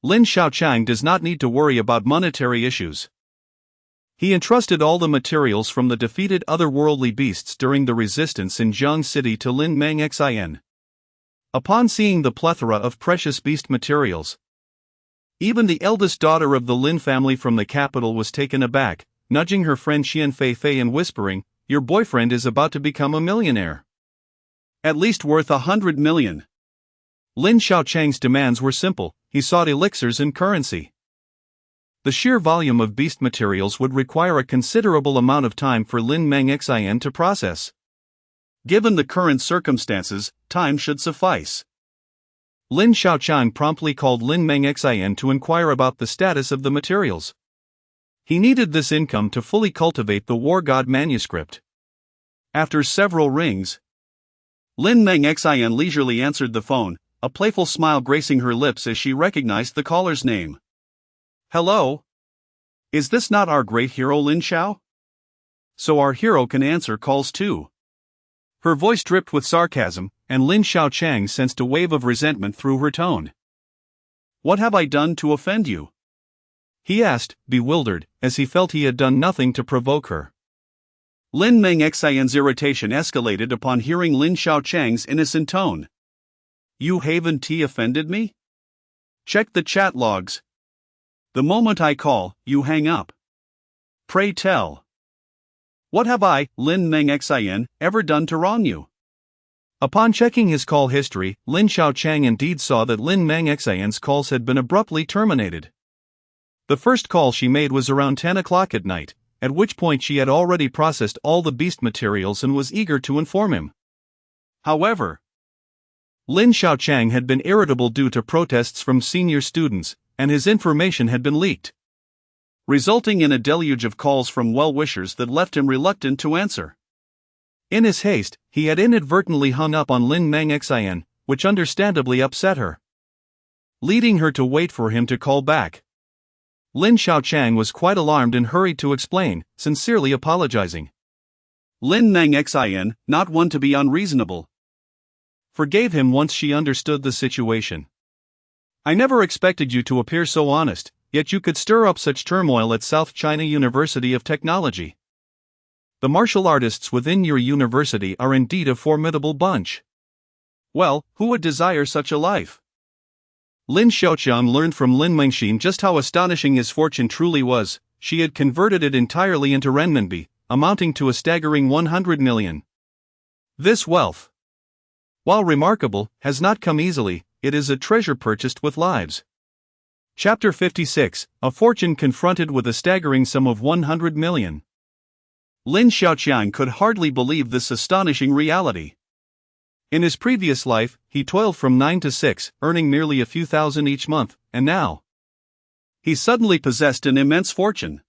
Lin Xiaoqiang does not need to worry about monetary issues. He entrusted all the materials from the defeated otherworldly beasts during the resistance in Jiang City to Lin Meng Xin. Upon seeing the plethora of precious beast materials, even the eldest daughter of the Lin family from the capital was taken aback, nudging her friend Xian Feifei and whispering, "Your boyfriend is about to become a millionaire. At least worth 100 million. Lin Xiaoqiang's demands were simple, he sought elixirs in currency. The sheer volume of beast materials would require a considerable amount of time for Lin Meng Xin to process. Given the current circumstances, time should suffice. Lin Xiaoqiang promptly called Lin Meng Xin to inquire about the status of the materials. He needed this income to fully cultivate the war god manuscript. After several rings, Lin Meng Xin leisurely answered the phone, a playful smile gracing her lips as she recognized the caller's name. "Hello? Is this not our great hero Lin Xiao? So our hero can answer calls too." Her voice dripped with sarcasm, and Lin Xiaoqiang sensed a wave of resentment through her tone. "What have I done to offend you?" he asked, bewildered, as he felt he had done nothing to provoke her. Lin Meng Xin's irritation escalated upon hearing Lin Xiaoqiang's innocent tone. "You haven't offended me? Check the chat logs. The moment I call, you hang up. Pray tell. What have I, Lin Meng Xin, ever done to wrong you?" Upon checking his call history, Lin Xiaoqiang indeed saw that Lin Meng Xin's calls had been abruptly terminated. The first call she made was around 10 o'clock at night, at which point she had already processed all the beast materials and was eager to inform him. However, Lin Xiaoqiang had been irritable due to protests from senior students, and his information had been leaked, resulting in a deluge of calls from well-wishers that left him reluctant to answer. In his haste, he had inadvertently hung up on Lin Meng Xin, which understandably upset her, leading her to wait for him to call back. Lin Xiaoqiang was quite alarmed and hurried to explain, sincerely apologizing. Lin Meng Xin, not one to be unreasonable, forgave him once she understood the situation. "I never expected you to appear so honest, yet you could stir up such turmoil at South China University of Technology. The martial artists within your university are indeed a formidable bunch. Well, who would desire such a life? Lin Xiaoqiang learned from Lin Mengxin just how astonishing his fortune truly was. She had converted it entirely into renminbi, amounting to a staggering 100 million. This wealth, while remarkable, has not come easily. It is a treasure purchased with lives. Chapter 56, A Fortune Confronted with a Staggering Sum of 100 million. Lin Xiaoqiang could hardly believe this astonishing reality. In his previous life, he toiled from 9 to 6, earning merely a few thousand each month, and now he suddenly possessed an immense fortune.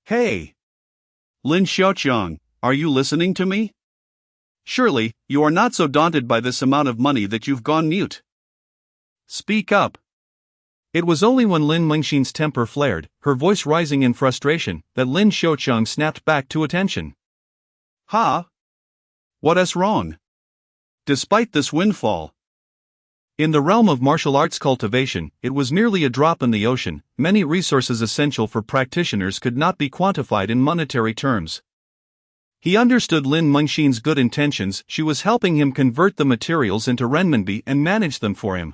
Hey! Lin Xiaoqiang, are you listening to me? Surely, you are not so daunted by this amount of money that you've gone mute. Speak up. It was only when Lin Mengxin's temper flared, her voice rising in frustration, that Lin Xiaoqiang snapped back to attention. Ha! What is wrong? Despite this windfall, in the realm of martial arts cultivation, it was merely a drop in the ocean. Many resources essential for practitioners could not be quantified in monetary terms. He understood Lin Mengxin's good intentions. She was helping him convert the materials into renminbi and manage them for him.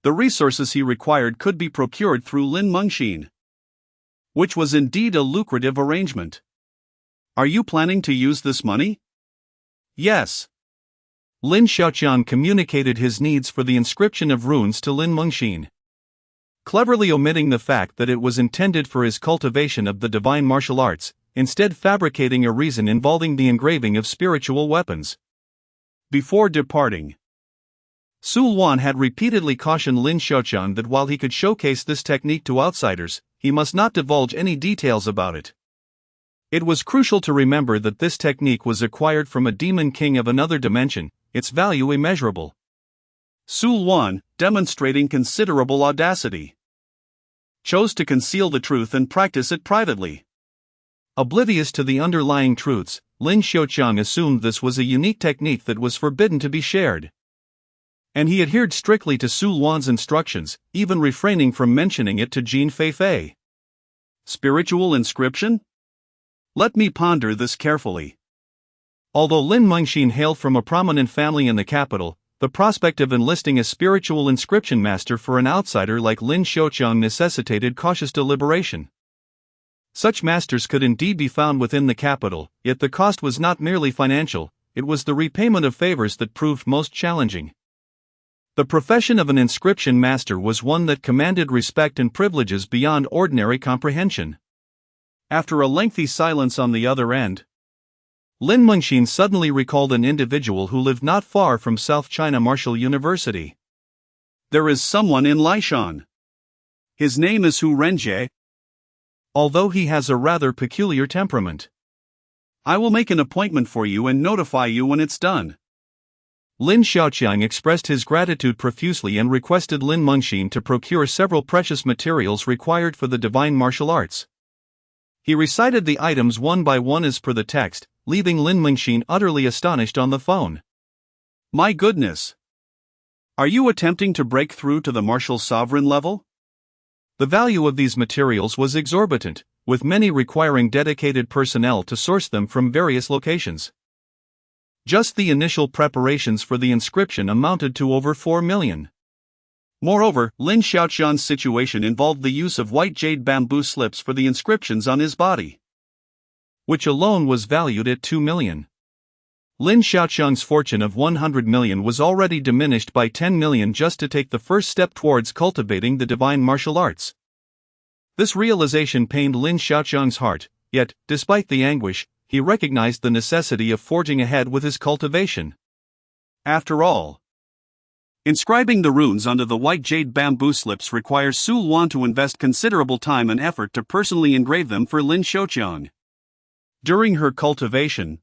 The resources he required could be procured through Lin Mengxin, which was indeed a lucrative arrangement. Are you planning to use this money? Yes. Lin Xiaoqiang communicated his needs for the inscription of runes to Lin Mengxin, cleverly omitting the fact that it was intended for his cultivation of the divine martial arts, instead fabricating a reason involving the engraving of spiritual weapons. Before departing, Su Luan had repeatedly cautioned Lin Xiaoqiang that while he could showcase this technique to outsiders, he must not divulge any details about it. It was crucial to remember that this technique was acquired from a demon king of another dimension, its value immeasurable. Su Luan, demonstrating considerable audacity, chose to conceal the truth and practice it privately. Oblivious to the underlying truths, Lin Xiaoqiang assumed this was a unique technique that was forbidden to be shared. And he adhered strictly to Su Luan's instructions, even refraining from mentioning it to Jin Feifei. Spiritual inscription? Let me ponder this carefully. Although Lin Mengxin hailed from a prominent family in the capital, the prospect of enlisting a spiritual inscription master for an outsider like Lin Xiaoqiang necessitated cautious deliberation. Such masters could indeed be found within the capital, yet the cost was not merely financial, it was the repayment of favors that proved most challenging. The profession of an inscription master was one that commanded respect and privileges beyond ordinary comprehension. After a lengthy silence on the other end, Lin Mengxin suddenly recalled an individual who lived not far from South China Martial University. There is someone in Laishan. His name is Hu Renjie. Although he has a rather peculiar temperament. I will make an appointment for you and notify you when it's done. Lin Xiaoqiang expressed his gratitude profusely and requested Lin Mengxin to procure several precious materials required for the divine martial arts. He recited the items one by one as per the text, leaving Lin Mengxin utterly astonished on the phone. My goodness! Are you attempting to break through to the martial sovereign level? The value of these materials was exorbitant, with many requiring dedicated personnel to source them from various locations. Just the initial preparations for the inscription amounted to over 4 million. Moreover, Lin Xiaoqiang's situation involved the use of white jade bamboo slips for the inscriptions on his body, which alone was valued at 2 million. Lin Xiaoqiang's fortune of 100 million was already diminished by 10 million just to take the first step towards cultivating the divine martial arts. This realization pained Lin Xiaoqiang's heart, yet, despite the anguish, he recognized the necessity of forging ahead with his cultivation. After all, inscribing the runes onto the white jade bamboo slips requires Su Luan to invest considerable time and effort to personally engrave them for Lin Xiaoqiang. During her cultivation,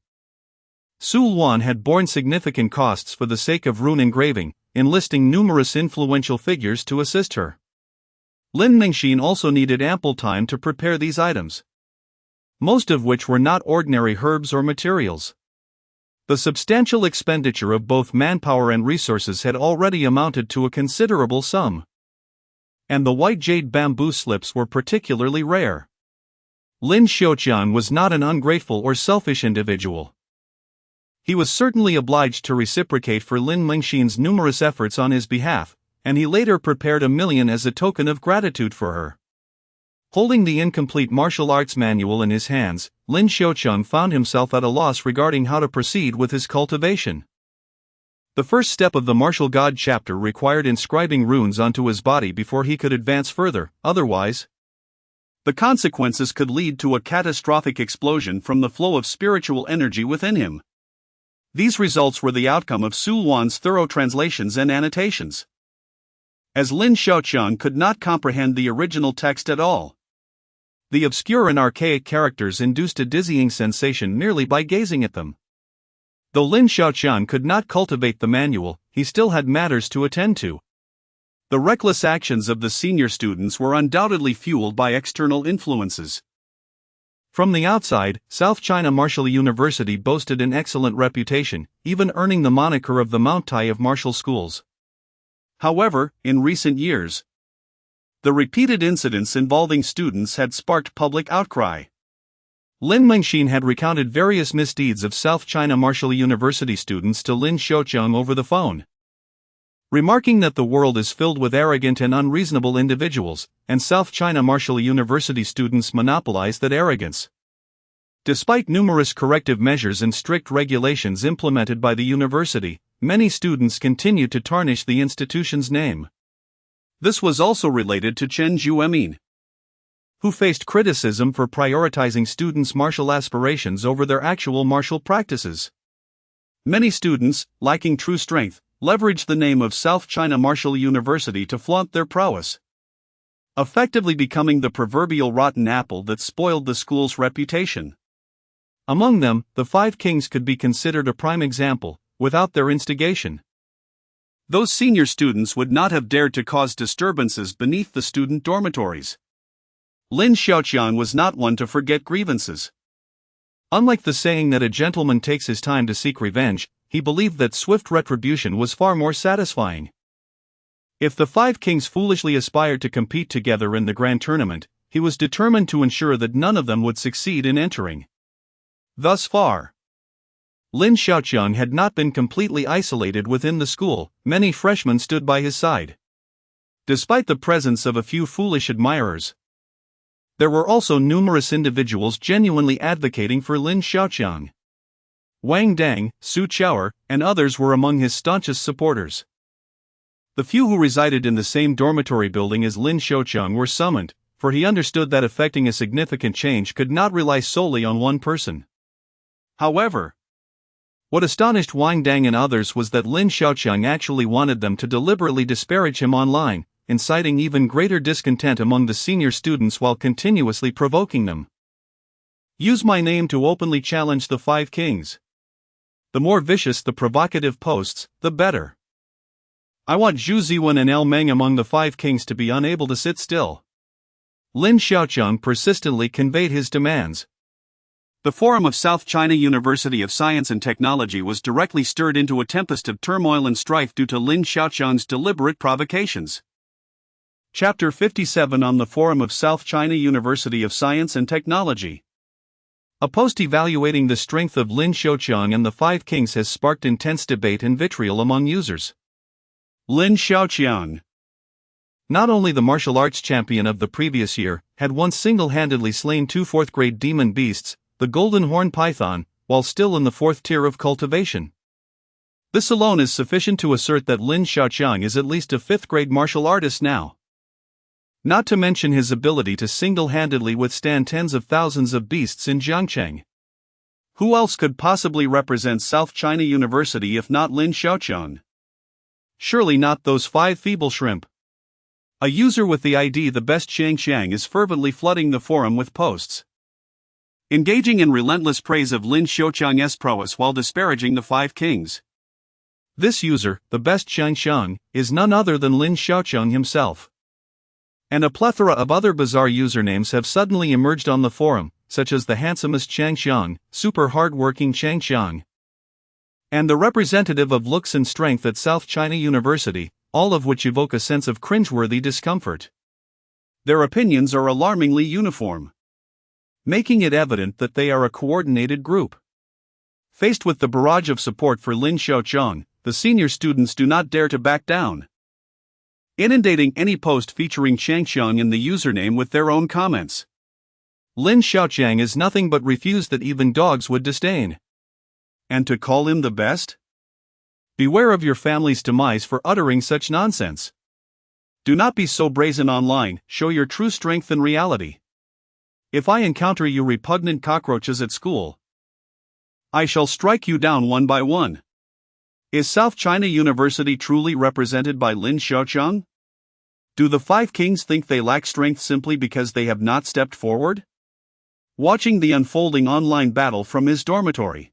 Su Luan had borne significant costs for the sake of rune engraving, enlisting numerous influential figures to assist her. Lin Mengxin also needed ample time to prepare these items, most of which were not ordinary herbs or materials. The substantial expenditure of both manpower and resources had already amounted to a considerable sum. And the white jade bamboo slips were particularly rare. Lin Xiaoqiang was not an ungrateful or selfish individual. He was certainly obliged to reciprocate for Lin Mengxin's numerous efforts on his behalf, and he later prepared 1,000,000 as a token of gratitude for her. Holding the incomplete martial arts manual in his hands, Lin Xiaoqiang found himself at a loss regarding how to proceed with his cultivation. The first step of the Martial God chapter required inscribing runes onto his body before he could advance further, otherwise, the consequences could lead to a catastrophic explosion from the flow of spiritual energy within him. These results were the outcome of Su Luan's thorough translations and annotations. As Lin Xiaoqiang could not comprehend the original text at all, the obscure and archaic characters induced a dizzying sensation merely by gazing at them. Though Lin Xiaoqiang could not cultivate the manual, he still had matters to attend to. The reckless actions of the senior students were undoubtedly fueled by external influences. From the outside, South China Martial University boasted an excellent reputation, even earning the moniker of the Mount Tai of martial schools. However, in recent years, the repeated incidents involving students had sparked public outcry. Lin Mengxin had recounted various misdeeds of South China Martial University students to Lin Xiaoqiang over the phone. Remarking that the world is filled with arrogant and unreasonable individuals, and South China Martial University students monopolize that arrogance. Despite numerous corrective measures and strict regulations implemented by the university, many students continued to tarnish the institution's name. This was also related to Chen Zhuemin, who faced criticism for prioritizing students' martial aspirations over their actual martial practices. Many students, lacking true strength, leveraged the name of South China Martial University to flaunt their prowess, effectively becoming the proverbial rotten apple that spoiled the school's reputation. Among them, the Five Kings could be considered a prime example. Without their instigation, those senior students would not have dared to cause disturbances beneath the student dormitories. Lin Xiaoqiang was not one to forget grievances. Unlike the saying that a gentleman takes his time to seek revenge, he believed that swift retribution was far more satisfying. If the Five Kings foolishly aspired to compete together in the grand tournament, he was determined to ensure that none of them would succeed in entering. Thus far, Lin Xiaoqiang had not been completely isolated within the school. Many freshmen stood by his side. Despite the presence of a few foolish admirers, there were also numerous individuals genuinely advocating for Lin Xiaoqiang. Wang Dang, Su Chaoer, and others were among his staunchest supporters. The few who resided in the same dormitory building as Lin Xiaoqiang were summoned, for he understood that effecting a significant change could not rely solely on one person. However, what astonished Wang Dang and others was that Lin Xiaoqiang actually wanted them to deliberately disparage him online, inciting even greater discontent among the senior students while continuously provoking them. Use my name to openly challenge the Five Kings. The more vicious the provocative posts, the better. I want Zhu Ziwen and El Meng among the Five Kings to be unable to sit still. Lin Xiaoqiang persistently conveyed his demands. The Forum of South China University of Science and Technology was directly stirred into a tempest of turmoil and strife due to Lin Xiaoqiang's deliberate provocations. Chapter 57 on the Forum of South China University of Science and Technology. A post evaluating the strength of Lin Xiaoqiang and the Five Kings has sparked intense debate and vitriol among users. Lin Xiaoqiang, not only the martial arts champion of the previous year, had once single-handedly slain two fourth-grade demon beasts, the Golden Horn Python, while still in the fourth tier of cultivation. This alone is sufficient to assert that Lin Xiaoqiang is at least a fifth-grade martial artist now. Not to mention his ability to single-handedly withstand tens of thousands of beasts in Jiangcheng. Who else could possibly represent South China University if not Lin Xiaoqiang? Surely not those five feeble shrimp. A user with the ID The Best Xiang is fervently flooding the forum with posts, engaging in relentless praise of Lin Xiaoqiang's prowess while disparaging the Five Kings. This user, The Best Xiang, is none other than Lin Xiaoqiang himself. And a plethora of other bizarre usernames have suddenly emerged on the forum, such as the handsomest Xiang, super hard-working Xiang, and the representative of looks and strength at South China University, all of which evoke a sense of cringeworthy discomfort. Their opinions are alarmingly uniform. making it evident that they are a coordinated group. Faced with the barrage of support for Lin Xiaoqiang, the senior students do not dare to back down, inundating any post featuring Changqiang in the username with their own comments. Lin Xiaoqiang is nothing but refuse that even dogs would disdain. And to call him the best? Beware of your family's demise for uttering such nonsense. Do not be so brazen online, show your true strength in reality. If I encounter you repugnant cockroaches at school, I shall strike you down one by one. Is South China University truly represented by Lin Xiaoqiang? Do the Five Kings think they lack strength simply because they have not stepped forward? Watching the unfolding online battle from his dormitory,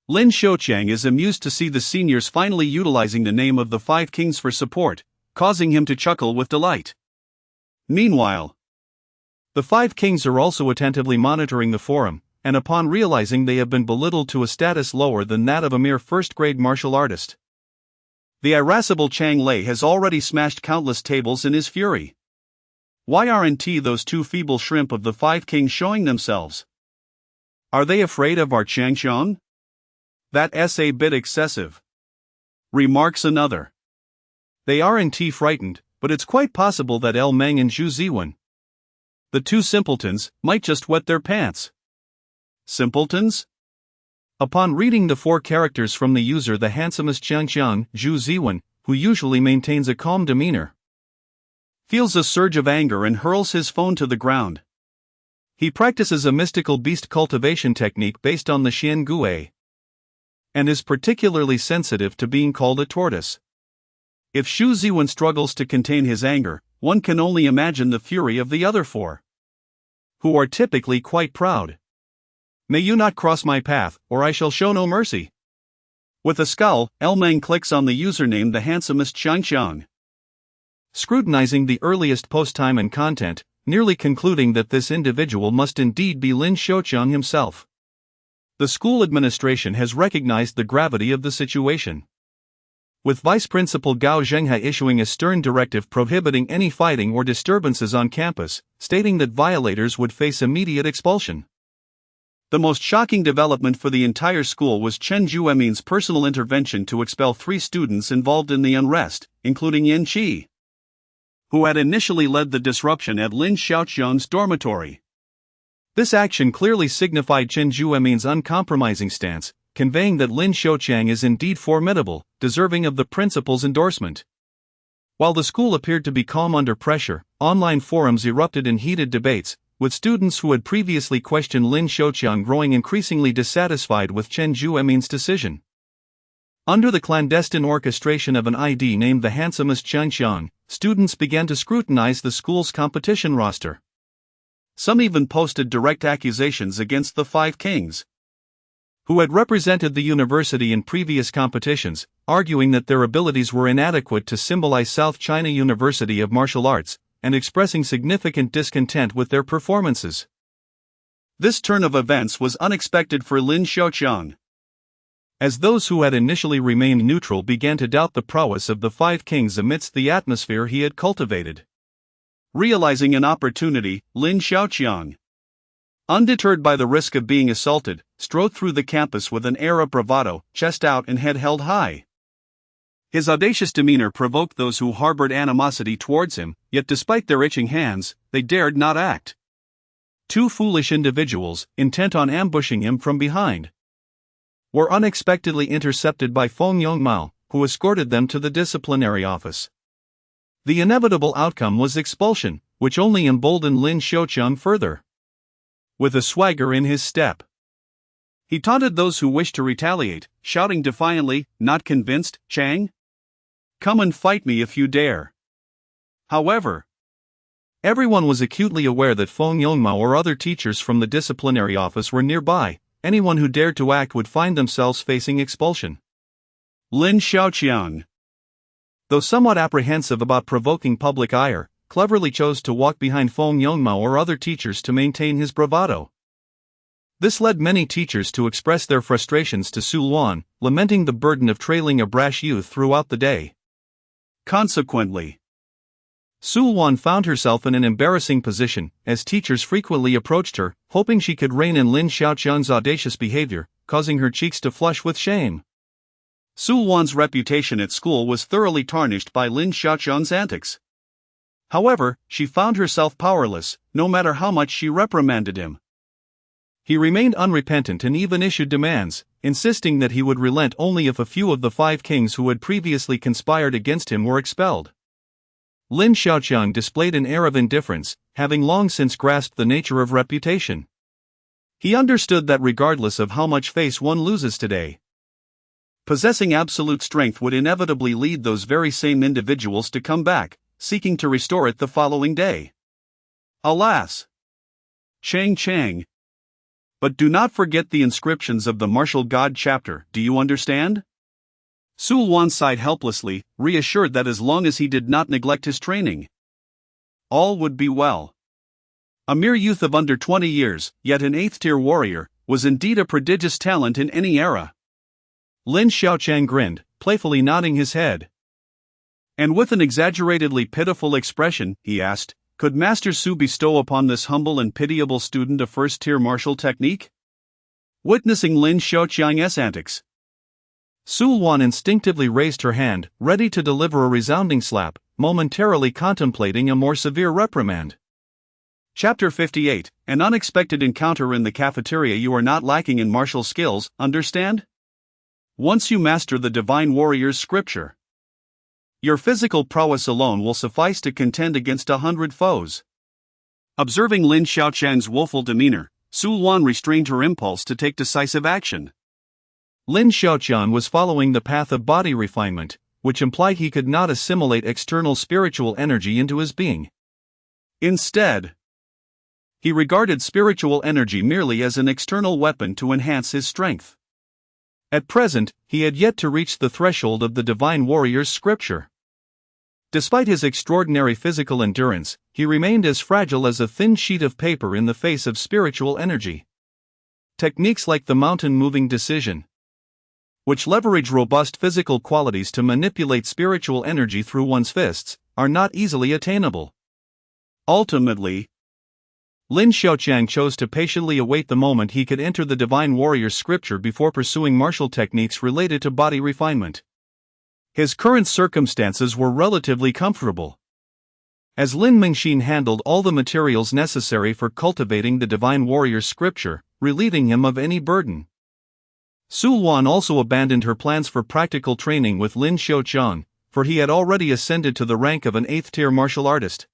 Lin Xiaoqiang is amused to see the seniors finally utilizing the name of the Five Kings for support, causing him to chuckle with delight. Meanwhile, the Five Kings are also attentively monitoring the forum, and upon realizing they have been belittled to a status lower than that of a mere first-grade martial artist, the irascible Chang Lei has already smashed countless tables in his fury. Why aren't those two feeble shrimp of the Five Kings showing themselves? Are they afraid of our Changqiang? That's a bit excessive, remarks another. They aren't frightened, but it's quite possible that El Meng and Zhu Ziwen, the two simpletons, might just wet their pants. Simpletons? Upon reading the four characters from the user, the handsomest Changqiang, Zhu Ziwen, who usually maintains a calm demeanor, feels a surge of anger and hurls his phone to the ground. He practices a mystical beast cultivation technique based on the Xian Gui, and is particularly sensitive to being called a tortoise. If Zhu Ziwen struggles to contain his anger, one can only imagine the fury of the other four, who are typically quite proud. May you not cross my path, or I shall show no mercy. With a scowl, El Meng clicks on the username the handsomest Changqiang, scrutinizing the earliest post time and content, nearly concluding that this individual must indeed be Lin Xiaoqiang himself. The school administration has recognized the gravity of the situation, with Vice Principal Gao Zhenghe issuing a stern directive prohibiting any fighting or disturbances on campus, stating that violators would face immediate expulsion. The most shocking development for the entire school was Chen Juemin's personal intervention to expel 3 students involved in the unrest, including Yin Qi, who had initially led the disruption at Lin Xiaoqiang's dormitory. This action clearly signified Chen Juemin's uncompromising stance, conveying that Lin Xiaoqiang is indeed formidable, deserving of the principal's endorsement. While the school appeared to be calm under pressure, online forums erupted in heated debates, with students who had previously questioned Lin Xiaoqiang growing increasingly dissatisfied with Chen Juemin's decision. Under the clandestine orchestration of an ID named the handsomest Changqiang, students began to scrutinize the school's competition roster. Some even posted direct accusations against the Five Kings, who had represented the university in previous competitions, arguing that their abilities were inadequate to symbolize South China University of Martial Arts, and expressing significant discontent with their performances. This turn of events was unexpected for Lin Xiaoqiang, as those who had initially remained neutral began to doubt the prowess of the Five Kings amidst the atmosphere he had cultivated. Realizing an opportunity, Lin Xiaoqiang, undeterred by the risk of being assaulted, strode through the campus with an air of bravado, chest out and head held high. His audacious demeanor provoked those who harbored animosity towards him, yet despite their itching hands, they dared not act. 2 foolish individuals, intent on ambushing him from behind, were unexpectedly intercepted by Feng Yongmao, who escorted them to the disciplinary office. The inevitable outcome was expulsion, which only emboldened Lin Xiaoqiang further. With a swagger in his step, he taunted those who wished to retaliate, shouting defiantly, "Not convinced, Chang? Come and fight me if you dare." However, everyone was acutely aware that Feng Yongmao or other teachers from the disciplinary office were nearby. Anyone who dared to act would find themselves facing expulsion. Lin Xiaoqiang, though somewhat apprehensive about provoking public ire, cleverly chose to walk behind Feng Yongmao or other teachers to maintain his bravado. This led many teachers to express their frustrations to Su Luan, lamenting the burden of trailing a brash youth throughout the day. Consequently, Sulwan found herself in an embarrassing position, as teachers frequently approached her, hoping she could rein in Lin Xiaoqiang's audacious behavior, causing her cheeks to flush with shame. Sulwan's reputation at school was thoroughly tarnished by Lin Xiaoqiang's antics. However, she found herself powerless, no matter how much she reprimanded him. He remained unrepentant and even issued demands, insisting that he would relent only if a few of the 5 kings who had previously conspired against him were expelled. Lin Xiaoqiang displayed an air of indifference, having long since grasped the nature of reputation. He understood that regardless of how much face one loses today, possessing absolute strength would inevitably lead those very same individuals to come back, seeking to restore it the following day. Alas! Chang. But do not forget the inscriptions of the martial god chapter, do you understand? Sulwan sighed helplessly, reassured that as long as he did not neglect his training, all would be well. A mere youth of under 20 years, yet an 8th-tier warrior, was indeed a prodigious talent in any era. Lin Xiaoqiang grinned, playfully nodding his head. And with an exaggeratedly pitiful expression, he asked, "Could Master Su bestow upon this humble and pitiable student a first-tier martial technique?" Witnessing Lin Xiaoqiang's antics, Sulwan instinctively raised her hand, ready to deliver a resounding slap, momentarily contemplating a more severe reprimand. Chapter 58, An unexpected encounter in the cafeteria. You are not lacking in martial skills, understand? Once you master the Divine Warrior's scripture, your physical prowess alone will suffice to contend against 100 foes. Observing Lin Xiaoqiang's woeful demeanor, Sulwan restrained her impulse to take decisive action. Lin Xiaoqiang was following the path of body refinement, which implied he could not assimilate external spiritual energy into his being. Instead, he regarded spiritual energy merely as an external weapon to enhance his strength. At present, he had yet to reach the threshold of the Divine Warrior's scripture. Despite his extraordinary physical endurance, he remained as fragile as a thin sheet of paper in the face of spiritual energy. Techniques like the mountain-moving decision, which leverage robust physical qualities to manipulate spiritual energy through one's fists, are not easily attainable. Ultimately, Lin Xiaoqiang chose to patiently await the moment he could enter the Divine Warrior's scripture before pursuing martial techniques related to body refinement. His current circumstances were relatively comfortable, as Lin Mingxin handled all the materials necessary for cultivating the Divine Warrior's scripture, relieving him of any burden. Sulwan also abandoned her plans for practical training with Lin Xiaoqiang, for he had already ascended to the rank of an 8th-tier martial artist,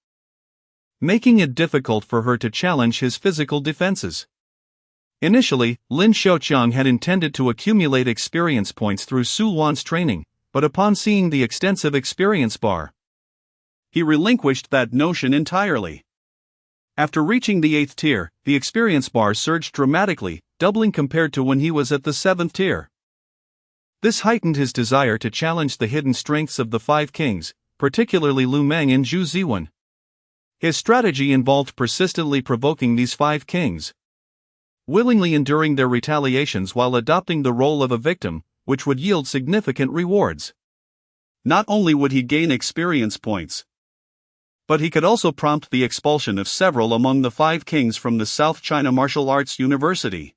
making it difficult for her to challenge his physical defenses. Initially, Lin Xiaoqiang had intended to accumulate experience points through Sulwan's training, but upon seeing the extensive experience bar, he relinquished that notion entirely. After reaching the 8th tier, the experience bar surged dramatically, doubling compared to when he was at the 7th tier. This heightened his desire to challenge the hidden strengths of the 5 kings, particularly Lu Meng and Zhu Ziwen. His strategy involved persistently provoking these 5 kings, willingly enduring their retaliations while adopting the role of a victim, which would yield significant rewards. Not only would he gain experience points, but he could also prompt the expulsion of several among the 5 kings from the South China Martial Arts University.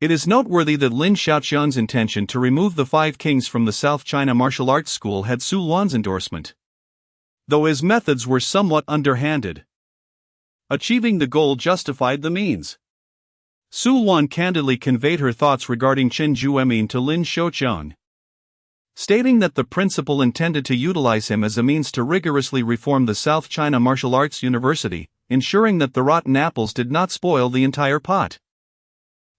It is noteworthy that Lin Xiaoqiang's intention to remove the 5 kings from the South China Martial Arts School had Sulwan's endorsement, though his methods were somewhat underhanded. Achieving the goal justified the means. Sulwan candidly conveyed her thoughts regarding Chen Juemin to Lin Xiaoqiang, stating that the principal intended to utilize him as a means to rigorously reform the South China Martial Arts University, ensuring that the rotten apples did not spoil the entire pot.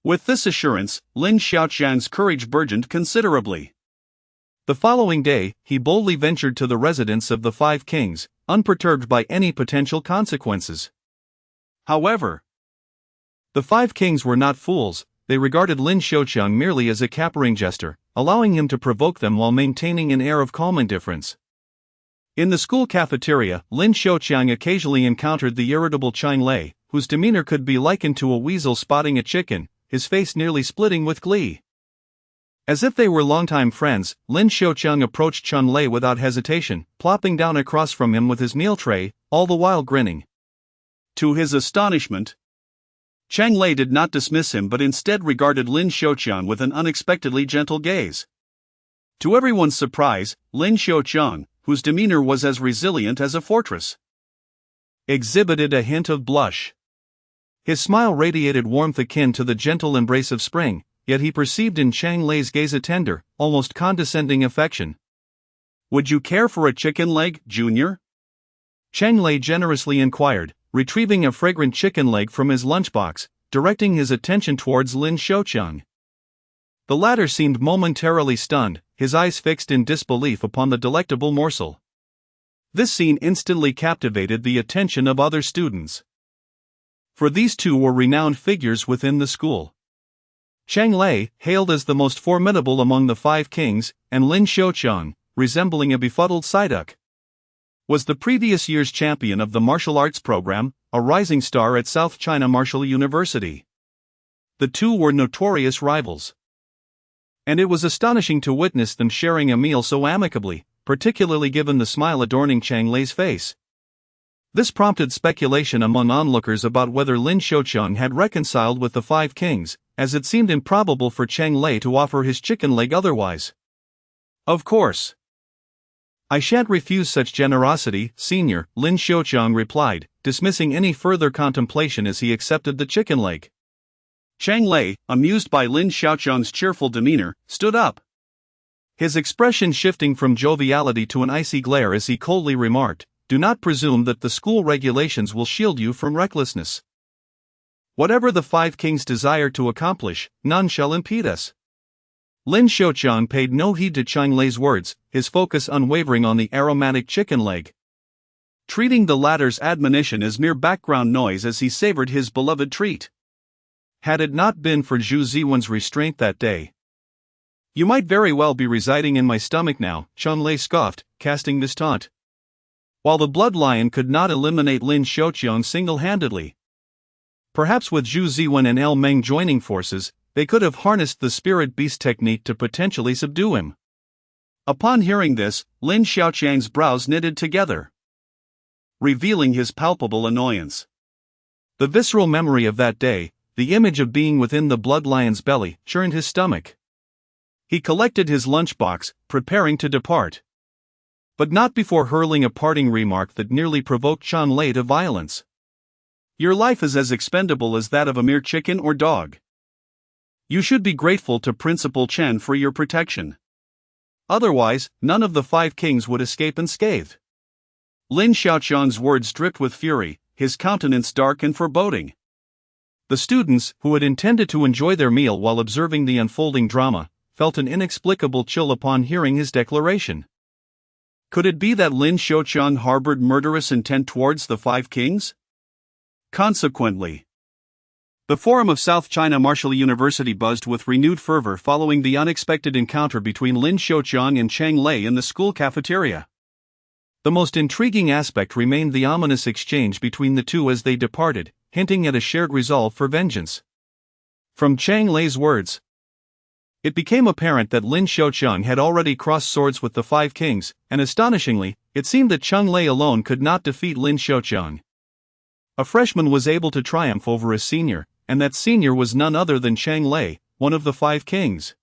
With this assurance, Lin Xiaoqiang's courage burgeoned considerably. The following day, he boldly ventured to the residence of the 5 kings, unperturbed by any potential consequences. However, the 5 kings were not fools. They regarded Lin Xiaoqiang merely as a capering jester, allowing him to provoke them while maintaining an air of calm indifference. In the school cafeteria, Lin Xiaoqiang occasionally encountered the irritable Chang Lei, whose demeanor could be likened to a weasel spotting a chicken, his face nearly splitting with glee. As if they were longtime friends, Lin Xiaoqiang approached Chun Lei without hesitation, plopping down across from him with his meal tray, all the while grinning. To his astonishment, Chang Lei did not dismiss him but instead regarded Lin Xiaoqiang with an unexpectedly gentle gaze. To everyone's surprise, Lin Xiaoqiang, whose demeanor was as resilient as a fortress, exhibited a hint of blush. His smile radiated warmth akin to the gentle embrace of spring, yet he perceived in Chang Lei's gaze a tender, almost condescending affection. "Would you care for a chicken leg, Junior?" Chang Lei generously inquired, retrieving a fragrant chicken leg from his lunchbox, directing his attention towards Lin Xiaoqiang. The latter seemed momentarily stunned, his eyes fixed in disbelief upon the delectable morsel. This scene instantly captivated the attention of other students, for these two were renowned figures within the school. Chang Lei, hailed as the most formidable among the five kings, and Lin Xiaoqiang, resembling a befuddled Psyduck, was the previous year's champion of the martial arts program, a rising star at South China Martial University. The two were notorious rivals, and it was astonishing to witness them sharing a meal so amicably, particularly given the smile adorning Chang Lei's face. This prompted speculation among onlookers about whether Lin Xiaoqiang had reconciled with the five kings, as it seemed improbable for Chang Lei to offer his chicken leg otherwise. "Of course, I shan't refuse such generosity, Senior," Lin Xiaoqiang replied, dismissing any further contemplation as he accepted the chicken leg. Chang Lei, amused by Lin Xiaoqiang's cheerful demeanor, stood up, his expression shifting from joviality to an icy glare as he coldly remarked, "Do not presume that the school regulations will shield you from recklessness. Whatever the five kings desire to accomplish, none shall impede us." Lin Xiaoqiang paid no heed to Chang Lei's words, his focus unwavering on the aromatic chicken leg, treating the latter's admonition as mere background noise as he savored his beloved treat. Had it not been for Zhu Ziwen's restraint that day, "You might very well be residing in my stomach now," Chang Lei scoffed, casting this taunt. While the blood lion could not eliminate Lin Xiaoqiang single-handedly, perhaps with Zhu Ziwen and El Meng joining forces, they could have harnessed the spirit beast technique to potentially subdue him. Upon hearing this, Lin Xiaoqiang's brows knitted together, revealing his palpable annoyance. The visceral memory of that day, the image of being within the blood lion's belly, churned his stomach. He collected his lunchbox, preparing to depart, but not before hurling a parting remark that nearly provoked Chang Lei to violence. "Your life is as expendable as that of a mere chicken or dog. You should be grateful to Principal Chen for your protection. Otherwise, none of the five kings would escape unscathed." Lin Xiaoqiang's words dripped with fury, his countenance dark and foreboding. The students, who had intended to enjoy their meal while observing the unfolding drama, felt an inexplicable chill upon hearing his declaration. Could it be that Lin Xiaoqiang harbored murderous intent towards the five kings? Consequently, the Forum of South China Martial University buzzed with renewed fervor following the unexpected encounter between Lin Xiaoqiang and Chang Lei in the school cafeteria. The most intriguing aspect remained the ominous exchange between the two as they departed, hinting at a shared resolve for vengeance. From Chang Lei's words, it became apparent that Lin Xiaoqiang had already crossed swords with the five kings, and astonishingly, it seemed that Chang Lei alone could not defeat Lin Xiaoqiang. A freshman was able to triumph over a senior, and that senior was none other than Chang Lei, one of the five kings.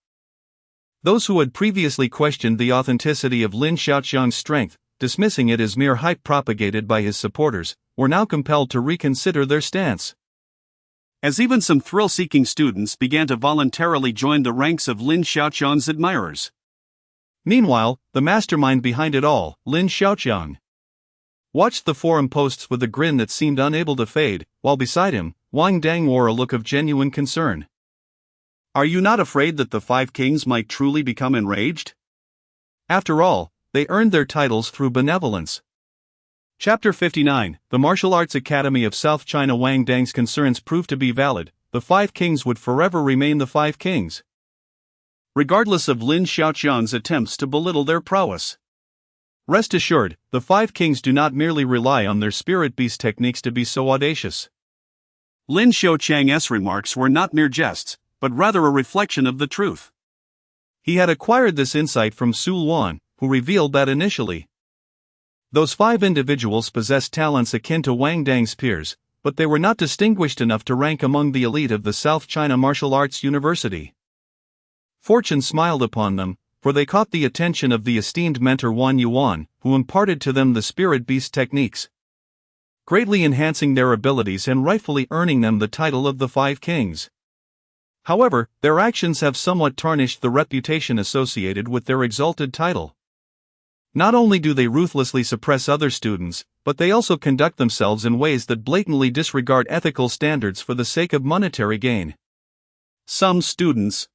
Those who had previously questioned the authenticity of Lin Xiaoqiang's strength, dismissing it as mere hype propagated by his supporters, were now compelled to reconsider their stance, as even some thrill-seeking students began to voluntarily join the ranks of Lin Xiaoqiang's admirers. Meanwhile, the mastermind behind it all, Lin Xiaoqiang, watched the forum posts with a grin that seemed unable to fade, while beside him, Wang Dang wore a look of genuine concern. "Are you not afraid that the five kings might truly become enraged? After all, they earned their titles through benevolence." Chapter 59, The Martial Arts Academy of South China. Wang Dang's concerns proved to be valid. The five kings would forever remain the five kings, regardless of Lin Xiaoqiang's attempts to belittle their prowess. Rest assured, the five kings do not merely rely on their spirit beast techniques to be so audacious. Lin Xiaoqiang's remarks were not mere jests, but rather a reflection of the truth. He had acquired this insight from Su Luan, who revealed that initially, those 5 individuals possessed talents akin to Wang Dang's peers, but they were not distinguished enough to rank among the elite of the South China Martial Arts University. Fortune smiled upon them, for they caught the attention of the esteemed mentor Wan Yuan, who imparted to them the spirit beast techniques, greatly enhancing their abilities and rightfully earning them the title of the 5 Kings. However, their actions have somewhat tarnished the reputation associated with their exalted title. Not only do they ruthlessly suppress other students, but they also conduct themselves in ways that blatantly disregard ethical standards for the sake of monetary gain. Some students,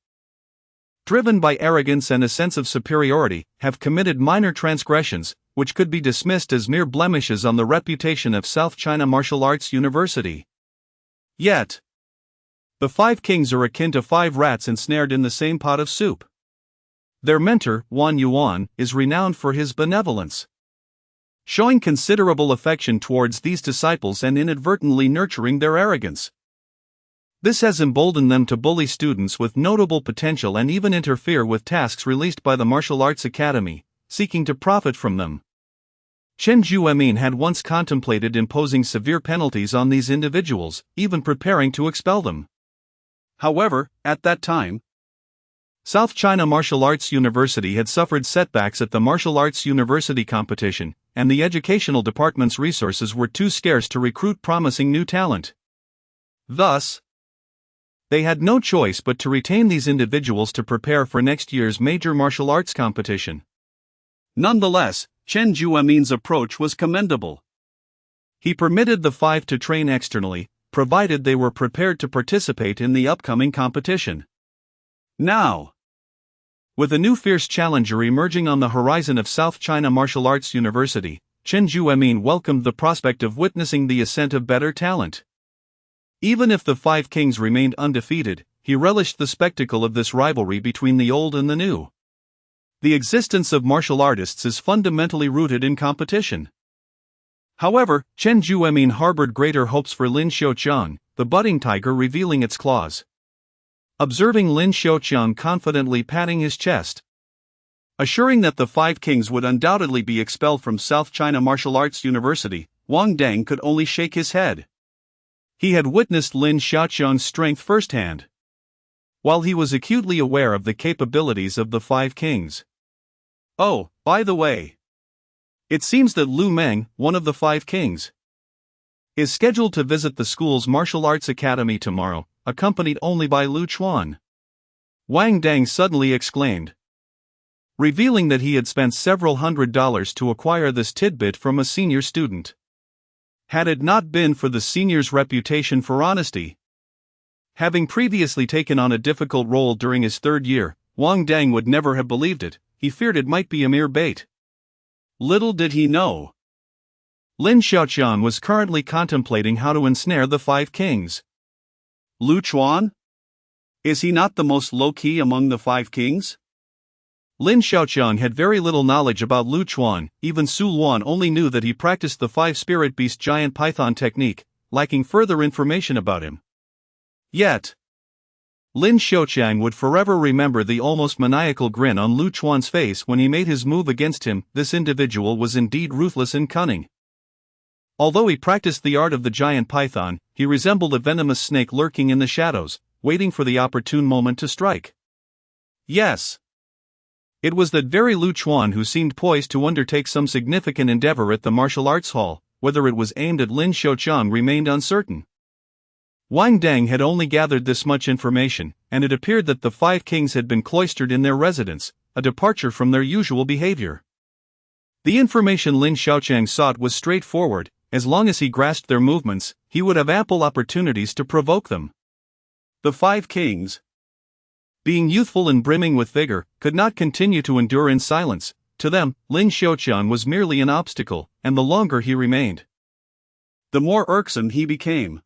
driven by arrogance and a sense of superiority, have committed minor transgressions, which could be dismissed as mere blemishes on the reputation of South China Martial Arts University. Yet, the 5 Kings are akin to 5 rats ensnared in the same pot of soup. Their mentor, Wan Yuan, is renowned for his benevolence, showing considerable affection towards these disciples and inadvertently nurturing their arrogance. This has emboldened them to bully students with notable potential and even interfere with tasks released by the Martial Arts Academy, seeking to profit from them. Chen Juemin had once contemplated imposing severe penalties on these individuals, even preparing to expel them. However, at that time, South China Martial Arts University had suffered setbacks at the Martial Arts University competition, and the educational department's resources were too scarce to recruit promising new talent. Thus, they had no choice but to retain these individuals to prepare for next year's major martial arts competition. Nonetheless, Chen Juemin's approach was commendable. He permitted the 5 to train externally, provided they were prepared to participate in the upcoming competition. Now, with a new fierce challenger emerging on the horizon of South China Martial Arts University, Chen Juemin welcomed the prospect of witnessing the ascent of better talent. Even if the 5 Kings remained undefeated, he relished the spectacle of this rivalry between the old and the new. The existence of martial artists is fundamentally rooted in competition. However, Chen Juemin harbored greater hopes for Lin Xiaoqiang, the budding tiger revealing its claws. Observing Lin Xiaoqiang confidently patting his chest, assuring that the 5 Kings would undoubtedly be expelled from South China Martial Arts University, Wang Dang could only shake his head. He had witnessed Lin Xiaoqiang's strength firsthand, while he was acutely aware of the capabilities of the 5 Kings. Oh, by the way, it seems that Lu Meng, one of the 5 Kings, is scheduled to visit the school's martial arts academy tomorrow, accompanied only by Lu Chuan. Wang Dang suddenly exclaimed, revealing that he had spent several $100s to acquire this tidbit from a senior student. Had it not been for the senior's reputation for honesty, having previously taken on a difficult role during his 3rd year, Wang Dang would never have believed it. He feared it might be a mere bait. Little did he know, Lin Xiaoqiang was currently contemplating how to ensnare the 5 Kings. Lu Chuan? Is he not the most low-key among the 5 Kings? Lin Xiaoqiang had very little knowledge about Lu Chuan. Even Su Luan only knew that he practiced the 5 Spirit Beast Giant Python technique, lacking further information about him. Yet, Lin Xiaoqiang would forever remember the almost maniacal grin on Lu Chuan's face when he made his move against him. This individual was indeed ruthless and cunning. Although he practiced the art of the giant python, he resembled a venomous snake lurking in the shadows, waiting for the opportune moment to strike. Yes, it was that very Lu Chuan who seemed poised to undertake some significant endeavor at the martial arts hall. Whether it was aimed at Lin Xiaoqiang remained uncertain. Wang Dang had only gathered this much information, and it appeared that the 5 Kings had been cloistered in their residence, a departure from their usual behavior. The information Lin Xiaoqiang sought was straightforward. As long as he grasped their movements, he would have ample opportunities to provoke them. The 5 Kings, being youthful and brimming with vigor, could not continue to endure in silence. To them, Lin Xiaoqiang was merely an obstacle, and the longer he remained, the more irksome he became.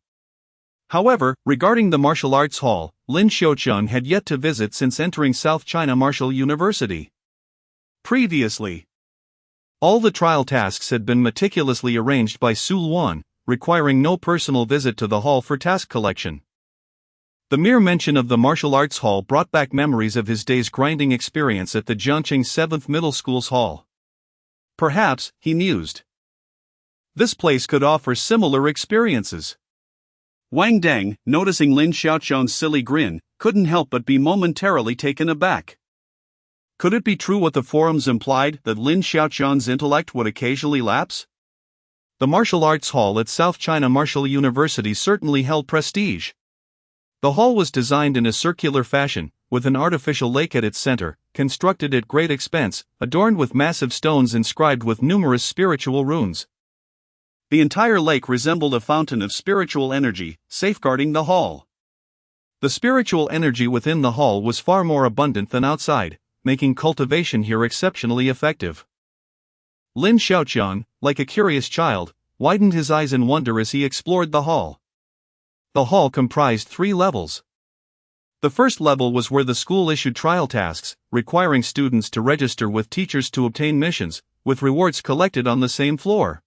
However, regarding the martial arts hall, Lin Xiaoqiang had yet to visit since entering South China Martial University. Previously, all the trial tasks had been meticulously arranged by Su Luan, requiring no personal visit to the hall for task collection. The mere mention of the martial arts hall brought back memories of his day's grinding experience at the Jiangqing 7th Middle School's hall. Perhaps, he mused, this place could offer similar experiences. Wang Dang, noticing Lin Xiaoqiang's silly grin, couldn't help but be momentarily taken aback. Could it be true what the forums implied, that Lin Xiaoqiang's intellect would occasionally lapse? The martial arts hall at South China Martial University certainly held prestige. The hall was designed in a circular fashion, with an artificial lake at its center, constructed at great expense, adorned with massive stones inscribed with numerous spiritual runes. The entire lake resembled a fountain of spiritual energy, safeguarding the hall. The spiritual energy within the hall was far more abundant than outside, making cultivation here exceptionally effective. Lin Xiaoqiang, like a curious child, widened his eyes in wonder as he explored the hall. The hall comprised 3 levels. The first level was where the school issued trial tasks, requiring students to register with teachers to obtain missions, with rewards collected on the same floor.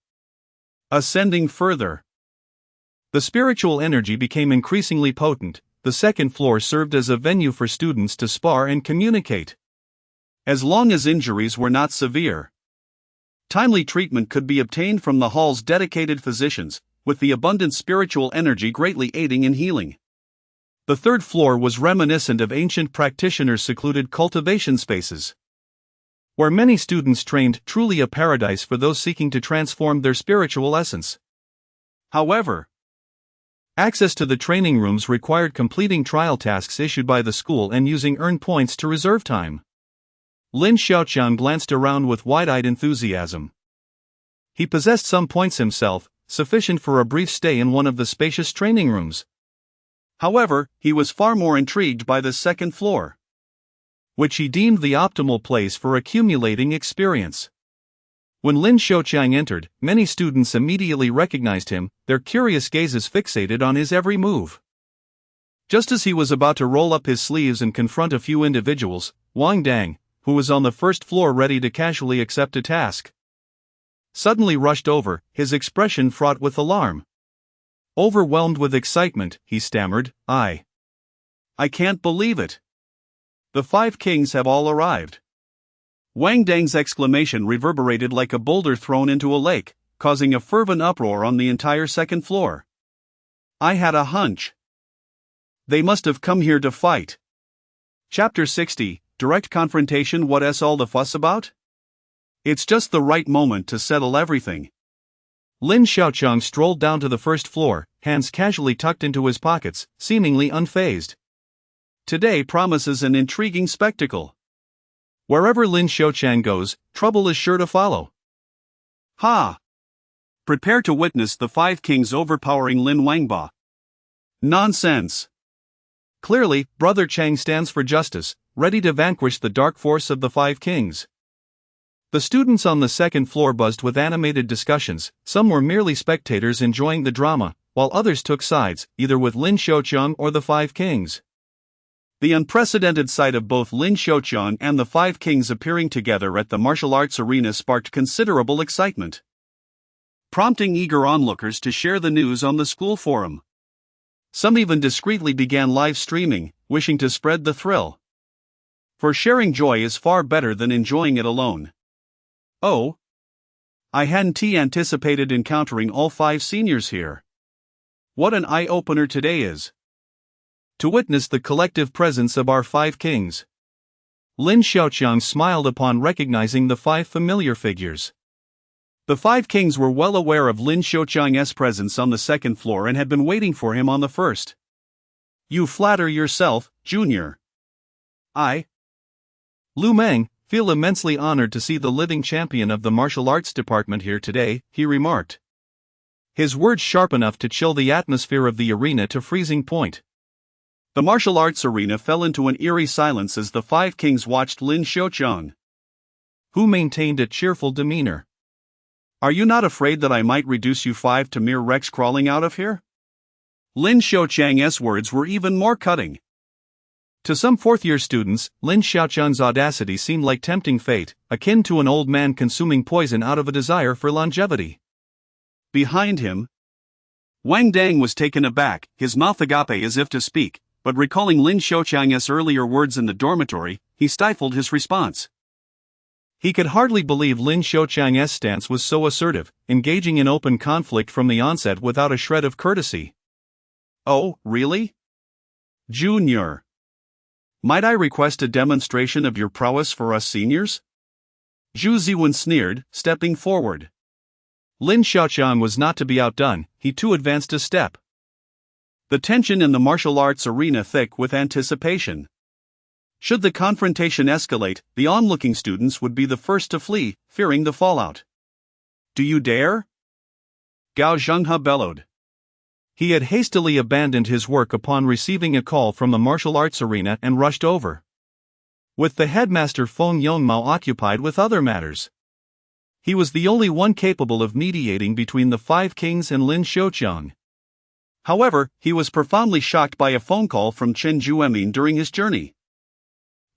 Ascending further, the spiritual energy became increasingly potent. The second floor served as a venue for students to spar and communicate. As long as injuries were not severe, timely treatment could be obtained from the hall's dedicated physicians, with the abundant spiritual energy greatly aiding in healing. The third floor was reminiscent of ancient practitioners' secluded cultivation spaces, where many students trained, truly a paradise for those seeking to transform their spiritual essence. However, access to the training rooms required completing trial tasks issued by the school and using earned points to reserve time. Lin Xiaoqiang glanced around with wide-eyed enthusiasm. He possessed some points himself, sufficient for a brief stay in one of the spacious training rooms. However, he was far more intrigued by the second floor, which he deemed the optimal place for accumulating experience. When Lin Xiaoqiang entered, many students immediately recognized him, their curious gazes fixated on his every move. Just as he was about to roll up his sleeves and confront a few individuals, Wang Dang, who was on the first floor ready to casually accept a task, suddenly rushed over, his expression fraught with alarm. Overwhelmed with excitement, he stammered, I can't believe it. The 5 kings have all arrived." Wang Dang's exclamation reverberated like a boulder thrown into a lake, causing a fervent uproar on the entire second floor. "I had a hunch. They must have come here to fight." Chapter 60, Direct Confrontation. What's all the fuss about? It's just the right moment to settle everything. Lin Xiaoqiang strolled down to the first floor, hands casually tucked into his pockets, seemingly unfazed. Today promises an intriguing spectacle. Wherever Lin Xiaoqiang goes, trouble is sure to follow. Ha! Prepare to witness the 5 kings overpowering Lin Wangba. Nonsense! Clearly, Brother Chang stands for justice, ready to vanquish the dark force of the 5 kings. The students on the second floor buzzed with animated discussions. Some were merely spectators enjoying the drama, while others took sides, either with Lin Xiaoqiang or the 5 kings. The unprecedented sight of both Lin Xiaoqiang and the 5 kings appearing together at the martial arts arena sparked considerable excitement, prompting eager onlookers to share the news on the school forum. Some even discreetly began live streaming, wishing to spread the thrill. For sharing joy is far better than enjoying it alone. Oh! I hadn't anticipated encountering all 5 seniors here. What an eye-opener today is. To witness the collective presence of our 5 kings. Lin Xiaoqiang smiled upon recognizing the 5 familiar figures. The 5 kings were well aware of Lin Xiaoqiang's presence on the second floor and had been waiting for him on the first. "You flatter yourself, Junior." Lu Meng, feel immensely honored to see the living champion of the martial arts department here today, he remarked. His words sharp enough to chill the atmosphere of the arena to freezing point. The martial arts arena fell into an eerie silence as the 5 kings watched Lin Xiaoqiang, who maintained a cheerful demeanor. "Are you not afraid that I might reduce you 5 to mere wrecks crawling out of here?" Lin Xiaoqiang's words were even more cutting. To some fourth-year students, Lin Xiaoqiang's audacity seemed like tempting fate, akin to an old man consuming poison out of a desire for longevity. Behind him, Wang Dang was taken aback, his mouth agape as if to speak, but recalling Lin Xiaoqiang's earlier words in the dormitory, he stifled his response. He could hardly believe Lin Xiaoqiang's stance was so assertive, engaging in open conflict from the onset without a shred of courtesy. Oh, really? Junior. Might I request a demonstration of your prowess for us seniors? Zhu Ziwen sneered, stepping forward. Lin Xiaoqiang was not to be outdone, he too advanced a step. The tension in the martial arts arena thick with anticipation. Should the confrontation escalate, the onlooking students would be the first to flee, fearing the fallout. Do you dare? Gao Zhenghe bellowed. He had hastily abandoned his work upon receiving a call from the martial arts arena and rushed over. With the headmaster Feng Yongmao occupied with other matters. He was the only one capable of mediating between the Five Kings and Lin Xiaoqiang. However, he was profoundly shocked by a phone call from Chen Juemin during his journey.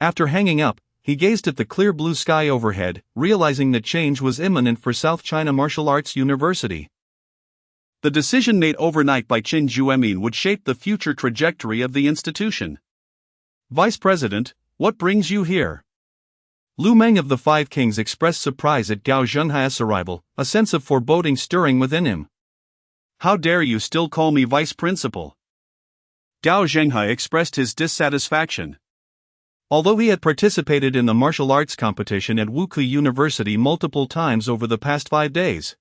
After hanging up, he gazed at the clear blue sky overhead, realizing that change was imminent for South China Martial Arts University. The decision made overnight by Chen Juemin would shape the future trajectory of the institution. Vice President, what brings you here? Lu Meng of the Five Kings expressed surprise at Gao Zhenghe's arrival, a sense of foreboding stirring within him. How dare you still call me vice principal? Gao Zhenghe expressed his dissatisfaction. Although he had participated in the martial arts competition at Wuke University multiple times over the past 5 days,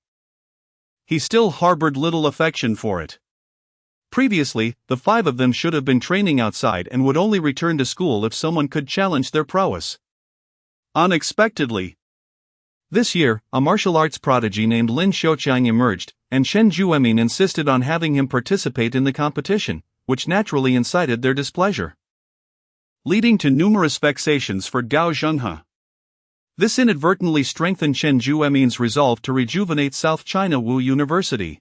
he still harbored little affection for it. Previously, the 5 of them should have been training outside and would only return to school if someone could challenge their prowess. Unexpectedly, this year, a martial arts prodigy named Lin Xiaoqiang emerged, and Chen Juemin insisted on having him participate in the competition, which naturally incited their displeasure, leading to numerous vexations for Gao Zhenghe. This inadvertently strengthened Chen Juemin's resolve to rejuvenate South China Wu University.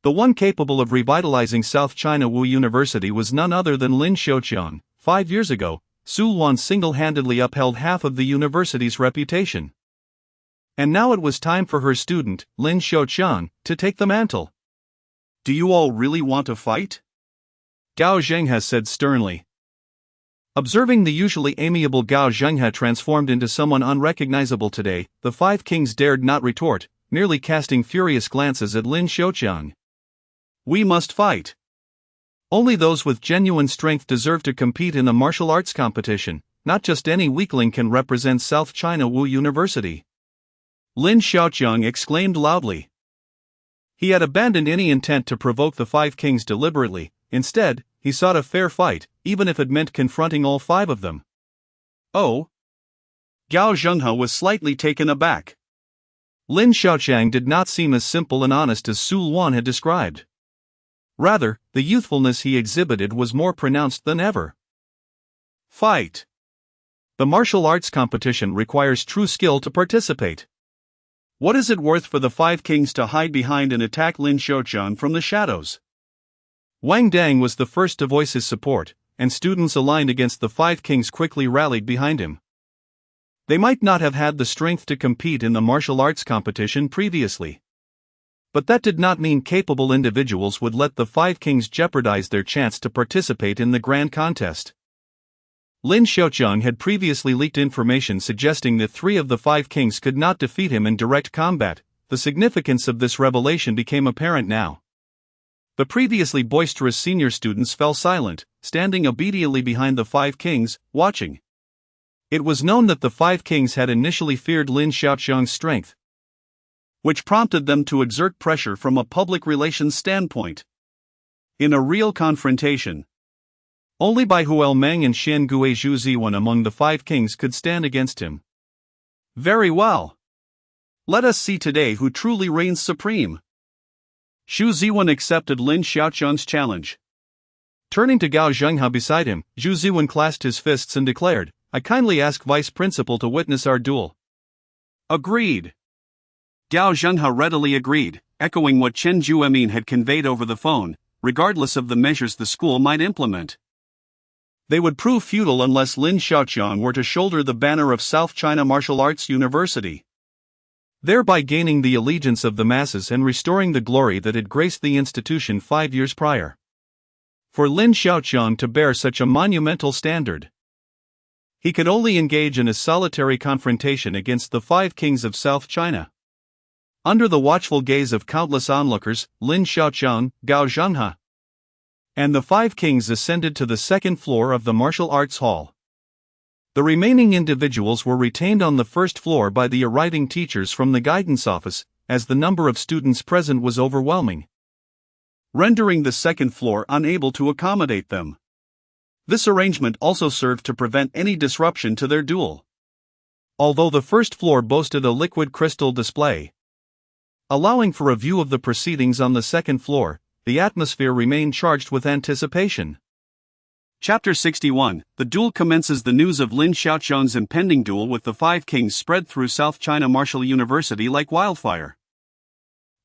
The one capable of revitalizing South China Wu University was none other than Lin Xiaoqiang. 5 years ago, Su Luan single-handedly upheld half of the university's reputation. And now it was time for her student, Lin Xiaoqiang, to take the mantle. Do you all really want to fight? Gao Zhenghe said sternly. Observing the usually amiable Gao Zhenghe transformed into someone unrecognizable today, the 5 Kings dared not retort, merely casting furious glances at Lin Xiaoqiang. We must fight. Only those with genuine strength deserve to compete in the martial arts competition, not just any weakling can represent South China Wu University. Lin Xiaoqiang exclaimed loudly. He had abandoned any intent to provoke the 5 Kings deliberately. Instead, he sought a fair fight, even if it meant confronting all 5 of them. Oh? Gao Zhenghe was slightly taken aback. Lin Xiaoqiang did not seem as simple and honest as Su Luan had described. Rather, the youthfulness he exhibited was more pronounced than ever. Fight. The martial arts competition requires true skill to participate. What is it worth for the 5 Kings to hide behind and attack Lin Xiaoqiang from the shadows? Wang Dang was the first to voice his support, and students aligned against the 5 Kings quickly rallied behind him. They might not have had the strength to compete in the martial arts competition previously, but that did not mean capable individuals would let the 5 Kings jeopardize their chance to participate in the grand contest. Lin Xiaoqiang had previously leaked information suggesting that 3 of the 5 Kings could not defeat him in direct combat. The significance of this revelation became apparent now. The previously boisterous senior students fell silent, standing obediently behind the 5 Kings, watching. It was known that the 5 Kings had initially feared Lin Xiaoqiang's strength, which prompted them to exert pressure from a public relations standpoint. In a real confrontation, only Bai Huelmeng and Xian Gue Zhu Ziwen among the 5 Kings could stand against him. Very well. Let us see today who truly reigns supreme. Zhu Ziwen accepted Lin Xiaoqiang's challenge. Turning to Gao Zhenghe beside him, Zhu Ziwen clasped his fists and declared, "I kindly ask Vice Principal to witness our duel." Agreed. Gao Zhenghe readily agreed, echoing what Chen Juemin had conveyed over the phone, regardless of the measures the school might implement. They would prove futile unless Lin Xiaoqiang were to shoulder the banner of South China Martial Arts University, thereby gaining the allegiance of the masses and restoring the glory that had graced the institution 5 years prior. for Lin Xiaoqiang to bear such a monumental standard. He could only engage in a solitary confrontation against the 5 kings of South China. Under the watchful gaze of countless onlookers, Lin Xiaoqiang, Gao Zhenghe, and the 5 kings ascended to the second floor of the martial arts hall. The remaining individuals were retained on the first floor by the arriving teachers from the guidance office, as the number of students present was overwhelming, rendering the second floor unable to accommodate them. This arrangement also served to prevent any disruption to their duel. Although the first floor boasted a liquid crystal display, allowing for a view of the proceedings on the second floor, the atmosphere remained charged with anticipation. Chapter 61. The duel commences. The news of Lin Xiaoqiang's impending duel with the 5 kings spread through South China Martial University like wildfire.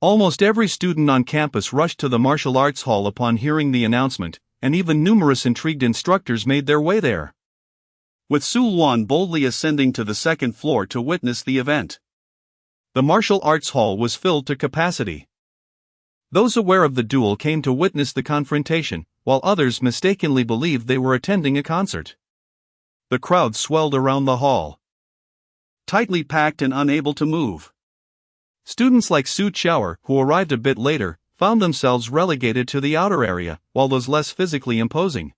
Almost every student on campus rushed to the martial arts hall upon hearing the announcement, and even numerous intrigued instructors made their way there, with Su Luan boldly ascending to the second floor to witness the event. The martial arts hall was filled to capacity. Those aware of the duel came to witness the confrontation, while others mistakenly believed they were attending a concert. The crowd swelled around the hall, tightly packed and unable to move. Students like Su Qiaoer, who arrived a bit later, found themselves relegated to the outer area, while those less physically imposing,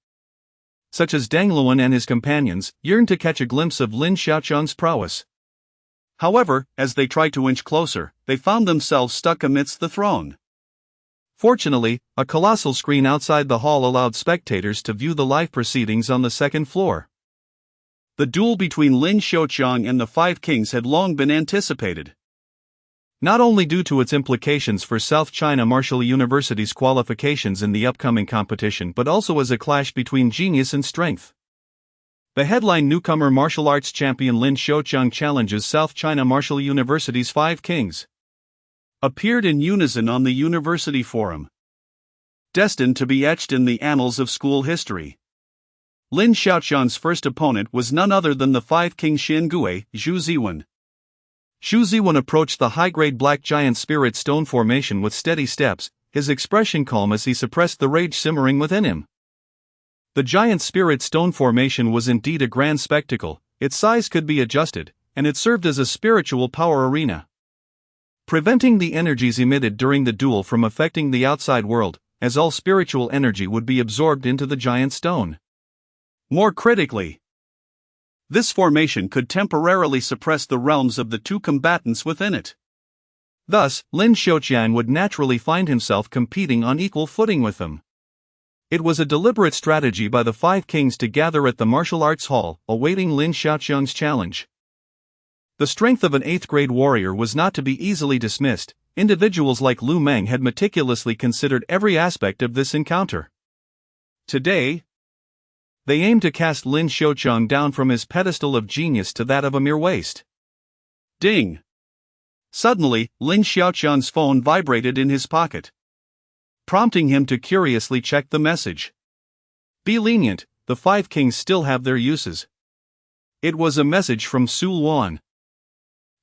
such as Deng Luan and his companions, yearned to catch a glimpse of Lin Xiaoqiang's prowess. However, as they tried to inch closer, they found themselves stuck amidst the throng. Fortunately, a colossal screen outside the hall allowed spectators to view the live proceedings on the second floor. The duel between Lin Xiaoqiang and the 5 kings had long been anticipated, not only due to its implications for South China Martial University's qualifications in the upcoming competition but also as a clash between genius and strength. The headline newcomer martial arts champion Lin Xiaoqiang challenges South China Martial University's 5 kings, appeared in unison on the university forum, destined to be etched in the annals of school history. Lin Xiaoqiang's first opponent was none other than the 5 king Xiangui, Zhu Ziwen. Zhu Ziwen approached the high-grade black giant spirit stone formation with steady steps, his expression calm as he suppressed the rage simmering within him. The giant spirit stone formation was indeed a grand spectacle. Its size could be adjusted, and it served as a spiritual power arena, preventing the energies emitted during the duel from affecting the outside world, as all spiritual energy would be absorbed into the giant stone. More critically, this formation could temporarily suppress the realms of the 2 combatants within it. Thus, Lin Xiaoqiang would naturally find himself competing on equal footing with them. It was a deliberate strategy by the 5 kings to gather at the martial arts hall, awaiting Lin Xiaoqiang's challenge. The strength of an 8th grade warrior was not to be easily dismissed. Individuals like Lu Meng had meticulously considered every aspect of this encounter. Today, they aimed to cast Lin Xiaoqiang down from his pedestal of genius to that of a mere waste. Ding! Suddenly, Lin Xiaoqiang's phone vibrated in his pocket, prompting him to curiously check the message. Be lenient, the 5 kings still have their uses. It was a message from Su Luan.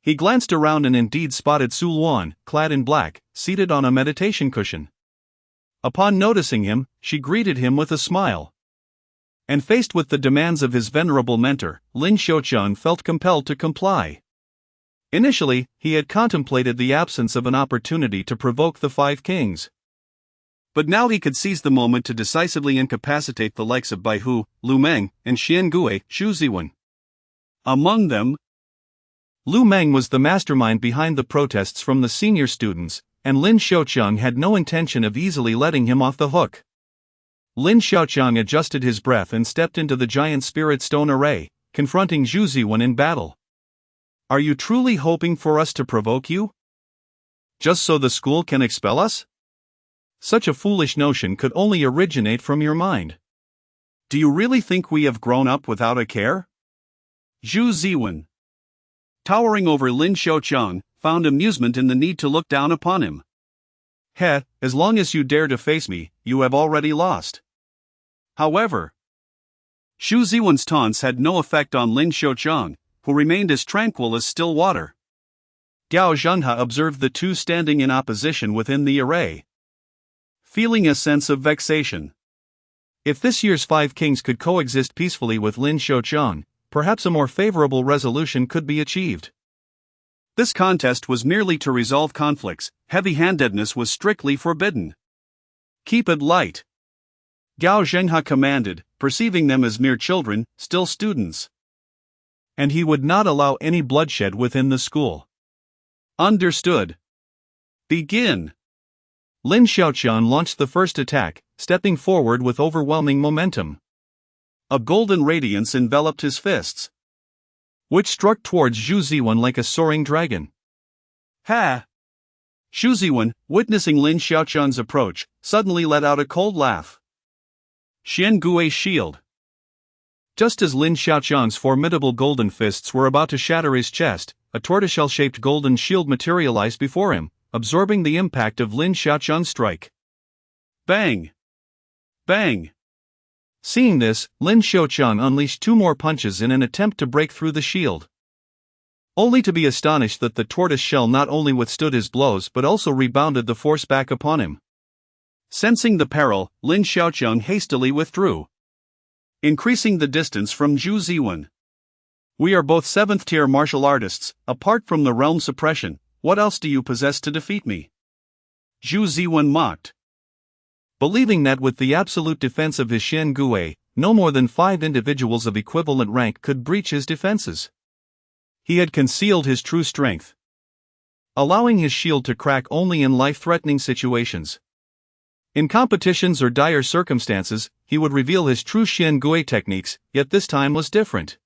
He glanced around and indeed spotted Su Luan, clad in black, seated on a meditation cushion. Upon noticing him, she greeted him with a smile. And faced with the demands of his venerable mentor, Lin Xiaoqiang felt compelled to comply. Initially, he had contemplated the absence of an opportunity to provoke the 5 kings. But now he could seize the moment to decisively incapacitate the likes of Bai Hu, Lu Meng, and Xiangui, Zhu Ziwen. Among them, Lu Meng was the mastermind behind the protests from the senior students, and Lin Xiaoqiang had no intention of easily letting him off the hook. Lin Xiaoqiang adjusted his breath and stepped into the giant spirit stone array, confronting Zhu Ziwen in battle. Are you truly hoping for us to provoke you? Just so the school can expel us? Such a foolish notion could only originate from your mind. Do you really think we have grown up without a care? Zhu Ziwen, towering over Lin Xiaoqiang, found amusement in the need to look down upon him. Heh, as long as you dare to face me, you have already lost. However, Zhu Ziwen's taunts had no effect on Lin Xiaoqiang, who remained as tranquil as still water. Gao Zhenghe observed the two standing in opposition within the array, feeling a sense of vexation. If this year's 5 kings could coexist peacefully with Lin Xiaoqiang, perhaps a more favorable resolution could be achieved. This contest was merely to resolve conflicts, heavy-handedness was strictly forbidden. Keep it light. Gao Zhenghe commanded, perceiving them as mere children, still students. And he would not allow any bloodshed within the school. Understood. Begin. Lin Xiaoqiang launched the first attack, stepping forward with overwhelming momentum. A golden radiance enveloped his fists, which struck towards Zhu Ziwen like a soaring dragon. Ha! Zhu Ziwen, witnessing Lin Xiaoqiang's approach, suddenly let out a cold laugh. Xian Gui's shield. Just as Lin Xiaoqiang's formidable golden fists were about to shatter his chest, a tortoiseshell-shaped golden shield materialized before him, absorbing the impact of Lin Xiaoqiang's strike. Bang! Bang! Seeing this, Lin Xiaoqiang unleashed 2 more punches in an attempt to break through the shield, only to be astonished that the tortoise shell not only withstood his blows but also rebounded the force back upon him. Sensing the peril, Lin Xiaoqiang hastily withdrew, increasing the distance from Zhu Ziwen. We are both 7th-tier martial artists. Apart from the realm suppression, what else do you possess to defeat me? Zhu Ziwen mocked, believing that with the absolute defense of his Xian Gui, no more than 5 individuals of equivalent rank could breach his defenses. He had concealed his true strength, allowing his shield to crack only in life-threatening situations. In competitions or dire circumstances, he would reveal his true Xian Gui techniques, yet this time was different.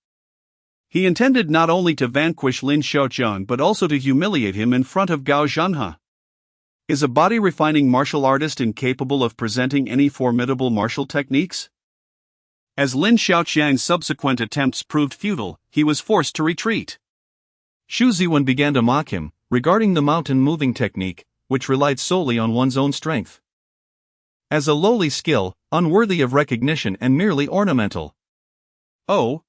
He intended not only to vanquish Lin Xiaoqiang but also to humiliate him in front of Gao Zhenghe. Is a body-refining martial artist incapable of presenting any formidable martial techniques? As Lin Xiaoqiang's subsequent attempts proved futile, he was forced to retreat. Zhu Ziwen began to mock him, regarding the mountain-moving technique, which relied solely on one's own strength, as a lowly skill, unworthy of recognition and merely ornamental. Oh!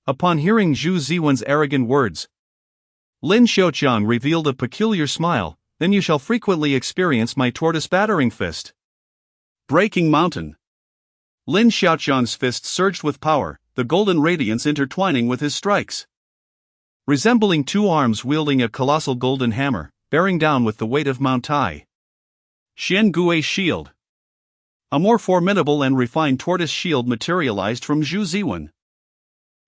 Upon hearing Zhu Ziwen's arrogant words, Lin Xiaoqiang revealed a peculiar smile. Then you shall frequently experience my tortoise battering fist. Breaking mountain. Lin Xiaoqiang's fist surged with power, the golden radiance intertwining with his strikes, resembling 2 arms wielding a colossal golden hammer, bearing down with the weight of Mount Tai. Xian Gui's shield. A more formidable and refined tortoise shield materialized from Zhu Ziwen,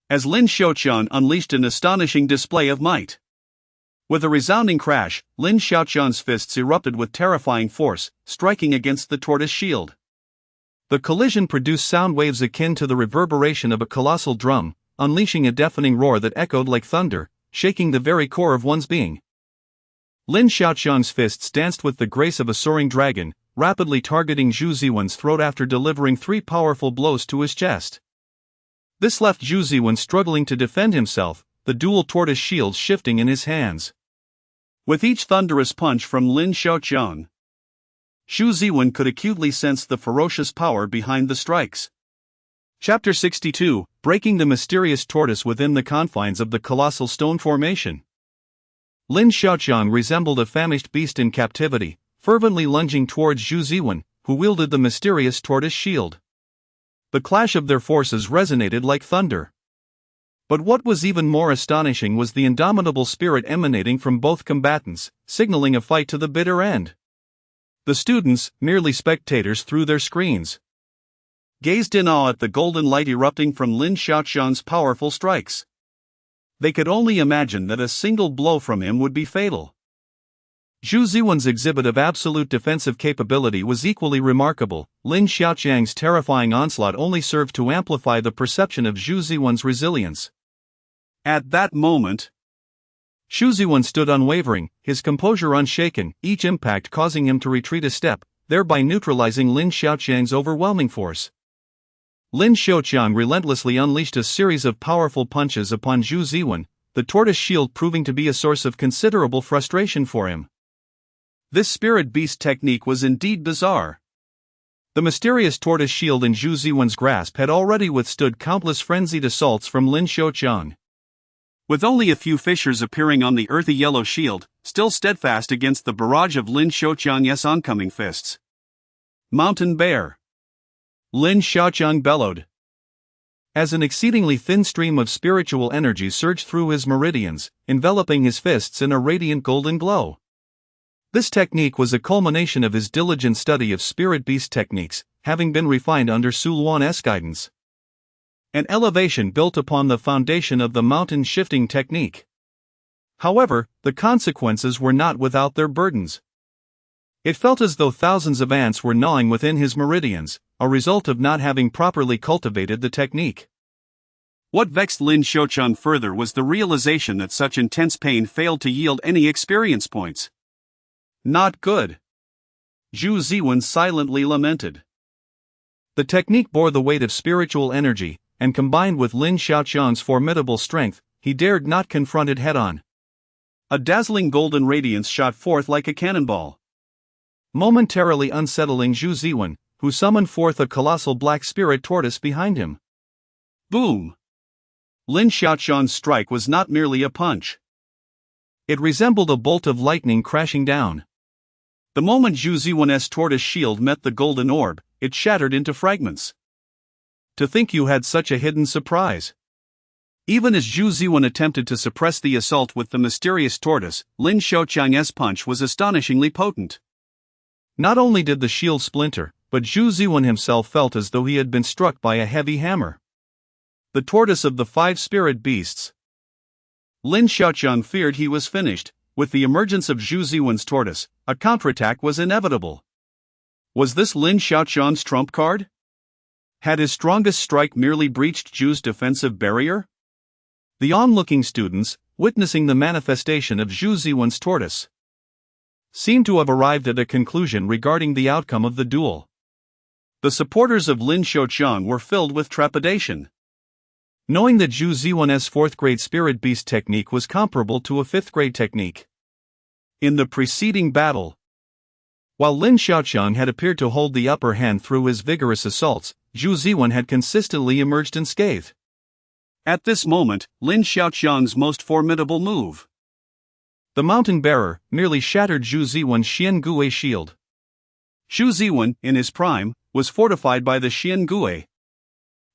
as Lin Xiaoqiang unleashed an astonishing display of might. With a resounding crash, Lin Xiaoqiang's fists erupted with terrifying force, striking against the tortoise shield. The collision produced sound waves akin to the reverberation of a colossal drum, unleashing a deafening roar that echoed like thunder, shaking the very core of one's being. Lin Xiaoqiang's fists danced with the grace of a soaring dragon, rapidly targeting Zhu Ziwen's throat after delivering 3 powerful blows to his chest. This left Zhu Ziwen struggling to defend himself, the dual tortoise shields shifting in his hands. With each thunderous punch from Lin Xiaoqiang, Zhu Ziwen could acutely sense the ferocious power behind the strikes. Chapter 62, Breaking the Mysterious Tortoise Within the Confines of the Colossal Stone Formation. Lin Xiaoqiang resembled a famished beast in captivity, fervently lunging towards Zhu Ziwen, who wielded the mysterious tortoise shield. The clash of their forces resonated like thunder. But what was even more astonishing was the indomitable spirit emanating from both combatants, signaling a fight to the bitter end. The students, merely spectators through their screens, gazed in awe at the golden light erupting from Lin Xiaoqiang's powerful strikes. They could only imagine that a single blow from him would be fatal. Zhu Ziwen's exhibit of absolute defensive capability was equally remarkable. Lin Xiaoqiang's terrifying onslaught only served to amplify the perception of Zhu Ziwen's resilience. At that moment, Zhu Ziwen stood unwavering, his composure unshaken, each impact causing him to retreat a step, thereby neutralizing Lin Xiaoqiang's overwhelming force. Lin Xiaoqiang relentlessly unleashed a series of powerful punches upon Zhu Ziwen, the tortoise shield proving to be a source of considerable frustration for him. This spirit beast technique was indeed bizarre. The mysterious tortoise shield in Zhu Ziwen's grasp had already withstood countless frenzied assaults from Lin Xiaoqiang. With only a few fissures appearing on the earthy yellow shield, still steadfast against the barrage of Lin Xiaoqiang's oncoming fists. Mountain Bear. Lin Xiaoqiang bellowed. As an exceedingly thin stream of spiritual energy surged through his meridians, enveloping his fists in a radiant golden glow. This technique was a culmination of his diligent study of spirit beast techniques, having been refined under Su Luan's guidance. An elevation built upon the foundation of the mountain shifting technique. However, the consequences were not without their burdens. It felt as though thousands of ants were gnawing within his meridians, a result of not having properly cultivated the technique. What vexed Lin Xiaoqiang further was the realization that such intense pain failed to yield any experience points. Not good. Zhu Ziwen silently lamented. The technique bore the weight of spiritual energy, and combined with Lin Xiaoqiang's formidable strength, he dared not confront it head-on. A dazzling golden radiance shot forth like a cannonball, momentarily unsettling Zhu Ziwen, who summoned forth a colossal black spirit tortoise behind him. Boom! Lin Xiaoqiang's strike was not merely a punch. It resembled a bolt of lightning crashing down. The moment Zhu Ziwen's tortoise shield met the golden orb, it shattered into fragments. To think you had such a hidden surprise. Even as Zhu Ziwen attempted to suppress the assault with the mysterious tortoise, Lin Xiaoqiang's punch was astonishingly potent. Not only did the shield splinter, but Zhu Ziwen himself felt as though he had been struck by a heavy hammer. The tortoise of the 5 spirit beasts. Lin Xiaoqiang feared he was finished. With the emergence of Zhu Ziwen's tortoise, a counterattack was inevitable. Was this Lin Xiaoqiang's trump card? Had his strongest strike merely breached Zhu's defensive barrier? The onlooking students, witnessing the manifestation of Zhu Ziwen's tortoise, seemed to have arrived at a conclusion regarding the outcome of the duel. The supporters of Lin Xiaoqiang were filled with trepidation. Knowing that Zhu Ziwen's 4th grade spirit beast technique was comparable to a 5th grade technique. In the preceding battle, while Lin Xiaoqiang had appeared to hold the upper hand through his vigorous assaults, Zhu Ziwen had consistently emerged unscathed. At this moment, Lin Xiaoqiang's most formidable move, the Mountain Bearer, merely shattered Zhu Ziwen's Xian Gui shield. Zhu Ziwen, in his prime, was fortified by the Xian Gui,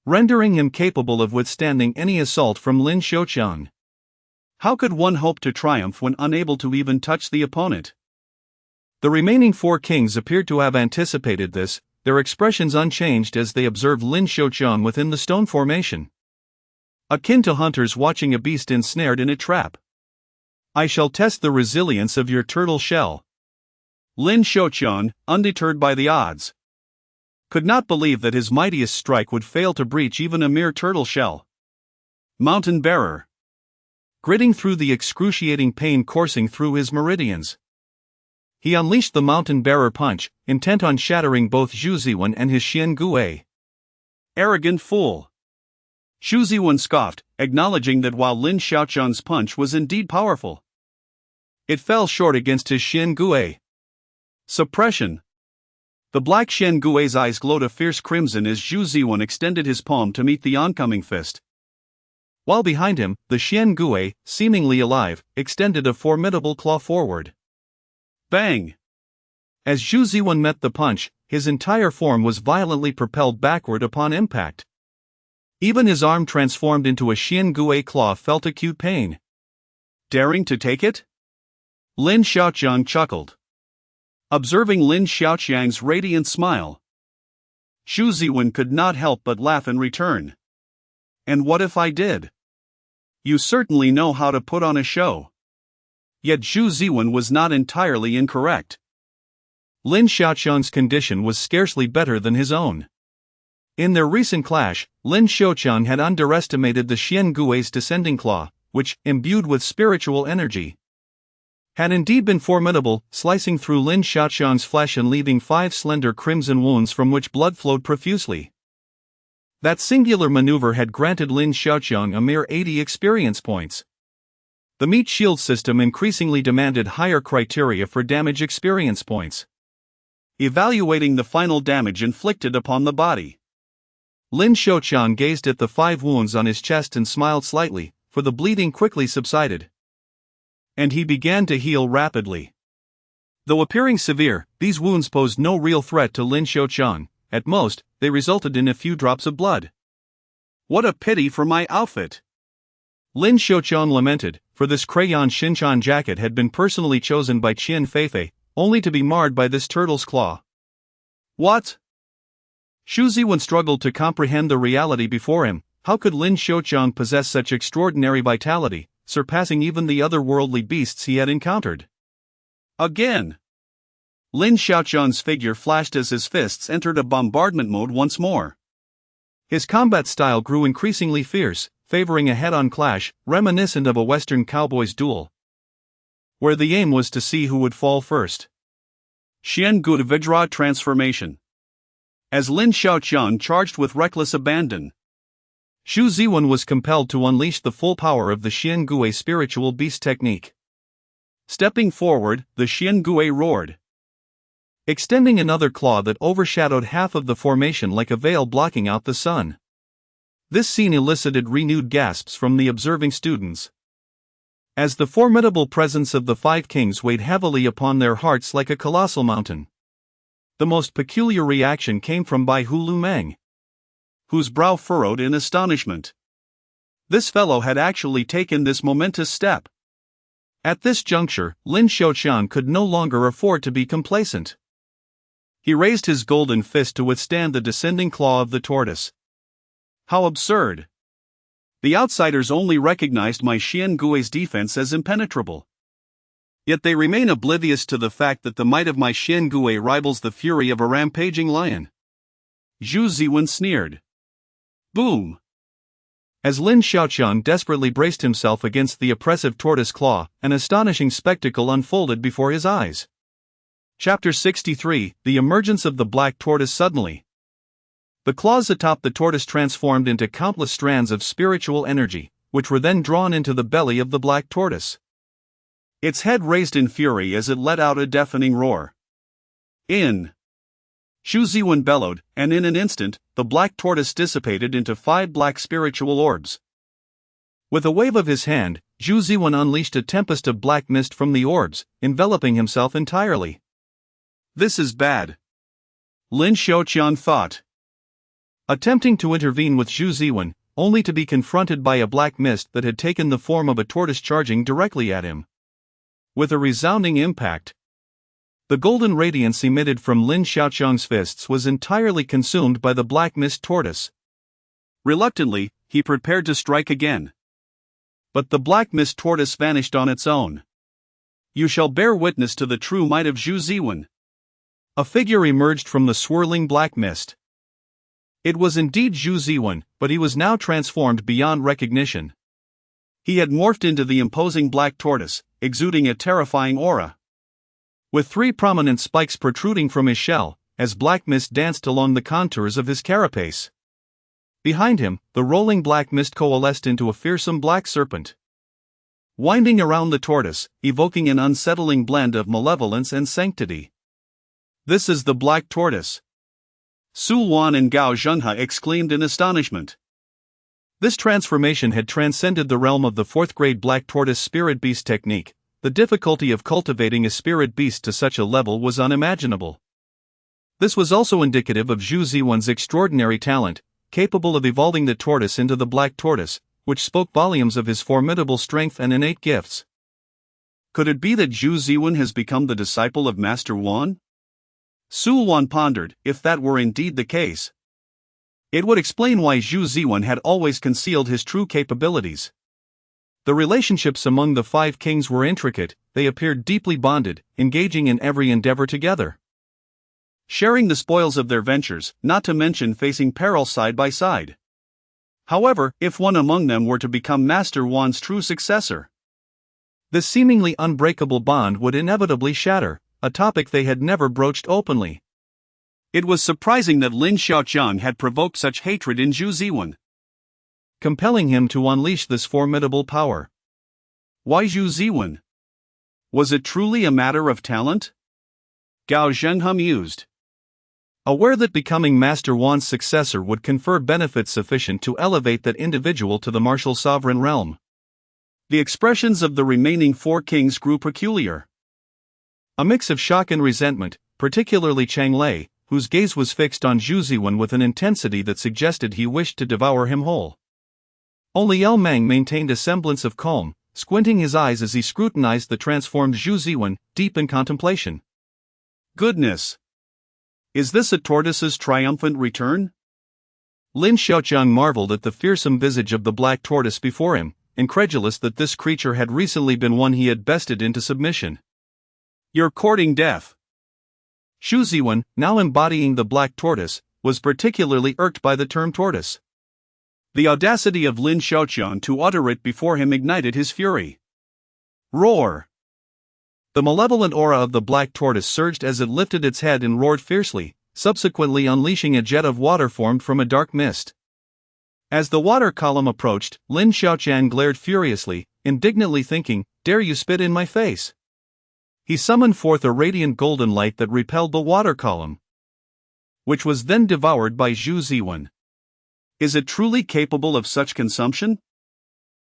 rendering him capable of withstanding any assault from Lin Xiaoqiang. How could one hope to triumph when unable to even touch the opponent? The remaining 4 kings appeared to have anticipated this, their expressions unchanged as they observed Lin Xiaoqiang within the stone formation. Akin to hunters watching a beast ensnared in a trap. I shall test the resilience of your turtle shell. Lin Xiaoqiang, undeterred by the odds, could not believe that his mightiest strike would fail to breach even a mere turtle shell. Mountain Bearer. Gritting through the excruciating pain coursing through his meridians, he unleashed the Mountain Bearer punch, intent on shattering both Zhu Ziwen and his Xian Gui. Arrogant fool! Zhu Ziwen scoffed, acknowledging that while Lin Xiaoqiang's punch was indeed powerful, it fell short against his Xian Gui. Suppression. The black Xian Gui's eyes glowed a fierce crimson as Zhu Ziwen extended his palm to meet the oncoming fist. While behind him, the Xian Gui, seemingly alive, extended a formidable claw forward. Bang! As Zhu Ziwen met the punch, his entire form was violently propelled backward upon impact. Even his arm transformed into a Xian Gui claw felt acute pain. Daring to take it? Lin Xiaoqiang chuckled, observing Lin Xiaoqiang's radiant smile. Zhu Ziwen could not help but laugh in return. And what if I did? You certainly know how to put on a show. Yet Zhu Ziwen was not entirely incorrect. Lin Xiaoqiang's condition was scarcely better than his own. In their recent clash, Lin Xiaoqiang had underestimated the Xian Gui's descending claw, which, imbued with spiritual energy, had indeed been formidable, slicing through Lin Xiaoqiang's flesh and leaving 5 slender crimson wounds from which blood flowed profusely. That singular maneuver had granted Lin Xiaoqiang a mere 80 experience points. The meat shield system increasingly demanded higher criteria for damage experience points, evaluating the final damage inflicted upon the body. Lin Xiaoqiang gazed at the 5 wounds on his chest and smiled slightly, for the bleeding quickly subsided, and he began to heal rapidly. Though appearing severe, these wounds posed no real threat to Lin Xiaoqiang, at most, they resulted in a few drops of blood. What a pity for my outfit! Lin Xiaoqiang lamented, for this crayon Shinchan jacket had been personally chosen by Qian Feifei, only to be marred by this turtle's claw. What? Xu Ziwen struggled to comprehend the reality before him. How could Lin Xiaoqiang possess such extraordinary vitality, surpassing even the otherworldly beasts he had encountered? Again! Lin Xiaoqiang's figure flashed as his fists entered a bombardment mode once more. His combat style grew increasingly fierce, favoring a head-on clash, reminiscent of a Western cowboy's duel, where the aim was to see who would fall first. Xian Gui Vajra transformation. As Lin Xiaoqiang charged with reckless abandon, Xu Ziwen was compelled to unleash the full power of the Xian Gui spiritual beast technique. Stepping forward, the Xian Gui roared, extending another claw that overshadowed half of the formation like a veil blocking out the sun. This scene elicited renewed gasps from the observing students, as the formidable presence of the five kings weighed heavily upon their hearts like a colossal mountain. The most peculiar reaction came from Bai Hulumeng, whose brow furrowed in astonishment. This fellow had actually taken this momentous step. At this juncture, Lin Xiaoqiang could no longer afford to be complacent. He raised his golden fist to withstand the descending claw of the tortoise. How absurd! The outsiders only recognized my Xian Gui's defense as impenetrable. Yet they remain oblivious to the fact that the might of my Xian Gui rivals the fury of a rampaging lion. Xu Ziwen sneered. Boom! As Lin Xiaoqiang desperately braced himself against the oppressive tortoise claw, an astonishing spectacle unfolded before his eyes. Chapter 63: The Emergence of the Black Tortoise. Suddenly, the claws atop the tortoise transformed into countless strands of spiritual energy, which were then drawn into the belly of the black tortoise. Its head raised in fury as it let out a deafening roar. Xu Ziwen bellowed, and in an instant, the black tortoise dissipated into 5 black spiritual orbs. With a wave of his hand, Xu Ziwen unleashed a tempest of black mist from the orbs, enveloping himself entirely. This is bad, Lin Xiaoqiang thought. Attempting to intervene with Xu Ziwen, only to be confronted by a black mist that had taken the form of a tortoise charging directly at him. With a resounding impact, the golden radiance emitted from Lin Xiaoqiang's fists was entirely consumed by the black mist tortoise. Reluctantly, he prepared to strike again. But the black mist tortoise vanished on its own. You shall bear witness to the true might of Xu Ziwen. A figure emerged from the swirling black mist. It was indeed Xu Ziwen, but he was now transformed beyond recognition. He had morphed into the imposing black tortoise, exuding a terrifying aura. With 3 prominent spikes protruding from his shell, as black mist danced along the contours of his carapace. Behind him, the rolling black mist coalesced into a fearsome black serpent, winding around the tortoise, evoking an unsettling blend of malevolence and sanctity. This is the black tortoise, Su Wan and Gao Zhenhe exclaimed in astonishment. This transformation had transcended the realm of the 4th-grade black tortoise spirit beast technique. The difficulty of cultivating a spirit beast to such a level was unimaginable. This was also indicative of Xu Ziwen's extraordinary talent, capable of evolving the tortoise into the black tortoise, which spoke volumes of his formidable strength and innate gifts. Could it be that Xu Ziwen has become the disciple of Master Wan? Su Wan pondered. If that were indeed the case, it would explain why Xu Ziwen had always concealed his true capabilities. The relationships among the 5 kings were intricate. They appeared deeply bonded, engaging in every endeavor together, sharing the spoils of their ventures, not to mention facing peril side by side. However, if one among them were to become Master Wan's true successor, this seemingly unbreakable bond would inevitably shatter, a topic they had never broached openly. It was surprising that Lin Xiaoqiang had provoked such hatred in Xu Ziwen, compelling him to unleash this formidable power. Why Xu Ziwen? Was it truly a matter of talent? Gao Zhenhe mused. Aware that becoming Master Wan's successor would confer benefits sufficient to elevate that individual to the martial sovereign realm, the expressions of the remaining 4 kings grew peculiar. A mix of shock and resentment, particularly Chang Lei, whose gaze was fixed on Zhu Ziwen with an intensity that suggested he wished to devour him whole. Only Yao Meng maintained a semblance of calm, squinting his eyes as he scrutinized the transformed Zhu Ziwen, deep in contemplation. Goodness! Is this a tortoise's triumphant return? Lin Xiaoqiang marveled at the fearsome visage of the black tortoise before him, incredulous that this creature had recently been one he had bested into submission. You're courting death. Zhu Ziwen, now embodying the black tortoise, was particularly irked by the term tortoise. The audacity of Lin Xiaoqiang to utter it before him ignited his fury. Roar! The malevolent aura of the black tortoise surged as it lifted its head and roared fiercely, subsequently unleashing a jet of water formed from a dark mist. As the water column approached, Lin Xiaoqiang glared furiously, indignantly thinking, "Dare you spit in my face?" He summoned forth a radiant golden light that repelled the water column, which was then devoured by Zhu Ziwen. Is it truly capable of such consumption?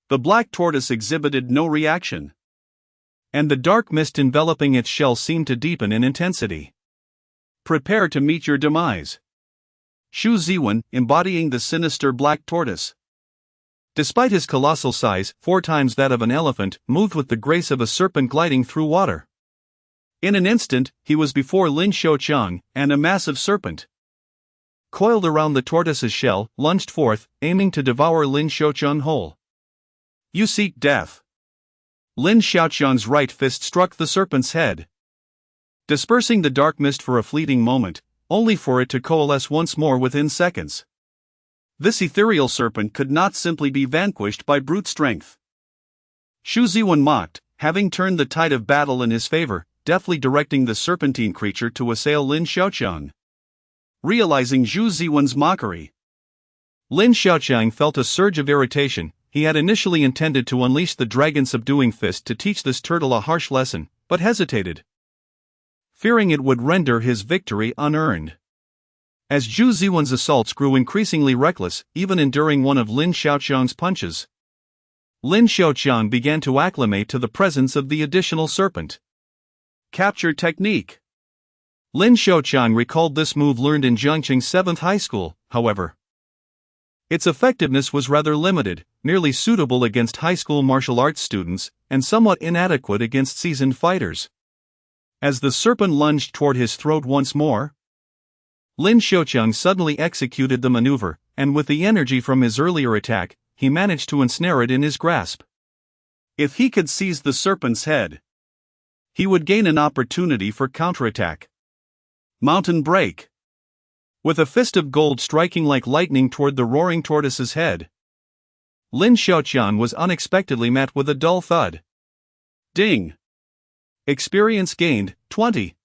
The black tortoise exhibited no reaction, and the dark mist enveloping its shell seemed to deepen in intensity. Prepare to meet your demise. Zhu Ziwen, embodying the sinister black tortoise. Despite his colossal size, 4 times that of an elephant, moved with the grace of a serpent gliding through water. In an instant, he was before Lin Xiaoqiang, and a massive serpent, coiled around the tortoise's shell, lunged forth, aiming to devour Lin Xiaoqiang whole. You seek death. Lin Xiaoqiang's right fist struck the serpent's head, dispersing the dark mist for a fleeting moment, only for it to coalesce once more within seconds. This ethereal serpent could not simply be vanquished by brute strength. Zhu Ziwen mocked, having turned the tide of battle in his favor, deftly directing the serpentine creature to assail Lin Xiaoqiang. Realizing Zhu Ziwen's mockery, Lin Xiaoqiang felt a surge of irritation. He had initially intended to unleash the dragon-subduing fist to teach this turtle a harsh lesson, but hesitated, fearing it would render his victory unearned. As Zhu Ziwen's assaults grew increasingly reckless, even enduring one of Lin Xiaoqiang's punches, Lin Xiaoqiang began to acclimate to the presence of the additional serpent. Capture technique. Lin Xiaoqiang recalled this move learned in Jiangqing 7th High School, however. Its effectiveness was rather limited, merely suitable against high school martial arts students, and somewhat inadequate against seasoned fighters. As the serpent lunged toward his throat once more, Lin Xiaoqiang suddenly executed the maneuver, and with the energy from his earlier attack, he managed to ensnare it in his grasp. If he could seize the serpent's head, he would gain an opportunity for counterattack. Mountain break. With a fist of gold striking like lightning toward the roaring tortoise's head, Lin Xiaoqiang was unexpectedly met with a dull thud. Ding. Experience gained, 20.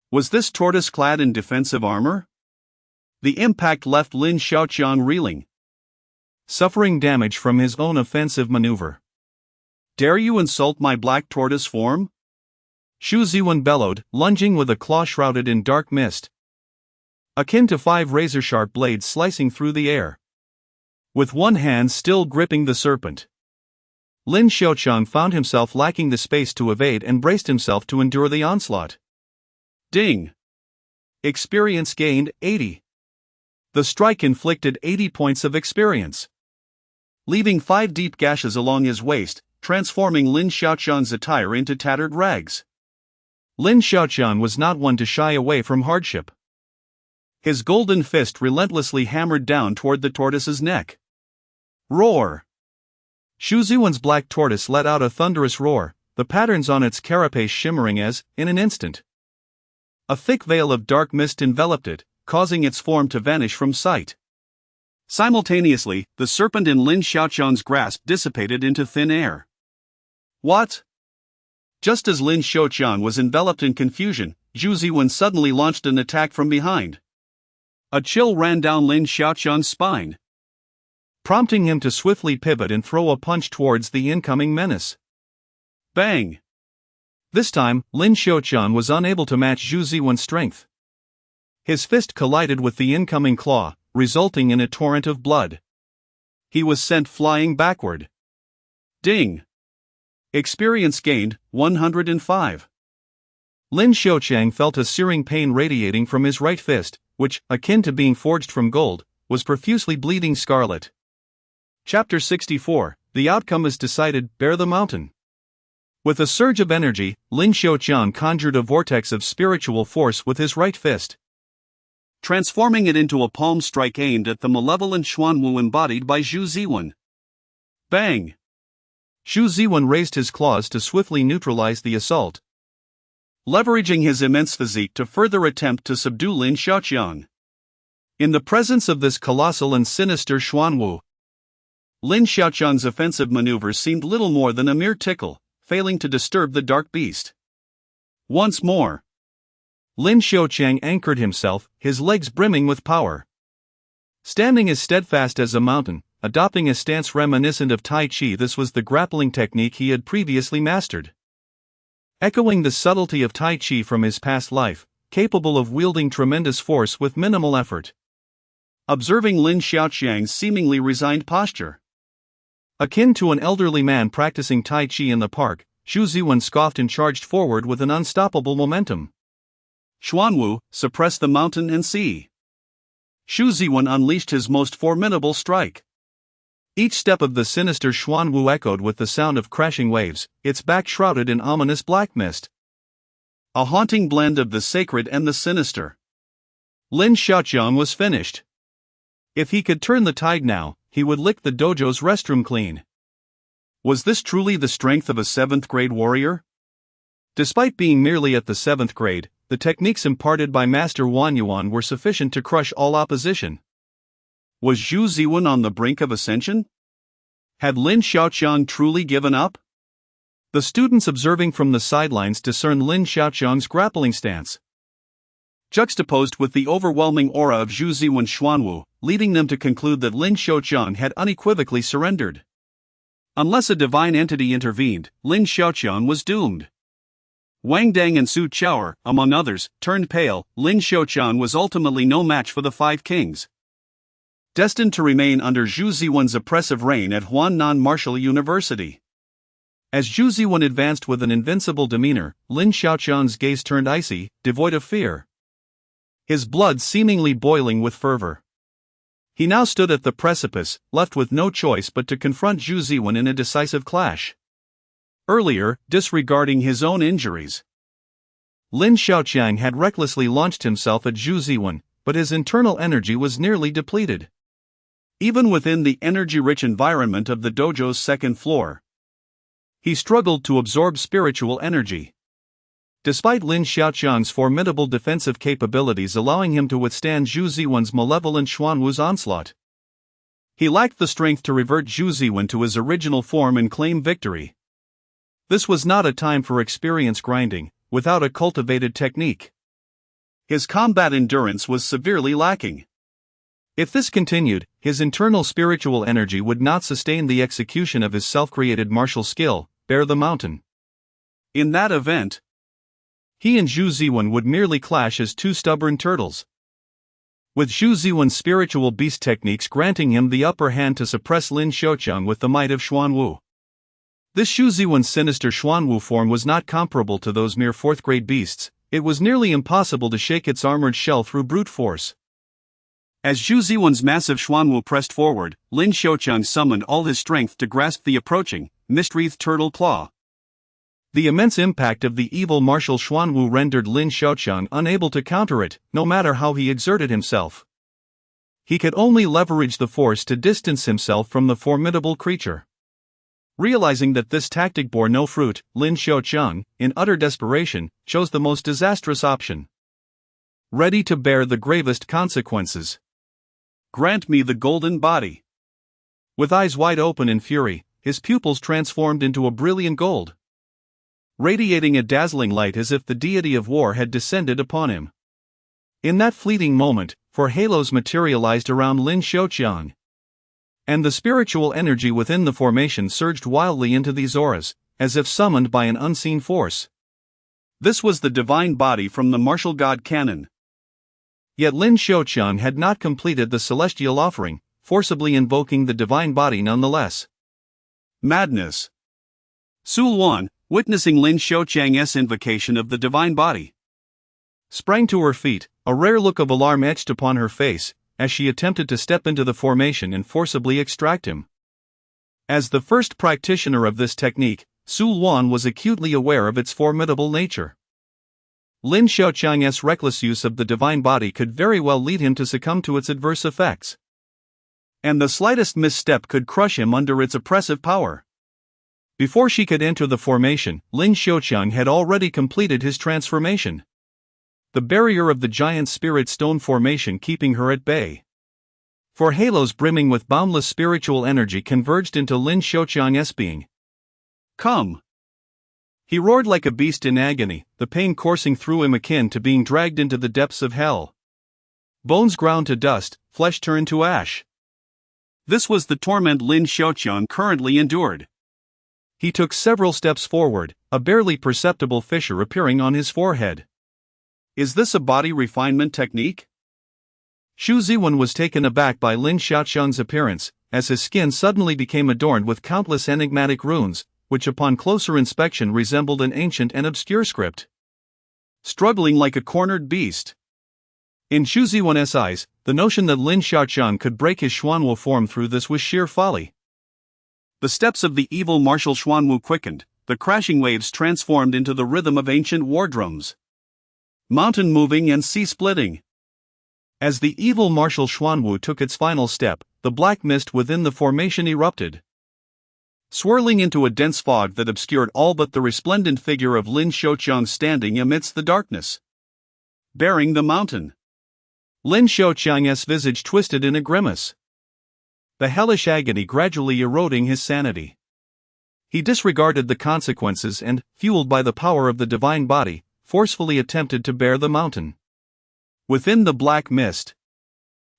Was this tortoise clad in defensive armor? The impact left Lin Xiaoqiang reeling, suffering damage from his own offensive maneuver. Dare you insult my black tortoise form? Zhu Ziwen bellowed, lunging with a claw shrouded in dark mist, akin to 5 razor-sharp blades slicing through the air. With one hand still gripping the serpent, Lin Xiaoqiang found himself lacking the space to evade and braced himself to endure the onslaught. Ding. Experience gained, 80. The strike inflicted 80 points of experience, leaving 5 deep gashes along his waist, transforming Lin Xiaoqiang's attire into tattered rags. Lin Xiaoqiang was not one to shy away from hardship. His golden fist relentlessly hammered down toward the tortoise's neck. Roar! Zhu Ziwen's black tortoise let out a thunderous roar, the patterns on its carapace shimmering as, in an instant, a thick veil of dark mist enveloped it, causing its form to vanish from sight. Simultaneously, the serpent in Lin Xiaoqiang's grasp dissipated into thin air. What? Just as Lin Xiaoqiang was enveloped in confusion, Zhu Ziwen suddenly launched an attack from behind. A chill ran down Lin Xiaoqiang's spine, prompting him to swiftly pivot and throw a punch towards the incoming menace. Bang! This time, Lin Xiaoqiang was unable to match Zhu Ziwen's strength. His fist collided with the incoming claw, resulting in a torrent of blood. He was sent flying backward. Ding! Experience gained, 105. Lin Xiaoqiang felt a searing pain radiating from his right fist, which, akin to being forged from gold, was profusely bleeding scarlet. Chapter 64, The outcome is decided, bear the mountain. With a surge of energy, Lin Xiaoqiang conjured a vortex of spiritual force with his right fist, transforming it into a palm strike aimed at the malevolent Xuanwu embodied by Zhu Ziwen. Bang! Zhu Ziwen raised his claws to swiftly neutralize the assault, leveraging his immense physique to further attempt to subdue Lin Xiaoqiang. In the presence of this colossal and sinister Xuanwu, Lin Xiaoqiang's offensive maneuvers seemed little more than a mere tickle, failing to disturb the dark beast. Once more, Lin Xiaoqiang anchored himself, his legs brimming with power. Standing as steadfast as a mountain, adopting a stance reminiscent of Tai Chi, this was the grappling technique he had previously mastered. Echoing the subtlety of Tai Chi from his past life, capable of wielding tremendous force with minimal effort. Observing Lin Xiaoqiang's seemingly resigned posture, akin to an elderly man practicing Tai Chi in the park, Zhu Ziwen scoffed and charged forward with an unstoppable momentum. Xuanwu, suppress the mountain and see. Zhu Ziwen unleashed his most formidable strike. Each step of the sinister Xuanwu echoed with the sound of crashing waves, its back shrouded in ominous black mist. A haunting blend of the sacred and the sinister. Lin Xiaoqiang was finished. If he could turn the tide now, he would lick the dojo's restroom clean. Was this truly the strength of a 7th grade warrior? Despite being merely at the 7th grade, the techniques imparted by Master Wang Yuan were sufficient to crush all opposition. Was Zhu Ziwen on the brink of ascension? Had Lin Xiaoqiang truly given up? The students observing from the sidelines discerned Lin Xiaoqiang's grappling stance, juxtaposed with the overwhelming aura of Zhu Ziwen's Xuanwu, leading them to conclude that Lin Xiaoqiang had unequivocally surrendered. Unless a divine entity intervened, Lin Xiaoqiang was doomed. Wang Dang and Su Chaoer, among others, turned pale. Lin Xiaoqiang was ultimately no match for the Five Kings, destined to remain under Zhu Ziwen's oppressive reign at Huannan Martial University. As Zhu Ziwen advanced with an invincible demeanor, Lin Xiaoqiang's gaze turned icy, devoid of fear, his blood seemingly boiling with fervor. He now stood at the precipice, left with no choice but to confront Zhu Ziwen in a decisive clash. Earlier, disregarding his own injuries, Lin Xiaoqiang had recklessly launched himself at Zhu Ziwen, but his internal energy was nearly depleted. Even within the energy-rich environment of the dojo's 2nd floor, he struggled to absorb spiritual energy. Despite Lin Xiaoqiang's formidable defensive capabilities allowing him to withstand Zhu Ziwen's malevolent Xuanwu's onslaught, he lacked the strength to revert Zhu Ziwen to his original form and claim victory. This was not a time for experience grinding, without a cultivated technique. His combat endurance was severely lacking. If this continued, his internal spiritual energy would not sustain the execution of his self-created martial skill, bear the mountain. In that event, he and Zhu Ziwen would merely clash as two stubborn turtles, with Zhu Ziwen's spiritual beast techniques granting him the upper hand to suppress Lin Xiaoqiang with the might of Xuanwu. This Zhu Ziwen's sinister Xuanwu form was not comparable to those mere 4th-grade beasts. It was nearly impossible to shake its armored shell through brute force. As Zhu Ziwen's massive Xuanwu pressed forward, Lin Xiaoqiang summoned all his strength to grasp the approaching, mist-wreathed turtle claw. The immense impact of the evil martial Xuanwu rendered Lin Xiaoqiang unable to counter it, no matter how he exerted himself. He could only leverage the force to distance himself from the formidable creature. Realizing that this tactic bore no fruit, Lin Xiaoqiang, in utter desperation, chose the most disastrous option. Ready to bear the gravest consequences. Grant me the golden body. With eyes wide open in fury, his pupils transformed into a brilliant gold, radiating a dazzling light as if the deity of war had descended upon him. In that fleeting moment, 4 halos materialized around Lin Xiaoqiang, and the spiritual energy within the formation surged wildly into these auras, as if summoned by an unseen force. This was the divine body from the martial god canon. Yet Lin Xiaoqiang had not completed the celestial offering, forcibly invoking the divine body nonetheless. Madness. Su Luan, witnessing Lin Xiaoqiang's invocation of the divine body, sprang to her feet, a rare look of alarm etched upon her face, as she attempted to step into the formation and forcibly extract him. As the first practitioner of this technique, Su Luan was acutely aware of its formidable nature. Lin Xiaoqiang's reckless use of the divine body could very well lead him to succumb to its adverse effects, and the slightest misstep could crush him under its oppressive power. Before she could enter the formation, Lin Xiaoqiang had already completed his transformation, the barrier of the giant spirit stone formation keeping her at bay. For halos brimming with boundless spiritual energy converged into Lin Xiaoqiang's being. "Come!" He roared like a beast in agony, the pain coursing through him akin to being dragged into the depths of hell. Bones ground to dust, flesh turned to ash. This was the torment Lin Xiaoqiang currently endured. He took several steps forward, a barely perceptible fissure appearing on his forehead. Is this a body refinement technique? Xu Ziwen was taken aback by Lin Xiaoqiang's appearance, as his skin suddenly became adorned with countless enigmatic runes, which upon closer inspection resembled an ancient and obscure script. Struggling like a cornered beast. In Xu Ziwen's eyes, the notion that Lin Xiaoqiang could break his Xuanwu form through this was sheer folly. The steps of the evil martial Xuanwu quickened, the crashing waves transformed into the rhythm of ancient war drums. Mountain moving and sea splitting. As the evil martial Xuanwu took its final step, the black mist within the formation erupted, swirling into a dense fog that obscured all but the resplendent figure of Lin Xiaoqiang standing amidst the darkness, bearing the mountain. Lin Xiaoqiang's visage twisted in a grimace, the hellish agony gradually eroding his sanity. He disregarded the consequences and, fueled by the power of the divine body, forcefully attempted to bear the mountain. Within the black mist,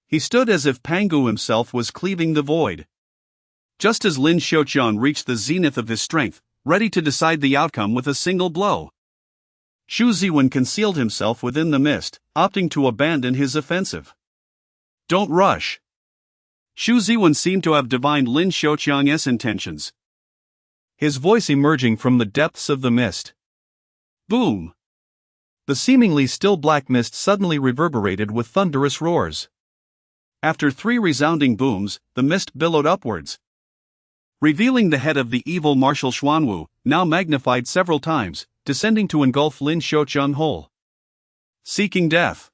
he stood as if Pangu himself was cleaving the void. Just as Lin Xiaoqiang reached the zenith of his strength, ready to decide the outcome with a single blow, Xu Ziwen concealed himself within the mist, opting to abandon his offensive. "Don't rush." Xu Ziwen seemed to have divined Lin Xiaoqiang's intentions, his voice emerging from the depths of the mist. Boom! The seemingly still black mist suddenly reverberated with thunderous roars. After 3 resounding booms, the mist billowed upwards, revealing the head of the evil martial Xuanwu, now magnified several times, descending to engulf Lin Xiaoqiang whole. Seeking death.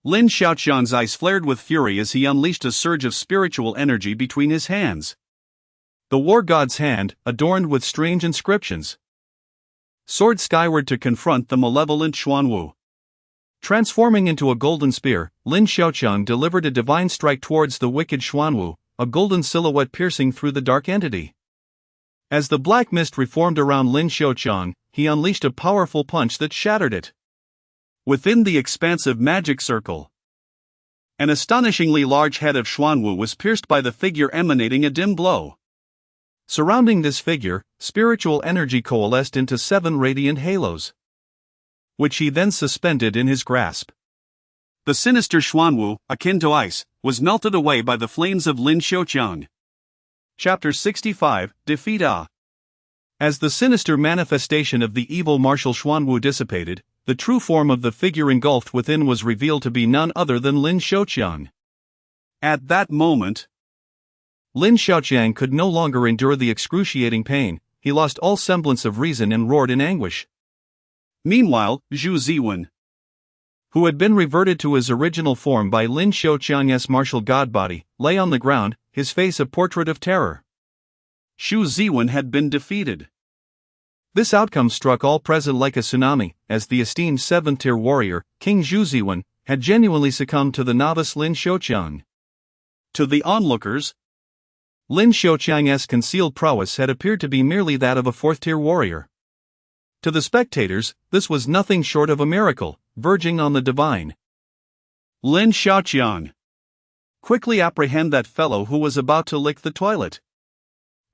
Lin Xiaoqiang's eyes flared with fury as he unleashed a surge of spiritual energy between his hands. The war god's hand, adorned with strange inscriptions, soared skyward to confront the malevolent Xuanwu. Transforming into a golden spear, Lin Xiaoqiang delivered a divine strike towards the wicked Xuanwu, a golden silhouette piercing through the dark entity. As the black mist reformed around Lin Xiaoqiang, he unleashed a powerful punch that shattered it. Within the expansive magic circle, an astonishingly large head of Xuanwu was pierced by the figure emanating a dim glow. Surrounding this figure, spiritual energy coalesced into 7 radiant halos, which he then suspended in his grasp. The sinister Xuanwu, akin to ice, was melted away by the flames of Lin Xiaoqiang. Chapter 65, Defeat A. As the sinister manifestation of the evil martial Xuanwu dissipated, the true form of the figure engulfed within was revealed to be none other than Lin Xiaoqiang. At that moment, Lin Xiaoqiang could no longer endure the excruciating pain. He lost all semblance of reason and roared in anguish. Meanwhile, Xu Ziwen, who had been reverted to his original form by Lin Xiaoqiang's martial god body, lay on the ground, his face a portrait of terror. Xu Ziwen had been defeated. This outcome struck all present like a tsunami, as the esteemed 7th-tier warrior, King Xu Ziwen, had genuinely succumbed to the novice Lin Xiaoqiang. To the onlookers, Lin Xiaoqiang's concealed prowess had appeared to be merely that of a 4th-tier warrior. To the spectators, this was nothing short of a miracle, verging on the divine. Lin Xiaoqiang, quickly apprehend that fellow who was about to lick the toilet.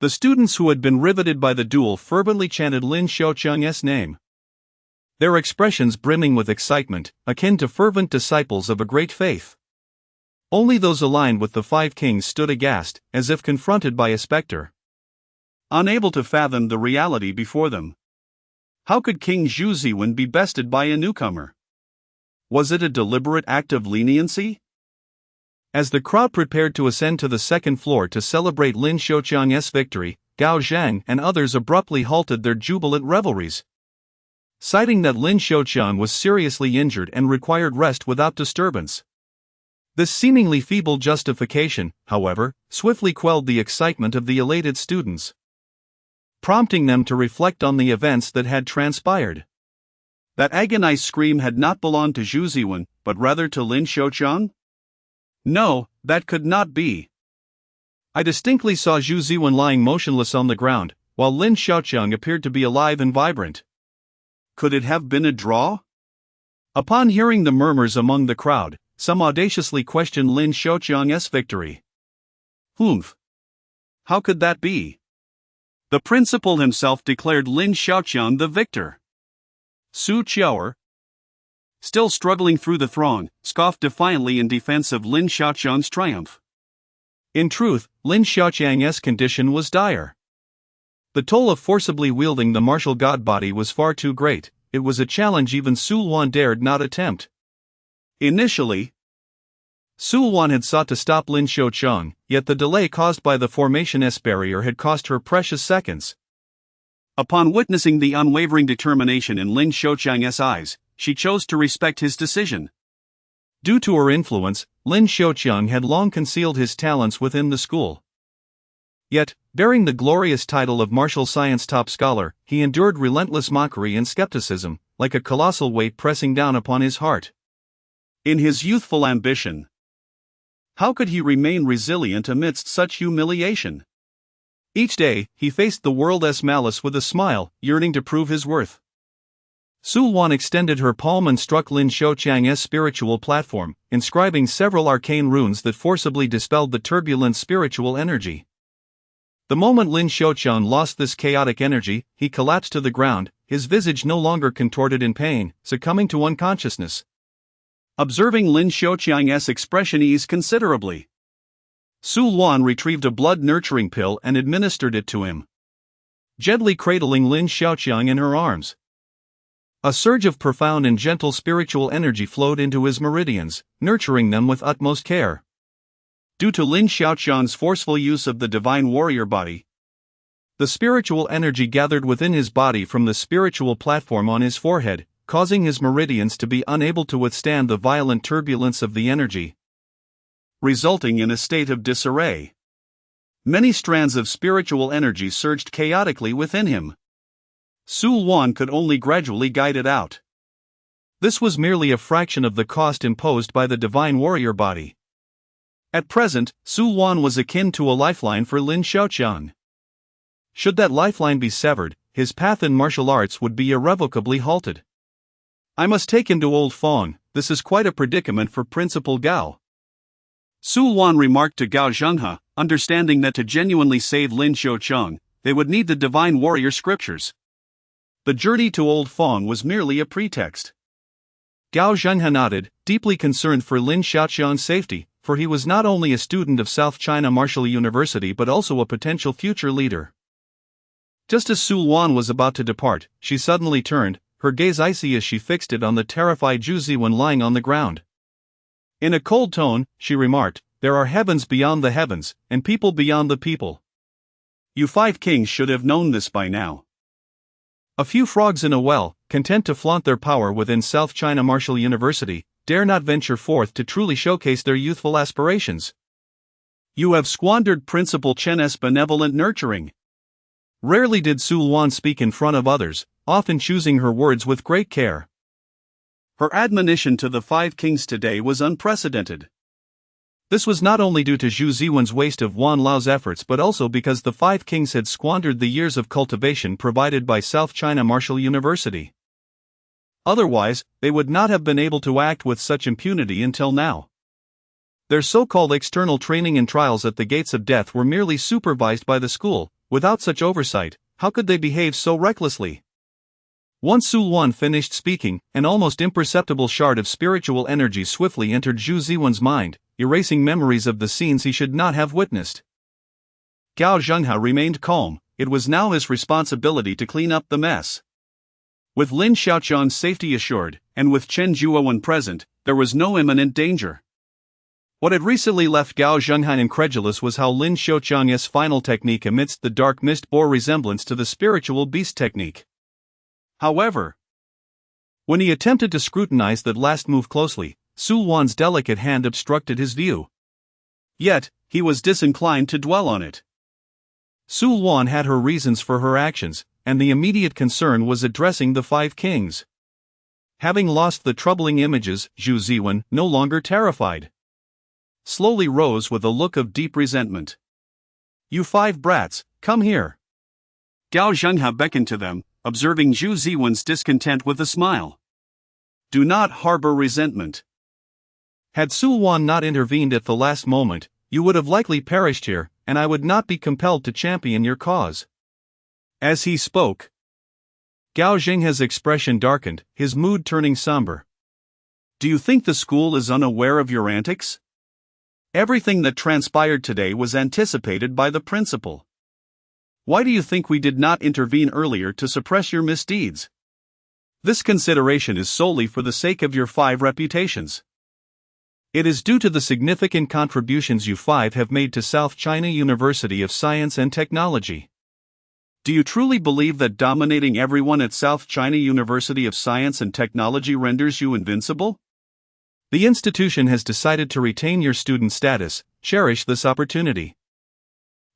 The students who had been riveted by the duel fervently chanted Lin Xiaoqiang's name, their expressions brimming with excitement, akin to fervent disciples of a great faith. Only those aligned with the 5 kings stood aghast, as if confronted by a specter. unable to fathom the reality before them. How could King Zhu Ziwen be bested by a newcomer? Was it a deliberate act of leniency? As the crowd prepared to ascend to the second floor to celebrate Lin Xiaoqiang's victory, Gao Zhang and others abruptly halted their jubilant revelries, citing that Lin Xiaoqiang was seriously injured and required rest without disturbance. This seemingly feeble justification, however, swiftly quelled the excitement of the elated students, prompting them to reflect on the events that had transpired. That agonized scream had not belonged to Zhu Ziwen, but rather to Lin Xiaoqiang? No, that could not be. I distinctly saw Zhu Ziwen lying motionless on the ground, while Lin Xiaoqiang appeared to be alive and vibrant. Could it have been a draw? Upon hearing the murmurs among the crowd, some audaciously questioned Lin Xiaoqiang's victory. Humph! How could that be? The principal himself declared Lin Xiaoqiang the victor. Su Qiaoer, still struggling through the throng, scoffed defiantly in defense of Lin Xiaoqiang's triumph. In truth, Lin Xiaoqiang's condition was dire. The toll of forcibly wielding the martial god body was far too great. It was a challenge even Su Luan dared not attempt. Initially, Su Luan had sought to stop Lin Xiaoqiang, yet the delay caused by the Formation S barrier had cost her precious seconds. Upon witnessing the unwavering determination in Lin Xiaoqiang's eyes, she chose to respect his decision. Due to her influence, Lin Xiaoqiang had long concealed his talents within the school. Yet, bearing the glorious title of martial science top scholar, he endured relentless mockery and skepticism, like a colossal weight pressing down upon his heart. In his youthful ambition, how could he remain resilient amidst such humiliation? Each day, he faced the world's malice with a smile, yearning to prove his worth. Su Luan extended her palm and struck Lin Xiaoqiang's spiritual platform, inscribing several arcane runes that forcibly dispelled the turbulent spiritual energy. The moment Lin Xiaoqiang lost this chaotic energy, he collapsed to the ground, his visage no longer contorted in pain, succumbing to unconsciousness. Observing Lin Xiaoqiang's expression eased considerably, Su Luan retrieved a blood-nurturing pill and administered it to him, gently cradling Lin Xiaoqiang in her arms. A surge of profound and gentle spiritual energy flowed into his meridians, nurturing them with utmost care. Due to Lin Xiaoqiang's forceful use of the divine warrior body, the spiritual energy gathered within his body from the spiritual platform on his forehead, causing his meridians to be unable to withstand the violent turbulence of the energy, resulting in a state of disarray. Many strands of spiritual energy surged chaotically within him. Su Luan could only gradually guide it out. This was merely a fraction of the cost imposed by the divine warrior body. At present, Su Luan was akin to a lifeline for Lin Xiaoqiang. Should that lifeline be severed, his path in martial arts would be irrevocably halted. I must take him to Old Fong. This is quite a predicament for Principal Gao. Su Luan remarked to Gao Zhenghe, understanding that to genuinely save Lin Xiaoqiang, they would need the divine warrior scriptures. The journey to Old Fong was merely a pretext. Gao Zhenghe nodded, deeply concerned for Lin Xiaoqiang's safety, for he was not only a student of South China Martial University but also a potential future leader. Just as Su Luan was about to depart, she suddenly turned, her gaze icy as she fixed it on the terrified Zhu Ziwen lying on the ground. In a cold tone, she remarked, "There are heavens beyond the heavens, and people beyond the people. You 5 kings should have known this by now. A few frogs in a well, content to flaunt their power within South China Martial University, dare not venture forth to truly showcase their youthful aspirations. You have squandered Principal Chen's benevolent nurturing." Rarely did Su Luan speak in front of others, often choosing her words with great care. Her admonition to the 5 kings today was unprecedented. This was not only due to Zhu Ziwen's waste of Wan Lao's efforts but also because the 5 kings had squandered the years of cultivation provided by South China Martial University. Otherwise, they would not have been able to act with such impunity until now. Their so-called external training and trials at the gates of death were merely supervised by the school. Without such oversight, how could they behave so recklessly? Once Su Luan finished speaking, an almost imperceptible shard of spiritual energy swiftly entered Zhu Ziwen's mind, erasing memories of the scenes he should not have witnessed. Gao Zhenghe remained calm, it was now his responsibility to clean up the mess. With Lin Xiaoqiang's safety assured, and with Chen Zhuowen present, there was no imminent danger. What had recently left Gao Zhenghan incredulous was how Lin Xiaoqiang's final technique amidst the dark mist bore resemblance to the spiritual beast technique. However, when he attempted to scrutinize that last move closely, Su Wan's delicate hand obstructed his view. Yet, he was disinclined to dwell on it. Su Wan had her reasons for her actions, and the immediate concern was addressing the five kings. Having lost the troubling images, Zhu Ziwen, no longer terrified, slowly rose with a look of deep resentment. "You five brats, come here." Gao Zhengha beckoned to them, observing Zhu Ziwen's discontent with a smile. "Do not harbor resentment. Had Su Wan not intervened at the last moment, you would have likely perished here, and I would not be compelled to champion your cause." As he spoke, Gao Zhengha's expression darkened, his mood turning somber. "Do you think the school is unaware of your antics? Everything that transpired today was anticipated by the principal. Why do you think we did not intervene earlier to suppress your misdeeds? This consideration is solely for the sake of your five reputations. It is due to the significant contributions you five have made to South China University of Science and Technology. Do you truly believe that dominating everyone at South China University of Science and Technology renders you invincible? The institution has decided to retain your student status. Cherish this opportunity.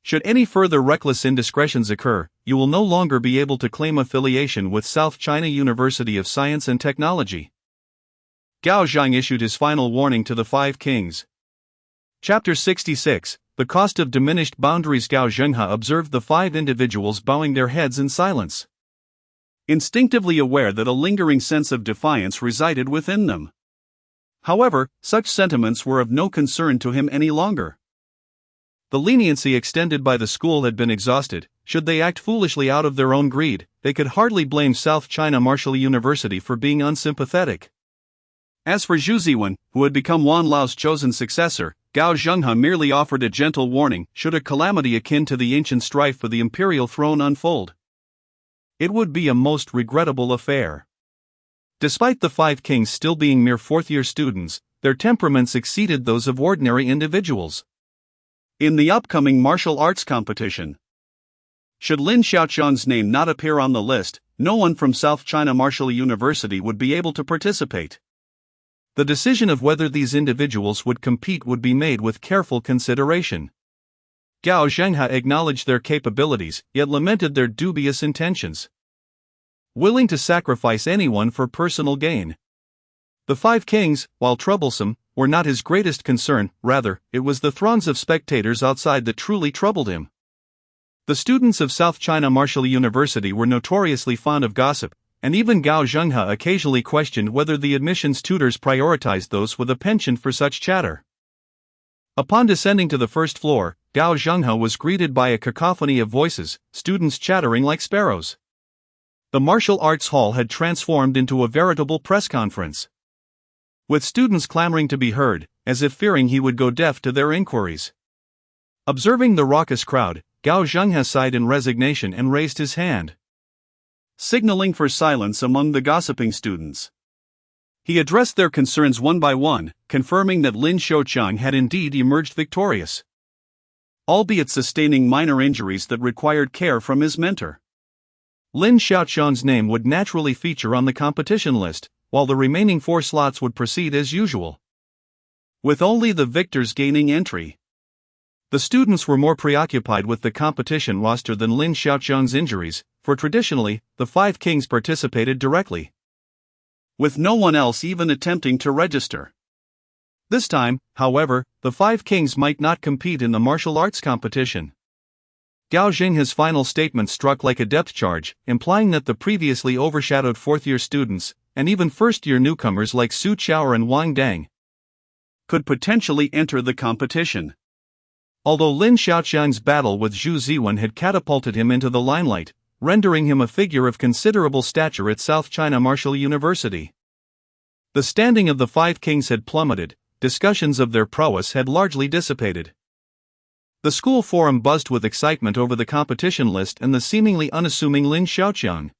Should any further reckless indiscretions occur, you will no longer be able to claim affiliation with South China University of Science and Technology." Gao Zhang issued his final warning to the five kings. Chapter 66, The Cost of Diminished Boundaries. Gao Zhengha observed the five individuals bowing their heads in silence, instinctively aware that a lingering sense of defiance resided within them. However, such sentiments were of no concern to him any longer. The leniency extended by the school had been exhausted. Should they act foolishly out of their own greed, they could hardly blame South China Martial University for being unsympathetic. As for Zhu Ziwen, who had become Wan Lao's chosen successor, Gao Zhengha merely offered a gentle warning should a calamity akin to the ancient strife for the imperial throne unfold. It would be a most regrettable affair. Despite the five kings still being mere fourth-year students, their temperaments exceeded those of ordinary individuals. In the upcoming martial arts competition, should Lin Xiaoqiang's name not appear on the list, no one from South China Martial University would be able to participate. The decision of whether these individuals would compete would be made with careful consideration. Gao Zhengha acknowledged their capabilities, yet lamented their dubious intentions. Willing to sacrifice anyone for personal gain. The five kings, while troublesome, were not his greatest concern. Rather, it was the throngs of spectators outside that truly troubled him. The students of South China Martial University were notoriously fond of gossip, and even Gao Zhengha occasionally questioned whether the admissions tutors prioritized those with a penchant for such chatter. Upon descending to the first floor, Gao Zhengha was greeted by a cacophony of voices, students chattering like sparrows. The martial arts hall had transformed into a veritable press conference, with students clamoring to be heard, as if fearing he would go deaf to their inquiries. Observing the raucous crowd, Gao Zhengha sighed in resignation and raised his hand, signaling for silence among the gossiping students. He addressed their concerns one by one, confirming that Lin Xiaoqiang had indeed emerged victorious, albeit sustaining minor injuries that required care from his mentor. Lin Xiaoqiang's name would naturally feature on the competition list, while the remaining 4 slots would proceed as usual, with only the victors gaining entry. The students were more preoccupied with the competition roster than Lin Xiaoqiang's injuries, for traditionally, the five kings participated directly, with no one else even attempting to register. This time, however, the five kings might not compete in the martial arts competition. Gao Zhengha's final statement struck like a depth charge, implying that the previously overshadowed fourth-year students, and even first-year newcomers like Su Chao and Wang Dang, could potentially enter the competition. Although Lin Xiaoqiang's battle with Zhu Ziwen had catapulted him into the limelight, rendering him a figure of considerable stature at South China Martial University, the standing of the five kings had plummeted. Discussions of their prowess had largely dissipated. The school forum buzzed with excitement over the competition list and the seemingly unassuming Lin Xiaoqiang.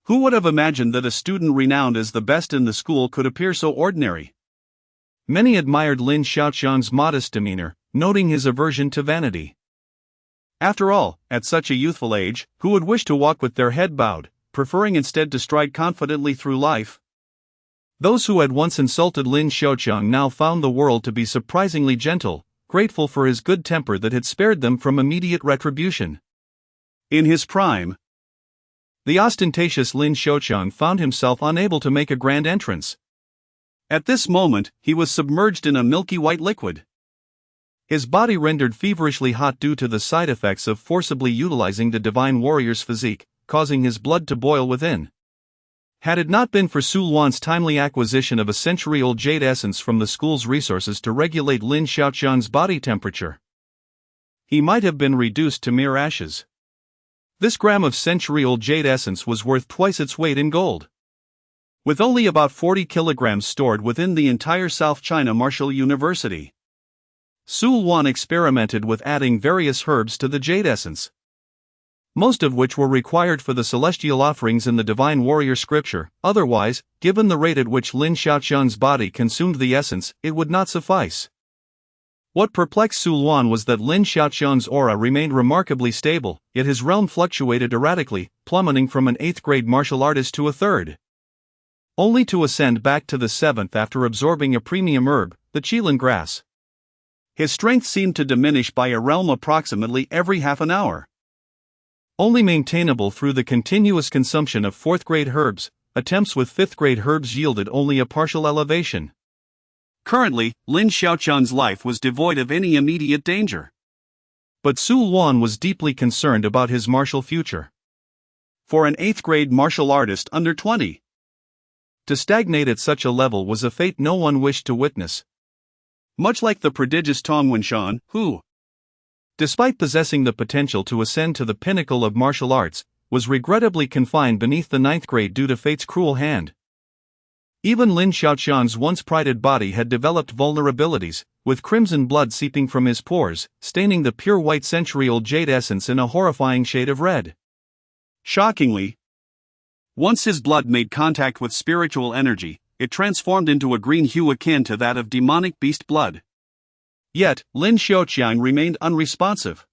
Who would have imagined that a student renowned as the best in the school could appear so ordinary? Many admired Lin Xiaoqiang's modest demeanor, noting his aversion to vanity. After all, at such a youthful age, who would wish to walk with their head bowed, preferring instead to stride confidently through life? Those who had once insulted Lin Xiaoqiang now found the world to be surprisingly gentle, grateful for his good temper that had spared them from immediate retribution. In his prime, the ostentatious Lin Xiaoqiang found himself unable to make a grand entrance. At this moment, he was submerged in a milky white liquid. His body rendered feverishly hot due to the side effects of forcibly utilizing the divine warrior's physique, causing his blood to boil within. Had it not been for Su Luan's timely acquisition of a century-old jade essence from the school's resources to regulate Lin Xiaoqiang's body temperature, he might have been reduced to mere ashes. This gram of century-old jade essence was worth twice its weight in gold. With only about 40 kilograms stored within the entire South China Martial University, Su Luan experimented with adding various herbs to the jade essence, most of which were required for the celestial offerings in the Divine Warrior scripture. Otherwise, given the rate at which Lin Xiaoqiang's body consumed the essence, it would not suffice. What perplexed Su Luan was that Lin Xiaoqiang's aura remained remarkably stable, yet his realm fluctuated erratically, plummeting from an 8th-grade martial artist to a 3rd. Only to ascend back to the 7th after absorbing a premium herb, the Qilin grass. His strength seemed to diminish by a realm approximately every half an hour. Only maintainable through the continuous consumption of 4th-grade herbs, attempts with 5th-grade herbs yielded only a partial elevation. Currently, Lin Xiaoqiang's life was devoid of any immediate danger. But Su Luan was deeply concerned about his martial future. For an 8th-grade martial artist under 20, to stagnate at such a level was a fate no one wished to witness. Much like the prodigious Tong Wenshan, who, despite possessing the potential to ascend to the pinnacle of martial arts, was regrettably confined beneath the 9th grade due to fate's cruel hand. Even Lin Xiaoqiang's once prided body had developed vulnerabilities, with crimson blood seeping from his pores, staining the pure white century-old jade essence in a horrifying shade of red. Shockingly, once his blood made contact with spiritual energy, it transformed into a green hue akin to that of demonic beast blood. Yet, Lin Xiaoqiang remained unresponsive,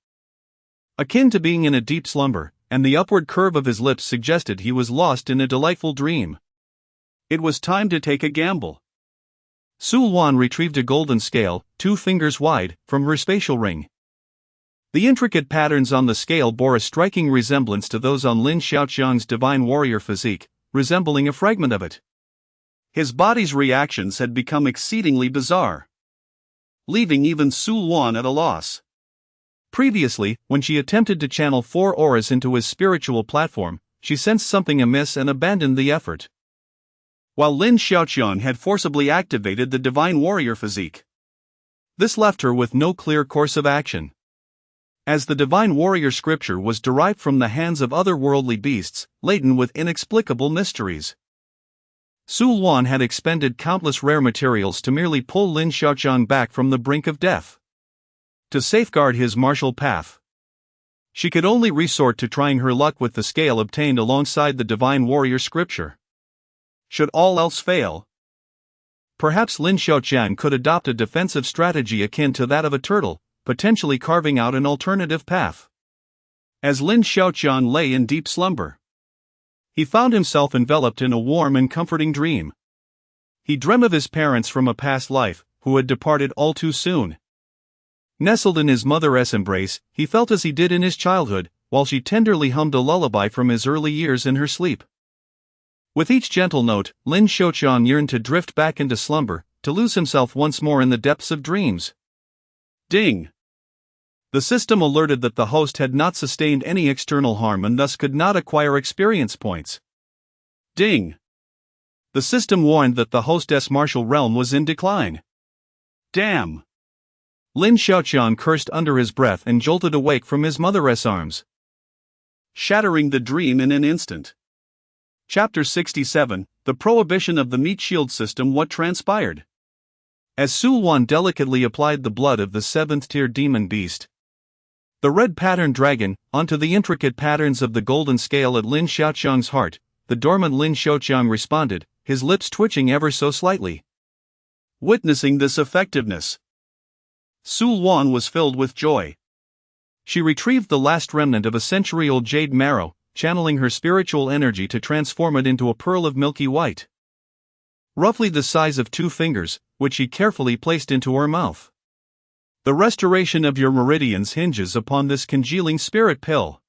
akin to being in a deep slumber, and the upward curve of his lips suggested he was lost in a delightful dream. It was time to take a gamble. Su Luan retrieved a golden scale, 2 fingers wide, from her spatial ring. The intricate patterns on the scale bore a striking resemblance to those on Lin Xiaoqiang's divine warrior physique, resembling a fragment of it. His body's reactions had become exceedingly bizarre, leaving even Su Luan at a loss. Previously, when she attempted to channel 4 auras into his spiritual platform, she sensed something amiss and abandoned the effort. While Lin Xiaoqiang had forcibly activated the divine warrior physique, this left her with no clear course of action. As the divine warrior scripture was derived from the hands of otherworldly beasts, laden with inexplicable mysteries, Su Luan had expended countless rare materials to merely pull Lin Xiaoqiang back from the brink of death. To safeguard his martial path, she could only resort to trying her luck with the scale obtained alongside the divine warrior scripture. Should all else fail, perhaps Lin Xiaoqiang could adopt a defensive strategy akin to that of a turtle, potentially carving out an alternative path. As Lin Xiaoqiang lay in deep slumber, he found himself enveloped in a warm and comforting dream. He dreamt of his parents from a past life, who had departed all too soon. Nestled in his mother's embrace, he felt as he did in his childhood, while she tenderly hummed a lullaby from his early years in her sleep. With each gentle note, Lin Xiaoqiang yearned to drift back into slumber, to lose himself once more in the depths of dreams. Ding! The system alerted that the host had not sustained any external harm and thus could not acquire experience points. Ding! The system warned that the hostess' martial realm was in decline. Damn! Lin Xiaoqiang cursed under his breath and jolted awake from his mother's arms, shattering the dream in an instant. Chapter 67, The Prohibition of the Meat Shield System. What transpired? As Su Luan delicately applied the blood of the 7th-tier demon beast, The red patterned dragon, onto the intricate patterns of the golden scale at Lin Xiaoqiang's heart. The dormant Lin Xiaoqiang responded, his lips twitching ever so slightly. Witnessing this effectiveness, Su Luan was filled with joy. She retrieved the last remnant of a century-old jade marrow, channeling her spiritual energy to transform it into a pearl of milky white, roughly the size of 2 fingers, which she carefully placed into her mouth. The restoration of your meridians hinges upon this congealing spirit pill.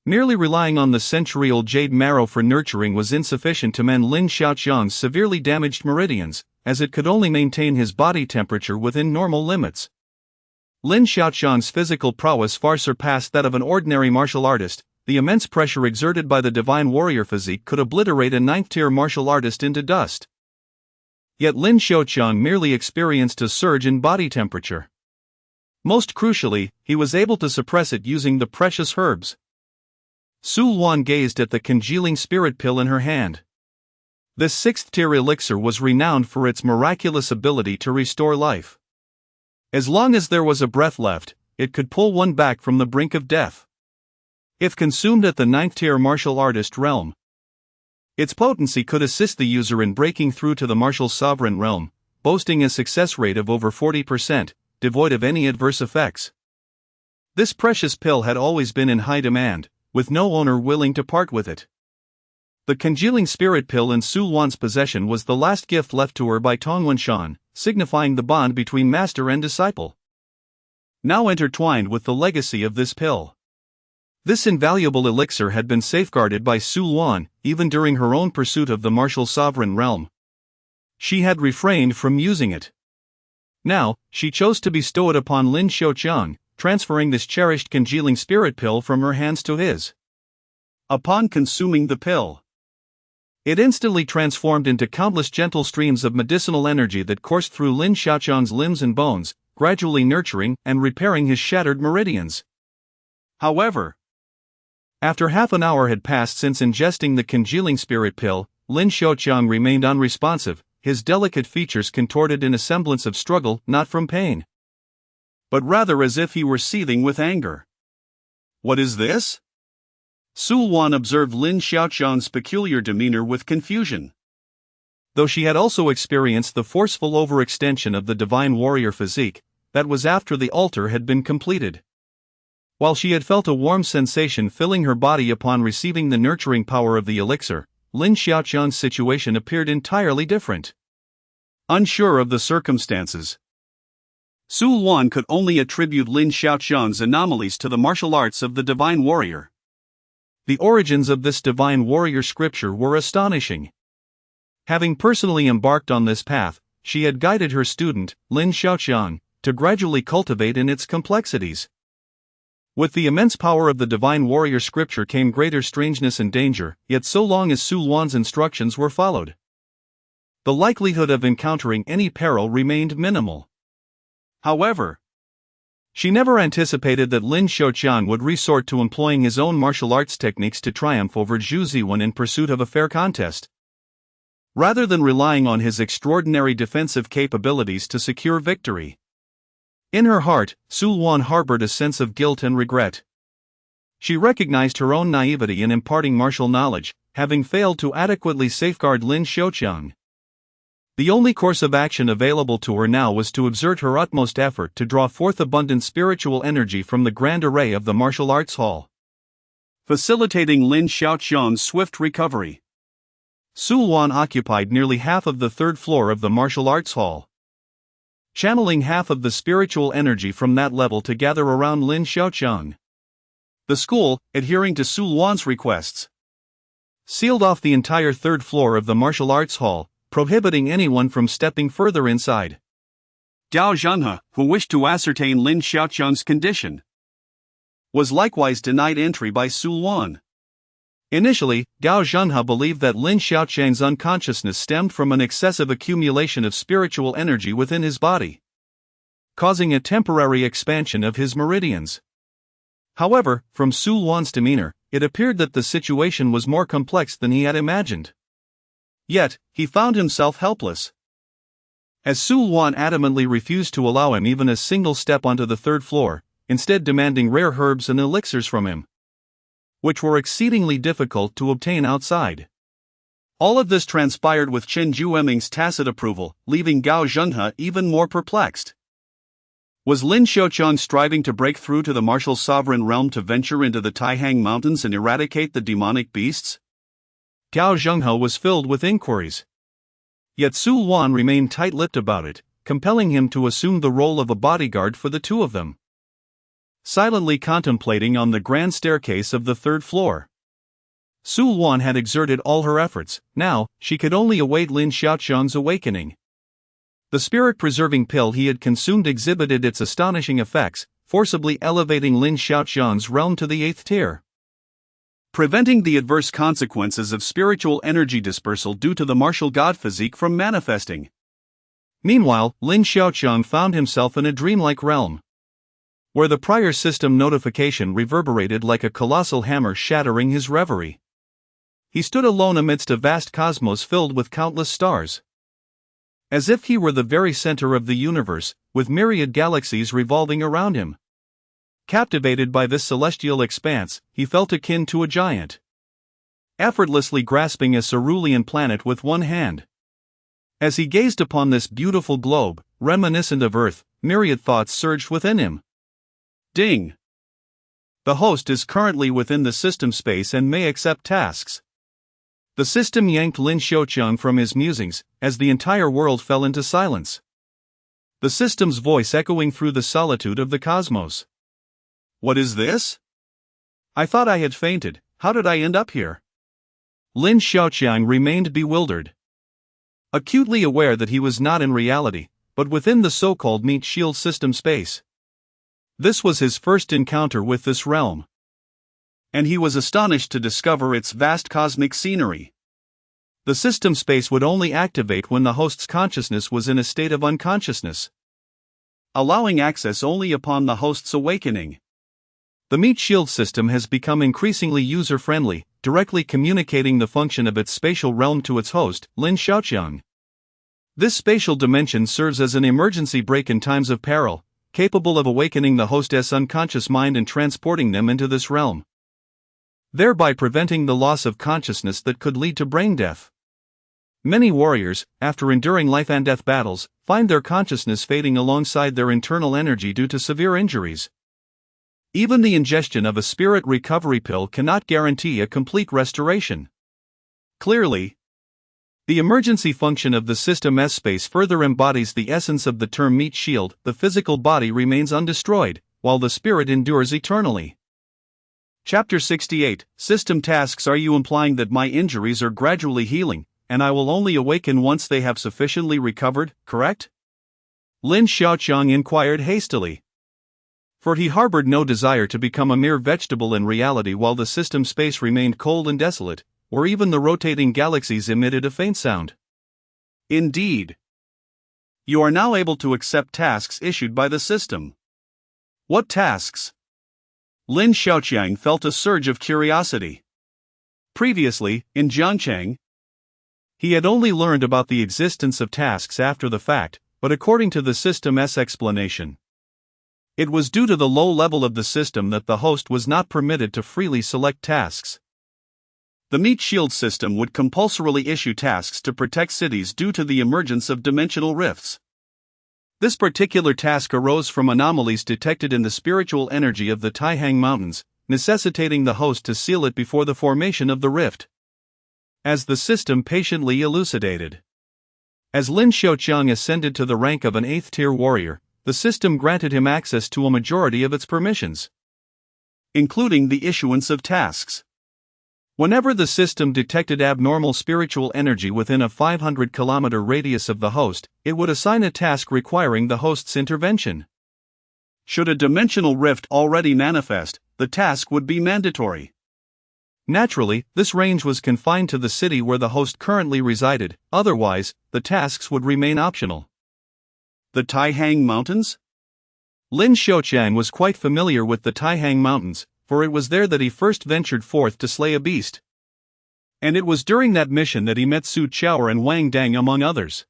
Merely relying on the century-old jade marrow for nurturing was insufficient to mend Lin Xiaoqiang's severely damaged meridians, as it could only maintain his body temperature within normal limits. Lin Xiaoqiang's physical prowess far surpassed that of an ordinary martial artist. The immense pressure exerted by the divine warrior physique could obliterate a 9th-tier martial artist into dust. Yet Lin Xiaoqiang merely experienced a surge in body temperature. Most crucially, he was able to suppress it using the precious herbs. Su Luan gazed at the congealing spirit pill in her hand. This 6th-tier elixir was renowned for its miraculous ability to restore life. As long as there was a breath left, it could pull one back from the brink of death. If consumed at the 9th-tier martial artist realm, its potency could assist the user in breaking through to the martial sovereign realm, boasting a success rate of over 40%, devoid of any adverse effects. This precious pill had always been in high demand, with no owner willing to part with it. The congealing spirit pill in Su Luan's possession was the last gift left to her by Tong Wenshan, signifying the bond between master and disciple, now intertwined with the legacy of this pill. This invaluable elixir had been safeguarded by Su Luan, even during her own pursuit of the martial sovereign realm. She had refrained from using it. Now, she chose to bestow it upon Lin Xiaoqiang, transferring this cherished congealing spirit pill from her hands to his. Upon consuming the pill, it instantly transformed into countless gentle streams of medicinal energy that coursed through Lin Xiaoqiang's limbs and bones, gradually nurturing and repairing his shattered meridians. However, after half an hour had passed since ingesting the congealing spirit pill, Lin Xiaoqiang remained unresponsive, his delicate features contorted in a semblance of struggle, not from pain, but rather as if he were seething with anger. What is this? Su Luan observed Lin Xiaoqiang's peculiar demeanor with confusion. Though she had also experienced the forceful overextension of the divine warrior physique, that was after the altar had been completed. While she had felt a warm sensation filling her body upon receiving the nurturing power of the elixir, Lin Xiaoqiang's situation appeared entirely different. Unsure of the circumstances, Su Luan could only attribute Lin Xiaoqiang's anomalies to the martial arts of the divine warrior. The origins of this divine warrior scripture were astonishing. Having personally embarked on this path, she had guided her student, Lin Xiaoqiang, to gradually cultivate in its complexities. With the immense power of the divine warrior scripture came greater strangeness and danger, yet so long as Su Luan's instructions were followed, the likelihood of encountering any peril remained minimal. However, she never anticipated that Lin Xiaoqiang would resort to employing his own martial arts techniques to triumph over Zhu Ziwen in pursuit of a fair contest, rather than relying on his extraordinary defensive capabilities to secure victory. In her heart, Su Luan harbored a sense of guilt and regret. She recognized her own naivety in imparting martial knowledge, having failed to adequately safeguard Lin Xiaoqiang. The only course of action available to her now was to exert her utmost effort to draw forth abundant spiritual energy from the grand array of the martial arts hall, facilitating Lin Xiaoqiang's swift recovery. Su Luan occupied nearly half of the 3rd floor of the martial arts hall, channeling half of the spiritual energy from that level to gather around Lin Xiaoqiang. The school, adhering to Su Luan's requests, sealed off the entire 3rd floor of the martial arts hall, prohibiting anyone from stepping further inside. Dao Zhanhe, who wished to ascertain Lin Xiaoqiang's condition, was likewise denied entry by Su Luan. Initially, Gao Zhanhe believed that Lin Xiaoqiang's unconsciousness stemmed from an excessive accumulation of spiritual energy within his body, causing a temporary expansion of his meridians. However, from Su Luan's demeanor, it appeared that the situation was more complex than he had imagined. Yet, he found himself helpless. As Su Luan adamantly refused to allow him even a single step onto the 3rd floor, instead demanding rare herbs and elixirs from him, which were exceedingly difficult to obtain outside. All of this transpired with Chen Jueming's tacit approval, leaving Gao Zhenghe even more perplexed. Was Lin Xiaoqiang striving to break through to the martial sovereign realm to venture into the Taihang Mountains and eradicate the demonic beasts? Gao Zhenghe was filled with inquiries. Yet Su Luan remained tight-lipped about it, compelling him to assume the role of a bodyguard for the two of them. Silently contemplating on the grand staircase of the third floor, Su Luan had exerted all her efforts. Now, she could only await Lin Xiaoqiang's awakening. The spirit-preserving pill he had consumed exhibited its astonishing effects, forcibly elevating Lin Xiaoqiang's realm to the 8th tier, preventing the adverse consequences of spiritual energy dispersal due to the martial god physique from manifesting. Meanwhile, Lin Xiaoqiang found himself in a dreamlike realm, where the prior system notification reverberated like a colossal hammer shattering his reverie. He stood alone amidst a vast cosmos filled with countless stars, as if he were the very center of the universe, with myriad galaxies revolving around him. Captivated by this celestial expanse, he felt akin to a giant, effortlessly grasping a cerulean planet with one hand. As he gazed upon this beautiful globe, reminiscent of Earth, myriad thoughts surged within him. Ding! The host is currently within the system space and may accept tasks. The system yanked Lin Xiaoqiang from his musings, as the entire world fell into silence, the system's voice echoing through the solitude of the cosmos. What is this? I thought I had fainted. How did I end up here? Lin Xiaoqiang remained bewildered, acutely aware that he was not in reality, but within the so-called meat shield system space. This was his first encounter with this realm, and he was astonished to discover its vast cosmic scenery. The system space would only activate when the host's consciousness was in a state of unconsciousness, allowing access only upon the host's awakening. The meat shield system has become increasingly user-friendly, directly communicating the function of its spatial realm to its host, Lin Xiaoqiang. This spatial dimension serves as an emergency brake in times of peril, capable of awakening the host's unconscious mind and transporting them into this realm, thereby preventing the loss of consciousness that could lead to brain death. Many warriors, after enduring life-and-death battles, find their consciousness fading alongside their internal energy due to severe injuries. Even the ingestion of a spirit recovery pill cannot guarantee a complete restoration. Clearly, the emergency function of the System S space further embodies the essence of the term meat shield. The physical body remains undestroyed, while the spirit endures eternally. Chapter 68, System Tasks. Are you implying that my injuries are gradually healing, and I will only awaken once they have sufficiently recovered, correct? Lin Xiaoqiang inquired hastily, for he harbored no desire to become a mere vegetable in reality while the system space remained cold and desolate, or even the rotating galaxies emitted a faint sound. Indeed. You are now able to accept tasks issued by the system. What tasks? Lin Xiaoqiang felt a surge of curiosity. Previously, in Jiangcheng, he had only learned about the existence of tasks after the fact, but according to the System's explanation, it was due to the low level of the system that the host was not permitted to freely select tasks. The meat shield system would compulsorily issue tasks to protect cities due to the emergence of dimensional rifts. This particular task arose from anomalies detected in the spiritual energy of the Taihang Mountains, necessitating the host to seal it before the formation of the rift, as the system patiently elucidated. As Lin Xiaoqiang ascended to the rank of an 8th-tier warrior, the system granted him access to a majority of its permissions, including the issuance of tasks. Whenever the system detected abnormal spiritual energy within a 500-kilometer radius of the host, it would assign a task requiring the host's intervention. Should a dimensional rift already manifest, the task would be mandatory. Naturally, this range was confined to the city where the host currently resided, otherwise, the tasks would remain optional. The Taihang Mountains? Lin Xiaoqiang was quite familiar with the Taihang Mountains, for it was there that he first ventured forth to slay a beast. And it was during that mission that he met Su Chao and Wang Dang among others.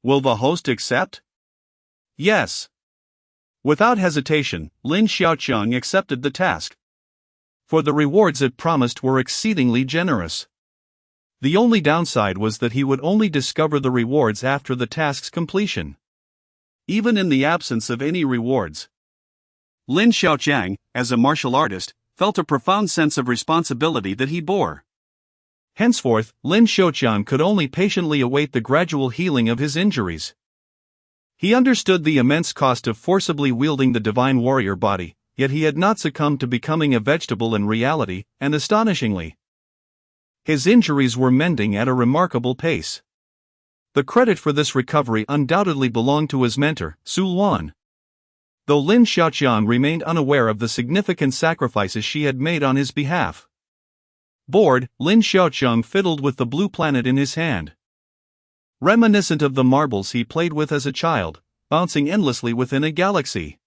Will the host accept? Yes. Without hesitation, Lin Xiaoqiang accepted the task. For the rewards it promised were exceedingly generous. The only downside was that he would only discover the rewards after the task's completion. Even in the absence of any rewards, Lin Xiaoqiang, as a martial artist, felt a profound sense of responsibility that he bore. Henceforth, Lin Xiaoqiang could only patiently await the gradual healing of his injuries. He understood the immense cost of forcibly wielding the divine warrior body, yet he had not succumbed to becoming a vegetable in reality, and astonishingly, his injuries were mending at a remarkable pace. The credit for this recovery undoubtedly belonged to his mentor, Su Luan. Though Lin Xiaoqiang remained unaware of the significant sacrifices she had made on his behalf. Bored, Lin Xiaoqiang fiddled with the blue planet in his hand. Reminiscent of the marbles he played with as a child, bouncing endlessly within a galaxy.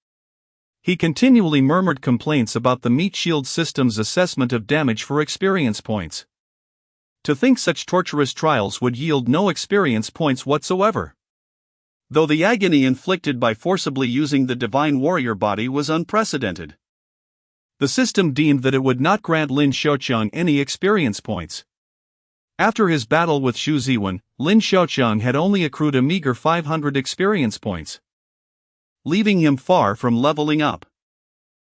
He continually murmured complaints about the meat shield system's assessment of damage for experience points. To think such torturous trials would yield no experience points whatsoever. Though the agony inflicted by forcibly using the divine warrior body was unprecedented, the system deemed that it would not grant Lin Xiaoqiang any experience points. After his battle with Xu Ziwen, Lin Xiaoqiang had only accrued a meager 500 experience points, leaving him far from leveling up.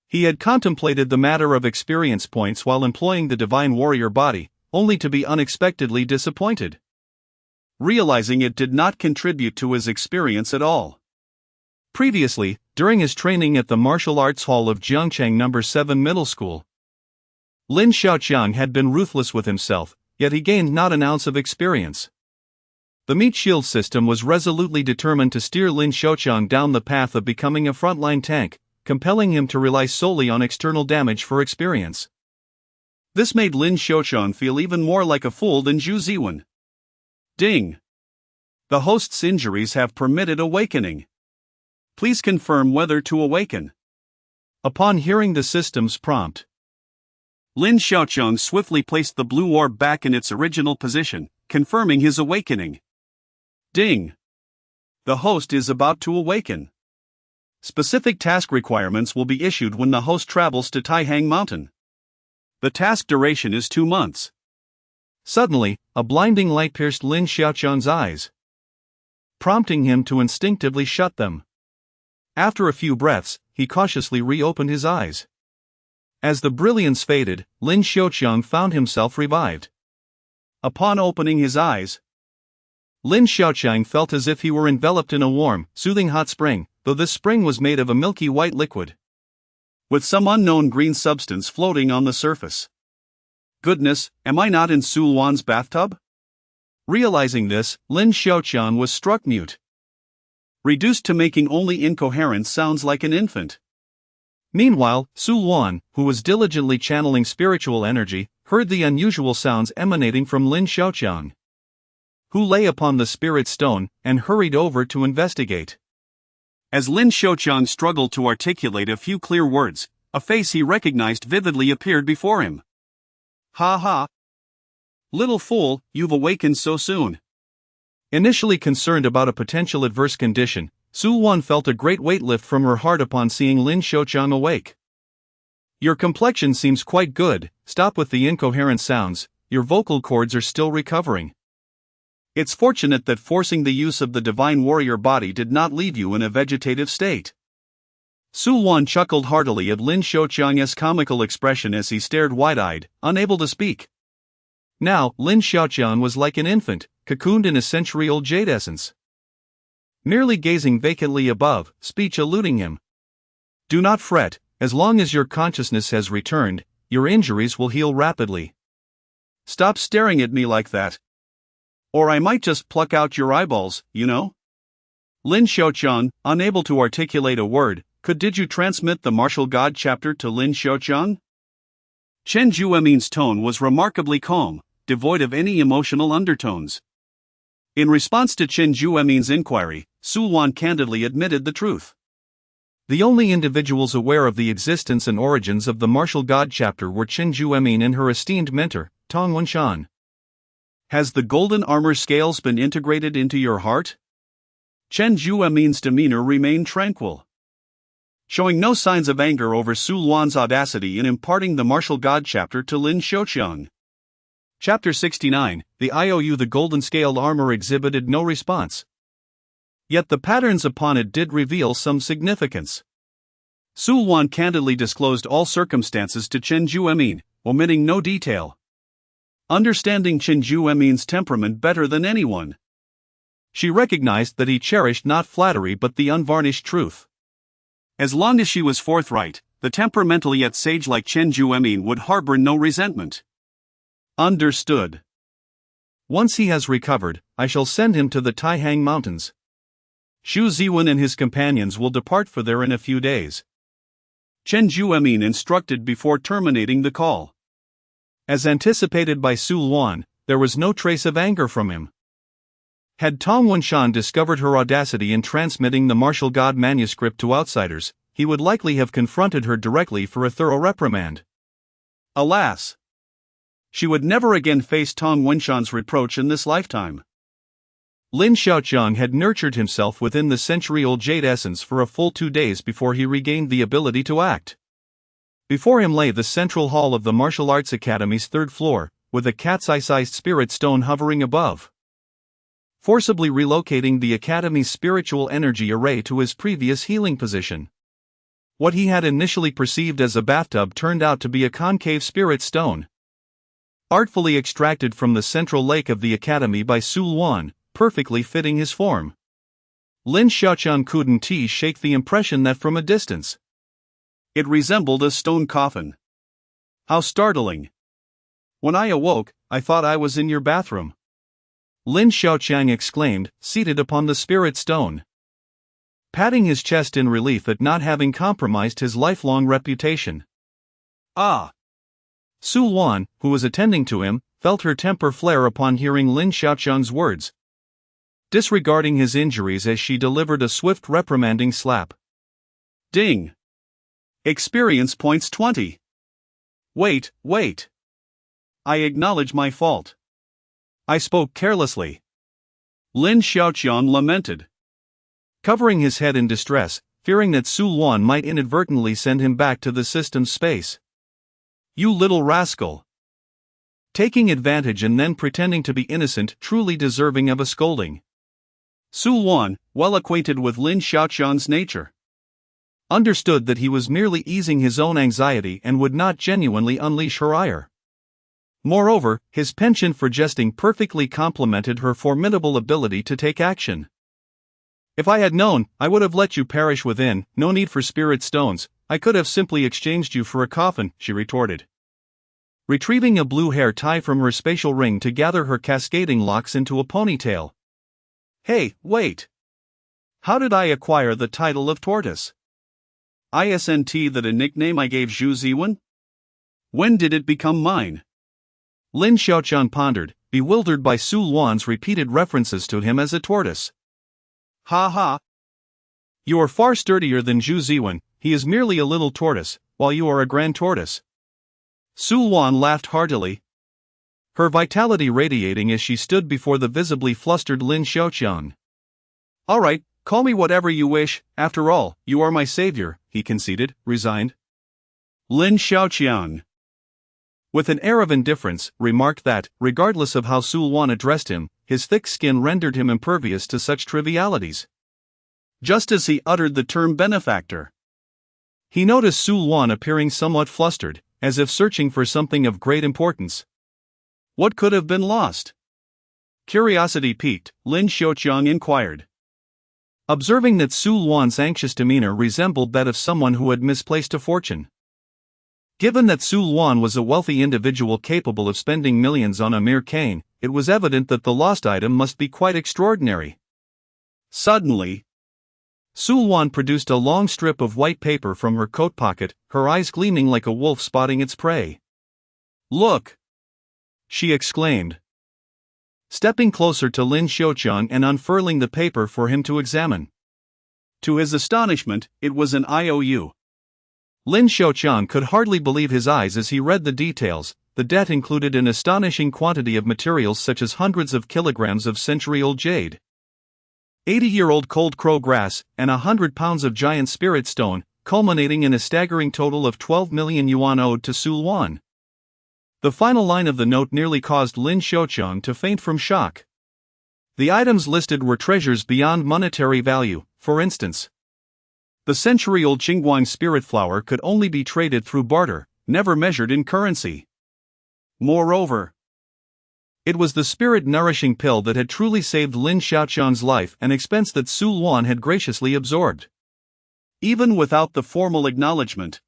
He had contemplated the matter of experience points while employing the divine warrior body, only to be unexpectedly disappointed, realizing it did not contribute to his experience at all. Previously, during his training at the martial arts hall of Jiangchang No. 7 Middle School, Lin Xiaoqiang had been ruthless with himself, yet he gained not an ounce of experience. The meat shield system was resolutely determined to steer Lin Xiaoqiang down the path of becoming a frontline tank, compelling him to rely solely on external damage for experience. This made Lin Xiaoqiang feel even more like a fool than Xu Ziwen. Ding! The host's injuries have permitted awakening. Please confirm whether to awaken. Upon hearing the system's prompt, Lin Xiaoqiang swiftly placed the blue orb back in its original position, confirming his awakening. Ding! The host is about to awaken. Specific task requirements will be issued when the host travels to Taihang Mountain. The task duration is 2 months. Suddenly, a blinding light pierced Lin Xiaoqiang's eyes, prompting him to instinctively shut them. After a few breaths, he cautiously reopened his eyes. As the brilliance faded, Lin Xiaoqiang found himself revived. Upon opening his eyes, Lin Xiaoqiang felt as if he were enveloped in a warm, soothing hot spring, though this spring was made of a milky white liquid, with some unknown green substance floating on the surface. Goodness, am I not in Su Luan's bathtub? Realizing this, Lin Xiaoqiang was struck mute, reduced to making only incoherent sounds like an infant. Meanwhile, Su Luan, who was diligently channeling spiritual energy, heard the unusual sounds emanating from Lin Xiaoqiang, who lay upon the spirit stone, and hurried over to investigate. As Lin Xiaoqiang struggled to articulate a few clear words, a face he recognized vividly appeared before him. Ha ha! Little fool, you've awakened so soon. Initially concerned about a potential adverse condition, Su Luan felt a great weight lift from her heart upon seeing Lin Xiaoqiang awake. Your complexion seems quite good, stop with the incoherent sounds, your vocal cords are still recovering. It's fortunate that forcing the use of the divine warrior body did not leave you in a vegetative state. Su Luan chuckled heartily at Lin Xiaoqiang's comical expression as he stared wide-eyed, unable to speak. Now, Lin Xiaoqiang was like an infant, cocooned in a century-old jade essence, merely gazing vacantly above, speech eluding him. Do not fret, as long as your consciousness has returned, your injuries will heal rapidly. Stop staring at me like that, or I might just pluck out your eyeballs, you know? Lin Xiaoqiang, unable to articulate a word, did you transmit the martial god chapter to Lin Xiaoqiang? Chen Juemin's tone was remarkably calm, devoid of any emotional undertones. In response to Chen Juemin's inquiry, Su Luan candidly admitted the truth. The only individuals aware of the existence and origins of the martial god chapter were Chen Juemin and her esteemed mentor, Tong Wenshan. Has the golden armor scales been integrated into your heart? Chen Juemin's demeanor remained tranquil. showing no signs of anger over Su Luan's audacity in imparting the martial god chapter to Lin Xiaoqiang. Chapter 69, the IOU. The golden scaled armor exhibited no response. Yet the patterns upon it did reveal some significance. Su Luan candidly disclosed all circumstances to Chen Juemin, omitting no detail. Understanding Chen Juemin's temperament better than anyone, she recognized that he cherished not flattery but the unvarnished truth. As long as she was forthright, the temperamental yet sage like Chen Juemin would harbor no resentment. Understood. Once he has recovered, I shall send him to the Taihang Mountains. Xu Ziwen and his companions will depart for there in a few days, Chen Juemin instructed before terminating the call. As anticipated by Su Luan, there was no trace of anger from him. Had Tong Wenshan discovered her audacity in transmitting the martial god manuscript to outsiders, he would likely have confronted her directly for a thorough reprimand. Alas! She would never again face Tong Wenshan's reproach in this lifetime. Lin Xiaoqiang had nurtured himself within the century-old jade essence for a full 2 days before he regained the ability to act. Before him lay the central hall of the Martial Arts Academy's 3rd floor, with a cat's eye-sized spirit stone hovering above, forcibly relocating the Academy's spiritual energy array to his previous healing position. What he had initially perceived as a bathtub turned out to be a concave spirit stone, artfully extracted from the central lake of the Academy by Su Luan, perfectly fitting his form. Lin Xiaoqiang couldn't shake the impression that from a distance, it resembled a stone coffin. How startling! When I awoke, I thought I was in your bathroom, Lin Xiaoqiang exclaimed, seated upon the spirit stone, patting his chest in relief at not having compromised his lifelong reputation. Ah! Su Luan, who was attending to him, felt her temper flare upon hearing Lin Xiaoqiang's words, disregarding his injuries as she delivered a swift reprimanding slap. Ding! Experience points 20. Wait. I acknowledge my fault. I spoke carelessly, Lin Xiaoqiang lamented, covering his head in distress, fearing that Su Luan might inadvertently send him back to the system's space. You little rascal! Taking advantage and then pretending to be innocent, truly deserving of a scolding. Su Luan, well acquainted with Lin Xiaoqiang's nature, understood that he was merely easing his own anxiety and would not genuinely unleash her ire. Moreover, his penchant for jesting perfectly complemented her formidable ability to take action. If I had known, I would have let you perish within. No need for spirit stones, I could have simply exchanged you for a coffin, she retorted, retrieving a blue hair tie from her spatial ring to gather her cascading locks into a ponytail. Hey, wait! How did I acquire the title of Tortoise? Isn't that a nickname I gave Xu Ziwen? When did it become mine? Lin Xiaoqiang pondered, bewildered by Su Luan's repeated references to him as a tortoise. Ha ha! You are far sturdier than Xu Ziwen, he is merely a little tortoise, while you are a grand tortoise. Su Luan laughed heartily, her vitality radiating as she stood before the visibly flustered Lin Xiaoqiang. All right, call me whatever you wish, after all, you are my savior, he conceded, resigned. Lin Xiaoqiang, with an air of indifference, remarked that, regardless of how Su Luan addressed him, his thick skin rendered him impervious to such trivialities. Just as he uttered the term benefactor, he noticed Su Luan appearing somewhat flustered, as if searching for something of great importance. What could have been lost? Curiosity piqued, Lin Xiaoqiang inquired, observing that Su Luan's anxious demeanor resembled that of someone who had misplaced a fortune. Given that Su Luan was a wealthy individual capable of spending millions on a mere cane, it was evident that the lost item must be quite extraordinary. Suddenly, Su Luan produced a long strip of white paper from her coat pocket, her eyes gleaming like a wolf spotting its prey. Look! She exclaimed, stepping closer to Lin Xiaoqiang and unfurling the paper for him to examine. To his astonishment, it was an IOU. Lin Xiaoqiang could hardly believe his eyes as he read the details. The debt included an astonishing quantity of materials such as hundreds of kilograms of century-old jade, 80-year-old cold crow grass, and 100 pounds of giant spirit stone, culminating in a staggering total of 12 million yuan owed to Su Luan. The final line of the note nearly caused Lin Xiaoqiang to faint from shock. The items listed were treasures beyond monetary value. For instance, the century-old Qingguang spirit flower could only be traded through barter, never measured in currency. Moreover, it was the spirit-nourishing pill that had truly saved Lin Xiaoqiang's life, an expense that Su Luan had graciously absorbed. Even without the formal acknowledgement,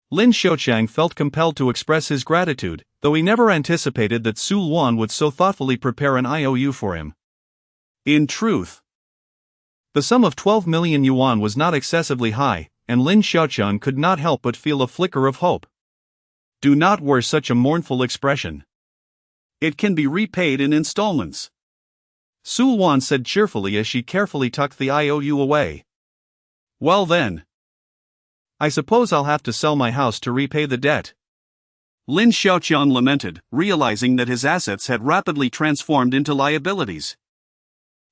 Lin Xiaoqiang felt compelled to express his gratitude, though he never anticipated that Su Luan would so thoughtfully prepare an IOU for him. In truth, the sum of 12 million yuan was not excessively high, and Lin Xiaoqiang could not help but feel a flicker of hope. Do not wear such a mournful expression. It can be repaid in installments, Su Luan said cheerfully as she carefully tucked the IOU away. Well then, I suppose I'll have to sell my house to repay the debt. Lin Xiaoqiang lamented, realizing that his assets had rapidly transformed into liabilities.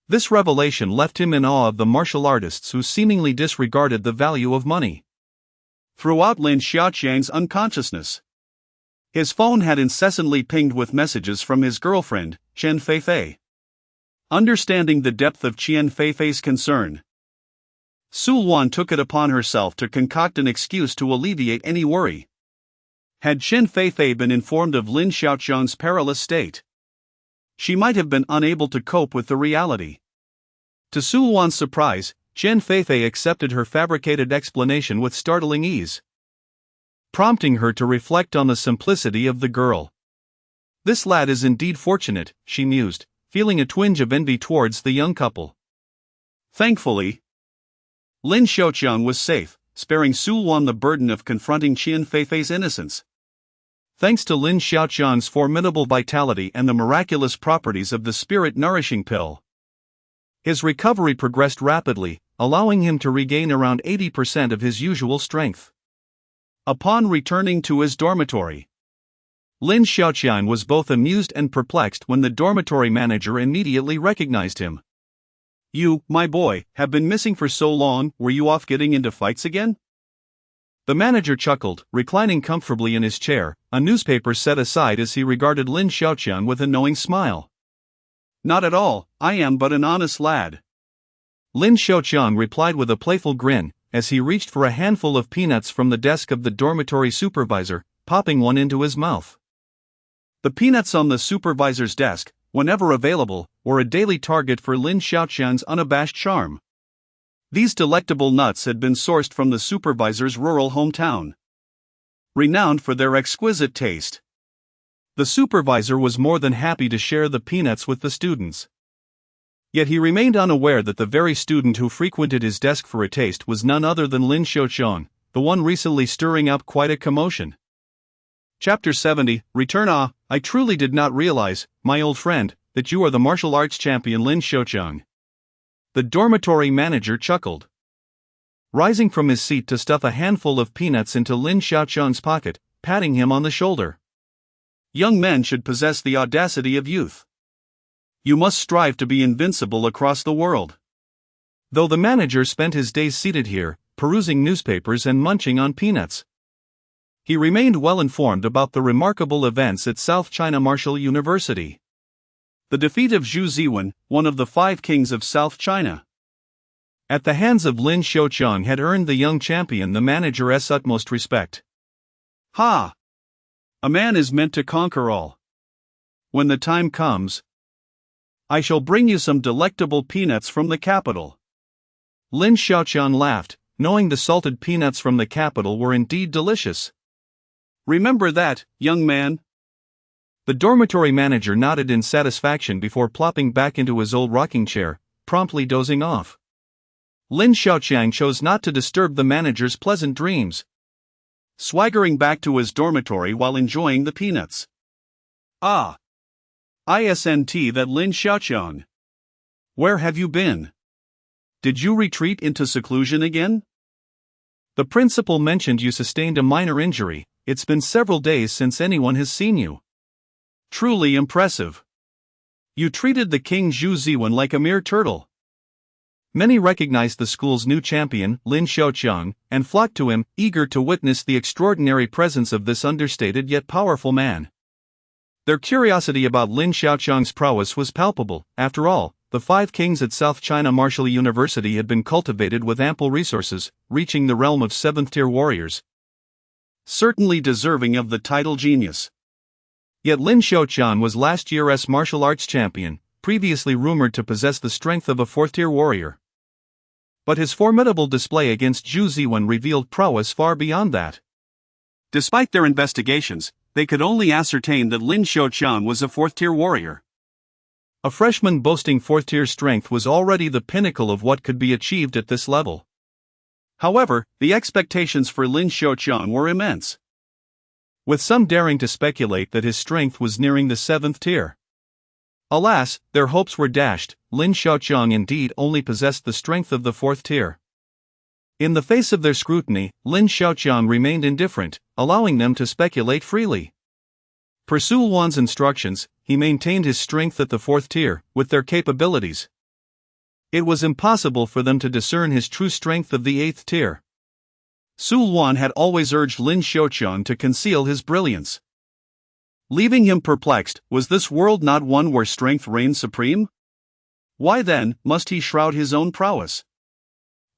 This revelation left him in awe of the martial artists who seemingly disregarded the value of money. Throughout Lin Xiaoqiang's unconsciousness, his phone had incessantly pinged with messages from his girlfriend, Chen Feifei. Understanding the depth of Chen Feifei's concern, Su Luan took it upon herself to concoct an excuse to alleviate any worry. Had Chen Feifei been informed of Lin Xiaoqiang's perilous state, she might have been unable to cope with the reality. To Su Luan's surprise, Chen Feifei accepted her fabricated explanation with startling ease, prompting her to reflect on the simplicity of the girl. This lad is indeed fortunate, she mused, feeling a twinge of envy towards the young couple. Thankfully, Lin Xiaoqiang was safe, sparing Su Luan the burden of confronting Chen Feifei's innocence. Thanks to Lin Xiaoqiang's formidable vitality and the miraculous properties of the spirit-nourishing pill, his recovery progressed rapidly, allowing him to regain around 80% of his usual strength. Upon returning to his dormitory, Lin Xiaoqiang was both amused and perplexed when the dormitory manager immediately recognized him. You, my boy, have been missing for so long. Were you off getting into fights again? The manager chuckled, reclining comfortably in his chair, a newspaper set aside as he regarded Lin Xiaoqiang with a knowing smile. Not at all, I am but an honest lad. Lin Xiaoqiang replied with a playful grin, as he reached for a handful of peanuts from the desk of the dormitory supervisor, popping one into his mouth. The peanuts on the supervisor's desk, whenever available, were a daily target for Lin Xiaoqiang's unabashed charm. These delectable nuts had been sourced from the supervisor's rural hometown, renowned for their exquisite taste. The supervisor was more than happy to share the peanuts with the students. Yet he remained unaware that the very student who frequented his desk for a taste was none other than Lin Xiaoqiang, the one recently stirring up quite a commotion. Chapter 70, Return. I truly did not realize, my old friend, that you are the martial arts champion Lin Xiaoqiang. The dormitory manager chuckled, rising from his seat to stuff a handful of peanuts into Lin Xiaoqiang's pocket, patting him on the shoulder. Young men should possess the audacity of youth. You must strive to be invincible across the world. Though the manager spent his days seated here, perusing newspapers and munching on peanuts, he remained well informed about the remarkable events at South China Martial University. The defeat of Zhu Ziwen, one of the 5 kings of South China, at the hands of Lin Xiaoqiang had earned the young champion the manager's utmost respect. Ha! A man is meant to conquer all. When the time comes, I shall bring you some delectable peanuts from the capital. Lin Xiaoqiang laughed, knowing the salted peanuts from the capital were indeed delicious. Remember that, young man. The dormitory manager nodded in satisfaction before plopping back into his old rocking chair, promptly dozing off. Lin Xiaoqiang chose not to disturb the manager's pleasant dreams, swaggering back to his dormitory while enjoying the peanuts. Ah! Isn't that Lin Xiaoqiang? Where have you been? Did you retreat into seclusion again? The principal mentioned you sustained a minor injury. It's been several days since anyone has seen you. Truly impressive. You treated the king Zhu Ziwen like a mere turtle. Many recognized the school's new champion, Lin Xiaoqiang, and flocked to him, eager to witness the extraordinary presence of this understated yet powerful man. Their curiosity about Lin Xiaoqiang's prowess was palpable. After all, the 5 kings at South China Martial University had been cultivated with ample resources, reaching the realm of 7th-tier warriors. Certainly deserving of the title genius. Yet Lin Xiaoqiang was last year's martial arts champion, previously rumored to possess the strength of a 4th-tier warrior. But his formidable display against Zhu Ziwen revealed prowess far beyond that. Despite their investigations, they could only ascertain that Lin Xiaoqiang was a 4th-tier warrior. A freshman boasting 4th-tier strength was already the pinnacle of what could be achieved at this level. However, the expectations for Lin Xiaoqiang were immense, with some daring to speculate that his strength was nearing the 7th tier. Alas, their hopes were dashed. Lin Xiaoqiang indeed only possessed the strength of the 4th tier. In the face of their scrutiny, Lin Xiaoqiang remained indifferent, allowing them to speculate freely. Per Su Luan's instructions, he maintained his strength at the 4th tier. With their capabilities, it was impossible for them to discern his true strength of the 8th tier. Su Luan had always urged Lin Xiaoqiang to conceal his brilliance, leaving him perplexed. Was this world not one where strength reigned supreme? Why then must he shroud his own prowess?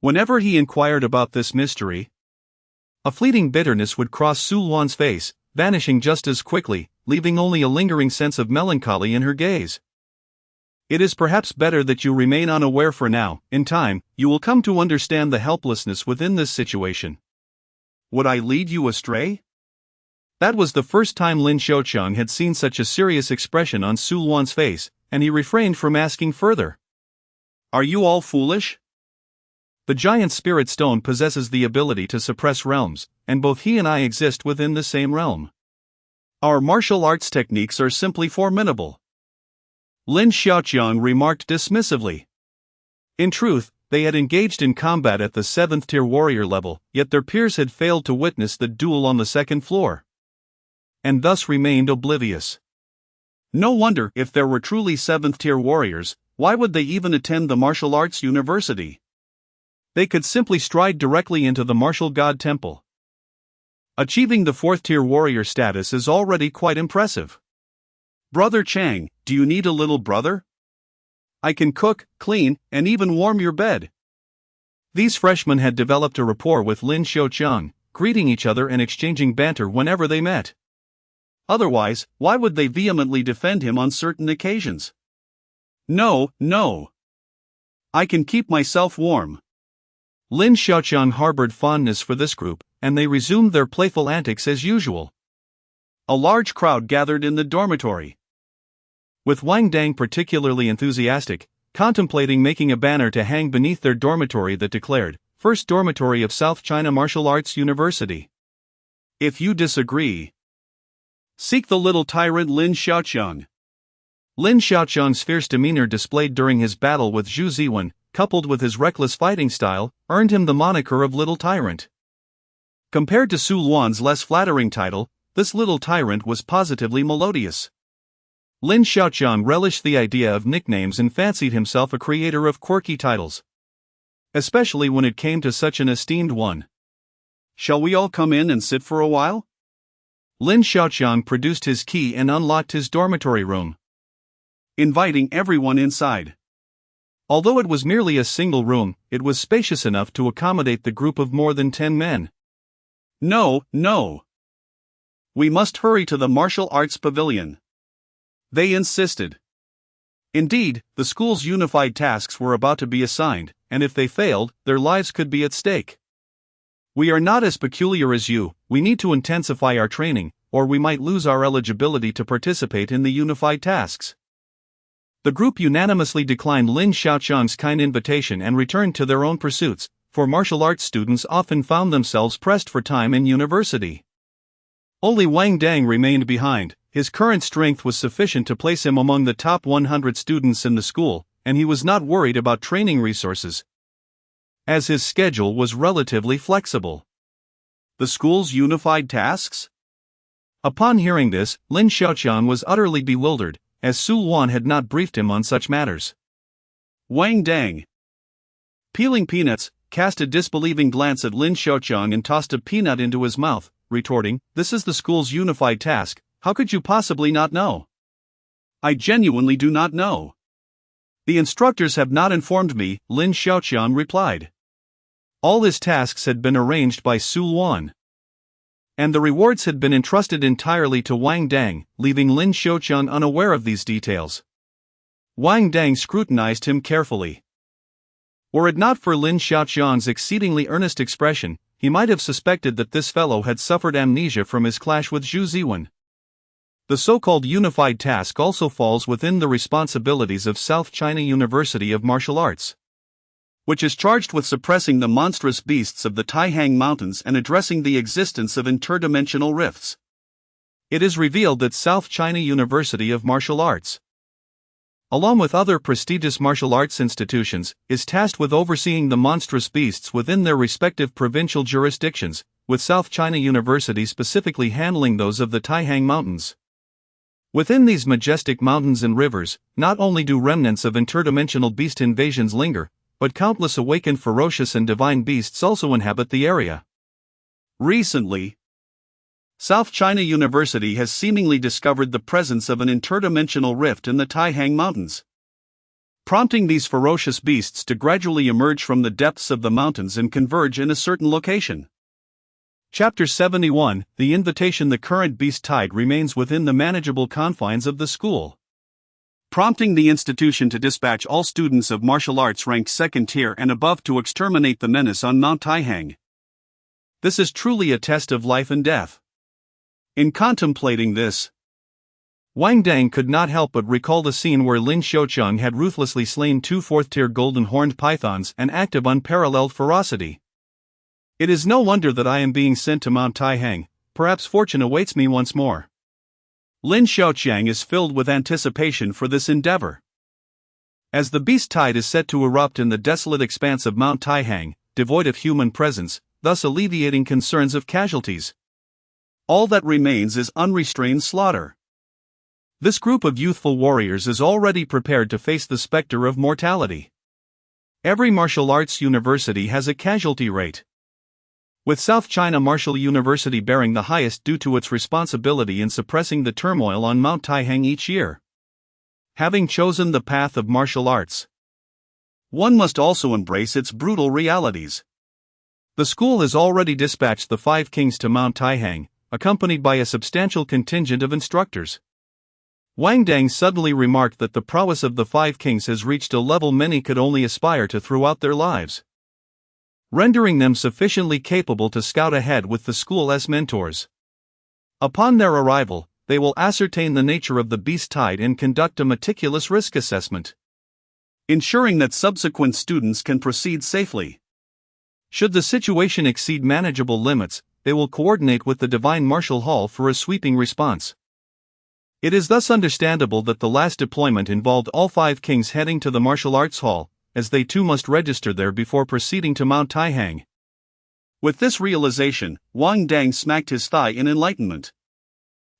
Whenever he inquired about this mystery, a fleeting bitterness would cross Su Luan's face, vanishing just as quickly, leaving only a lingering sense of melancholy in her gaze. It is perhaps better that you remain unaware for now. In time, you will come to understand the helplessness within this situation. Would I lead you astray? That was the first time Lin Xiaoqiang had seen such a serious expression on Su Luan's face, and he refrained from asking further. Are you all foolish? The giant spirit stone possesses the ability to suppress realms, and both he and I exist within the same realm. Our martial arts techniques are simply formidable, Lin Xiaoqiang remarked dismissively. In truth, they had engaged in combat at the 7th tier warrior level, yet their peers had failed to witness the duel on the 2nd floor, and thus remained oblivious. No wonder. If there were truly 7th tier warriors, why would they even attend the martial arts university? They could simply stride directly into the martial god temple. Achieving the 4th tier warrior status is already quite impressive. Brother Chang, do you need a little brother? I can cook, clean, and even warm your bed. These freshmen had developed a rapport with Lin Xiaoqiang, greeting each other and exchanging banter whenever they met. Otherwise, why would they vehemently defend him on certain occasions? No. I can keep myself warm. Lin Xiaoqiang harbored fondness for this group, and they resumed their playful antics as usual. A large crowd gathered in the dormitory, with Wang Dang particularly enthusiastic, contemplating making a banner to hang beneath their dormitory that declared, First Dormitory of South China Martial Arts University. If you disagree, seek the little tyrant Lin Xiaoqiang. Lin Xiaoqiang's fierce demeanor displayed during his battle with Zhu Ziwen, coupled with his reckless fighting style, earned him the moniker of Little Tyrant. Compared to Su Luan's less flattering title, this Little Tyrant was positively melodious. Lin Xiaoqiang relished the idea of nicknames and fancied himself a creator of quirky titles, especially when it came to such an esteemed one. Shall we all come in and sit for a while? Lin Xiaoqiang produced his key and unlocked his dormitory room, inviting everyone inside. Although it was merely a single room, it was spacious enough to accommodate the group of more than 10 men. No. We must hurry to the martial arts pavilion, they insisted. Indeed, the school's unified tasks were about to be assigned, and if they failed, their lives could be at stake. We are not as peculiar as you. We need to intensify our training, or we might lose our eligibility to participate in the unified tasks. The group unanimously declined Lin Xiaoqiang's kind invitation and returned to their own pursuits, for martial arts students often found themselves pressed for time in university. Only Wang Dang remained behind. His current strength was sufficient to place him among the top 100 students in the school, and he was not worried about training resources, as his schedule was relatively flexible. The school's unified tasks? Upon hearing this, Lin Xiaoqiang was utterly bewildered, as Su Luan had not briefed him on such matters. Wang Dang, Peeling peanuts, cast a disbelieving glance at Lin Xiaoqiang and tossed a peanut into his mouth, retorting, "This is the school's unified task, how could you possibly not know?" "I genuinely do not know. The instructors have not informed me," Lin Xiaoqiang replied. All his tasks had been arranged by Su Luan, and the rewards had been entrusted entirely to Wang Dang, leaving Lin Xiaoqiang unaware of these details. Wang Dang scrutinized him carefully. Were it not for Lin Xiaoqiang's exceedingly earnest expression, he might have suspected that this fellow had suffered amnesia from his clash with Zhu Ziwen. The so-called unified task also falls within the responsibilities of South China University of Martial Arts, which is charged with suppressing the monstrous beasts of the Taihang Mountains and addressing the existence of interdimensional rifts. It is revealed that South China University of Martial Arts, along with other prestigious martial arts institutions, is tasked with overseeing the monstrous beasts within their respective provincial jurisdictions, with South China University specifically handling those of the Taihang Mountains. Within these majestic mountains and rivers, not only do remnants of interdimensional beast invasions linger, but countless awakened ferocious and divine beasts also inhabit the area. Recently, South China University has seemingly discovered the presence of an interdimensional rift in the Taihang Mountains, prompting these ferocious beasts to gradually emerge from the depths of the mountains and converge in a certain location. Chapter 71, The Invitation. The current beast tide remains within the manageable confines of the school, prompting the institution to dispatch all students of martial arts ranked second tier and above to exterminate the menace on Mount Taihang. This is truly a test of life and death. In contemplating this, Wang Dang could not help but recall the scene where Lin Xiaoqiang had ruthlessly slain 2 fourth-tier golden horned pythons, an act of unparalleled ferocity. It is no wonder that I am being sent to Mount Taihang, perhaps fortune awaits me once more. Lin Xiaoqiang is filled with anticipation for this endeavor. As the beast tide is set to erupt in the desolate expanse of Mount Taihang, devoid of human presence, thus alleviating concerns of casualties, all that remains is unrestrained slaughter. This group of youthful warriors is already prepared to face the specter of mortality. Every martial arts university has a casualty rate, with South China Martial University bearing the highest due to its responsibility in suppressing the turmoil on Mount Taihang each year. Having chosen the path of martial arts, one must also embrace its brutal realities. The school has already dispatched the 5 kings to Mount Taihang, accompanied by a substantial contingent of instructors. Wang Dang suddenly remarked that the prowess of the 5 kings has reached a level many could only aspire to throughout their lives, rendering them sufficiently capable to scout ahead with the school as mentors. Upon their arrival, they will ascertain the nature of the beast tide and conduct a meticulous risk assessment, ensuring that subsequent students can proceed safely. Should the situation exceed manageable limits, they will coordinate with the Divine Martial Hall for a sweeping response. It is thus understandable that the last deployment involved all 5 kings heading to the Martial Arts Hall, as they too must register there before proceeding to Mount Taihang. With this realization, Wang Dang smacked his thigh in enlightenment.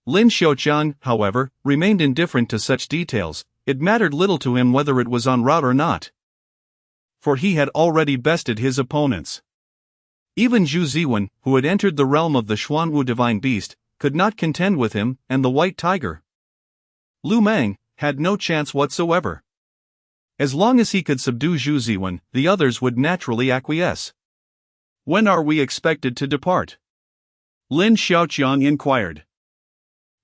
Lin Xiaoqiang, however, remained indifferent to such details. It mattered little to him whether it was en route or not, for he had already bested his opponents. Even Zhu Ziwen, who had entered the realm of the Xuanwu divine beast, could not contend with him, and the white tiger, Lu Meng, had no chance whatsoever. As long as he could subdue Zhu Ziwen, the others would naturally acquiesce. "When are we expected to depart?" Lin Xiaoqiang inquired.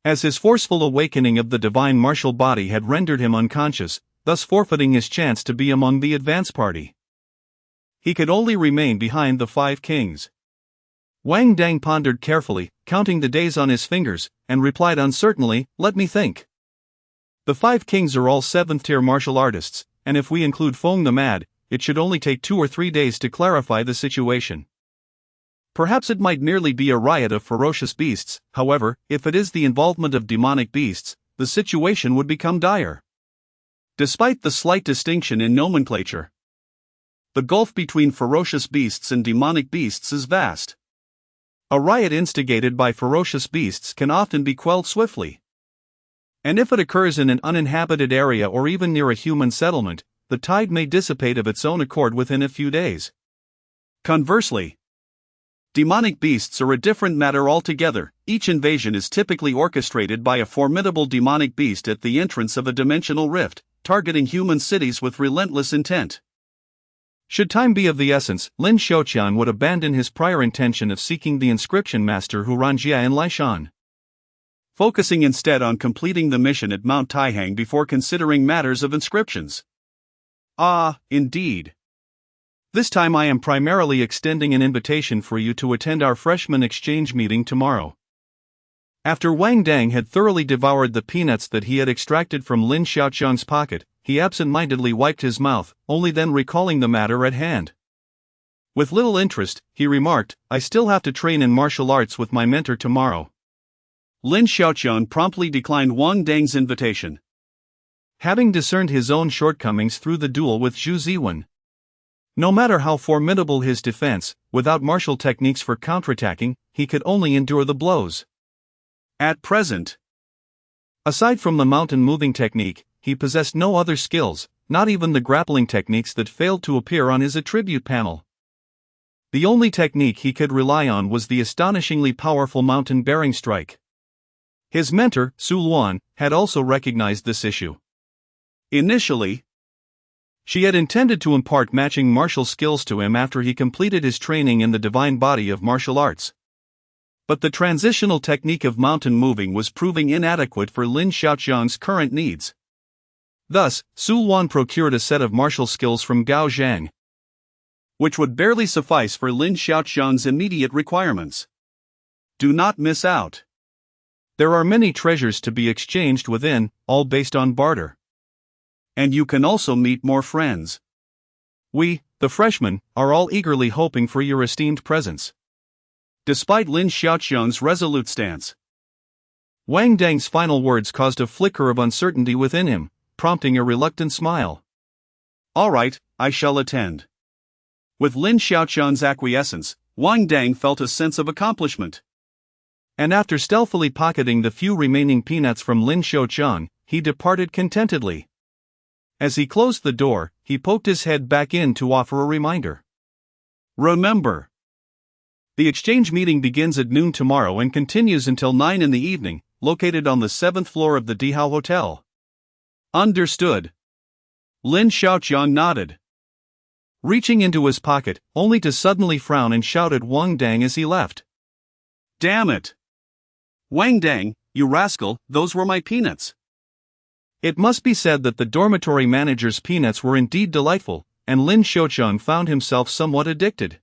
As his forceful awakening of the divine martial body had rendered him unconscious, thus forfeiting his chance to be among the advance party, he could only remain behind the 5 kings. Wang Dang pondered carefully, counting the days on his fingers, and replied uncertainly, "Let me think. The 5 kings are all 7th-tier martial artists, and if we include Feng the Mad, it should only take 2 or 3 days to clarify the situation. Perhaps it might merely be a riot of ferocious beasts, however, if it is the involvement of demonic beasts, the situation would become dire. Despite the slight distinction in nomenclature, the gulf between ferocious beasts and demonic beasts is vast. A riot instigated by ferocious beasts can often be quelled swiftly, and if it occurs in an uninhabited area or even near a human settlement, the tide may dissipate of its own accord within a few days. Conversely, demonic beasts are a different matter altogether. Each invasion is typically orchestrated by a formidable demonic beast at the entrance of a dimensional rift, targeting human cities with relentless intent. Should time be of the essence, Lin Xiaoqian would abandon his prior intention of seeking the inscription master Huranjia in Laishan, focusing instead on completing the mission at Mount Taihang before considering matters of inscriptions. Ah, indeed. This time I am primarily extending an invitation for you to attend our freshman exchange meeting tomorrow. After Wang Dang had thoroughly devoured the peanuts that he had extracted from Lin Xiaoqian's pocket, he absent-mindedly wiped his mouth, only then recalling the matter at hand. With little interest, he remarked, "I still have to train in martial arts with my mentor tomorrow." Lin Xiaoqian promptly declined Wang Dang's invitation, having discerned his own shortcomings through the duel with Zhu Ziwen. No matter how formidable his defense, without martial techniques for counterattacking, he could only endure the blows. At present, aside from the mountain moving technique, he possessed no other skills, not even the grappling techniques that failed to appear on his attribute panel. The only technique he could rely on was the astonishingly powerful mountain bearing strike. His mentor, Su Luan, had also recognized this issue. Initially, she had intended to impart matching martial skills to him after he completed his training in the divine body of martial arts. But the transitional technique of mountain moving was proving inadequate for Lin Xiaoqian's current needs. Thus, Su Luan procured a set of martial skills from Gao Zhang, which would barely suffice for Lin Xiaoqian's immediate requirements. Do not miss out. There are many treasures to be exchanged within, all based on barter. And you can also meet more friends. We, the freshmen, are all eagerly hoping for your esteemed presence. Despite Lin Xiaoqian's resolute stance, Wang Dang's final words caused a flicker of uncertainty within him, prompting a reluctant smile. All right, I shall attend. With Lin Xiaoqian's acquiescence, Wang Dang felt a sense of accomplishment. And after stealthily pocketing the few remaining peanuts from Lin Xiaoqian, he departed contentedly. As he closed the door, he poked his head back in to offer a reminder. Remember, the exchange meeting begins at noon tomorrow and continues until 9 in the evening, located on the 7th floor of the Dihao Hotel. Understood. Lin Xiaoqian nodded, reaching into his pocket, only to suddenly frown and shout at Wang Dang as he left. Damn it! Wang Dang, you rascal, those were my peanuts. It must be said that the dormitory manager's peanuts were indeed delightful, and Lin Xiaoqian found himself somewhat addicted.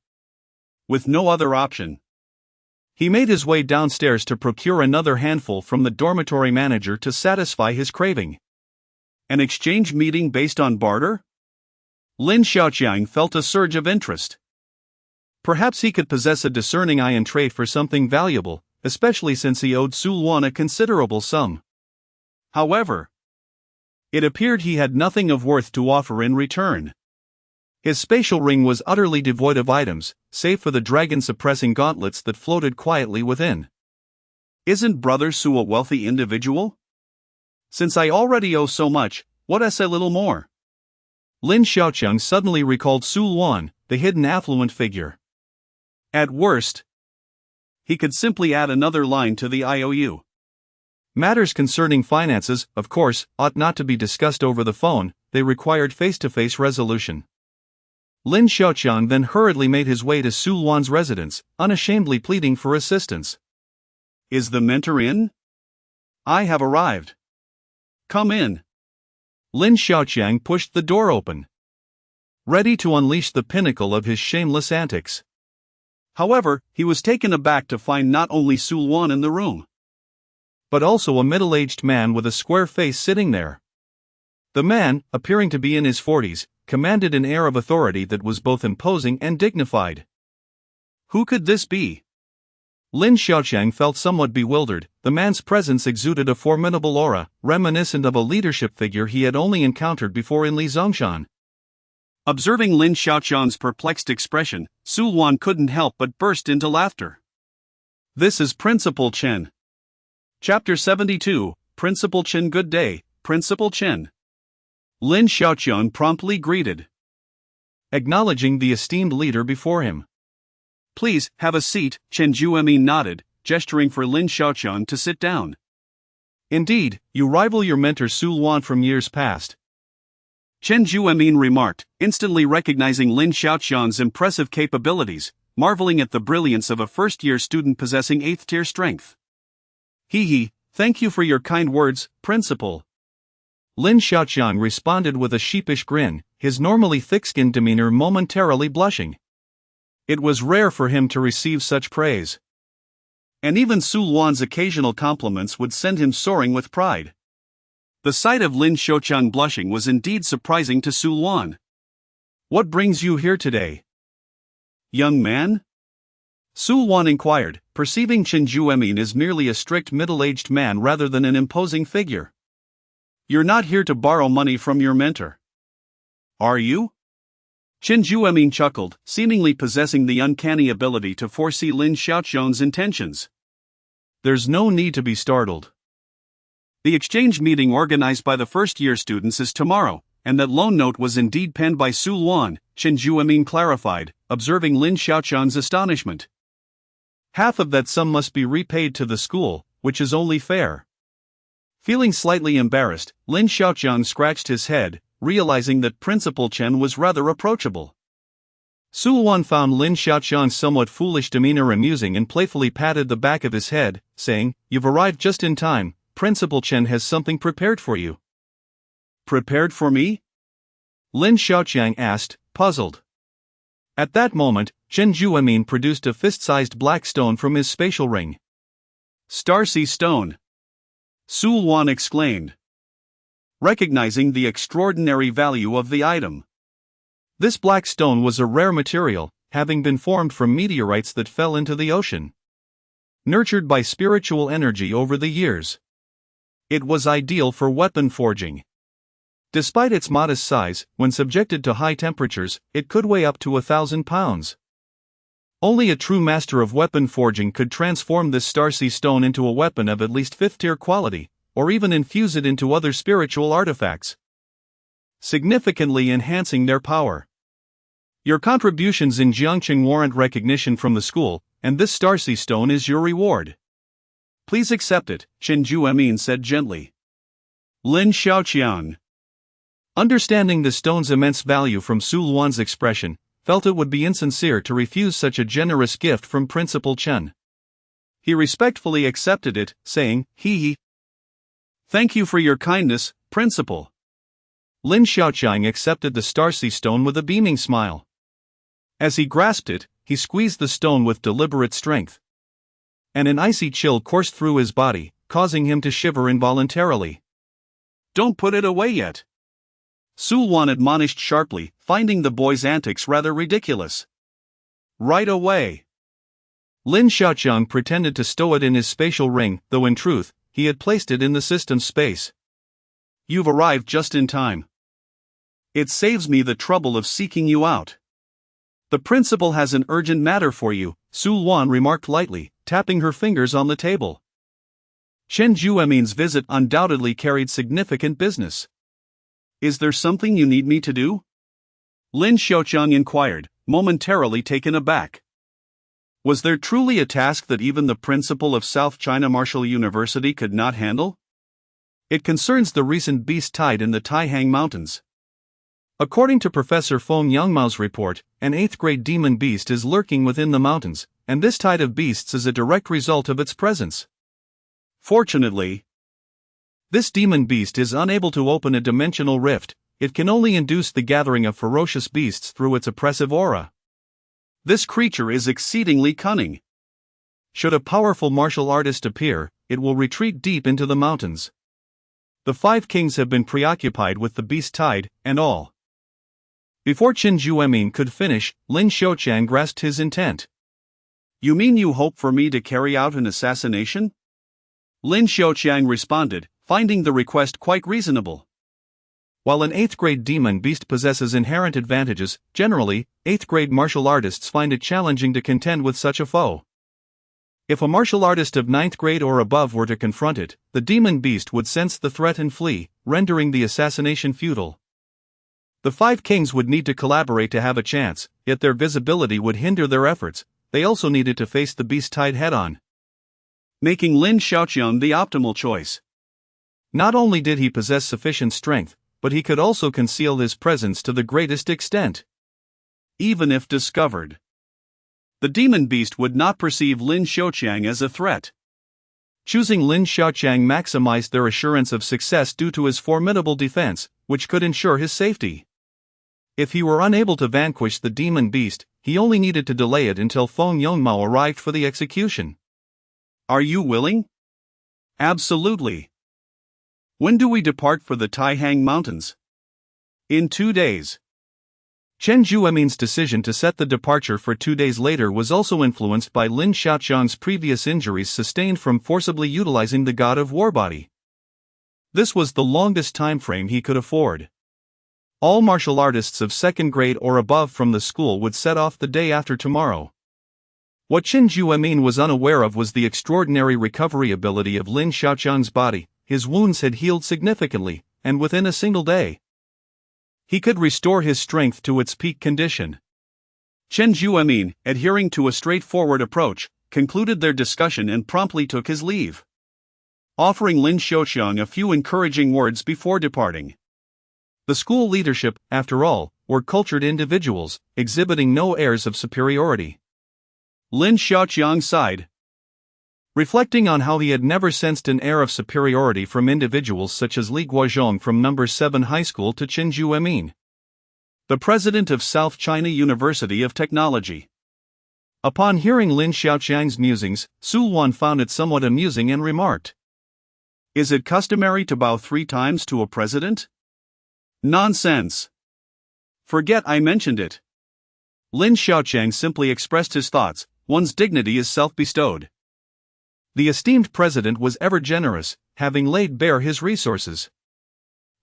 With no other option, he made his way downstairs to procure another handful from the dormitory manager to satisfy his craving. An exchange meeting based on barter? Lin Xiaoqian felt a surge of interest. Perhaps he could possess a discerning eye and trade for something valuable, especially since he owed Su Luan a considerable sum. However, it appeared he had nothing of worth to offer in return. His spatial ring was utterly devoid of items, save for the dragon-suppressing gauntlets that floated quietly within. Isn't Brother Su a wealthy individual? Since I already owe so much, what a little more? Lin Xiaoqian suddenly recalled Su Luan, the hidden affluent figure. At worst, he could simply add another line to the IOU. Matters concerning finances, of course, ought not to be discussed over the phone, they required face-to-face resolution. Lin Xiaoqian then hurriedly made his way to Su Luan's residence, unashamedly pleading for assistance. Is the mentor in? I have arrived. Come in. Lin Xiaoqian pushed the door open, ready to unleash the pinnacle of his shameless antics. However, he was taken aback to find not only Su Luan in the room, but also a middle-aged man with a square face sitting there. The man, appearing to be in his 40s, commanded an air of authority that was both imposing and dignified. Who could this be? Lin Xiaoqian felt somewhat bewildered. The man's presence exuded a formidable aura, reminiscent of a leadership figure he had only encountered before in Li Zongshan. Observing Lin Xiaoqian's perplexed expression, Su Luan couldn't help but burst into laughter. This is Principal Chen. Chapter 72, Principal Chen. Good day, Principal Chen. Lin Xiaoqiang promptly greeted, acknowledging the esteemed leader before him. "Please, have a seat," Chen Juemin nodded, gesturing for Lin Xiaoqiang to sit down. "Indeed, you rival your mentor Su Luan from years past," Chen Juemin remarked, instantly recognizing Lin Xiaoqiang's impressive capabilities, marveling at the brilliance of a first-year student possessing 8th-tier strength. "Hee, thank you for your kind words, Principal." Lin Xiaoqiang responded with a sheepish grin, his normally thick-skinned demeanor momentarily blushing. It was rare for him to receive such praise. And even Su Luan's occasional compliments would send him soaring with pride. The sight of Lin Xiaoqiang blushing was indeed surprising to Su Luan. "What brings you here today, young man?" Su Luan inquired, perceiving Chen Juemin as merely a strict middle-aged man rather than an imposing figure. "You're not here to borrow money from your mentor, are you?" Chen Juemin chuckled, seemingly possessing the uncanny ability to foresee Lin Xiaoqiang's intentions. "There's no need to be startled. The exchange meeting organized by the first-year students is tomorrow, and that loan note was indeed penned by Su Luan," Chen Juemin clarified, observing Lin Xiaoqiang's astonishment. "Half of that sum must be repaid to the school, which is only fair." Feeling slightly embarrassed, Lin Xiaoqiang scratched his head, realizing that Principal Chen was rather approachable. Su Luan found Lin Xiaoqiang's somewhat foolish demeanor amusing and playfully patted the back of his head, saying, "You've arrived just in time, Principal Chen has something prepared for you." "Prepared for me?" Lin Xiaoqiang asked, puzzled. At that moment, Chen Juemin produced a fist-sized black stone from his spatial ring. "Starcy stone!" Su Luan exclaimed, recognizing the extraordinary value of the item. This black stone was a rare material, having been formed from meteorites that fell into the ocean. Nurtured by spiritual energy over the years, it was ideal for weapon forging. Despite its modest size, when subjected to high temperatures, it could weigh up to 1,000 pounds. Only a true master of weapon forging could transform this Starcy stone into a weapon of at least 5th-tier quality, or even infuse it into other spiritual artifacts, significantly enhancing their power. Your contributions in Jiangqing warrant recognition from the school, and this Starcy stone is your reward. Please accept it, Chen Juemin said gently. Lin Xiaoqiang, understanding the stone's immense value from Su Luan's expression, felt it would be insincere to refuse such a generous gift from Principal Chen. He respectfully accepted it, saying, "Hee. Thank you for your kindness, Principal." Lin Xiaoqiang accepted the Starcy stone with a beaming smile. As he grasped it, he squeezed the stone with deliberate strength. And an icy chill coursed through his body, causing him to shiver involuntarily. "Don't put it away yet," Su Luan admonished sharply, finding the boy's antics rather ridiculous. "Right away." Lin Xiaoqiang pretended to stow it in his spatial ring, though in truth, he had placed it in the system's space. "You've arrived just in time. It saves me the trouble of seeking you out. The principal has an urgent matter for you," Su Luan remarked lightly, tapping her fingers on the table. Chen Juemin's visit undoubtedly carried significant business. "Is there something you need me to do?" Lin Xiaoqiang inquired, momentarily taken aback. Was there truly a task that even the principal of South China Martial University could not handle? It concerns the recent beast tide in the Taihang Mountains. According to Professor Feng Yangmao's report, an 8th-grade demon beast is lurking within the mountains, and this tide of beasts is a direct result of its presence. Fortunately, this demon beast is unable to open a dimensional rift. It can only induce the gathering of ferocious beasts through its oppressive aura. This creature is exceedingly cunning. Should a powerful martial artist appear, it will retreat deep into the mountains. The 5 kings have been preoccupied with the beast tide, and all. Before Chen Juemin could finish, Lin Xiaoqiang grasped his intent. "You mean you hope for me to carry out an assassination?" Lin Xiaoqiang responded, finding the request quite reasonable. While an 8th-grade demon beast possesses inherent advantages, generally, 8th-grade martial artists find it challenging to contend with such a foe. If a martial artist of 9th grade or above were to confront it, the demon beast would sense the threat and flee, rendering the assassination futile. The five kings would need to collaborate to have a chance, yet their visibility would hinder their efforts. They also needed to face the beast tide head-on, making Lin Xiaoqiang the optimal choice. Not only did he possess sufficient strength, but he could also conceal his presence to the greatest extent. Even if discovered, the demon beast would not perceive Lin Xiaoqiang as a threat. Choosing Lin Xiaoqiang maximized their assurance of success due to his formidable defense, which could ensure his safety. If he were unable to vanquish the demon beast, he only needed to delay it until Feng Yongmao arrived for the execution. Are you willing? Absolutely. When do we depart for the Taihang Mountains? In 2 days. Chen Juemin's decision to set the departure for 2 days later was also influenced by Lin Xiaoqiang's previous injuries sustained from forcibly utilizing the God of War body. This was the longest time frame he could afford. All martial artists of 2nd grade or above from the school would set off the day after tomorrow. What Chen Juemin was unaware of was the extraordinary recovery ability of Lin Xiaoqiang's body. His wounds had healed significantly, and within a single day, he could restore his strength to its peak condition. Chen Juemin, adhering to a straightforward approach, concluded their discussion and promptly took his leave, offering Lin Xiaoqiang a few encouraging words before departing. The school leadership, after all, were cultured individuals, exhibiting no airs of superiority. Lin Xiaoqiang sighed, reflecting on how he had never sensed an air of superiority from individuals such as Li Guozhong from No. 7 High School to Chen Juemin, the president of South China University of Technology. Upon hearing Lin Xiaoqiang's musings, Su Luan found it somewhat amusing and remarked, "Is it customary to bow 3 times to a president? Nonsense. Forget I mentioned it." Lin Xiaoqiang simply expressed his thoughts. One's dignity is self-bestowed. The esteemed president was ever generous, having laid bare his resources.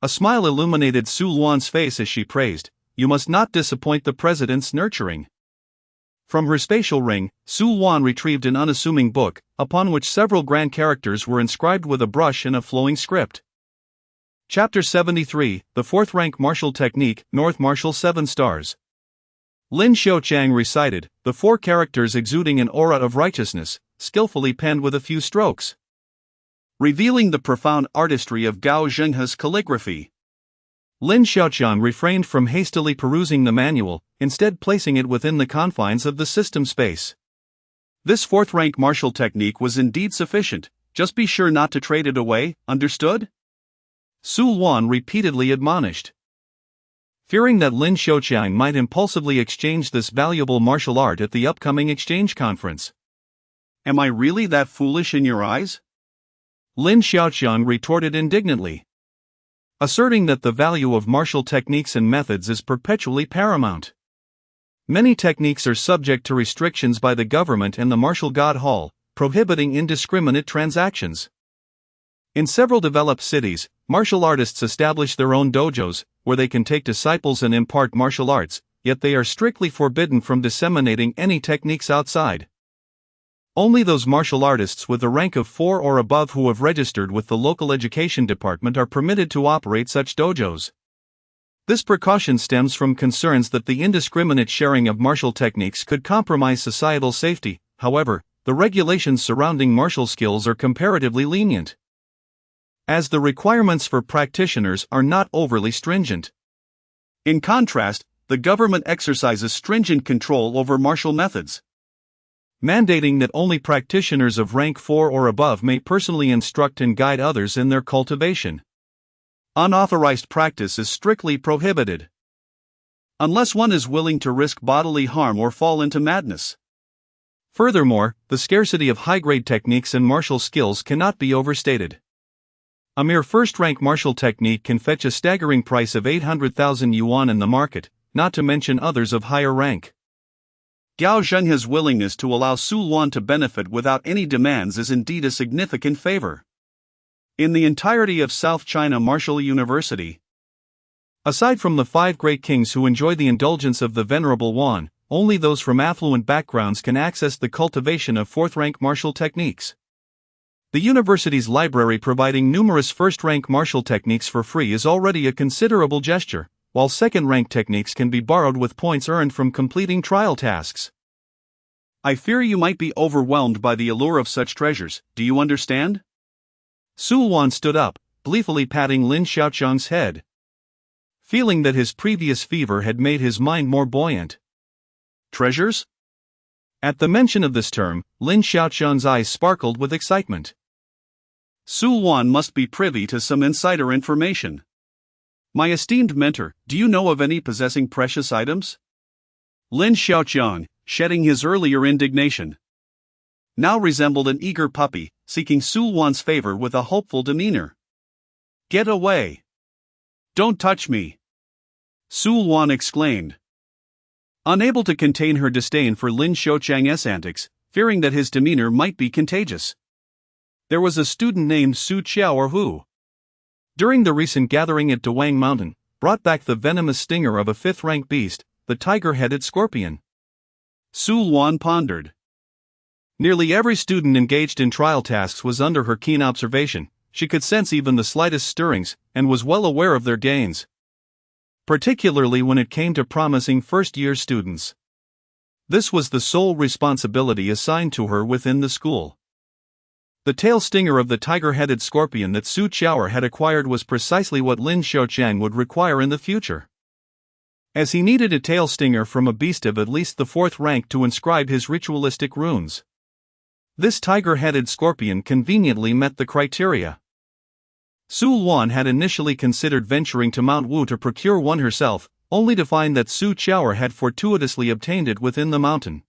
A smile illuminated Su Luan's face as she praised, "You must not disappoint the president's nurturing." From her spatial ring, Su Luan retrieved an unassuming book, upon which several grand characters were inscribed with a brush and a flowing script. Chapter 73, The 4th Rank Martial Technique, North Martial 7 Stars. Lin Xiaoqiang recited, the 4 characters exuding an aura of righteousness, skillfully penned with a few strokes, revealing the profound artistry of Gao Zhenghe's calligraphy. Lin Xiaoqiang refrained from hastily perusing the manual, instead placing it within the confines of the system space. This 4th rank martial technique was indeed sufficient, just be sure not to trade it away, understood? Su Luan repeatedly admonished. Fearing that Lin Xiaoqiang might impulsively exchange this valuable martial art at the upcoming exchange conference. Am I really that foolish in your eyes? Lin Xiaoqiang retorted indignantly, asserting that the value of martial techniques and methods is perpetually paramount. Many techniques are subject to restrictions by the government and the Martial God Hall, prohibiting indiscriminate transactions. In several developed cities, martial artists establish their own dojos, where they can take disciples and impart martial arts, yet they are strictly forbidden from disseminating any techniques outside. Only those martial artists with the rank of 4 or above who have registered with the local education department are permitted to operate such dojos. This precaution stems from concerns that the indiscriminate sharing of martial techniques could compromise societal safety. However, the regulations surrounding martial skills are comparatively lenient, as the requirements for practitioners are not overly stringent. In contrast, the government exercises stringent control over martial methods, mandating that only practitioners of rank 4 or above may personally instruct and guide others in their cultivation. Unauthorized practice is strictly prohibited, unless one is willing to risk bodily harm or fall into madness. Furthermore, the scarcity of high-grade techniques and martial skills cannot be overstated. A mere first-rank martial technique can fetch a staggering price of 800,000 yuan in the market, not to mention others of higher rank. Gao Zhenghe's willingness to allow Su Luan to benefit without any demands is indeed a significant favor. In the entirety of South China Martial University, aside from the 5 great kings who enjoy the indulgence of the Venerable Wan, only those from affluent backgrounds can access the cultivation of 4th-rank martial techniques. The university's library providing numerous first-rank martial techniques for free is already a considerable gesture, while second-rank techniques can be borrowed with points earned from completing trial tasks. I fear you might be overwhelmed by the allure of such treasures, do you understand? Su Luan stood up, gleefully patting Lin Xiaoqiang's head, feeling that his previous fever had made his mind more buoyant. Treasures? At the mention of this term, Lin Xiaoqiang's eyes sparkled with excitement. Su Luan must be privy to some insider information. My esteemed mentor, do you know of any possessing precious items? Lin Xiaoqiang, shedding his earlier indignation, now resembled an eager puppy, seeking Su Luan's favor with a hopeful demeanor. Get away! Don't touch me! Su Luan exclaimed, unable to contain her disdain for Lin Xiaoqiang's antics, fearing that his demeanor might be contagious. There was a student named Su Qiao who, during the recent gathering at Dawang Mountain, brought back the venomous stinger of a fifth-rank beast, the tiger-headed scorpion. Su Luan pondered. Nearly every student engaged in trial tasks was under her keen observation. She could sense even the slightest stirrings, and was well aware of their gains, particularly when it came to promising first-year students. This was the sole responsibility assigned to her within the school. The tail stinger of the tiger-headed scorpion that Su Qiao had acquired was precisely what Lin Xiaoqiang would require in the future, as he needed a tail stinger from a beast of at least the fourth rank to inscribe his ritualistic runes. This tiger-headed scorpion conveniently met the criteria. Su Luan had initially considered venturing to Mount Wu to procure one herself, only to find that Su Qiao had fortuitously obtained it within the mountain.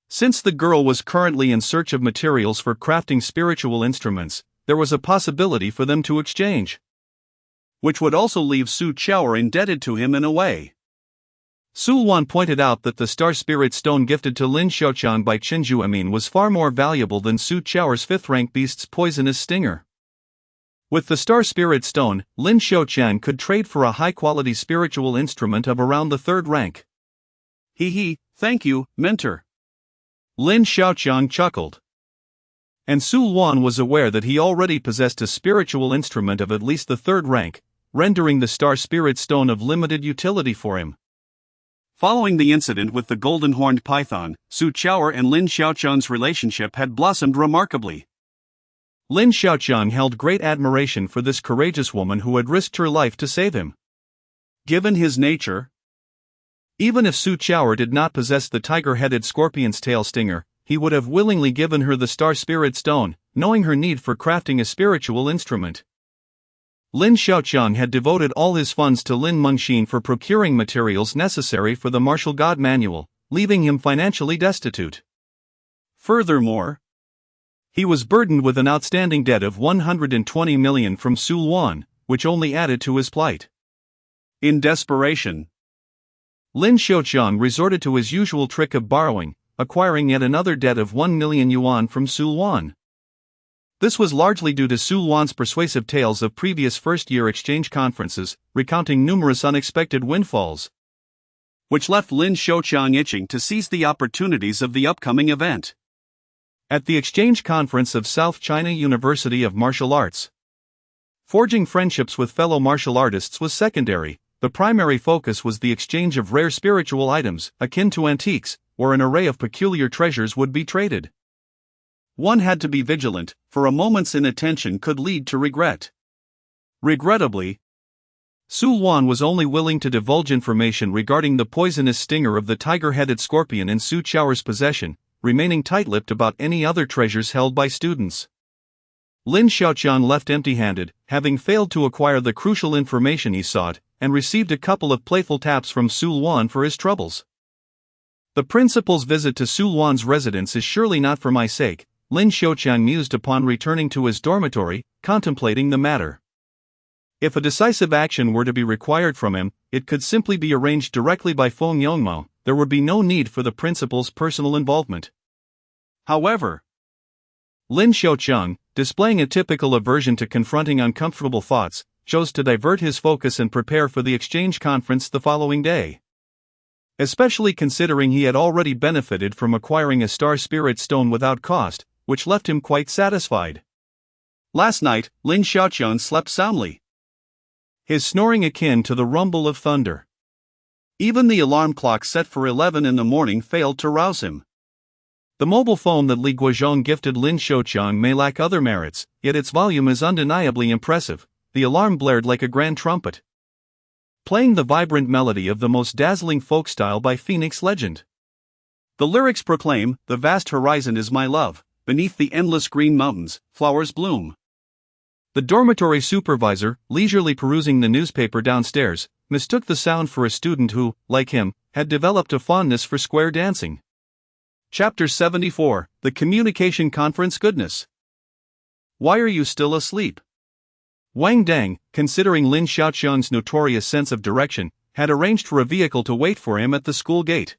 Since the girl was currently in search of materials for crafting spiritual instruments, there was a possibility for them to exchange, which would also leave Su Qiao indebted to him in a way. Su Luan pointed out that the Star Spirit Stone gifted to Lin Xiaoqiang by Chen Juemin was far more valuable than Su Qiao's fifth-rank beast's poisonous stinger. With the Star Spirit Stone, Lin Xiaoqiang could trade for a high-quality spiritual instrument of around the third rank. Thank you, mentor. Lin Xiaoqiang chuckled. And Su Luan was aware that he already possessed a spiritual instrument of at least the third rank, rendering the Star Spirit Stone of limited utility for him. Following the incident with the golden-horned python, Su Qiao and Lin Xiaoqiang's relationship had blossomed remarkably. Lin Xiaoqiang held great admiration for this courageous woman who had risked her life to save him. Given his nature, even if Su Qiao did not possess the tiger-headed scorpion's tail stinger, he would have willingly given her the Star Spirit Stone, knowing her need for crafting a spiritual instrument. Lin Xiaoqiang had devoted all his funds to Lin Mengxin for procuring materials necessary for the martial god manual, leaving him financially destitute. Furthermore, he was burdened with an outstanding debt of 120 million from Su Luan, which only added to his plight. In desperation, Lin Xiaoqiang resorted to his usual trick of borrowing, acquiring yet another debt of 1 million yuan from Su Luan. This was largely due to Su Luan's persuasive tales of previous first-year exchange conferences, recounting numerous unexpected windfalls, which left Lin Xiaoqiang itching to seize the opportunities of the upcoming event. At the exchange conference of South China University of Martial Arts, forging friendships with fellow martial artists was secondary. The primary focus was the exchange of rare spiritual items, akin to antiques, where an array of peculiar treasures would be traded. One had to be vigilant, for a moment's inattention could lead to regret. Regrettably, Su Luan was only willing to divulge information regarding the poisonous stinger of the tiger-headed scorpion in Su Qiao's possession, remaining tight-lipped about any other treasures held by students. Lin Xiaoqiang left empty-handed, having failed to acquire the crucial information he sought, and received a couple of playful taps from Su Luan for his troubles. The principal's visit to Su Luan's residence is surely not for my sake, Lin Xiaoqiang mused upon returning to his dormitory, contemplating the matter. If a decisive action were to be required from him, it could simply be arranged directly by Feng Yongmo. There would be no need for the principal's personal involvement. However, Lin Xiaoqiang, displaying a typical aversion to confronting uncomfortable thoughts, chose to divert his focus and prepare for the exchange conference the following day. Especially considering he had already benefited from acquiring a Star Spirit Stone without cost, which left him quite satisfied. Last night, Lin Xiaoqiang slept soundly. his snoring akin to the rumble of thunder. Even the alarm clock set for 11 in the morning failed to rouse him. The mobile phone that Li Guozhong gifted Lin Xiaoqiang may lack other merits, yet its volume is undeniably impressive. The alarm blared like a grand trumpet, playing the vibrant melody of the most dazzling folk style by Phoenix legend. The lyrics proclaim, "The vast horizon is my love, beneath the endless green mountains, flowers bloom." The dormitory supervisor, leisurely perusing the newspaper downstairs, mistook the sound for a student who, like him, had developed a fondness for square dancing. Chapter 74, The Communication Conference Goodness. Why are you still asleep? Wang Dang, considering Lin Xiaoqiang's notorious sense of direction, had arranged for a vehicle to wait for him at the school gate.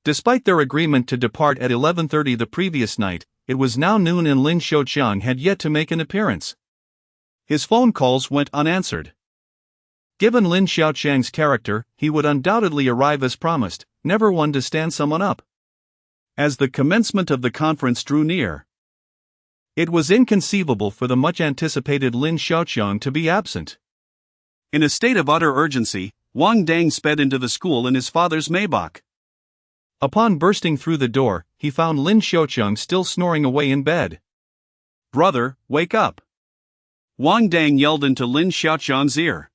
Despite their agreement to depart at 11:30 the previous night, it was now noon and Lin Xiaoqiang had yet to make an appearance. His phone calls went unanswered. Given Lin Xiaoqiang's character, he would undoubtedly arrive as promised, never one to stand someone up. As the commencement of the conference drew near, it was inconceivable for the much-anticipated Lin Xiaoqiang to be absent. In a state of utter urgency, Wang Dang sped into the school in his father's Maybach. Upon bursting through the door, he found Lin Xiaoqiang still snoring away in bed. "Brother, wake up!" Wang Dang yelled into Lin Xiaoqiang's ear.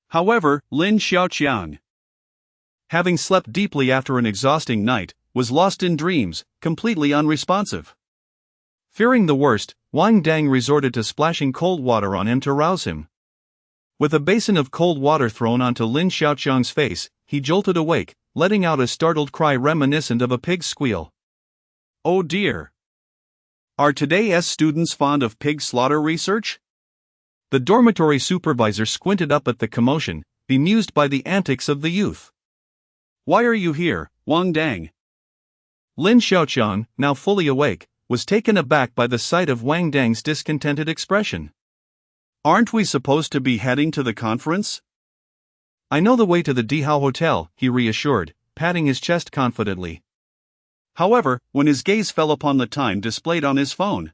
However, Lin Xiaoqiang, having slept deeply after an exhausting night, was lost in dreams, completely unresponsive. Fearing the worst, Wang Dang resorted to splashing cold water on him to rouse him. With a basin of cold water thrown onto Lin Xiaoqiang's face, he jolted awake, letting out a startled cry reminiscent of a pig's squeal. "Oh dear! Are today's students fond of pig slaughter research?" The dormitory supervisor squinted up at the commotion, bemused by the antics of the youth. "Why are you here, Wang Dang?" Lin Xiaoqiang, now fully awake, was taken aback by the sight of Wang Dang's discontented expression. "Aren't we supposed to be heading to the conference?" "I know the way to the Dihao Hotel," he reassured, patting his chest confidently. However, when his gaze fell upon the time displayed on his phone,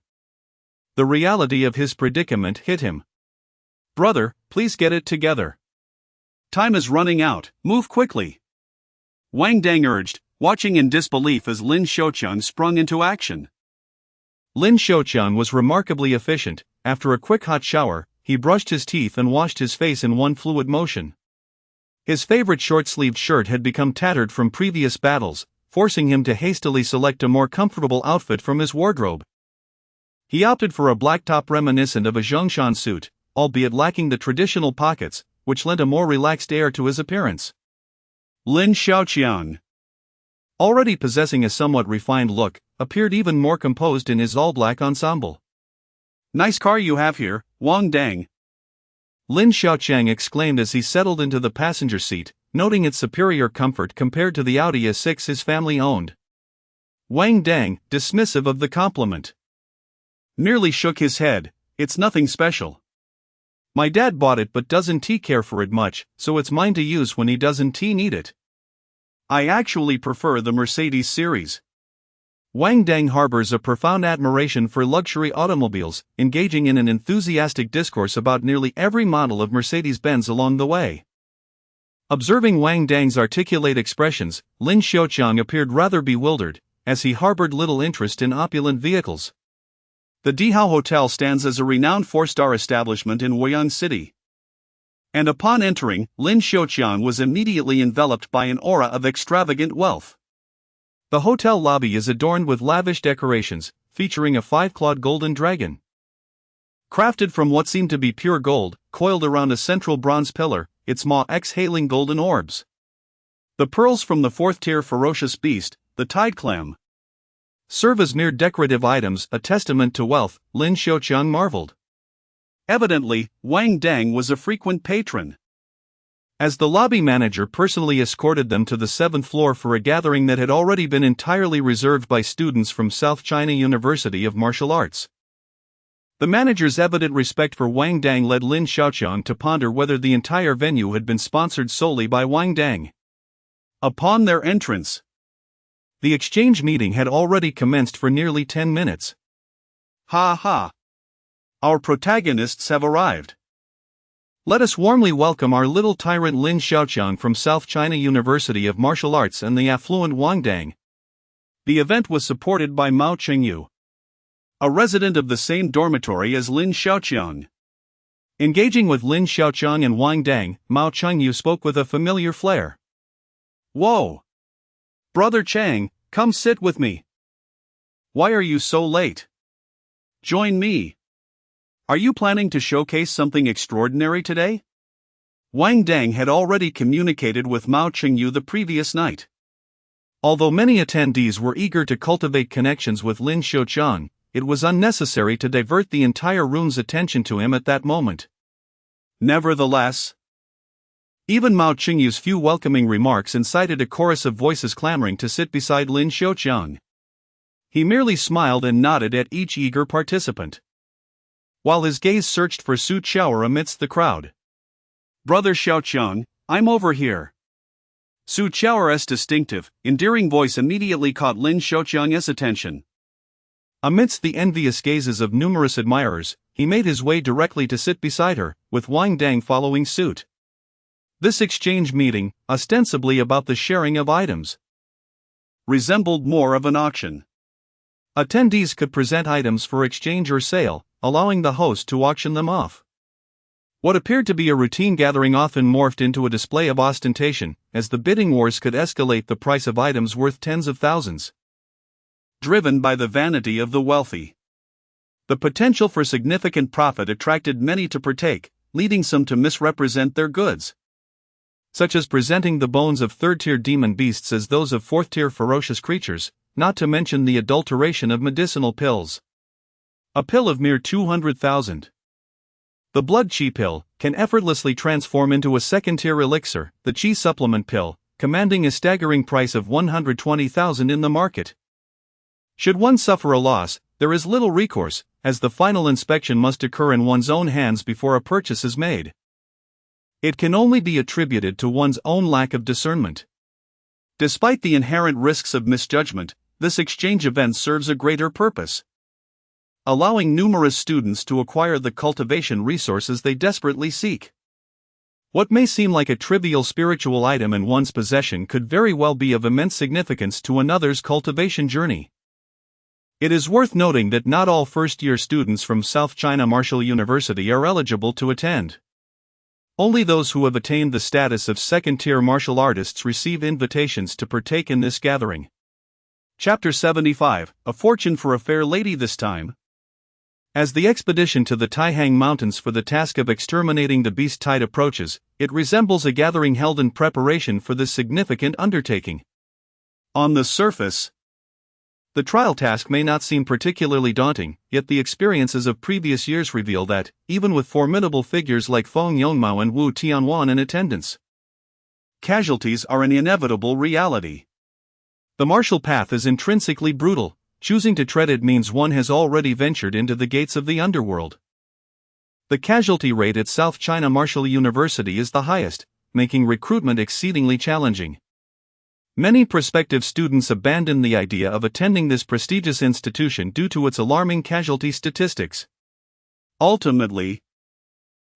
the reality of his predicament hit him. "Brother, please get it together. Time is running out, move quickly," Wang Dang urged, watching in disbelief as Lin Xiaoqiang sprung into action. Lin Xiaoqiang was remarkably efficient. After a quick hot shower, he brushed his teeth and washed his face in one fluid motion. His favorite short-sleeved shirt had become tattered from previous battles, forcing him to hastily select a more comfortable outfit from his wardrobe. He opted for a black top reminiscent of a Zhongshan suit, albeit lacking the traditional pockets, which lent a more relaxed air to his appearance. Lin Xiaoqiang, already possessing a somewhat refined look, appeared even more composed in his all-black ensemble. "Nice car you have here, Wang Dang," Lin Xiaoqiang exclaimed as he settled into the passenger seat, noting its superior comfort compared to the Audi A6 his family owned. Wang Dang, dismissive of the compliment, merely shook his head. "It's nothing special. My dad bought it but doesn't care for it much, so it's mine to use when he doesn't need it. I actually prefer the Mercedes series." Wang Dang harbors a profound admiration for luxury automobiles, engaging in an enthusiastic discourse about nearly every model of Mercedes-Benz along the way. Observing Wang Dang's articulate expressions, Lin Xiaoqiang appeared rather bewildered, as he harbored little interest in opulent vehicles. The Dihao Hotel stands as a renowned four-star establishment in Woyang City. And upon entering, Lin Xiaoqiang was immediately enveloped by an aura of extravagant wealth. The hotel lobby is adorned with lavish decorations, featuring a 5-clawed golden dragon, crafted from what seemed to be pure gold, coiled around a central bronze pillar, its maw exhaling golden orbs. The pearls from the 4th-tier ferocious beast, the tide clam, serve as mere decorative items, a testament to wealth, Lin Xiaoqiang marveled. Evidently, Wang Dang was a frequent patron, as the lobby manager personally escorted them to the 7th floor for a gathering that had already been entirely reserved by students from South China University of Martial Arts. The manager's evident respect for Wang Dang led Lin Xiaoqiang to ponder whether the entire venue had been sponsored solely by Wang Dang. Upon their entrance, the exchange meeting had already commenced for nearly 10 minutes. "Ha ha! Our protagonists have arrived." Let us warmly welcome our little tyrant Lin Xiaoqiang from South China University of Martial Arts and the affluent Wang Dang. The event was supported by Mao Chengyu, a resident of the same dormitory as Lin Xiaoqiang. Engaging with Lin Xiaoqiang and Wang Dang, Mao Chengyu spoke with a familiar flair. "Whoa! Brother Chang, come sit with me. Why are you so late? Join me. Are you planning to showcase something extraordinary today?" Wang Dang had already communicated with Mao Chengyu the previous night. Although many attendees were eager to cultivate connections with Lin Xiaoqiang, it was unnecessary to divert the entire room's attention to him at that moment. Nevertheless, even Mao Chengyu's few welcoming remarks incited a chorus of voices clamoring to sit beside Lin Xiaoqiang. He merely smiled and nodded at each eager participant, while his gaze searched for Su Qiaoer amidst the crowd. "Brother Xiaoqiang, I'm over here." Su Qiaoer's distinctive, endearing voice immediately caught Lin Xiaoqiang's attention. Amidst the envious gazes of numerous admirers, he made his way directly to sit beside her, with Wang Dang following suit. This exchange meeting, ostensibly about the sharing of items, resembled more of an auction. Attendees could present items for exchange or sale, allowing the host to auction them off. What appeared to be a routine gathering often morphed into a display of ostentation, as the bidding wars could escalate the price of items worth tens of thousands. Driven by the vanity of the wealthy, the potential for significant profit attracted many to partake, leading some to misrepresent their goods, such as presenting the bones of third-tier demon beasts as those of fourth-tier ferocious creatures, not to mention the adulteration of medicinal pills. A pill of mere 200,000. The blood qi pill can effortlessly transform into a second-tier elixir, the qi supplement pill, commanding a staggering price of 120,000 in the market. Should one suffer a loss, there is little recourse, as the final inspection must occur in one's own hands before a purchase is made. It can only be attributed to one's own lack of discernment. Despite the inherent risks of misjudgment, this exchange event serves a greater purpose, allowing numerous students to acquire the cultivation resources they desperately seek. What may seem like a trivial spiritual item in one's possession could very well be of immense significance to another's cultivation journey. It is worth noting that not all first-year students from South China Martial University are eligible to attend. Only those who have attained the status of second-tier martial artists receive invitations to partake in this gathering. Chapter 75, A Fortune for a Fair Lady this time. As the expedition to the Taihang Mountains for the task of exterminating the beast tide approaches, it resembles a gathering held in preparation for this significant undertaking. On the surface, the trial task may not seem particularly daunting, yet the experiences of previous years reveal that, even with formidable figures like Feng Yongmao and Wu Tianwan in attendance, casualties are an inevitable reality. The martial path is intrinsically brutal. Choosing to tread it means one has already ventured into the gates of the underworld. The casualty rate at South China Martial University is the highest, making recruitment exceedingly challenging. Many prospective students abandon the idea of attending this prestigious institution due to its alarming casualty statistics. Ultimately,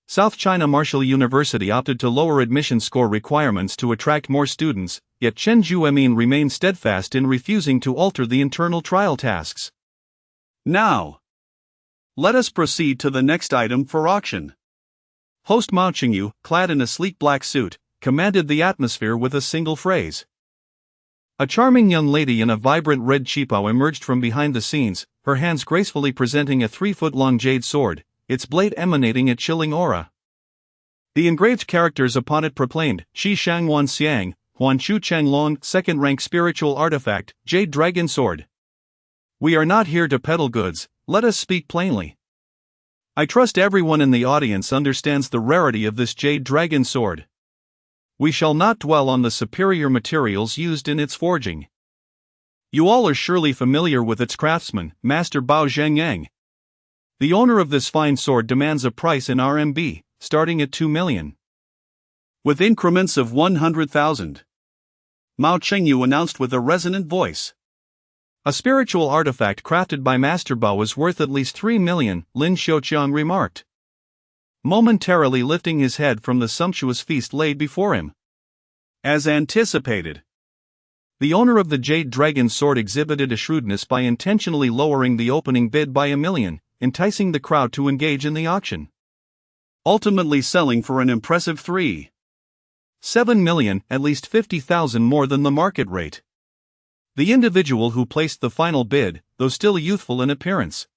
South China Martial University opted to lower admission score requirements to attract more students, yet Chen Juemin remained steadfast in refusing to alter the internal trial tasks. Now, let us proceed to the next item for auction. Host Mao Chengyu, clad in a sleek black suit, commanded the atmosphere with a single phrase. A charming young lady in a vibrant red qipao emerged from behind the scenes, her hands gracefully presenting a 3-foot-long jade sword, its blade emanating a chilling aura. The engraved characters upon it proclaimed, Shi Shang Wan Xiang, Huan Chu Cheng Long, second-rank spiritual artifact, Jade Dragon Sword. We are not here to peddle goods, let us speak plainly. I trust everyone in the audience understands the rarity of this Jade Dragon Sword. We shall not dwell on the superior materials used in its forging. You all are surely familiar with its craftsman, Master Bao Zhengyang. The owner of this fine sword demands a price in RMB, starting at 2 million. With increments of 100,000. Mao Chengyu announced with a resonant voice. A spiritual artifact crafted by Master Bao is worth at least 3 million, Lin Xiaoqiang remarked. momentarily lifting his head from the sumptuous feast laid before him. As anticipated, the owner of the Jade Dragon sword exhibited a shrewdness by intentionally lowering the opening bid by $1 million, enticing the crowd to engage in the auction. Ultimately selling for an impressive $7 million, at least $50,000 more than the market rate. The individual who placed the final bid, though still youthful in appearance,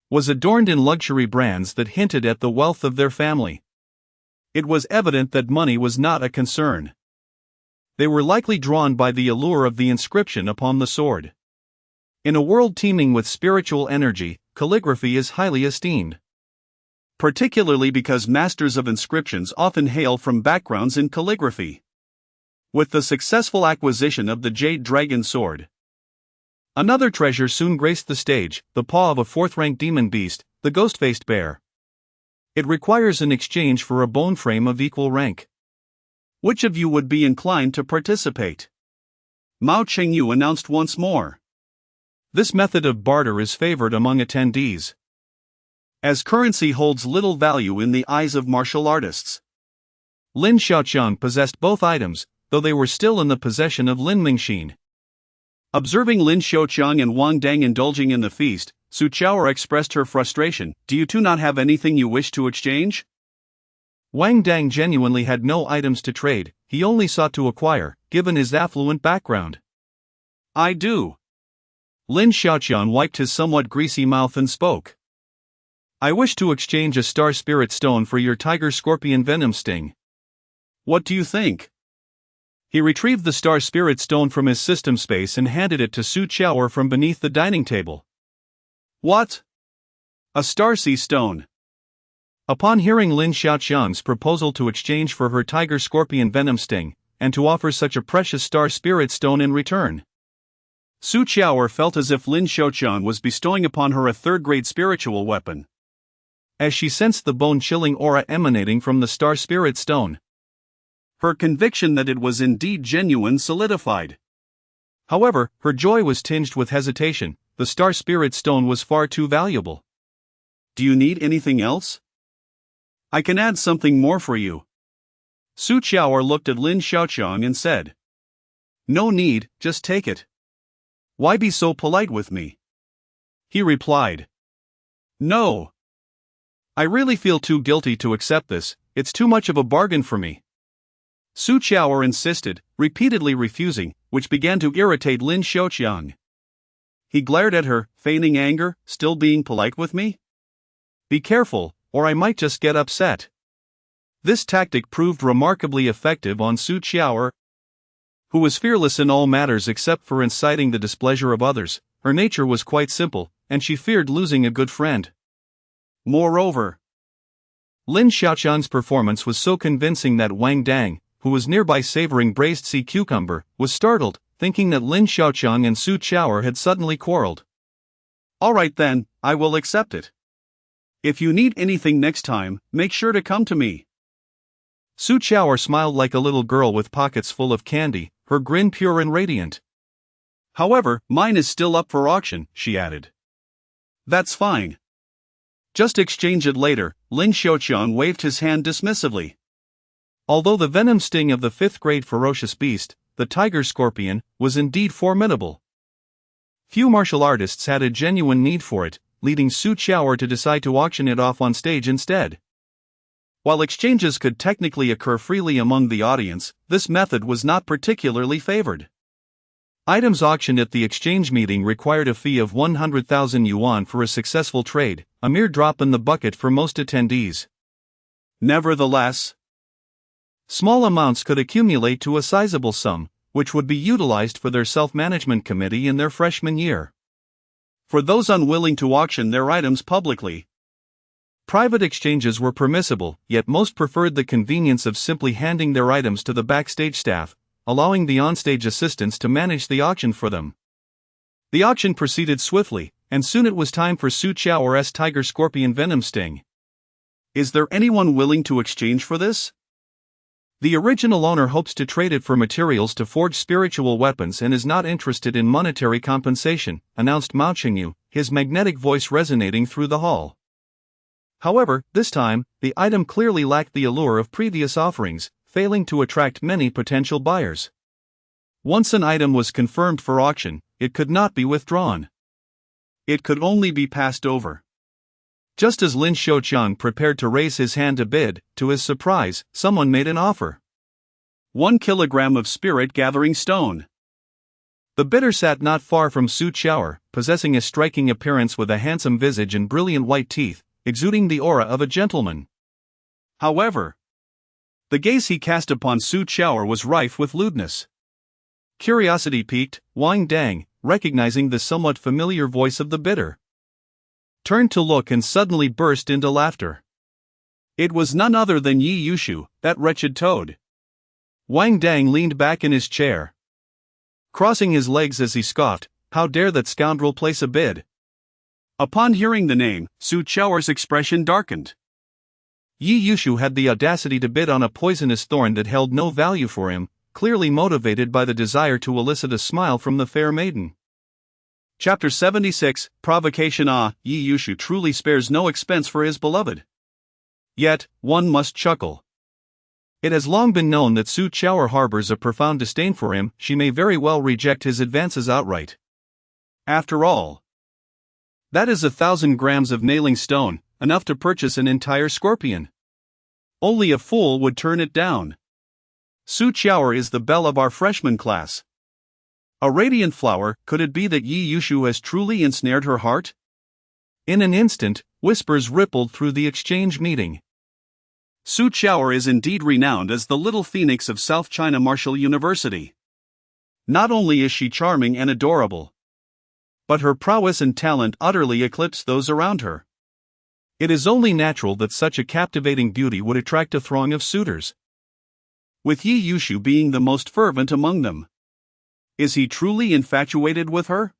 was adorned in luxury brands that hinted at the wealth of their family. It was evident that money was not a concern. They were likely drawn by the allure of the inscription upon the sword. In a world teeming with spiritual energy, calligraphy is highly esteemed, particularly because masters of inscriptions often hail from backgrounds in calligraphy. With the successful acquisition of the Jade Dragon sword, another treasure soon graced the stage, the paw of a fourth-rank demon beast, the ghost-faced bear. It requires an exchange for a bone frame of equal rank. Which of you would be inclined to participate? Mao Chengyu announced once more. This method of barter is favored among attendees, as currency holds little value in the eyes of martial artists. Lin Xiaoqiang possessed both items, though they were still in the possession of Lin Mingxin. Observing Lin Xiaoqiang and Wang Dang indulging in the feast, Su Qiao expressed her frustration. Do you two not have anything you wish to exchange? Wang Dang genuinely had no items to trade, he only sought to acquire, given his affluent background. I do. Lin Xiaoqiang wiped his somewhat greasy mouth and spoke. I wish to exchange a Star Spirit Stone for your Tiger Scorpion Venom Sting. What do you think? He retrieved the Star Spirit Stone from his system space and handed it to Su Qiao from beneath the dining table. What? A Starcy Stone? Upon hearing Lin Xiaoqiang's proposal to exchange for her Tiger Scorpion Venom Sting, and to offer such a precious Star Spirit Stone in return, Su Qiao felt as if Lin Xiaoqiang was bestowing upon her a third-grade spiritual weapon. As she sensed the bone-chilling aura emanating from the Star Spirit Stone, her conviction that it was indeed genuine solidified. However, her joy was tinged with hesitation. The Star Spirit Stone was far too valuable. Do you need anything else? I can add something more for you. Su Qiao looked at Lin Xiaoqiang and said, No need, just take it. Why be so polite with me? He replied, No. I really feel too guilty to accept this, it's too much of a bargain for me. Su Qiao insisted, repeatedly refusing, which began to irritate Lin Xiaoqiang. He glared at her, feigning anger, still being polite with me? Be careful, or I might just get upset. This tactic proved remarkably effective on Su Qiao, who was fearless in all matters except for inciting the displeasure of others. Her nature was quite simple, and she feared losing a good friend. Moreover, Lin Xiaoqiang's performance was so convincing that Wang Dang, who was nearby savoring braised sea cucumber, was startled, thinking that Lin Xiaoqiang and Su Qiao had suddenly quarreled. All right then, I will accept it. If you need anything next time, make sure to come to me. Su Qiao smiled like a little girl with pockets full of candy, her grin pure and radiant. However, mine is still up for auction, she added. That's fine. Just exchange it later. Lin Xiaoqiang waved his hand dismissively. Although the venom sting of the fifth-grade ferocious beast, the Tiger Scorpion, was indeed formidable, few martial artists had a genuine need for it, leading Su Qiao to decide to auction it off on stage instead. While exchanges could technically occur freely among the audience, this method was not particularly favored. Items auctioned at the exchange meeting required a fee of 100,000 yuan for a successful trade, a mere drop in the bucket for most attendees. Nevertheless, small amounts could accumulate to a sizable sum, which would be utilized for their self-management committee in their freshman year. For those unwilling to auction their items publicly, private exchanges were permissible, yet most preferred the convenience of simply handing their items to the backstage staff, allowing the onstage assistants to manage the auction for them. The auction proceeded swiftly, and soon it was time for Su Qiao's Tiger Scorpion Venom Sting. Is there anyone willing to exchange for this? The original owner hopes to trade it for materials to forge spiritual weapons and is not interested in monetary compensation, announced Mao Chengyu, his magnetic voice resonating through the hall. However, this time, the item clearly lacked the allure of previous offerings, failing to attract many potential buyers. Once an item was confirmed for auction, it could not be withdrawn. It could only be passed over. Just as Lin Xiaoqiang prepared to raise his hand to bid, to his surprise, someone made an offer. 1 kilogram of spirit-gathering stone. The bidder sat not far from Su Qiaoer, possessing a striking appearance with a handsome visage and brilliant white teeth, exuding the aura of a gentleman. However, the gaze he cast upon Su Qiaoer was rife with lewdness. Curiosity piqued, Wang Dang, recognizing the somewhat familiar voice of the bidder, turned to look and suddenly burst into laughter. It was none other than Yi Yushu, that wretched toad. Wang Dang leaned back in his chair, crossing his legs as he scoffed, "How dare that scoundrel place a bid?" Upon hearing the name, Su Qiaoer's expression darkened. Yi Yushu had the audacity to bid on a poisonous thorn that held no value for him, clearly motivated by the desire to elicit a smile from the fair maiden. Chapter 76, Provocation. Yi Yushu truly spares no expense for his beloved. Yet, one must chuckle. It has long been known that Su Qiaoer harbors a profound disdain for him. She may very well reject his advances outright. After all, that is 1,000 grams of nailing stone, enough to purchase an entire scorpion. Only a fool would turn it down. Su Qiaoer is the belle of our freshman class. A radiant flower. Could it be that Yi Yushu has truly ensnared her heart? In an instant, whispers rippled through the exchange meeting. Su Qiaoer is indeed renowned as the little phoenix of South China Martial University. Not only is she charming and adorable, but her prowess and talent utterly eclipse those around her. It is only natural that such a captivating beauty would attract a throng of suitors, with Yi Yushu being the most fervent among them. Is he truly infatuated with her?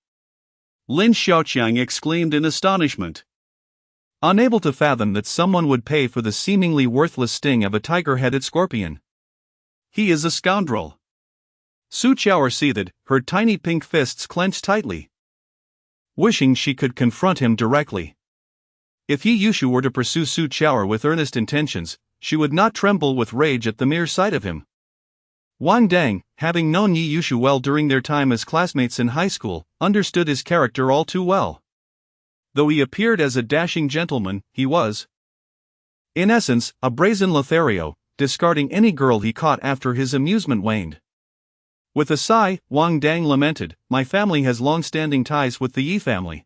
Lin Xiaoqiang exclaimed in astonishment, unable to fathom that someone would pay for the seemingly worthless sting of a tiger-headed scorpion. He is a scoundrel. Su Qiaoer seethed, her tiny pink fists clenched tightly, wishing she could confront him directly. If Yi Yushu were to pursue Su Qiaoer with earnest intentions, she would not tremble with rage at the mere sight of him. Wang Dang, having known Yi Yushu well during their time as classmates in high school, understood his character all too well. Though he appeared as a dashing gentleman, he was, in essence, a brazen Lothario, discarding any girl he caught after his amusement waned. With a sigh, Wang Dang lamented, "My family has long-standing ties with the Yi family,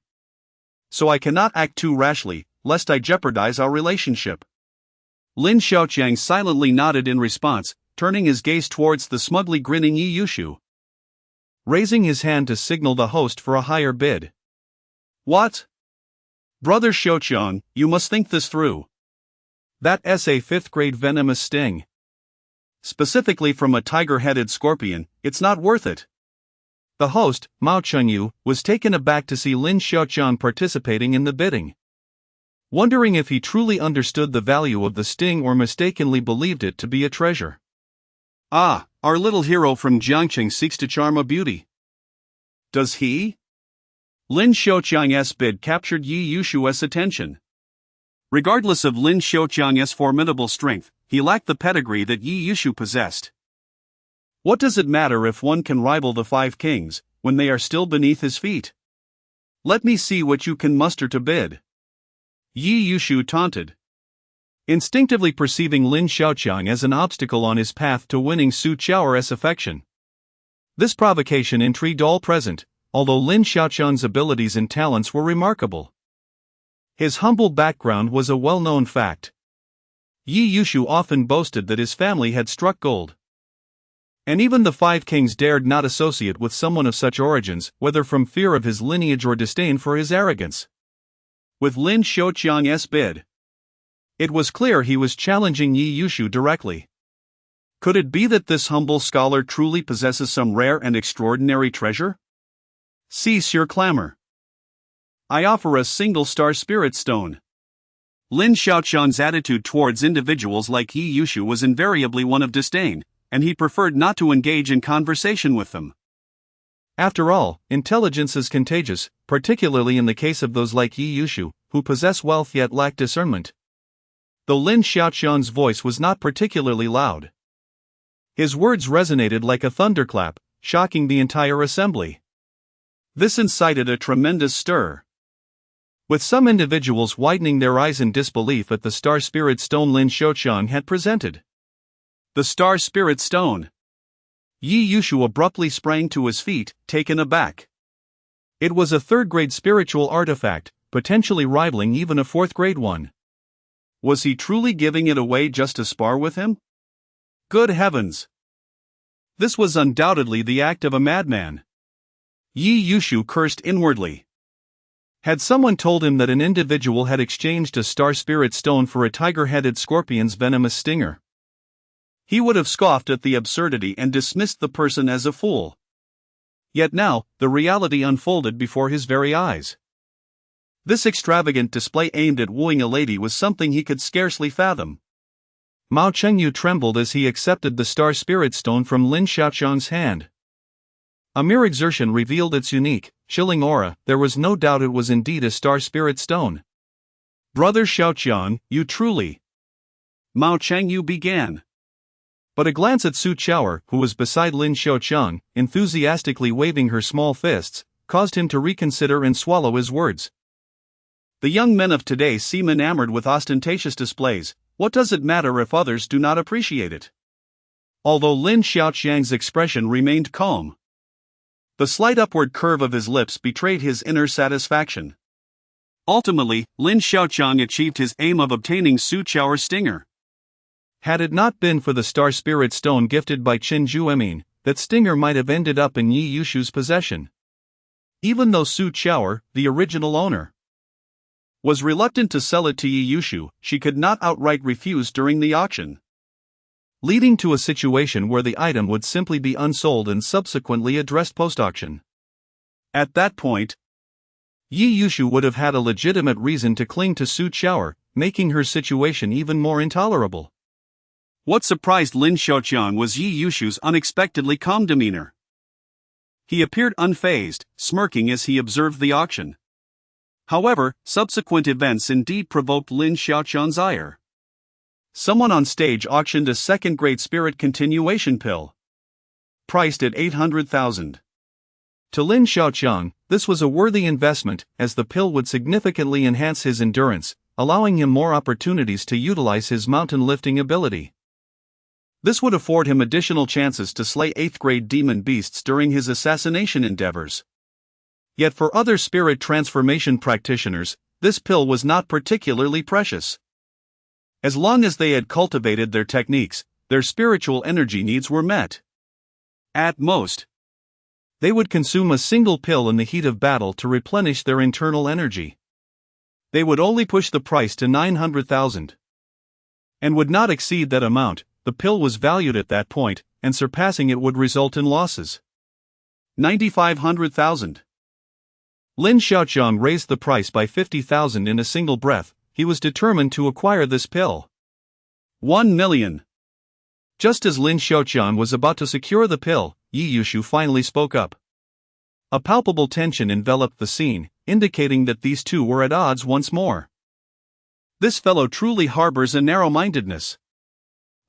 so I cannot act too rashly, lest I jeopardize our relationship." Lin Xiaoqiang silently nodded in response, turning his gaze towards the smugly grinning Yi Yushu, raising his hand to signal the host for a higher bid. "What? Brother Xiaoqiang, you must think this through. That's a 5th-grade venomous sting. Specifically from a tiger-headed scorpion, it's not worth it." The host, Mao Chunyu, was taken aback to see Lin Xiaoqiang participating in the bidding, wondering if he truly understood the value of the sting or mistakenly believed it to be a treasure. "Ah, our little hero from Jiangqing seeks to charm a beauty. Does he?" Lin Xiaoqiang's bid captured Yi Yushu's attention. Regardless of Lin Xiaoqiang's formidable strength, he lacked the pedigree that Yi Yushu possessed. What does it matter if one can rival the 5 kings, when they are still beneath his feet? Let me see what you can muster to bid. Yi Yushu taunted, instinctively perceiving Lin Xiaoqiang as an obstacle on his path to winning Su Qiaoer's affection. This provocation intrigued all present, although Lin Xiaoqiang's abilities and talents were remarkable. His humble background was a well-known fact. Yi Yushu often boasted that his family had struck gold, and even the 5 kings dared not associate with someone of such origins, whether from fear of his lineage or disdain for his arrogance. With Lin Xiaoqiang's bid, it was clear he was challenging Yi Yushu directly. Could it be that this humble scholar truly possesses some rare and extraordinary treasure? Cease your clamor. I offer a single-star spirit stone. Lin Xiaoqiang's attitude towards individuals like Yi Yushu was invariably one of disdain, and he preferred not to engage in conversation with them. After all, intelligence is contagious, particularly in the case of those like Yi Yushu, who possess wealth yet lack discernment. though Lin Xiaoqiang's voice was not particularly loud. His words resonated like a thunderclap, shocking the entire assembly. This incited a tremendous stir, with some individuals widening their eyes in disbelief at the Star Spirit Stone Lin Xiaoqiang had presented. The Star Spirit Stone. Yi Yushu abruptly sprang to his feet, taken aback. It was a third-grade spiritual artifact, potentially rivaling even a fourth-grade one. Was he truly giving it away just to spar with him? Good heavens! This was undoubtedly the act of a madman. Yi Yushu cursed inwardly. Had someone told him that an individual had exchanged a Star Spirit Stone for a tiger-headed scorpion's venomous stinger, he would have scoffed at the absurdity and dismissed the person as a fool. Yet now, the reality unfolded before his very eyes. This extravagant display aimed at wooing a lady was something he could scarcely fathom. Mao Chengyu trembled as he accepted the Star Spirit Stone from Lin Xiaoqiang's hand. A mere exertion revealed its unique, chilling aura. There was no doubt it was indeed a Star Spirit Stone. Brother Xiaoqiang, you truly... Mao Chengyu began. But a glance at Su Chao, who was beside Lin Xiaoqiang, enthusiastically waving her small fists, caused him to reconsider and swallow his words. The young men of today seem enamored with ostentatious displays. What does it matter if others do not appreciate it? Although Lin Xiaoqiang's expression remained calm, the slight upward curve of his lips betrayed his inner satisfaction. Ultimately, Lin Xiaoqiang achieved his aim of obtaining Su Chao's stinger. Had it not been for the Star Spirit Stone gifted by Qin Juemin, that stinger might have ended up in Yi Yushu's possession. Even though Su Chao, the original owner, was reluctant to sell it to Yi Yushu, she could not outright refuse during the auction, leading to a situation where the item would simply be unsold and subsequently addressed post-auction. At that point, Yi Yushu would have had a legitimate reason to cling to Su Chao, making her situation even more intolerable. What surprised Lin Xiaoqiang was Yi Yushu's unexpectedly calm demeanor. He appeared unfazed, smirking as he observed the auction. However, subsequent events indeed provoked Lin Xiaoqiang's ire. Someone on stage auctioned a second-grade spirit continuation pill, priced at 800,000. To Lin Xiaoqiang, this was a worthy investment, as the pill would significantly enhance his endurance, allowing him more opportunities to utilize his mountain lifting ability. This would afford him additional chances to slay 8th-grade demon beasts during his assassination endeavors. Yet for other spirit transformation practitioners, this pill was not particularly precious. As long as they had cultivated their techniques, their spiritual energy needs were met. At most, they would consume a single pill in the heat of battle to replenish their internal energy. They would only push the price to 900,000, and would not exceed that amount. The pill was valued at that point, and surpassing it would result in losses. 9,500,000. Lin Xiaoqiang raised the price by 50,000 in a single breath. He was determined to acquire this pill. 1 million. Just as Lin Xiaoqiang was about to secure the pill, Yi Yushu finally spoke up. A palpable tension enveloped the scene, indicating that these two were at odds once more. This fellow truly harbors a narrow-mindedness.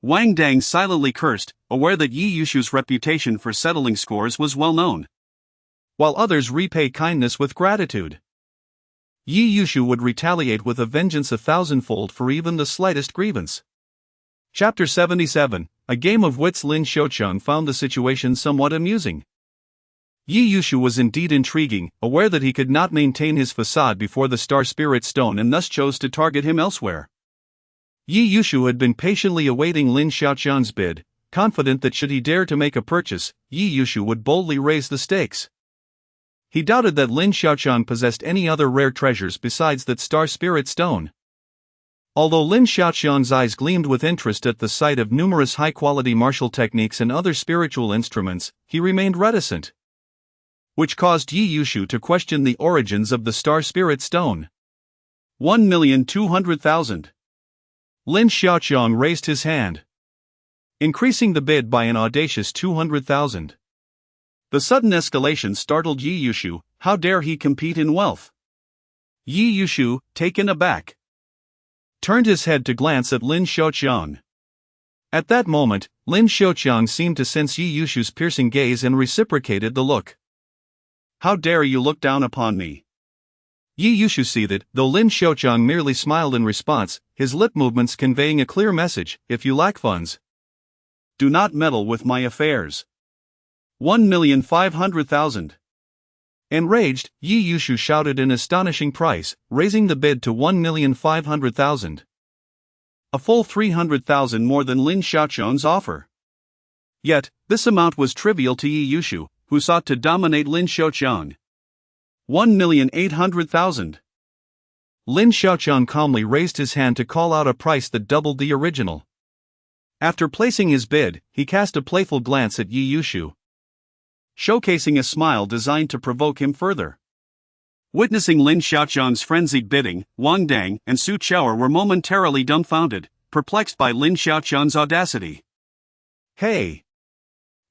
Wang Dang silently cursed, aware that Yi Yushu's reputation for settling scores was well known, while others repay kindness with gratitude. Yi Yushu would retaliate with a vengeance 1,000-fold for even the slightest grievance. Chapter 77, A Game of Wits. Lin Xiaoqiang found the situation somewhat amusing. Yi Yushu was indeed intriguing, aware that he could not maintain his facade before the Star Spirit Stone and thus chose to target him elsewhere. Yi Yushu had been patiently awaiting Lin Xiaoqiang's bid, confident that should he dare to make a purchase, Yi Yushu would boldly raise the stakes. He doubted that Lin Xiaoqiang possessed any other rare treasures besides that Star Spirit Stone. Although Lin Xiaoqiang's eyes gleamed with interest at the sight of numerous high-quality martial techniques and other spiritual instruments, he remained reticent, which caused Yi Yushu to question the origins of the Star Spirit Stone. 1,200,000. Lin Xiaoqiang raised his hand, increasing the bid by an audacious 200,000. The sudden escalation startled Yi Yushu. How dare he compete in wealth? Yi Yushu, taken aback. turned his head to glance at Lin Xiaoqiang. At that moment, Lin Xiaoqiang seemed to sense Yi Yushu's piercing gaze and reciprocated the look. "How dare you look down upon me?" Yi Yushu seethed, though Lin Xiaoqiang merely smiled in response, his lip movements conveying a clear message: if you lack funds, do not meddle with my affairs. 1,500,000. Enraged, Yi Yushu shouted an astonishing price, raising the bid to 1,500,000. A full 300,000 more than Lin Xiaoqiang's offer. Yet, this amount was trivial to Yi Yushu, who sought to dominate Lin Xiaoqiang. 1,800,000. Lin Xiaoqiang calmly raised his hand to call out a price that doubled the original. After placing his bid, he cast a playful glance at Yi Yushu, showcasing a smile designed to provoke him further. Witnessing Lin Xiaoqiang's frenzied bidding, Wang Dang and Su Chao were momentarily dumbfounded, perplexed by Lin Xiaoqiang's audacity. "Hey!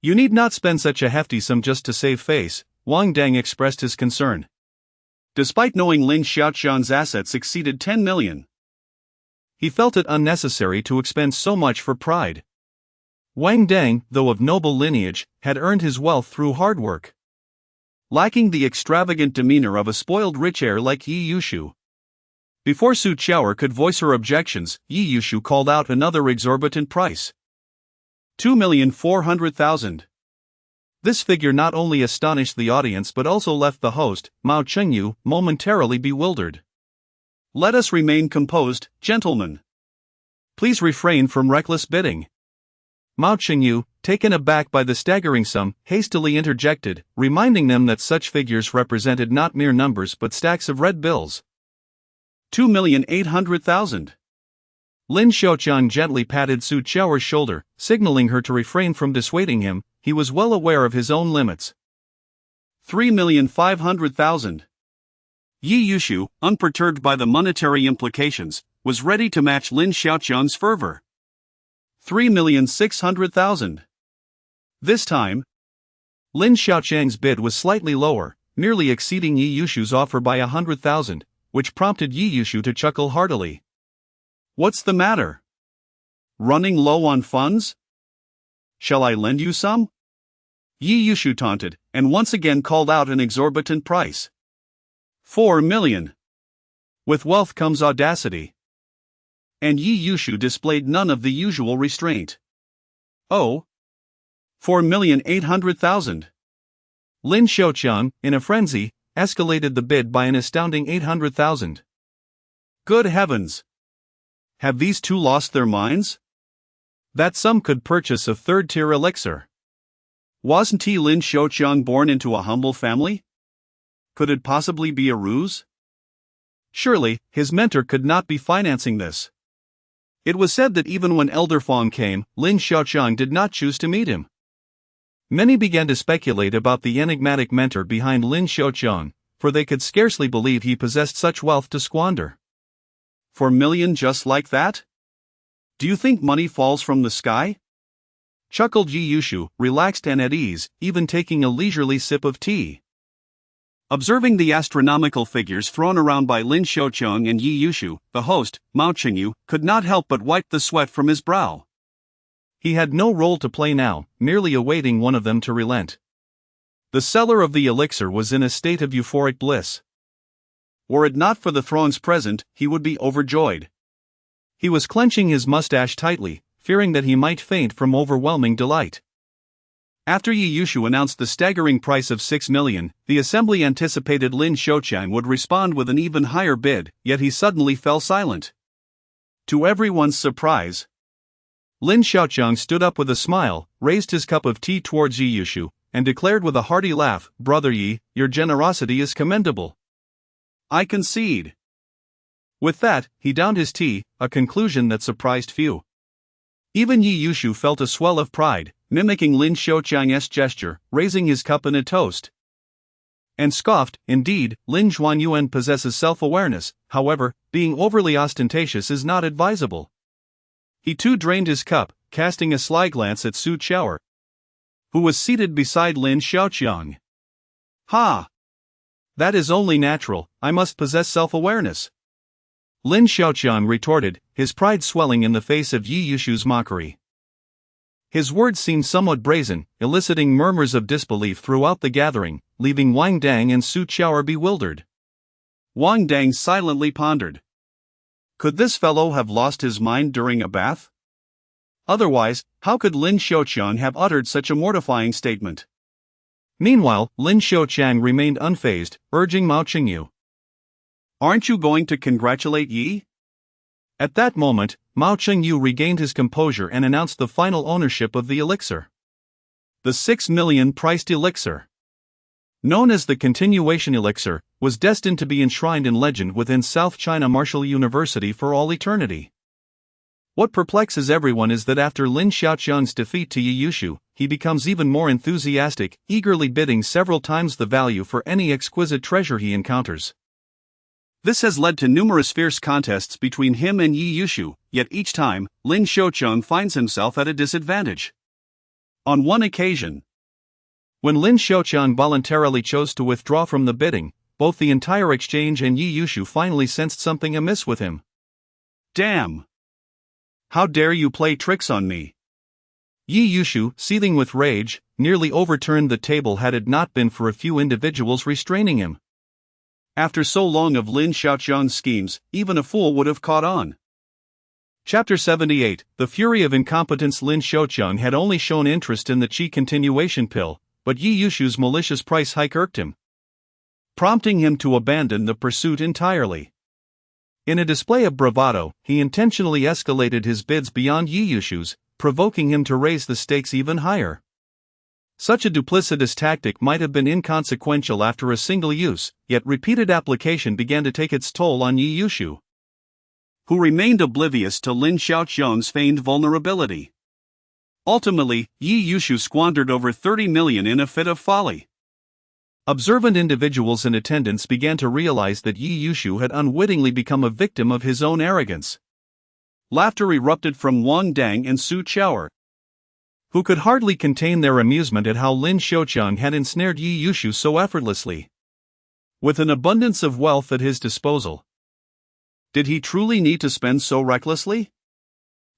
You need not spend such a hefty sum just to save face," Wang Dang expressed his concern. Despite knowing Lin Xiaoqiang's assets exceeded 10 million, he felt it unnecessary to expend so much for pride. Wang Dang, though of noble lineage, had earned his wealth through hard work. Lacking the extravagant demeanor of a spoiled rich heir like Yi Yushu. Before Su Chao could voice her objections, Yi Yushu called out another exorbitant price. 2,400,000. This figure not only astonished the audience but also left the host, Mao Chengyu, momentarily bewildered. "Let us remain composed, gentlemen. Please refrain from reckless bidding." Mao Chengyu, taken aback by the staggering sum, hastily interjected, reminding them that such figures represented not mere numbers but stacks of red bills. 2,800,000. Lin Xiaoqiang gently patted Su Chao's shoulder, signaling her to refrain from dissuading him. He was well aware of his own limits. 3,500,000. Yi Yushu, unperturbed by the monetary implications, was ready to match Lin Xiaoqiang's fervor. 3,600,000. This time, Lin Xiaoqiang's bid was slightly lower, merely exceeding Yi Yushu's offer by 100,000, which prompted Yi Yushu to chuckle heartily. "What's the matter? Running low on funds? Shall I lend you some?" Yi Yushu taunted, and once again called out an exorbitant price. 4 million. With wealth comes audacity. And Yi Yushu displayed none of the usual restraint. "Oh! 4,800,000. Lin Xiaoqiang, in a frenzy, escalated the bid by an astounding 800,000. Good heavens! Have these two lost their minds? That sum could purchase a third-tier elixir. Wasn't Lin Xiaoqiang born into a humble family? Could it possibly be a ruse? Surely, his mentor could not be financing this. It was said that even when Elder Fong came, Lin Xiaoqiang did not choose to meet him. Many began to speculate about the enigmatic mentor behind Lin Xiaoqiang, for they could scarcely believe he possessed such wealth to squander. 4 million just like that? Do you think money falls from the sky? Chuckled Yi Yushu, relaxed and at ease, even taking a leisurely sip of tea. Observing the astronomical figures thrown around by Lin Xiaoqiang and Yi Yushu, the host, Mao Chengyu, could not help but wipe the sweat from his brow. He had no role to play now, merely awaiting one of them to relent. The seller of the elixir was in a state of euphoric bliss. Were it not for the thrones present, he would be overjoyed. He was clenching his mustache tightly, fearing that he might faint from overwhelming delight. After Yi Yushu announced the staggering price of 6 million, the assembly anticipated Lin Xiaoqiang would respond with an even higher bid, yet he suddenly fell silent. To everyone's surprise, Lin Xiaoqiang stood up with a smile, raised his cup of tea towards Yi Yushu, and declared with a hearty laugh, "Brother Yi, your generosity is commendable. I concede." With that, he downed his tea, a conclusion that surprised few. Even Yi Yushu felt a swell of pride, mimicking Lin Xiaoqiang's gesture, raising his cup in a toast. And scoffed, "Indeed, Lin Zhuanyuan possesses self-awareness, however, being overly ostentatious is not advisable." He too drained his cup, casting a sly glance at Su Chao, who was seated beside Lin Xiaoqiang. "Ha! That is only natural, I must possess self-awareness. Lin Xiaoqiang retorted, his pride swelling in the face of Yi Yushu's mockery. His words seemed somewhat brazen, eliciting murmurs of disbelief throughout the gathering, leaving Wang Dang and Su Qiao bewildered. Wang Dang silently pondered. Could this fellow have lost his mind during a bath? Otherwise, how could Lin Xiaoqiang have uttered such a mortifying statement? Meanwhile, Lin Xiaoqiang remained unfazed, urging Mao Qingyu. Aren't you going to congratulate Yi? At that moment, Mao Qingyu regained his composure and announced the final ownership of the elixir. The 6 million priced elixir, known as the Continuation Elixir, was destined to be enshrined in legend within South China Martial University for all eternity. What perplexes everyone is that after Lin Xiaoqiang's defeat to Yi Yushu, he becomes even more enthusiastic, eagerly bidding several times the value for any exquisite treasure he encounters. This has led to numerous fierce contests between him and Yi Yushu, yet each time, Lin Xiaoqiang finds himself at a disadvantage. On one occasion, when Lin Xiaoqiang voluntarily chose to withdraw from the bidding, both the entire exchange and Yi Yushu finally sensed something amiss with him. Damn! How dare you play tricks on me? Yi Yushu, seething with rage, nearly overturned the table had it not been for a few individuals restraining him. After so long of Lin Xiaoqiang's schemes, even a fool would have caught on. Chapter 78. The fury of incompetence. Lin Xiaoqiang had only shown interest in the Qi continuation pill, but Yi Yushu's malicious price hike irked him, prompting him to abandon the pursuit entirely. In a display of bravado, he intentionally escalated his bids beyond Yi Yushu's, provoking him to raise the stakes even higher. Such a duplicitous tactic might have been inconsequential after a single use, yet repeated application began to take its toll on Yi Yushu, who remained oblivious to Lin Xiaoqiang's feigned vulnerability. Ultimately, Yi Yushu squandered over 30 million in a fit of folly. Observant individuals in attendance began to realize that Yi Yushu had unwittingly become a victim of his own arrogance. Laughter erupted from Wang Dang and Su Qiao, who could hardly contain their amusement at how Lin Xiaoqiang had ensnared Yi Yushu so effortlessly. With an abundance of wealth at his disposal, did he truly need to spend so recklessly?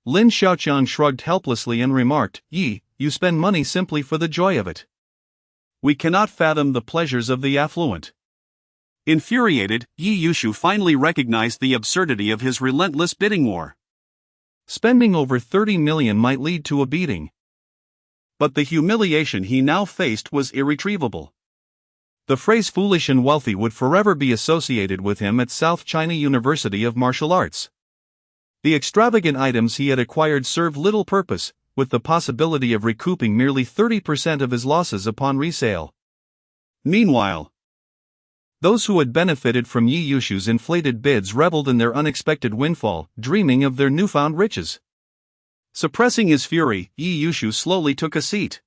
Lin Xiaoqiang shrugged helplessly and remarked, Yi, you spend money simply for the joy of it. We cannot fathom the pleasures of the affluent. Infuriated, Yi Yushu finally recognized the absurdity of his relentless bidding war. Spending over 30 million might lead to a beating, but the humiliation he now faced was irretrievable. The phrase foolish and wealthy would forever be associated with him at South China University of Martial Arts. The extravagant items he had acquired served little purpose, with the possibility of recouping merely 30% of his losses upon resale. Meanwhile, those who had benefited from Yi Yushu's inflated bids reveled in their unexpected windfall, dreaming of their newfound riches. Suppressing his fury, Yi Yushu slowly took a seat,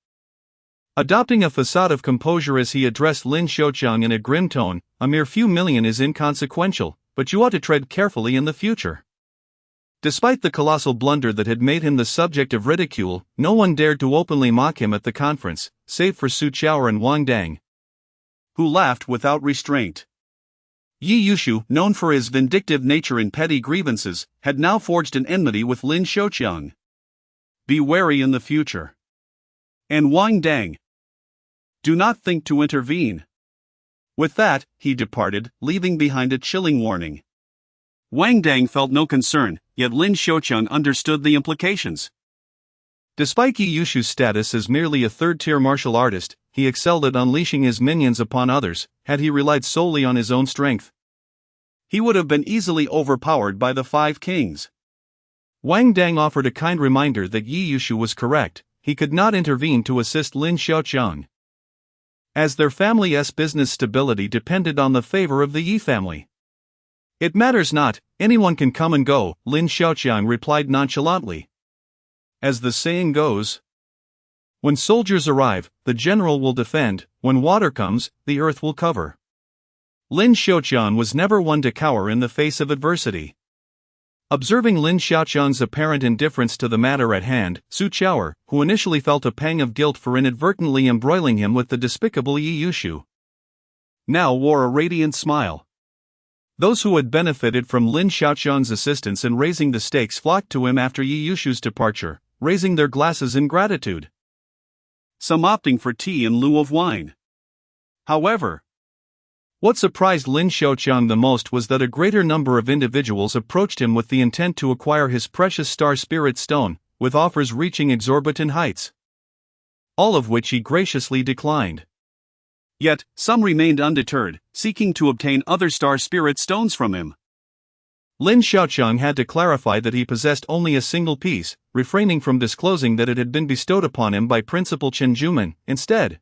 adopting a facade of composure as he addressed Lin Xiaoqiang in a grim tone. A mere few million is inconsequential, but you ought to tread carefully in the future. Despite the colossal blunder that had made him the subject of ridicule, no one dared to openly mock him at the conference, save for Su Qiao and Wang Dang, who laughed without restraint. Yi Yushu, known for his vindictive nature and petty grievances, had now forged an enmity with Lin Xiaoqiang. Be wary in the future. And Wang Dang, do not think to intervene. With that, he departed, leaving behind a chilling warning. Wang Dang felt no concern, yet Lin Xiaoqiang understood the implications. Despite Yi Yushu's status as merely a third-tier martial artist, he excelled at unleashing his minions upon others. Had he relied solely on his own strength, he would have been easily overpowered by the Five Kings. Wang Dang offered a kind reminder that Yi Yushu was correct. He could not intervene to assist Lin Xiaoqiang, as their family's business stability depended on the favor of the Yi family. It matters not, anyone can come and go, Lin Xiaoqiang replied nonchalantly. As the saying goes, when soldiers arrive, the general will defend, when water comes, the earth will cover. Lin Xiaoqiang was never one to cower in the face of adversity. Observing Lin Xiaoqiang's apparent indifference to the matter at hand, Su Qiao, who initially felt a pang of guilt for inadvertently embroiling him with the despicable Yi Yushu, now wore a radiant smile. Those who had benefited from Lin Xiaoqiang's assistance in raising the stakes flocked to him after Yi Yushu's departure, raising their glasses in gratitude. Some opting for tea in lieu of wine. However, what surprised Lin Xiaoqiang the most was that a greater number of individuals approached him with the intent to acquire his precious Star Spirit Stone, with offers reaching exorbitant heights. All of which he graciously declined. Yet, some remained undeterred, seeking to obtain other Star Spirit Stones from him. Lin Xiaoqiang had to clarify that he possessed only a single piece, refraining from disclosing that it had been bestowed upon him by Principal Chen Juman. Instead,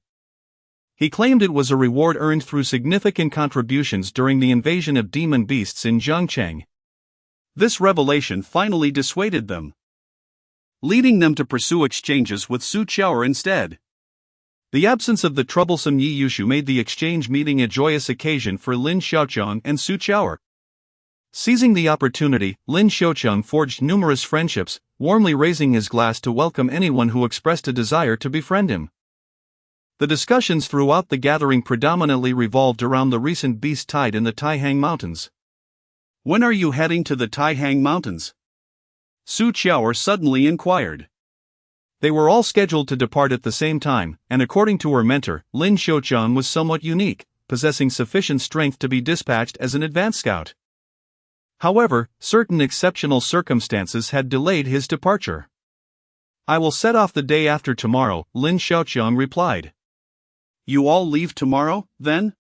he claimed it was a reward earned through significant contributions during the invasion of demon beasts in Zhangcheng. This revelation finally dissuaded them, leading them to pursue exchanges with Su Qiaoer instead. The absence of the troublesome Yi Yushu made the exchange meeting a joyous occasion for Lin Xiaoqiang and Su Qiaoer. Seizing the opportunity, Lin Xiaoqiang forged numerous friendships, warmly raising his glass to welcome anyone who expressed a desire to befriend him. The discussions throughout the gathering predominantly revolved around the recent beast tide in the Taihang Mountains. When are you heading to the Taihang Mountains? Su Qiaoer suddenly inquired. They were all scheduled to depart at the same time, and according to her mentor, Lin Xiaoqiang was somewhat unique, possessing sufficient strength to be dispatched as an advance scout. However, certain exceptional circumstances had delayed his departure. I will set off the day after tomorrow, Lin Xiaoqiang replied. You all leave tomorrow, then?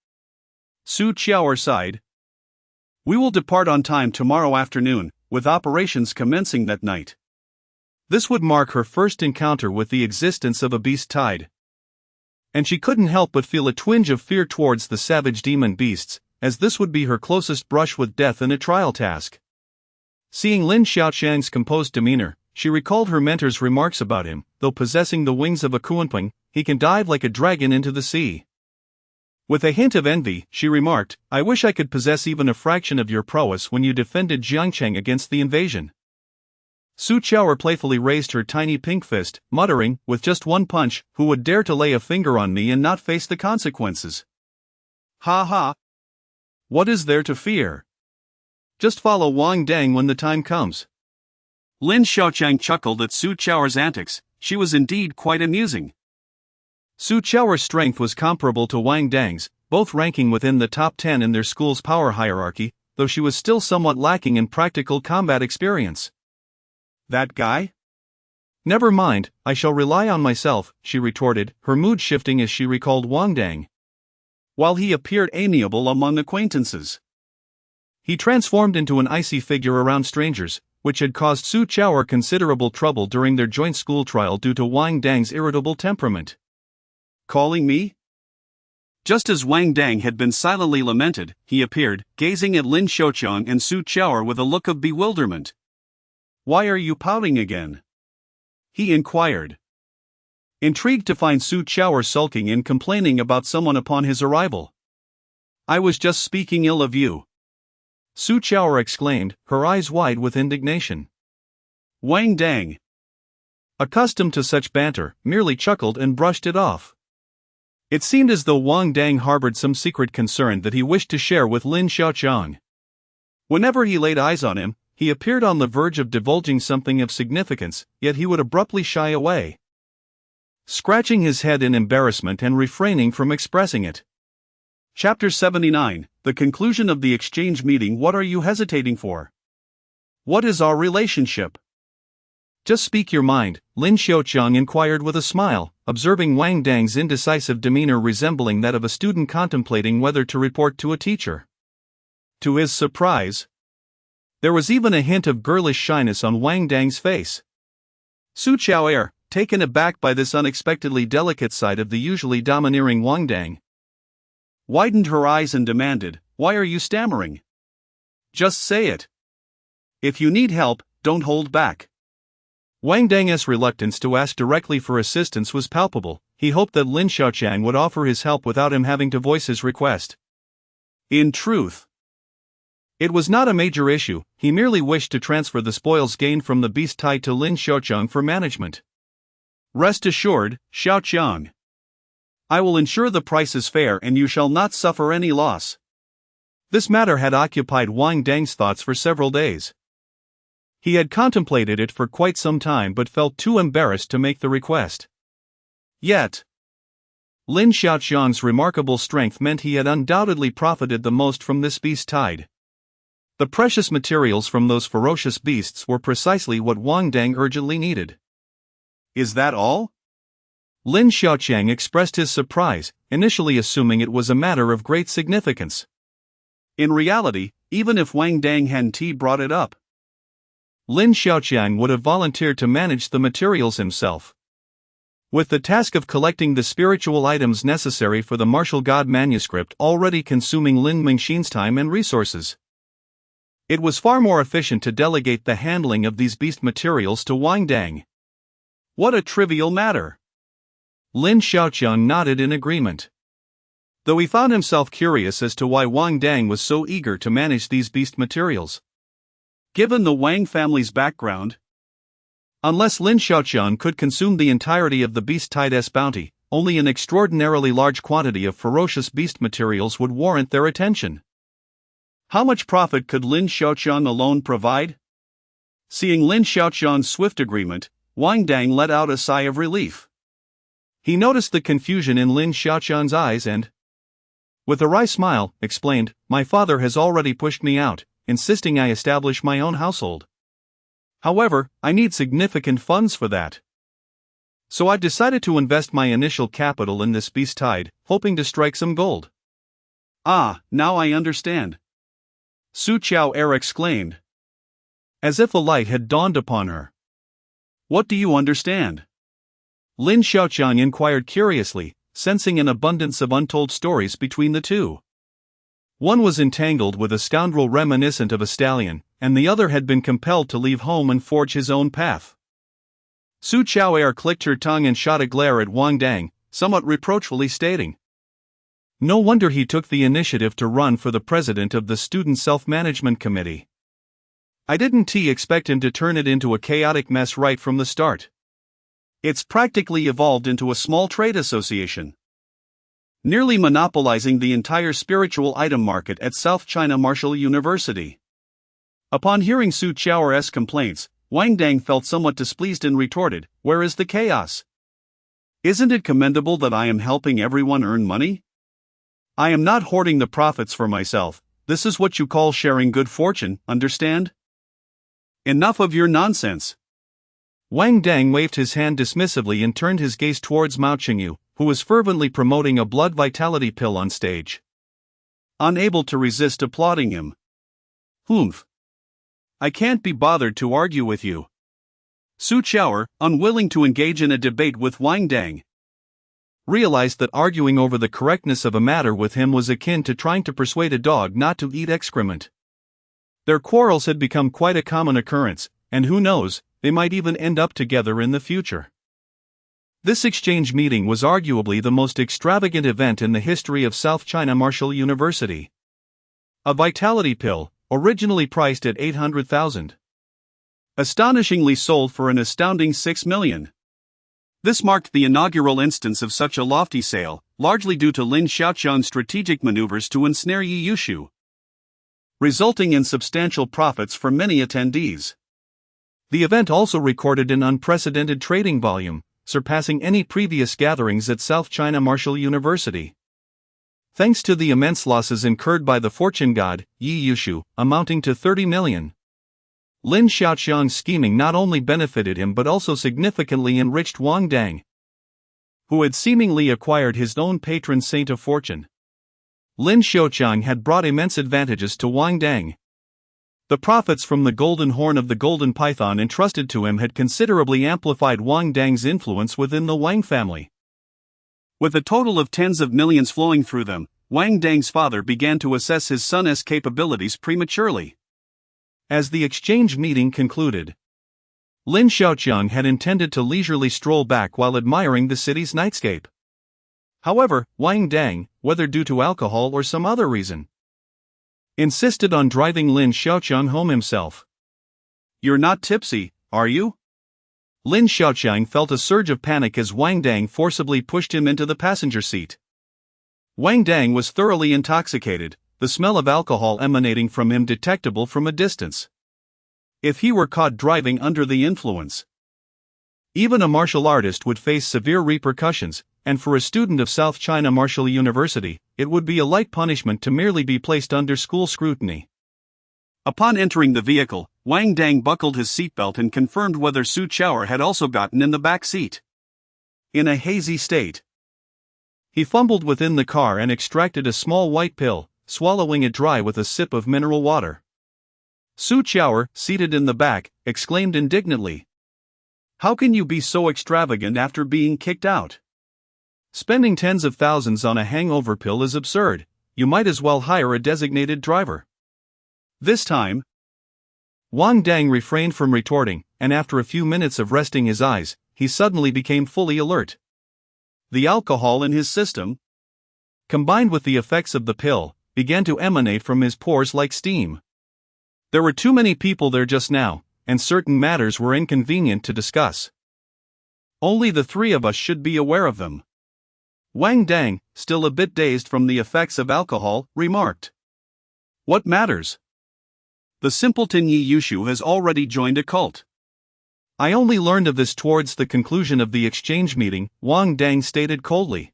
Su Qiaoer sighed. We will depart on time tomorrow afternoon, with operations commencing that night. This would mark her first encounter with the existence of a beast tide. And she couldn't help but feel a twinge of fear towards the savage demon beasts, as this would be her closest brush with death in a trial task. Seeing Lin Xiaoqiang's composed demeanor, she recalled her mentor's remarks about him. Though possessing the wings of a Kunpeng, he can dive like a dragon into the sea. With a hint of envy, she remarked, I wish I could possess even a fraction of your prowess when you defended Jiangcheng against the invasion. Su Qiaoer playfully raised her tiny pink fist, muttering, with just one punch, who would dare to lay a finger on me and not face the consequences? Ha ha! What is there to fear? Just follow Wang Dang when the time comes. Lin Xiaoqiang chuckled at Su Qiaoer's antics. She was indeed quite amusing. Su Qiaoer's strength was comparable to Wang Dang's, both ranking within the top 10 in their school's power hierarchy, though she was still somewhat lacking in practical combat experience. That guy? Never mind, I shall rely on myself, she retorted, her mood shifting as she recalled Wang Dang. While he appeared amiable among acquaintances, he transformed into an icy figure around strangers, which had caused Su Qiaoer considerable trouble during their joint school trial due to Wang Dang's irritable temperament. Calling me? Just as Wang Dang had been silently lamented, he appeared, gazing at Lin Xiaoqiang and Su Qiaoer with a look of bewilderment. Why are you pouting again? He inquired, intrigued to find Su Qiaoer sulking and complaining about someone upon his arrival. I was just speaking ill of you, Su Qiaoer exclaimed, her eyes wide with indignation. Wang Dang, accustomed to such banter, merely chuckled and brushed it off. It seemed as though Wang Dang harbored some secret concern that he wished to share with Lin Xiaoqiang. Whenever he laid eyes on him, he appeared on the verge of divulging something of significance, yet he would abruptly shy away, scratching his head in embarrassment and refraining from expressing it. Chapter 79, The Conclusion of the Exchange Meeting. What are you hesitating for? What is our relationship? Just speak your mind, Lin Xiaoqiang inquired with a smile, observing Wang Dang's indecisive demeanor resembling that of a student contemplating whether to report to a teacher. To his surprise, there was even a hint of girlish shyness on Wang Dang's face. Su Qiaoer, taken aback by this unexpectedly delicate side of the usually domineering Wang Dang, widened her eyes and demanded, Why are you stammering? Just say it. If you need help, don't hold back. Wang Dang's reluctance to ask directly for assistance was palpable. He hoped that Lin Xiaoqiang would offer his help without him having to voice his request. In truth, it was not a major issue. He merely wished to transfer the spoils gained from the beast tide to Lin Xiaoqiang for management. Rest assured, Xiaoqiang, I will ensure the price is fair and you shall not suffer any loss. This matter had occupied Wang Dang's thoughts for several days. He had contemplated it for quite some time but felt too embarrassed to make the request. Yet, Lin Xiaoqiang's remarkable strength meant he had undoubtedly profited the most from this beast tide. The precious materials from those ferocious beasts were precisely what Wang Dang urgently needed. Is that all? Lin Xiaoqiang expressed his surprise, initially assuming it was a matter of great significance. In reality, even if Wang Dang hadn't brought it up, Lin Xiaoqiang would have volunteered to manage the materials himself. With the task of collecting the spiritual items necessary for the martial god manuscript already consuming Lin Mingxin's time and resources, it was far more efficient to delegate the handling of these beast materials to Wang Dang. What a trivial matter! Lin Xiaoqiang nodded in agreement. Though he found himself curious as to why Wang Dang was so eager to manage these beast materials. Given the Wang family's background, unless Lin Xiaoqiang could consume the entirety of the beast tide's bounty, only an extraordinarily large quantity of ferocious beast materials would warrant their attention. How much profit could Lin Xiaoqiang alone provide? Seeing Lin Xiaoqiang's swift agreement, Wang Dang let out a sigh of relief. He noticed the confusion in Lin Xiaoqiang's eyes and, with a wry smile, explained, "My father has already pushed me out, insisting I establish my own household. However, I need significant funds for that. So I've decided to invest my initial capital in this beast tide, hoping to strike some gold." "Ah, now I understand," Su Qiao exclaimed, as if a light had dawned upon her. "What do you understand?" Lin Xiaoqiang inquired curiously, sensing an abundance of untold stories between the two. One was entangled with a scoundrel reminiscent of a stallion, and the other had been compelled to leave home and forge his own path. Su Qiao clicked her tongue and shot a glare at Wang Dang, somewhat reproachfully stating, "No wonder he took the initiative to run for the president of the Student Self-Management Committee. I didn't expect him to turn it into a chaotic mess right from the start. It's practically evolved into a small trade association, nearly monopolizing the entire spiritual item market at South China Martial University." Upon hearing Su Qiao's complaints, Wang Dang felt somewhat displeased and retorted, "Where is the chaos? Isn't it commendable that I am helping everyone earn money? I am not hoarding the profits for myself. This is what you call sharing good fortune, understand? Enough of your nonsense." Wang Dang waved his hand dismissively and turned his gaze towards Mao Qingyu, who was fervently promoting a blood vitality pill on stage. Unable to resist applauding him. "Humph. I can't be bothered to argue with you." Su Qiao, unwilling to engage in a debate with Wang Dang, realized that arguing over the correctness of a matter with him was akin to trying to persuade a dog not to eat excrement. Their quarrels had become quite a common occurrence, and who knows, they might even end up together in the future. This exchange meeting was arguably the most extravagant event in the history of South China Martial University. A vitality pill, originally priced at 800,000, astonishingly sold for an astounding 6 million. This marked the inaugural instance of such a lofty sale, largely due to Lin Xiaoqiang's strategic maneuvers to ensnare Yi Yushu, resulting in substantial profits for many attendees. The event also recorded an unprecedented trading volume, surpassing any previous gatherings at South China Martial University. Thanks to the immense losses incurred by the fortune god, Yi Yushu, amounting to 30 million. Lin Xiaoqiang's scheming not only benefited him but also significantly enriched Wang Dang, who had seemingly acquired his own patron saint of fortune. Lin Xiaoqiang had brought immense advantages to Wang Dang. The profits from the golden horn of the golden python entrusted to him had considerably amplified Wang Dang's influence within the Wang family. With a total of tens of millions flowing through them, Wang Dang's father began to assess his son's capabilities prematurely. As the exchange meeting concluded, Lin Xiaoqiang had intended to leisurely stroll back while admiring the city's nightscape. However, Wang Dang, whether due to alcohol or some other reason, insisted on driving Lin Xiaoqiang home himself. "You're not tipsy, are you?" Lin Xiaoqiang felt a surge of panic as Wang Dang forcibly pushed him into the passenger seat. Wang Dang was thoroughly intoxicated, the smell of alcohol emanating from him detectable from a distance. If he were caught driving under the influence, even a martial artist would face severe repercussions, and for a student of South China Martial University, it would be a light punishment to merely be placed under school scrutiny. Upon entering the vehicle, Wang Dang buckled his seatbelt and confirmed whether Su Chao had also gotten in the back seat. In a hazy state, he fumbled within the car and extracted a small white pill, swallowing it dry with a sip of mineral water. Su Chao, seated in the back, exclaimed indignantly, "How can you be so extravagant after being kicked out? Spending tens of thousands on a hangover pill is absurd. You might as well hire a designated driver." This time, Wang Dang refrained from retorting, and after a few minutes of resting his eyes, he suddenly became fully alert. The alcohol in his system, combined with the effects of the pill, began to emanate from his pores like steam. There were too many people there just now, and certain matters were inconvenient to discuss. Only the three of us should be aware of them. Wang Dang, still a bit dazed from the effects of alcohol, remarked. "What matters? The simpleton Yi Yushu has already joined a cult." "I only learned of this towards the conclusion of the exchange meeting," Wang Dang stated coldly.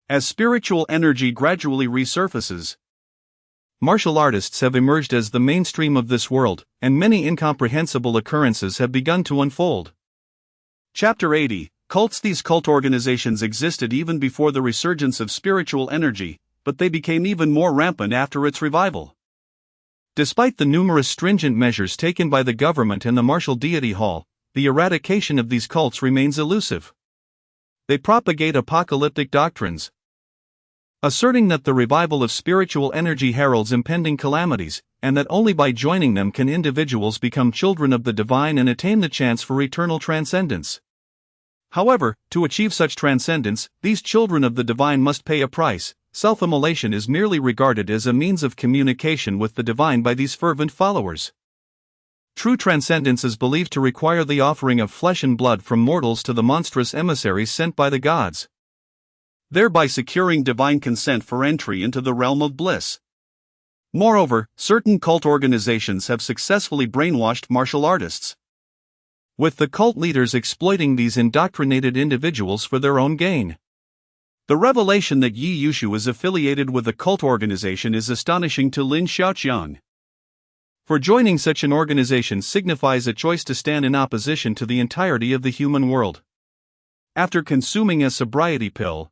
As spiritual energy gradually resurfaces, martial artists have emerged as the mainstream of this world, and many incomprehensible occurrences have begun to unfold. Chapter 80, Cults. These cult organizations existed even before the resurgence of spiritual energy, but they became even more rampant after its revival. Despite the numerous stringent measures taken by the government and the martial deity hall, the eradication of these cults remains elusive. They propagate apocalyptic doctrines, asserting that the revival of spiritual energy heralds impending calamities, and that only by joining them can individuals become children of the divine and attain the chance for eternal transcendence. However, to achieve such transcendence, these children of the divine must pay a price. Self-immolation is merely regarded as a means of communication with the divine by these fervent followers. True transcendence is believed to require the offering of flesh and blood from mortals to the monstrous emissaries sent by the gods, thereby securing divine consent for entry into the realm of bliss. Moreover, certain cult organizations have successfully brainwashed martial artists, with the cult leaders exploiting these indoctrinated individuals for their own gain. The revelation that Yi Yushu is affiliated with a cult organization is astonishing to Lin Xiaoqiang. For joining such an organization signifies a choice to stand in opposition to the entirety of the human world. After consuming a sobriety pill,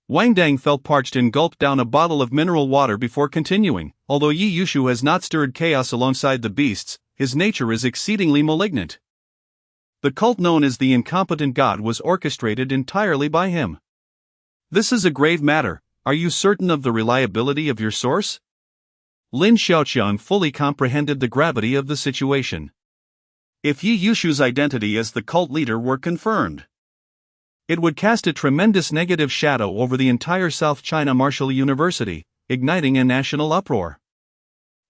Wang Dang felt parched and gulped down a bottle of mineral water before continuing. Although Yi Yushu has not stirred chaos alongside the beasts, his nature is exceedingly malignant. The cult known as the Incompetent God was orchestrated entirely by him. This is a grave matter. Are you certain of the reliability of your source? Lin Xiaoqiang fully comprehended the gravity of the situation. If Yi Yushu's identity as the cult leader were confirmed, it would cast a tremendous negative shadow over the entire South China Martial University, igniting a national uproar.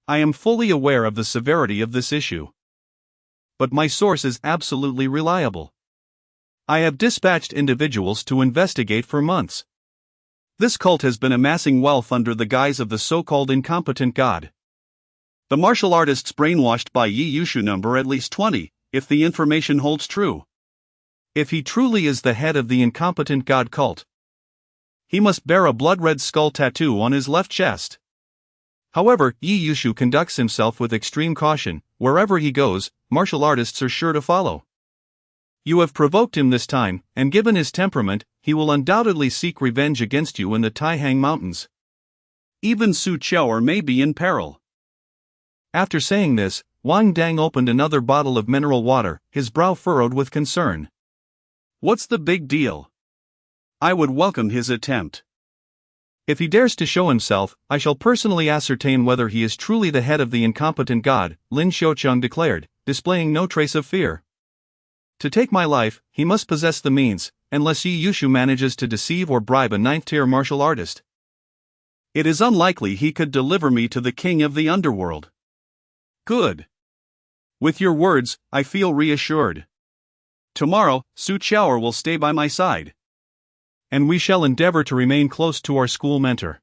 I am fully aware of the severity of this issue, but my source is absolutely reliable. I have dispatched individuals to investigate for months. This cult has been amassing wealth under the guise of the so-called incompetent god. The martial artists brainwashed by Yi Yushu number at least 20, if the information holds true. If he truly is the head of the incompetent god cult, he must bear a blood-red skull tattoo on his left chest. However, Yi Yushu conducts himself with extreme caution. Wherever he goes, martial artists are sure to follow. You have provoked him this time, and given his temperament, he will undoubtedly seek revenge against you in the Taihang Mountains. Even Su Chao may be in peril. After saying this, Wang Dang opened another bottle of mineral water, his brow furrowed with concern. What's the big deal? I would welcome his attempt. If he dares to show himself, I shall personally ascertain whether he is truly the head of the incompetent god, Lin Xiaoqiang declared, displaying no trace of fear. To take my life, he must possess the means, unless Yi Yushu manages to deceive or bribe a ninth-tier martial artist. It is unlikely he could deliver me to the king of the underworld. Good. With your words, I feel reassured. Tomorrow, Su Chao will stay by my side, and we shall endeavor to remain close to our school mentor.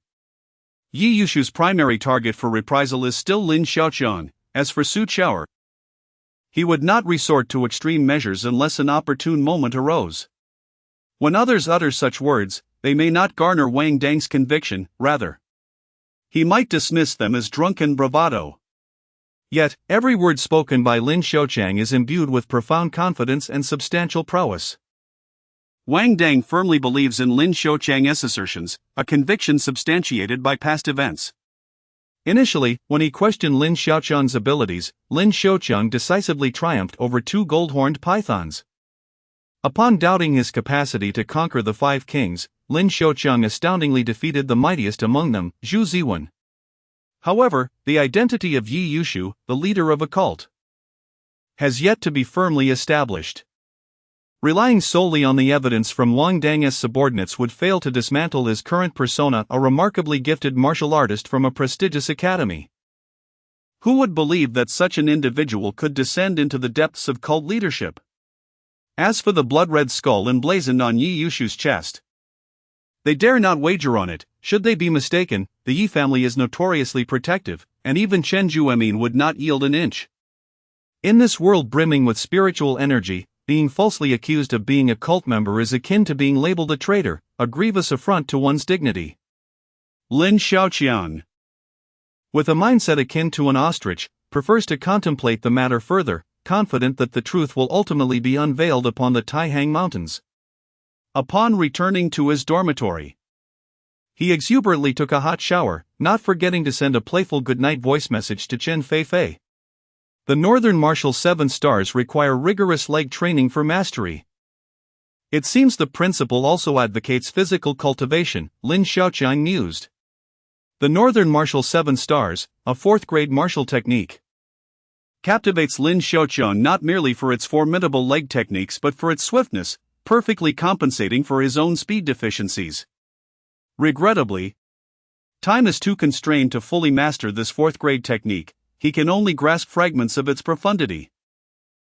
Yi Yushu's primary target for reprisal is still Lin Xiaoqiang. As for Su Qiao, he would not resort to extreme measures unless an opportune moment arose. When others utter such words, they may not garner Wang Dang's conviction, rather, he might dismiss them as drunken bravado. Yet, every word spoken by Lin Xiaoqiang is imbued with profound confidence and substantial prowess. Wang Dang firmly believes in Lin Xiaoqiang's assertions, a conviction substantiated by past events. Initially, when he questioned Lin Xiaoqiang's abilities, Lin Xiaoqiang decisively triumphed over 2 gold-horned pythons. Upon doubting his capacity to conquer the 5 kings, Lin Xiaoqiang astoundingly defeated the mightiest among them, Zhu Ziwen. However, the identity of Yi Yushu, the leader of a cult, has yet to be firmly established. Relying solely on the evidence from Wang Dang's subordinates would fail to dismantle his current persona, a remarkably gifted martial artist from a prestigious academy. Who would believe that such an individual could descend into the depths of cult leadership? As for the blood-red skull emblazoned on Yi Yushu's chest, they dare not wager on it. Should they be mistaken, the Yi family is notoriously protective, and even Chen Juemin would not yield an inch. In this world brimming with spiritual energy, being falsely accused of being a cult member is akin to being labeled a traitor, a grievous affront to one's dignity. Lin Xiaoqiang, with a mindset akin to an ostrich, prefers to contemplate the matter further, confident that the truth will ultimately be unveiled upon the Taihang Mountains. Upon returning to his dormitory, he exuberantly took a hot shower, not forgetting to send a playful goodnight voice message to Chen Feifei. The Northern Martial 7 Stars require rigorous leg training for mastery. It seems the principal also advocates physical cultivation, Lin Xiaoqiang mused. The Northern Martial 7 Stars, a 4th-grade martial technique, captivates Lin Xiaoqiang not merely for its formidable leg techniques but for its swiftness, perfectly compensating for his own speed deficiencies. Regrettably, time is too constrained to fully master this 4th-grade technique. He can only grasp fragments of its profundity.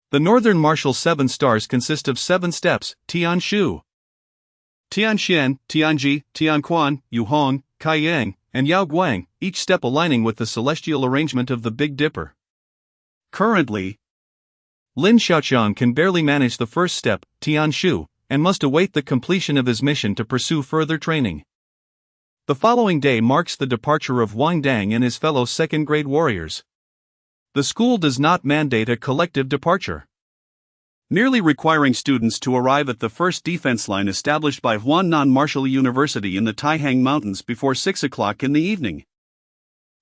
The Northern Martial 7 Stars consist of 7 steps: Tianshu, Tianxian, Tianji, Tianquan, Yuhong, Kaiyang, and Yaoguang, each step aligning with the celestial arrangement of the Big Dipper. Currently, Lin Xiaoqiang can barely manage the first step, Tianshu, and must await the completion of his mission to pursue further training. The following day marks the departure of Wang Dang and his fellow 2nd-grade warriors. The school does not mandate a collective departure, merely requiring students to arrive at the first defense line established by Huannan Martial University in the Taihang Mountains before 6 o'clock in the evening.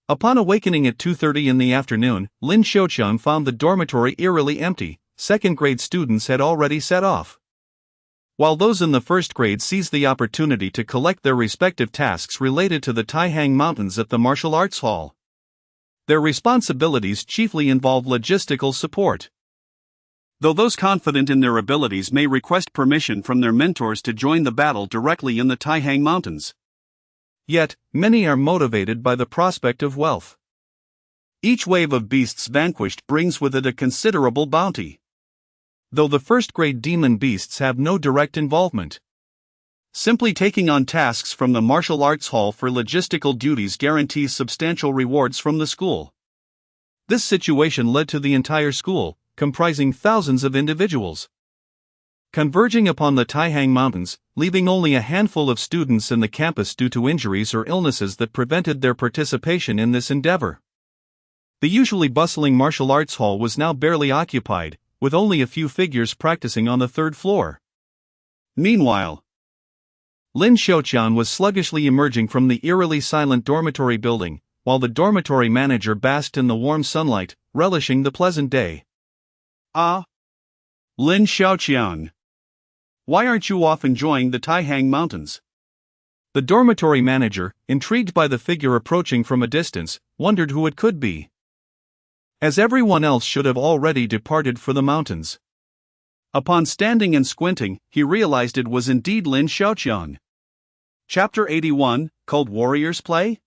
Upon awakening at 2:30 in the afternoon, Lin Xiaoqiang found the dormitory eerily empty. 2nd-grade students had already set off, while those in the 1st grade seized the opportunity to collect their respective tasks related to the Taihang Mountains at the Martial Arts Hall. Their responsibilities chiefly involve logistical support. Though those confident in their abilities may request permission from their mentors to join the battle directly in the Taihang Mountains, yet, many are motivated by the prospect of wealth. Each wave of beasts vanquished brings with it a considerable bounty, though the 1st-grade demon beasts have no direct involvement. Simply taking on tasks from the martial arts hall for logistical duties guarantees substantial rewards from the school. This situation led to the entire school, comprising thousands of individuals, converging upon the Taihang Mountains, leaving only a handful of students in the campus due to injuries or illnesses that prevented their participation in this endeavor. The usually bustling martial arts hall was now barely occupied, with only a few figures practicing on the 3rd floor. Meanwhile, Lin Xiaoqiang was sluggishly emerging from the eerily silent dormitory building, while the dormitory manager basked in the warm sunlight, relishing the pleasant day. "Ah, Lin Xiaoqiang, why aren't you off enjoying the Taihang Mountains?" The dormitory manager, intrigued by the figure approaching from a distance, wondered who it could be, as everyone else should have already departed for the mountains. Upon standing and squinting, he realized it was indeed Lin Xiaoqiang. Chapter 81, Cult Warriors Play?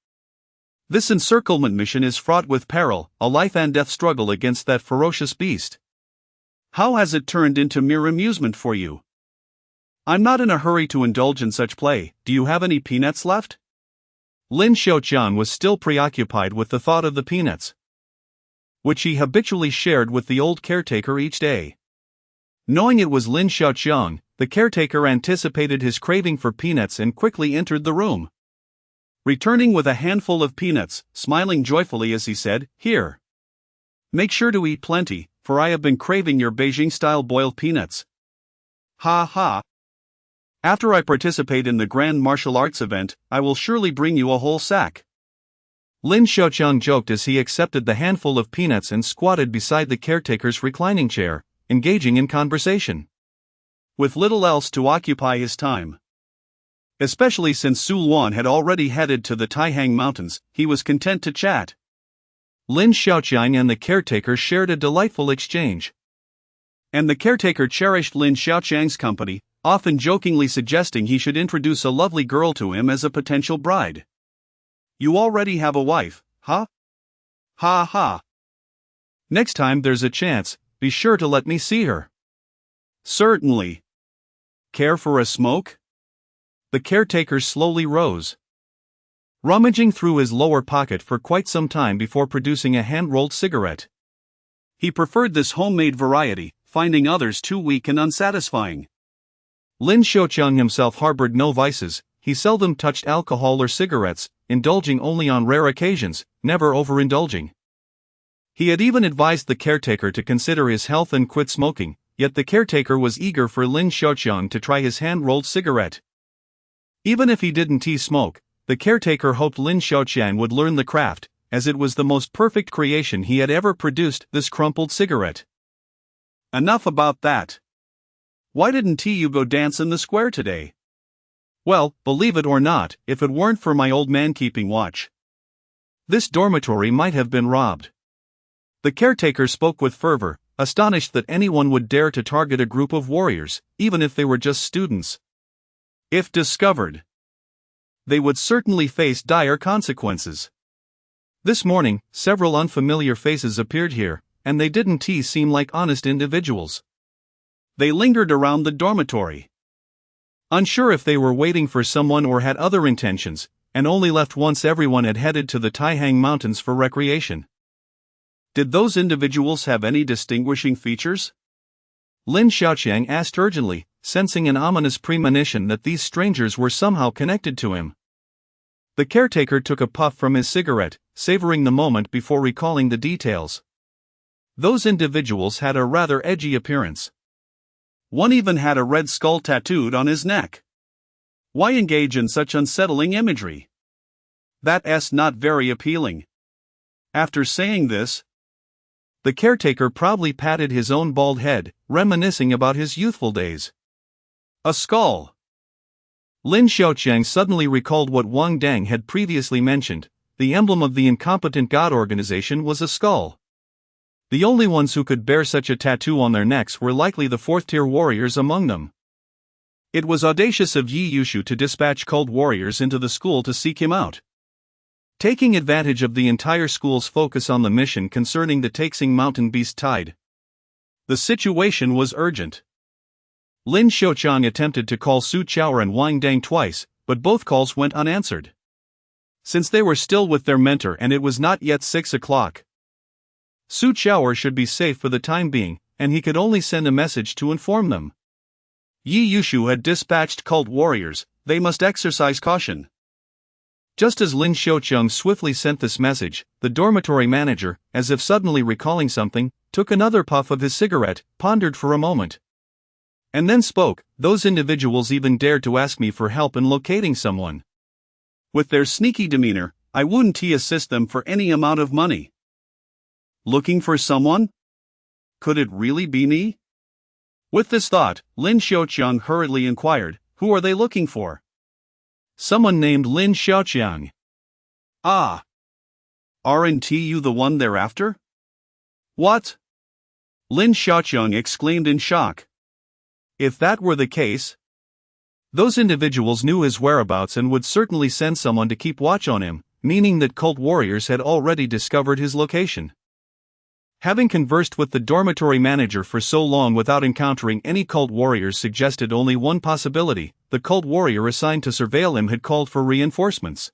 This encirclement mission is fraught with peril, a life-and-death struggle against that ferocious beast. How has it turned into mere amusement for you? I'm not in a hurry to indulge in such play. Do you have any peanuts left? Lin Xiaoqiang was still preoccupied with the thought of the peanuts, which he habitually shared with the old caretaker each day. Knowing it was Lin Xiaoqiang, the caretaker anticipated his craving for peanuts and quickly entered the room, returning with a handful of peanuts, smiling joyfully as he said, "Here. Make sure to eat plenty, for I have been craving your Beijing-style boiled peanuts. Ha ha. After I participate in the grand martial arts event, I will surely bring you a whole sack." Lin Xiaoqiang joked as he accepted the handful of peanuts and squatted beside the caretaker's reclining chair, engaging in conversation. With little else to occupy his time, especially since Su Luan had already headed to the Taihang Mountains, he was content to chat. Lin Xiaoqiang and the caretaker shared a delightful exchange, and the caretaker cherished Lin Xiaoqiang's company, often jokingly suggesting he should introduce a lovely girl to him as a potential bride. "You already have a wife, huh? Ha ha. Next time there's a chance, be sure to let me see her." "Certainly. Care for a smoke?" The caretaker slowly rose, rummaging through his lower pocket for quite some time before producing a hand-rolled cigarette. He preferred this homemade variety, finding others too weak and unsatisfying. Lin Xiaoqiang himself harbored no vices. He seldom touched alcohol or cigarettes, indulging only on rare occasions, never overindulging. He had even advised the caretaker to consider his health and quit smoking, yet the caretaker was eager for Lin Xiaoqiang to try his hand-rolled cigarette. Even if he didn't smoke, the caretaker hoped Lin Xiaoqiang would learn the craft, as it was the most perfect creation he had ever produced, this crumpled cigarette. "Enough about that. Why didn't you go dance in the square today?" "Well, believe it or not, if it weren't for my old man keeping watch, this dormitory might have been robbed." The caretaker spoke with fervor, astonished that anyone would dare to target a group of warriors, even if they were just students. If discovered, they would certainly face dire consequences. This morning, several unfamiliar faces appeared here, and they didn't seem like honest individuals. They lingered around the dormitory, unsure if they were waiting for someone or had other intentions, and only left once everyone had headed to the Taihang Mountains for recreation. Did those individuals have any distinguishing features? Lin Xiaoqiang asked urgently, sensing an ominous premonition that these strangers were somehow connected to him. The caretaker took a puff from his cigarette, savoring the moment before recalling the details. Those individuals had a rather edgy appearance. One even had a red skull tattooed on his neck. Why engage in such unsettling imagery? That's not very appealing. After saying this, the caretaker proudly patted his own bald head, reminiscing about his youthful days. A skull. Lin Xiaoqiang suddenly recalled what Wang Dang had previously mentioned. The emblem of the incompetent god organization was a skull. The only ones who could bear such a tattoo on their necks were likely the fourth-tier warriors among them. It was audacious of Yi Yushu to dispatch cult warriors into the school to seek him out, taking advantage of the entire school's focus on the mission concerning the Taixing Mountain Beast Tide. The situation was urgent. Lin Xiaoqiang attempted to call Su Chao and Wang Dang twice, but both calls went unanswered, since they were still with their mentor and it was not yet 6 o'clock. Su Chao should be safe for the time being, and he could only send a message to inform them. Yi Yushu had dispatched cult warriors, they must exercise caution. Just as Lin Xiaoqiang swiftly sent this message, the dormitory manager, as if suddenly recalling something, took another puff of his cigarette, pondered for a moment, and then spoke. "Those individuals even dared to ask me for help in locating someone. With their sneaky demeanor, I wouldn't assist them for any amount of money." Looking for someone? Could it really be me? With this thought, Lin Xiaoqiang hurriedly inquired, "Who are they looking for?" "Someone named Lin Xiaoqiang." "Ah. Aren't you the one they're after?" "What?" Lin Xiaoqiang exclaimed in shock. If that were the case, those individuals knew his whereabouts and would certainly send someone to keep watch on him, meaning that cult warriors had already discovered his location. Having conversed with the dormitory manager for so long without encountering any cult warriors suggested only one possibility: the cult warrior assigned to surveil him had called for reinforcements.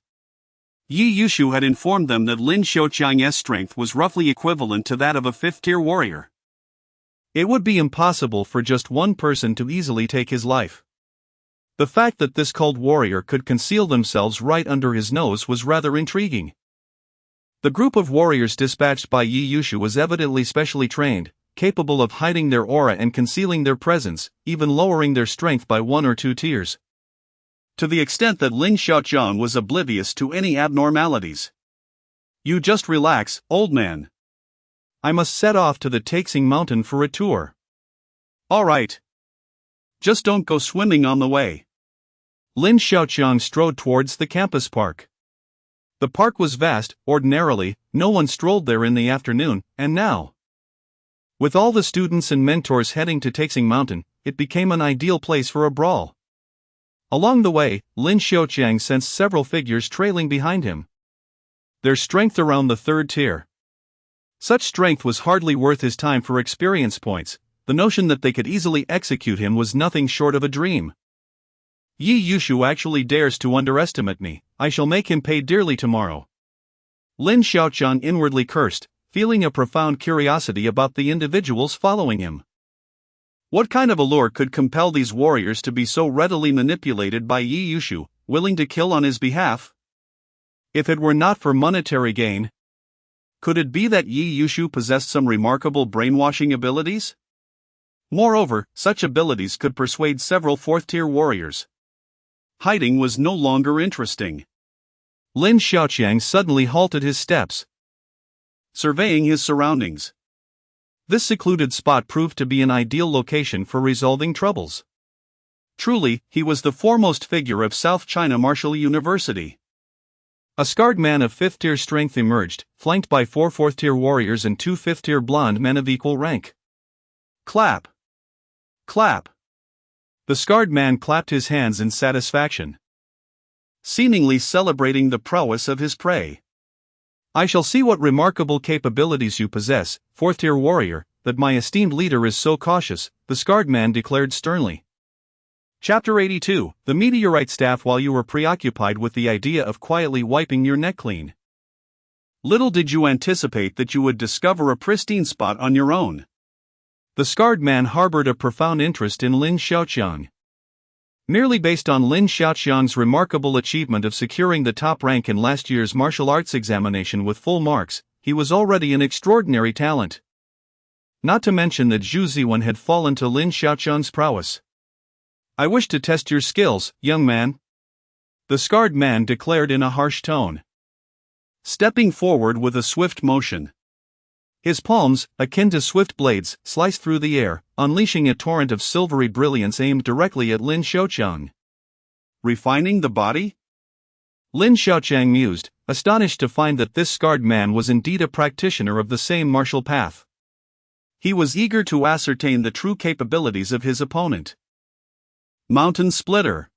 Yi Yushu had informed them that Lin Xiaoqiang's strength was roughly equivalent to that of a fifth-tier warrior. It would be impossible for just one person to easily take his life. The fact that this cult warrior could conceal themselves right under his nose was rather intriguing. The group of warriors dispatched by Yi Yushu was evidently specially trained, capable of hiding their aura and concealing their presence, even lowering their strength by 1 or 2 tiers. To the extent that Lin Xiaoqiang was oblivious to any abnormalities. You just relax, old man. I must set off to the Taixing Mountain for a tour. All right. Just don't go swimming on the way. Lin Xiaoqiang strode towards the campus park. The park was vast. Ordinarily, no one strolled there in the afternoon, and now, with all the students and mentors heading to Taixing Mountain, it became an ideal place for a brawl. Along the way, Lin Xiaoqiang sensed several figures trailing behind him. Their strength around the 3rd tier. Such strength was hardly worth his time for experience points. The notion that they could easily execute him was nothing short of a dream. Yi Yushu actually dares to underestimate me. I shall make him pay dearly tomorrow. Lin Xiaoqiang inwardly cursed, feeling a profound curiosity about the individuals following him. What kind of allure could compel these warriors to be so readily manipulated by Yi Yushu, willing to kill on his behalf? If it were not for monetary gain, could it be that Yi Yushu possessed some remarkable brainwashing abilities? Moreover, such abilities could persuade several 4th-tier warriors. Hiding was no longer interesting. Lin Xiaoqiang suddenly halted his steps, surveying his surroundings. This secluded spot proved to be an ideal location for resolving troubles. Truly, he was the foremost figure of South China Martial University. A scarred man of 5th-tier strength emerged, flanked by 4 4th-tier warriors and 2 5th-tier blonde men of equal rank. Clap! Clap! The scarred man clapped his hands in satisfaction, seemingly celebrating the prowess of his prey. I shall see what remarkable capabilities you possess, 4th-tier warrior, that my esteemed leader is so cautious, the scarred man declared sternly. Chapter 82, The Meteorite Staff. While you were preoccupied with the idea of quietly wiping your neck clean, little did you anticipate that you would discover a pristine spot on your own. The scarred man harbored a profound interest in Lin Xiaoqiang. Merely based on Lin Xiaoqiang's remarkable achievement of securing the top rank in last year's martial arts examination with full marks, he was already an extraordinary talent. Not to mention that Zhu Ziwen had fallen to Lin Xiaoqiang's prowess. I wish to test your skills, young man, the scarred man declared in a harsh tone, stepping forward with a swift motion. His palms, akin to swift blades, sliced through the air, unleashing a torrent of silvery brilliance aimed directly at Lin Xiaoqiang. Refining the body? Lin Xiaoqiang mused, astonished to find that this scarred man was indeed a practitioner of the same martial path. He was eager to ascertain the true capabilities of his opponent. Mountain Splitter.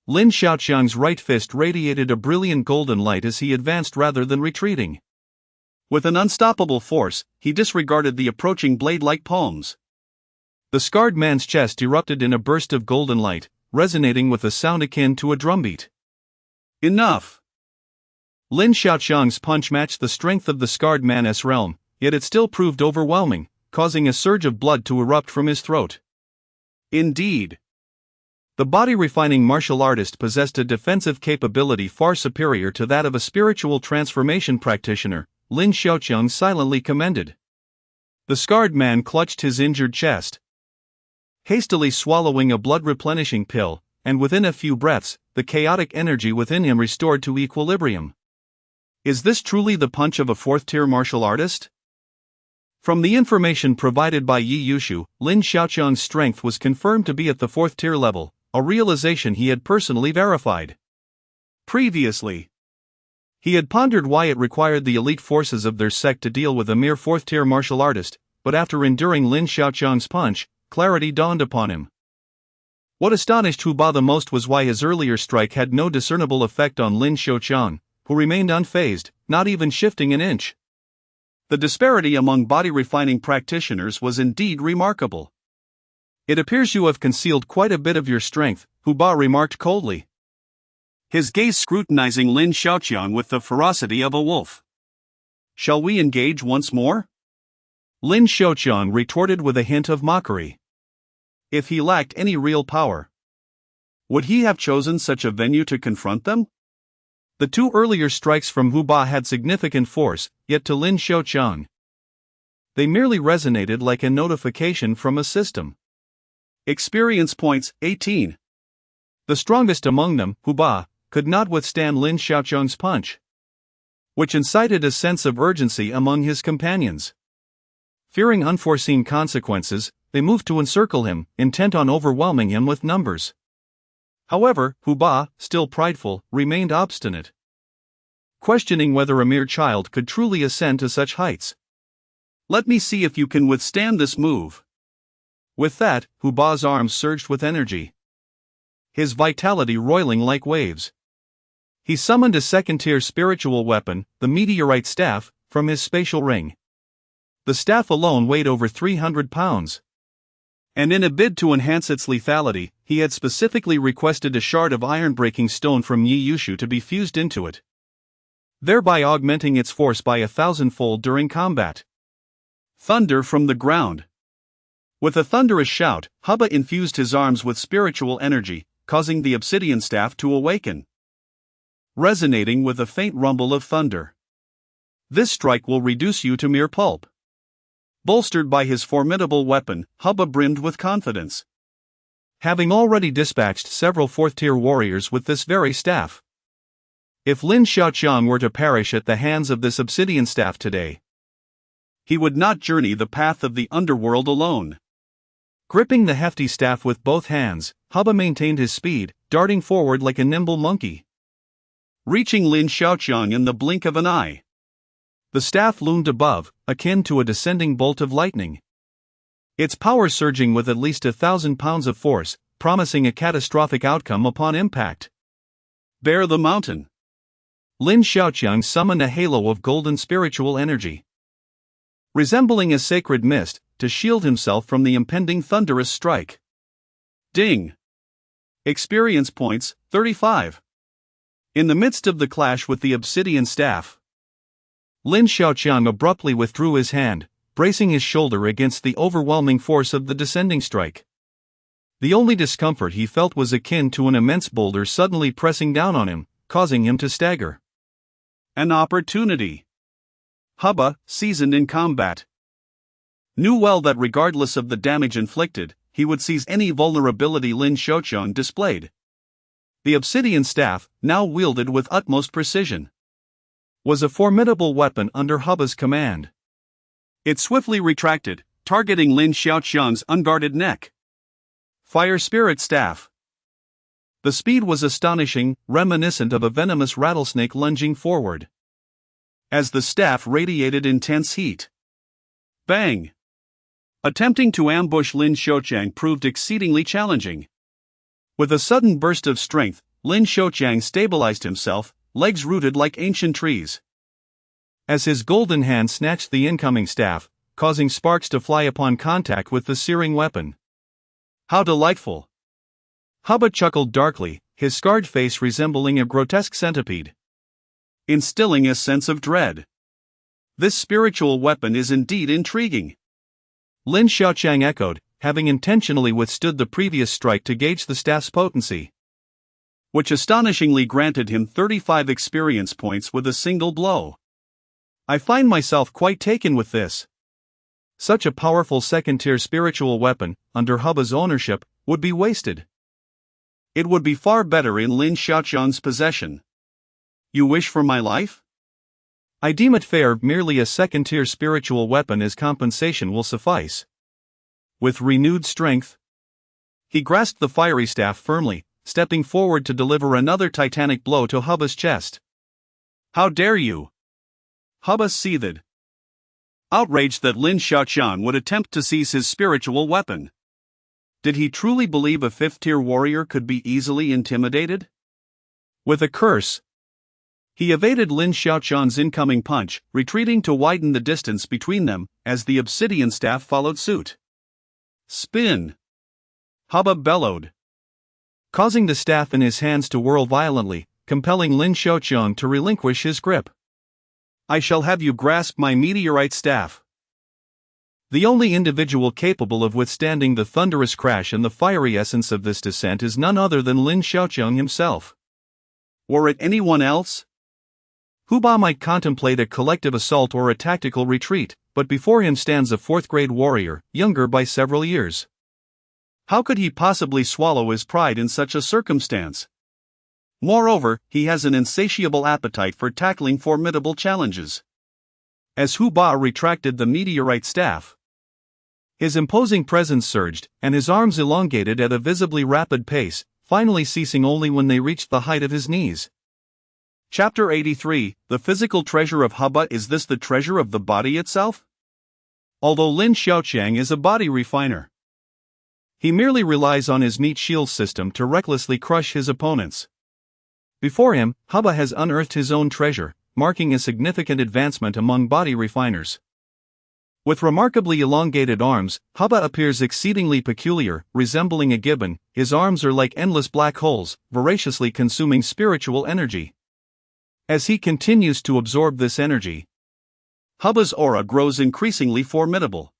Lin Xiaoqiang's right fist radiated a brilliant golden light as he advanced rather than retreating. With an unstoppable force, he disregarded the approaching blade-like palms. The scarred man's chest erupted in a burst of golden light, resonating with a sound akin to a drumbeat. Enough! Lin Xiaoqiang's punch matched the strength of the scarred man's realm, yet it still proved overwhelming, causing a surge of blood to erupt from his throat. Indeed. The body-refining martial artist possessed a defensive capability far superior to that of a spiritual transformation practitioner, Lin Xiaoqiang silently commended. The scarred man clutched his injured chest, hastily swallowing a blood-replenishing pill, and within a few breaths, the chaotic energy within him restored to equilibrium. Is this truly the punch of a 4th-tier martial artist? From the information provided by Yi Yushu, Lin Xiaoqiang's strength was confirmed to be at the 4th-tier level, a realization he had personally verified. Previously, he had pondered why it required the elite forces of their sect to deal with a mere 4th-tier martial artist, but after enduring Lin Xiaoqiang's punch, clarity dawned upon him. What astonished Hu Ba the most was why his earlier strike had no discernible effect on Lin Xiaoqiang, who remained unfazed, not even shifting an inch. The disparity among body-refining practitioners was indeed remarkable. It appears you have concealed quite a bit of your strength, Hu Ba remarked coldly. his gaze scrutinizing Lin Xiaoqiang with the ferocity of a wolf. Shall we engage once more? Lin Xiaoqiang retorted with a hint of mockery. If he lacked any real power, would he have chosen such a venue to confront them? The two earlier strikes from Hu Ba had significant force, yet to Lin Xiaoqiang, they merely resonated like a notification from a system. Experience points 18. The strongest among them, Hu Ba, could not withstand Lin Xiaoqiang's punch, which incited a sense of urgency among his companions. Fearing unforeseen consequences, they moved to encircle him, intent on overwhelming him with numbers. However, Hu Ba, still prideful, remained obstinate, questioning whether a mere child could truly ascend to such heights. Let me see if you can withstand this move. With that, Hu Ba's arms surged with energy, his vitality roiling like waves. He summoned a second-tier spiritual weapon, the meteorite staff, from his spatial ring. The staff alone weighed over 300 pounds. And in a bid to enhance its lethality, he had specifically requested a shard of iron-breaking stone from Yi Yushu to be fused into it, thereby augmenting its force by 1,000-fold during combat. Thunder from the ground. With a thunderous shout, Hu Ba infused his arms with spiritual energy, causing the obsidian staff to awaken, resonating with a faint rumble of thunder. This strike will reduce you to mere pulp. Bolstered by his formidable weapon, Hu Ba brimmed with confidence, having already dispatched several fourth-tier warriors with this very staff. If Lin Xiaoqiang were to perish at the hands of this obsidian staff today, he would not journey the path of the underworld alone. Gripping the hefty staff with both hands, Hu Ba maintained his speed, darting forward like a nimble monkey, reaching Lin Xiaoqiang in the blink of an eye. The staff loomed above, akin to a descending bolt of lightning, its power surging with at least 1,000 pounds of force, promising a catastrophic outcome upon impact. Bear the mountain. Lin Xiaoqiang summoned a halo of golden spiritual energy, resembling a sacred mist, to shield himself from the impending thunderous strike. Ding! Experience points 35. In the midst of the clash with the obsidian staff, Lin Xiaoqiang abruptly withdrew his hand, bracing his shoulder against the overwhelming force of the descending strike. The only discomfort he felt was akin to an immense boulder suddenly pressing down on him, causing him to stagger. An opportunity. Hu Ba, seasoned in combat, knew well that regardless of the damage inflicted, he would seize any vulnerability Lin Xiaoqiang displayed. The obsidian staff, now wielded with utmost precision, was a formidable weapon under Hu Ba's command. It swiftly retracted, targeting Lin Xiaoqiang's unguarded neck. Fire Spirit Staff. The speed was astonishing, reminiscent of a venomous rattlesnake lunging forward, as the staff radiated intense heat. Bang! Attempting to ambush Lin Xiaoqiang proved exceedingly challenging. With a sudden burst of strength, Lin Xiaoqiang stabilized himself, legs rooted like ancient trees, as his golden hand snatched the incoming staff, causing sparks to fly upon contact with the searing weapon. How delightful! Hu Ba chuckled darkly, his scarred face resembling a grotesque centipede, instilling a sense of dread. This spiritual weapon is indeed intriguing. Lin Xiaoqiang echoed, having intentionally withstood the previous strike to gauge the staff's potency, which astonishingly granted him 35 experience points with a single blow. I find myself quite taken with this. Such a powerful second-tier spiritual weapon, under Hu Ba's ownership, would be wasted. It would be far better in Lin Xiaoqiang's possession. You wish for my life? I deem it fair, merely a second-tier spiritual weapon as compensation will suffice. With renewed strength, he grasped the fiery staff firmly, stepping forward to deliver another titanic blow to Hu Ba's chest. How dare you! Hu Ba seethed, outraged that Lin Xiaoqiang would attempt to seize his spiritual weapon. Did he truly believe a fifth-tier warrior could be easily intimidated? With a curse, he evaded Lin Xiaoqiang's incoming punch, retreating to widen the distance between them, as the obsidian staff followed suit. Spin! Hu Ba bellowed, causing the staff in his hands to whirl violently, compelling Lin Xiaoqiang to relinquish his grip. I shall have you grasp my meteorite staff. The only individual capable of withstanding the thunderous crash and the fiery essence of this descent is none other than Lin Xiaoqiang himself. Were it anyone else? Hu Ba might contemplate a collective assault or a tactical retreat, but before him stands a fourth-grade warrior, younger by several years. How could he possibly swallow his pride in such a circumstance? Moreover, he has an insatiable appetite for tackling formidable challenges. As Hu Ba retracted the meteorite staff, his imposing presence surged, and his arms elongated at a visibly rapid pace, finally ceasing only when they reached the height of his knees. Chapter 83, The Physical Treasure of Hu Ba. Is this the treasure of the body itself? Although Lin Xiaoqiang is a body refiner, he merely relies on his meat shield system to recklessly crush his opponents. Before him, Hu Ba has unearthed his own treasure, marking a significant advancement among body refiners. With remarkably elongated arms, Hu Ba appears exceedingly peculiar, resembling a gibbon. His arms are like endless black holes, voraciously consuming spiritual energy. As he continues to absorb this energy, Hu Ba's aura grows increasingly formidable.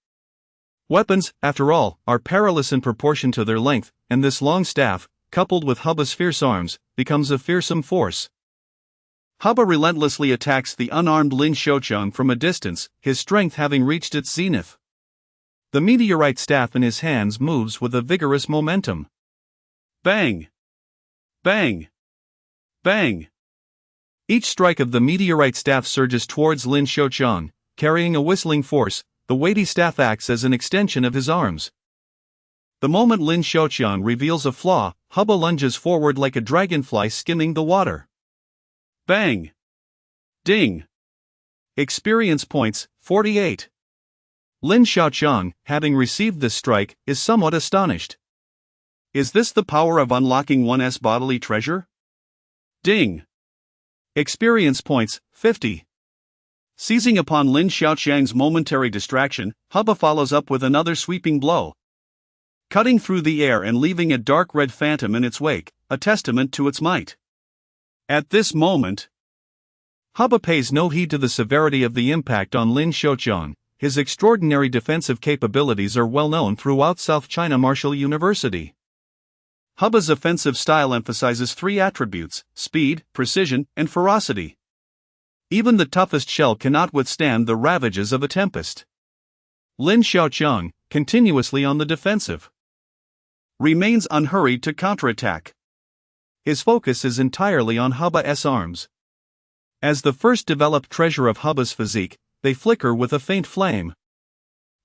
Weapons, after all, are perilous in proportion to their length, and this long staff, coupled with Hu Ba's fierce arms, becomes a fearsome force. Hu Ba relentlessly attacks the unarmed Lin Xiaoqiang from a distance, his strength having reached its zenith. The meteorite staff in his hands moves with a vigorous momentum. Bang! Bang! Bang! Each strike of the meteorite staff surges towards Lin Xiaoqiang, carrying a whistling force. The weighty staff acts as an extension of his arms. The moment Lin Xiaoqiang reveals a flaw, Hu Ba lunges forward like a dragonfly skimming the water. Bang! Ding! Experience points, 48. Lin Xiaoqiang, having received this strike, is somewhat astonished. Is this the power of unlocking one's bodily treasure? Ding! Experience points, 50. Seizing upon Lin Xiaoqiang's momentary distraction, Hu Ba follows up with another sweeping blow, cutting through the air and leaving a dark red phantom in its wake, a testament to its might. At this moment, Hu Ba pays no heed to the severity of the impact on Lin Xiaoqiang. His extraordinary defensive capabilities are well known throughout South China Martial University. Hu Ba's offensive style emphasizes three attributes: speed, precision, and ferocity. Even the toughest shell cannot withstand the ravages of a tempest. Lin Xiaoqiang, continuously on the defensive, remains unhurried to counterattack. His focus is entirely on Hu Ba's arms. As the first developed treasure of Hu Ba's physique, they flicker with a faint flame,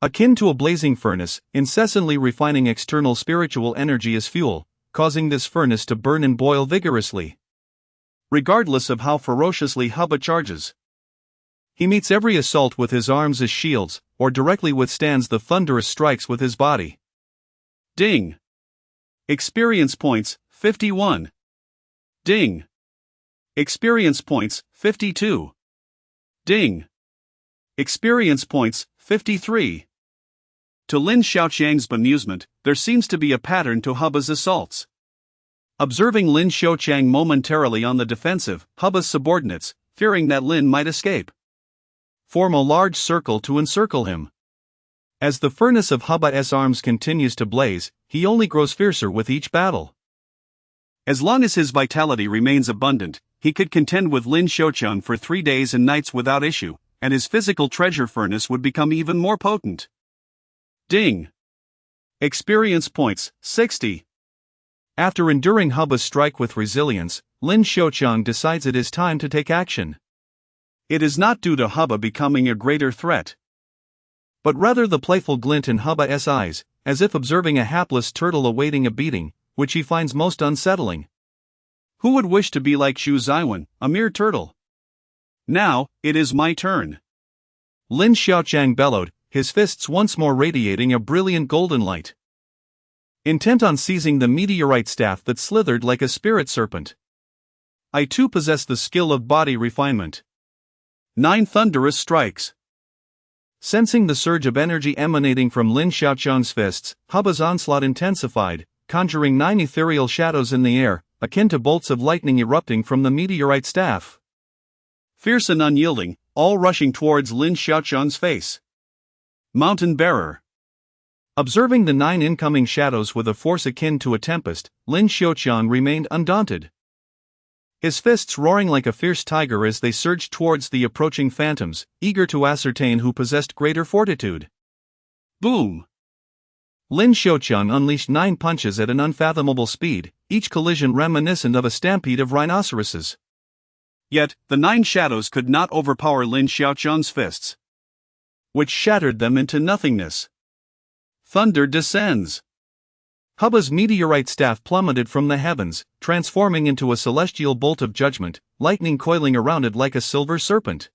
akin to a blazing furnace, incessantly refining external spiritual energy as fuel, causing this furnace to burn and boil vigorously. Regardless of how ferociously Hu Ba charges, he meets every assault with his arms as shields, or directly withstands the thunderous strikes with his body. Ding! Experience points, 51. Ding! Experience points, 52. Ding! Experience points, 53. To Lin Xiaoqiang's bemusement, there seems to be a pattern to Hu Ba's assaults. Observing Lin Xiaoqiang momentarily on the defensive, Hu Ba's subordinates, fearing that Lin might escape, form a large circle to encircle him. As the furnace of Hu Ba's arms continues to blaze, he only grows fiercer with each battle. As long as his vitality remains abundant, he could contend with Lin Xiaoqiang for 3 days and nights without issue, and his physical treasure furnace would become even more potent. Ding! Experience points, 60. After enduring Hu Ba's strike with resilience, Lin Xiaoqiang decides it is time to take action. It is not due to Hu Ba becoming a greater threat, but rather the playful glint in Hu Ba's eyes, as if observing a hapless turtle awaiting a beating, which he finds most unsettling. Who would wish to be like Xu Zaiwen, a mere turtle? Now, it is my turn. Lin Xiaoqiang bellowed, his fists once more radiating a brilliant golden light. Intent on seizing the meteorite staff that slithered like a spirit serpent. I too possess the skill of body refinement. 9 thunderous strikes. Sensing the surge of energy emanating from Lin Xiaoqiang's fists, Hu Ba's onslaught intensified, conjuring 9 ethereal shadows in the air, akin to bolts of lightning erupting from the meteorite staff. Fierce and unyielding, all rushing towards Lin Xiaoqiang's face. Mountain Bearer. Observing the 9 incoming shadows with a force akin to a tempest, Lin Xiaoqiang remained undaunted. His fists roaring like a fierce tiger as they surged towards the approaching phantoms, eager to ascertain who possessed greater fortitude. Boom! Lin Xiaoqiang unleashed 9 punches at an unfathomable speed, each collision reminiscent of a stampede of rhinoceroses. Yet, the 9 shadows could not overpower Lin Xiaoqiang's fists, which shattered them into nothingness. Thunder descends. Hubba's meteorite staff plummeted from the heavens, transforming into a celestial bolt of judgment, lightning coiling around it like a silver serpent.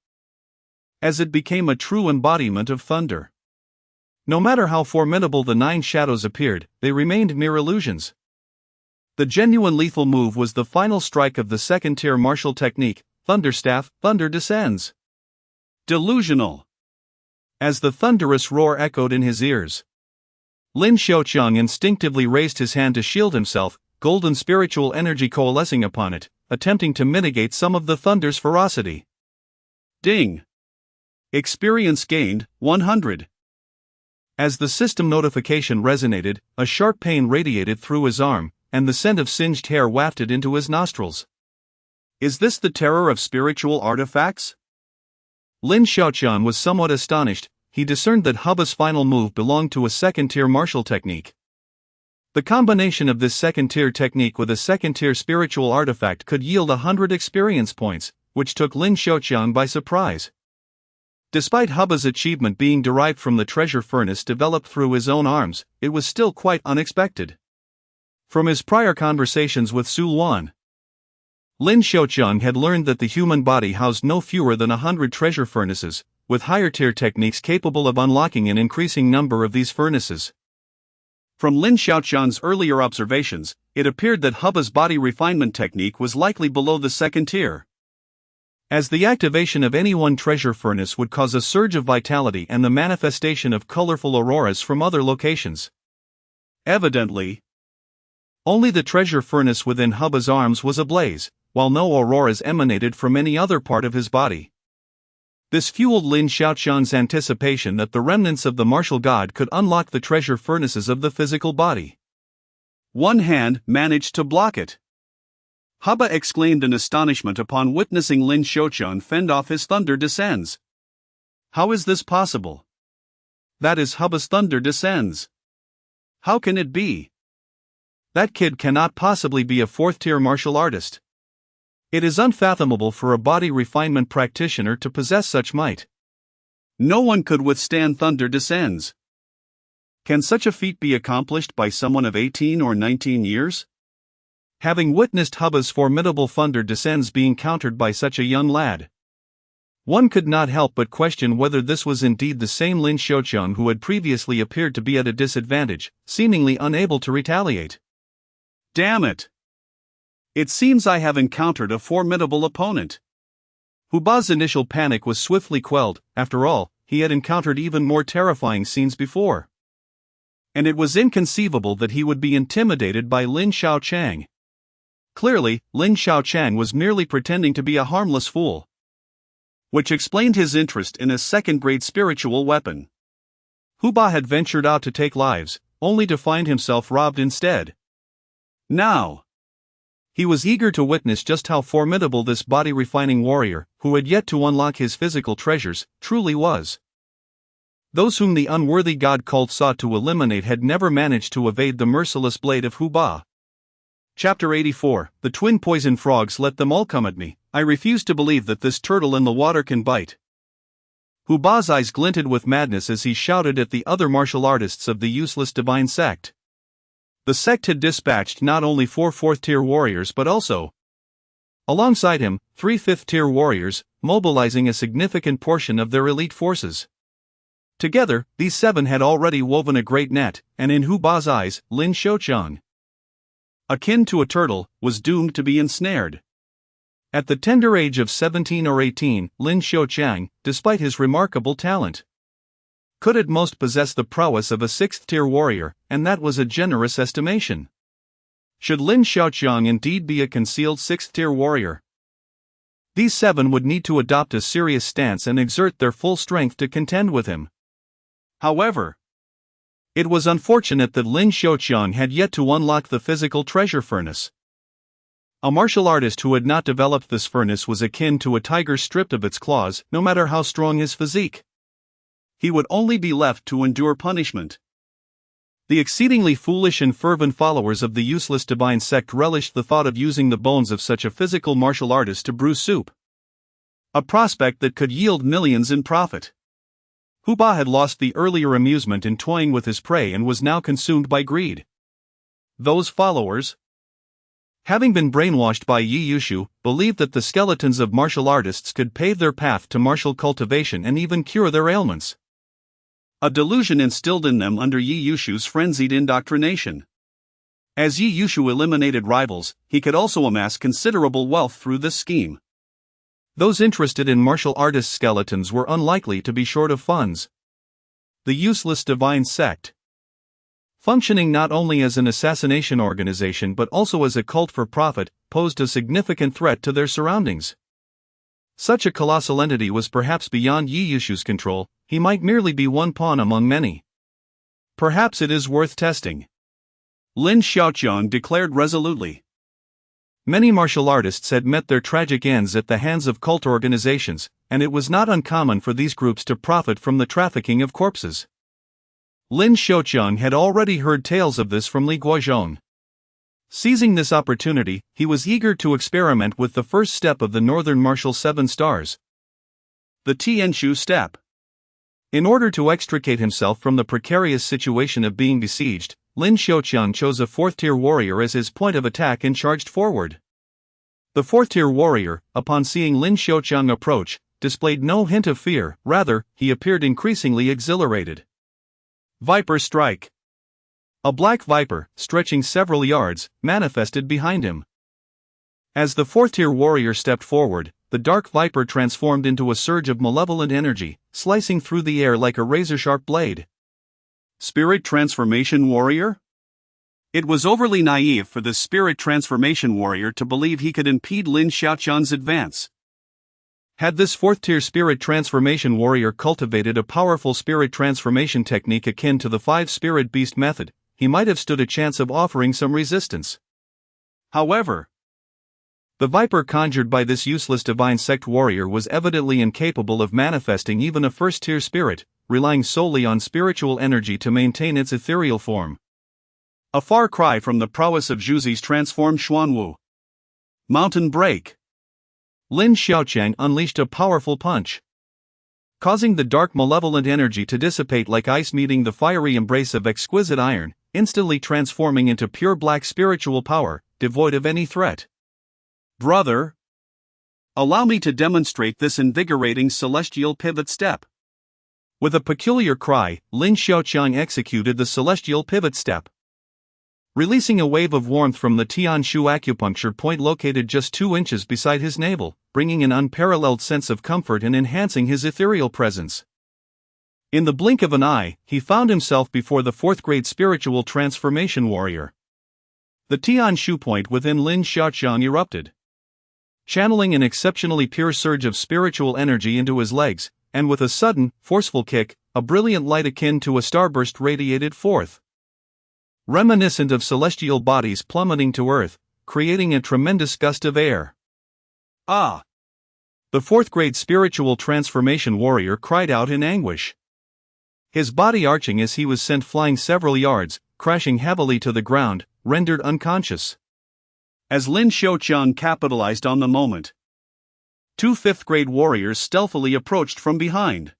As it became a true embodiment of thunder. No matter how formidable the 9 shadows appeared, they remained mere illusions. The genuine lethal move was the final strike of the second-tier martial technique, Thunder Staff, Thunder Descends. Delusional. As the thunderous roar echoed in his ears, Lin Xiaoqiang instinctively raised his hand to shield himself, golden spiritual energy coalescing upon it, attempting to mitigate some of the thunder's ferocity. Ding! Experience gained, 100. As the system notification resonated, a sharp pain radiated through his arm, and the scent of singed hair wafted into his nostrils. Is this the terror of spiritual artifacts? Lin Xiaoqiang was somewhat astonished. He discerned that Hubba's final move belonged to a second-tier martial technique. The combination of this second-tier technique with a second-tier spiritual artifact could yield 100 experience points, which took Lin Xiaoqiang by surprise. Despite Hubba's achievement being derived from the treasure furnace developed through his own arms, it was still quite unexpected. From his prior conversations with Su Luan, Lin Xiaoqiang had learned that the human body housed no fewer than 100 treasure furnaces, with higher-tier techniques capable of unlocking an increasing number of these furnaces. From Lin Xiaoqiang's earlier observations, it appeared that Hubba's body refinement technique was likely below the second tier, as the activation of any one treasure furnace would cause a surge of vitality and the manifestation of colorful auroras from other locations. Evidently, only the treasure furnace within Hubba's arms was ablaze, while no auroras emanated from any other part of his body. This fueled Lin Xiaoqiang's anticipation that the remnants of the martial god could unlock the treasure furnaces of the physical body. One hand managed to block it. Hubba exclaimed in astonishment upon witnessing Lin Xiaoqiang fend off his Thunder Descends. How is this possible? That is Hubba's Thunder Descends. How can it be? That kid cannot possibly be a 4th-tier martial artist. It is unfathomable for a body refinement practitioner to possess such might. No one could withstand Thunder Descends. Can such a feat be accomplished by someone of 18 or 19 years? Having witnessed Hubba's formidable Thunder Descends being countered by such a young lad, one could not help but question whether this was indeed the same Lin Xiaoqiang who had previously appeared to be at a disadvantage, seemingly unable to retaliate. Damn it! It seems I have encountered a formidable opponent. Hubba's initial panic was swiftly quelled. After all, he had encountered even more terrifying scenes before. And it was inconceivable that he would be intimidated by Lin Xiaoqiang. Clearly, Lin Xiaoqiang was merely pretending to be a harmless fool, which explained his interest in a second-grade spiritual weapon. Hubba had ventured out to take lives, only to find himself robbed instead. Now, he was eager to witness just how formidable this body-refining warrior, who had yet to unlock his physical treasures, truly was. Those whom the unworthy god cult sought to eliminate had never managed to evade the merciless blade of Hubba. Chapter 84, The Twin Poison Frogs. Let them all come at me. I refuse to believe that this turtle in the water can bite. Hubba's eyes glinted with madness as he shouted at the other martial artists of the useless divine sect. The sect had dispatched not only 4 4th-tier warriors but also, alongside him, 3 5th-tier warriors, mobilizing a significant portion of their elite forces. Together, these 7 had already woven a great net, and in Hubba's eyes, Lin Xiaoqiang, akin to a turtle, was doomed to be ensnared. At the tender age of 17 or 18, Lin Xiaoqiang, despite his remarkable talent, could at most possess the prowess of a 6th-tier warrior, and that was a generous estimation. Should Lin Xiaoqiang indeed be a concealed 6th-tier warrior? These 7 would need to adopt a serious stance and exert their full strength to contend with him. However, it was unfortunate that Lin Xiaoqiang had yet to unlock the physical treasure furnace. A martial artist who had not developed this furnace was akin to a tiger stripped of its claws, no matter how strong his physique. He would only be left to endure punishment. The exceedingly foolish and fervent followers of the useless divine sect relished the thought of using the bones of such a physical martial artist to brew soup. A prospect that could yield millions in profit. Hu Ba had lost the earlier amusement in toying with his prey and was now consumed by greed. Those followers, having been brainwashed by Yi Yushu, believed that the skeletons of martial artists could pave their path to martial cultivation and even cure their ailments. A delusion instilled in them under Yi Yushu's frenzied indoctrination. As Yi Yushu eliminated rivals, he could also amass considerable wealth through this scheme. Those interested in martial artist skeletons were unlikely to be short of funds. The useless divine sect, functioning not only as an assassination organization but also as a cult for profit, posed a significant threat to their surroundings. Such a colossal entity was perhaps beyond Yi Yushu's control. He might merely be one pawn among many. Perhaps it is worth testing, Lin Xiaoqiang declared resolutely. Many martial artists had met their tragic ends at the hands of cult organizations, and it was not uncommon for these groups to profit from the trafficking of corpses. Lin Xiaoqiang had already heard tales of this from Li Guozhong. Seizing this opportunity, he was eager to experiment with the first step of the Northern Martial 7 Stars, the Tianshu step. In order to extricate himself from the precarious situation of being besieged, Lin Xiaoqiang chose a 4th-tier warrior as his point of attack and charged forward. The 4th-tier warrior, upon seeing Lin Xiaoqiang approach, displayed no hint of fear, rather, he appeared increasingly exhilarated. Viper Strike. A black viper, stretching several yards, manifested behind him. As the 4th-tier warrior stepped forward, the dark viper transformed into a surge of malevolent energy, slicing through the air like a razor-sharp blade. Spirit Transformation Warrior? It was overly naive for the Spirit Transformation Warrior to believe he could impede Lin Xiaoqiang's advance. Had this 4th-tier Spirit Transformation Warrior cultivated a powerful spirit transformation technique akin to the 5-Spirit Beast method, he might have stood a chance of offering some resistance. However, the viper conjured by this useless divine sect warrior was evidently incapable of manifesting even a 1st-tier spirit, relying solely on spiritual energy to maintain its ethereal form. A far cry from the prowess of Zhuzi's transformed Xuanwu. Mountain Break. Lin Xiaoqiang unleashed a powerful punch, causing the dark malevolent energy to dissipate like ice meeting the fiery embrace of exquisite iron, instantly transforming into pure black spiritual power, devoid of any threat. Brother, allow me to demonstrate this invigorating celestial pivot step. With a peculiar cry, Lin Xiaoqiang executed the celestial pivot step, releasing a wave of warmth from the Tianshu acupuncture point located just 2 inches beside his navel, bringing an unparalleled sense of comfort and enhancing his ethereal presence. In the blink of an eye, he found himself before the 4th-grade spiritual transformation warrior. The Tianshu point within Lin Xiaoqiang erupted, channeling an exceptionally pure surge of spiritual energy into his legs, and with a sudden, forceful kick, a brilliant light akin to a starburst radiated forth, reminiscent of celestial bodies plummeting to earth, creating a tremendous gust of air. Ah! The 4th-grade spiritual transformation warrior cried out in anguish, his body arching as he was sent flying several yards, crashing heavily to the ground, rendered unconscious. As Lin Xiaoqiang capitalized on the moment, 2 5th-grade warriors stealthily approached from behind.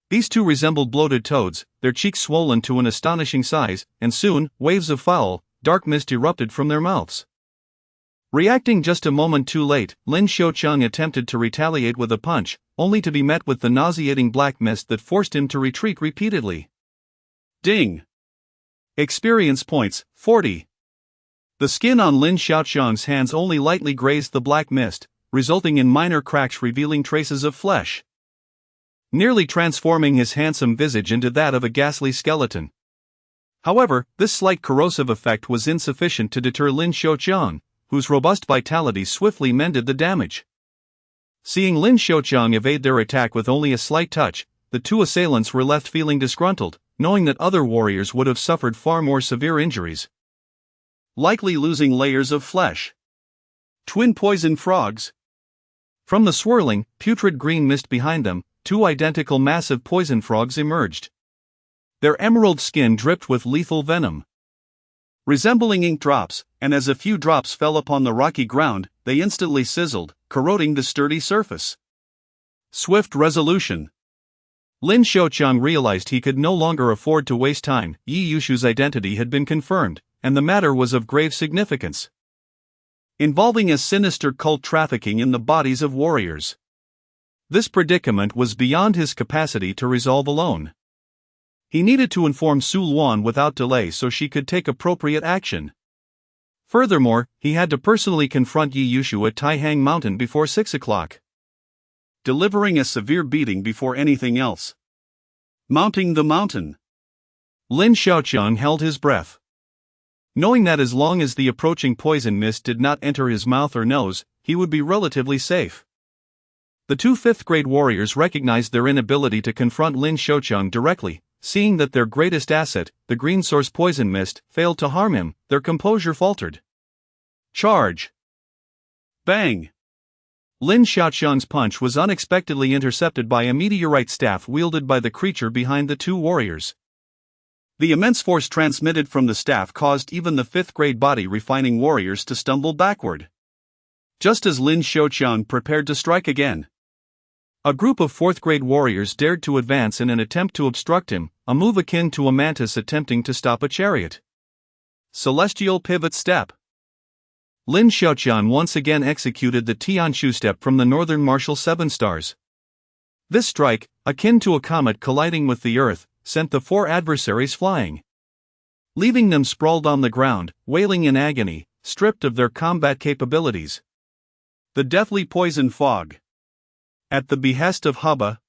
These 2 resembled bloated toads, their cheeks swollen to an astonishing size, and soon, waves of foul, dark mist erupted from their mouths. Reacting just a moment too late, Lin Xiaoqiang attempted to retaliate with a punch, only to be met with the nauseating black mist that forced him to retreat repeatedly. Ding! Experience points, 40. The skin on Lin Xiaoqiang's hands only lightly grazed the black mist, resulting in minor cracks revealing traces of flesh, nearly transforming his handsome visage into that of a ghastly skeleton. However, this slight corrosive effect was insufficient to deter Lin Xiaoqiang, whose robust vitality swiftly mended the damage. Seeing Lin Xiaoqiang evade their attack with only a slight touch, the two assailants were left feeling disgruntled, knowing that other warriors would have suffered far more severe injuries, likely losing layers of flesh. Twin poison frogs. From the swirling, putrid green mist behind them, two identical massive poison frogs emerged. Their emerald skin dripped with lethal venom. Resembling ink drops, and as a few drops fell upon the rocky ground, they instantly sizzled, corroding the sturdy surface. Swift resolution. Lin Xiaoqiang realized he could no longer afford to waste time. Yi Yushu's identity had been confirmed, and the matter was of grave significance, involving a sinister cult trafficking in the bodies of warriors. This predicament was beyond his capacity to resolve alone. He needed to inform Su Luan without delay so she could take appropriate action. Furthermore, he had to personally confront Yi Yushu at Taihang Mountain before 6 o'clock. Delivering a severe beating before anything else. Mounting the mountain. Lin Xiaoqiang held his breath, knowing that as long as the approaching poison mist did not enter his mouth or nose, he would be relatively safe. The two fifth-grade warriors recognized their inability to confront Lin Xiaoqiang directly, seeing that their greatest asset, the green source poison mist, failed to harm him. Their composure faltered. Charge! Bang! Lin Xiaoqiang's punch was unexpectedly intercepted by a meteorite staff wielded by the creature behind the two warriors. The immense force transmitted from the staff caused even the fifth-grade body-refining warriors to stumble backward, just as Lin Xiaoqiang prepared to strike again. A group of fourth-grade warriors dared to advance in an attempt to obstruct him, a move akin to a mantis attempting to stop a chariot. Celestial pivot step. Lin Xiaoqiang once again executed the Tianshu step from the Northern Martial Seven Stars. This strike, akin to a comet colliding with the earth, sent the four adversaries flying, leaving them sprawled on the ground, wailing in agony, stripped of their combat capabilities. The deathly poison fog. At the behest of Haba,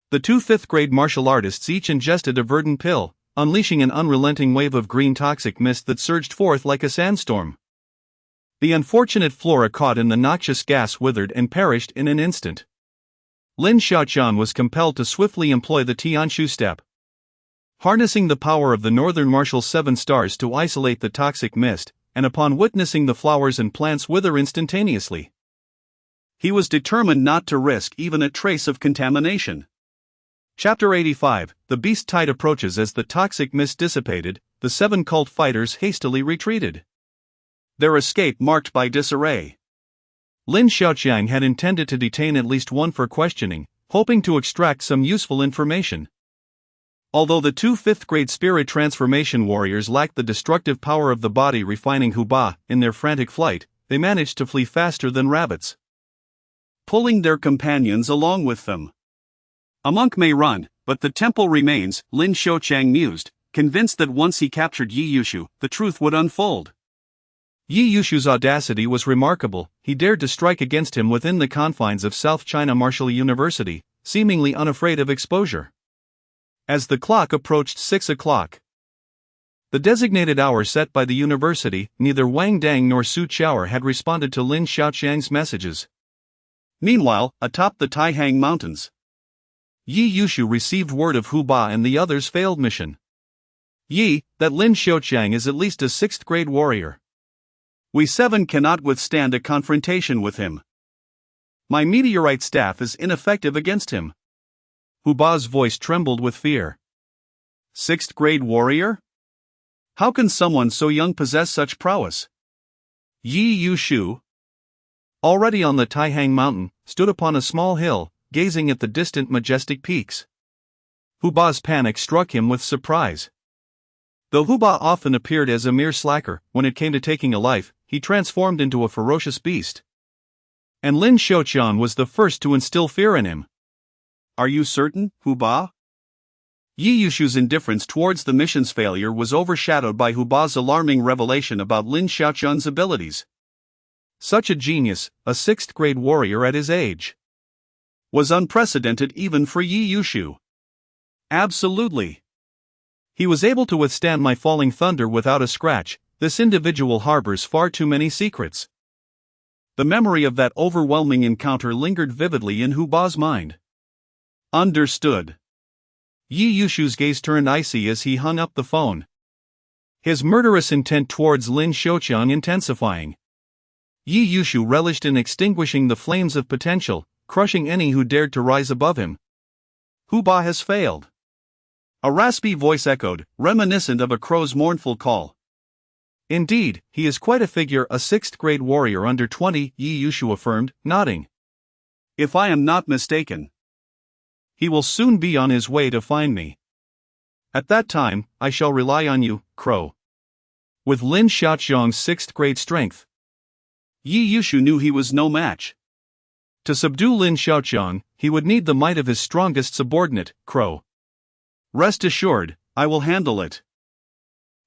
the two fifth-grade martial artists each ingested a verdant pill, unleashing an unrelenting wave of green toxic mist that surged forth like a sandstorm. The unfortunate flora caught in the noxious gas withered and perished in an instant. Lin Xiaoqiang was compelled to swiftly employ the Tianshu step, harnessing the power of the Northern Martial Seven Stars to isolate the toxic mist, and upon witnessing the flowers and plants wither instantaneously, he was determined not to risk even a trace of contamination. Chapter 85. The beast tide approaches. As the toxic mist dissipated, the seven cult fighters hastily retreated, their escape marked by disarray. Lin Xiaoqiang had intended to detain at least one for questioning, hoping to extract some useful information. Although the two fifth-grade spirit transformation warriors lacked the destructive power of the body-refining Huba, in their frantic flight, they managed to flee faster than rabbits, pulling their companions along with them. A monk may run, but the temple remains, Lin Xiaoqiang mused, convinced that once he captured Yi Yushu, the truth would unfold. Yi Yushu's audacity was remarkable. He dared to strike against him within the confines of South China Martial University, seemingly unafraid of exposure. As the clock approached 6 o'clock, the designated hour set by the university, neither Wang Dang nor Su Qiaoer had responded to Lin Xiaoqiang's messages. Meanwhile, atop the Taihang Mountains, Yi Yushu received word of Huba and the others' failed mission. Yi, that Lin Xiaoqiang is at least a sixth-grade warrior. We seven cannot withstand a confrontation with him. My meteorite staff is ineffective against him. Huba's voice trembled with fear. Sixth-grade warrior? How can someone so young possess such prowess? Yi Yushu, already on the Taihang Mountain, stood upon a small hill, gazing at the distant majestic peaks. Huba's panic struck him with surprise. Though Huba often appeared as a mere slacker, when it came to taking a life, he transformed into a ferocious beast. And Lin Xiaoqiang was the first to instill fear in him. Are you certain, Huba? Yi Yushu's indifference towards the mission's failure was overshadowed by Huba's alarming revelation about Lin Xiaoqiang's abilities. Such a genius, a sixth-grade warrior at his age, was unprecedented even for Yi Yushu. Absolutely. He was able to withstand my falling thunder without a scratch. This individual harbors far too many secrets. The memory of that overwhelming encounter lingered vividly in Hu Ba's mind. Understood. Yi Yushu's gaze turned icy as he hung up the phone, his murderous intent towards Lin Xiaoqiang intensifying. Yi Yushu relished in extinguishing the flames of potential, crushing any who dared to rise above him. Hu Ba has failed. A raspy voice echoed, reminiscent of a crow's mournful call. Indeed, he is quite a figure, a 6th grade warrior under 20, Yi Yushu affirmed, nodding. If I am not mistaken, he will soon be on his way to find me. At that time, I shall rely on you, Crow. With Lin Xiaoqiang's 6th grade strength, Yi Yushu knew he was no match. To subdue Lin Xiaoqiang, he would need the might of his strongest subordinate, Crow. Rest assured, I will handle it.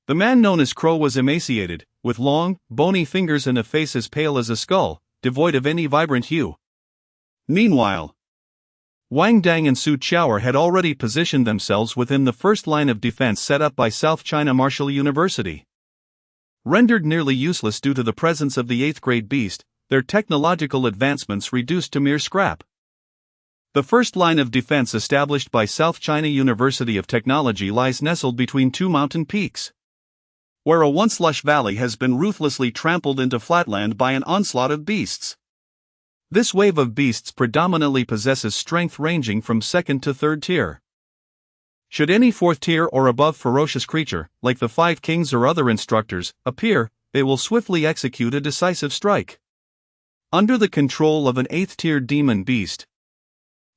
The man known as Crow was emaciated, with long, bony fingers and a face as pale as a skull, devoid of any vibrant hue. Meanwhile, Wang Dang and Su Chaoer had already positioned themselves within the first line of defense set up by South China Martial University. Rendered nearly useless due to the presence of the 8th grade beast, their technological advancements reduced to mere scrap. The first line of defense established by South China University of Technology lies nestled between two mountain peaks, where a once lush valley has been ruthlessly trampled into flatland by an onslaught of beasts. This wave of beasts predominantly possesses strength ranging from 2nd to 3rd tier. Should any 4th tier or above ferocious creature, like the 5 kings or other instructors, appear, they will swiftly execute a decisive strike. Under the control of an 8th tier demon beast,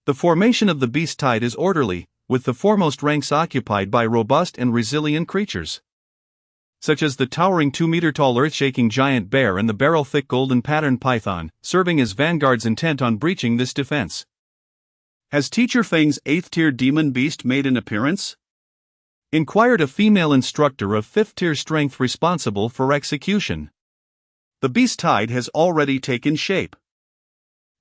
the formation of the beast tide is orderly, with the foremost ranks occupied by robust and resilient creatures, such as the towering 2-meter-tall earth-shaking giant bear and the barrel-thick golden pattern python, serving as vanguards intent on breaching this defense. Has Teacher Feng's 8th tier demon beast made an appearance? Inquired a female instructor of 5th tier strength responsible for execution. The beast tide has already taken shape.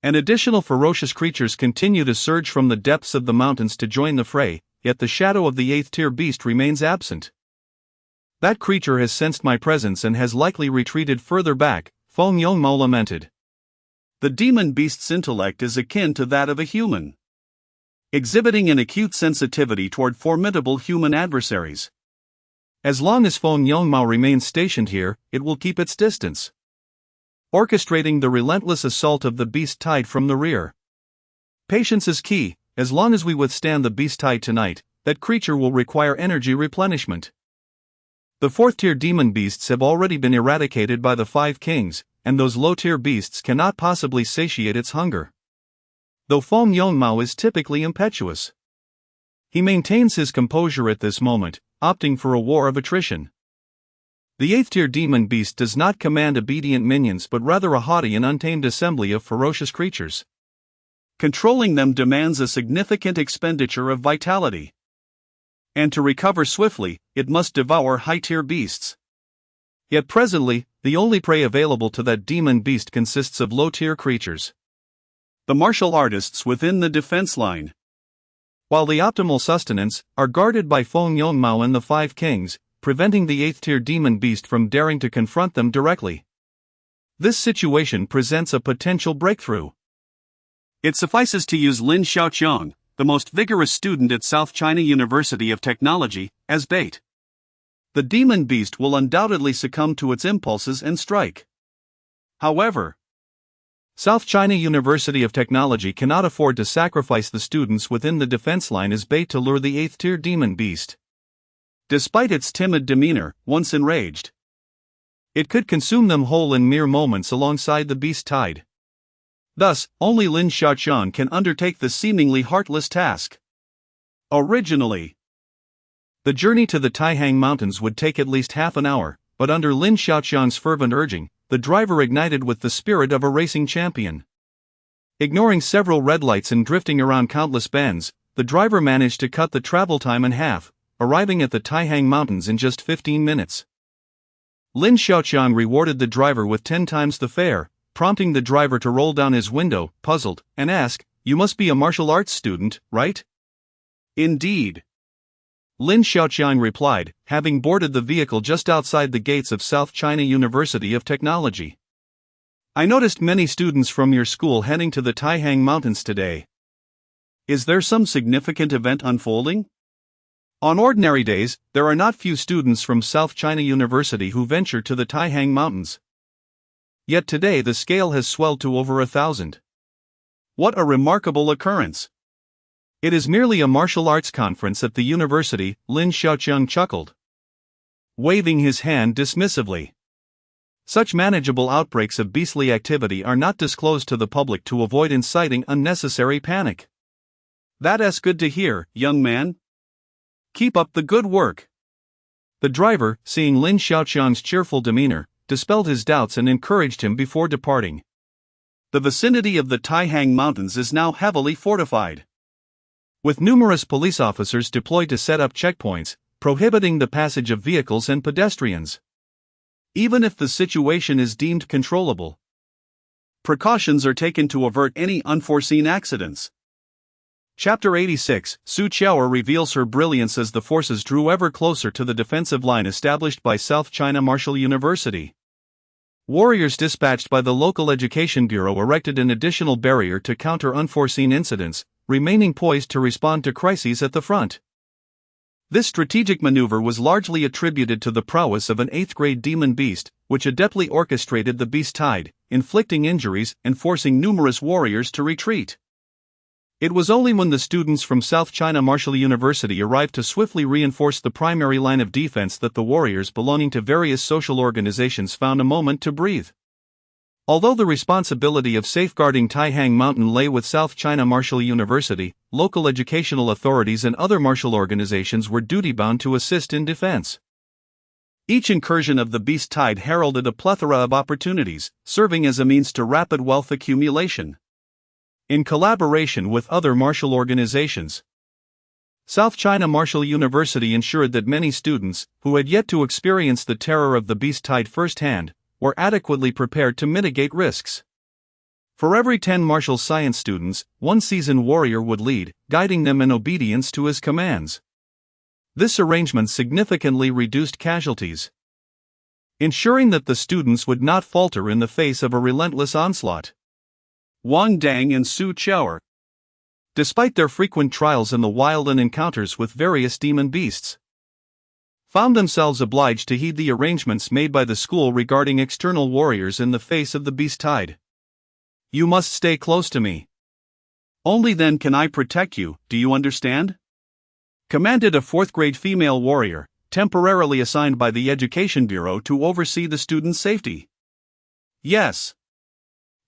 And additional ferocious creatures continue to surge from the depths of the mountains to join the fray, yet the shadow of the 8th tier beast remains absent. That creature has sensed my presence and has likely retreated further back, Feng Yongmao lamented. The demon beast's intellect is akin to that of a human, exhibiting an acute sensitivity toward formidable human adversaries. As long as Feng Yongmao remains stationed here, it will keep its distance, orchestrating the relentless assault of the beast tide from the rear. Patience is key. As long as we withstand the beast tide tonight, that creature will require energy replenishment. The 4th tier demon beasts have already been eradicated by the 5 kings, and those low tier beasts cannot possibly satiate its hunger. Though Feng Yongmao is typically impetuous, he maintains his composure at this moment, opting for a war of attrition. The 8th tier demon beast does not command obedient minions but rather a haughty and untamed assembly of ferocious creatures. Controlling them demands a significant expenditure of vitality. And to recover swiftly, it must devour high-tier beasts. Yet presently, the only prey available to that demon beast consists of low-tier creatures, the martial artists within the defense line, while the optimal sustenance are guarded by Feng Yongmao and the 5 kings, preventing the 8th tier demon beast from daring to confront them directly. This situation presents a potential breakthrough. It suffices to use Lin Xiaoqiang, the most vigorous student at South China University of Technology, as bait. The demon beast will undoubtedly succumb to its impulses and strike. However, South China University of Technology cannot afford to sacrifice the students within the defense line as bait to lure the 8th tier demon beast. Despite its timid demeanor, once enraged, it could consume them whole in mere moments alongside the beast tide. Thus, only Lin Xiaoqiang can undertake the seemingly heartless task. Originally, the journey to the Taihang Mountains would take at least half an hour, but under Lin Xiaoqiang's fervent urging, the driver ignited with the spirit of a racing champion. Ignoring several red lights and drifting around countless bends, the driver managed to cut the travel time in half, arriving at the Taihang Mountains in just 15 minutes. Lin Xiaoqiang rewarded the driver with 10 times the fare, prompting the driver to roll down his window, puzzled, and ask, "You must be a martial arts student, right?" Indeed. Lin Xiaoqiang replied, having boarded the vehicle just outside the gates of South China University of Technology. I noticed many students from your school heading to the Taihang Mountains today. Is there some significant event unfolding? On ordinary days, there are not few students from South China University who venture to the Taihang Mountains. Yet today the scale has swelled to over 1,000. What a remarkable occurrence! It is merely a martial arts conference at the university, Lin Xiaoqiang chuckled, waving his hand dismissively. Such manageable outbreaks of beastly activity are not disclosed to the public to avoid inciting unnecessary panic. That's good to hear, young man. Keep up the good work. The driver, seeing Lin Xiaoqiang's cheerful demeanor, dispelled his doubts and encouraged him before departing. The vicinity of the Taihang Mountains is now heavily fortified, with numerous police officers deployed to set up checkpoints, prohibiting the passage of vehicles and pedestrians. Even if the situation is deemed controllable, precautions are taken to avert any unforeseen accidents. Chapter 86, Su Qiaoer reveals her brilliance as the forces drew ever closer to the defensive line established by South China Martial University. Warriors dispatched by the local education bureau erected an additional barrier to counter unforeseen incidents, remaining poised to respond to crises at the front. This strategic maneuver was largely attributed to the prowess of an 8th-grade demon beast, which adeptly orchestrated the beast tide, inflicting injuries and forcing numerous warriors to retreat. It was only when the students from South China Martial University arrived to swiftly reinforce the primary line of defense that the warriors belonging to various social organizations found a moment to breathe. Although the responsibility of safeguarding Taihang Mountain lay with South China Martial University, local educational authorities and other martial organizations were duty-bound to assist in defense. Each incursion of the beast tide heralded a plethora of opportunities, serving as a means to rapid wealth accumulation. In collaboration with other martial organizations, South China Martial University ensured that many students, who had yet to experience the terror of the beast tide firsthand, were adequately prepared to mitigate risks. For every 10 martial science students, one seasoned warrior would lead, guiding them in obedience to his commands. This arrangement significantly reduced casualties, ensuring that the students would not falter in the face of a relentless onslaught. Wang Dang and Su Qiaoer, despite their frequent trials in the wild and encounters with various demon beasts, found themselves obliged to heed the arrangements made by the school regarding external warriors in the face of the beast tide. You must stay close to me. Only then can I protect you, do you understand? Commanded a 4th-grade female warrior, temporarily assigned by the Education Bureau to oversee the students' safety. Yes.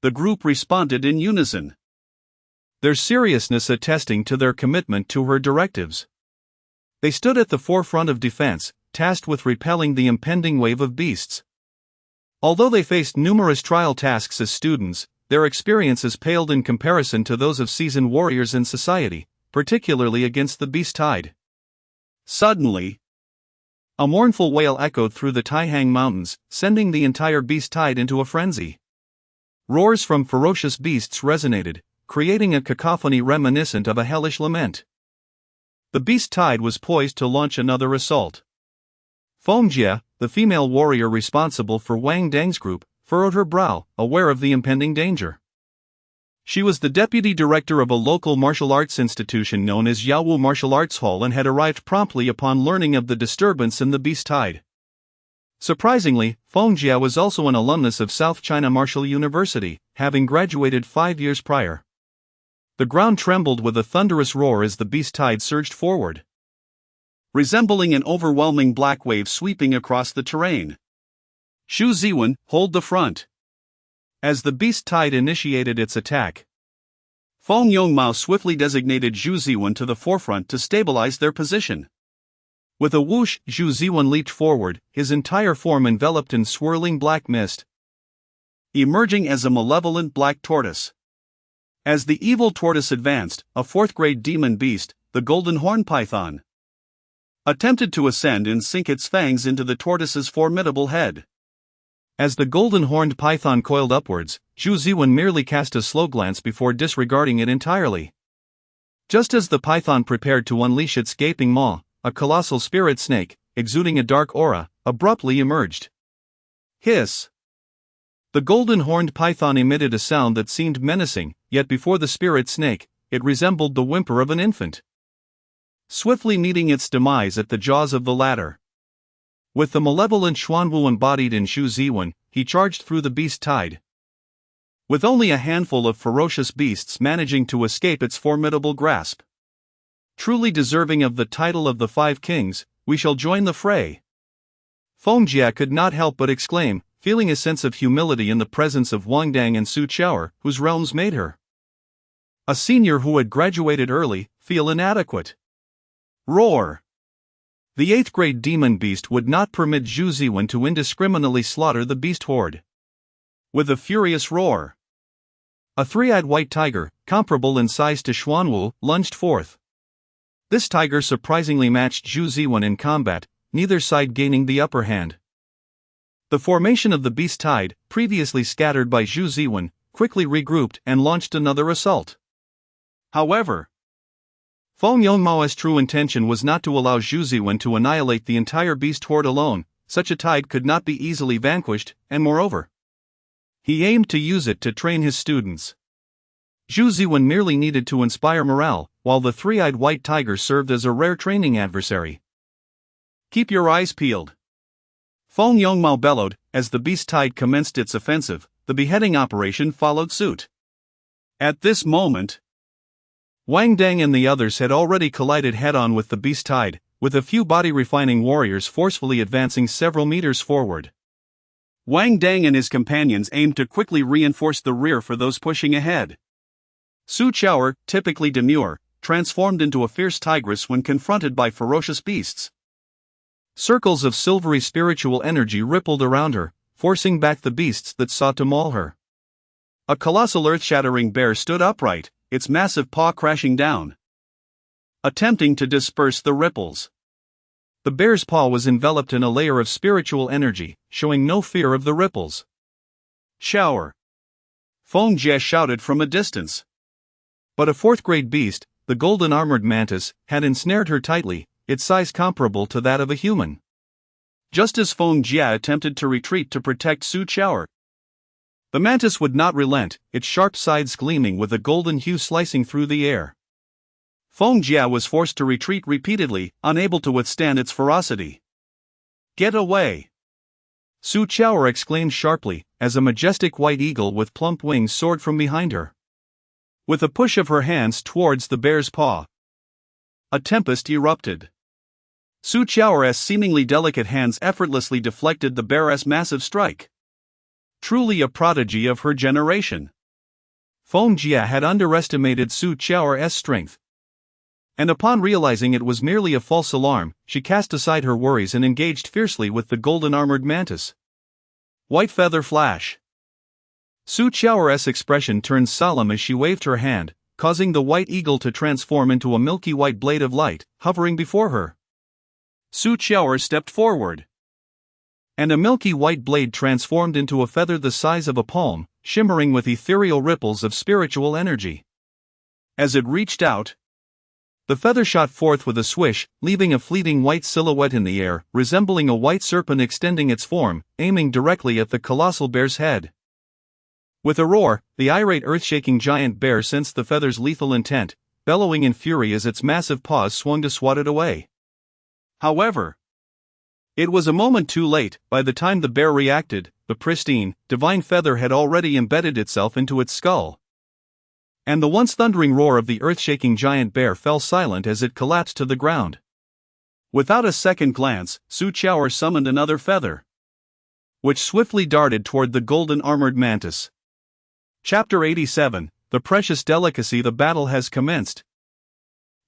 The group responded in unison, their seriousness attesting to their commitment to her directives. They stood at the forefront of defense, tasked with repelling the impending wave of beasts. Although they faced numerous trial tasks as students, their experiences paled in comparison to those of seasoned warriors in society, particularly against the beast tide. Suddenly, a mournful wail echoed through the Taihang Mountains, sending the entire beast tide into a frenzy. Roars from ferocious beasts resonated, creating a cacophony reminiscent of a hellish lament. The beast tide was poised to launch another assault. Feng Jie, the female warrior responsible for Wang Dang's group, furrowed her brow, aware of the impending danger. She was the deputy director of a local martial arts institution known as Yaowu Martial Arts Hall and had arrived promptly upon learning of the disturbance in the beast tide. Surprisingly, Feng Jie was also an alumnus of South China Martial University, having graduated 5 years prior. The ground trembled with a thunderous roar as the beast tide surged forward, resembling an overwhelming black wave sweeping across the terrain. Xu Ziwen, hold the front. As the beast tide initiated its attack, Feng Yongmao swiftly designated Xu Ziwen to the forefront to stabilize their position. With a whoosh, Xu Ziwen leaped forward, his entire form enveloped in swirling black mist, emerging as a malevolent black tortoise. As the evil tortoise advanced, a 4th-grade demon beast, the golden horn python, attempted to ascend and sink its fangs into the tortoise's formidable head. As the golden-horned python coiled upwards, Xu Ziwen merely cast a slow glance before disregarding it entirely. Just as the python prepared to unleash its gaping maw, a colossal spirit snake, exuding a dark aura, abruptly emerged. Hiss! The golden-horned python emitted a sound that seemed menacing, yet before the spirit snake, it resembled the whimper of an infant. Swiftly meeting its demise at the jaws of the latter. With the malevolent Xuanwu embodied in Xu Ziwen, he charged through the beast tide. With only a handful of ferocious beasts managing to escape its formidable grasp. Truly deserving of the title of the Five Kings, we shall join the fray. Feng Jia could not help but exclaim, feeling a sense of humility in the presence of Wang Dang and Su Chaoer, whose realms made her, a senior who had graduated early, feel inadequate. Roar! The 8th grade demon beast would not permit Zhu Ziwen to indiscriminately slaughter the beast horde. With a furious roar, a three-eyed white tiger, comparable in size to Xuanwu, lunged forth. This tiger surprisingly matched Zhu Ziwen in combat, neither side gaining the upper hand. The formation of the beast tide, previously scattered by Zhu Ziwen, quickly regrouped and launched another assault. However, Feng Yongmao's true intention was not to allow Zhu Ziwen to annihilate the entire beast horde alone. Such a tide could not be easily vanquished, and moreover, he aimed to use it to train his students. Zhu Ziwen merely needed to inspire morale, while the three-eyed white tiger served as a rare training adversary. Keep your eyes peeled. Feng Yongmao bellowed, as the beast tide commenced its offensive. The beheading operation followed suit. At this moment, Wang Dang and the others had already collided head-on with the beast tide, with a few body-refining warriors forcefully advancing several meters forward. Wang Dang and his companions aimed to quickly reinforce the rear for those pushing ahead. Su Chaoer, typically demure, transformed into a fierce tigress when confronted by ferocious beasts. Circles of silvery spiritual energy rippled around her, forcing back the beasts that sought to maul her. A colossal earth-shattering bear stood upright, its massive paw crashing down, attempting to disperse the ripples. The bear's paw was enveloped in a layer of spiritual energy, showing no fear of the ripples. Shower! Feng Jie shouted from a distance. But a 4th grade beast, the golden armored mantis, had ensnared her tightly, its size comparable to that of a human. Just as Feng Jie attempted to retreat to protect Su Chaoer, the mantis would not relent, its sharp sides gleaming with a golden hue slicing through the air. Feng Jie was forced to retreat repeatedly, unable to withstand its ferocity. Get away! Su Chaoer exclaimed sharply, as a majestic white eagle with plump wings soared from behind her. With a push of her hands towards the bear's paw, a tempest erupted. Su Chaoer's seemingly delicate hands effortlessly deflected the bear's massive strike. Truly a prodigy of her generation. Feng Jie had underestimated Su Chaoer's strength. And upon realizing it was merely a false alarm, she cast aside her worries and engaged fiercely with the golden armored mantis. White feather flash. Su Chaoer's expression turned solemn as she waved her hand, causing the white eagle to transform into a milky white blade of light, hovering before her. Su Chaoer stepped forward, and a milky white blade transformed into a feather the size of a palm, shimmering with ethereal ripples of spiritual energy. As it reached out, the feather shot forth with a swish, leaving a fleeting white silhouette in the air, resembling a white serpent extending its form, aiming directly at the colossal bear's head. With a roar, the irate earth-shaking giant bear sensed the feather's lethal intent, bellowing in fury as its massive paws swung to swat it away. However, it was a moment too late. By the time the bear reacted, the pristine, divine feather had already embedded itself into its skull. And the once thundering roar of the earth-shaking giant bear fell silent as it collapsed to the ground. Without a second glance, Su Chaoer summoned another feather, which swiftly darted toward the golden armored mantis. Chapter 87, The Precious Delicacy. The battle has commenced.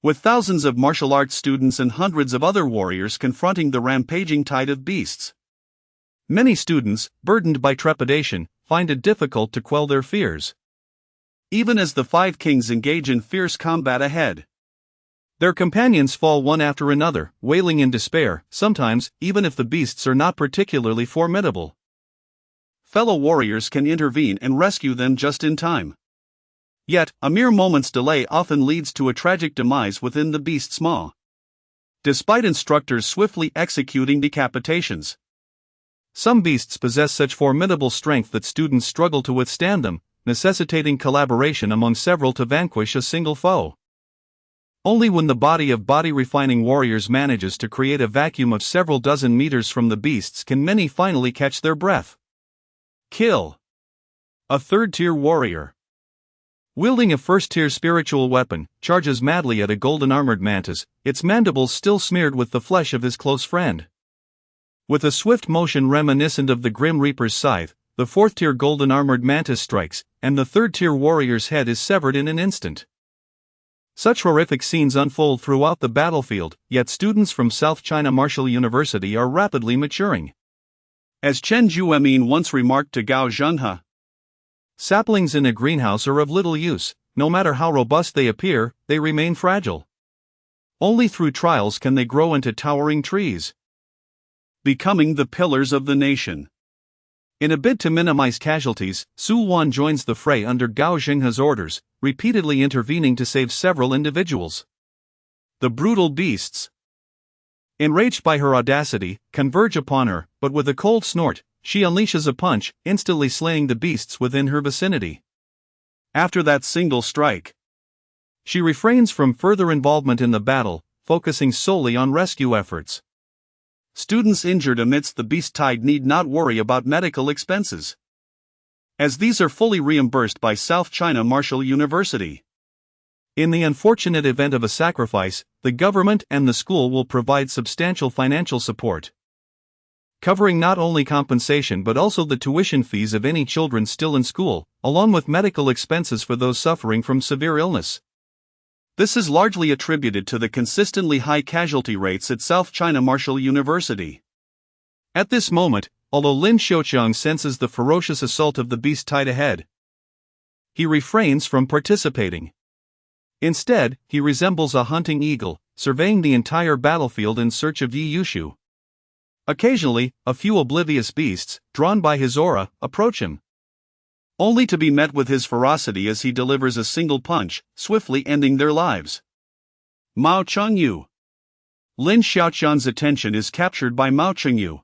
With thousands of martial arts students and hundreds of other warriors confronting the rampaging tide of beasts, many students, burdened by trepidation, find it difficult to quell their fears. Even as the 5 kings engage in fierce combat ahead, their companions fall one after another, wailing in despair, sometimes, even if the beasts are not particularly formidable. Fellow warriors can intervene and rescue them just in time. Yet, a mere moment's delay often leads to a tragic demise within the beast's maw. despite instructors swiftly executing decapitations. Some beasts possess such formidable strength that students struggle to withstand them, necessitating collaboration among several to vanquish a single foe. Only when the body of body-refining warriors manages to create a vacuum of several dozen meters from the beasts can many finally catch their breath. Kill. A third-tier warrior, wielding a first-tier spiritual weapon, charges madly at a golden-armored mantis, its mandibles still smeared with the flesh of his close friend. With a swift motion reminiscent of the Grim Reaper's scythe, the fourth-tier golden-armored mantis strikes, and the third-tier warrior's head is severed in an instant. Such horrific scenes unfold throughout the battlefield, yet students from South China Martial University are rapidly maturing. As Chen Juemin once remarked to Gao Zhenghe, saplings in a greenhouse are of little use. No matter how robust they appear, they remain fragile. Only through trials can they grow into towering trees, becoming the pillars of the nation. In a bid to minimize casualties, Su Wan joins the fray under Gao Zhenghe's orders, repeatedly intervening to save several individuals. The brutal beasts, enraged by her audacity, converge upon her, but with a cold snort, she unleashes a punch, instantly slaying the beasts within her vicinity. After that single strike, she refrains from further involvement in the battle, focusing solely on rescue efforts. Students injured amidst the beast tide need not worry about medical expenses, as these are fully reimbursed by South China Martial University. In the unfortunate event of a sacrifice, the government and the school will provide substantial financial support, covering not only compensation but also the tuition fees of any children still in school, along with medical expenses for those suffering from severe illness. This is largely attributed to the consistently high casualty rates at South China Martial University. At this moment, although Lin Xiaoqiang senses the ferocious assault of the beast tide ahead, he refrains from participating. Instead, he resembles a hunting eagle, surveying the entire battlefield in search of Yi Yushu. Occasionally, a few oblivious beasts, drawn by his aura, approach him, only to be met with his ferocity as he delivers a single punch, swiftly ending their lives. Mao Chengyu. Lin Xiaoqiang's attention is captured by Mao Chengyu,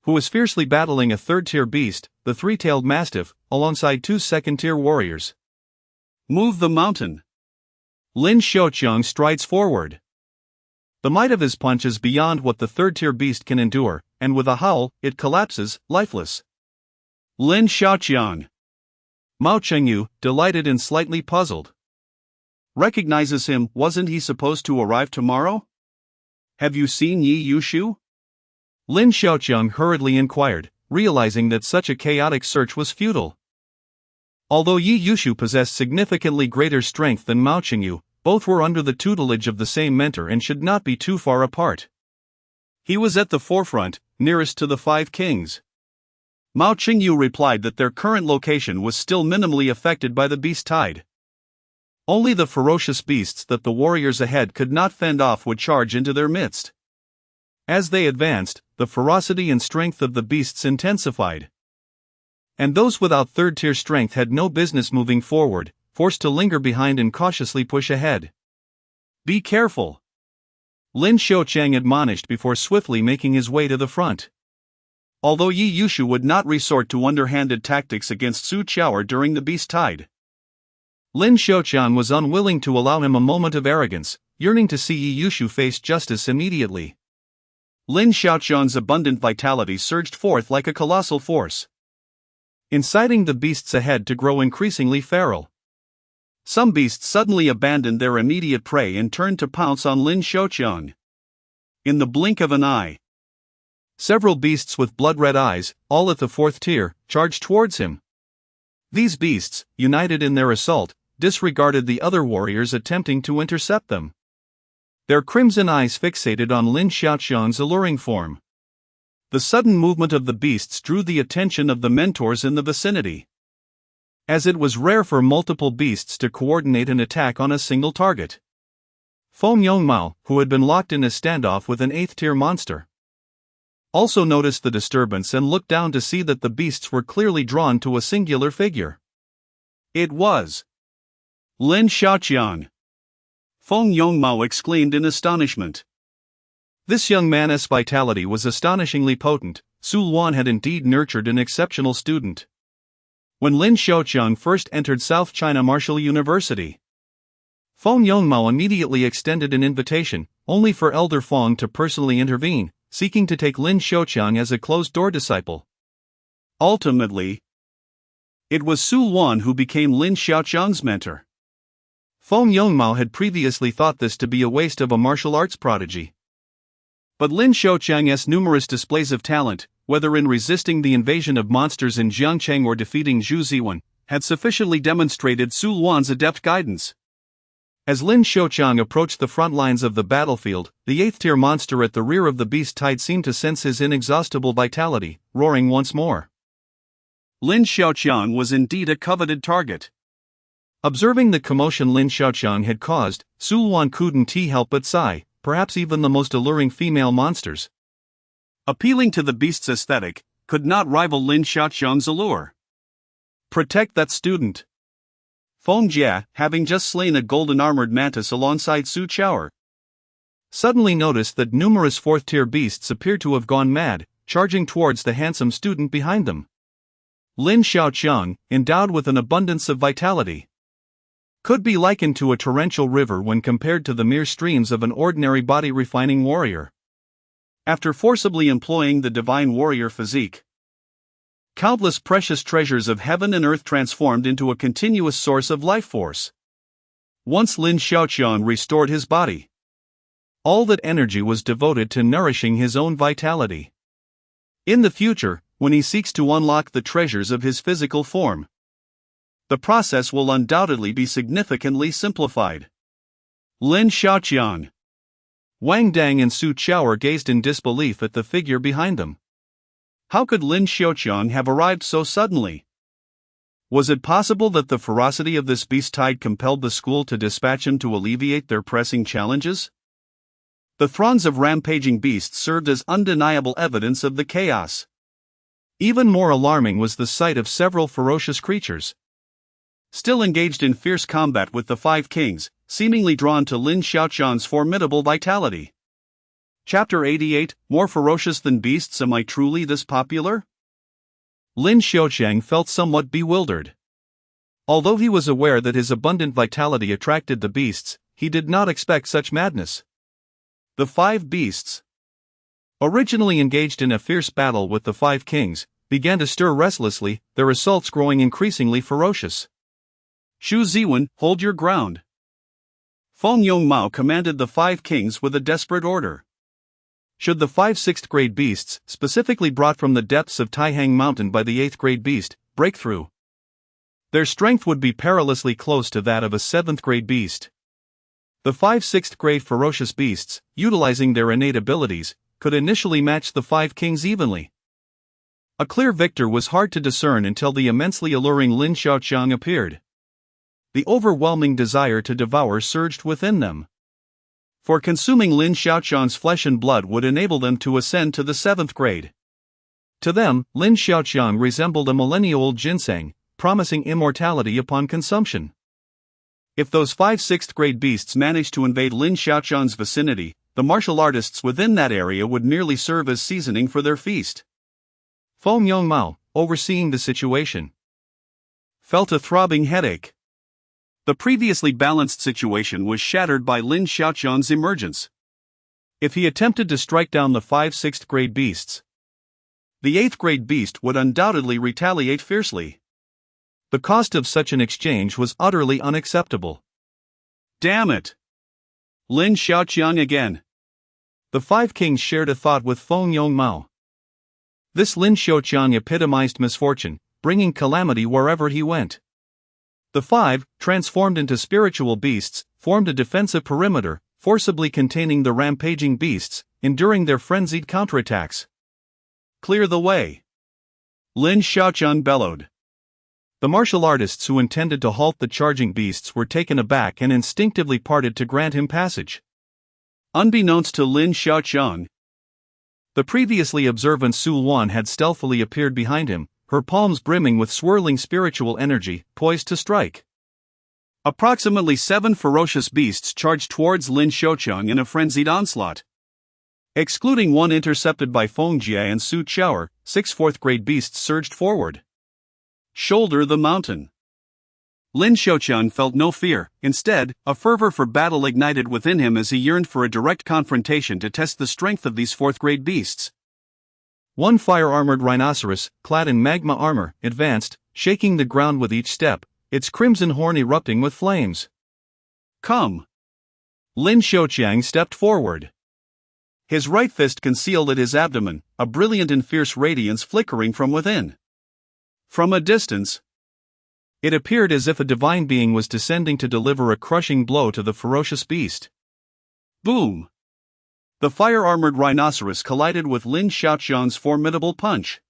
who is fiercely battling a third-tier beast, the three-tailed mastiff, alongside two second-tier warriors. Move the mountain. Lin Xiaoqiang strides forward. The might of his punch is beyond what the third-tier beast can endure, and with a howl, it collapses, lifeless. Lin Xiaoqiang. Mao Chengyu, delighted and slightly puzzled, recognizes him. Wasn't he supposed to arrive tomorrow? Have you seen Yi Yushu? Lin Xiaoqiang hurriedly inquired, realizing that such a chaotic search was futile. Although Yi Yushu possessed significantly greater strength than Mao Chengyu, both were under the tutelage of the same mentor and should not be too far apart. He was at the forefront, nearest to the Five Kings. Mao Chengyu replied that their current location was still minimally affected by the beast tide. Only the ferocious beasts that the warriors ahead could not fend off would charge into their midst. As they advanced, the ferocity and strength of the beasts intensified, and those without third-tier strength had no business moving forward, forced to linger behind and cautiously push ahead. Be careful, Lin Xiaoqiang admonished before swiftly making his way to the front. Although Yi Yushu would not resort to underhanded tactics against Su Qiaoer during the beast tide, Lin Xiaoqiang was unwilling to allow him a moment of arrogance, yearning to see Yi Yushu face justice immediately. Lin Xiaoqiang's abundant vitality surged forth like a colossal force, inciting the beasts ahead to grow increasingly feral. Some beasts suddenly abandoned their immediate prey and turned to pounce on Lin Xiaoqiang. In the blink of an eye, several beasts with blood-red eyes, all at the fourth tier, charged towards him. These beasts, united in their assault, disregarded the other warriors attempting to intercept them, their crimson eyes fixated on Lin Xiaoqiang's alluring form. The sudden movement of the beasts drew the attention of the mentors in the vicinity, as it was rare for multiple beasts to coordinate an attack on a single target. Feng Yongmao, who had been locked in a standoff with an 8th-tier monster, also noticed the disturbance and looked down to see that the beasts were clearly drawn to a singular figure. It was Lin Xiaoqiang. Feng Yongmao exclaimed in astonishment. This young man's vitality was astonishingly potent. Su Luan had indeed nurtured an exceptional student. When Lin Xiaoqiang first entered South China Martial University, Feng Yongmao immediately extended an invitation, only for Elder Feng to personally intervene, seeking to take Lin Xiaoqiang as a closed-door disciple. Ultimately, it was Su Luan who became Lin Xiaoqiang's mentor. Feng Yongmao had previously thought this to be a waste of a martial arts prodigy. But Lin Xiaoqiang's numerous displays of talent, whether in resisting the invasion of monsters in Jiangcheng or defeating Zhu Ziwen, had sufficiently demonstrated Su Luan's adept guidance. As Lin Xiaoqiang approached the front lines of the battlefield, the 8th-tier monster at the rear of the beast tide seemed to sense his inexhaustible vitality, roaring once more. Lin Xiaoqiang was indeed a coveted target. Observing the commotion Lin Xiaoqiang had caused, Su Luan couldn't help but sigh, perhaps even the most alluring female monsters, appealing to the beast's aesthetic, could not rival Lin Xiaoqiang's allure. Protect that student. Feng Jia, having just slain a golden-armored mantis alongside Su Chaoer, suddenly noticed that numerous 4th-tier beasts appeared to have gone mad, charging towards the handsome student behind them. Lin Xiaoqiang, endowed with an abundance of vitality, could be likened to a torrential river when compared to the mere streams of an ordinary body-refining warrior. After forcibly employing the divine warrior physique, countless precious treasures of heaven and earth transformed into a continuous source of life force. Once Lin Xiaoqiang restored his body, all that energy was devoted to nourishing his own vitality. In the future, when he seeks to unlock the treasures of his physical form, the process will undoubtedly be significantly simplified. Lin Xiaoqiang, Wang Dang and Su Chaoer gazed in disbelief at the figure behind them. How could Lin Xiaoqiang have arrived so suddenly? Was it possible that the ferocity of this beast tide compelled the school to dispatch him to alleviate their pressing challenges? The throngs of rampaging beasts served as undeniable evidence of the chaos. Even more alarming was the sight of several ferocious creatures, still engaged in fierce combat with the 5 kings, seemingly drawn to Lin Xiaoqiang's formidable vitality. Chapter 88, More ferocious than beasts. Am I truly this popular? Lin Xiaoqiang felt somewhat bewildered. Although he was aware that his abundant vitality attracted the beasts, he did not expect such madness. The 5 beasts, originally engaged in a fierce battle with the 5 kings, began to stir restlessly, their assaults growing increasingly ferocious. Zhu Ziwen, hold your ground. Feng Yongmao commanded the 5 kings with a desperate order. Should the 5 6th-grade beasts, specifically brought from the depths of Taihang Mountain by the 8th-grade beast, break through, their strength would be perilously close to that of a 7th-grade beast. The 5 6th-grade ferocious beasts, utilizing their innate abilities, could initially match the 5 kings evenly. A clear victor was hard to discern until the immensely alluring Lin Xiaoqiang appeared. The overwhelming desire to devour surged within them. For consuming Lin Xiaoqiang's flesh and blood would enable them to ascend to the 7th grade. To them, Lin Xiaoqiang resembled a millennia-old ginseng, promising immortality upon consumption. If those 5 6th-grade beasts managed to invade Lin Xiaoqiang's vicinity, the martial artists within that area would merely serve as seasoning for their feast. Feng Yongmao, overseeing the situation, felt a throbbing headache. The previously balanced situation was shattered by Lin Xiaoqiang's emergence. If he attempted to strike down the 5 6th-grade beasts, the 8th-grade beast would undoubtedly retaliate fiercely. The cost of such an exchange was utterly unacceptable. Damn it! Lin Xiaoqiang again. The 5 kings shared a thought with Feng Yongmao. This Lin Xiaoqiang epitomized misfortune, bringing calamity wherever he went. The 5, transformed into spiritual beasts, formed a defensive perimeter, forcibly containing the rampaging beasts, enduring their frenzied counterattacks. Clear the way! Lin Xiaoqiang bellowed. The martial artists who intended to halt the charging beasts were taken aback and instinctively parted to grant him passage. Unbeknownst to Lin Xiaoqiang, the previously observant Su Luan had stealthily appeared behind him, her palms brimming with swirling spiritual energy, poised to strike. Approximately 7 ferocious beasts charged towards Lin Xiaoqiang in a frenzied onslaught. Excluding one intercepted by Feng Jie and Su Qiao, 6 fourth-grade beasts surged forward. Shoulder the mountain. Lin Xiaoqiang felt no fear. Instead, a fervor for battle ignited within him as he yearned for a direct confrontation to test the strength of these fourth-grade beasts. One fire-armored rhinoceros, clad in magma armor, advanced, shaking the ground with each step, its crimson horn erupting with flames. Come! Lin Xiaoqiang stepped forward. His right fist concealed at his abdomen, a brilliant and fierce radiance flickering from within. From a distance, it appeared as if a divine being was descending to deliver a crushing blow to the ferocious beast. Boom! The fire-armored rhinoceros collided with Lin Xiaoqiang's formidable punch,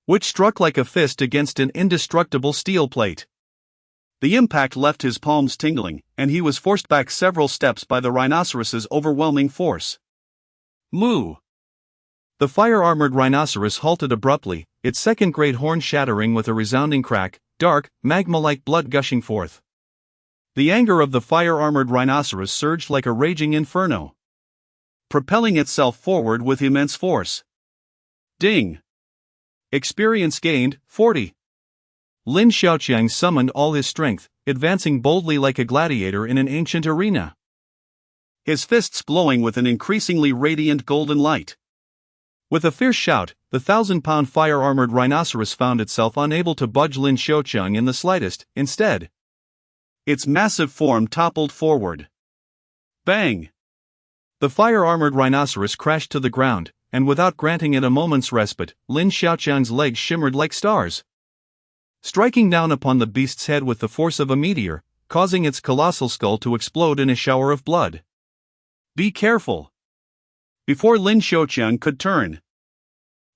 which struck like a fist against an indestructible steel plate. The impact left his palms tingling, and he was forced back several steps by the rhinoceros's overwhelming force. Moo! The fire-armored rhinoceros halted abruptly, its second-grade horn shattering with a resounding crack, dark, magma-like blood gushing forth. The anger of the fire-armored rhinoceros surged like a raging inferno, propelling itself forward with immense force. Ding! Experience gained, 40. Lin Xiaoqiang summoned all his strength, advancing boldly like a gladiator in an ancient arena, his fists glowing with an increasingly radiant golden light. With a fierce shout, the 1,000-pound fire-armored rhinoceros found itself unable to budge Lin Xiaoqiang in the slightest. Instead, its massive form toppled forward. Bang! The fire-armored rhinoceros crashed to the ground, and without granting it a moment's respite, Lin Xiaoqiang's legs shimmered like stars, striking down upon the beast's head with the force of a meteor, causing its colossal skull to explode in a shower of blood. Be careful! Before Lin Xiaoqiang could turn,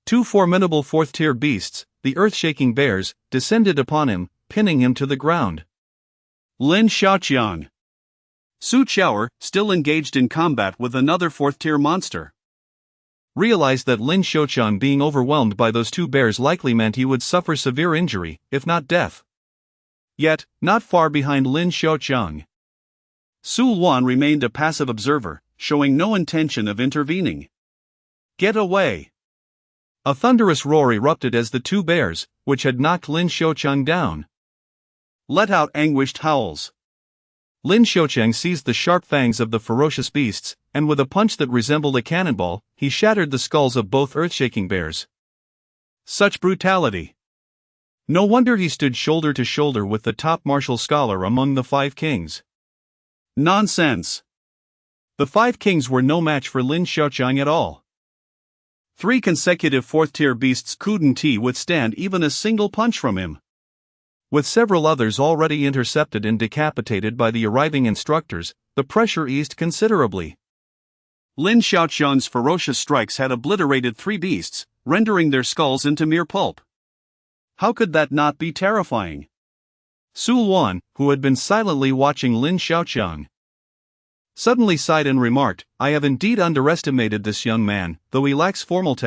2 formidable fourth-tier beasts, the earth-shaking bears, descended upon him, pinning him to the ground. Lin Xiaoqiang! Su Qiao, still engaged in combat with another fourth-tier monster, realized that Lin Xiaoqiang being overwhelmed by those 2 bears likely meant he would suffer severe injury, if not death. Yet, not far behind Lin Xiaoqiang, Su Luan remained a passive observer, showing no intention of intervening. Get away! A thunderous roar erupted as the 2 bears, which had knocked Lin Xiaoqiang down, let out anguished howls. Lin Xiaoqiang seized the sharp fangs of the ferocious beasts, and with a punch that resembled a cannonball, he shattered the skulls of both earth-shaking bears. Such brutality! No wonder he stood shoulder to shoulder with the top martial scholar among the 5 kings. Nonsense! The 5 kings were no match for Lin Xiaoqiang at all. 3 consecutive fourth-tier beasts couldn't withstand even a single punch from him. With several others already intercepted and decapitated by the arriving instructors, the pressure eased considerably. Lin Xiaoqiang's ferocious strikes had obliterated 3 beasts, rendering their skulls into mere pulp. How could that not be terrifying? Su Luan, who had been silently watching Lin Xiaoqiang, suddenly sighed and remarked, "I have indeed underestimated this young man, though he lacks formal technique."